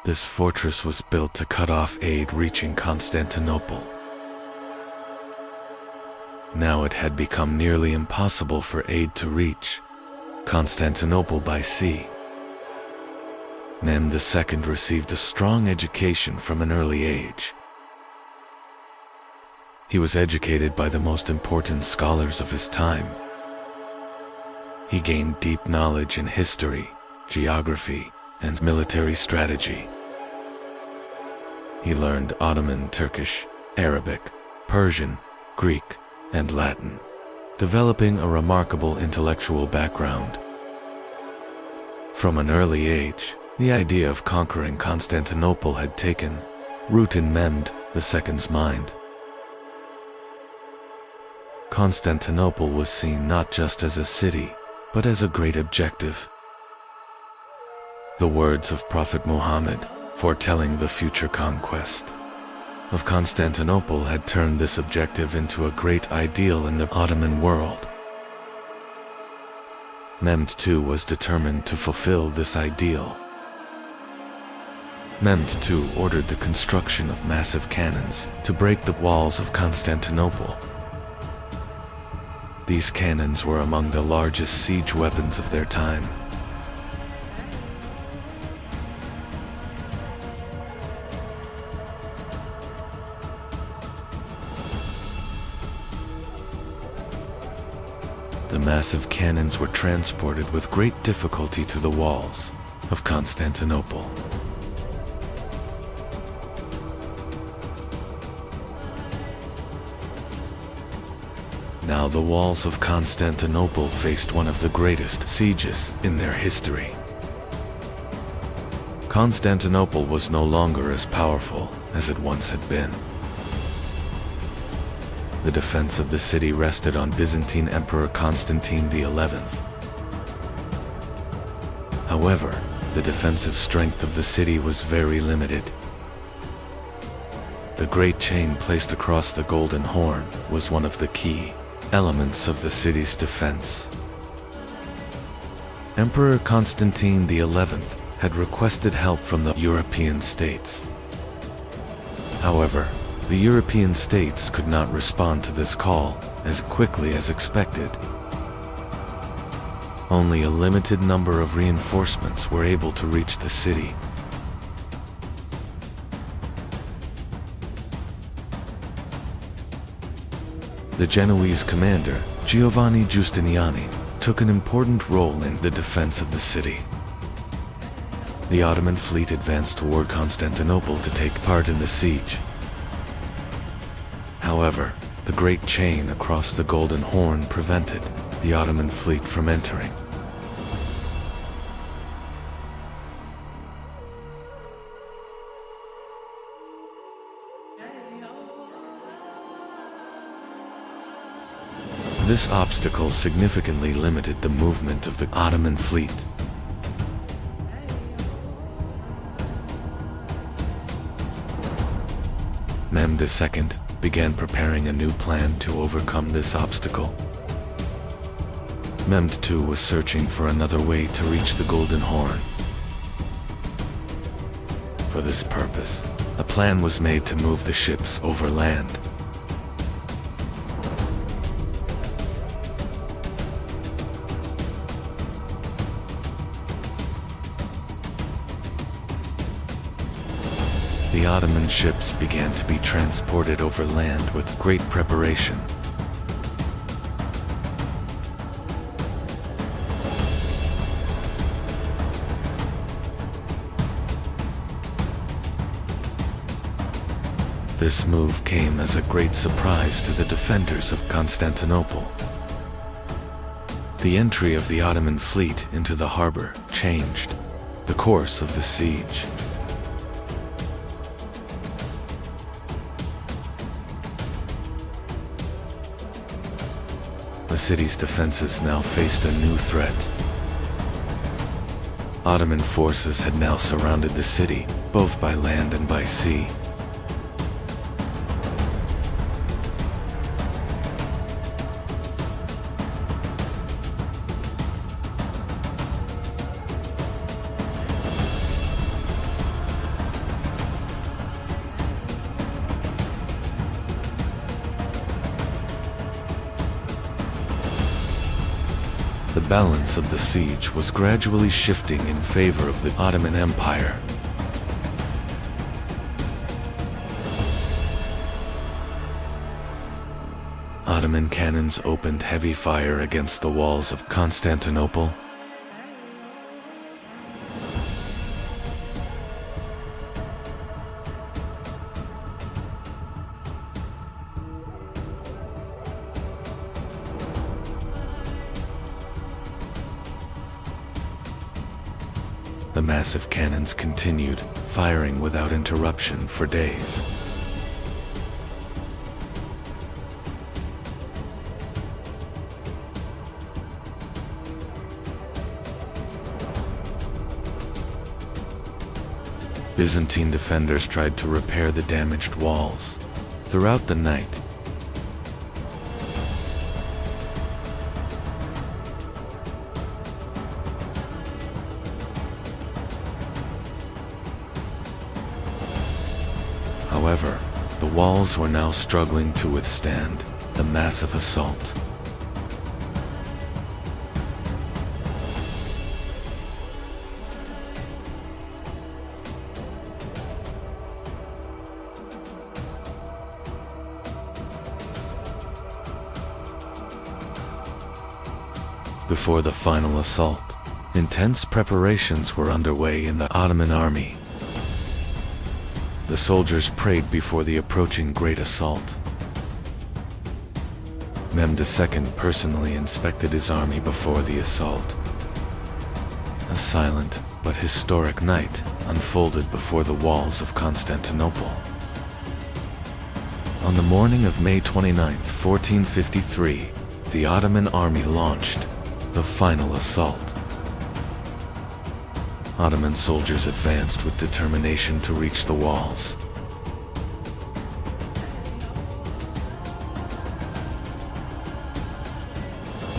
This fortress was built to cut off aid reaching Constantinople. Now it had become nearly impossible for aid to reach Constantinople by sea. Mehmed II received a strong education from an early age. He was educated by the most important scholars of his time. He gained deep knowledge in history, geography, and military strategy. He learned Ottoman, Turkish, Arabic, Persian, Greek, and Latin, developing a remarkable intellectual background. From an early age, the idea of conquering Constantinople had taken root in Mehmed II's mind. Constantinople was seen not just as a city, but as a great objective. The words of Prophet Muhammad, foretelling the future conquest of Constantinople, had turned this objective into a great ideal in the Ottoman world. Mehmed II was determined to fulfill this ideal. Mehmed II ordered the construction of massive cannons to break the walls of Constantinople. These cannons were among the largest siege weapons of their time. The massive cannons were transported with great difficulty to the walls of Constantinople. Now the walls of Constantinople faced one of the greatest sieges in their history. Constantinople was no longer as powerful as it once had been. The defense of the city rested on Byzantine Emperor Constantine XI. However, the defensive strength of the city was very limited. The great chain placed across the Golden Horn was one of the key elements of the city's defense. Emperor Constantine XI had requested help from the European states. However, the European states could not respond to this call as quickly as expected. Only a limited number of reinforcements were able to reach the city. The Genoese commander, Giovanni Giustiniani, took an important role in the defense of the city. The Ottoman fleet advanced toward Constantinople to take part in the siege. However, the great chain across the Golden Horn prevented the Ottoman fleet from entering. This obstacle significantly limited the movement of the Ottoman fleet. Mehmed II began preparing a new plan to overcome this obstacle. Mehmed II was searching for another way to reach the Golden Horn. For this purpose, a plan was made to move the ships over land. The Ottoman ships began to be transported over land with great preparation. This move came as a great surprise to the defenders of Constantinople. The entry of the Ottoman fleet into the harbor changed the course of the siege. The city's defenses now faced a new threat. Ottoman forces had now surrounded the city, both by land and by sea. The balance of the siege was gradually shifting in favor of the Ottoman Empire. Ottoman cannons opened heavy fire against the walls of Constantinople. The massive cannons continued, firing without interruption for days. Byzantine defenders tried to repair the damaged walls. Throughout the night, however, the walls were now struggling to withstand the massive assault. Before the final assault, intense preparations were underway in the Ottoman army. The soldiers prayed before the approaching great assault. Mehmed II personally inspected his army before the assault. A silent but historic night unfolded before the walls of Constantinople. On the morning of May 29, 1453, the Ottoman army launched the final assault. Ottoman soldiers advanced with determination to reach the walls.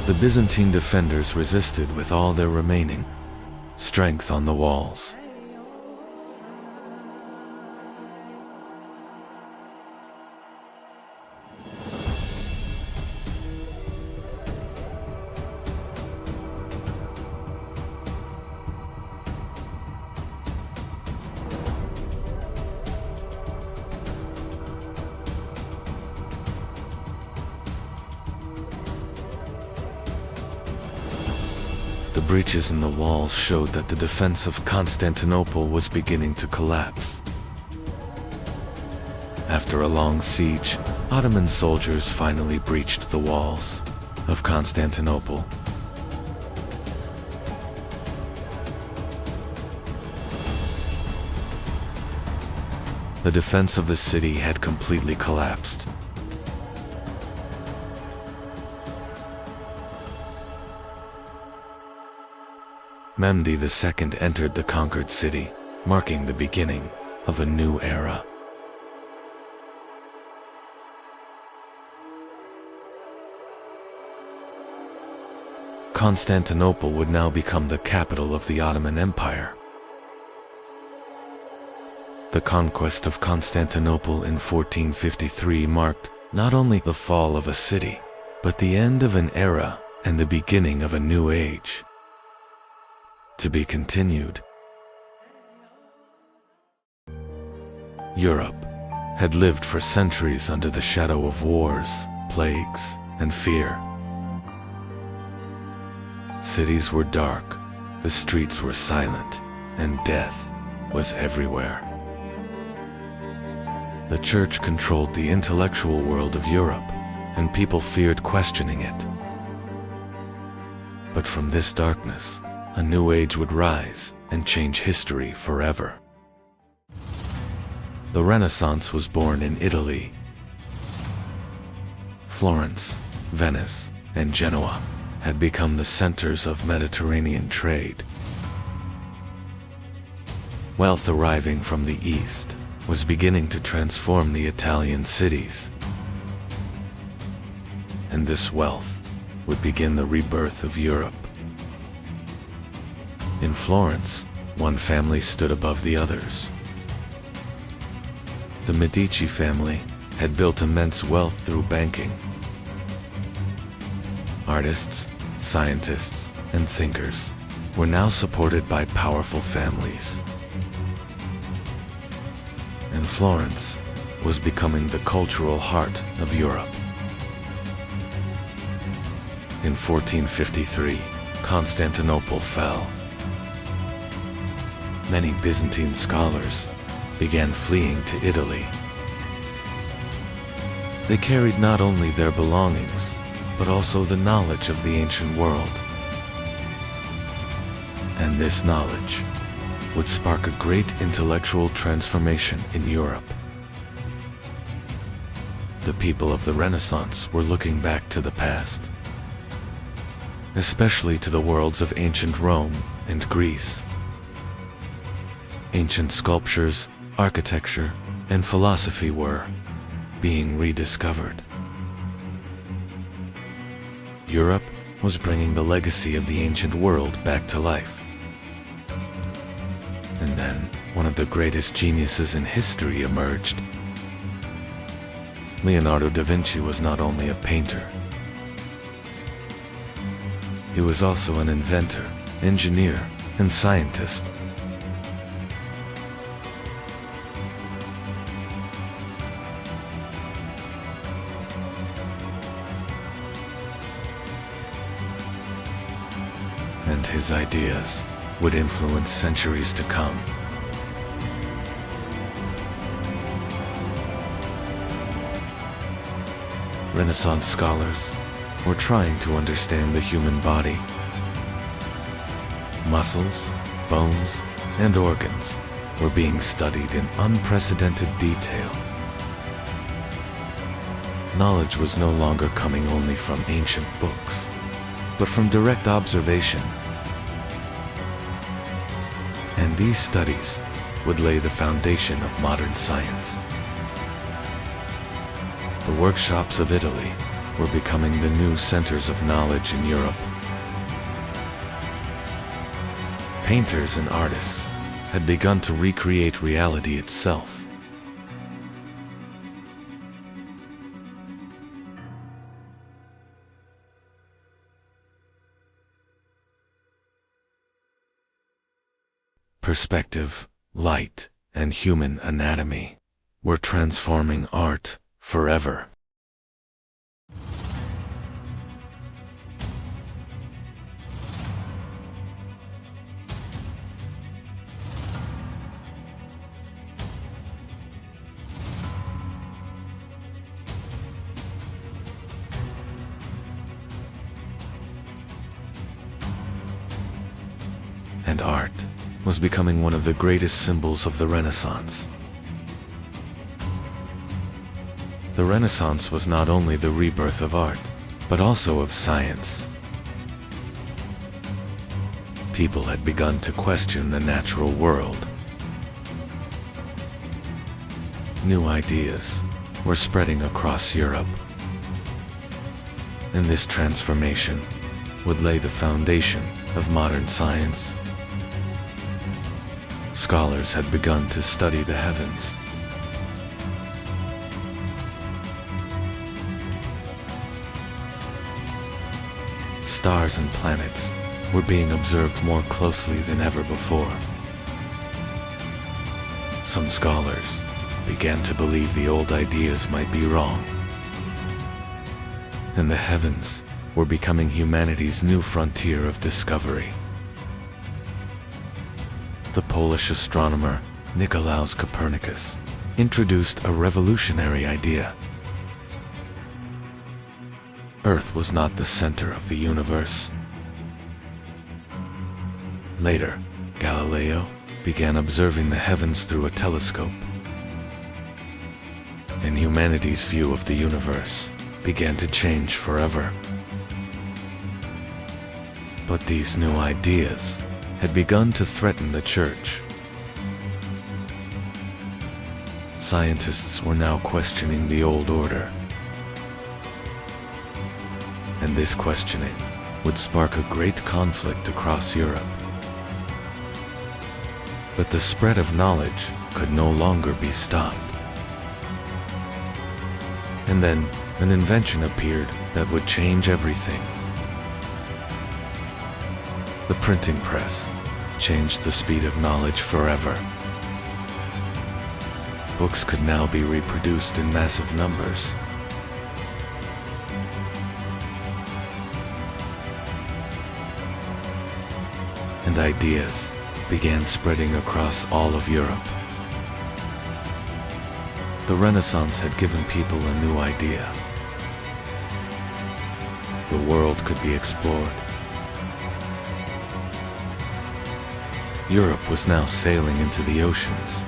The Byzantine defenders resisted with all their remaining strength on the walls. The breaches in the walls showed that the defense of Constantinople was beginning to collapse. After a long siege, Ottoman soldiers finally breached the walls of Constantinople. The defense of the city had completely collapsed. Mehmed II entered the conquered city, marking the beginning of a new era. Constantinople would now become the capital of the Ottoman Empire. The conquest of Constantinople in 1453 marked not only the fall of a city, but the end of an era and the beginning of a new age. To be continued. Europe had lived for centuries under the shadow of wars, plagues, and fear. Cities were dark, the streets were silent, and death was everywhere. The church controlled the intellectual world of Europe, and people feared questioning it. But from this darkness, a new age would rise and change history forever. The Renaissance was born in Italy. Florence, Venice, and Genoa had become the centers of Mediterranean trade. Wealth arriving from the east was beginning to transform the Italian cities. And this wealth would begin the rebirth of Europe. In Florence, one family stood above the others. The Medici family had built immense wealth through banking. Artists, scientists, and thinkers were now supported by powerful families. And Florence was becoming the cultural heart of Europe. In 1453, Constantinople fell. Many Byzantine scholars began fleeing to Italy. They carried not only their belongings, but also the knowledge of the ancient world. And this knowledge would spark a great intellectual transformation in Europe. The people of the Renaissance were looking back to the past, especially to the worlds of ancient Rome and Greece. Ancient sculptures, architecture, and philosophy were being rediscovered. Europe was bringing the legacy of the ancient world back to life. And then, one of the greatest geniuses in history emerged. Leonardo da Vinci was not only a painter, he was also an inventor, engineer, and scientist. And his ideas would influence centuries to come. Renaissance scholars were trying to understand the human body. Muscles, bones, and organs were being studied in unprecedented detail. Knowledge was no longer coming only from ancient books, but from direct observation. And these studies would lay the foundation of modern science. The workshops of Italy were becoming the new centers of knowledge in Europe. Painters and artists had begun to recreate reality itself. Perspective, light, and human anatomy were transforming art forever. And art was becoming one of the greatest symbols of the Renaissance. The Renaissance was not only the rebirth of art, but also of science. People had begun to question the natural world. New ideas were spreading across Europe. And this transformation would lay the foundation of modern science. Scholars had begun to study the heavens. Stars and planets were being observed more closely than ever before. Some scholars began to believe the old ideas might be wrong. And the heavens were becoming humanity's new frontier of discovery. The Polish astronomer Nicolaus Copernicus introduced a revolutionary idea. Earth was not the center of the universe. Later, Galileo began observing the heavens through a telescope. And humanity's view of the universe began to change forever. But these new ideas had begun to threaten the church. Scientists were now questioning the old order. And this questioning would spark a great conflict across Europe. But the spread of knowledge could no longer be stopped. And then an invention appeared that would change everything. The printing press changed the speed of knowledge forever. Books could now be reproduced in massive numbers. And ideas began spreading across all of Europe. The Renaissance had given people a new idea. The world could be explored. Europe was now sailing into the oceans.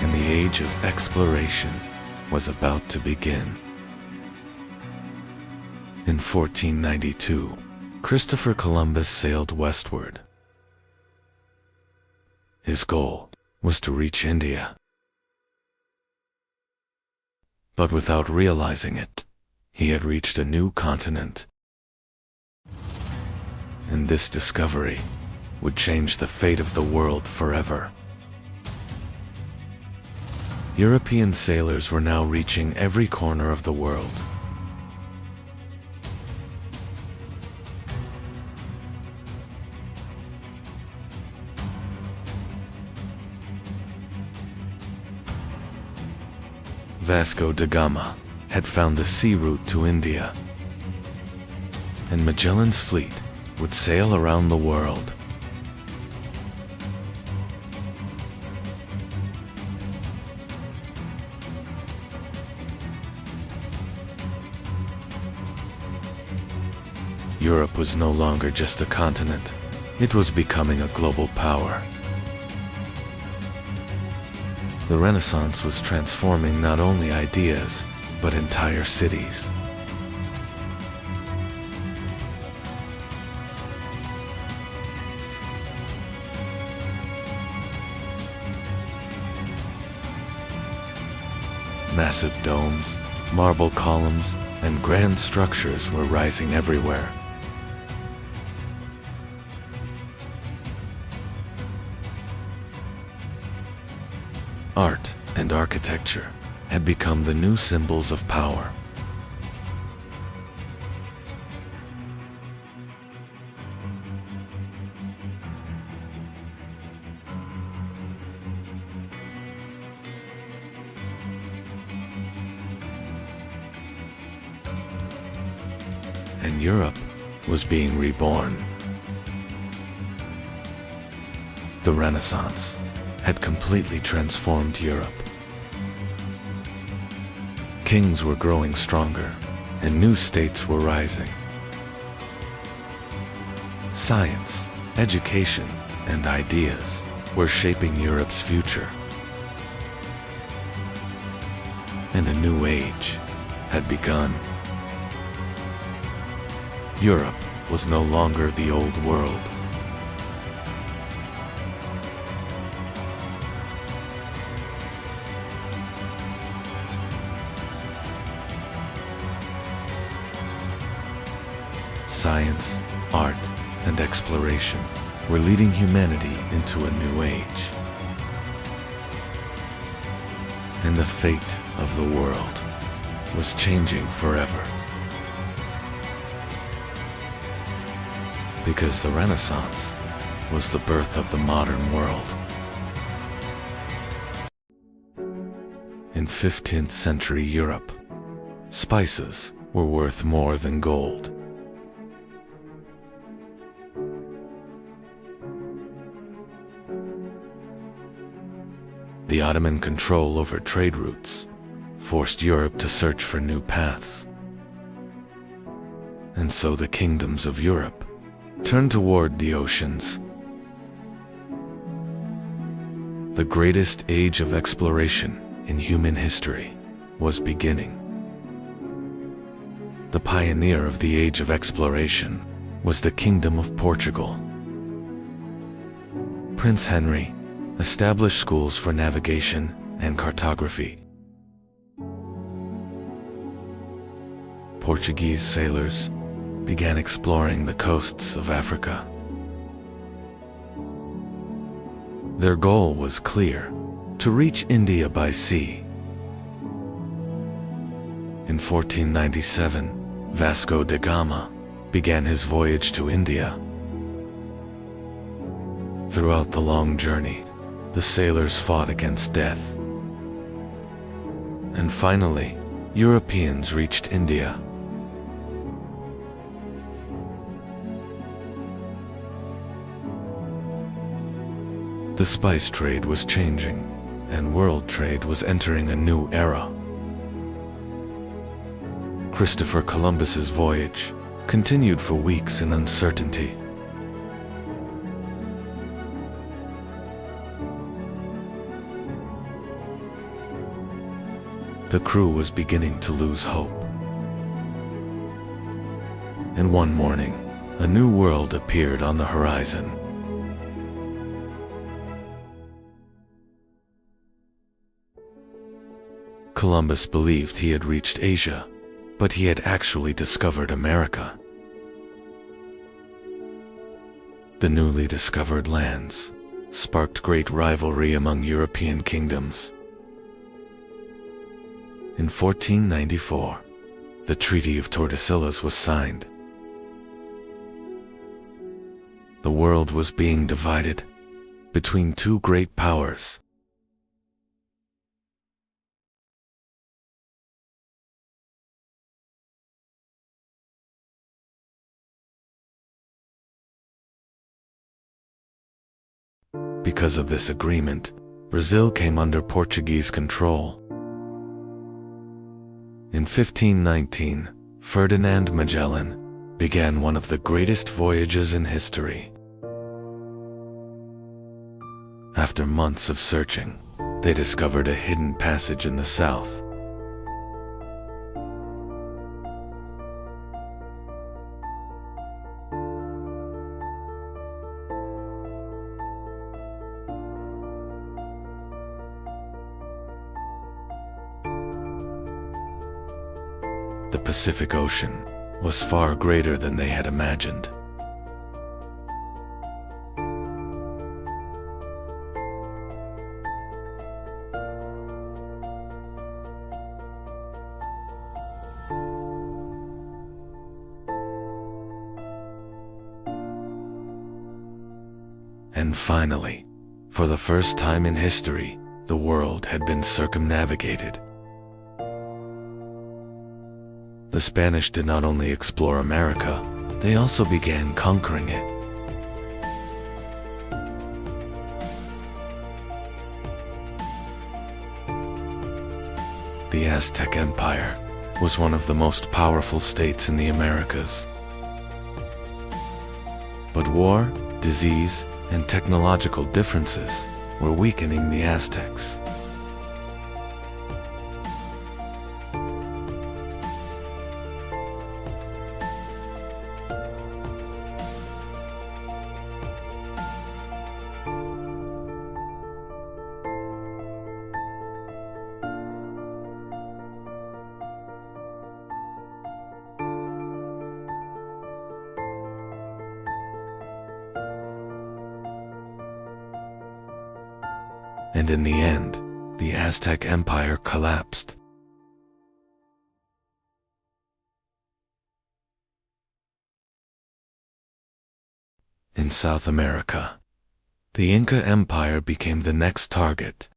And the age of exploration was about to begin. In 1492, Christopher Columbus sailed westward. His goal was to reach India. But without realizing it, he had reached a new continent. And this discovery would change the fate of the world forever. European sailors were now reaching every corner of the world. Vasco da Gama had found the sea route to India, and Magellan's fleet would sail around the world. Europe was no longer just a continent. It was becoming a global power. The Renaissance was transforming not only ideas, but entire cities. Massive domes, marble columns, and grand structures were rising everywhere. Art and architecture had become the new symbols of power. And Europe was being reborn. The Renaissance had completely transformed Europe. Kings were growing stronger, and new states were rising. Science, education, and ideas were shaping Europe's future. And a new age had begun. Europe was no longer the old world. Science, art, and exploration were leading humanity into a new age. And the fate of the world was changing forever. Because the Renaissance was the birth of the modern world. In 15th century Europe, spices were worth more than gold. The Ottoman control over trade routes forced Europe to search for new paths. And so the kingdoms of Europe turned toward the oceans. The greatest age of exploration in human history was beginning. The pioneer of the age of exploration was the Kingdom of Portugal. Prince Henry established schools for navigation and cartography. Portuguese sailors began exploring the coasts of Africa. Their goal was clear: to reach India by sea. In 1497, Vasco da Gama began his voyage to India. Throughout the long journey, the sailors fought against death. And finally, Europeans reached India. The spice trade was changing, and world trade was entering a new era. Christopher Columbus's voyage continued for weeks in uncertainty. The crew was beginning to lose hope. And one morning, a new world appeared on the horizon. Columbus believed he had reached Asia, but he had actually discovered America. The newly discovered lands sparked great rivalry among European kingdoms. In 1494, the Treaty of Tordesillas was signed. The world was being divided between two great powers. Because of this agreement, Brazil came under Portuguese control. In 1519, Ferdinand Magellan began one of the greatest voyages in history. After months of searching, they discovered a hidden passage in the south. The Pacific Ocean was far greater than they had imagined. And finally, for the first time in history, the world had been circumnavigated. The Spanish did not only explore America, they also began conquering it. The Aztec Empire was one of the most powerful states in the Americas. But war, disease, and technological differences were weakening the Aztecs. And in the end, the Aztec Empire collapsed. In South America, the Inca Empire became the next target.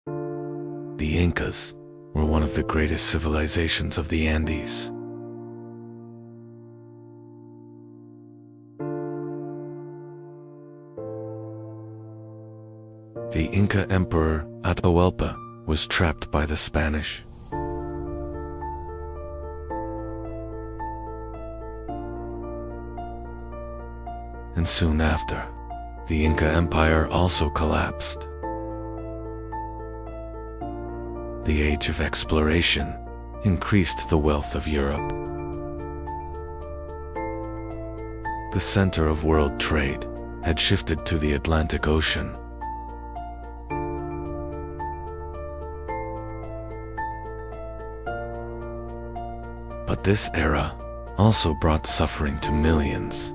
The Incas were one of the greatest civilizations of the Andes. The Inca Emperor Atahualpa was trapped by the Spanish. And soon after, the Inca Empire also collapsed. The age of exploration increased the wealth of Europe. The center of world trade had shifted to the Atlantic Ocean. But this era also brought suffering to millions.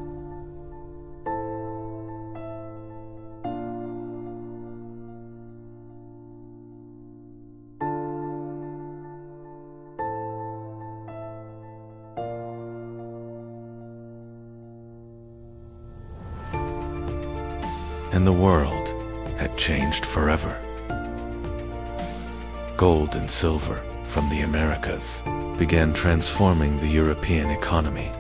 and the world had changed forever. Gold and silver from the Americas began transforming the European economy.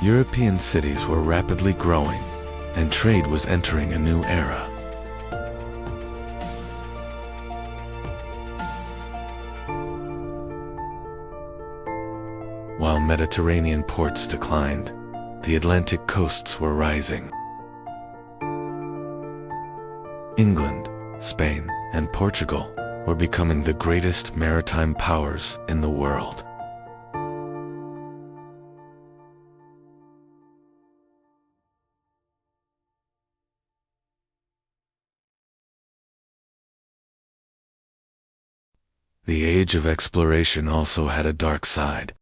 European cities were rapidly growing, and trade was entering a new era. While Mediterranean ports declined, the Atlantic coasts were rising. England, Spain, and Portugal were becoming the greatest maritime powers in the world. The age of exploration also had a dark side.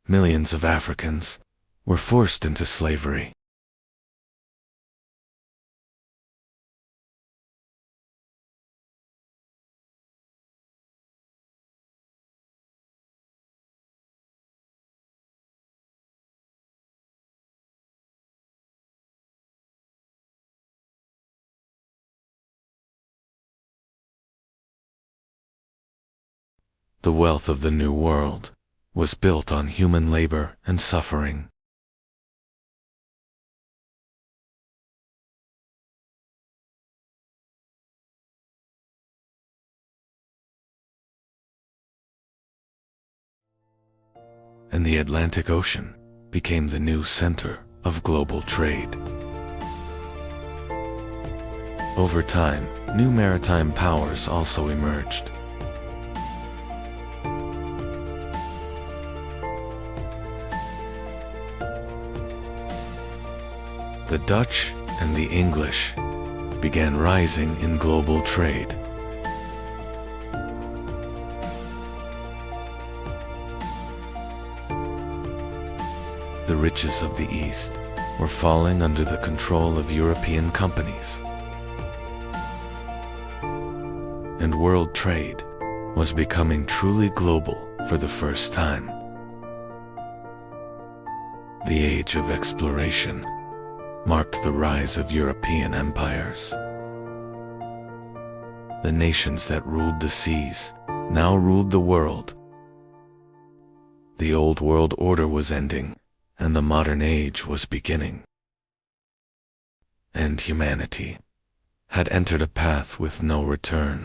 Millions of Africans were forced into slavery. The wealth of the New World was built on human labor and suffering. And the Atlantic Ocean became the new center of global trade. Over time, new maritime powers also emerged. The Dutch and the English began rising in global trade. The riches of the East were falling under the control of European companies. And world trade was becoming truly global for the first time. The age of exploration marked the rise of European empires. The nations that ruled the seas now ruled the world. The old world order was ending, and the modern age was beginning. And humanity had entered a path with no return.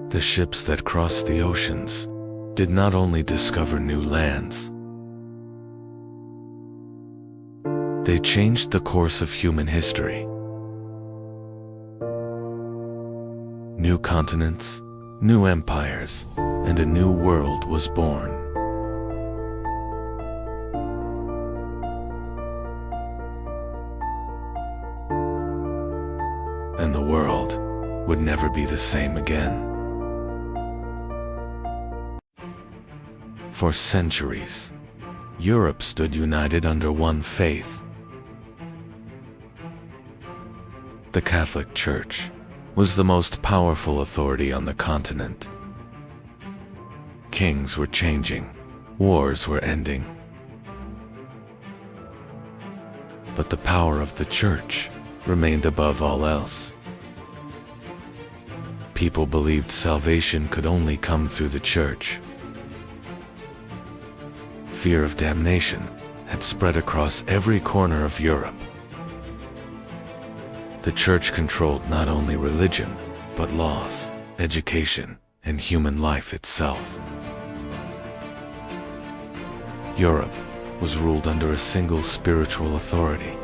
The ships that crossed the oceans did not only discover new lands, they changed the course of human history. New continents, new empires, and a new world was born. And the world would never be the same again. For centuries, Europe stood united under one faith. The Catholic Church was the most powerful authority on the continent. Kings were changing, wars were ending. But the power of the Church remained above all else. People believed salvation could only come through the Church. Fear of damnation had spread across every corner of Europe. The Church controlled not only religion, but laws, education, and human life itself. Europe was ruled under a single spiritual authority.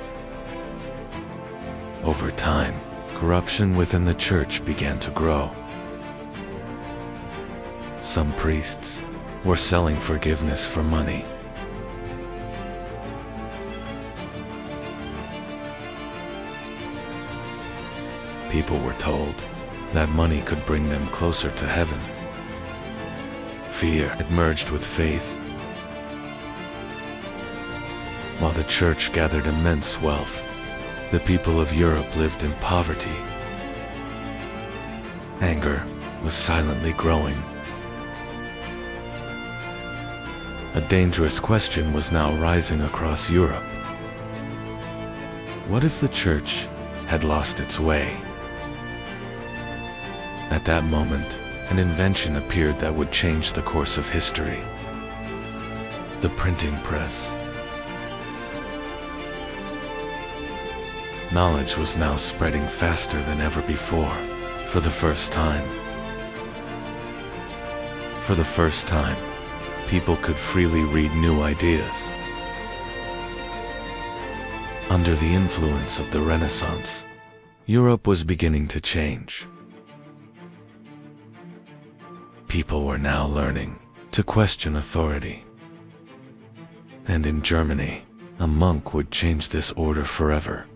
Over time, corruption within the Church began to grow. Some priests were selling forgiveness for money. People were told that money could bring them closer to heaven. Fear had merged with faith. While the church gathered immense wealth, the people of Europe lived in poverty. Anger was silently growing. A dangerous question was now rising across Europe. What if the church had lost its way? At that moment, an invention appeared that would change the course of history: the printing press. Knowledge was now spreading faster than ever before. For the first time, people could freely read new ideas. Under the influence of the Renaissance, Europe was beginning to change. People were now learning to question authority. And in Germany, a monk would change this order forever: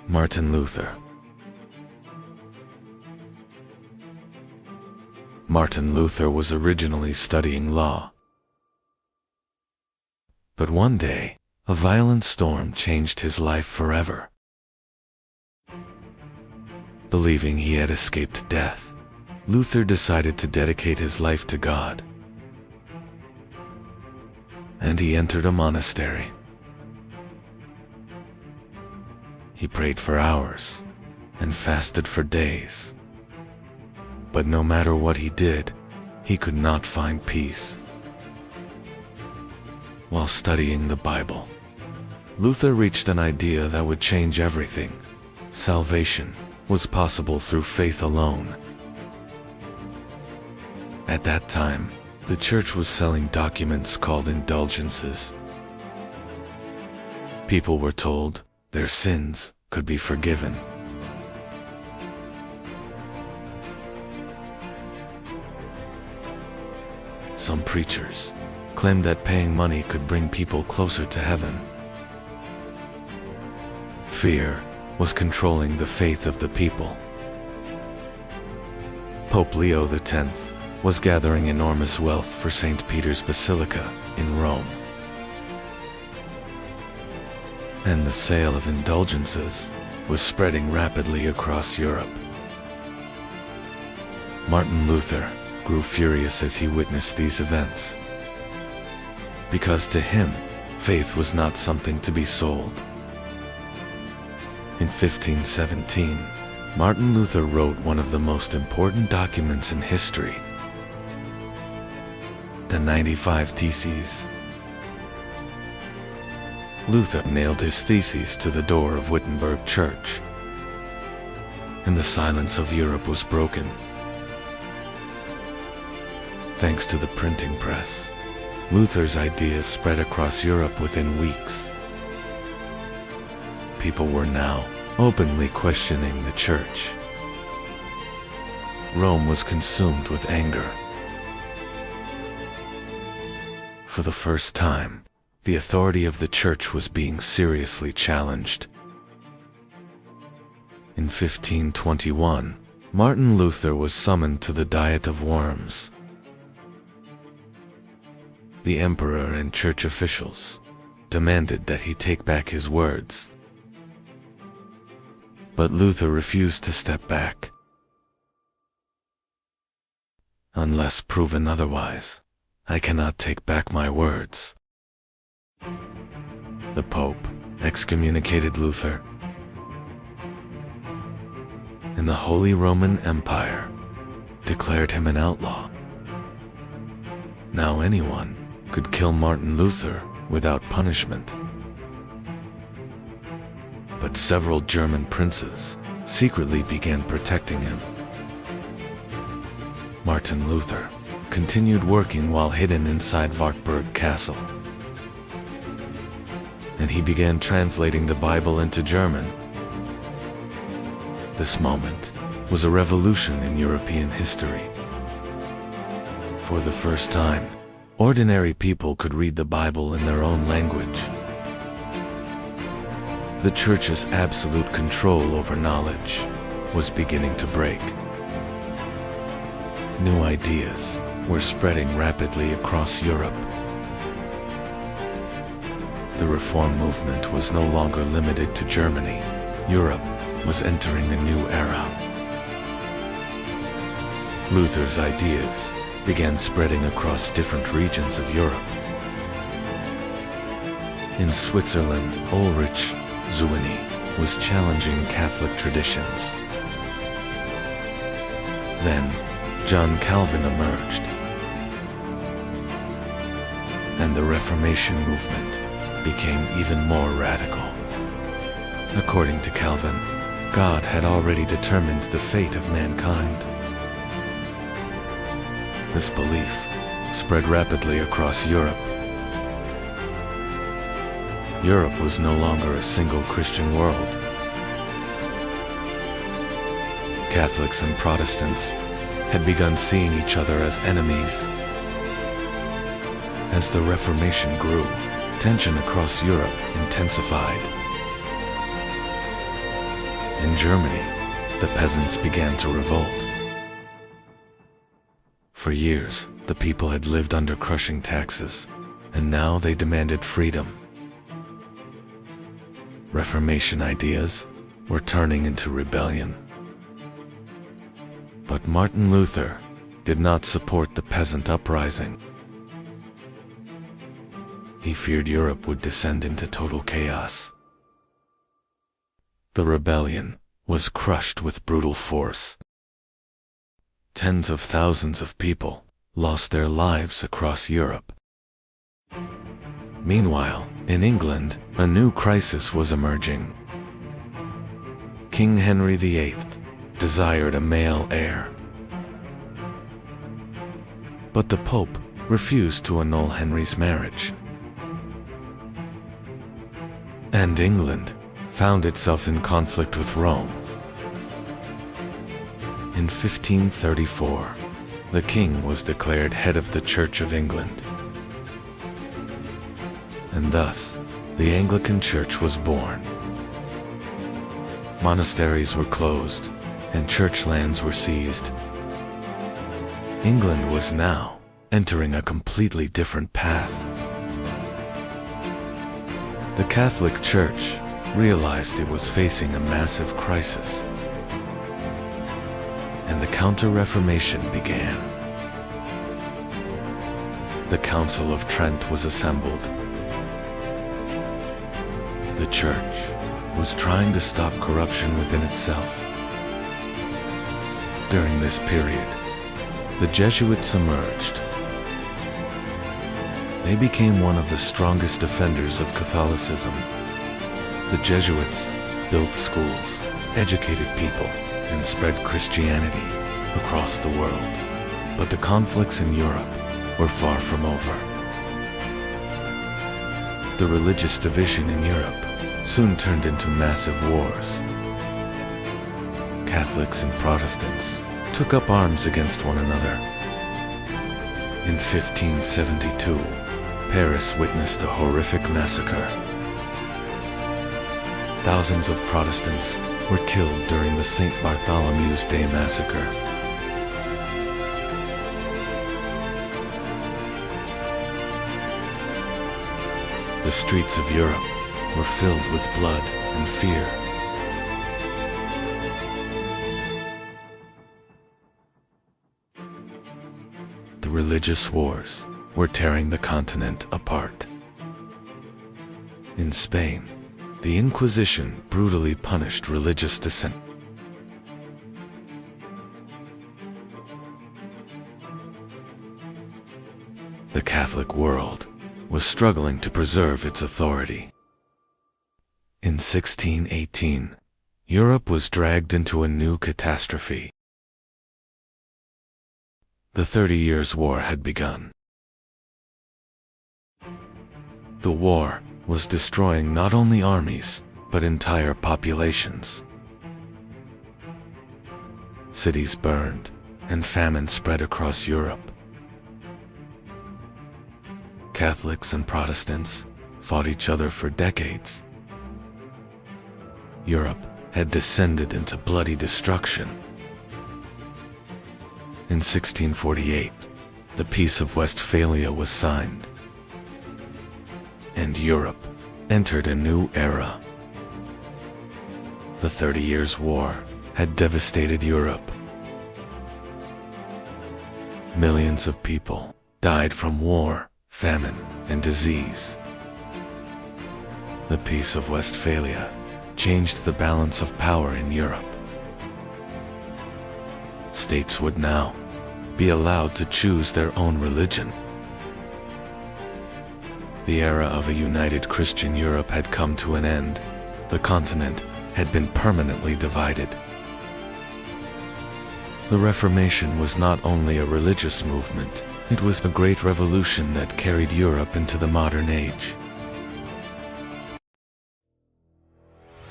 Martin Luther. Martin Luther was originally studying law. But one day, a violent storm changed his life forever. Believing he had escaped death, Luther decided to dedicate his life to God. And he entered a monastery. He prayed for hours and fasted for days. But no matter what he did, he could not find peace. While studying the Bible, Luther reached an idea that would change everything. Salvation was possible through faith alone. At that time, the church was selling documents called indulgences. People were told their sins could be forgiven. Some preachers claimed that paying money could bring people closer to heaven. Fear was controlling the faith of the people. Pope Leo X was gathering enormous wealth for St. Peter's Basilica in Rome. And the sale of indulgences was spreading rapidly across Europe. Martin Luther grew furious as he witnessed these events, because to him, faith was not something to be sold. In 1517, Martin Luther wrote one of the most important documents in history, the 95 Theses. Luther nailed his theses to the door of Wittenberg Church, and the silence of Europe was broken. Thanks to the printing press, Luther's ideas spread across Europe within weeks. People were now openly questioning the church. Rome was consumed with anger. For the first time, the authority of the church was being seriously challenged. In 1521, Martin Luther was summoned to the Diet of Worms. The emperor and church officials demanded that he take back his words. But Luther refused to step back. Unless proven otherwise, I cannot take back my words. The Pope excommunicated Luther, and the Holy Roman Empire declared him an outlaw. Now anyone could kill Martin Luther without punishment. But several German princes secretly began protecting him. Martin Luther continued working while hidden inside Wartburg Castle, and he began translating the Bible into German. This moment was a revolution in European history. For the first time, ordinary people could read the Bible in their own language. The church's absolute control over knowledge was beginning to break. New ideas were spreading rapidly across Europe. The Reform movement was no longer limited to Germany. Europe was entering a new era. Luther's ideas began spreading across different regions of Europe. In Switzerland, Ulrich Zwingli was challenging Catholic traditions. Then, John Calvin emerged, and the Reformation movement became even more radical. According to Calvin, God had already determined the fate of mankind. This belief spread rapidly across Europe. Europe was no longer a single Christian world. Catholics and Protestants had begun seeing each other as enemies. As the Reformation grew, tension across Europe intensified. In Germany, the peasants began to revolt. For years, the people had lived under crushing taxes, and now they demanded freedom. Reformation ideas were turning into rebellion. But Martin Luther did not support the peasant uprising. He feared Europe would descend into total chaos. The rebellion was crushed with brutal force. Tens of thousands of people lost their lives across Europe. Meanwhile, in England, a new crisis was emerging. King Henry VIII desired a male heir. But the Pope refused to annul Henry's marriage. And England found itself in conflict with Rome. In 1534, the king was declared head of the Church of England. And thus, the Anglican Church was born. Monasteries were closed, and church lands were seized. England was now entering a completely different path. The Catholic Church realized it was facing a massive crisis, and the Counter-Reformation began. The Council of Trent was assembled. The Church was trying to stop corruption within itself. During this period, the Jesuits emerged. They became one of the strongest defenders of Catholicism. The Jesuits built schools, educated people, and spread Christianity across the world. But the conflicts in Europe were far from over. The religious division in Europe soon turned into massive wars. Catholics and Protestants took up arms against one another. In 1572, Paris witnessed a horrific massacre. Thousands of Protestants were killed during the St. Bartholomew's Day massacre. The streets of Europe were filled with blood and fear. The religious wars were tearing the continent apart. In Spain, the Inquisition brutally punished religious dissent. The Catholic world was struggling to preserve its authority. In 1618, Europe was dragged into a new catastrophe. The 30 Years' War had begun. The war was destroying not only armies, but entire populations. Cities burned, and famine spread across Europe. Catholics and Protestants fought each other for decades. Europe had descended into bloody destruction. In 1648, the Peace of Westphalia was signed, and Europe entered a new era. The 30 Years' War had devastated Europe. Millions of people died from war, famine, and disease. The Peace of Westphalia changed the balance of power in Europe. States would now be allowed to choose their own religion. The era of a united Christian Europe had come to an end. The continent had been permanently divided. The Reformation was not only a religious movement, it was a great revolution that carried Europe into the modern age.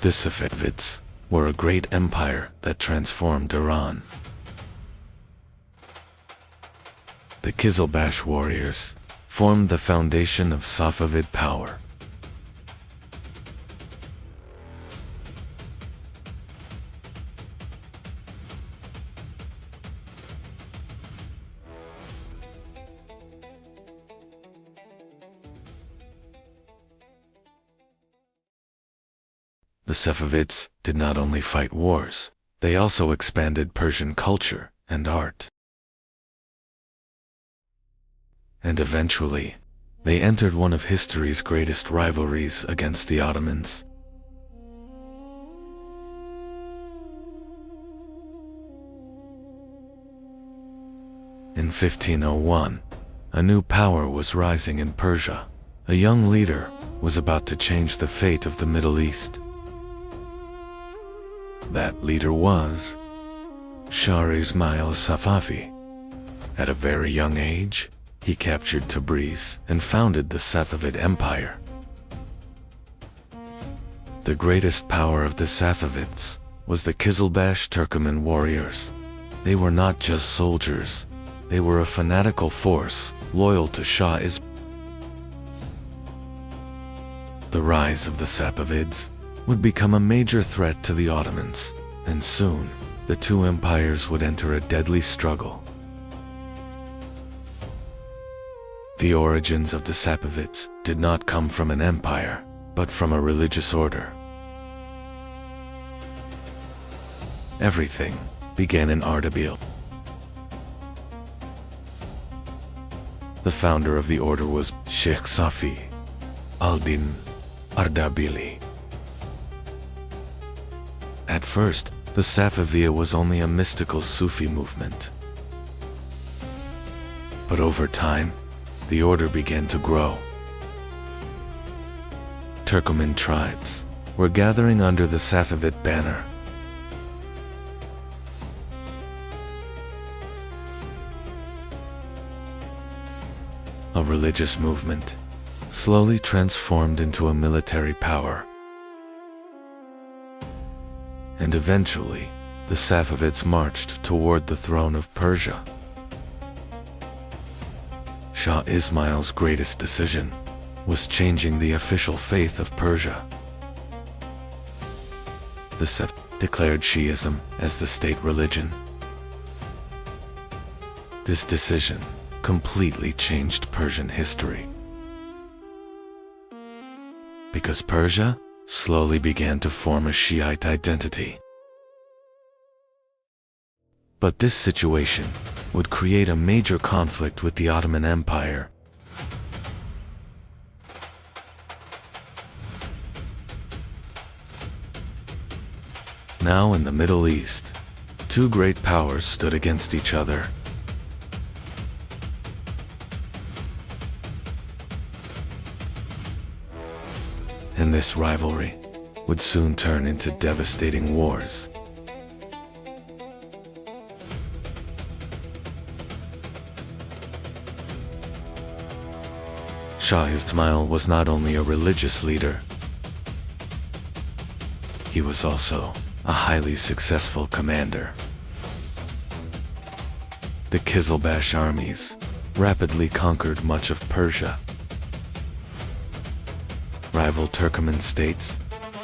The Safavids were a great empire that transformed Iran. The Qizilbash warriors formed the foundation of Safavid power. The Safavids did not only fight wars, they also expanded Persian culture and art. And eventually, they entered one of history's greatest rivalries against the Ottomans. In 1501, a new power was rising in Persia. A young leader was about to change the fate of the Middle East. That leader was Shah Ismail Safavi. At a very young age, he captured Tabriz and founded the Safavid Empire. The greatest power of the Safavids was the Qizilbash Turkoman warriors. They were not just soldiers, they were a fanatical force loyal to Shah Ismail. The rise of the Safavids would become a major threat to the Ottomans, and soon the two empires would enter a deadly struggle. The origins of the Safavids did not come from an empire, but from a religious order. Everything began in Ardabil. The founder of the order was Sheikh Safi al-Din Ardabili. At first, the Safaviya was only a mystical Sufi movement. But over time, the order began to grow. Turkoman tribes were gathering under the Safavid banner. A religious movement slowly transformed into a military power. And eventually, the Safavids marched toward the throne of Persia. Shah Ismail's greatest decision was changing the official faith of Persia. The Safavids declared Shi'ism as the state religion. This decision completely changed Persian history, because Persia slowly began to form a Shiite identity. But this situation would create a major conflict with the Ottoman Empire. Now in the Middle East, two great powers stood against each other. And this rivalry would soon turn into devastating wars. Shah Ismail was not only a religious leader, he was also a highly successful commander. The Qizilbash armies rapidly conquered much of Persia. Rival Turkoman states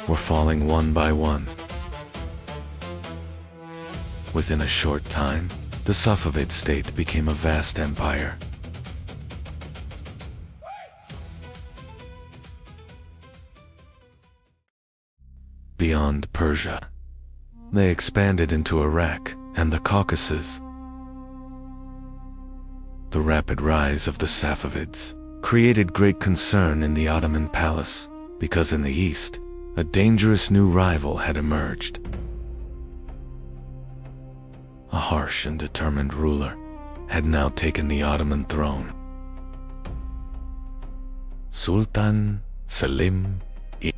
were falling one by one. Within a short time, the Safavid state became a vast empire. Beyond Persia, they expanded into Iraq and the Caucasus. The rapid rise of the Safavids created great concern in the Ottoman palace, because in the east, a dangerous new rival had emerged. A harsh and determined ruler had now taken the Ottoman throne. Sultan Selim I.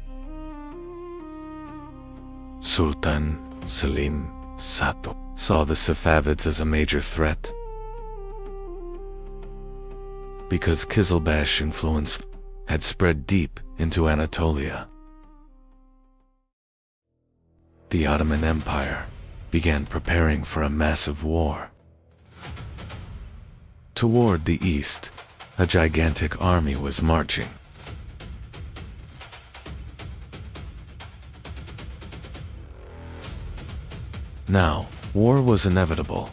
Sultan Selim Sato saw the Safavids as a major threat, because Kizilbash influence had spread deep into Anatolia. The Ottoman Empire began preparing for a massive war. Toward the east, a gigantic army was marching. Now, war was inevitable.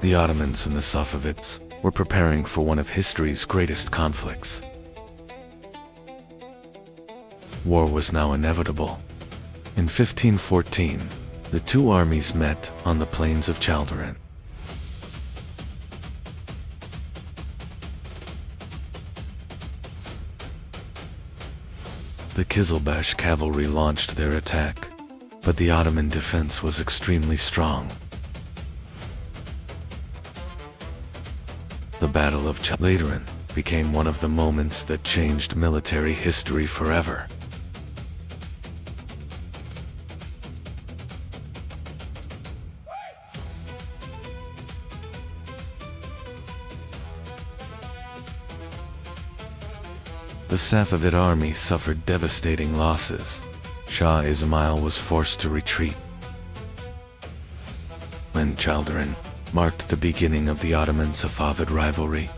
The Ottomans and the Safavids were preparing for one of history's greatest conflicts. War was now inevitable. In 1514, the two armies met on the plains of Chaldiran. The Kizilbash cavalry launched their attack, but the Ottoman defense was extremely strong. The Battle of Chaldiran became one of the moments that changed military history forever. The Safavid army suffered devastating losses. Shah Ismail was forced to retreat. When Chaldiran marked the beginning of the Ottoman-Safavid rivalry.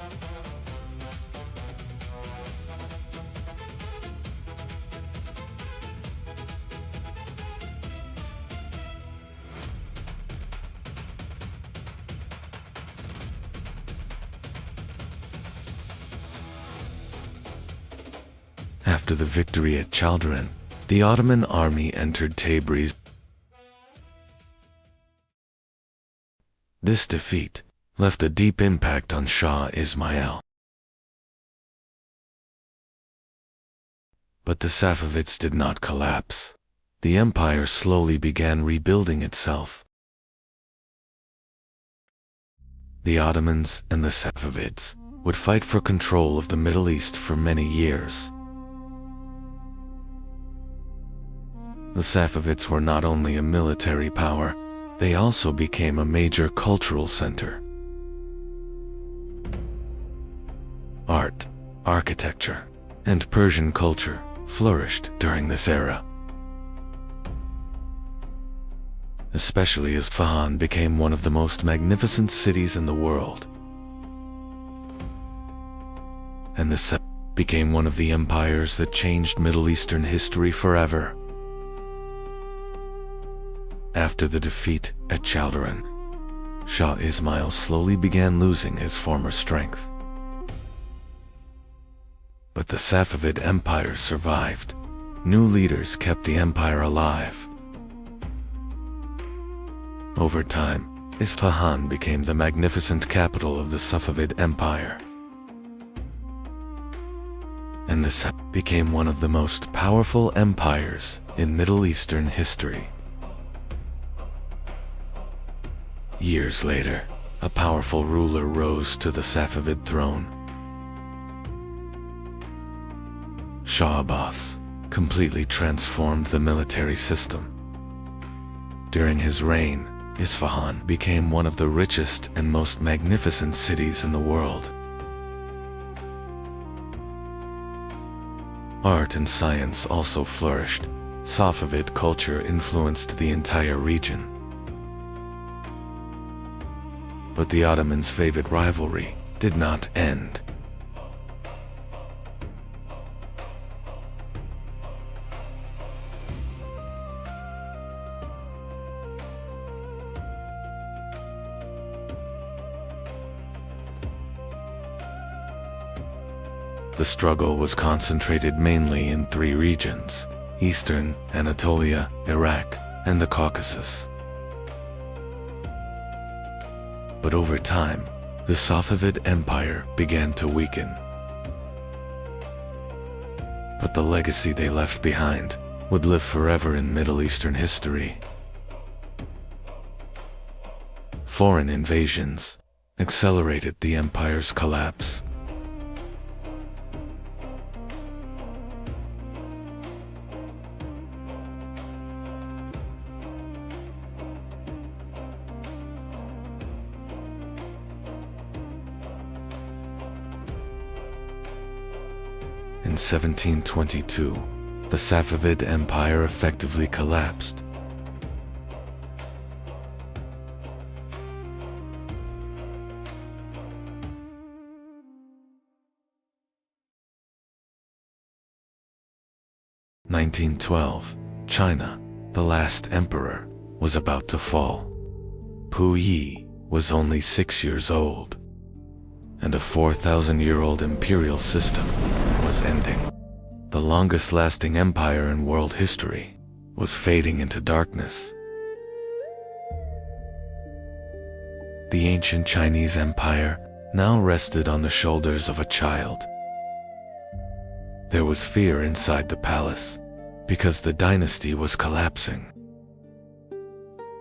After the victory at Chaldiran, the Ottoman army entered Tabriz. This defeat left a deep impact on Shah Ismail. But the Safavids did not collapse. The empire slowly began rebuilding itself. The Ottomans and the Safavids would fight for control of the Middle East for many years. The Safavids were not only a military power, they also became a major cultural center. Art, architecture, and Persian culture flourished during this era. Especially as Isfahan became one of the most magnificent cities in the world. And the Safavids became one of the empires that changed Middle Eastern history forever. After the defeat at Chaldiran, Shah Ismail slowly began losing his former strength. But the Safavid Empire survived. New leaders kept the empire alive. Over time, Isfahan became the magnificent capital of the Safavid Empire. And the Safavid became one of the most powerful empires in Middle Eastern history. Years later, a powerful ruler rose to the Safavid throne. Shah Abbas completely transformed the military system. During his reign, Isfahan became one of the richest and most magnificent cities in the world. Art and science also flourished. Safavid culture influenced the entire region. But the Ottomans' favorite rivalry did not end. The struggle was concentrated mainly in three regions: Eastern Anatolia, Iraq, and the Caucasus. But over time, the Safavid Empire began to weaken. But the legacy they left behind would live forever in Middle Eastern history. Foreign invasions accelerated the empire's collapse. In 1722, the Safavid Empire effectively collapsed. In 1912, China, the last emperor, was about to fall. Puyi was only 6 years old, and a 4,000-year-old imperial system was ending. The longest-lasting empire in world history was fading into darkness. The ancient Chinese empire now rested on the shoulders of a child. There was fear inside the palace because the dynasty was collapsing.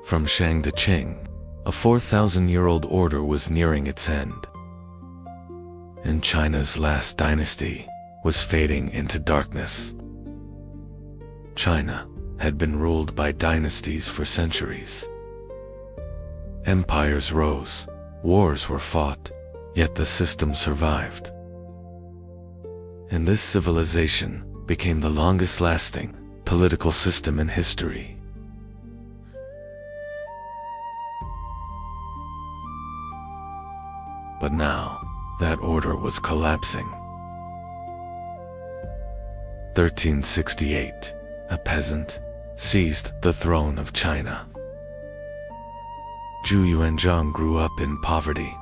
From Shang to Qing, a 4,000-year-old order was nearing its end, and China's last dynasty was fading into darkness. China had been ruled by dynasties for centuries. Empires rose, wars were fought, yet the system survived. And this civilization became the longest-lasting political system in history. But now, that order was collapsing. 1368, a peasant seized the throne of China. Zhu Yuanzhang grew up in poverty.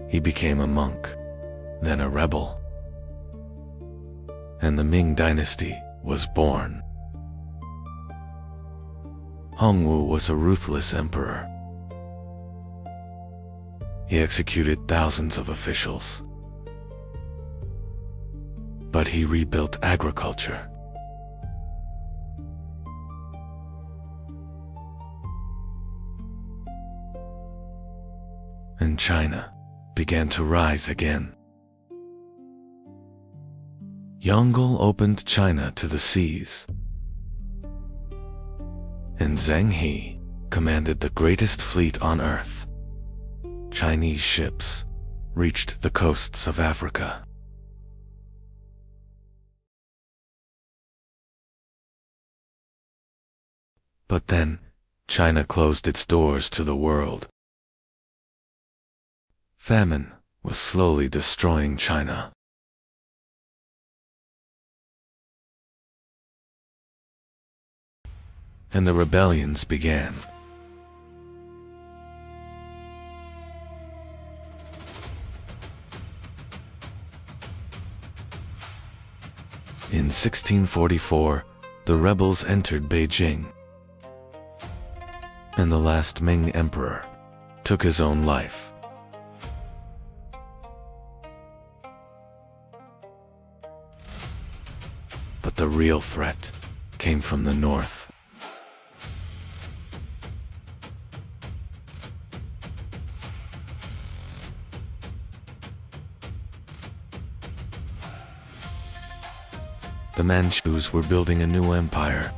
He became a monk, then a rebel, and the Ming dynasty was born. Hongwu was a ruthless emperor. He executed thousands of officials, but he rebuilt agriculture. And China began to rise again. Yongle opened China to the seas, and Zheng He commanded the greatest fleet on earth. Chinese ships reached the coasts of Africa. But then, China closed its doors to the world. Famine was slowly destroying China. And the rebellions began. In 1644, the rebels entered Beijing, and the last Ming emperor took his own life. But the real threat came from the north. The Manchus were building a new empire,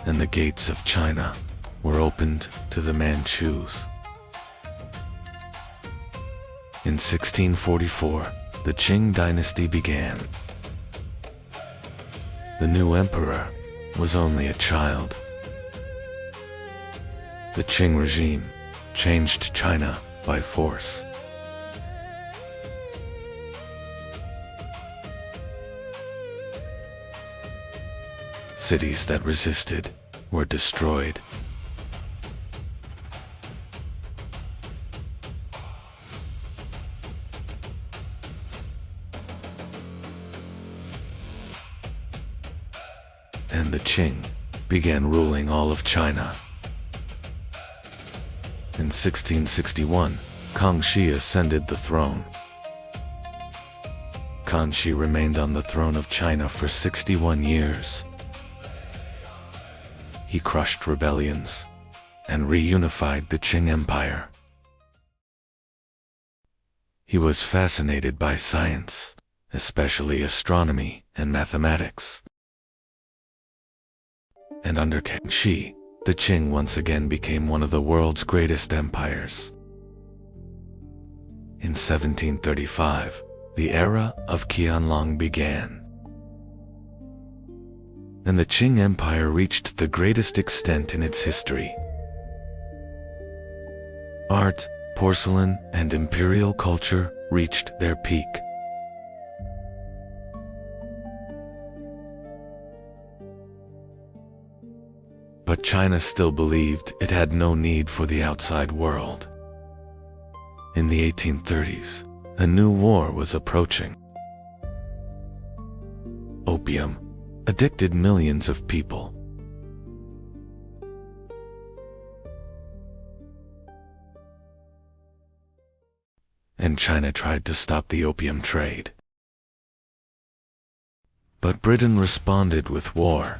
and the gates of China were opened to the Manchus. In 1644, the Qing dynasty began. The new emperor was only a child. The Qing regime changed China by force. Cities that resisted were destroyed, and the Qing began ruling all of China. In 1661, Kangxi ascended the throne. Kangxi remained on the throne of China for 61 years. He crushed rebellions and reunified the Qing Empire. He was fascinated by science, especially astronomy and mathematics. And under Kangxi, the Qing once again became one of the world's greatest empires. In 1735, the era of Qianlong began, and the Qing Empire reached the greatest extent in its history. Art, porcelain, and imperial culture reached their peak. But China still believed it had no need for the outside world. In the 1830s, a new war was approaching. Opium addicted millions of people. And China tried to stop the opium trade. But Britain responded with war.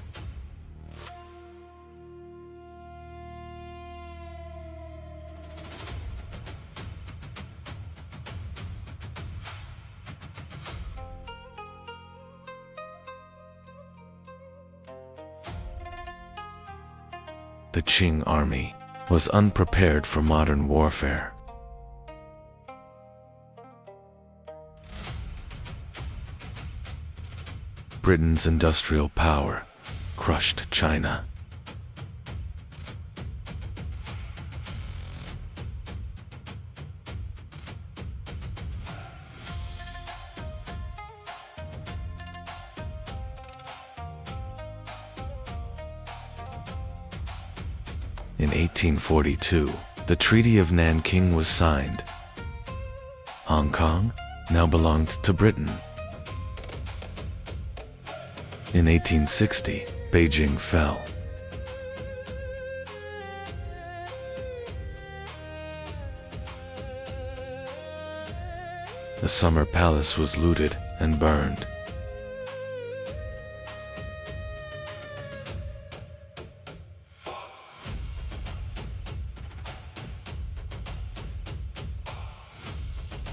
The Qing army was unprepared for modern warfare. Britain's industrial power crushed China. In 1842, the Treaty of Nanking was signed. Hong Kong now belonged to Britain. In 1860, Beijing fell. The Summer Palace was looted and burned.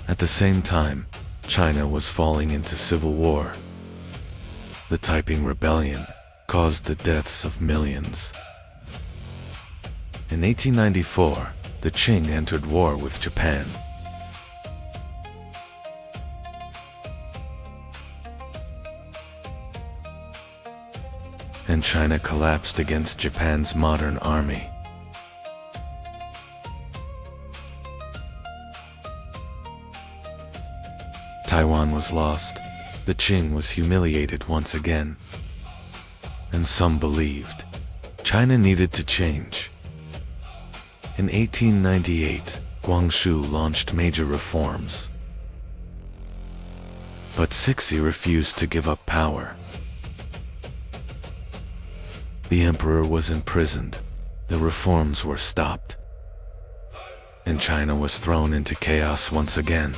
At the same time, China was falling into civil war. The Taiping Rebellion caused the deaths of millions. In 1894, the Qing entered war with Japan. And China collapsed against Japan's modern army. Taiwan was lost. The Qing was humiliated once again. And some believed China needed to change. In 1898, Guangxu launched major reforms. But Cixi refused to give up power. The emperor was imprisoned, the reforms were stopped, and China was thrown into chaos once again.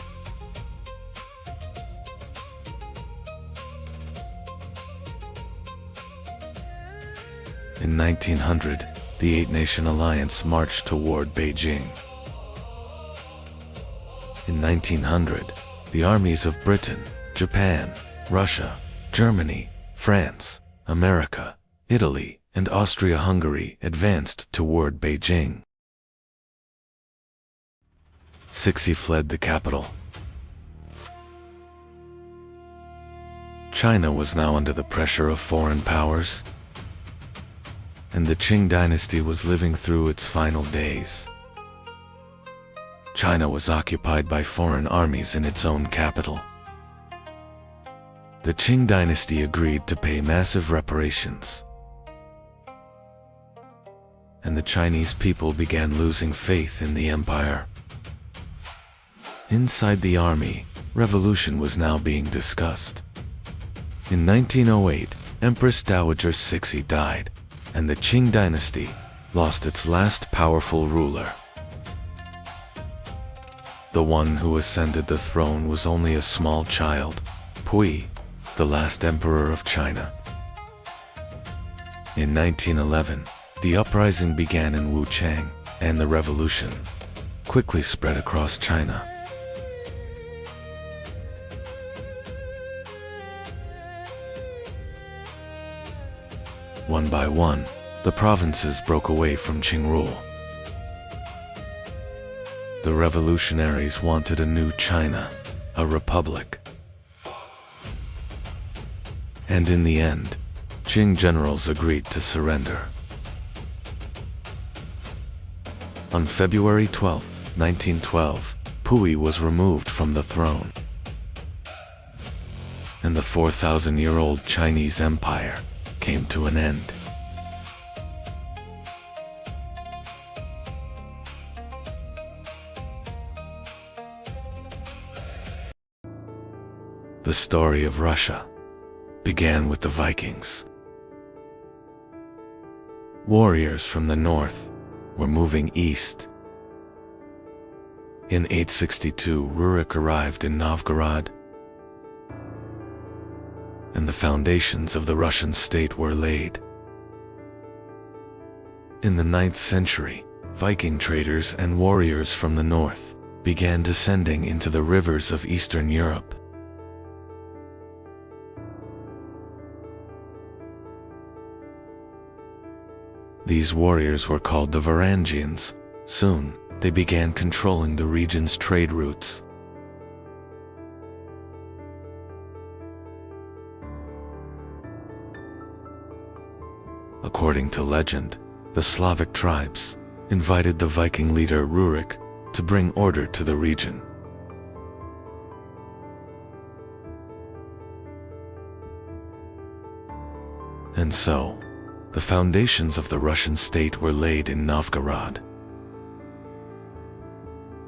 In 1900, the Eight-Nation Alliance marched toward Beijing. In 1900, the armies of Britain, Japan, Russia, Germany, France, America, Italy, and Austria-Hungary advanced toward Beijing. Cixi fled the capital. China was now under the pressure of foreign powers, and the Qing dynasty was living through its final days. China was occupied by foreign armies in its own capital. The Qing dynasty agreed to pay massive reparations, and the Chinese people began losing faith in the empire. Inside the army, revolution was now being discussed. In 1908, Empress Dowager Cixi died, and the Qing dynasty lost its last powerful ruler. The one who ascended the throne was only a small child, Pui, the last emperor of China. In 1911, the uprising began in Wuchang, and the revolution quickly spread across China. One by one, the provinces broke away from Qing rule. The revolutionaries wanted a new China, a republic. And in the end, Qing generals agreed to surrender. On February 12, 1912, Pui was removed from the throne, and the 4,000-year-old Chinese Empire came to an end. The story of Russia began with the Vikings. Warriors from the north were moving east. In 862, Rurik arrived in Novgorod, and the foundations of the Russian state were laid. In the 9th century, Viking traders and warriors from the north began descending into the rivers of Eastern Europe. These warriors were called the Varangians. Soon, they began controlling the region's trade routes. According to legend, the Slavic tribes invited the Viking leader Rurik to bring order to the region. And so, the foundations of the Russian state were laid in Novgorod.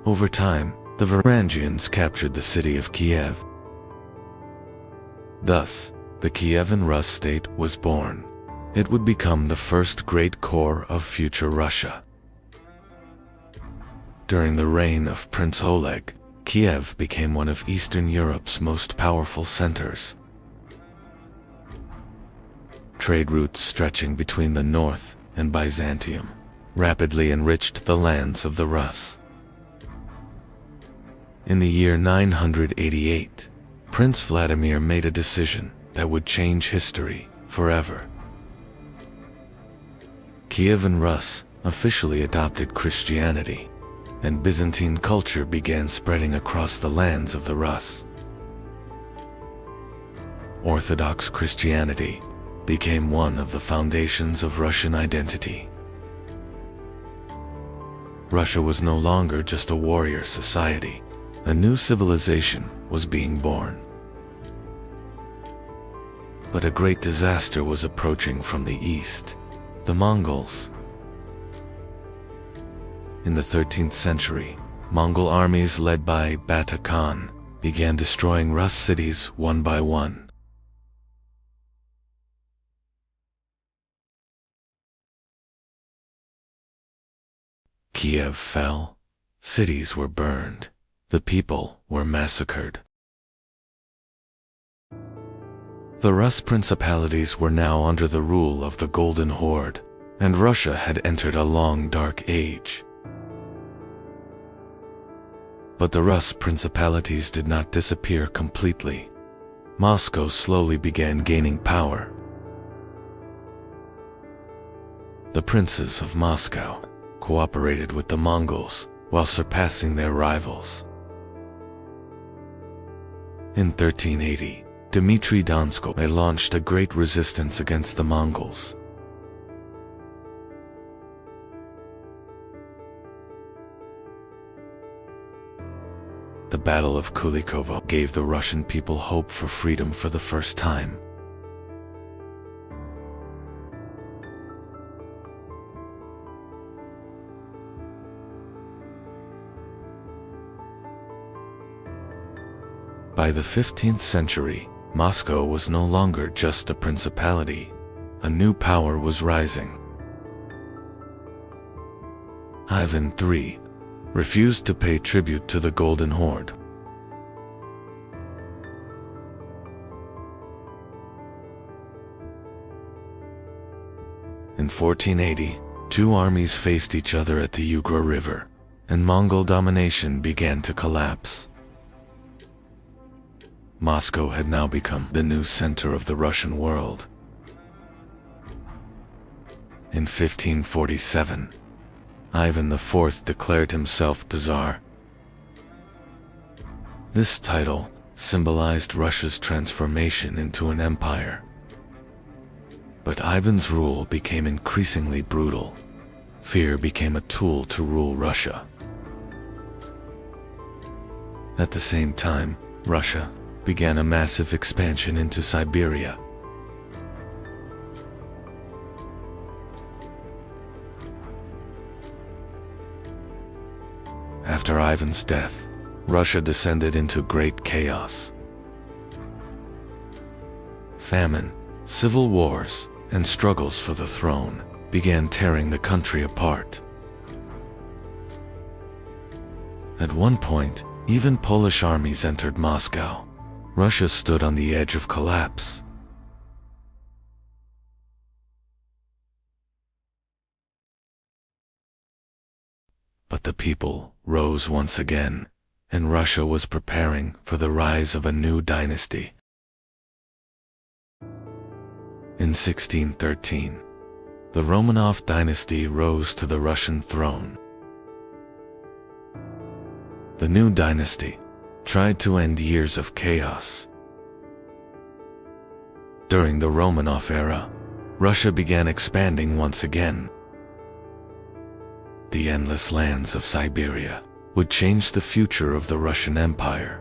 Over time, the Varangians captured the city of Kiev. Thus, the Kievan Rus state was born. It would become the first great core of future Russia. During the reign of Prince Oleg, Kiev became one of Eastern Europe's most powerful centers. Trade routes stretching between the north and Byzantium rapidly enriched the lands of the Rus. In the year 988, Prince Vladimir made a decision that would change history forever. Kievan Rus officially adopted Christianity, and Byzantine culture began spreading across the lands of the Rus. Orthodox Christianity became one of the foundations of Russian identity. Russia was no longer just a warrior society. A new civilization was being born. But a great disaster was approaching from the east: the Mongols. In the 13th century, Mongol armies led by Bata Khan began destroying Rus cities one by one. Kiev fell, cities were burned, the people were massacred. The Rus principalities were now under the rule of the Golden Horde, and Russia had entered a long dark age. But the Rus principalities did not disappear completely. Moscow slowly began gaining power. The princes of Moscow cooperated with the Mongols while surpassing their rivals. In 1380, Dmitry Donskoy launched a great resistance against the Mongols. The Battle of Kulikovo gave the Russian people hope for freedom for the first time. By the 15th century, Moscow was no longer just a principality. A new power was rising. Ivan III refused to pay tribute to the Golden Horde. In 1480, two armies faced each other at the Ugra River, and Mongol domination began to collapse. Moscow had now become the new center of the Russian world. In 1547, Ivan IV declared himself Tsar. This title symbolized Russia's transformation into an empire. But Ivan's rule became increasingly brutal. Fear became a tool to rule Russia. At the same time, Russia began a massive expansion into Siberia. After Ivan's death, Russia descended into great chaos. Famine, civil wars, and struggles for the throne began tearing the country apart. At one point, even Polish armies entered Moscow. Russia stood on the edge of collapse. But the people rose once again, and Russia was preparing for the rise of a new dynasty. In 1613, the Romanov dynasty rose to the Russian throne. The new dynasty tried to end years of chaos. During the Romanov era, Russia began expanding once again. The endless lands of Siberia would change the future of the Russian Empire.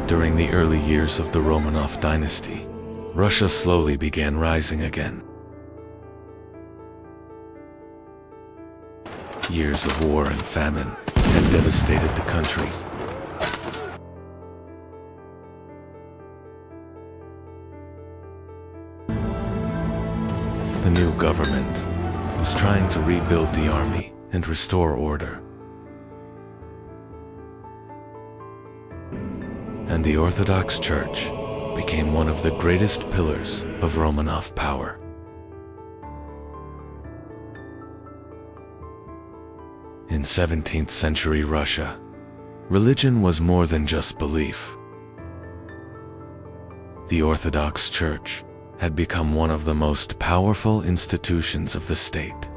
During the early years of the Romanov dynasty, Russia slowly began rising again. Years of war and famine had devastated the country. The new government was trying to rebuild the army and restore order. And the Orthodox Church became one of the greatest pillars of Romanov power. In 17th century Russia, religion was more than just belief. The Orthodox Church had become one of the most powerful institutions of the state.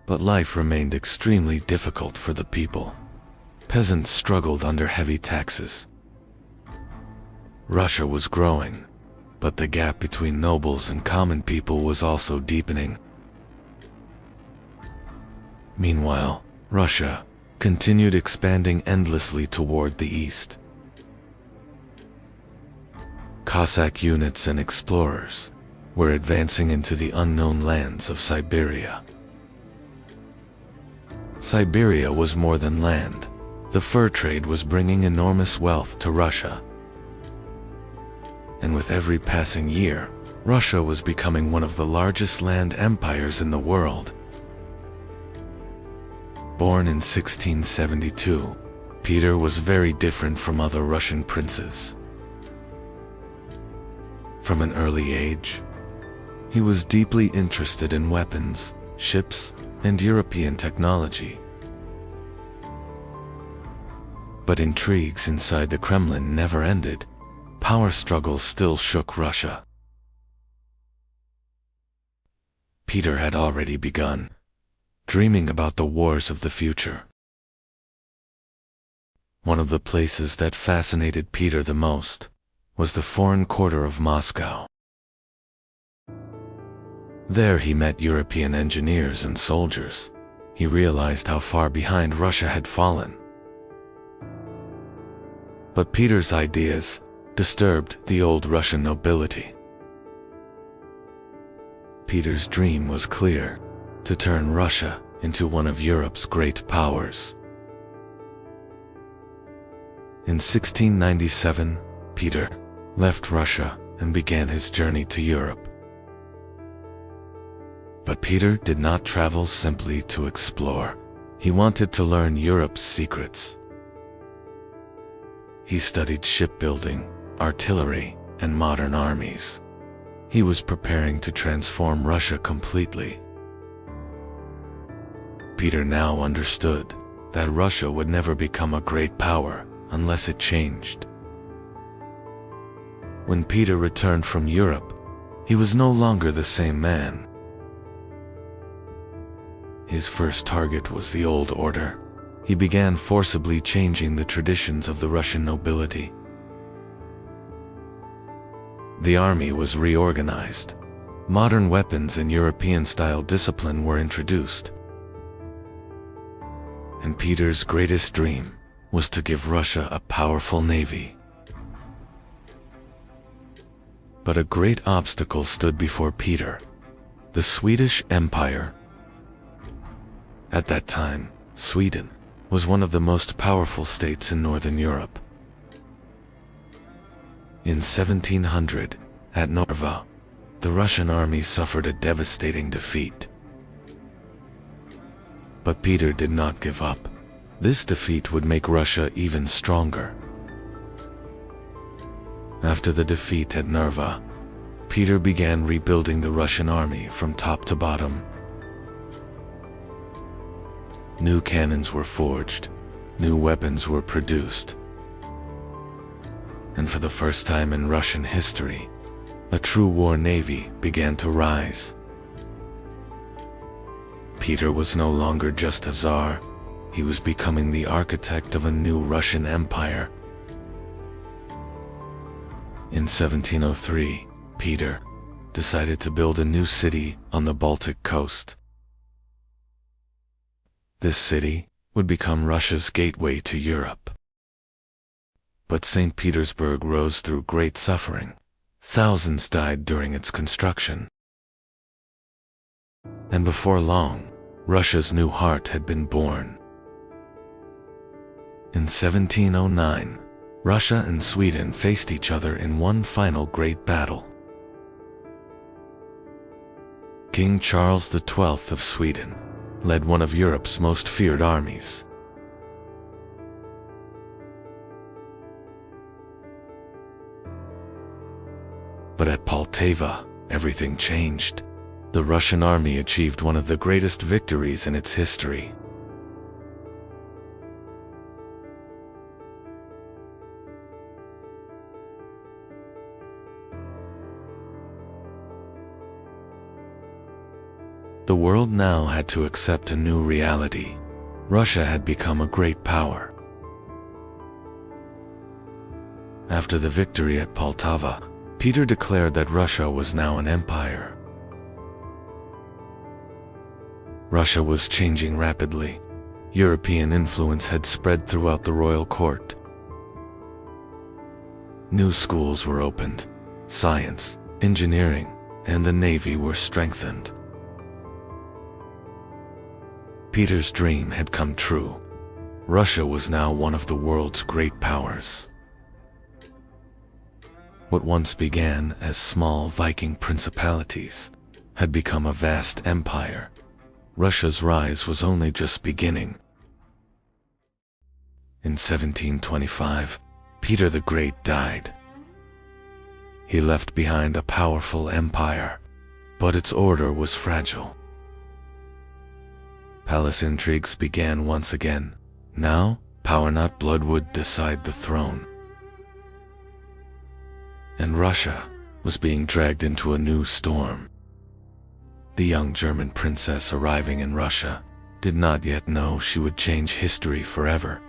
But life remained extremely difficult for the people. Peasants struggled under heavy taxes. Russia was growing, but the gap between nobles and common people was also deepening. Meanwhile, Russia continued expanding endlessly toward the east. Cossack units and explorers were advancing into the unknown lands of Siberia. Siberia was more than land. The fur trade was bringing enormous wealth to Russia. And with every passing year, Russia was becoming one of the largest land empires in the world. Born in 1672, Peter was very different from other Russian princes. From an early age, he was deeply interested in weapons, ships, and European technology. But intrigues inside the Kremlin never ended. Power struggles still shook Russia. Peter had already begun, dreaming about the wars of the future. One of the places that fascinated Peter the most was the foreign quarter of Moscow. There he met European engineers and soldiers. He realized how far behind Russia had fallen. But Peter's ideas disturbed the old Russian nobility. Peter's dream was clear: to turn Russia into one of Europe's great powers. In 1697, Peter left Russia and began his journey to Europe. But Peter did not travel simply to explore. He wanted to learn Europe's secrets. He studied shipbuilding, artillery, and modern armies. He was preparing to transform Russia completely. Peter now understood that Russia would never become a great power unless it changed. When Peter returned from Europe, he was no longer the same man. His first target was the old order. He began forcibly changing the traditions of the Russian nobility. The army was reorganized. Modern weapons and European-style discipline were introduced. And Peter's greatest dream was to give Russia a powerful navy. But a great obstacle stood before Peter: the Swedish Empire. At that time, Sweden was one of the most powerful states in Northern Europe. In 1700, at Narva, the Russian army suffered a devastating defeat. But Peter did not give up. This defeat would make Russia even stronger. After the defeat at Narva, Peter began rebuilding the Russian army from top to bottom. New cannons were forged, new weapons were produced, and for the first time in Russian history, a true war navy began to rise. Peter was no longer just a czar, he was becoming the architect of a new Russian empire. In 1703, Peter decided to build a new city on the Baltic coast. This city would become Russia's gateway to Europe. But St. Petersburg rose through great suffering. Thousands died during its construction. And before long, Russia's new heart had been born. In 1709, Russia and Sweden faced each other in one final great battle. King Charles XII of Sweden led one of Europe's most feared armies. But at Poltava, everything changed. The Russian army achieved one of the greatest victories in its history. The world now had to accept a new reality. Russia had become a great power. After the victory at Poltava, Peter declared that Russia was now an empire. Russia was changing rapidly. European influence had spread throughout the royal court. New schools were opened. Science, engineering, and the navy were strengthened. Peter's dream had come true. Russia was now one of the world's great powers. What once began as small Viking principalities had become a vast empire. Russia's rise was only just beginning. In 1725, Peter the Great died. He left behind a powerful empire, but its order was fragile. Palace intrigues began once again. Now, power not blood would decide the throne. And Russia was being dragged into a new storm. The young German princess arriving in Russia did not yet know she would change history forever.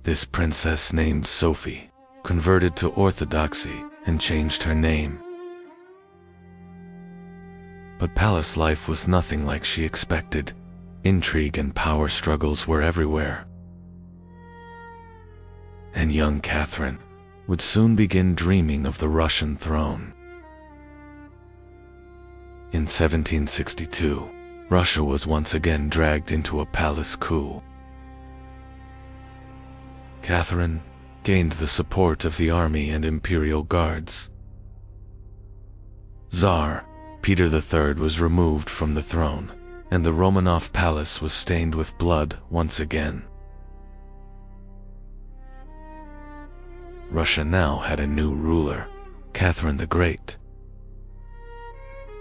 This princess, named Sophie, converted to Orthodoxy and changed her name. But palace life was nothing like she expected. Intrigue and power struggles were everywhere. And young Catherine would soon begin dreaming of the Russian throne. In 1762, Russia was once again dragged into a palace coup. Catherine gained the support of the army and imperial guards. Tsar Peter III was removed from the throne, and the Romanov palace was stained with blood once again. Russia now had a new ruler, Catherine the Great.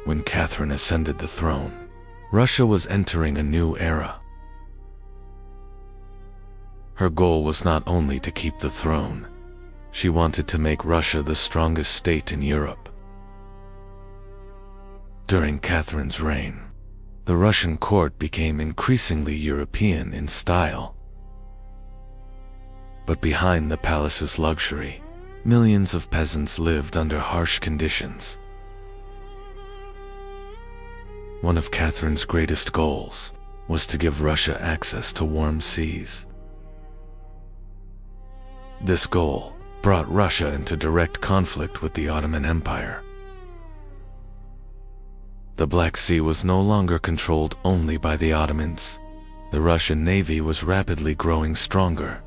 When Catherine ascended the throne, Russia was entering a new era. Her goal was not only to keep the throne, she wanted to make Russia the strongest state in Europe. During Catherine's reign, the Russian court became increasingly European in style. But behind the palace's luxury, millions of peasants lived under harsh conditions. One of Catherine's greatest goals was to give Russia access to warm seas. This goal brought Russia into direct conflict with the Ottoman Empire. The Black Sea was no longer controlled only by the Ottomans. The Russian navy was rapidly growing stronger.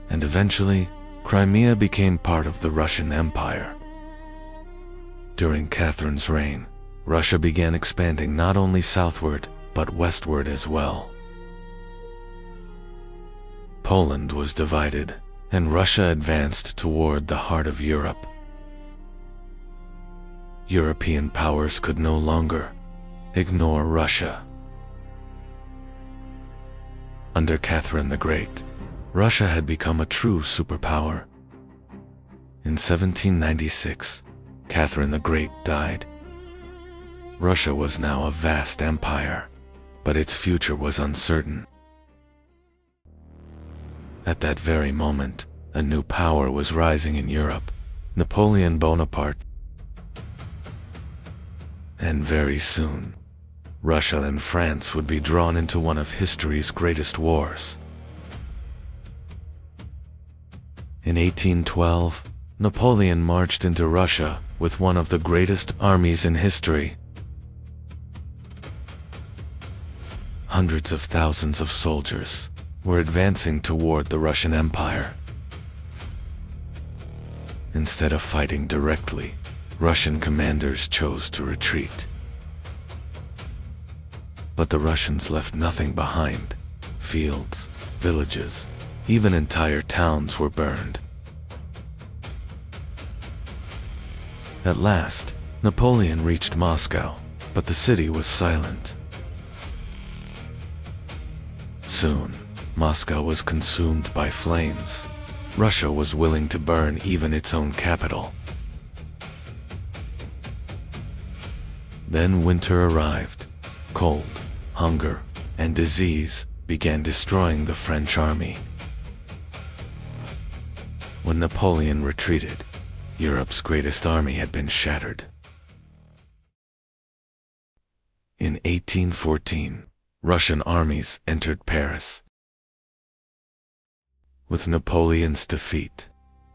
And eventually, Crimea became part of the Russian Empire. During Catherine's reign, Russia began expanding not only southward, but westward as well. Poland was divided, and Russia advanced toward the heart of Europe. European powers could no longer ignore Russia. Under Catherine the Great, Russia had become a true superpower. In 1796, Catherine the Great died. Russia was now a vast empire, but its future was uncertain. At that very moment, a new power was rising in Europe, Napoleon Bonaparte. And very soon, Russia and France would be drawn into one of history's greatest wars. In 1812, Napoleon marched into Russia with one of the greatest armies in history. Hundreds of thousands of soldiers were advancing toward the Russian Empire. Instead of fighting directly, Russian commanders chose to retreat. But the Russians left nothing behind. Fields, villages, even entire towns were burned. At last, Napoleon reached Moscow, but the city was silent. Soon, Moscow was consumed by flames. Russia was willing to burn even its own capital. Then winter arrived. Cold, hunger, and disease began destroying the French army. When Napoleon retreated, Europe's greatest army had been shattered. In 1814, Russian armies entered Paris. With Napoleon's defeat,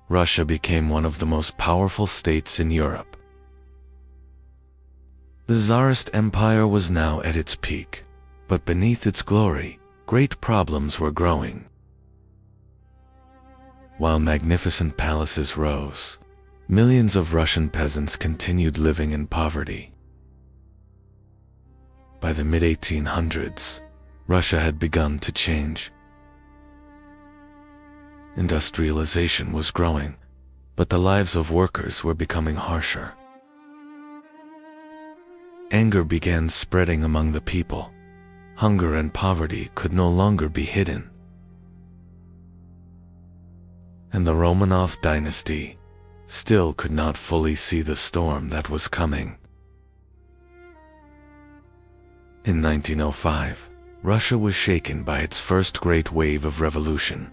Russia became one of the most powerful states in Europe. The Tsarist Empire was now at its peak, but beneath its glory, great problems were growing. While magnificent palaces rose, millions of Russian peasants continued living in poverty. By the mid-1800s, Russia had begun to change. Industrialization was growing, but the lives of workers were becoming harsher. Anger began spreading among the people. Hunger and poverty could no longer be hidden. And the Romanov dynasty still could not fully see the storm that was coming. In 1905, Russia was shaken by its first great wave of revolution.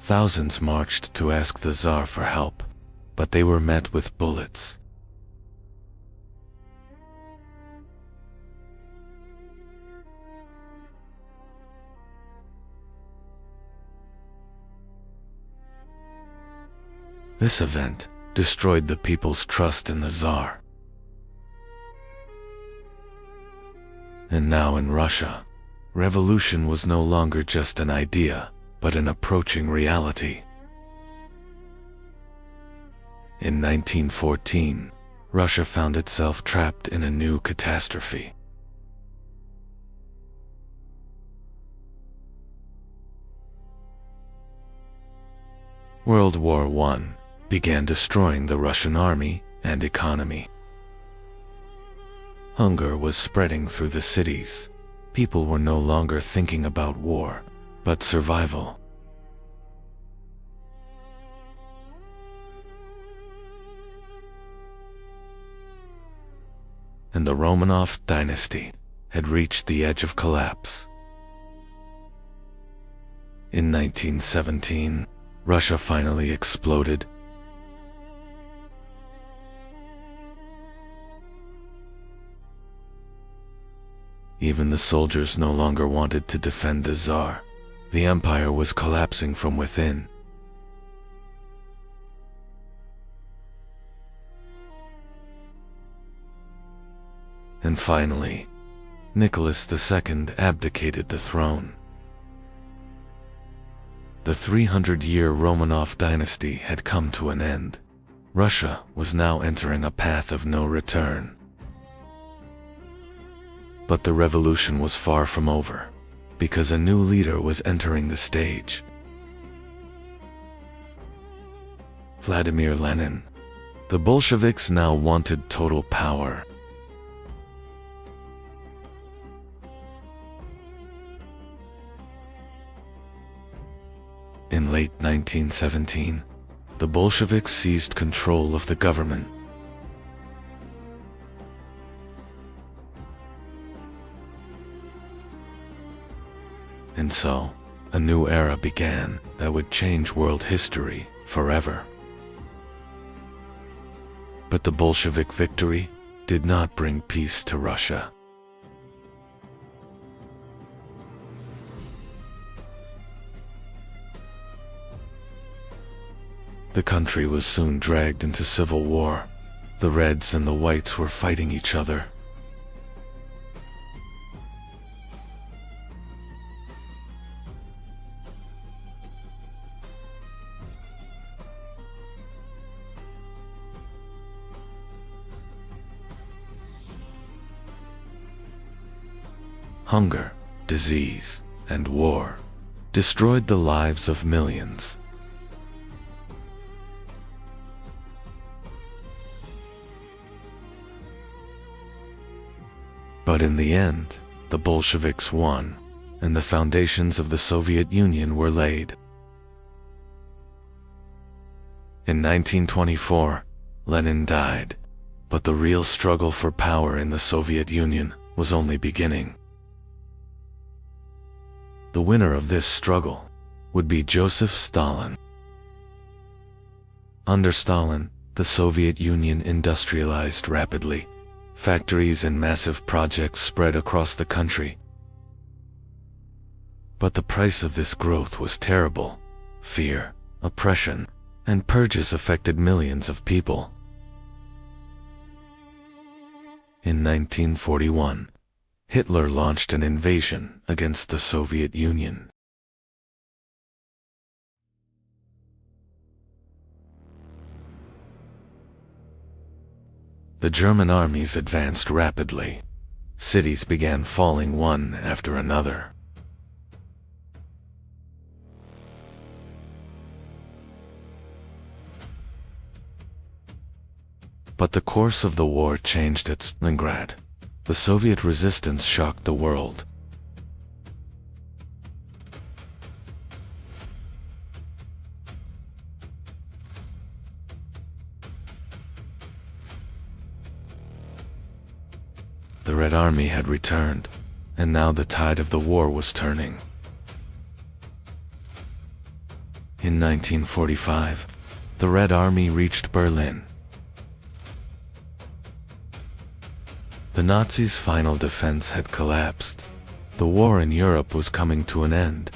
Thousands marched to ask the Tsar for help, but they were met with bullets. This event destroyed the people's trust in the Tsar. And now in Russia, Revolution was no longer just an idea, but an approaching reality. In 1914, Russia found itself trapped in a new catastrophe. World War I began destroying the Russian army and economy. Hunger was spreading through the cities. People were no longer thinking about war, but survival. And the Romanov dynasty had reached the edge of collapse. In 1917, Russia finally exploded. Even the soldiers no longer wanted to defend the Tsar. The empire was collapsing from within. And finally, Nicholas II abdicated the throne. The 300-year Romanov dynasty had come to an end. Russia was now entering a path of no return. But the revolution was far from over, because a new leader was entering the stage. Vladimir Lenin. The Bolsheviks now wanted total power. In late 1917, the Bolsheviks seized control of the government. And so, a new era began that would change world history forever. But the Bolshevik victory did not bring peace to Russia. The country was soon dragged into civil war. The Reds and the Whites were fighting each other. Hunger, disease, and war destroyed the lives of millions. But in the end, the Bolsheviks won, and the foundations of the Soviet Union were laid. In 1924, Lenin died, but the real struggle for power in the Soviet Union was only beginning. The winner of this struggle would be Joseph Stalin. Under Stalin, the Soviet Union industrialized rapidly. Factories and massive projects spread across the country. But the price of this growth was terrible. Fear, oppression, and purges affected millions of people. In 1941, Hitler launched an invasion against the Soviet Union. The German armies advanced rapidly. Cities began falling one after another. But the course of the war changed at Stalingrad. The Soviet resistance shocked the world. The Red Army had returned, and now the tide of the war was turning. In 1945, the Red Army reached Berlin. The Nazis' final defense had collapsed. The war in Europe was coming to an end.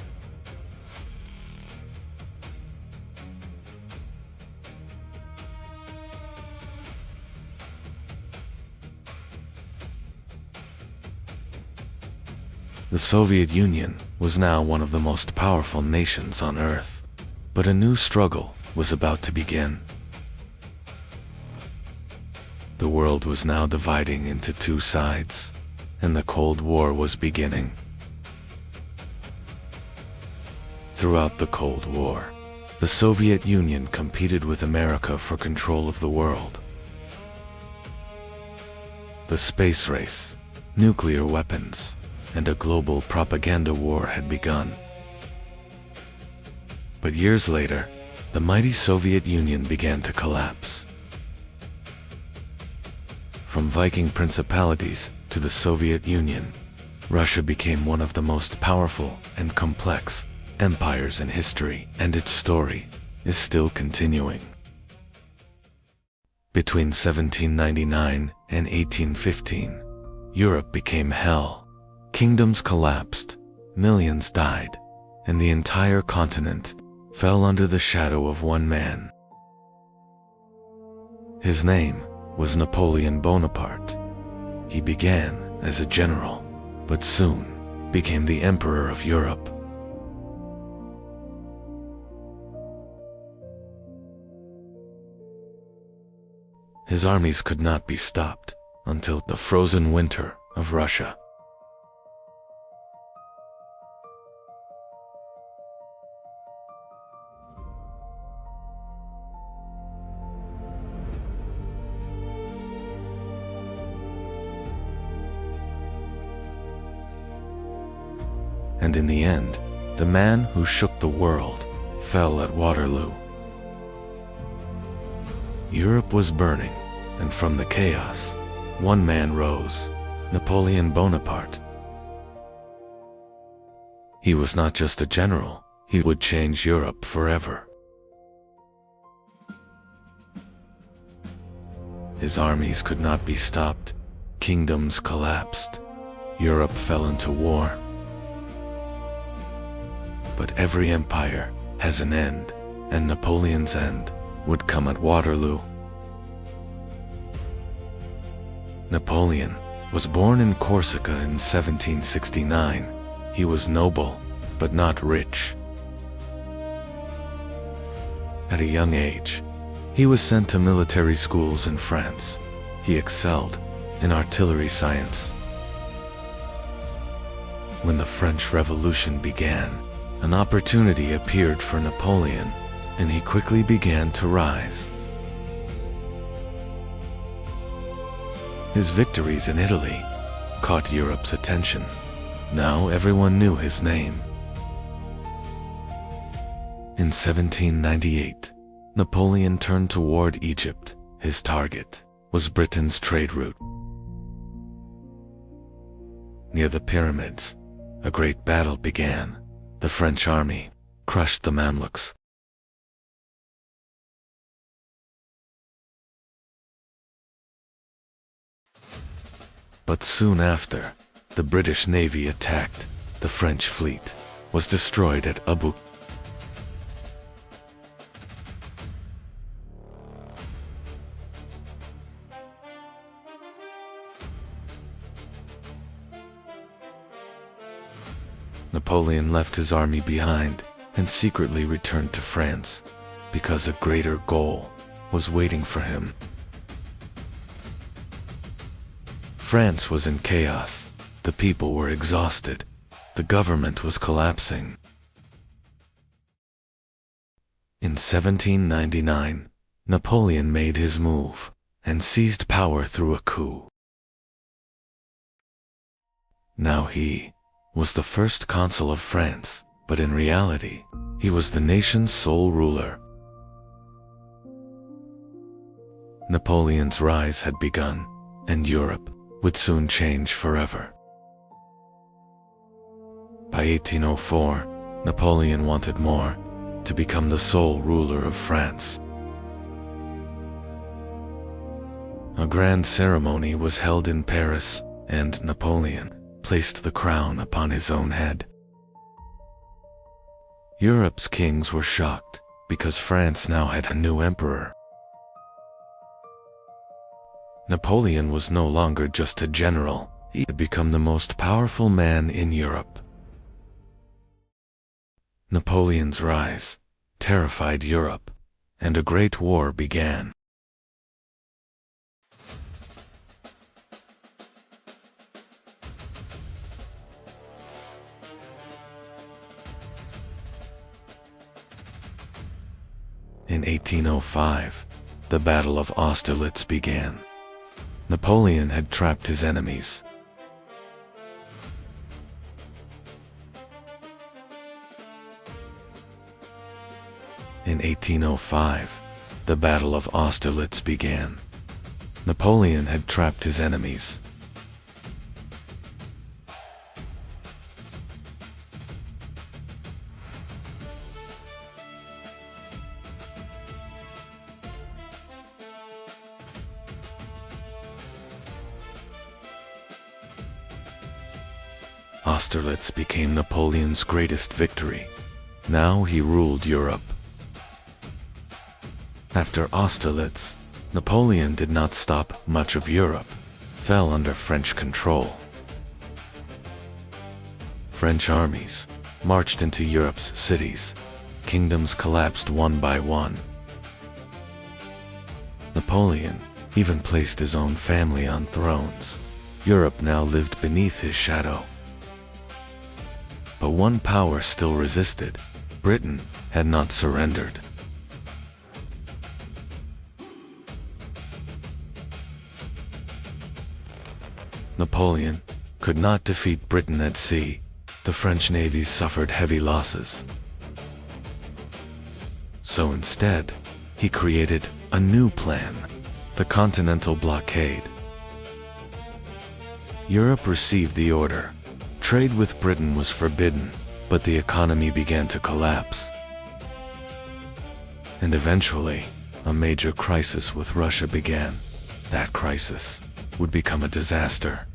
The Soviet Union was now one of the most powerful nations on Earth. But a new struggle was about to begin. The world was now dividing into two sides, and the Cold War was beginning. Throughout the Cold War, the Soviet Union competed with America for control of the world. The space race, nuclear weapons, and a global propaganda war had begun. But years later, the mighty Soviet Union began to collapse. From Viking principalities to the Soviet Union, Russia became one of the most powerful and complex empires in history, and its story is still continuing. Between 1799 and 1815, Europe became hell. Kingdoms collapsed, millions died, and the entire continent fell under the shadow of one man. His name was Napoleon Bonaparte. He began as a general, but soon became the Emperor of Europe. His armies could not be stopped until the frozen winter of Russia. And in the end, the man who shook the world fell at Waterloo. Europe was burning, and from the chaos, one man rose, Napoleon Bonaparte. He was not just a general, he would change Europe forever. His armies could not be stopped, kingdoms collapsed, Europe fell into war. But every empire has an end, and Napoleon's end would come at Waterloo. Napoleon was born in Corsica in 1769. He was noble, but not rich. At a young age, he was sent to military schools in France. He excelled in artillery science. When the French Revolution began, an opportunity appeared for Napoleon, and he quickly began to rise. His victories in Italy caught Europe's attention. Now everyone knew his name. In 1798, Napoleon turned toward Egypt. His target was Britain's trade route. Near the pyramids, a great battle began. The French army crushed the Mamluks. But soon after, the British Navy attacked. The French fleet was destroyed at Abu. Napoleon left his army behind and secretly returned to France because a greater goal was waiting for him. France was in chaos. The people were exhausted. The government was collapsing. In 1799, Napoleon made his move and seized power through a coup. Now he was the first consul of France, but in reality, he was the nation's sole ruler. Napoleon's rise had begun, and Europe would soon change forever. By 1804, Napoleon wanted more, to become the sole ruler of France. A grand ceremony was held in Paris, and Napoleon placed the crown upon his own head. Europe's kings were shocked because France now had a new emperor. Napoleon was no longer just a general, He had become the most powerful man in Europe. Napoleon's rise terrified Europe, and a great war began. In 1805, the Battle of Austerlitz began. Napoleon had trapped his enemies. In 1805, the Battle of Austerlitz began. Napoleon had trapped his enemies. Austerlitz became Napoleon's greatest victory. Now he ruled Europe. After Austerlitz, Napoleon did not stop. Much of Europe fell under French control. French armies marched into Europe's cities. Kingdoms collapsed one by one. Napoleon even placed his own family on thrones. Europe now lived beneath his shadow. But one power still resisted. Britain had not surrendered. Napoleon could not defeat Britain at sea. The French navies suffered heavy losses. So instead, he created a new plan, the Continental Blockade. Europe received the order. Trade with Britain was forbidden, but the economy began to collapse. And eventually, a major crisis with Russia began. That crisis would become a disaster.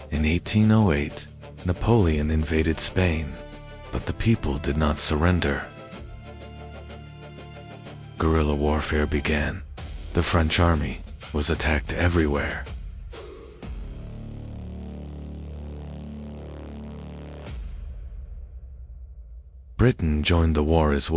In 1808, Napoleon invaded Spain, but the people did not surrender. Guerrilla warfare began. The French army was attacked everywhere. Britain joined the war as well.